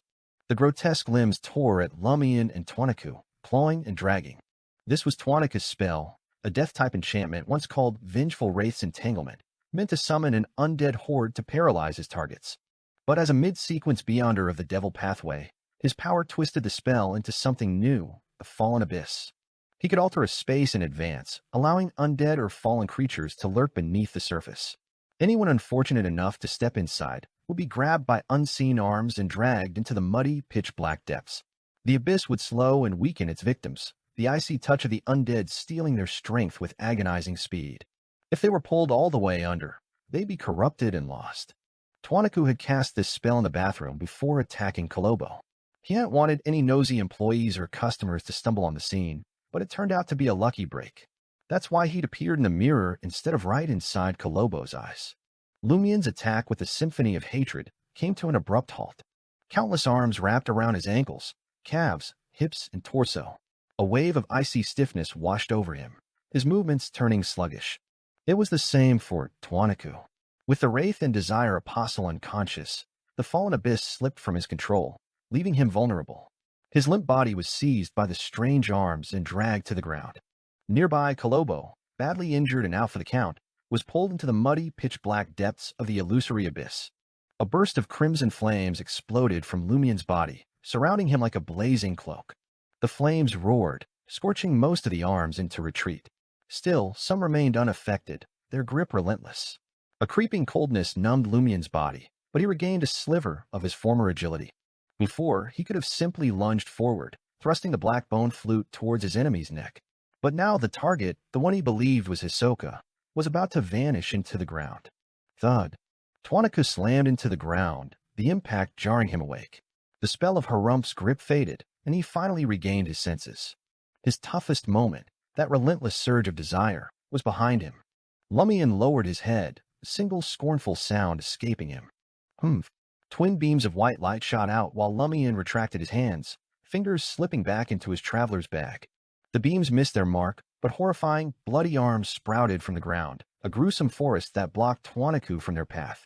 The grotesque limbs tore at Lumian and Twanaku, clawing and dragging. This was Twanaka's spell, a death-type enchantment once called Vengeful Wraith's Entanglement, meant to summon an undead horde to paralyze his targets. But as a mid-sequence Beyonder of the Devil Pathway, his power twisted the spell into something new, a fallen abyss. He could alter a space in advance, allowing undead or fallen creatures to lurk beneath the surface. Anyone unfortunate enough to step inside would be grabbed by unseen arms and dragged into the muddy, pitch-black depths. The abyss would slow and weaken its victims, the icy touch of the undead stealing their strength with agonizing speed. If they were pulled all the way under, they'd be corrupted and lost. Twanaku had cast this spell in the bathroom before attacking Kolobo. He hadn't wanted any nosy employees or customers to stumble on the scene, but it turned out to be a lucky break. That's why he'd appeared in the mirror instead of right inside Kolobo's eyes. Lumian's attack with the symphony of hatred came to an abrupt halt. Countless arms wrapped around his ankles, calves, hips, and torso. A wave of icy stiffness washed over him, his movements turning sluggish. It was the same for Twanaku. With the Wraith and Desire Apostle unconscious, the fallen abyss slipped from his control, leaving him vulnerable. His limp body was seized by the strange arms and dragged to the ground. Nearby, Kolobo, badly injured and out for the count, was pulled into the muddy, pitch-black depths of the illusory abyss. A burst of crimson flames exploded from Lumian's body, surrounding him like a blazing cloak. The flames roared, scorching most of the arms into retreat. Still, some remained unaffected, their grip relentless. A creeping coldness numbed Lumian's body, but he regained a sliver of his former agility. Before, he could have simply lunged forward, thrusting the black bone flute towards his enemy's neck. But now the target, the one he believed was Hisoka, was about to vanish into the ground. Thud. Twanaku slammed into the ground, the impact jarring him awake. The spell of Harump's grip faded, and he finally regained his senses. His toughest moment, that relentless surge of desire, was behind him. Lumian lowered his head, a single scornful sound escaping him. Humph. Twin beams of white light shot out while Lumian retracted his hands, fingers slipping back into his traveler's bag. The beams missed their mark, but horrifying, bloody arms sprouted from the ground, a gruesome forest that blocked Twanaku from their path.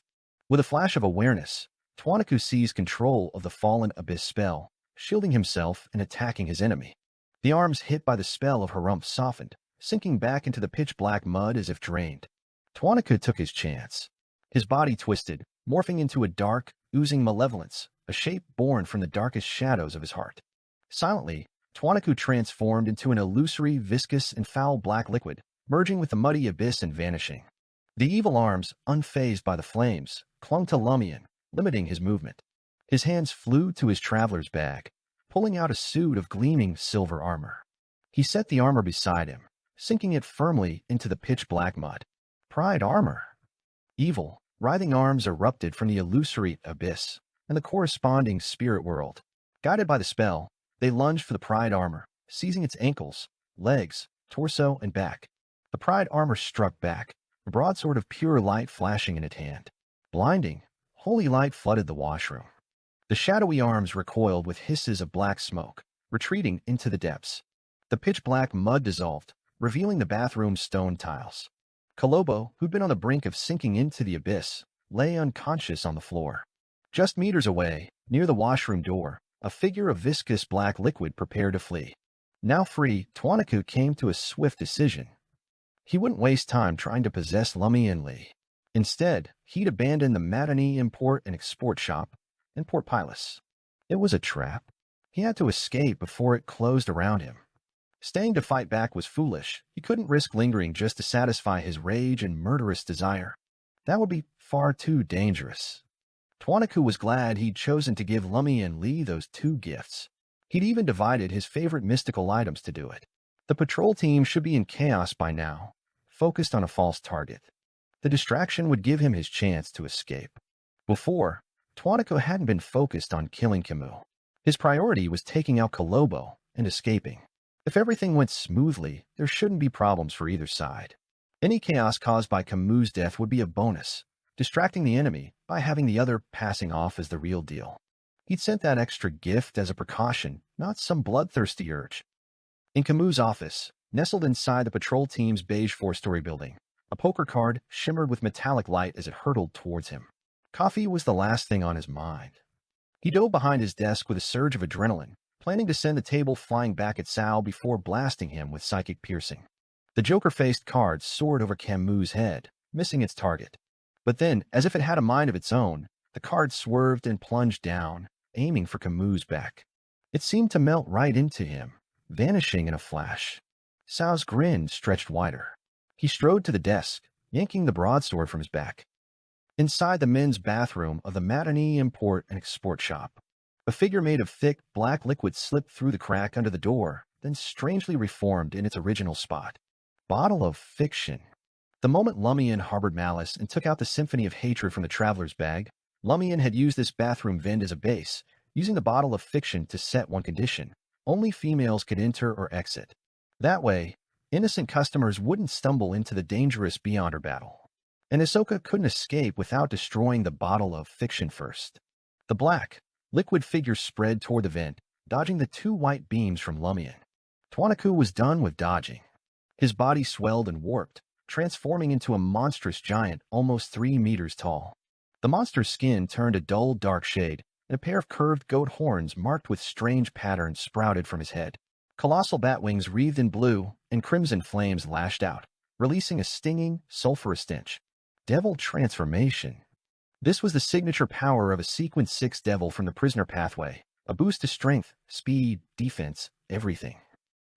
With a flash of awareness, Twanaku seized control of the fallen abyss spell, shielding himself and attacking his enemy. The arms hit by the spell of Harump softened, sinking back into the pitch-black mud as if drained. Tuanica took his chance. His body twisted, morphing into a dark, oozing malevolence, a shape born from the darkest shadows of his heart. Silently, Tuanica transformed into an illusory, viscous, and foul black liquid, merging with the muddy abyss and vanishing. The evil arms, unfazed by the flames, clung to Lumian, limiting his movement. His hands flew to his traveler's bag, pulling out a suit of gleaming silver armor. He set the armor beside him, sinking it firmly into the pitch-black mud. Pride armor. Evil, writhing arms erupted from the illusory abyss and the corresponding spirit world. Guided by the spell, they lunged for the pride armor, seizing its ankles, legs, torso, and back. The pride armor struck back, a broadsword of pure light flashing in its hand. Blinding, holy light flooded the washroom. The shadowy arms recoiled with hisses of black smoke, retreating into the depths. The pitch-black mud dissolved, revealing the bathroom's stone tiles. Colobo, who'd been on the brink of sinking into the abyss, lay unconscious on the floor. Just meters away, near the washroom door, a figure of viscous black liquid prepared to flee. Now free, Tuanica came to a swift decision. He wouldn't waste time trying to possess Lumian Lee. Instead, he'd abandon the matinee import and export shop in Port Pilus. It was a trap. He had to escape before it closed around him. Staying to fight back was foolish. He couldn't risk lingering just to satisfy his rage and murderous desire. That would be far too dangerous. Tuanica was glad he'd chosen to give Lumian Lee those two gifts. He'd even divided his favorite mystical items to do it. The patrol team should be in chaos by now, focused on a false target. The distraction would give him his chance to escape. Before, Tuanica hadn't been focused on killing Camus. His priority was taking out Colobo and escaping. If everything went smoothly, there shouldn't be problems for either side. Any chaos caused by Camus' death would be a bonus, distracting the enemy by having the other passing off as the real deal. He'd sent that extra gift as a precaution, not some bloodthirsty urge. In Camus' office, nestled inside the patrol team's beige four-story building, a poker card shimmered with metallic light as it hurtled towards him. Coffee was the last thing on his mind. He dove behind his desk with a surge of adrenaline, planning to send the table flying back at Sal before blasting him with psychic piercing. The Joker-faced card soared over Camus' head, missing its target. But then, as if it had a mind of its own, the card swerved and plunged down, aiming for Camus' back. It seemed to melt right into him, vanishing in a flash. Sal's grin stretched wider. He strode to the desk, yanking the broadsword from his back. Inside the men's bathroom of the matinee import and export shop, a figure made of thick, black liquid slipped through the crack under the door, then strangely reformed in its original spot. Bottle of fiction. The moment Lumian harbored malice and took out the symphony of hatred from the traveler's bag, Lumian had used this bathroom vent as a base, using the bottle of fiction to set one condition: only females could enter or exit. That way, innocent customers wouldn't stumble into the dangerous Beyonder battle. And Ahsoka couldn't escape without destroying the bottle of fiction first. The black, liquid figure spread toward the vent, dodging the two white beams from Lumian. Tuanica was done with dodging. His body swelled and warped, transforming into a monstrous giant almost 3 meters tall. The monster's skin turned a dull, dark shade, and a pair of curved goat horns marked with strange patterns sprouted from his head. Colossal bat wings wreathed in blue, and crimson flames lashed out, releasing a stinging, sulfurous stench. Devil transformation. This was the signature power of a Sequence 6 devil from the prisoner pathway, a boost to strength, speed, defense, everything.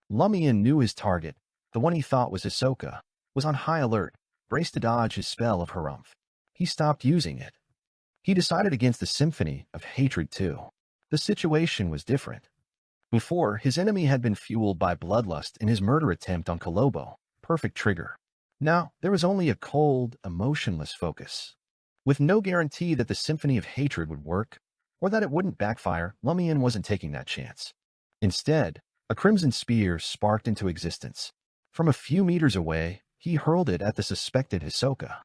Lumian knew his target, the one he thought was Ahsoka, was on high alert, braced to dodge his spell of Harumph. He stopped using it. He decided against the symphony of hatred too. The situation was different. Before, his enemy had been fueled by bloodlust in his murder attempt on Colobo, perfect trigger. Now, there was only a cold, emotionless focus. With no guarantee that the symphony of hatred would work, or that it wouldn't backfire, Lumian wasn't taking that chance. Instead, a crimson spear sparked into existence. From a few meters away, he hurled it at the suspected Ahsoka.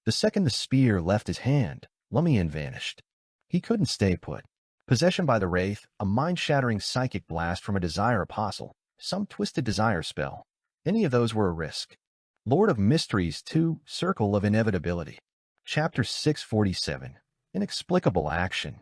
The second the spear left his hand, Lumian vanished. He couldn't stay put. Possession by the Wraith, a mind-shattering psychic blast from a Desire Apostle, some twisted desire spell. Any of those were a risk. Lord of Mysteries 2, Circle of Inevitability. Chapter 647. Inexplicable Action.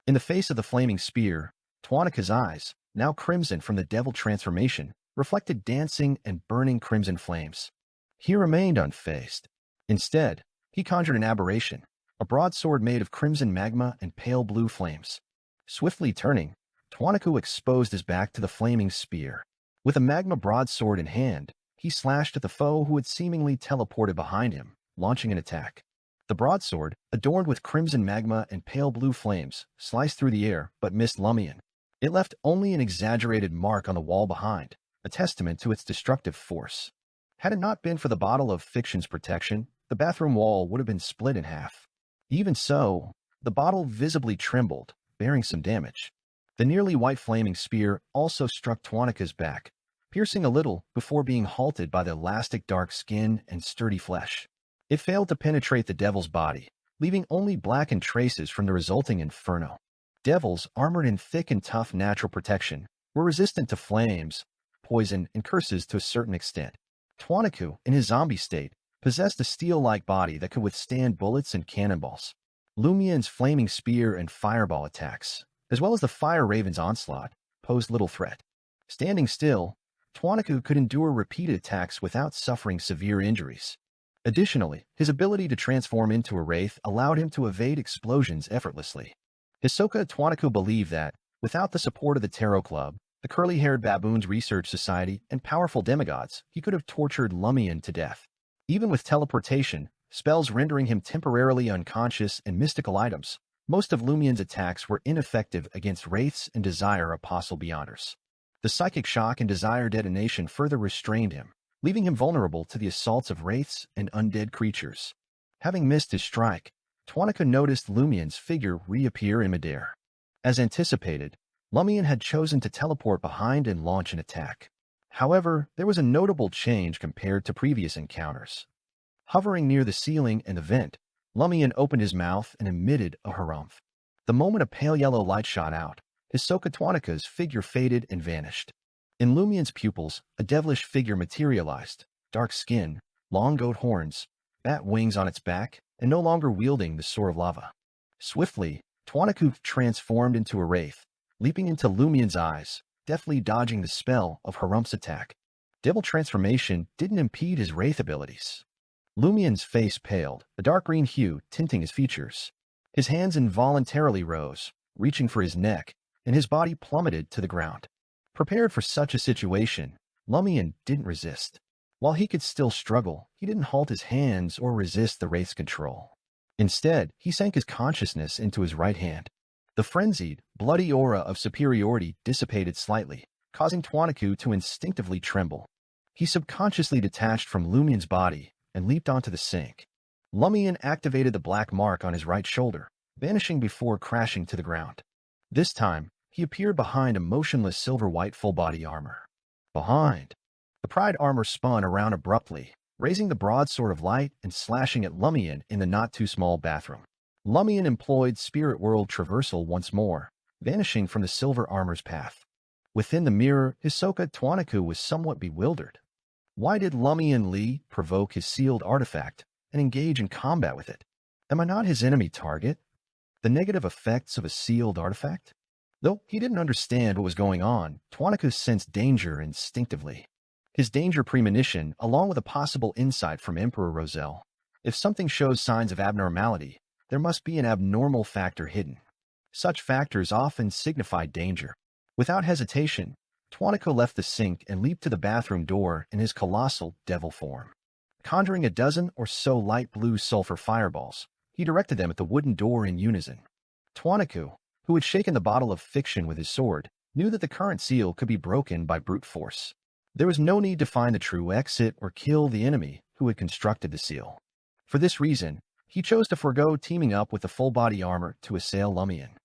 In the face of the flaming spear, Tuanica's eyes, now crimson from the devil transformation, reflected dancing and burning crimson flames. He remained unfazed. Instead, he conjured an aberration, a broadsword made of crimson magma and pale blue flames. Swiftly turning, Tuanaku exposed his back to the flaming spear. With a magma broadsword in hand, he slashed at the foe who had seemingly teleported behind him, launching an attack. The broadsword, adorned with crimson magma and pale blue flames, sliced through the air but missed Lumian. It left only an exaggerated mark on the wall behind, a testament to its destructive force. Had it not been for the bottle of fiction's protection, the bathroom wall would have been split in half. Even so, the bottle visibly trembled, bearing some damage. The nearly white flaming spear also struck Tuanaka's back, piercing a little before being halted by the elastic dark skin and sturdy flesh. It failed to penetrate the devil's body, leaving only blackened traces from the resulting inferno. Devils, armored in thick and tough natural protection, were resistant to flames, poison, and curses to a certain extent. Tuanaku, in his zombie state, possessed a steel-like body that could withstand bullets and cannonballs. Lumian's flaming spear and fireball attacks, as well as the fire raven's onslaught, posed little threat. Standing still, Tuanaku could endure repeated attacks without suffering severe injuries. Additionally, his ability to transform into a wraith allowed him to evade explosions effortlessly. Hisoka Tuanaku believed that, without the support of the Tarot Club, the Curly-Haired Baboons Research Society, and powerful demigods, he could have tortured Lumian to death. Even with teleportation, spells rendering him temporarily unconscious, and mystical items, most of Lumian's attacks were ineffective against wraiths and desire apostle beyonders. The psychic shock and desire detonation further restrained him, leaving him vulnerable to the assaults of wraiths and undead creatures. Having missed his strike, Tuanaku noticed Lumian's figure reappear in midair. As anticipated, Lumian had chosen to teleport behind and launch an attack. However, there was a notable change compared to previous encounters. Hovering near the ceiling and the vent, Lumian opened his mouth and emitted a harumph. The moment a pale yellow light shot out, Hisoka Tuanaka's figure faded and vanished. In Lumian's pupils, a devilish figure materialized, dark skin, long goat horns, bat wings on its back, and no longer wielding the sword of lava. Swiftly, Tuanaku transformed into a wraith, leaping into Lumian's eyes, deftly dodging the spell of Harumph's attack. Devil transformation didn't impede his wraith abilities. Lumian's face paled, a dark green hue tinting his features. His hands involuntarily rose, reaching for his neck, and his body plummeted to the ground. Prepared for such a situation, Lumian didn't resist. While he could still struggle, he didn't halt his hands or resist the wraith's control. Instead, he sank his consciousness into his right hand. The frenzied, bloody aura of superiority dissipated slightly, causing Tuanaku to instinctively tremble. He subconsciously detached from Lumian's body and leaped onto the sink. Lumian activated the black mark on his right shoulder, vanishing before crashing to the ground. This time, he appeared behind a motionless silver-white full-body armor. Behind, the pride armor spun around abruptly, raising the broadsword of light and slashing at Lumian in the not-too-small bathroom. Lumian employed Spirit World Traversal once more, vanishing from the silver armor's path. Within the mirror, Hisoka Tuanaku was somewhat bewildered. Why did Lumian Lee provoke his sealed artifact and engage in combat with it? Am I not his enemy target? The negative effects of a sealed artifact? Though he didn't understand what was going on, Tuanaku sensed danger instinctively. His danger premonition, along with a possible insight from Emperor Roselle. If something shows signs of abnormality, there must be an abnormal factor hidden. Such factors often signify danger. Without hesitation, Tuanaku left the sink and leaped to the bathroom door in his colossal devil form. Conjuring a dozen or so light blue sulfur fireballs, he directed them at the wooden door in unison. Tuanaku, who had shaken the bottle of fiction with his sword, knew that the current seal could be broken by brute force. There was no need to find the true exit or kill the enemy who had constructed the seal. For this reason, he chose to forego teaming up with the full-body armor to assail Lumian.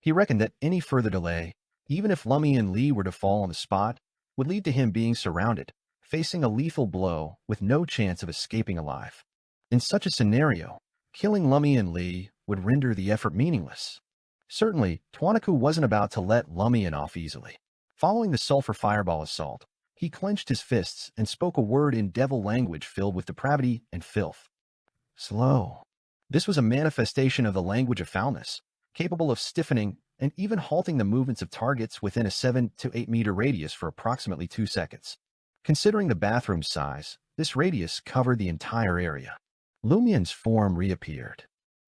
He reckoned that any further delay, even if Lumian Lee were to fall on the spot, would lead to him being surrounded, facing a lethal blow with no chance of escaping alive. In such a scenario, killing Lumian Lee would render the effort meaningless. Certainly, Tuanaku wasn't about to let Lumian off easily. Following the sulfur fireball assault, he clenched his fists and spoke a word in devil language filled with depravity and filth. Slow. This was a manifestation of the language of foulness, capable of stiffening and even halting the movements of targets within a 7 to 8 meter radius for approximately 2 seconds. Considering the bathroom's size, this radius covered the entire area. Lumian's form reappeared.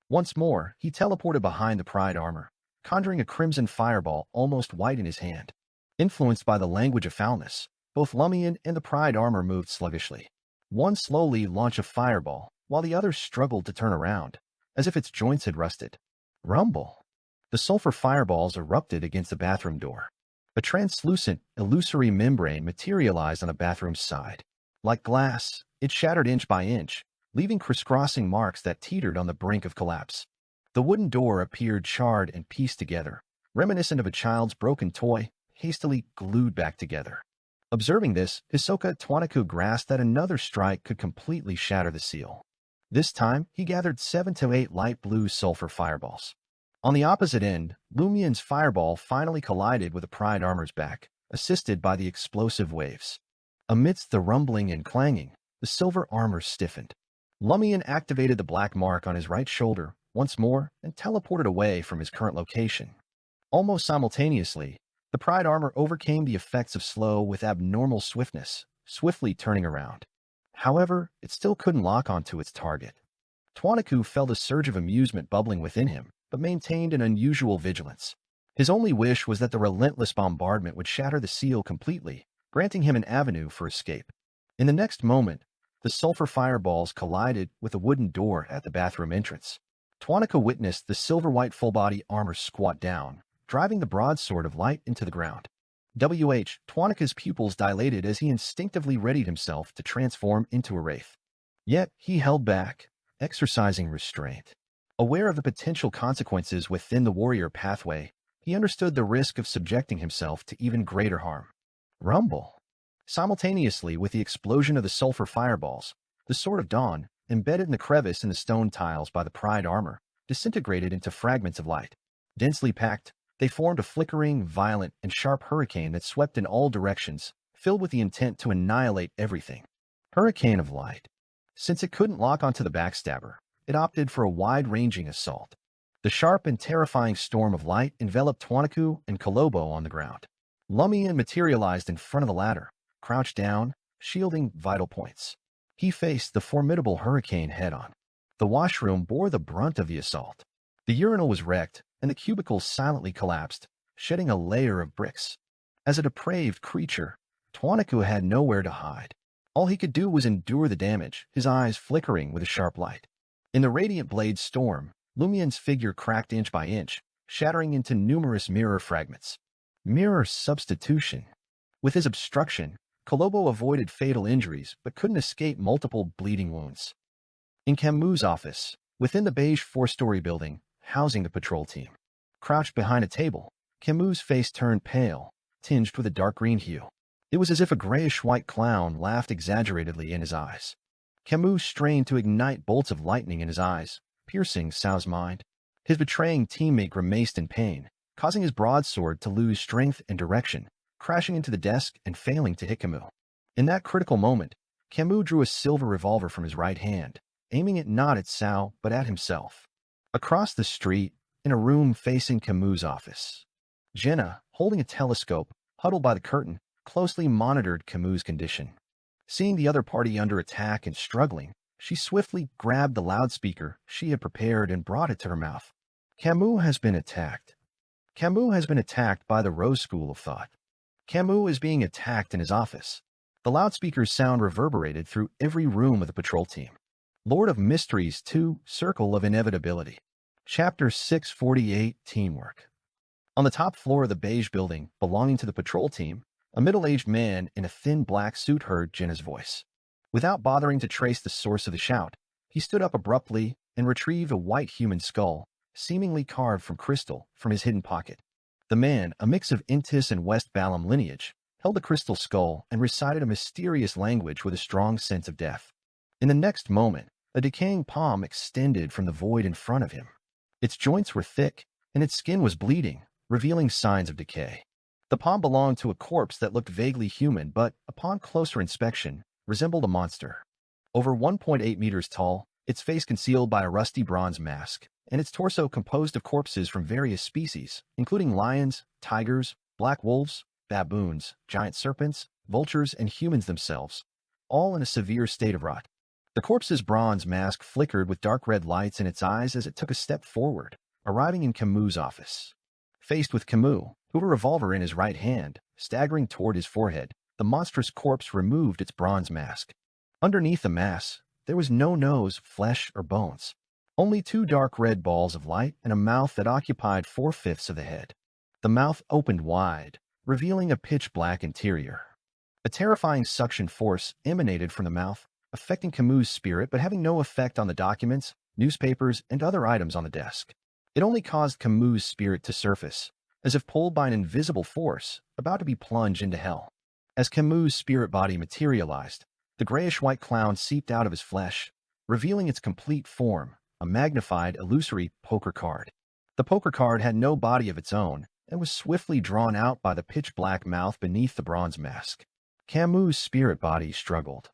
Once more, he teleported behind the Pride armor, conjuring a crimson fireball almost white in his hand. Influenced by the language of foulness, both Lumian and the Pride armor moved sluggishly. One slowly launched a fireball, while the other struggled to turn around, as if its joints had rusted. Rumble! The sulfur fireballs erupted against the bathroom door. A translucent, illusory membrane materialized on the bathroom's side. Like glass, it shattered inch by inch, leaving crisscrossing marks that teetered on the brink of collapse. The wooden door appeared charred and pieced together, reminiscent of a child's broken toy, hastily glued back together. Observing this, Hisoka Twanaku grasped that another strike could completely shatter the seal. This time, he gathered 7 to 8 light blue sulfur fireballs. On the opposite end, Lumian's fireball finally collided with the Pride armor's back, assisted by the explosive waves. Amidst the rumbling and clanging, the silver armor stiffened. Lumian activated the black mark on his right shoulder once more and teleported away from his current location. Almost simultaneously, the Pride armor overcame the effects of slow with abnormal swiftness, swiftly turning around. However, it still couldn't lock onto its target. Twanaku felt a surge of amusement bubbling within him, but maintained an unusual vigilance. His only wish was that the relentless bombardment would shatter the seal completely, granting him an avenue for escape. In the next moment, the sulfur fireballs collided with a wooden door at the bathroom entrance. Twanaku witnessed the silver-white full-body armor squat down, driving the broadsword of light into the ground. Twanaku's pupils dilated as he instinctively readied himself to transform into a wraith. Yet he held back, exercising restraint. Aware of the potential consequences within the warrior pathway, he understood the risk of subjecting himself to even greater harm. Rumble! Simultaneously with the explosion of the sulfur fireballs, the Sword of Dawn, embedded in the crevice in the stone tiles by the Pride armor, disintegrated into fragments of light. Densely packed, they formed a flickering, violent, and sharp hurricane that swept in all directions, filled with the intent to annihilate everything. Hurricane of light. Since it couldn't lock onto the backstabber, it opted for a wide-ranging assault. The sharp and terrifying storm of light enveloped Twanaku and Kolobo on the ground. Lumian materialized in front of the ladder, crouched down, shielding vital points. He faced the formidable hurricane head-on. The washroom bore the brunt of the assault. The urinal was wrecked, and the cubicles silently collapsed, shedding a layer of bricks. As a depraved creature, Twanaku had nowhere to hide. All he could do was endure the damage, his eyes flickering with a sharp light. In the radiant blade's storm, Lumian's figure cracked inch by inch, shattering into numerous mirror fragments. Mirror substitution. With his obstruction, Kolobo avoided fatal injuries but couldn't escape multiple bleeding wounds. In Camus's office, within the beige 4-story building, housing the patrol team. Crouched behind a table, Camus's face turned pale, tinged with a dark green hue. It was as if a grayish-white clown laughed exaggeratedly in his eyes. Camus strained to ignite bolts of lightning in his eyes, piercing Sao's mind. His betraying teammate grimaced in pain, causing his broadsword to lose strength and direction, crashing into the desk and failing to hit Camus. In that critical moment, Camus drew a silver revolver from his right hand, aiming it not at Sao but at himself. Across the street, in a room facing Camus's office, Jenna, holding a telescope, huddled by the curtain, closely monitored Camus's condition. Seeing the other party under attack and struggling, she swiftly grabbed the loudspeaker she had prepared and brought it to her mouth. Camus has been attacked. Camus has been attacked by the Rose School of Thought. Camus is being attacked in his office. The loudspeaker's sound reverberated through every room of the patrol team. Lord of Mysteries 2, Circle of Inevitability. Chapter 648, Teamwork. On the top floor of the beige building belonging to the patrol team, a middle-aged man in a thin black suit heard Jenna's voice. Without bothering to trace the source of the shout, he stood up abruptly and retrieved a white human skull, seemingly carved from crystal, from his hidden pocket. The man, a mix of Intis and West Balam lineage, held the crystal skull and recited a mysterious language with a strong sense of death. In the next moment, a decaying palm extended from the void in front of him. Its joints were thick, and its skin was bleeding, revealing signs of decay. The palm belonged to a corpse that looked vaguely human but, upon closer inspection, resembled a monster. Over 1.8 meters tall, its face concealed by a rusty bronze mask, and its torso composed of corpses from various species, including lions, tigers, black wolves, baboons, giant serpents, vultures, and humans themselves, all in a severe state of rot. The corpse's bronze mask flickered with dark red lights in its eyes as it took a step forward, arriving in Camus' office. Faced with Camus, who had a revolver in his right hand, staggering toward his forehead, the monstrous corpse removed its bronze mask. Underneath the mask, there was no nose, flesh, or bones. Only two dark red balls of light and a mouth that occupied 4/5 of the head. The mouth opened wide, revealing a pitch-black interior. A terrifying suction force emanated from the mouth, affecting Camus' spirit but having no effect on the documents, newspapers, and other items on the desk. It only caused Camus' spirit to surface, as if pulled by an invisible force, about to be plunged into hell. As Camus' spirit body materialized, the grayish-white clown seeped out of his flesh, revealing its complete form, a magnified, illusory poker card. The poker card had no body of its own and was swiftly drawn out by the pitch-black mouth beneath the bronze mask. Camus' spirit body struggled.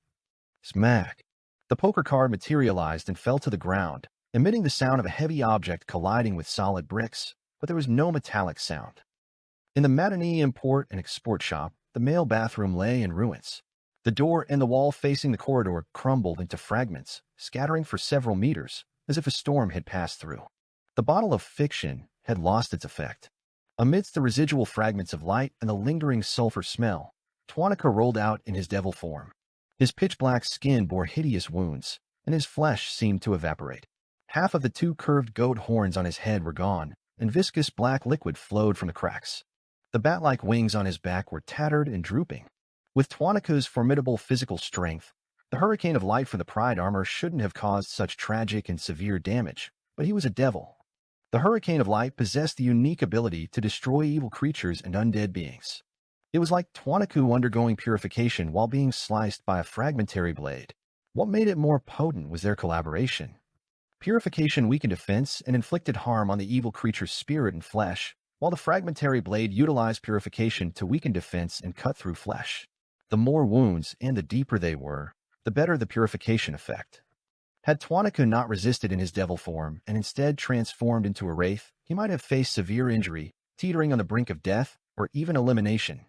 Smack! The poker card materialized and fell to the ground, emitting the sound of a heavy object colliding with solid bricks, but there was no metallic sound. In the matinee import and export shop, the male bathroom lay in ruins. The door and the wall facing the corridor crumbled into fragments, scattering for several meters, as if a storm had passed through. The bottle of fiction had lost its effect. Amidst the residual fragments of light and the lingering sulfur smell, Tuanica rolled out in his devil form. His pitch-black skin bore hideous wounds, and his flesh seemed to evaporate. Half of the two curved goat horns on his head were gone, and viscous black liquid flowed from the cracks. The bat-like wings on his back were tattered and drooping. With Tuanica's formidable physical strength, the hurricane of light from the pride armor shouldn't have caused such tragic and severe damage, but he was a devil. The hurricane of light possessed the unique ability to destroy evil creatures and undead beings. It was like Tuanicu undergoing purification while being sliced by a fragmentary blade. What made it more potent was their collaboration. Purification weakened defense and inflicted harm on the evil creature's spirit and flesh, while the fragmentary blade utilized purification to weaken defense and cut through flesh. The more wounds and the deeper they were, the better the purification effect. Had Tuanicu not resisted in his devil form and instead transformed into a wraith, he might have faced severe injury, teetering on the brink of death, or even elimination.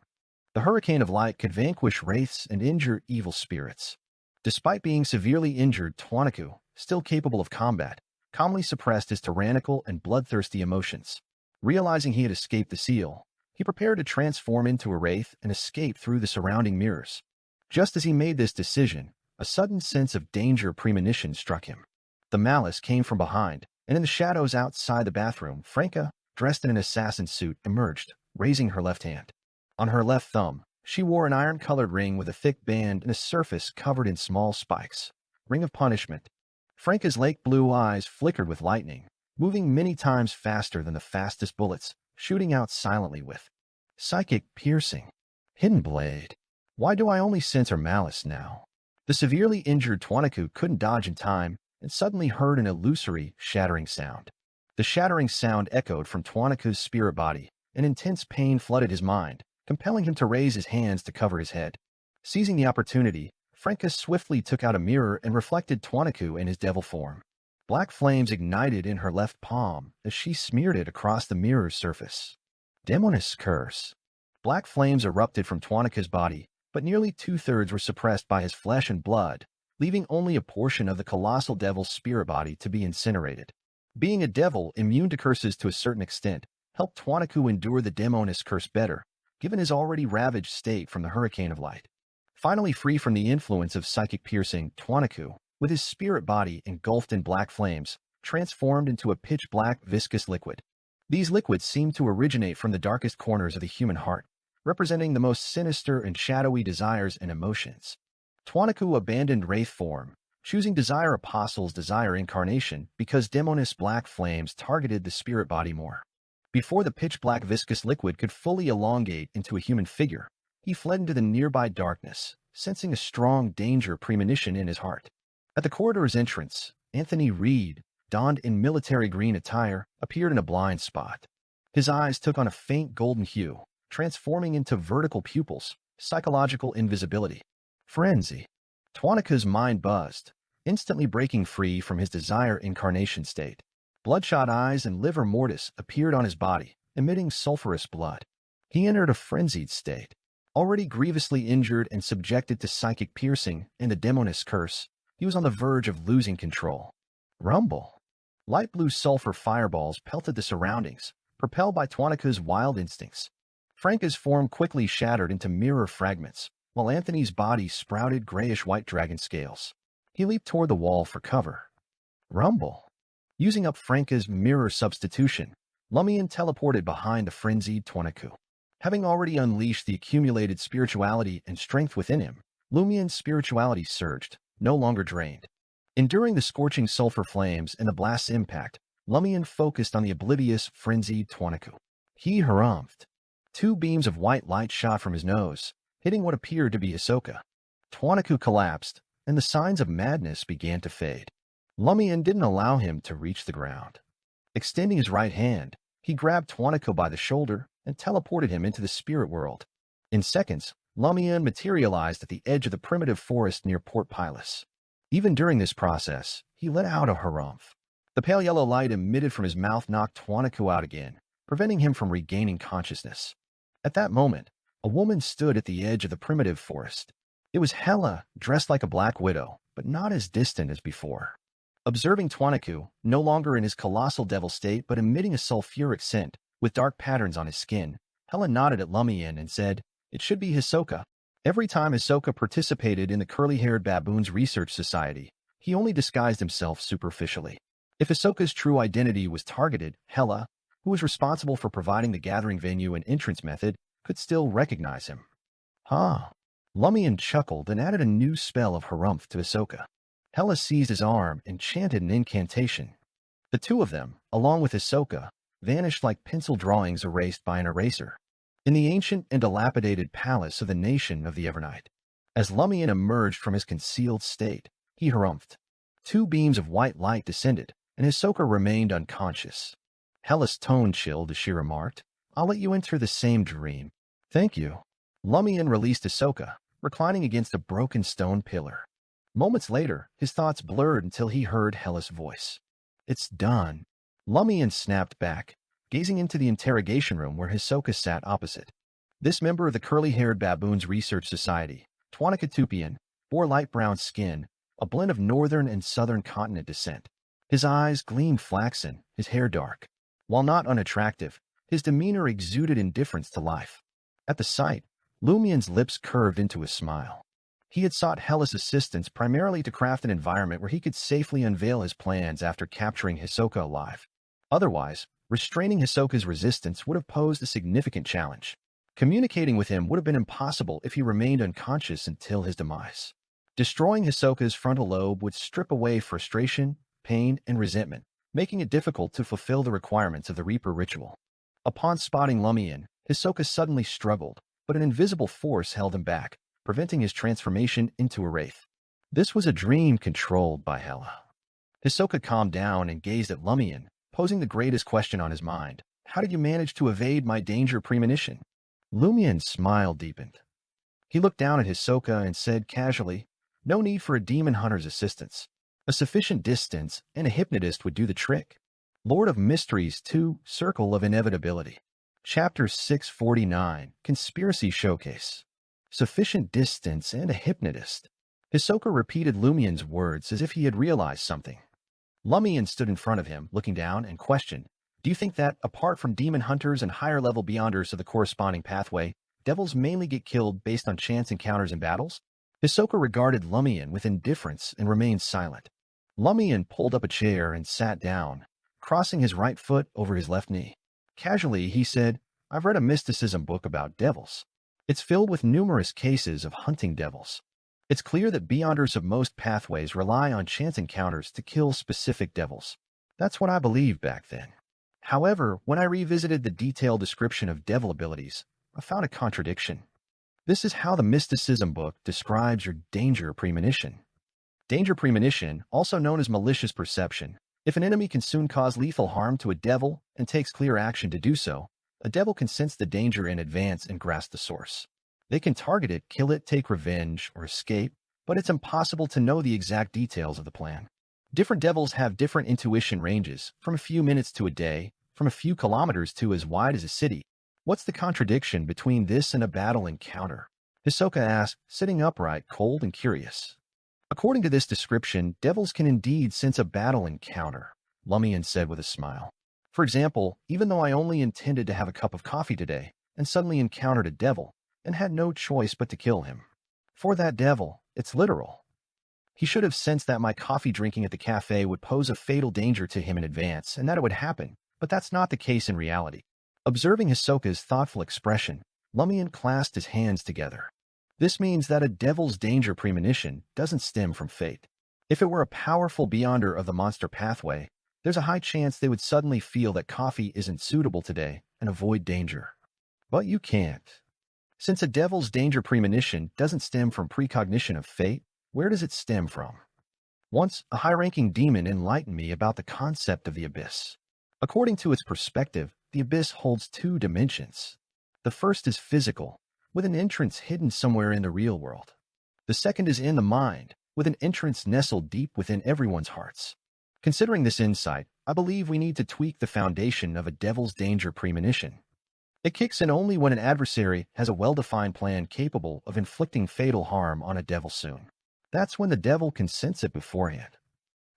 The hurricane of light could vanquish wraiths and injure evil spirits. Despite being severely injured, Tuanicu, still capable of combat, calmly suppressed his tyrannical and bloodthirsty emotions. Realizing he had escaped the seal, he prepared to transform into a wraith and escape through the surrounding mirrors. Just as he made this decision, a sudden sense of danger premonition struck him. The malice came from behind, and in the shadows outside the bathroom, Franca, dressed in an assassin suit, emerged, raising her left hand. On her left thumb, she wore an iron-colored ring with a thick band and a surface covered in small spikes. Ring of punishment. Franca's lake blue eyes flickered with lightning, moving many times faster than the fastest bullets, shooting out silently with psychic piercing. Hidden blade. Why do I only sense her malice now? The severely injured Tuanicu couldn't dodge in time and suddenly heard an illusory, shattering sound. The shattering sound echoed from Tuanicu's spirit body, and intense pain flooded his mind, compelling him to raise his hands to cover his head. Seizing the opportunity, Franca swiftly took out a mirror and reflected Tuanicu in his devil form. Black flames ignited in her left palm as she smeared it across the mirror's surface. Demoness curse. Black flames erupted from Tuanica's body, but nearly 2/3 were suppressed by his flesh and blood, leaving only a portion of the colossal devil's spirit body to be incinerated. Being a devil immune to curses to a certain extent helped Tuanicu endure the Demoness curse better, given his already ravaged state from the hurricane of light. Finally free from the influence of psychic piercing, Tuanicu, with his spirit body engulfed in black flames, transformed into a pitch-black viscous liquid. These liquids seemed to originate from the darkest corners of the human heart, representing the most sinister and shadowy desires and emotions. Tuanicu abandoned wraith form, choosing Desire Apostle's Desire incarnation because Demoness black flames targeted the spirit body more. Before the pitch-black viscous liquid could fully elongate into a human figure, he fled into the nearby darkness, sensing a strong danger premonition in his heart. At the corridor's entrance, Anthony Reed, donned in military green attire, appeared in a blind spot. His eyes took on a faint golden hue, transforming into vertical pupils, psychological invisibility. Frenzy. Tuanica's mind buzzed. instantly breaking free from his desire incarnation state. Bloodshot eyes and livor mortis appeared on his body, emitting sulphurous blood. He entered a frenzied state. Already grievously injured and subjected to psychic piercing and a demoness curse, he was on the verge of losing control. Rumble. Light blue sulfur fireballs pelted the surroundings, propelled by Twanaka's wild instincts. Franca's form quickly shattered into mirror fragments, while Anthony's body sprouted grayish-white dragon scales. He leaped toward the wall for cover. Rumble. Using up Franca's mirror substitution, Lumian teleported behind the frenzied Twanaku. Having already unleashed the accumulated spirituality and strength within him, Lumian's spirituality surged, no longer drained. Enduring the scorching sulfur flames and the blast's impact, Lumian focused on the oblivious, frenzied Twanaku. He harumphed. Two beams of white light shot from his nose, hitting what appeared to be Hisoka. Twanaku collapsed, and the signs of madness began to fade. Lumian didn't allow him to reach the ground. Extending his right hand, he grabbed Twanaku by the shoulder and teleported him into the spirit world. In seconds, Lumian materialized at the edge of the primitive forest near Port Pilus. Even during this process, he let out a harumph. The pale yellow light emitted from his mouth knocked Twanaku out again, preventing him from regaining consciousness. At that moment, a woman stood at the edge of the primitive forest. It was Hela, dressed like a black widow, but not as distant as before. Observing Twanaku, no longer in his colossal devil state but emitting a sulfuric scent, with dark patterns on his skin, Hela nodded at Lumian and said, "It should be Hisoka." Every time Hisoka participated in the curly-haired baboons research society, he only disguised himself superficially. If Hisoka's true identity was targeted, Hela, who was responsible for providing the gathering venue and entrance method, could still recognize him. Huh. Lumian chuckled and added a new spell of harumph to Hisoka. Hela seized his arm and chanted an incantation. The two of them, along with Hisoka, vanished like pencil drawings erased by an eraser, in the ancient and dilapidated palace of the nation of the Evernight. As Lumian emerged from his concealed state, he harumphed. Two beams of white light descended, and Hisoka remained unconscious. Hela's tone chilled as she remarked, "I'll let you enter the same dream." "Thank you." Lumian released Hisoka, reclining against a broken stone pillar. Moments later, his thoughts blurred until he heard Hela's voice. "It's done." Lumian snapped back, gazing into the interrogation room where Hisoka sat opposite. This member of the curly-haired baboons research society, Twanakatupian, bore light brown skin, a blend of northern and southern continent descent. His eyes gleamed flaxen, his hair dark. While not unattractive, his demeanor exuded indifference to life. At the sight, Lumian's lips curved into a smile. He had sought Hela's assistance primarily to craft an environment where he could safely unveil his plans after capturing Hisoka alive. Otherwise, restraining Hisoka's resistance would have posed a significant challenge. Communicating with him would have been impossible if he remained unconscious until his demise. Destroying Hisoka's frontal lobe would strip away frustration, pain, and resentment, making it difficult to fulfill the requirements of the Reaper ritual. Upon spotting Lumian, Hisoka suddenly struggled, but an invisible force held him back, preventing his transformation into a wraith. This was a dream controlled by Hela. Hisoka calmed down and gazed at Lumian, posing the greatest question on his mind. "How did you manage to evade my danger premonition?" Lumian's smile deepened. He looked down at Hisoka and said casually, "No need for a demon hunter's assistance. A sufficient distance and a hypnotist would do the trick." Lord of Mysteries 2, Circle of Inevitability. Chapter 649, Conspiracy Showcase. Sufficient distance and a hypnotist. Hisoka repeated Lumian's words as if he had realized something. Lumian stood in front of him, looking down, and questioned, "Do you think that, apart from demon hunters and higher-level beyonders of the corresponding pathway, devils mainly get killed based on chance encounters and battles?" Hisoka regarded Lumian with indifference and remained silent. Lumian pulled up a chair and sat down, crossing his right foot over his left knee. Casually, he said, "I've read a mysticism book about devils. It's filled with numerous cases of hunting devils. It's clear that beyonders of most pathways rely on chance encounters to kill specific devils. That's what I believed back then. However, when I revisited the detailed description of devil abilities, I found a contradiction. This is how the mysticism book describes your danger premonition. Danger premonition, also known as malicious perception. If an enemy can soon cause lethal harm to a devil and takes clear action to do so, a devil can sense the danger in advance and grasp the source. They can target it, kill it, take revenge, or escape, but it's impossible to know the exact details of the plan. Different devils have different intuition ranges, from a few minutes to a day, from a few kilometers to as wide as a city. What's the contradiction between this and a battle encounter? Hisoka asked, sitting upright, cold and curious. According to this description, devils can indeed sense a battle encounter, Lumian said with a smile. For example, even though I only intended to have a cup of coffee today, and suddenly encountered a devil, and had no choice but to kill him. For that devil, it's literal. He should have sensed that my coffee drinking at the cafe would pose a fatal danger to him in advance, and that it would happen, but that's not the case in reality. Observing Hisoka's thoughtful expression, Lumian clasped his hands together. This means that a devil's danger premonition doesn't stem from fate. If it were a powerful beyonder of the monster pathway, there's a high chance they would suddenly feel that coffee isn't suitable today and avoid danger. But you can't. Since a devil's danger premonition doesn't stem from precognition of fate, where does it stem from? Once, a high-ranking demon enlightened me about the concept of the abyss. According to its perspective, the abyss holds two dimensions. The first is physical, with an entrance hidden somewhere in the real world. The second is in the mind, with an entrance nestled deep within everyone's hearts. Considering this insight, I believe we need to tweak the foundation of a devil's danger premonition. It kicks in only when an adversary has a well-defined plan capable of inflicting fatal harm on a devil soon. That's when the devil can sense it beforehand.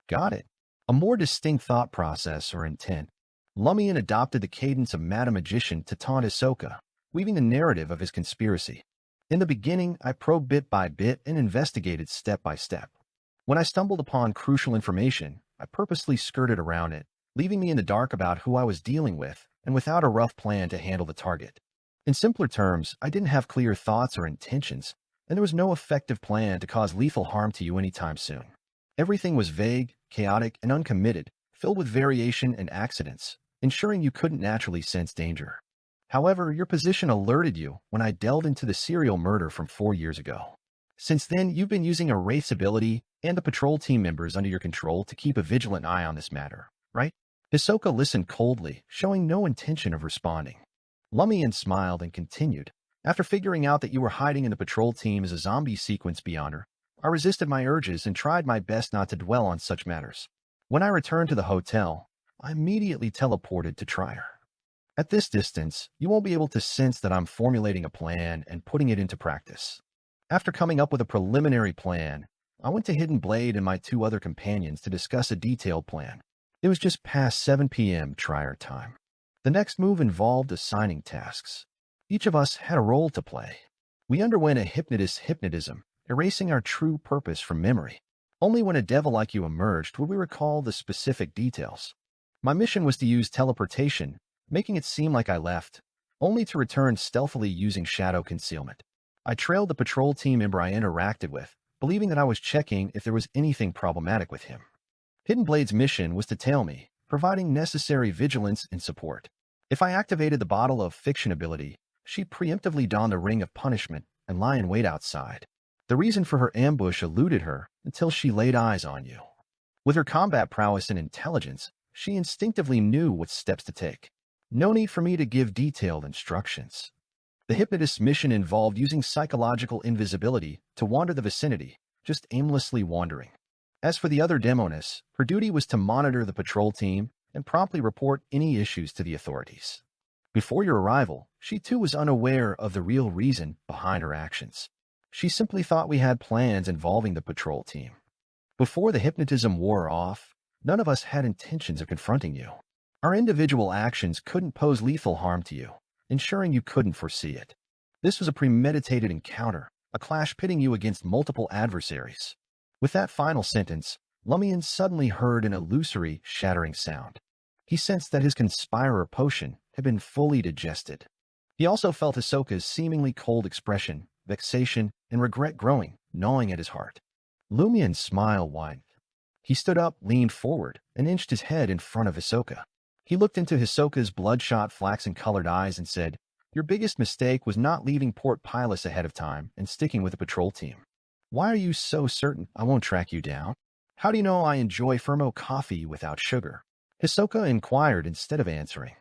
Got it. A more distinct thought process or intent. Lumian adopted the cadence of Madam Magician to taunt Hisoka, weaving the narrative of his conspiracy. In the beginning, I probed bit by bit and investigated step by step. When I stumbled upon crucial information, I purposely skirted around it, leaving me in the dark about who I was dealing with and without a rough plan to handle the target. In simpler terms, I didn't have clear thoughts or intentions, and there was no effective plan to cause lethal harm to you anytime soon. Everything was vague, chaotic, and uncommitted, filled with variation and accidents, ensuring you couldn't naturally sense danger. However, your position alerted you when I delved into the serial murder from 4 years ago. Since then, you've been using a Wraith's ability and the patrol team members under your control to keep a vigilant eye on this matter, right? Hisoka listened coldly, showing no intention of responding. Lumian smiled and continued. After figuring out that you were hiding in the patrol team as a zombie sequence beyonder, I resisted my urges and tried my best not to dwell on such matters. When I returned to the hotel, I immediately teleported to Trier. At this distance, you won't be able to sense that I'm formulating a plan and putting it into practice. After coming up with a preliminary plan, I went to Hidden Blade and my 2 other companions to discuss a detailed plan. It was just past 7 p.m. Trier time. The next move involved assigning tasks. Each of us had a role to play. We underwent a hypnotist's hypnotism, erasing our true purpose from memory. Only when a devil like you emerged would we recall the specific details. My mission was to use teleportation, making it seem like I left, only to return stealthily using shadow concealment. I trailed the patrol team member I interacted with, believing that I was checking if there was anything problematic with him. Hidden Blade's mission was to tail me, providing necessary vigilance and support. If I activated the bottle of fiction ability, she preemptively donned the ring of punishment and lie in wait outside. The reason for her ambush eluded her until she laid eyes on you. With her combat prowess and intelligence, she instinctively knew what steps to take. No need for me to give detailed instructions. The hypnotist's mission involved using psychological invisibility to wander the vicinity, just aimlessly wandering. As for the other demonists, her duty was to monitor the patrol team and promptly report any issues to the authorities. Before your arrival, she too was unaware of the real reason behind her actions. She simply thought we had plans involving the patrol team. Before the hypnotism wore off, none of us had intentions of confronting you. Our individual actions couldn't pose lethal harm to you, ensuring you couldn't foresee it. This was a premeditated encounter, a clash pitting you against multiple adversaries. With that final sentence, Lumian suddenly heard an illusory, shattering sound. He sensed that his conspirer potion had been fully digested. He also felt Hisoka's seemingly cold expression, vexation, and regret growing, gnawing at his heart. Lumian's smile widened. He stood up, leaned forward, and inched his head in front of Hisoka. He looked into Hisoka's bloodshot, flaxen-colored eyes and said, "Your biggest mistake was not leaving Port Pilus ahead of time and sticking with the patrol team. Why are you so certain I won't track you down? How do you know I enjoy Fermo coffee without sugar?" Hisoka inquired instead of answering.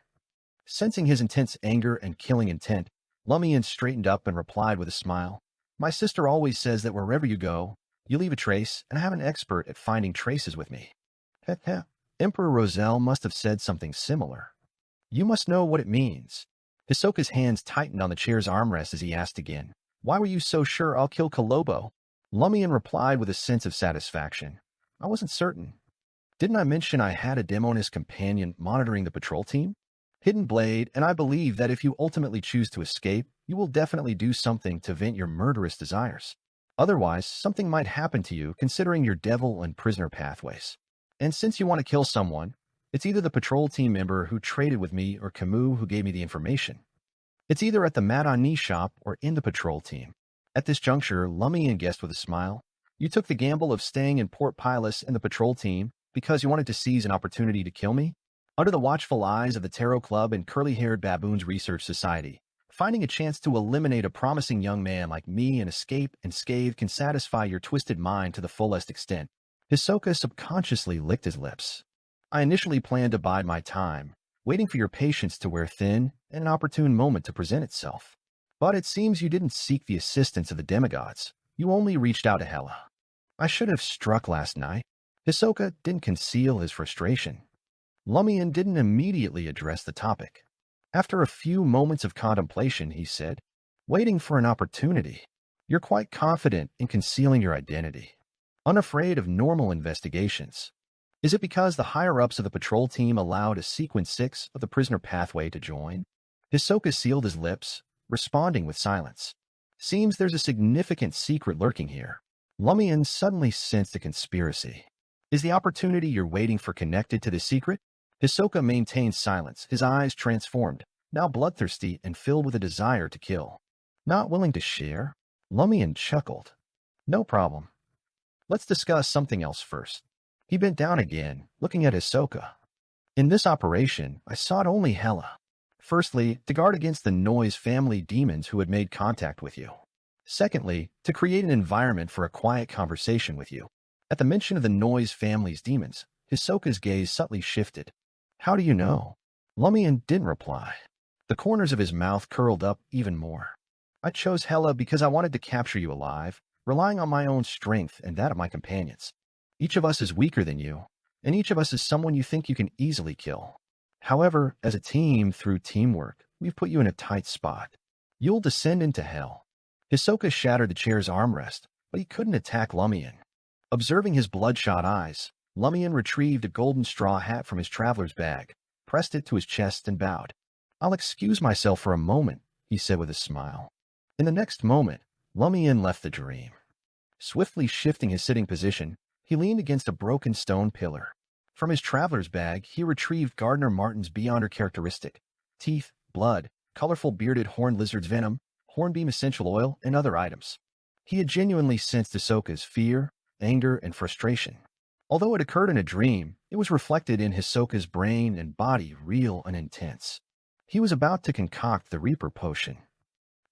Sensing his intense anger and killing intent, Lumian straightened up and replied with a smile, "My sister always says that wherever you go, You leave a trace, and I have an expert at finding traces with me. Heh heh. Emperor Roselle must have said something similar. You must know what it means. Hisoka's hands tightened on the chair's armrest as he asked again, "Why were you so sure I'll kill Kolobo?" Lumian replied with a sense of satisfaction. "I wasn't certain. Didn't I mention I had a Demonist companion monitoring the patrol team? Hidden Blade, and I believe that if you ultimately choose to escape, you will definitely do something to vent your murderous desires. Otherwise, something might happen to you considering your devil and prisoner pathways. And since you want to kill someone, it's either the patrol team member who traded with me or Camus who gave me the information. It's either at the Madani shop or in the patrol team." At this juncture, Lumian guessed with a smile, "You took the gamble of staying in Port Pilus in the patrol team because you wanted to seize an opportunity to kill me?" Under the watchful eyes of the Tarot Club and Curly-Haired Baboons Research Society, finding a chance to eliminate a promising young man like me and escape unscathed can satisfy your twisted mind to the fullest extent. Hisoka subconsciously licked his lips. "I initially planned to bide my time, waiting for your patience to wear thin and an opportune moment to present itself. But it seems you didn't seek the assistance of the demigods. You only reached out to Hela. I should have struck last night." Hisoka didn't conceal his frustration. Lumian didn't immediately address the topic. After a few moments of contemplation, he said, "Waiting for an opportunity. You're quite confident in concealing your identity, unafraid of normal investigations. Is it because the higher-ups of the patrol team allowed a Sequence 6 of the prisoner pathway to join?" Hisoka sealed his lips, responding with silence. "Seems there's a significant secret lurking here." Lumian suddenly sensed a conspiracy. "Is the opportunity you're waiting for connected to the secret?" Hisoka maintained silence, his eyes transformed, now bloodthirsty and filled with a desire to kill. "Not willing to share?" Lumian chuckled. "No problem. Let's discuss something else first." He bent down again, looking at Hisoka. "In this operation, I sought only Hela. Firstly, to guard against the Noise family demons who had made contact with you. Secondly, to create an environment for a quiet conversation with you." At the mention of the Noise family's demons, Hisoka's gaze subtly shifted. "How do you know?" Lumian didn't reply. The corners of his mouth curled up even more. "I chose Hela because I wanted to capture you alive, relying on my own strength and that of my companions. Each of us is weaker than you, and each of us is someone you think you can easily kill. However, as a team, through teamwork, we've put you in a tight spot. You'll descend into hell." Hisoka shattered the chair's armrest, but he couldn't attack Lumian. Observing his bloodshot eyes, Lumian retrieved a golden straw hat from his traveler's bag, pressed it to his chest, and bowed. "I'll excuse myself for a moment," he said with a smile. In the next moment, Lumian left the dream. Swiftly shifting his sitting position, he leaned against a broken stone pillar. From his traveler's bag, he retrieved Gardner Martin's Beyonder characteristic: teeth, blood, colorful bearded horned lizard's venom, hornbeam essential oil, and other items. He had genuinely sensed Hisoka's fear, anger, and frustration. Although it occurred in a dream, it was reflected in Hisoka's brain and body, real and intense. He was about to concoct the Reaper Potion.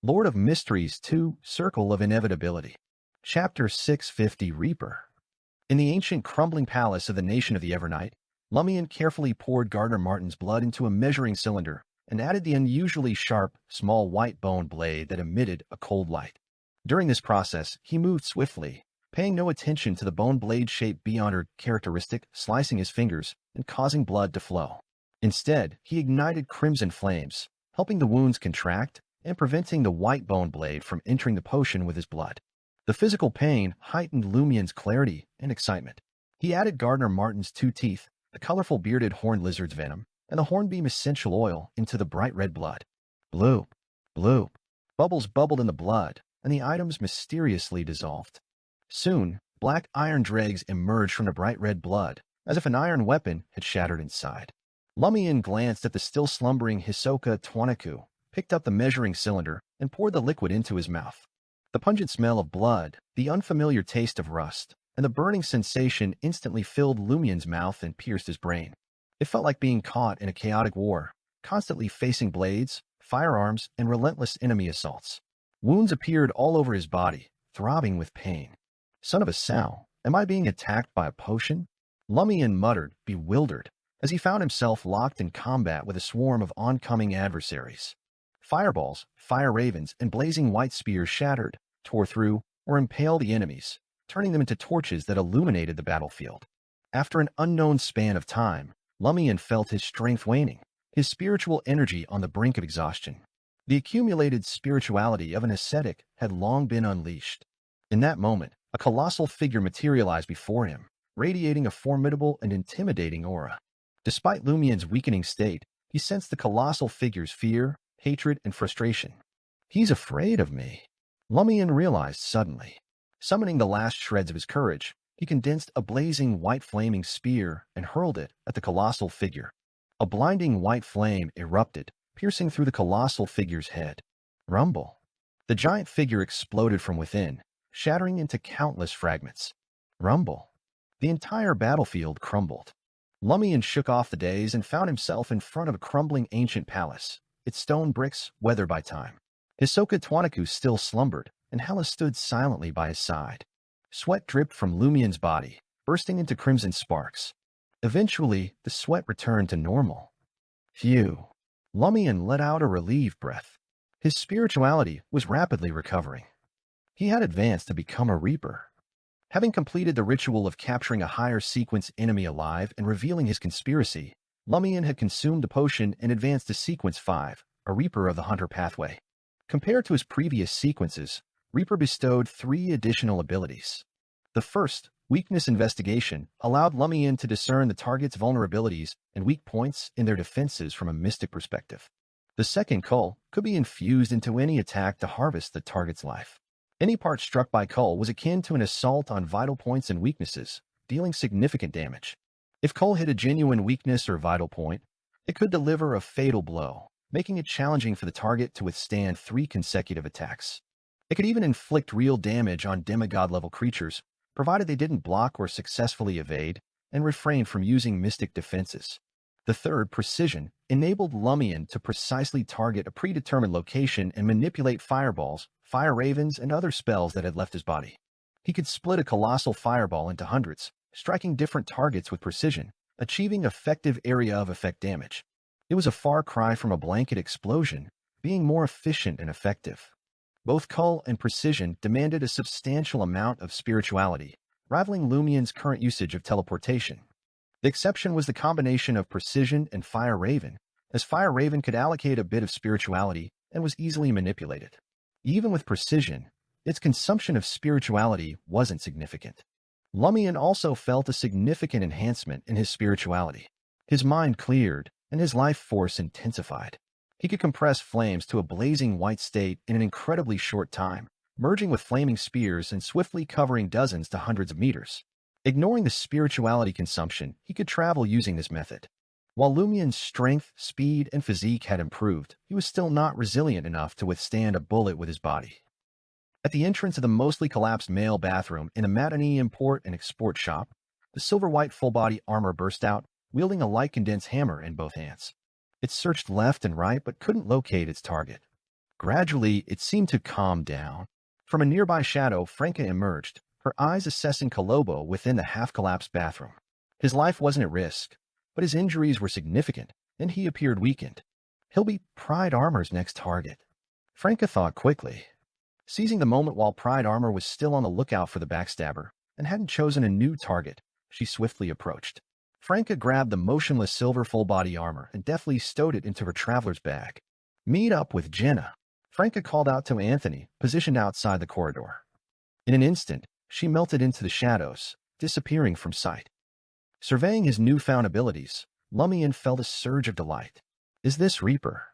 Lord of Mysteries 2, Circle of Inevitability. Chapter 650, Reaper. In the ancient crumbling palace of the nation of the Evernight, Lumian carefully poured Gardner Martin's blood into a measuring cylinder and added the unusually sharp, small white bone blade that emitted a cold light. During this process, he moved swiftly, paying no attention to the bone blade-shaped Beyonder characteristic slicing his fingers and causing blood to flow. Instead, he ignited crimson flames, helping the wounds contract and preventing the white bone blade from entering the potion with his blood. The physical pain heightened Lumian's clarity and excitement. He added Gardner Martin's 2 teeth, the colorful bearded horned lizard's venom, and the hornbeam essential oil into the bright red blood. Bloop, bloop. Bubbles bubbled in the blood, and the items mysteriously dissolved. Soon, black iron dregs emerged from the bright red blood, as if an iron weapon had shattered inside. Lumian glanced at the still slumbering Hisoka Twanaku, picked up the measuring cylinder, and poured the liquid into his mouth. The pungent smell of blood, the unfamiliar taste of rust, and the burning sensation instantly filled Lumian's mouth and pierced his brain. It felt like being caught in a chaotic war, constantly facing blades, firearms, and relentless enemy assaults. Wounds appeared all over his body, throbbing with pain. "Son of a sow, am I being attacked by a potion?" Lumian muttered, bewildered, as he found himself locked in combat with a swarm of oncoming adversaries. Fireballs, fire ravens, and blazing white spears shattered, tore through, or impaled the enemies, turning them into torches that illuminated the battlefield. After an unknown span of time, Lumian felt his strength waning, his spiritual energy on the brink of exhaustion. The accumulated spirituality of an ascetic had long been unleashed. In that moment, a colossal figure materialized before him, radiating a formidable and intimidating aura. Despite Lumian's weakening state, he sensed the colossal figure's fear, hatred, and frustration. "He's afraid of me," Lumian realized suddenly. Summoning the last shreds of his courage, he condensed a blazing white flaming spear and hurled it at the colossal figure. A blinding white flame erupted, piercing through the colossal figure's head. Rumble. The giant figure exploded from within, shattering into countless fragments. Rumble. The entire battlefield crumbled. Lumian shook off the daze and found himself in front of a crumbling ancient palace, its stone bricks weathered by time. Hisoka Tawanaku still slumbered, and Hela stood silently by his side. Sweat dripped from Lumian's body, bursting into crimson sparks. Eventually, the sweat returned to normal. Phew. Lumian let out a relieved breath. His spirituality was rapidly recovering. He had advanced to become a Reaper. Having completed the ritual of capturing a higher sequence enemy alive and revealing his conspiracy, Lumian had consumed the potion and advanced to Sequence 5, a Reaper of the Hunter pathway. Compared to his previous sequences, Reaper bestowed 3 additional abilities. The first, Weakness Investigation, allowed Lumian to discern the target's vulnerabilities and weak points in their defenses from a mystic perspective. The second, Cull, could be infused into any attack to harvest the target's life. Any part struck by Cull was akin to an assault on vital points and weaknesses, dealing significant damage. If Cull hit a genuine weakness or vital point, it could deliver a fatal blow, making it challenging for the target to withstand 3 consecutive attacks. It could even inflict real damage on demigod-level creatures, provided they didn't block or successfully evade and refrain from using mystic defenses. The third, Precision, enabled Lumian to precisely target a predetermined location and manipulate fireballs, fire ravens, and other spells that had left his body. He could split a colossal fireball into hundreds, striking different targets with precision, achieving effective area of effect damage. It was a far cry from a blanket explosion, being more efficient and effective. Both Cull and Precision demanded a substantial amount of spirituality, rivaling Lumian's current usage of teleportation. The exception was the combination of Precision and Fire Raven, as Fire Raven could allocate a bit of spirituality and was easily manipulated. Even with Precision, its consumption of spirituality wasn't significant. Lumian also felt a significant enhancement in his spirituality. His mind cleared, and his life force intensified. He could compress flames to a blazing white state in an incredibly short time, merging with flaming spears and swiftly covering dozens to hundreds of meters. Ignoring the spirituality consumption, he could travel using this method. While Lumian's strength, speed, and physique had improved, he was still not resilient enough to withstand a bullet with his body. At the entrance of the mostly collapsed male bathroom in a matinee import and export shop, the silver-white full-body armor burst out, wielding a light condensed hammer in both hands. It searched left and right but couldn't locate its target. Gradually, it seemed to calm down. From a nearby shadow, Franca emerged, her eyes assessing Kolobo within the half-collapsed bathroom. His life wasn't at risk, but his injuries were significant, and he appeared weakened. He'll be Pride Armor's next target. Franca thought quickly. Seizing the moment while Pride Armor was still on the lookout for the backstabber and hadn't chosen a new target, she swiftly approached. Franca grabbed the motionless silver full-body armor and deftly stowed it into her traveler's bag. "Meet up with Jenna," Franca called out to Anthony, positioned outside the corridor. In an instant, she melted into the shadows, disappearing from sight. Surveying his newfound abilities, Lumian felt a surge of delight. Is this Reaper?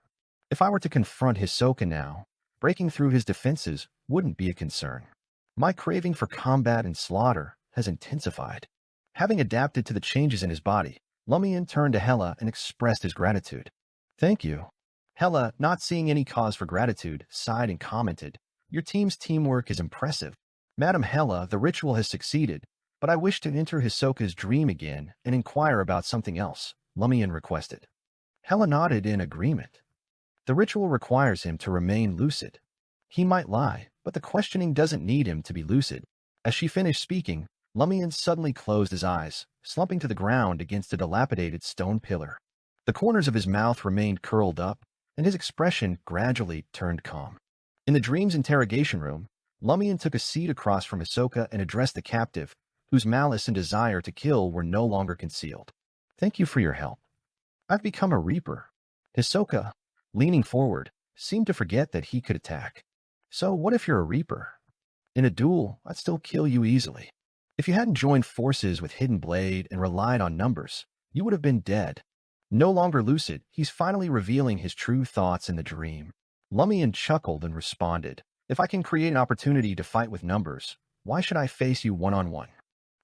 If I were to confront Hisoka now, breaking through his defenses wouldn't be a concern. My craving for combat and slaughter has intensified. Having adapted to the changes in his body, Lumian turned to Hela and expressed his gratitude. "Thank you." Hela, not seeing any cause for gratitude, sighed and commented, "Your team's teamwork is impressive. Madam Hela, the ritual has succeeded, but I wish to enter Hisoka's dream again and inquire about something else," Lumian requested. Hela nodded in agreement. The ritual requires him to remain lucid. He might lie, but the questioning doesn't need him to be lucid. As she finished speaking, Lumian suddenly closed his eyes, slumping to the ground against a dilapidated stone pillar. The corners of his mouth remained curled up, and his expression gradually turned calm. In the dream's interrogation room, Lumian took a seat across from Hisoka and addressed the captive, whose malice and desire to kill were no longer concealed. Thank you for your help. I've become a reaper. Hisoka, leaning forward, seemed to forget that he could attack. So what if you're a reaper? In a duel, I'd still kill you easily. If you hadn't joined forces with Hidden Blade and relied on numbers, you would have been dead. No longer lucid, he's finally revealing his true thoughts in the dream. Lumian chuckled and responded, if I can create an opportunity to fight with numbers, why should I face you one-on-one?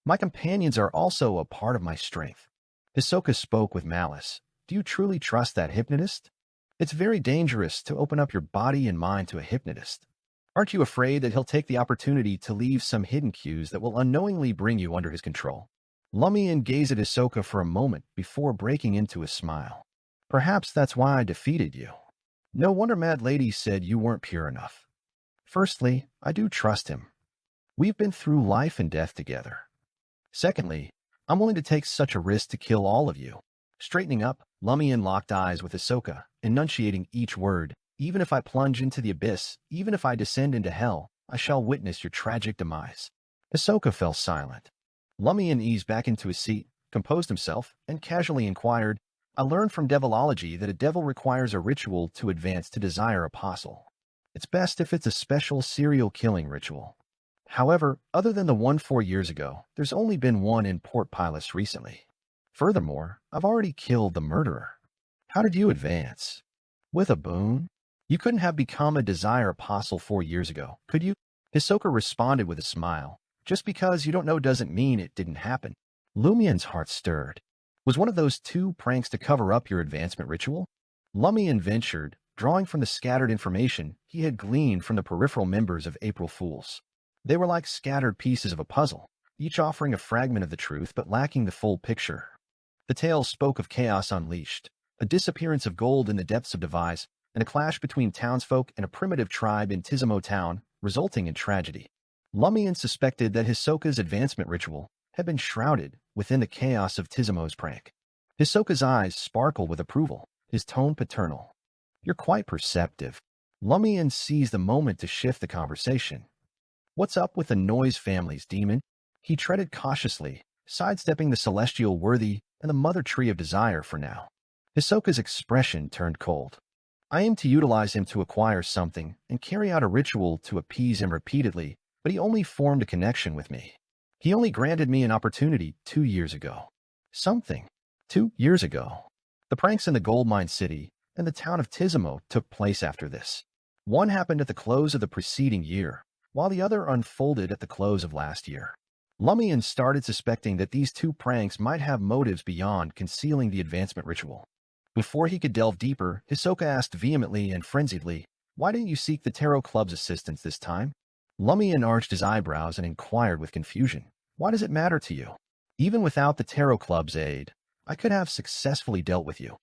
My companions are also a part of my strength. Hisoka spoke with malice. Do you truly trust that hypnotist? It's very dangerous to open up your body and mind to a hypnotist. Aren't you afraid that he'll take the opportunity to leave some hidden cues that will unknowingly bring you under his control? Lumian gazed at Hisoka for a moment before breaking into a smile. Perhaps that's why I defeated you. No wonder Mad Lady said you weren't pure enough. Firstly, I do trust him. We've been through life and death together. Secondly, I'm willing to take such a risk to kill all of you. Straightening up, Lumian locked eyes with Hisoka, enunciating each word. Even if I plunge into the abyss, even if I descend into hell, I shall witness your tragic demise. Hisoka fell silent. Lumian eased back into his seat, composed himself, and casually inquired, I learned from devilology that a devil requires a ritual to advance to desire apostle. It's best if it's a special serial killing ritual. However, other than the one 4 years ago, there's only been one in Port Pilus recently. Furthermore, I've already killed the murderer. How did you advance? With a boon? You couldn't have become a desire apostle 4 years ago, could you? Hisoka responded with a smile. Just because you don't know doesn't mean it didn't happen. Lumian's heart stirred. Was one of those 2 pranks to cover up your advancement ritual? Lumian ventured, drawing from the scattered information he had gleaned from the peripheral members of April Fools. They were like scattered pieces of a puzzle, each offering a fragment of the truth but lacking the full picture. The tale spoke of chaos unleashed, a disappearance of gold in the depths of Devise, and a clash between townsfolk and a primitive tribe in Tizimo town, resulting in tragedy. Lumian suspected that Hisoka's advancement ritual had been shrouded within the chaos of Tizimo's prank. Hisoka's eyes sparkled with approval, his tone paternal. You're quite perceptive. Lumian seized the moment to shift the conversation. What's up with the Noise family's demon? He treaded cautiously, sidestepping the celestial worthy and the mother tree of desire for now. Hisoka's expression turned cold. I aim to utilize him to acquire something and carry out a ritual to appease him repeatedly, but he only formed a connection with me. He only granted me an opportunity 2 years ago. Something. 2 years ago. The pranks in the gold mine city and the town of Tizimo took place after this. One happened at the close of the preceding year, while the other unfolded at the close of last year. Lumian started suspecting that these 2 pranks might have motives beyond concealing the advancement ritual. Before he could delve deeper, Hisoka asked vehemently and frenziedly, why didn't you seek the Tarot Club's assistance this time? Lumian arched his eyebrows and inquired with confusion, why does it matter to you? Even without the Tarot Club's aid, I could have successfully dealt with you.